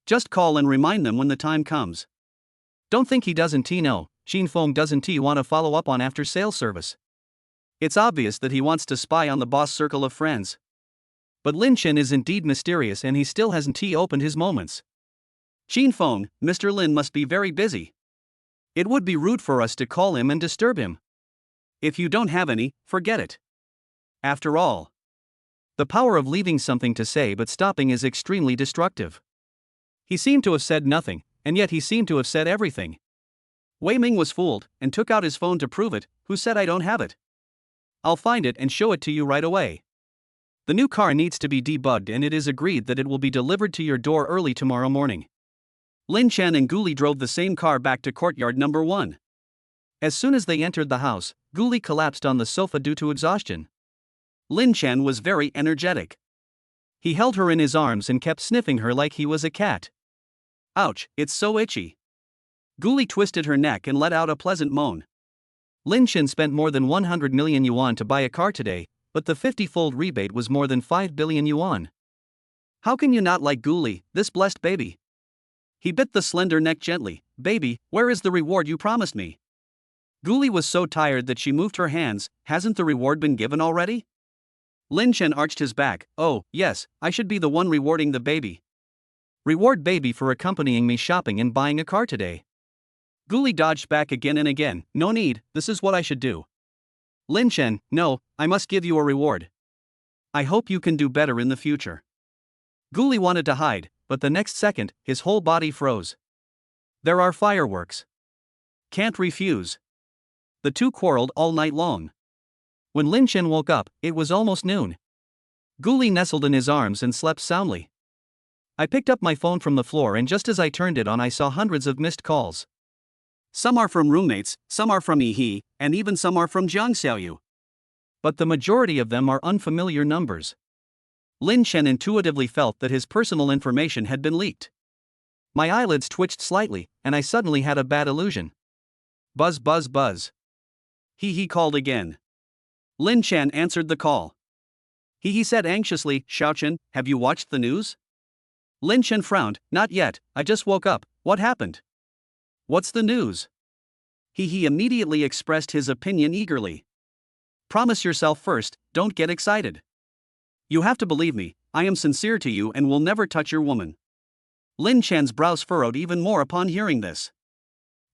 S2: Just call and remind them when the time comes. Don't think he doesn't know, Xin Feng doesn't want to follow up on after-sales service. It's obvious that he wants to spy on the boss circle of friends. But Lin Chen is indeed mysterious and he still hasn't opened his moments. Xin Feng, Mr. Lin must be very busy.
S1: It would be rude for us to call him and disturb him. If you don't have any, forget it. After all,
S2: The power of leaving something to say but stopping is extremely destructive. He seemed to have said nothing, and yet he seemed to have said everything.
S1: Wei Ming was fooled and took out his phone to prove it. Who said I don't have it? I'll find it and show it to you right away.
S2: The new car needs to be debugged and it is agreed that it will be delivered to your door early tomorrow morning.
S1: Lin Chen and Gully drove the same car back to courtyard number 1.
S2: As soon as they entered the house, Gully collapsed on the sofa due to exhaustion.
S1: Lin Chen was very energetic.
S2: He held her in his arms and kept sniffing her like he was a cat.
S1: Ouch, it's so itchy. Gully twisted her neck and let out a pleasant moan.
S2: Lin Chen spent more than 100 million yuan to buy a car today, but the 50-fold rebate was more than 5 billion yuan.
S1: How can you not like Gully, this blessed baby? He bit the slender neck gently. Baby, where is the reward you promised me? Gully was so tired that she moved her hands. Hasn't the reward been given already? Lin Chen arched his back. Oh, yes, I should be the one rewarding the baby.
S2: Reward baby for accompanying me shopping and buying a car today.
S1: Gully dodged back again and again. No need, this is what I should do.
S2: Lin Chen, no, I must give you a reward.
S1: I hope you can do better in the future.
S2: Gully wanted to hide, but the next second, his whole body froze.
S1: There are fireworks. Can't refuse. The two quarreled all night long.
S2: When Lin Chen woke up, it was almost noon. Gully nestled in his arms and slept soundly. I picked up my phone from the floor and just as I turned it on I saw hundreds of missed calls.
S1: Some are from roommates, some are from Yi, and even some are from Jiang Xiaoyu.
S2: But the majority of them are unfamiliar numbers.
S1: Lin Chen intuitively felt that his personal information had been leaked.
S2: My eyelids twitched slightly, and I suddenly had a bad illusion.
S1: Buzz buzz buzz. He called again. Lin Chen answered the call. He said anxiously, Xiaochen, have you watched the news? Lin Chen frowned, not yet, I just woke up, what happened? What's the news? He immediately expressed his opinion eagerly. Promise yourself first, don't get excited. You have to believe me, I am sincere to you and will never touch your woman. Lin Chen's brows furrowed even more upon hearing this.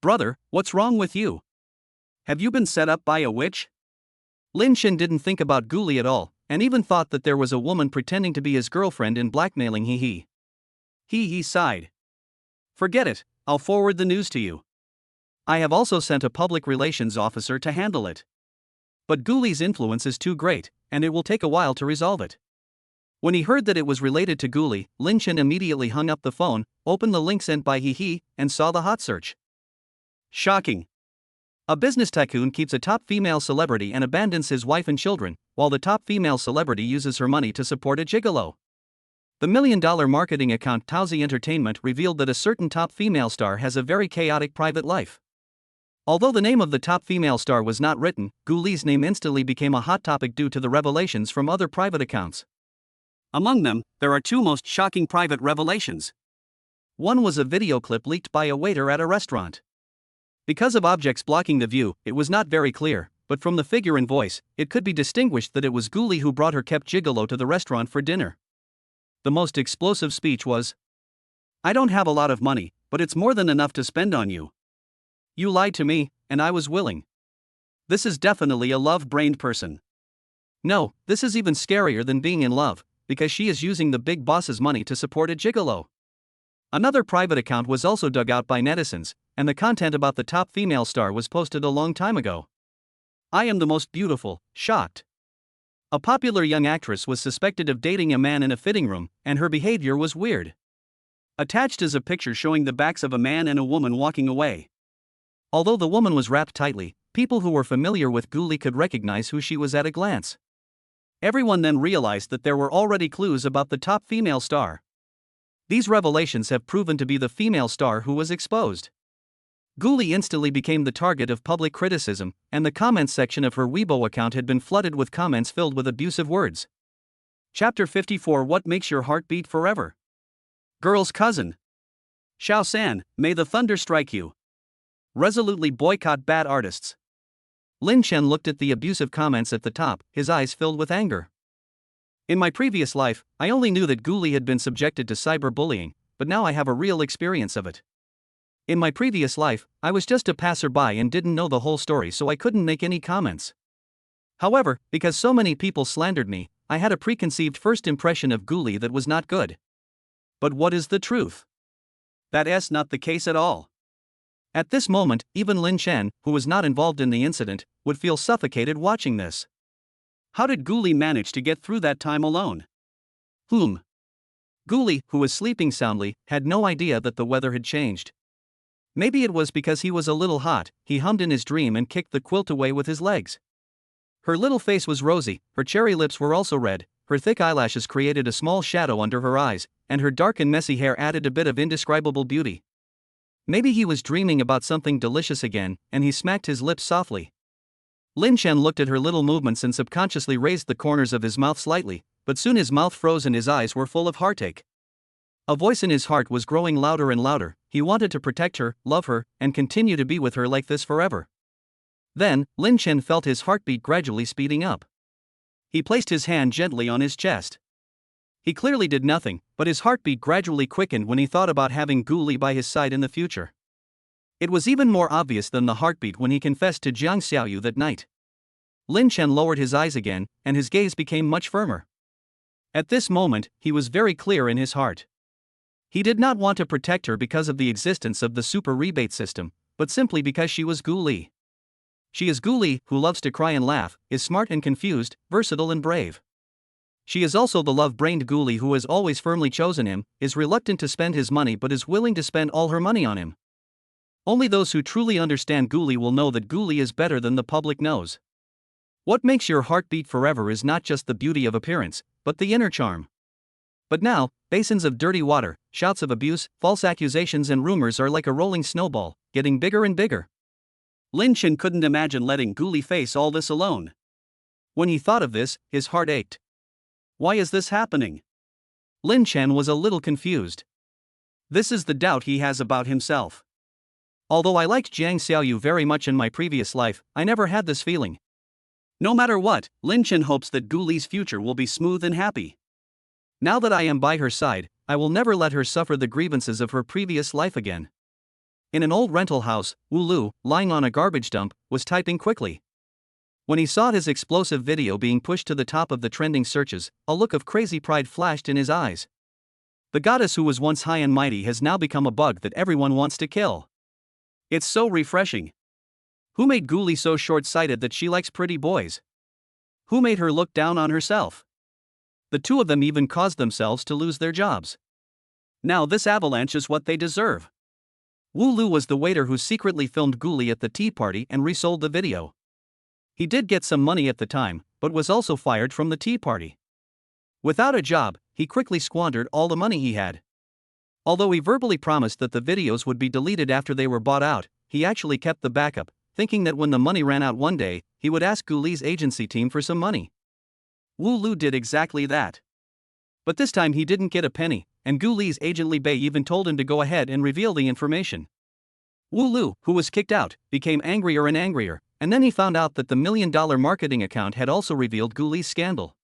S1: Brother, what's wrong with you? Have you been set up by a witch?
S2: Lin Chen didn't think about Gully at all, and even thought that there was a woman pretending to be his girlfriend and blackmailing He.
S1: He sighed. Forget it, I'll forward the news to you. I have also sent a public relations officer to handle it. But Gully's influence is too great, and it will take a while to resolve it. When he heard that it was related to Gully, Lin Chen immediately hung up the phone, opened the link sent by He, and saw the hot search. Shocking. A business tycoon keeps a top female celebrity and abandons his wife and children, while the top female celebrity uses her money to support a gigolo. The million-dollar marketing account Taozi Entertainment revealed that a certain top female star has a very chaotic private life. Although the name of the top female star was not written, Gully's name instantly became a hot topic due to the revelations from other private accounts. Among them, there are two most shocking private revelations. One was a video clip leaked by a waiter at a restaurant. Because of objects blocking the view, it was not very clear, but from the figure and voice, it could be distinguished that it was Gully who brought her kept gigolo to the restaurant for dinner. The most explosive speech was, I don't have a lot of money, but it's more than enough to spend on you. You lied to me, and I was willing. This is definitely a love-brained person. No, this is even scarier than being in love, because she is using the big boss's money to support a gigolo. Another private account was also dug out by netizens, and the content about the top female star was posted a long time ago. I am the most beautiful, shocked. A popular young actress was suspected of dating a man in a fitting room, and her behavior was weird. Attached is a picture showing the backs of a man and a woman walking away. Although the woman was wrapped tightly, people who were familiar with Gully could recognize who she was at a glance. Everyone then realized that there were already clues about the top female star. These revelations have proven to be the female star who was exposed. Gully instantly became the target of public criticism, and the comments section of her Weibo account had been flooded with comments filled with abusive words. Chapter 54 What Makes Your Heart Beat Forever? Girl's cousin. Xiao San, may the thunder strike you. Resolutely boycott bad artists. Lin Chen looked at the abusive comments at the top, his eyes filled with anger. In my previous life, I only knew that Gully had been subjected to cyberbullying, but now I have a real experience of it.
S2: In my previous life, I was just a passerby and didn't know the whole story, so I couldn't make any comments. However, because so many people slandered me, I had a preconceived first impression of Gully that was not good. But what is the truth?
S1: That's not the case at all.
S2: At this moment, even Lin Chen, who was not involved in the incident, would feel suffocated watching this.
S1: How did Gully manage to get through that time alone?
S2: Gully, who was sleeping soundly, had no idea that the weather had changed. Maybe it was because he was a little hot, he hummed in his dream and kicked the quilt away with his legs. Her little face was rosy, her cherry lips were also red, her thick eyelashes created a small shadow under her eyes, and her dark and messy hair added a bit of indescribable beauty. Maybe he was dreaming about something delicious again, and he smacked his lips softly. Lin Chen looked at her little movements and subconsciously raised the corners of his mouth slightly, but soon his mouth froze and his eyes were full of heartache. A voice in his heart was growing louder and louder. He wanted to protect her, love her, and continue to be with her like this forever. Then, Lin Chen felt his heartbeat gradually speeding up. He placed his hand gently on his chest. He clearly did nothing, but his heartbeat gradually quickened when he thought about having Gully by his side in the future. It was even more obvious than the heartbeat when he confessed to Jiang Xiaoyu that night. Lin Chen lowered his eyes again, and his gaze became much firmer. At this moment, he was very clear in his heart. He did not want to protect her because of the existence of the super rebate system, but simply because she was Gully. She is Gully, who loves to cry and laugh, is smart and confused, versatile and brave. She is also the love-brained Gully who has always firmly chosen him, is reluctant to spend his money but is willing to spend all her money on him. Only those who truly understand Gully will know that Gully is better than the public knows. What makes your heart beat forever is not just the beauty of appearance, but the inner charm. But now, basins of dirty water, shouts of abuse, false accusations and rumors are like a rolling snowball, getting bigger and bigger.
S1: Lin Chen couldn't imagine letting Gully face all this alone.
S2: When he thought of this, his heart ached.
S1: Why is this happening?
S2: Lin Chen was a little confused.
S1: This is the doubt he has about himself.
S2: Although I liked Jiang Xiaoyu very much in my previous life, I never had this feeling.
S1: No matter what, Lin Chen hopes that Gully's future will be smooth and happy.
S2: Now that I am by her side, I will never let her suffer the grievances of her previous life again. In an old rental house, Wu Lu, lying on a garbage dump, was typing quickly. When he saw his explosive video being pushed to the top of the trending searches, a look of crazy pride flashed in his eyes. The goddess who was once high and mighty has now become a bug that everyone wants to kill.
S1: It's so refreshing. Who made Gully so short-sighted that she likes pretty boys? Who made her look down on herself? The two of them even caused themselves to lose their jobs. Now this avalanche is what they deserve.
S2: Wu Lu was the waiter who secretly filmed Gully at the tea party and resold the video. He did get some money at the time, but was also fired from the tea party. Without a job, he quickly squandered all the money he had. Although he verbally promised that the videos would be deleted after they were bought out, he actually kept the backup, thinking that when the money ran out one day, he would ask Gully's agency team for some money.
S1: Wu Lu did exactly that.
S2: But this time he didn't get a penny, and Gully's agent Li Bei even told him to go ahead and reveal the information. Wu Lu, who was kicked out, became angrier and angrier, and then he found out that the $1 million marketing account had also revealed Gully's scandal.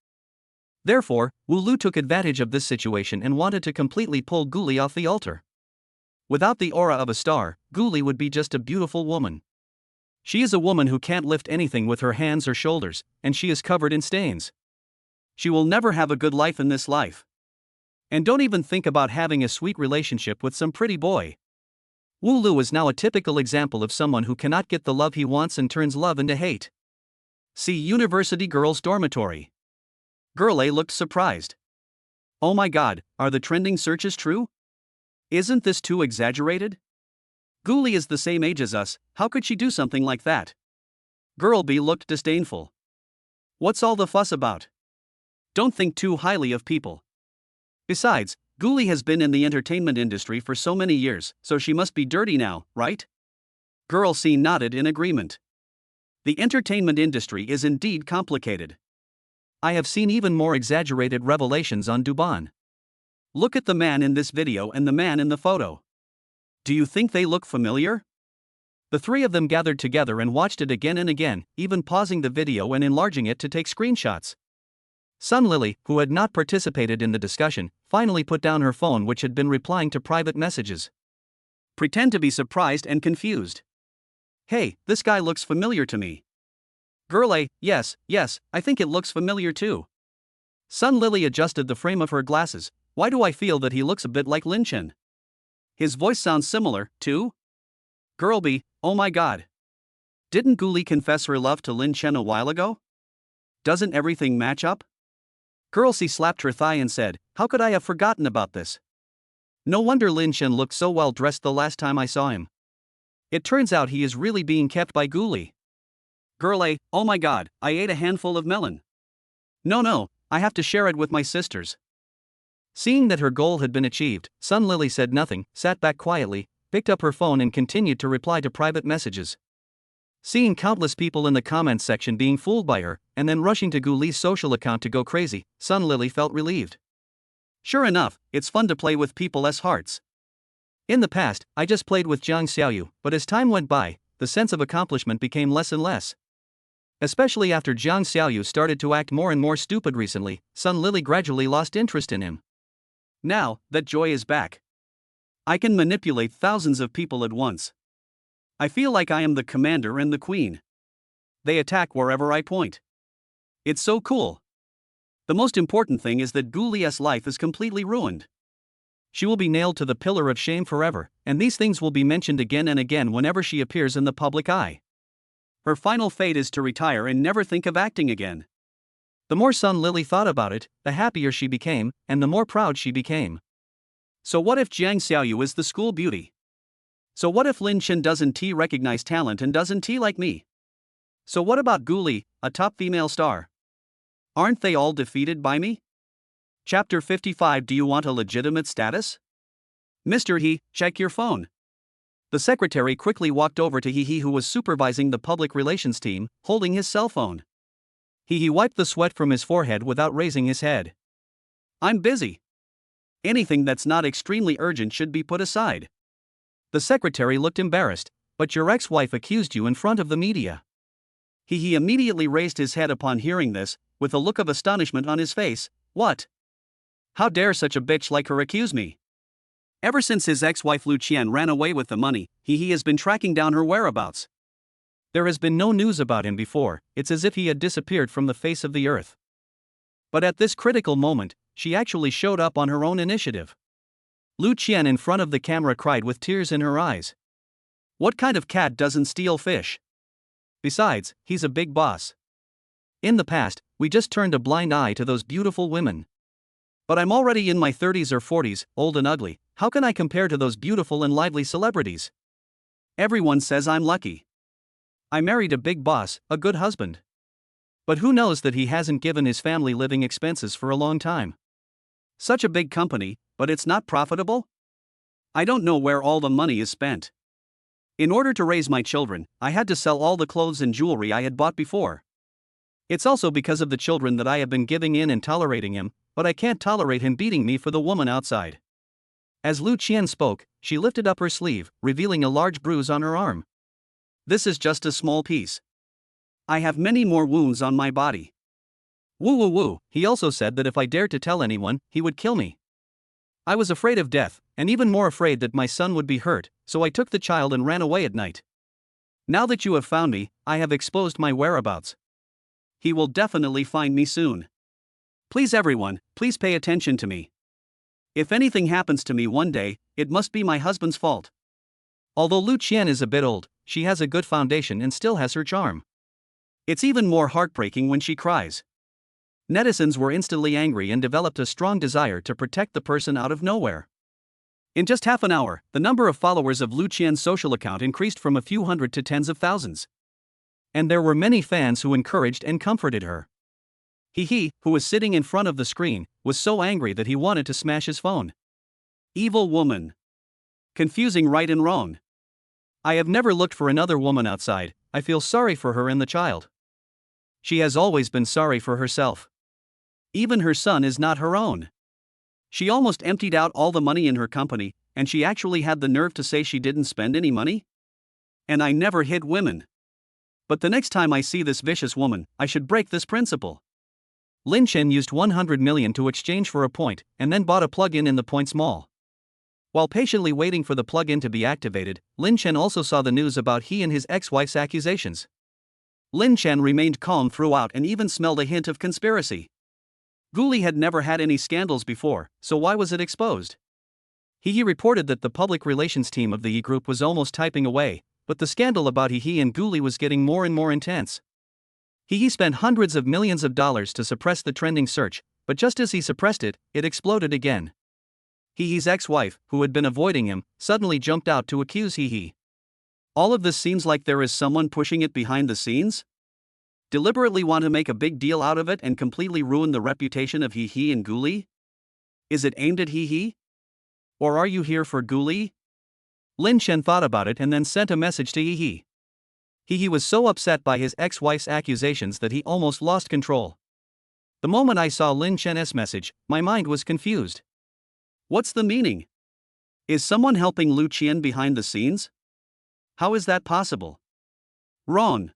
S2: Therefore, Wu Lu took advantage of this situation and wanted to completely pull Gully off the altar. Without the aura of a star, Gully would be just a beautiful woman. She is a woman who can't lift anything with her hands or shoulders, and she is covered in stains.
S1: She will never have a good life in this life. And don't even think about having a sweet relationship with some pretty boy.
S2: Wu Lu is now a typical example of someone who cannot get the love he wants and turns love into hate.
S1: See University Girls' Dormitory. Girl A looked surprised. Oh my god, are the trending searches true? Isn't this too exaggerated? Gully is the same age as us, how could she do something like that? Girl B looked disdainful. What's all the fuss about? Don't think too highly of people. Besides, Gully has been in the entertainment industry for so many years, so she must be dirty now, right? Girl C nodded in agreement. The entertainment industry is indeed complicated.
S2: I have seen even more exaggerated revelations on Duban.
S1: Look at the man in this video and the man in the photo. Do you think they look familiar?
S2: The three of them gathered together and watched it again and again, even pausing the video and enlarging it to take screenshots. Sun Lily, who had not participated in the discussion, finally put down her phone which had been replying to private messages.
S1: Pretend to be surprised and confused. Hey, this guy looks familiar to me. Girl A, yes, I think it looks familiar too. Sun Lily adjusted the frame of her glasses. Why do I feel that he looks a bit like Lin Chen? His voice sounds similar, too. Girl B, oh my god. Didn't Gully confess her love to Lin Chen a while ago? Doesn't everything match up? Girl C slapped her thigh and said, how could I have forgotten about this? No wonder Lin Chen looked so well dressed the last time I saw him. It turns out he is really being kept by Gully. Girl A, oh my god, I ate a handful of melon. No, I have to share it with my sisters. Seeing that her goal had been achieved, Sun Lily said nothing, sat back quietly, picked up her phone and continued to reply to private messages. Seeing countless people in the comments section being fooled by her, and then rushing to Gully's social account to go crazy, Sun Lily felt relieved. Sure enough, it's fun to play with people's hearts. In the past, I just played with Jiang Xiaoyu, but as time went by, the sense of accomplishment became less and less. Especially after Jiang Xiaoyu started to act more and more stupid recently, Sun Lily gradually lost interest in him. Now that joy is back, I can manipulate thousands of people at once. I feel like I am the commander and the queen. They attack wherever I point. It's so cool. The most important thing is that Gully's life is completely ruined. She will be nailed to the pillar of shame forever, and these things will be mentioned again and again whenever she appears in the public eye. Her final fate is to retire and never think of acting again. The more Sun Lily thought about it, the happier she became, and the more proud she became. So what if Jiang Xiaoyu is the school beauty? So what if Lin Chen doesn't recognize talent and doesn't like me? So what about Gully, a top female star? Aren't they all defeated by me? Chapter 55. Do you want a legitimate status? Mr. He, check your phone. The secretary quickly walked over to He who was supervising the public relations team, holding his cell phone. He wiped the sweat from his forehead without raising his head. I'm busy. Anything that's not extremely urgent should be put aside. The secretary looked embarrassed, but your ex-wife accused you in front of the media. He immediately raised his head upon hearing this, with a look of astonishment on his face. What? How dare such a bitch like her accuse me? Ever since his ex-wife Lu Qian ran away with the money, he has been tracking down her whereabouts. There has been no news about him before, it's as if he had disappeared from the face of the earth. But at this critical moment, she actually showed up on her own initiative. Lu Qian in front of the camera cried with tears in her eyes. What kind of cat doesn't steal fish? Besides, he's a big boss. In the past, we just turned a blind eye to those beautiful women. But I'm already in my 30s or 40s, old and ugly, how can I compare to those beautiful and lively celebrities? Everyone says I'm lucky. I married a big boss, a good husband. But who knows that he hasn't given his family living expenses for a long time? Such a big company, but it's not profitable? I don't know where all the money is spent. In order to raise my children, I had to sell all the clothes and jewelry I had bought before. It's also because of the children that I have been giving in and tolerating him, but I can't tolerate him beating me for the woman outside. As Lu Qian spoke, she lifted up her sleeve, revealing a large bruise on her arm. This is just a small piece. I have many more wounds on my body. Woo. He also said that if I dared to tell anyone, he would kill me. I was afraid of death, and even more afraid that my son would be hurt, so I took the child and ran away at night. Now that you have found me, I have exposed my whereabouts. He will definitely find me soon. Please everyone, please pay attention to me. If anything happens to me one day, it must be my husband's fault. Although Lu Qian is a bit old, she has a good foundation and still has her charm. It's even more heartbreaking when she cries. Netizens were instantly angry and developed a strong desire to protect the person out of nowhere. In just half an hour, the number of followers of Lu Qian's social account increased from a few hundred to tens of thousands. And there were many fans who encouraged and comforted her. He, who was sitting in front of the screen, was so angry that he wanted to smash his phone. Evil woman. Confusing right and wrong. I have never looked for another woman outside, I feel sorry for her and the child. She has always been sorry for herself. Even her son is not her own. She almost emptied out all the money in her company, and she actually had the nerve to say she didn't spend any money? And I never hit women. But the next time I see this vicious woman, I should break this principle. Lin Chen used 100 million to exchange for a point, and then bought a plug-in in the Points Mall.
S2: While patiently waiting for the plugin to be activated, Lin Chen also saw the news about he and his ex-wife's accusations.
S1: Lin Chen remained calm throughout and even smelled a hint of conspiracy. Gully had never had any scandals before, so why was it exposed?
S2: He reported that the public relations team of the E group was almost typing away, but the scandal about he and Gully was getting more and more intense. He spent hundreds of millions of dollars to suppress the trending search, but just as he suppressed it, it exploded again. He's ex-wife, who had been avoiding him, suddenly jumped out to accuse he.
S1: All of this seems like there is someone pushing it behind the scenes? Deliberately want to make a big deal out of it and completely ruin the reputation of he and Gully? Is it aimed at he? Or are you here for Gully?
S2: Lin Chen thought about it and then sent a message to he. He was so upset by his ex-wife's accusations that he almost lost control. The moment I saw Lin Chen's message, my mind was confused.
S1: What's the meaning? Is someone helping Lu Qian behind the scenes? How is that possible? Wrong.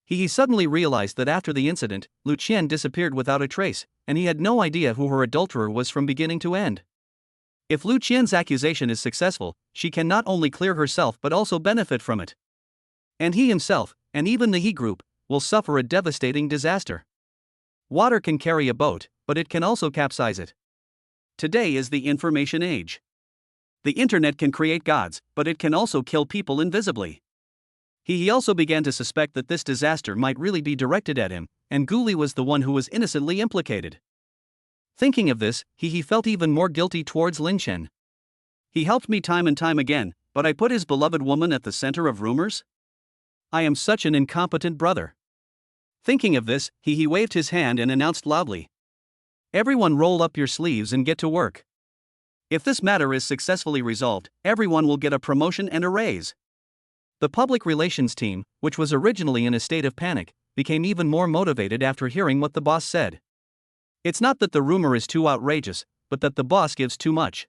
S2: He suddenly realized that after the incident, Lu Qian disappeared without a trace, and he had no idea who her adulterer was from beginning to end. If Lu Qian's accusation is successful, she can not only clear herself but also benefit from it. And he himself, and even the he group, will suffer a devastating disaster. Water can carry a boat, but it can also capsize it.
S1: Today is the information age. The internet can create gods, but it can also kill people invisibly.
S2: He also began to suspect that this disaster might really be directed at him, and Gully was the one who was innocently implicated. Thinking of this, he felt even more guilty towards Lin Chen.
S1: He helped me time and time again, but I put his beloved woman at the center of rumors?
S2: I am such an incompetent brother. Thinking of this, he waved his hand and announced loudly. Everyone roll up your sleeves and get to work.
S1: If this matter is successfully resolved, everyone will get a promotion and a raise.
S2: The public relations team, which was originally in a state of panic, became even more motivated after hearing what the boss said. It's not that the rumor is too outrageous, but that the boss gives too much.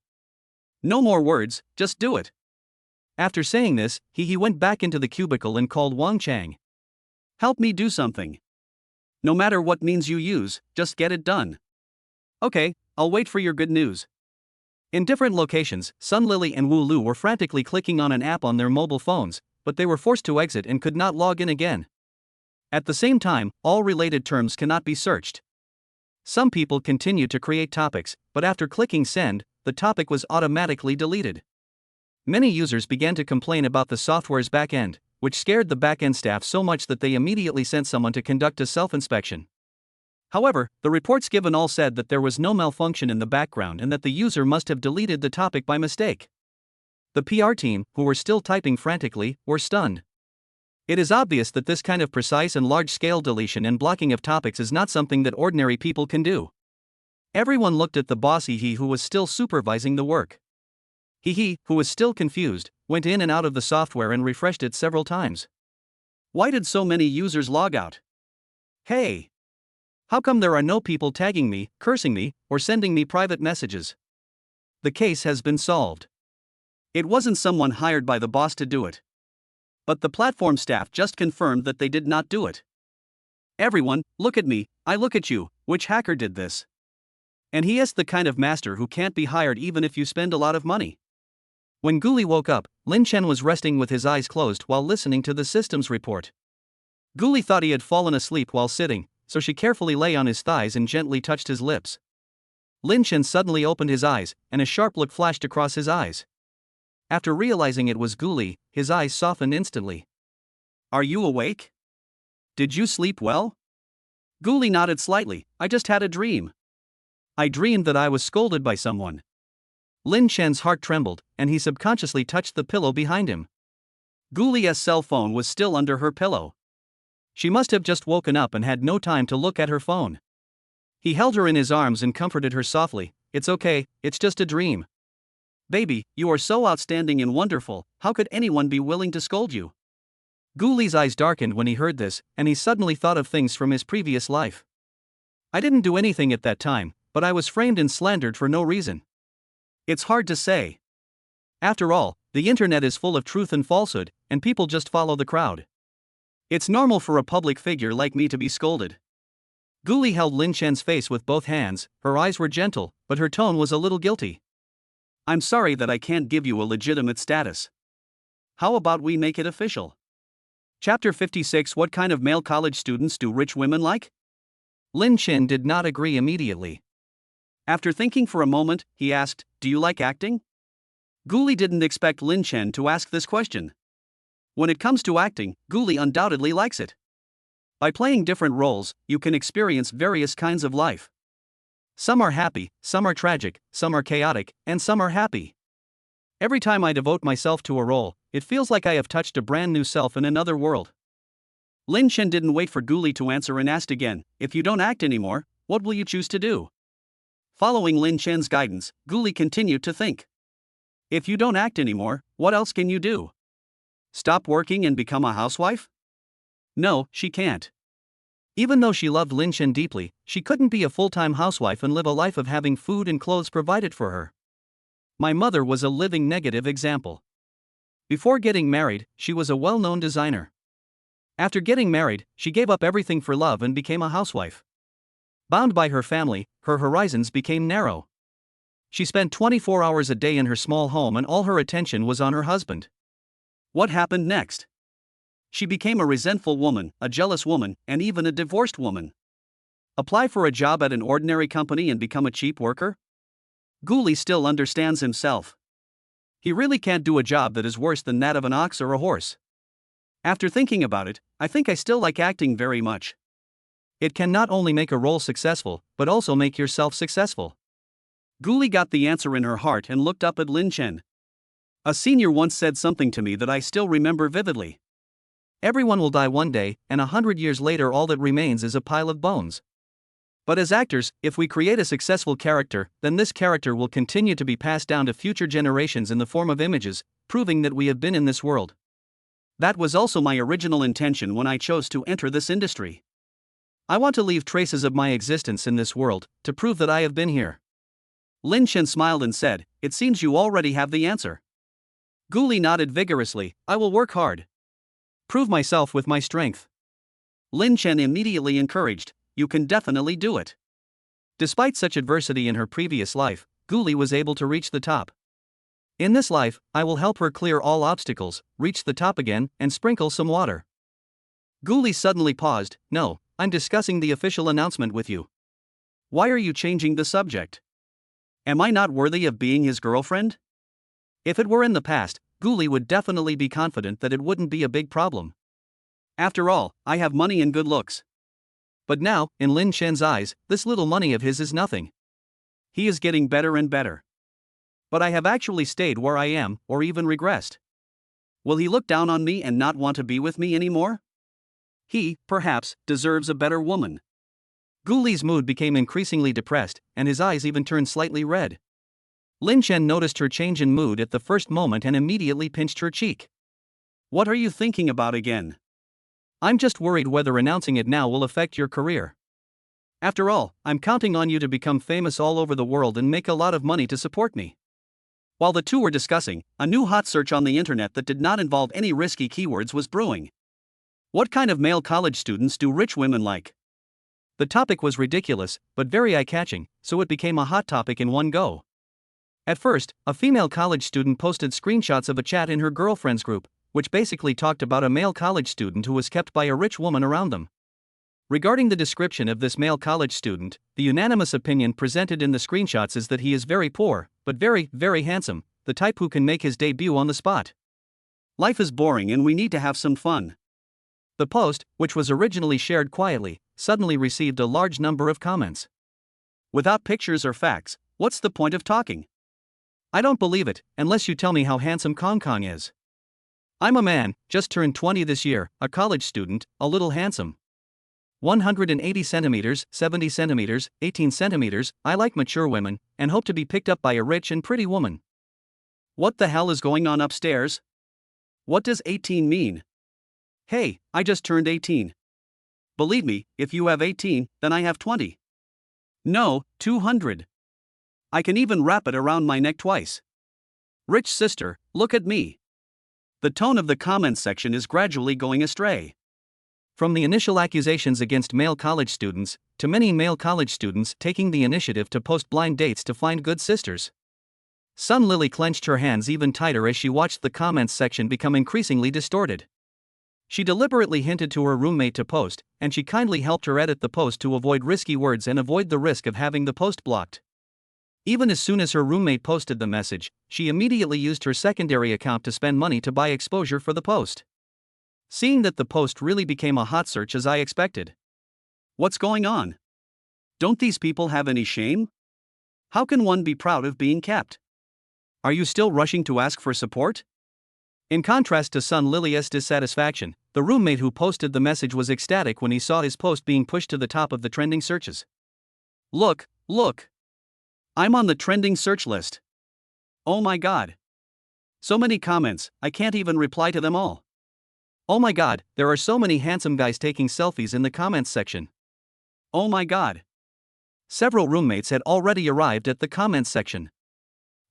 S1: No more words, just do it.
S2: After saying this, he went back into the cubicle and called Wang Chang.
S1: Help me do something. No matter what means you use, just get it done.
S2: Okay, I'll wait for your good news. In different locations, Sun Lily and Wu Lu were frantically clicking on an app on their mobile phones, but they were forced to exit and could not log in again. At the same time, all related terms cannot be searched. Some people continued to create topics, but after clicking send, the topic was automatically deleted. Many users began to complain about the software's backend, which scared the backend staff so much that they immediately sent someone to conduct a self-inspection. However, the reports given all said that there was no malfunction in the background and that the user must have deleted the topic by mistake. The PR team, who were still typing frantically, were stunned. It is obvious that this kind of precise and large-scale deletion and blocking of topics is not something that ordinary people can do. Everyone looked at the boss who was still supervising the work. Who was still confused, went in and out of the software and refreshed it several times.
S1: Why did so many users log out?
S2: Hey! How come there are no people tagging me, cursing me, or sending me private messages? The case has been solved.
S1: It wasn't someone hired by the boss to do it. But the platform staff just confirmed that they did not do it. Everyone, look at me, I look at you, which hacker did this? And he is the kind of master who can't be hired even if you spend a lot of money.
S2: When Gully woke up, Lin Chen was resting with his eyes closed while listening to the systems report. Gully thought he had fallen asleep while sitting, so she carefully lay on his thighs and gently touched his lips. Lin Chen suddenly opened his eyes, and a sharp look flashed across his eyes. After realizing it was Gully, his eyes softened instantly.
S1: Are you awake? Did you sleep well? Gully nodded slightly. I just had a dream.
S2: I dreamed that I was scolded by someone. Lin Chen's heart trembled, and he subconsciously touched the pillow behind him.
S1: Gully's cell phone was still under her pillow.
S2: She must have just woken up and had no time to look at her phone. He held her in his arms and comforted her softly. It's okay, it's just a dream.
S1: Baby, you are so outstanding and wonderful, how could anyone be willing to scold you?
S2: Gully's eyes darkened when he heard this, and he suddenly thought of things from his previous life. I didn't do anything at that time, but I was framed and slandered for no reason.
S1: It's hard to say.
S2: After all, the internet is full of truth and falsehood, and people just follow the crowd.
S1: It's normal for a public figure like me to be scolded.
S2: Gully held Lin Chen's face with both hands. Her eyes were gentle, but her tone was a little guilty.
S1: I'm sorry that I can't give you a legitimate status. How about we make it official? Chapter 56. What kind of male college students do rich women like?
S2: Lin Chen did not agree immediately.
S1: After thinking for a moment, he asked, "Do you like acting?" Gully didn't expect Lin Chen to ask this question. When it comes to acting, Gully undoubtedly likes it. By playing different roles, you can experience various kinds of life. Some are happy, some are tragic, some are chaotic, and some are happy. Every time I devote myself to a role, it feels like I have touched a brand new self in another world. Lin Chen didn't wait for Gully to answer and asked again, "If you don't act anymore, what will you choose to do?" Following Lin Chen's guidance, Gully continued to think. If you don't act anymore, what else can you do? Stop working and become a housewife? No, she can't. Even though she loved Lin Chen deeply, she couldn't be a full-time housewife and live a life of having food and clothes provided for her. My mother was a living negative example. Before getting married, she was a well-known designer. After getting married, she gave up everything for love and became a housewife. Bound by her family, her horizons became narrow. She spent 24 hours a day in her small home and all her attention was on her husband. What happened next? She became a resentful woman, a jealous woman, and even a divorced woman. Apply for a job at an ordinary company and become a cheap worker? Gully still understands himself. He really can't do a job that is worse than that of an ox or a horse. After thinking about it, I think I still like acting very much. It can not only make a role successful, but also make yourself successful. Gully got the answer in her heart and looked up at Lin Chen. A senior once said something to me that I still remember vividly. Everyone will die one day, and 100 years later all that remains is a pile of bones. But as actors, if we create a successful character, then this character will continue to be passed down to future generations in the form of images, proving that we have been in this world. That was also my original intention when I chose to enter this industry. I want to leave traces of my existence in this world, to prove that I have been here. Lin Chen smiled and said, "It seems you already have the answer." Gully nodded vigorously, "I will work hard. Prove myself with my strength." Lin Chen immediately encouraged, "You can definitely do it." Despite such adversity in her previous life, Gully was able to reach the top. In this life, I will help her clear all obstacles, reach the top again, and sprinkle some water. Gully suddenly paused. "No, I'm discussing the official announcement with you. Why are you changing the subject? Am I not worthy of being his girlfriend?" If it were in the past, Gully would definitely be confident that it wouldn't be a big problem. After all, I have money and good looks. But now, in Lin Chen's eyes, this little money of his is nothing. He is getting better and better. But I have actually stayed where I am, or even regressed. Will he look down on me and not want to be with me anymore? He, perhaps, deserves a better woman. Gully's mood became increasingly depressed, and his eyes even turned slightly red. Lin Chen noticed her change in mood at the first moment and immediately pinched her cheek. "What are you thinking about again?" "I'm just worried whether announcing it now will affect your career. After all, I'm counting on you to become famous all over the world and make a lot of money to support me." While the two were discussing, a new hot search on the internet that did not involve any risky keywords was brewing. What kind of male college students do rich women like? The topic was ridiculous, but very eye-catching, so it became a hot topic in one go. At first, a female college student posted screenshots of a chat in her girlfriend's group, which basically talked about a male college student who was kept by a rich woman around them. Regarding the description of this male college student, the unanimous opinion presented in the screenshots is that he is very poor, but very, very handsome, the type who can make his debut on the spot. Life is boring and we need to have some fun. The post, which was originally shared quietly, suddenly received a large number of comments. Without pictures or facts, what's the point of talking? I don't believe it, unless you tell me how handsome Kong Kong is. I'm a man, just turned 20 this year, a college student, a little handsome. 180 centimeters, 70 centimeters, 18 centimeters, I like mature women, and hope to be picked up by a rich and pretty woman. What the hell is going on upstairs? What does 18 mean? Hey, I just turned 18. Believe me, if you have 18, then I have 20. No, 200. I can even wrap it around my neck twice. Rich sister, look at me. The tone of the comments section is gradually going astray. From the initial accusations against male college students, to many male college students taking the initiative to post blind dates to find good sisters.
S2: Sun Lily clenched her hands even tighter as she watched the comments section become increasingly distorted. She deliberately hinted to her roommate to post, and she kindly helped her edit the post to avoid risky words and avoid the risk of having the post blocked. Even as soon as her roommate posted the message, she immediately used her secondary account to spend money to buy exposure for the post. Seeing that the post really became a hot search as I expected.
S1: What's going on? Don't these people have any shame? How can one be proud of being kept? Are you still rushing to ask for support?
S2: In contrast to Sun Lily's dissatisfaction, the roommate who posted the message was ecstatic when he saw his post being pushed to the top of the trending searches.
S1: Look, look! I'm on the trending search list. Oh my god! So many comments, I can't even reply to them all.
S2: Oh my god, there are so many handsome guys taking selfies in the comments section.
S1: Oh my god!
S2: Several roommates had already arrived at the comments section.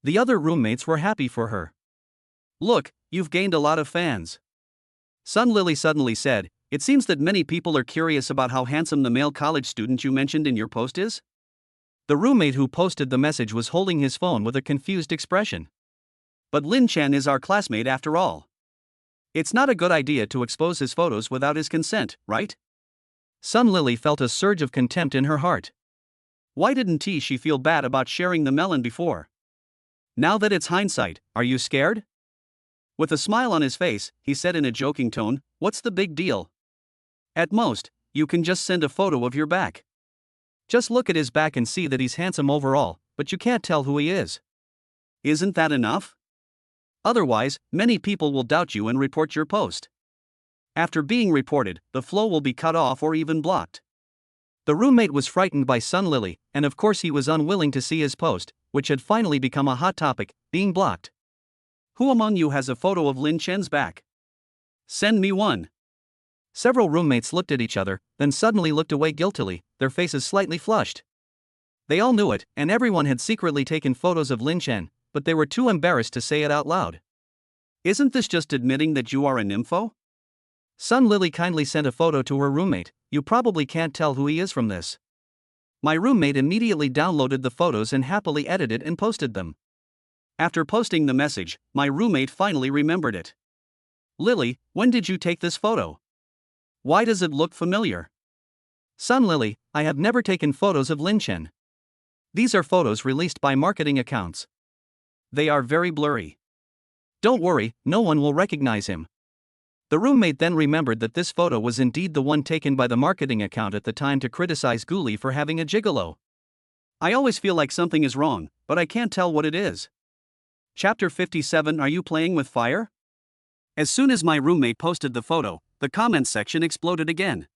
S2: The other roommates were happy for her.
S1: Look, you've gained a lot of fans.
S2: Sun Lily suddenly said, "It seems that many people are curious about how handsome the male college student you mentioned in your post is?" The roommate who posted the message was holding his phone with a confused expression.
S1: But Lin Chen is our classmate after all. It's not a good idea to expose his photos without his consent, right?
S2: Sun Lily felt a surge of contempt in her heart.
S1: Why didn't she feel bad about sharing the melon before? Now that it's hindsight, are you scared? With a smile on his face, he said in a joking tone, "What's the big deal? At most, you can just send a photo of your back.
S2: Just look at his back and see that he's handsome overall, but you can't tell who he is.
S1: Isn't that enough? Otherwise, many people will doubt you and report your post. After being reported, the flow will be cut off or even blocked."
S2: The roommate was frightened by Sun Lily, and of course he was unwilling to see his post, which had finally become a hot topic, being blocked.
S1: Who among you has a photo of Lin Chen's back? Send me one.
S2: Several roommates looked at each other, then suddenly looked away guiltily, their faces slightly flushed. They all knew it, and everyone had secretly taken photos of Lin Chen, but they were too embarrassed to say it out loud.
S1: Isn't this just admitting that you are a nympho?
S2: Sun Lily kindly sent a photo to her roommate. "You probably can't tell who he is from this." My roommate immediately downloaded the photos and happily edited and posted them.
S1: After posting the message, my roommate finally remembered it. Lily, when did you take this photo? Why does it look familiar?
S2: Sun Lily, I have never taken photos of Lin Chen. These are photos released by marketing accounts.
S1: They are very blurry.
S2: Don't worry, no one will recognize him. The roommate then remembered that this photo was indeed the one taken by the marketing account at the time to criticize Gully for having a gigolo.
S1: I always feel like something is wrong, but I can't tell what it is. Chapter 57. Are you playing with fire? As soon as my roommate posted the photo, the comments section exploded again.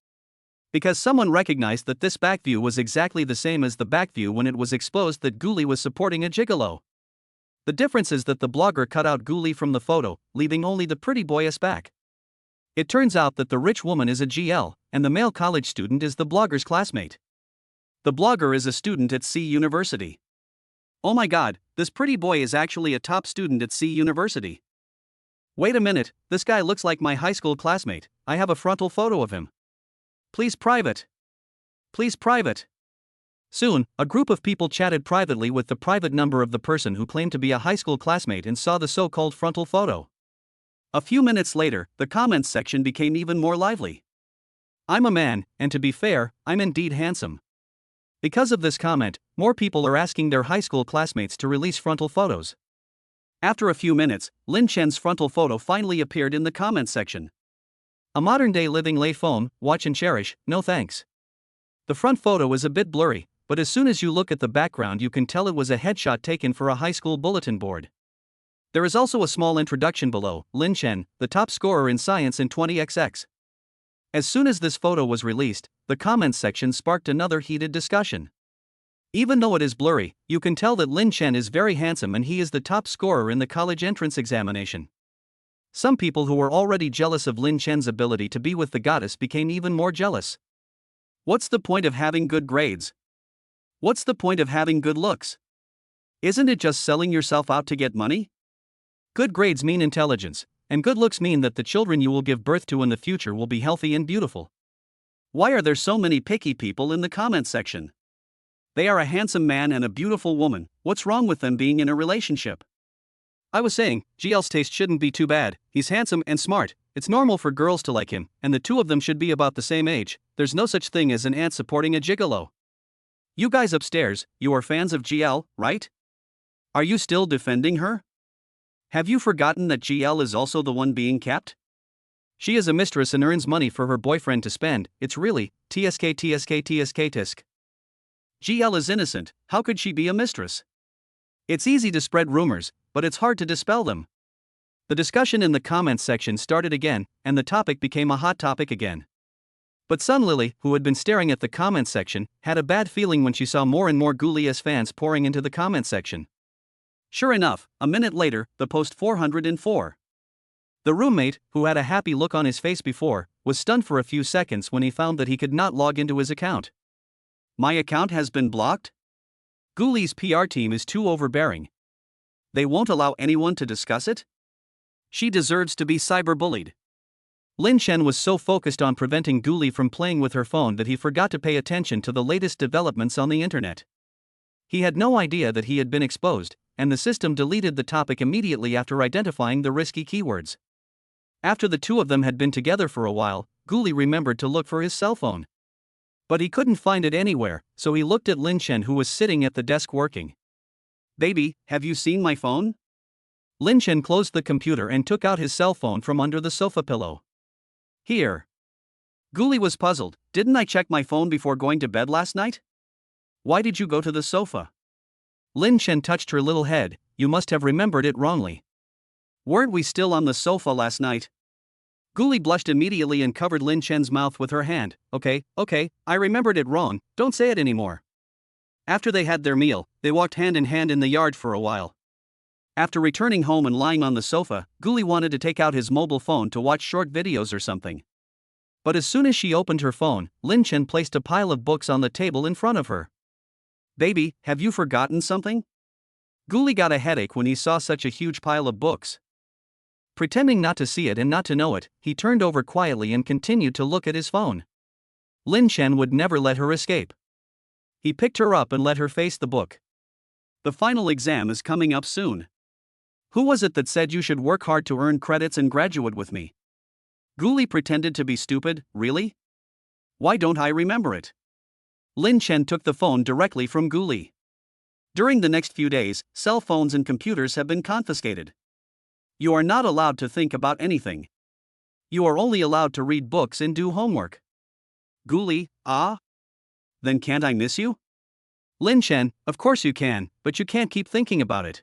S2: Because someone recognized that this back view was exactly the same as the back view when it was exposed that Gully was supporting a gigolo. The difference is that the blogger cut out Gully from the photo, leaving only the pretty boy's back. It turns out that the rich woman is a GL, and the male college student is the blogger's classmate.
S1: The blogger is a student at C University. Oh my god, this pretty boy is actually a top student at C University. Wait a minute, this guy looks like my high school classmate. I have a frontal photo of him. Please private. Please private.
S2: Soon, a group of people chatted privately with the private number of the person who claimed to be a high school classmate and saw the so-called frontal photo.
S1: A few minutes later, the comments section became even more lively.
S2: I'm a man, and to be fair, I'm indeed handsome. Because of this comment, more people are asking their high school classmates to release frontal photos.
S1: After a few minutes, Lin Chen's frontal photo finally appeared in the comments section.
S2: A modern-day living lay phone, watch and cherish, no thanks. The front photo is a bit blurry, but as soon as you look at the background you can tell it was a headshot taken for a high school bulletin board. There is also a small introduction below, Lin Chen, the top scorer in science in 20XX. As soon as this photo was released, the comments section sparked another heated discussion. Even though it is blurry, you can tell that Lin Chen is very handsome and he is the top scorer in the college entrance examination. Some people who were already jealous of Lin Chen's ability to be with the goddess became even more jealous.
S1: What's the point of having good grades? What's the point of having good looks? Isn't it just selling yourself out to get money?
S2: Good grades mean intelligence, and good looks mean that the children you will give birth to in the future will be healthy and beautiful.
S1: Why are there so many picky people in the comments section? They are a handsome man and a beautiful woman, what's wrong with them being in a relationship?
S2: I was saying, GL's taste shouldn't be too bad, he's handsome and smart, it's normal for girls to like him, and the two of them should be about the same age, there's no such thing as an ant supporting a gigolo.
S1: You guys upstairs, you are fans of GL, right? Are you still defending her? Have you forgotten that GL is also the one being kept?
S2: She is a mistress and earns money for her boyfriend to spend, it's really, TSK tisk.
S1: GL is innocent, how could she be a mistress?
S2: It's easy to spread rumors, but it's hard to dispel them. The discussion in the comments section started again, and the topic became a hot topic again. But Sun Lily, who had been staring at the comments section, had a bad feeling when she saw more and more Gully fans pouring into the comments section.
S1: Sure enough, a minute later, the post 404.
S2: The roommate, who had a happy look on his face before, was stunned for a few seconds when he found that he could not log into his account.
S1: My account has been blocked?
S2: Gully's PR team is too overbearing.
S1: They won't allow anyone to discuss it? She deserves to be cyberbullied.
S2: Lin Chen was so focused on preventing Gully from playing with her phone that he forgot to pay attention to the latest developments on the internet. He had no idea that he had been exposed, and the system deleted the topic immediately after identifying the risky keywords. After the two of them had been together for a while, Gully remembered to look for his cell phone. But he couldn't find it anywhere, so he looked at Lin Chen, who was sitting at the desk working.
S1: Baby, have you seen my phone?
S2: Lin Chen closed the computer and took out his cell phone from under the sofa pillow.
S1: Here. Gully was puzzled. Didn't I check my phone before going to bed last night? Why did you go to the sofa?
S2: Lin Chen touched her little head. You must have remembered it wrongly.
S1: Weren't we still on the sofa last night? Gully blushed immediately and covered Lin Chen's mouth with her hand. Okay, I remembered it wrong, don't say it anymore. After they had their meal, they walked hand in hand in the yard for a while. After returning home and lying on the sofa, Gully wanted to take out his mobile phone to watch short videos or something. But as soon as she opened her phone, Lin Chen placed a pile of books on the table in front of her. Baby, have you forgotten something? Gully got a headache when he saw such a huge pile of books.
S2: Pretending not to see it and not to know it, he turned over quietly and continued to look at his phone. Lin Chen would never let her escape. He picked her up and let her face the book.
S1: The final exam is coming up soon. Who was it that said you should work hard to earn credits and graduate with me? Gully pretended to be stupid, really? Why don't I remember it? Lin Chen took the phone directly from Gully. During the next few days, cell phones and computers have been confiscated. You are not allowed to think about anything. You are only allowed to read books and do homework. Gully, ah? Then can't I miss you?
S2: Lin Chen, of course you can, but you can't keep thinking about it.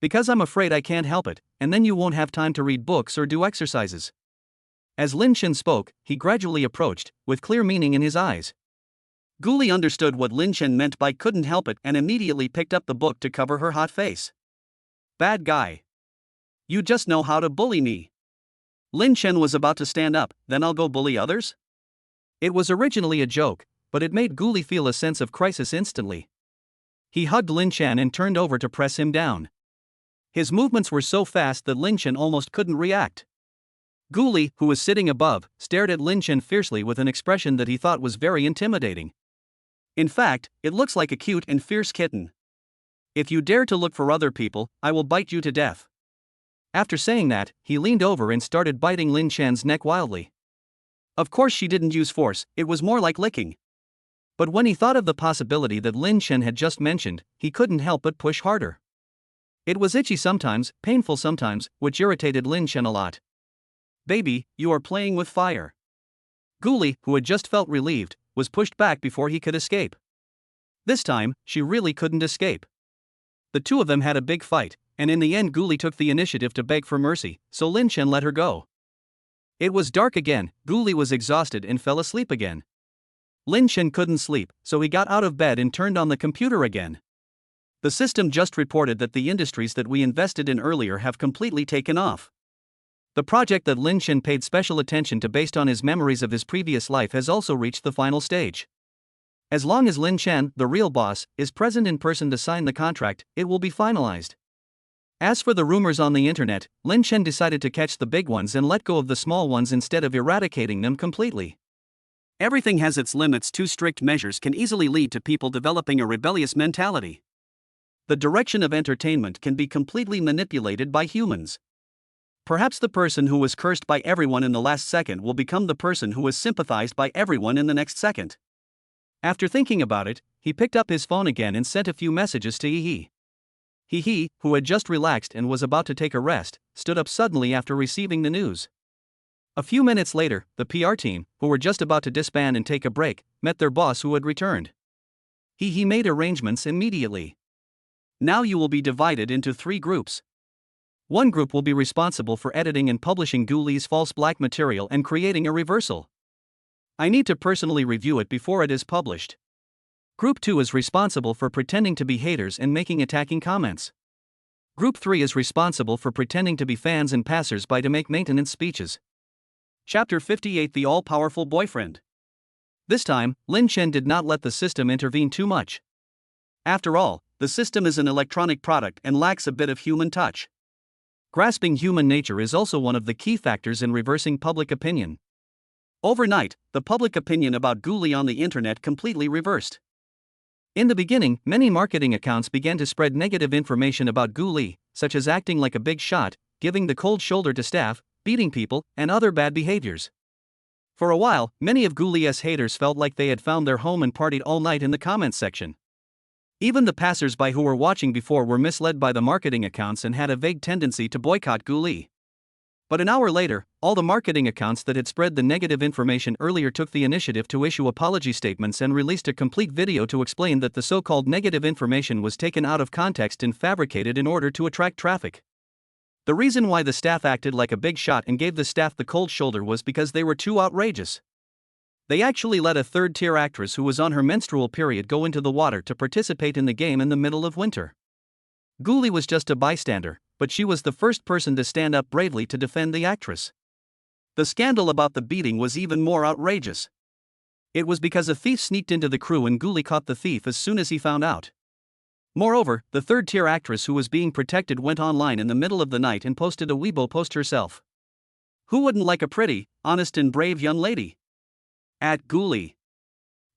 S2: Because I'm afraid I can't help it, and then you won't have time to read books or do exercises. As Lin Chen spoke, he gradually approached, with clear meaning in his eyes.
S1: Gully understood what Lin Chen meant by couldn't help it and immediately picked up the book to cover her hot face. Bad guy. You just know how to bully me. Lin Chen was about to stand up, then I'll go bully others?
S2: It was originally a joke, but it made Gully feel a sense of crisis instantly. He hugged Lin Chen and turned over to press him down. His movements were so fast that Lin Chen almost couldn't react. Gully, who was sitting above, stared at Lin Chen fiercely with an expression that he thought was very intimidating.
S1: In fact, it looks like a cute and fierce kitten. If you dare to look for other people, I will bite you to death.
S2: After saying that, he leaned over and started biting Lin Chen's neck wildly.
S1: Of course she didn't use force, it was more like licking.
S2: But when he thought of the possibility that Lin Chen had just mentioned, he couldn't help but push harder. It was itchy sometimes, painful sometimes, which irritated Lin Chen a lot.
S1: Baby, you are playing with fire.
S2: Gully, who had just felt relieved, was pushed back before he could escape. This time, she really couldn't escape. The two of them had a big fight, and in the end Gully took the initiative to beg for mercy, so Lin Chen let her go. It was dark again, Gully was exhausted and fell asleep again. Lin Chen couldn't sleep, so he got out of bed and turned on the computer again. The system just reported that the industries that we invested in earlier have completely taken off. The project that Lin Chen paid special attention to based on his memories of his previous life has also reached the final stage. As long as Lin Chen, the real boss, is present in person to sign the contract, it will be finalized. As for the rumors on the internet, Lin Chen decided to catch the big ones and let go of the small ones instead of eradicating them completely.
S1: Everything has its limits. Too strict measures can easily lead to people developing a rebellious mentality. The direction of entertainment can be completely manipulated by humans. Perhaps the person who was cursed by everyone in the last second will become the person who was sympathized by everyone in the next second. After thinking about it, he picked up his phone again and sent a few messages to Hee. Hee, who had just relaxed and was about to take a rest, stood up suddenly after receiving the news. A few minutes later, the PR team, who were just about to disband and take a break, met their boss who had returned. He made arrangements immediately. Now you will be divided into 3 groups. One group will be responsible for editing and publishing Gully's false black material and creating a reversal. I need to personally review it before it is published. Group 2 is responsible for pretending to be haters and making attacking comments. Group 3 is responsible for pretending to be fans and passers-by to make maintenance speeches. Chapter 58: The All-Powerful Boyfriend. This time, Lin Chen did not let the system intervene too much. After all, the system is an electronic product and lacks a bit of human touch. Grasping human nature is also one of the key factors in reversing public opinion. Overnight, the public opinion about Gully on the internet completely reversed. In the beginning, many marketing accounts began to spread negative information about Gully, such as acting like a big shot, giving the cold shoulder to staff, beating people, and other bad behaviors. For a while, many of Gully's haters felt like they had found their home and partied all night in the comments section. Even the passers-by who were watching before were misled by the marketing accounts and had a vague tendency to boycott Gully. But an hour later, all the marketing accounts that had spread the negative information earlier took the initiative to issue apology statements and released a complete video to explain that the so-called negative information was taken out of context and fabricated in order to attract traffic. The reason why the staff acted like a big shot and gave the staff the cold shoulder was because they were too outrageous. They actually let a third-tier actress who was on her menstrual period go into the water to participate in the game in the middle of winter. Gully was just a bystander, but she was the first person to stand up bravely to defend the actress. The scandal about the beating was even more outrageous. It was because a thief sneaked into the crew and Gully caught the thief as soon as he found out. Moreover, the third-tier actress who was being protected went online in the middle of the night and posted a Weibo post herself. Who wouldn't like a pretty, honest and brave young lady? At Gully.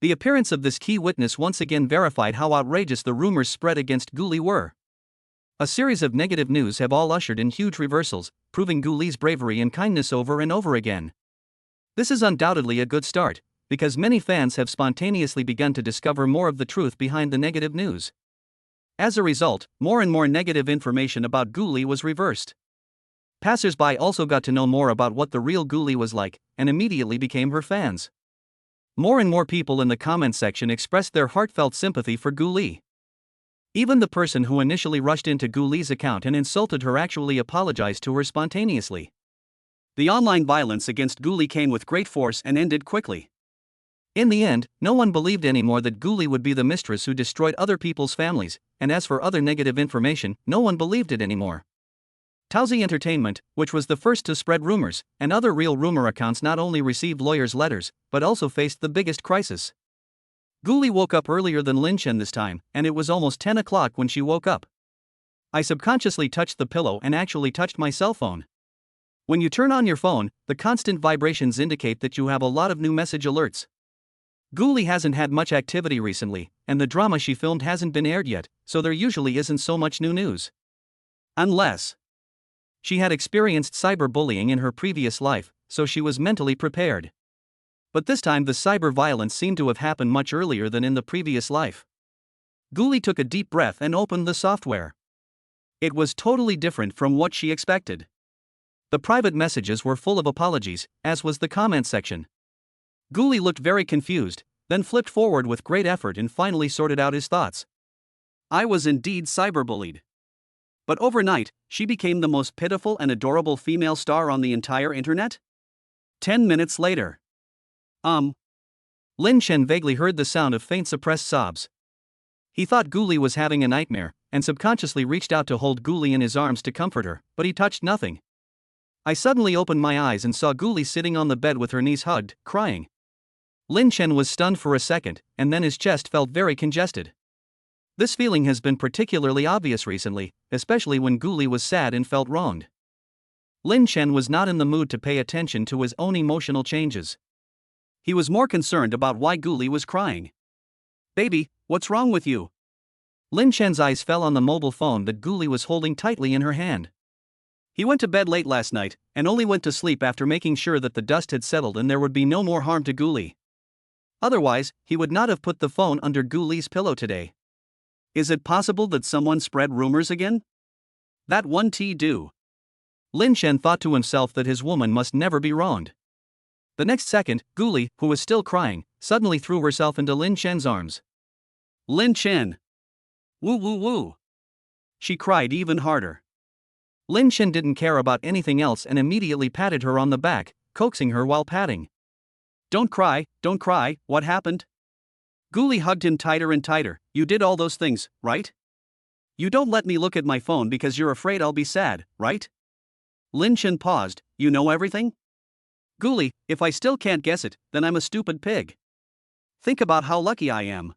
S1: The appearance of this key witness once again verified how outrageous the rumors spread against Gully were. A series of negative news have all ushered in huge reversals, proving Gully's bravery and kindness over and over again. This is undoubtedly a good start, because many fans have spontaneously begun to discover more of the truth behind the negative news. As a result, more and more negative information about Gully was reversed. Passers-by also got to know more about what the real Gully was like, and immediately became her fans. More and more people in the comment section expressed their heartfelt sympathy for Gully. Even the person who initially rushed into Gully's account and insulted her actually apologized to her spontaneously. The online violence against Gully came with great force and ended quickly. In the end, no one believed anymore that Gully would be the mistress who destroyed other people's families, and as for other negative information, no one believed it anymore. Towsy Entertainment, which was the first to spread rumors, and other real rumor accounts not only received lawyers' letters, but also faced the biggest crisis. Gully woke up earlier than Lin Chen this time, and it was almost 10 o'clock when she woke up. I subconsciously touched the pillow and actually touched my cell phone. When you turn on your phone, the constant vibrations indicate that you have a lot of new message alerts. Gully hasn't had much activity recently, and the drama she filmed hasn't been aired yet, so there usually isn't so much new news. Unless she had experienced cyberbullying in her previous life, so she was mentally prepared. But this time the cyber violence seemed to have happened much earlier than in the previous life. Gully took a deep breath and opened the software. It was totally different from what she expected. The private messages were full of apologies, as was the comment section. Gully looked very confused, then flipped forward with great effort and finally sorted out his thoughts. I was indeed cyberbullied. But overnight, she became the most pitiful and adorable female star on the entire internet? 10 minutes later. Lin Chen vaguely heard the sound of faint suppressed sobs. He thought Gully was having a nightmare, and subconsciously reached out to hold Gully in his arms to comfort her, but he touched nothing. I suddenly opened my eyes and saw Gully sitting on the bed with her knees hugged, crying. Lin Chen was stunned for a second, and then his chest felt very congested. This feeling has been particularly obvious recently, especially when Gully was sad and felt wronged. Lin Chen was not in the mood to pay attention to his own emotional changes. He was more concerned about why Gully was crying. Baby, what's wrong with you?
S2: Lin Chen's eyes fell on the mobile phone that Gully was holding tightly in her hand.
S1: He went to bed late last night, and only went to sleep after making sure that the dust had settled and there would be no more harm to Gully. Otherwise, he would not have put the phone under Gully's pillow today. Is it possible that someone spread rumors again? That one T do.
S2: Lin Chen thought to himself that his woman must never be wronged. The next second, Gully, who was still crying, suddenly threw herself into Lin Chen's arms.
S1: Lin Chen! Woo woo woo! She cried even harder.
S2: Lin Chen didn't care about anything else and immediately patted her on the back, coaxing her while patting.
S1: Don't cry, what happened? Gully hugged him tighter and tighter. You did all those things, right? You don't let me look at my phone because you're afraid I'll be sad, right? Lin Chen paused. You know everything? Gully, if I still can't guess it, then I'm a stupid pig. Think about how lucky I am.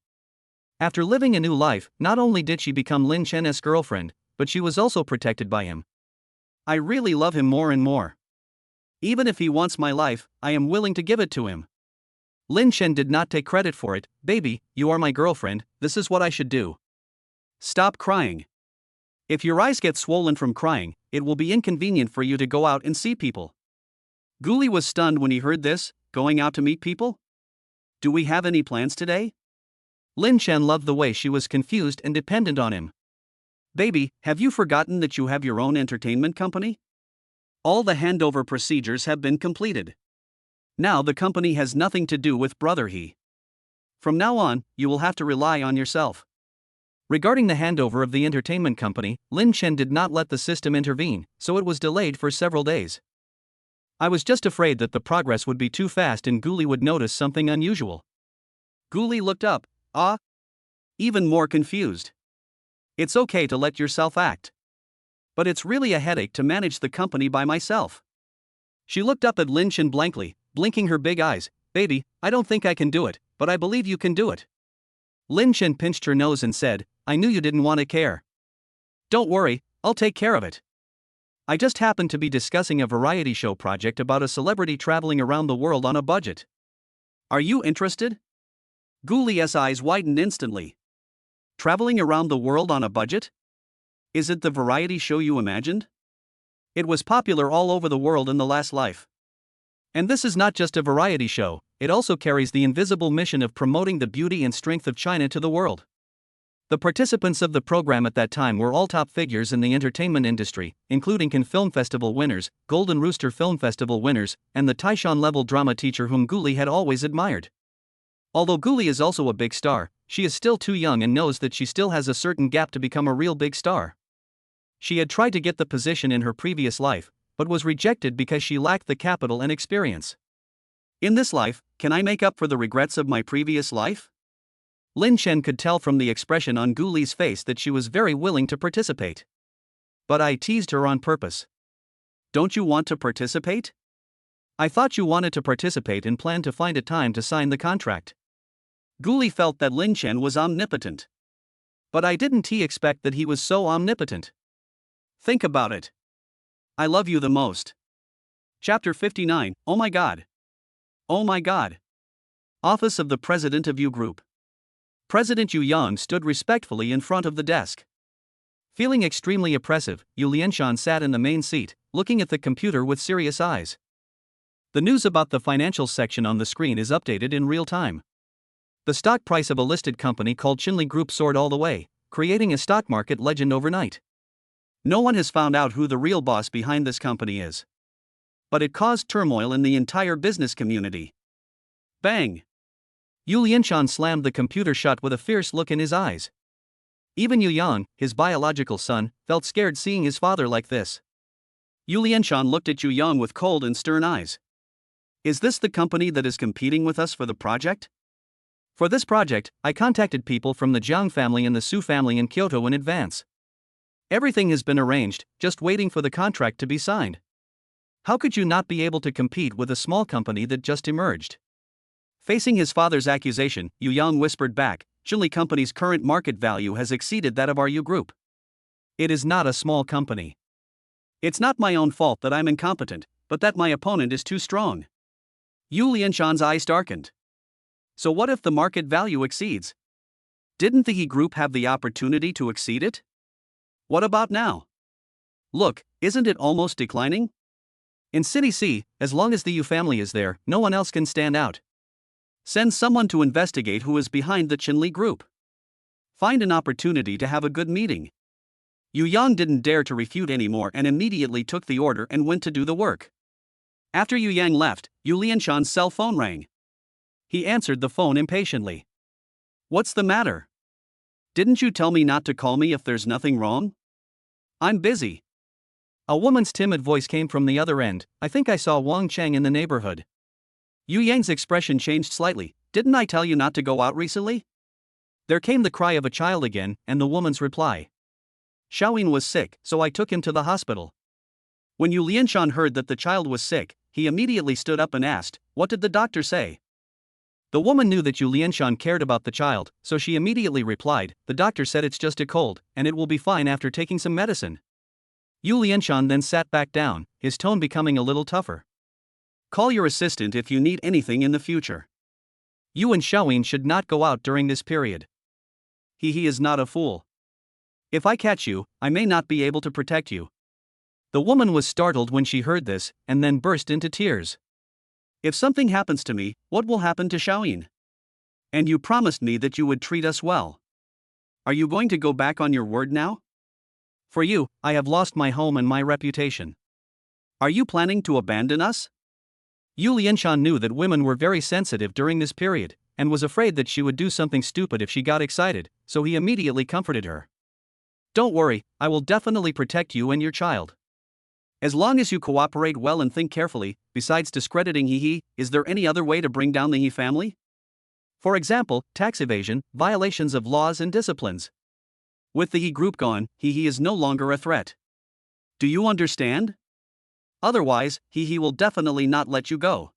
S2: After living a new life, not only did she become Lin Chen's girlfriend, but she was also protected by him.
S1: I really love him more and more. Even if he wants my life, I am willing to give it to him.
S2: Lin Chen did not take credit for it. Baby, you are my girlfriend, this is what I should do.
S1: Stop crying. If your eyes get swollen from crying, it will be inconvenient for you to go out and see people. Gully was stunned when he heard this. Going out to meet people? Do we have any plans today?
S2: Lin Chen loved the way she was confused and dependent on him.
S1: Baby, have you forgotten that you have your own entertainment company? All the handover procedures have been completed. Now the company has nothing to do with Brother He. From now on, you will have to rely on yourself.
S2: Regarding the handover of the entertainment company, Lin Chen did not let the system intervene, so it was delayed for several days. I was just afraid that the progress would be too fast and Gully would notice something unusual.
S1: Gully looked up, even more confused. It's okay to let yourself act. But it's really a headache to manage the company by myself. She looked up at Lin Chen blankly, blinking her big eyes. Baby, I don't think I can do it, but I believe you can do it.
S2: Lin Chen pinched her nose and said, I knew you didn't want to care.
S1: Don't worry, I'll take care of it. I just happened to be discussing a variety show project about a celebrity traveling around the world on a budget. Are you interested? Gully's eyes widened instantly. Traveling around the world on a budget? Is it the variety show you imagined? It was popular all over the world in the last life.
S2: And this is not just a variety show, it also carries the invisible mission of promoting the beauty and strength of China to the world. The participants of the program at that time were all top figures in the entertainment industry, including Cannes Film Festival winners, Golden Rooster Film Festival winners, and the Taishan-level drama teacher whom Gully had always admired. Although Gully is also a big star, she is still too young and knows that she still has a certain gap to become a real big star. She had tried to get the position in her previous life, but was rejected because she lacked the capital and experience.
S1: In this life, can I make up for the regrets of my previous life?
S2: Lin Chen could tell from the expression on Gully's face that she was very willing to participate.
S1: But I teased her on purpose. Don't you want to participate?
S2: I thought you wanted to participate and planned to find a time to sign the contract.
S1: Gully felt that Lin Chen was omnipotent.
S2: But I didn't expect that he was so omnipotent.
S1: Think about it. I love you the most. Chapter 59. Oh my God. Oh my God. Office of the President of U Group. President Yu Yang stood respectfully in front of the desk.
S2: Feeling extremely oppressive, Yu Lianshan sat in the main seat, looking at the computer with serious eyes. The news about the financial section on the screen is updated in real time. The stock price of a listed company called Xinli Group soared all the way, creating a stock market legend overnight.
S1: No one has found out who the real boss behind this company is. But it caused turmoil in the entire business community. Bang!
S2: Yu Lianshan slammed the computer shut with a fierce look in his eyes. Even Yu Yang, his biological son, felt scared seeing his father like this.
S1: Yu Lianshan looked at Yu Yang with cold and stern eyes. Is this the company that is competing with us for the project?
S2: For this project, I contacted people from the Jiang family and the Su family in Kyoto in advance. Everything has been arranged, just waiting for the contract to be signed. How could you not be able to compete with a small company that just emerged?
S1: Facing his father's accusation, Yu Yang whispered back, Xinli Company's current market value has exceeded that of our U Group.
S2: It is not a small company.
S1: It's not my own fault that I'm incompetent, but that my opponent is too strong. Yu Lianshan's eyes darkened. So what if the market value exceeds? Didn't the He group have the opportunity to exceed it? What about now? Look, isn't it almost declining?
S2: In City C, as long as the Yu family is there, no one else can stand out.
S1: Send someone to investigate who is behind the Chinli group. Find an opportunity to have a good meeting. Yu Yang didn't dare to refute anymore and immediately took the order and went to do the work. After Yu Yang left, Yu Lianshan's cell phone rang. He answered the phone impatiently. What's the matter? Didn't you tell me not to call me if there's nothing wrong? I'm busy.
S2: A woman's timid voice came from the other end. I think I saw Wang Cheng in the neighborhood.
S1: Yu Yang's expression changed slightly. Didn't I tell you not to go out recently?
S2: There came the cry of a child again, and the woman's reply.
S1: Xiaoyin was sick, so I took him to the hospital. When Yu Lianshan heard that the child was sick, he immediately stood up and asked, what did the doctor say?
S2: The woman knew that Yu Lianshan cared about the child, so she immediately replied, the doctor said it's just a cold, and it will be fine after taking some medicine. Yu Lianshan then sat back down, his tone becoming a little tougher.
S1: Call your assistant if you need anything in the future.
S2: You and Xiaoyin should not go out during this period.
S1: He is not a fool. If I catch you, I may not be able to protect you.
S2: The woman was startled when she heard this, and then burst into tears.
S1: If something happens to me, what will happen to Xiaoyin? And you promised me that you would treat us well. Are you going to go back on your word now?
S2: For you, I have lost my home and my reputation.
S1: Are you planning to abandon us?
S2: Yu Lianshan knew that women were very sensitive during this period, and was afraid that she would do something stupid if she got excited, so he immediately comforted her. Don't worry, I will definitely protect you and your child.
S1: As long as you cooperate well and think carefully, besides discrediting He, is there any other way to bring down the He family?
S2: For example, tax evasion, violations of laws and disciplines.
S1: With the He group gone, He is no longer a threat. Do you understand? Otherwise, He will definitely not let you go.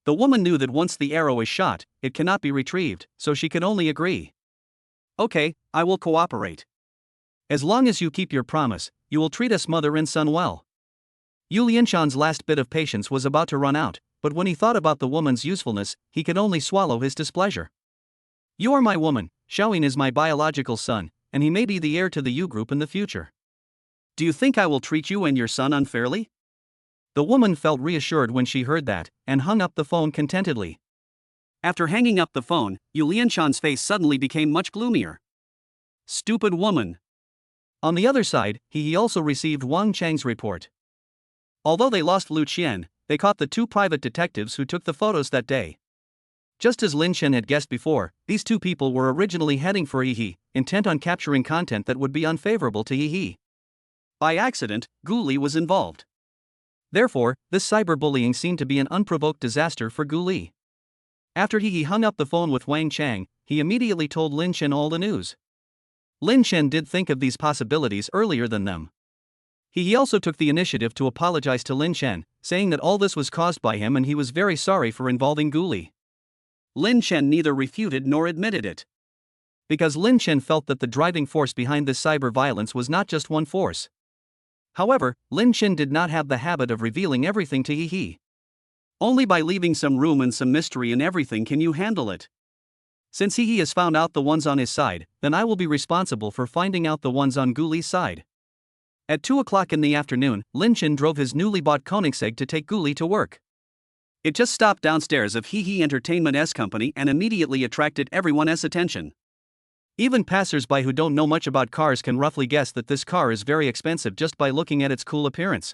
S2: The woman knew that once the arrow is shot, it cannot be retrieved, so she could only agree.
S1: Okay, I will cooperate.
S2: As long as you keep your promise, you will treat us mother and son well. Yu Lianshan's last bit of patience was about to run out, but when he thought about the woman's usefulness, he could only swallow his displeasure. You are my woman, Xiaoyin is my biological son, and he may be the heir to the Yu group in the future.
S1: Do you think I will treat you and your son unfairly?
S2: The woman felt reassured when she heard that, and hung up the phone contentedly.
S1: After hanging up the phone, Yu Lianshan's face suddenly became much gloomier. Stupid woman.
S2: On the other side, he also received Wang Cheng's report. Although they lost Lu Qian, they caught the two private detectives who took the photos that day. Just as Lin Chen had guessed before, these two people were originally heading for He, intent on capturing content that would be unfavorable to He.
S1: By accident, Gully was involved.
S2: Therefore, this cyberbullying seemed to be an unprovoked disaster for Gully. After He hung up the phone with Wang Cheng, he immediately told Lin Chen all the news. Lin Chen did think of these possibilities earlier than them. He also took the initiative to apologize to Lin Chen, saying that all this was caused by him and he was very sorry for involving Gully.
S1: Lin Chen neither refuted nor admitted it.
S2: Because Lin Chen felt that the driving force behind this cyber violence was not just one force. However, Lin Chen did not have the habit of revealing everything to He.
S1: Only by leaving some room and some mystery in everything can you handle it.
S2: Since He has found out the ones on his side, then I will be responsible for finding out the ones on Gully's side. At 2 o'clock in the afternoon, Lin Chen drove his newly bought Koenigsegg to take Gully to work.
S1: It just stopped downstairs of He Entertainment company and immediately attracted everyone's attention.
S2: Even passers-by who don't know much about cars can roughly guess that this car is very expensive just by looking at its cool appearance.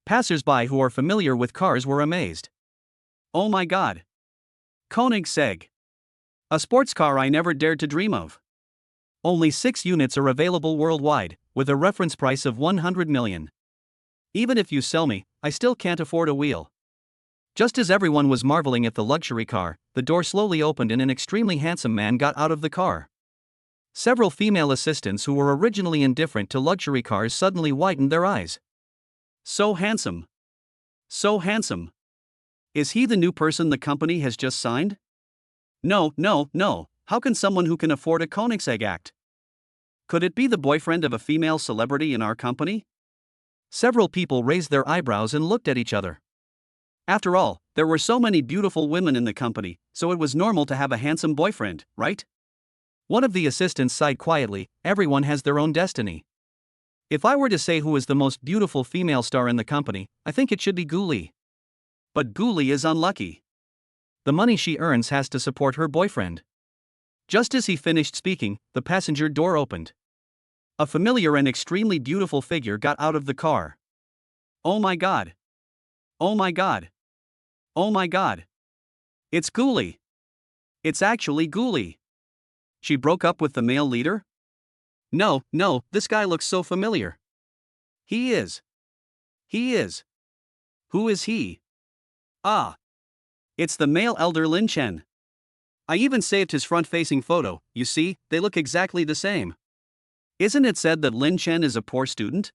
S2: Passers-by who are familiar with cars were amazed.
S1: Oh my god! Koenigsegg! A sports car I never dared to dream of.
S2: Only 6 units are available worldwide, with a reference price of 100 million. Even if you sell me, I still can't afford a wheel. Just as everyone was marveling at the luxury car, the door slowly opened and an extremely handsome man got out of the car. Several female assistants who were originally indifferent to luxury cars suddenly widened their eyes.
S1: So handsome. So handsome. Is he the new person the company has just signed? No. How can someone who can afford a Koenigsegg act? Could it be the boyfriend of a female celebrity in our company?
S2: Several people raised their eyebrows and looked at each other. After all, there
S1: There were so many beautiful women in the company, so it was normal to have a handsome boyfriend, right?
S2: One of the assistants sighed quietly. Everyone has their own destiny. If I were to say who is the most beautiful female star in the company, I think it should be Gully.
S1: But Gully is unlucky.
S2: The money she earns has to support her boyfriend. Just as he finished speaking, the passenger door opened. A familiar and extremely beautiful figure got out of the car.
S1: Oh my god. Oh my god. Oh my god. It's Gully. It's actually Gully. She broke up with the male leader?
S2: No, this guy looks so familiar.
S1: He is. He is. Who is he? Ah. It's the male elder Lin Chen. I even saved his front-facing photo. You see, they look exactly the same. Isn't it said that Lin Chen is a poor student?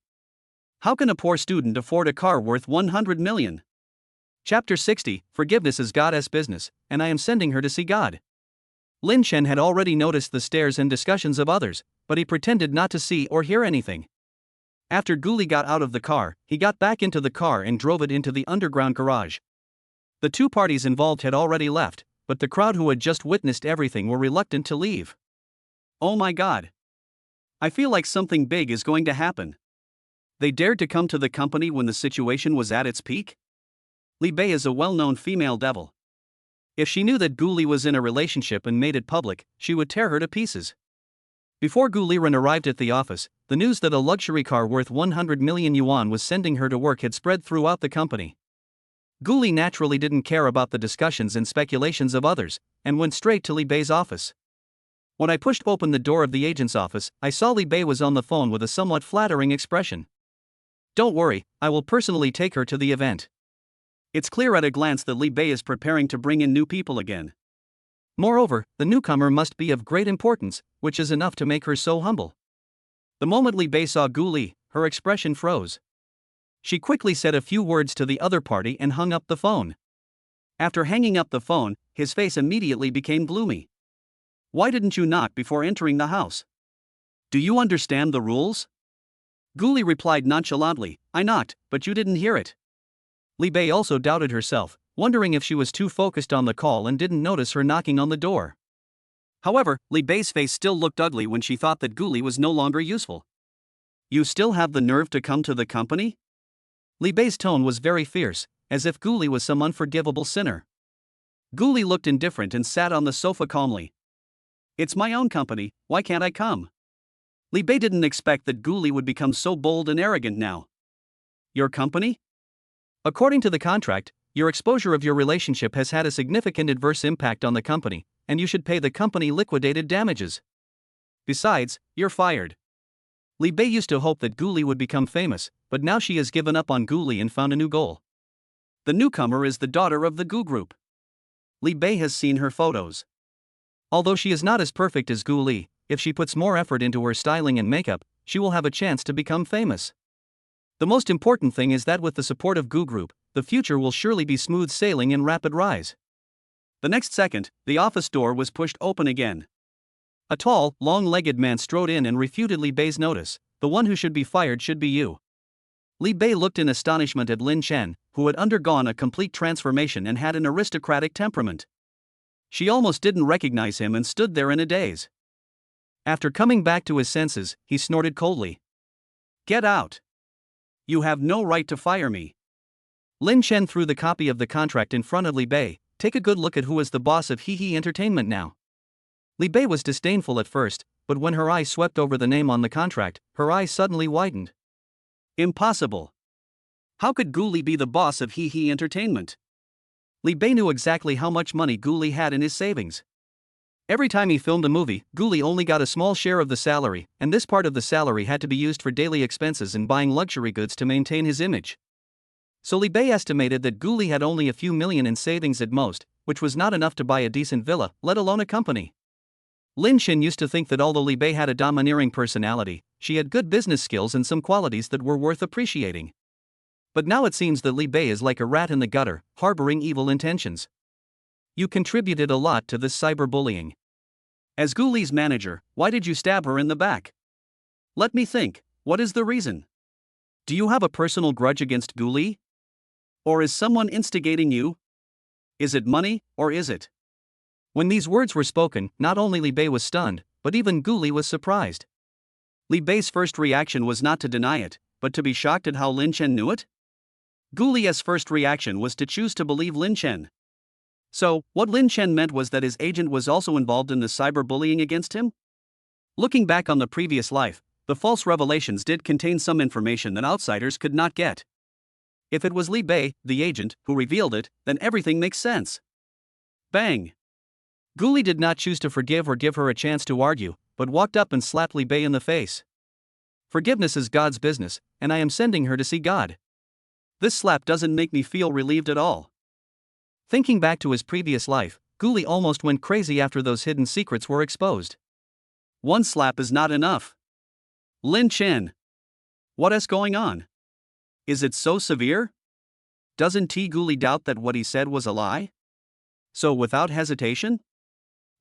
S1: How can a poor student afford a car worth 100 million?
S2: Chapter 60, Forgiveness is God's business, and I am sending her to see God. Lin Chen had already noticed the stares and discussions of others, but he pretended not to see or hear anything. After Gully got out of the car, he got back into the car and drove it into the underground garage. The two parties involved had already left, but the crowd who had just witnessed everything were reluctant to leave.
S1: Oh my god. I feel like something big is going to happen. They dared to come to the company when the situation was at its peak? Li Bei is a well-known female devil. If she knew that Gully was in a relationship and made it public, she would tear her to pieces. Before Guliren arrived at the office, the news that a luxury car worth 100 million yuan was sending her to work had spread throughout the company. Gully naturally didn't care about the discussions and speculations of others, and went straight to Li Bei's office. When I pushed open the door of the agent's office, I saw Li Bei was on the phone with a somewhat flattering expression. Don't worry, I will personally take her to the event. It's clear at a glance that Li Bei is preparing to bring in new people again.
S2: Moreover, the newcomer must be of great importance, which is enough to make her so humble. The moment Li Bei saw Gully, her expression froze. She quickly said a few words to the other party and hung up the phone. After hanging up the phone, his face immediately became gloomy. Why didn't you knock before entering the house? Do you understand the rules? Gully replied nonchalantly, I knocked, but you didn't hear it. Li Bei also doubted herself, wondering if she was too focused on the call and didn't notice her knocking on the door.
S1: However, Li Bei's face still looked ugly when she thought that Gully was no longer useful. You still have the nerve to come to the company?
S2: Li Bei's tone was very fierce, as if Gully was some unforgivable sinner.
S1: Gully looked indifferent and sat on the sofa calmly. It's my own company, why can't I come? Li Bei didn't expect that Gully would become so bold and arrogant now. Your company?
S2: According to the contract, your exposure of your relationship has had a significant adverse impact on the company, and you should pay the company liquidated damages. Besides, you're fired. Li Bei used to hope that Gully would become famous, but now she has given up on Gully and found a new goal.
S1: The newcomer is the daughter of the Gu group. Li Bei has seen her photos.
S2: Although she is not as perfect as Gully, if she puts more effort into her styling and makeup, she will have a chance to become famous. The most important thing is that with the support of Gu Group, the future will surely be smooth sailing and rapid rise.
S1: The next second, the office door was pushed open again.
S2: A tall, long-legged man strode in and refuted Li Bei's notice. The one who should be fired should be you. Li Bei looked in astonishment at Lin Chen, who had undergone a complete transformation and had an aristocratic temperament. She almost didn't recognize him and stood there in a daze. After coming back to his senses, he snorted coldly.
S1: Get out! You have no right to fire me.
S2: Lin Chen threw the copy of the contract in front of Li Bei. Take a good look at who is the boss of He Entertainment now. Li Bei was disdainful at first, but when her eyes swept over the name on the contract, her eyes suddenly widened.
S1: Impossible. How could Gully be the boss of He Entertainment?
S2: Li Bei knew exactly how much money Gully had in his savings. Every time he filmed a movie, Gully only got a small share of the salary, and this part of the salary had to be used for daily expenses and buying luxury goods to maintain his image. So Li Bei estimated that Gully had only a few million in savings at most, which was not enough to buy a decent villa, let alone a company. Lin Chen used to think that although Li Bei had a domineering personality, she had good business skills and some qualities that were worth appreciating. But now it seems that Li Bei is like a rat in the gutter, harboring evil intentions. You contributed a lot to this cyberbullying.
S1: As Gully's manager, why did you stab her in the back? Let me think, what is the reason? Do you have a personal grudge against Gully? Or is someone instigating you? Is it money, or is it?
S2: When these words were spoken, not only Li Bei was stunned, but even Gully was surprised.
S1: Li Bei's first reaction was not to deny it, but to be shocked at how Lin Chen knew it? Gully's first reaction was to choose to believe Lin Chen. So, what Lin Chen meant was that his agent was also involved in the cyberbullying against him? Looking back on the previous life, the false revelations did contain some information that outsiders could not get. If it was Li Bei, the agent, who revealed it, then everything makes sense. Bang!
S2: Gully did not choose to forgive or give her a chance to argue, but walked up and slapped Li Bei in the face. Forgiveness is God's business, and I am sending her to see God.
S1: This slap doesn't make me feel relieved at all.
S2: Thinking back to his previous life, Gully almost went crazy after those hidden secrets were exposed.
S1: One slap is not enough. Lin Chen. What is going on? Is it so severe? Doesn't Gully doubt that what he said was a lie? So without hesitation?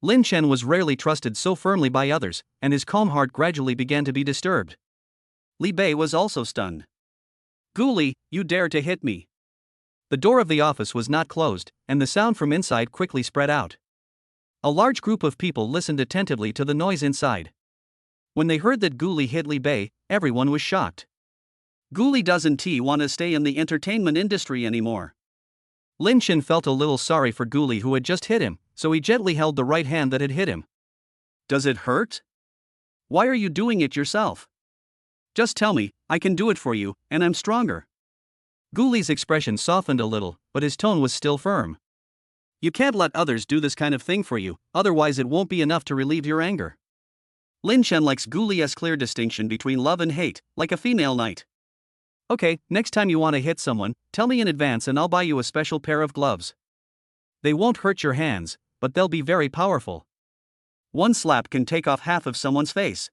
S2: Lin Chen was rarely trusted so firmly by others, and his calm heart gradually began to be disturbed.
S1: Li Bei was also stunned. Gully, you dare to hit me.
S2: The door of the office was not closed, and the sound from inside quickly spread out. A large group of people listened attentively to the noise inside. When they heard that Gully hit Li Bei, everyone was shocked.
S1: Gully doesn't want to stay in the entertainment industry anymore.
S2: Lin Chen felt a little sorry for Gully who had just hit him, so he gently held the right hand that had hit him.
S1: Does it hurt? Why are you doing it yourself? Just tell me, I can do it for you, and I'm stronger.
S2: Gully's expression softened a little, but his tone was still firm.
S1: You can't let others do this kind of thing for you, otherwise it won't be enough to relieve your anger. Lin Chen likes Gully's clear distinction between love and hate, like a female knight.
S2: Okay, next time you want to hit someone, tell me in advance and I'll buy you a special pair of gloves. They won't hurt your hands, but they'll be very powerful.
S1: One slap can take off half of someone's face.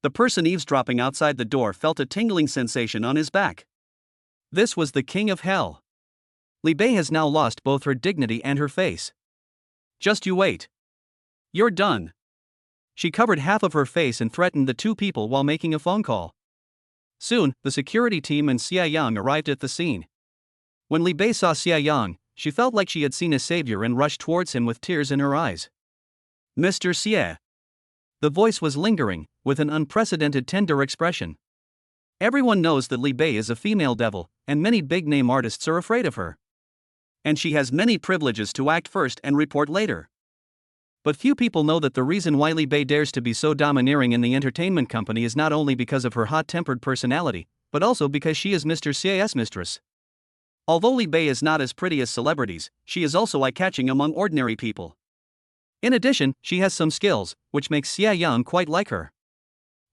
S1: The person eavesdropping outside the door felt a tingling sensation on his back.
S2: This was the king of hell. Li Bei has now lost both her dignity and her face.
S1: Just you wait. You're done.
S2: She covered half of her face and threatened the two people while making a phone call. Soon, the security team and Xia Yang arrived at the scene. When Li Bei saw Xia Yang, she felt like she had seen a savior and rushed towards him with tears in her eyes.
S1: Mr. Xie.
S2: The voice was lingering, with an unprecedented tender expression. Everyone knows that Li Bei is a female devil, and many big-name artists are afraid of her.
S1: And she has many privileges to act first and report later.
S2: But few people know that the reason why Li Bei dares to be so domineering in the entertainment company is not only because of her hot-tempered personality, but also because she is Mr. Xie's mistress.
S1: Although Li Bei is not as pretty as celebrities, she is also eye-catching among ordinary people.
S2: In addition, she has some skills, which makes Xia Yang quite like her.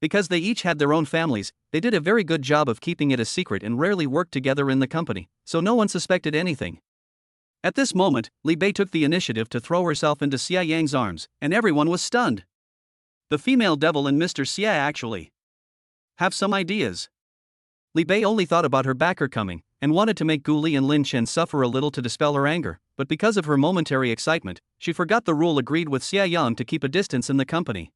S2: Because they each had their own families, they did a very good job of keeping it a secret and rarely worked together in the company, so no one suspected anything.
S1: At this moment, Li Bei took the initiative to throw herself into Xia Yang's arms, and everyone was stunned. The female devil and Mr. Xia actually have some ideas.
S2: Li Bei only thought about her backer coming, and wanted to make Gully and Lin Chen suffer a little to dispel her anger, but because of her momentary excitement, she forgot the rule agreed with Xia Yang to keep a distance in the company.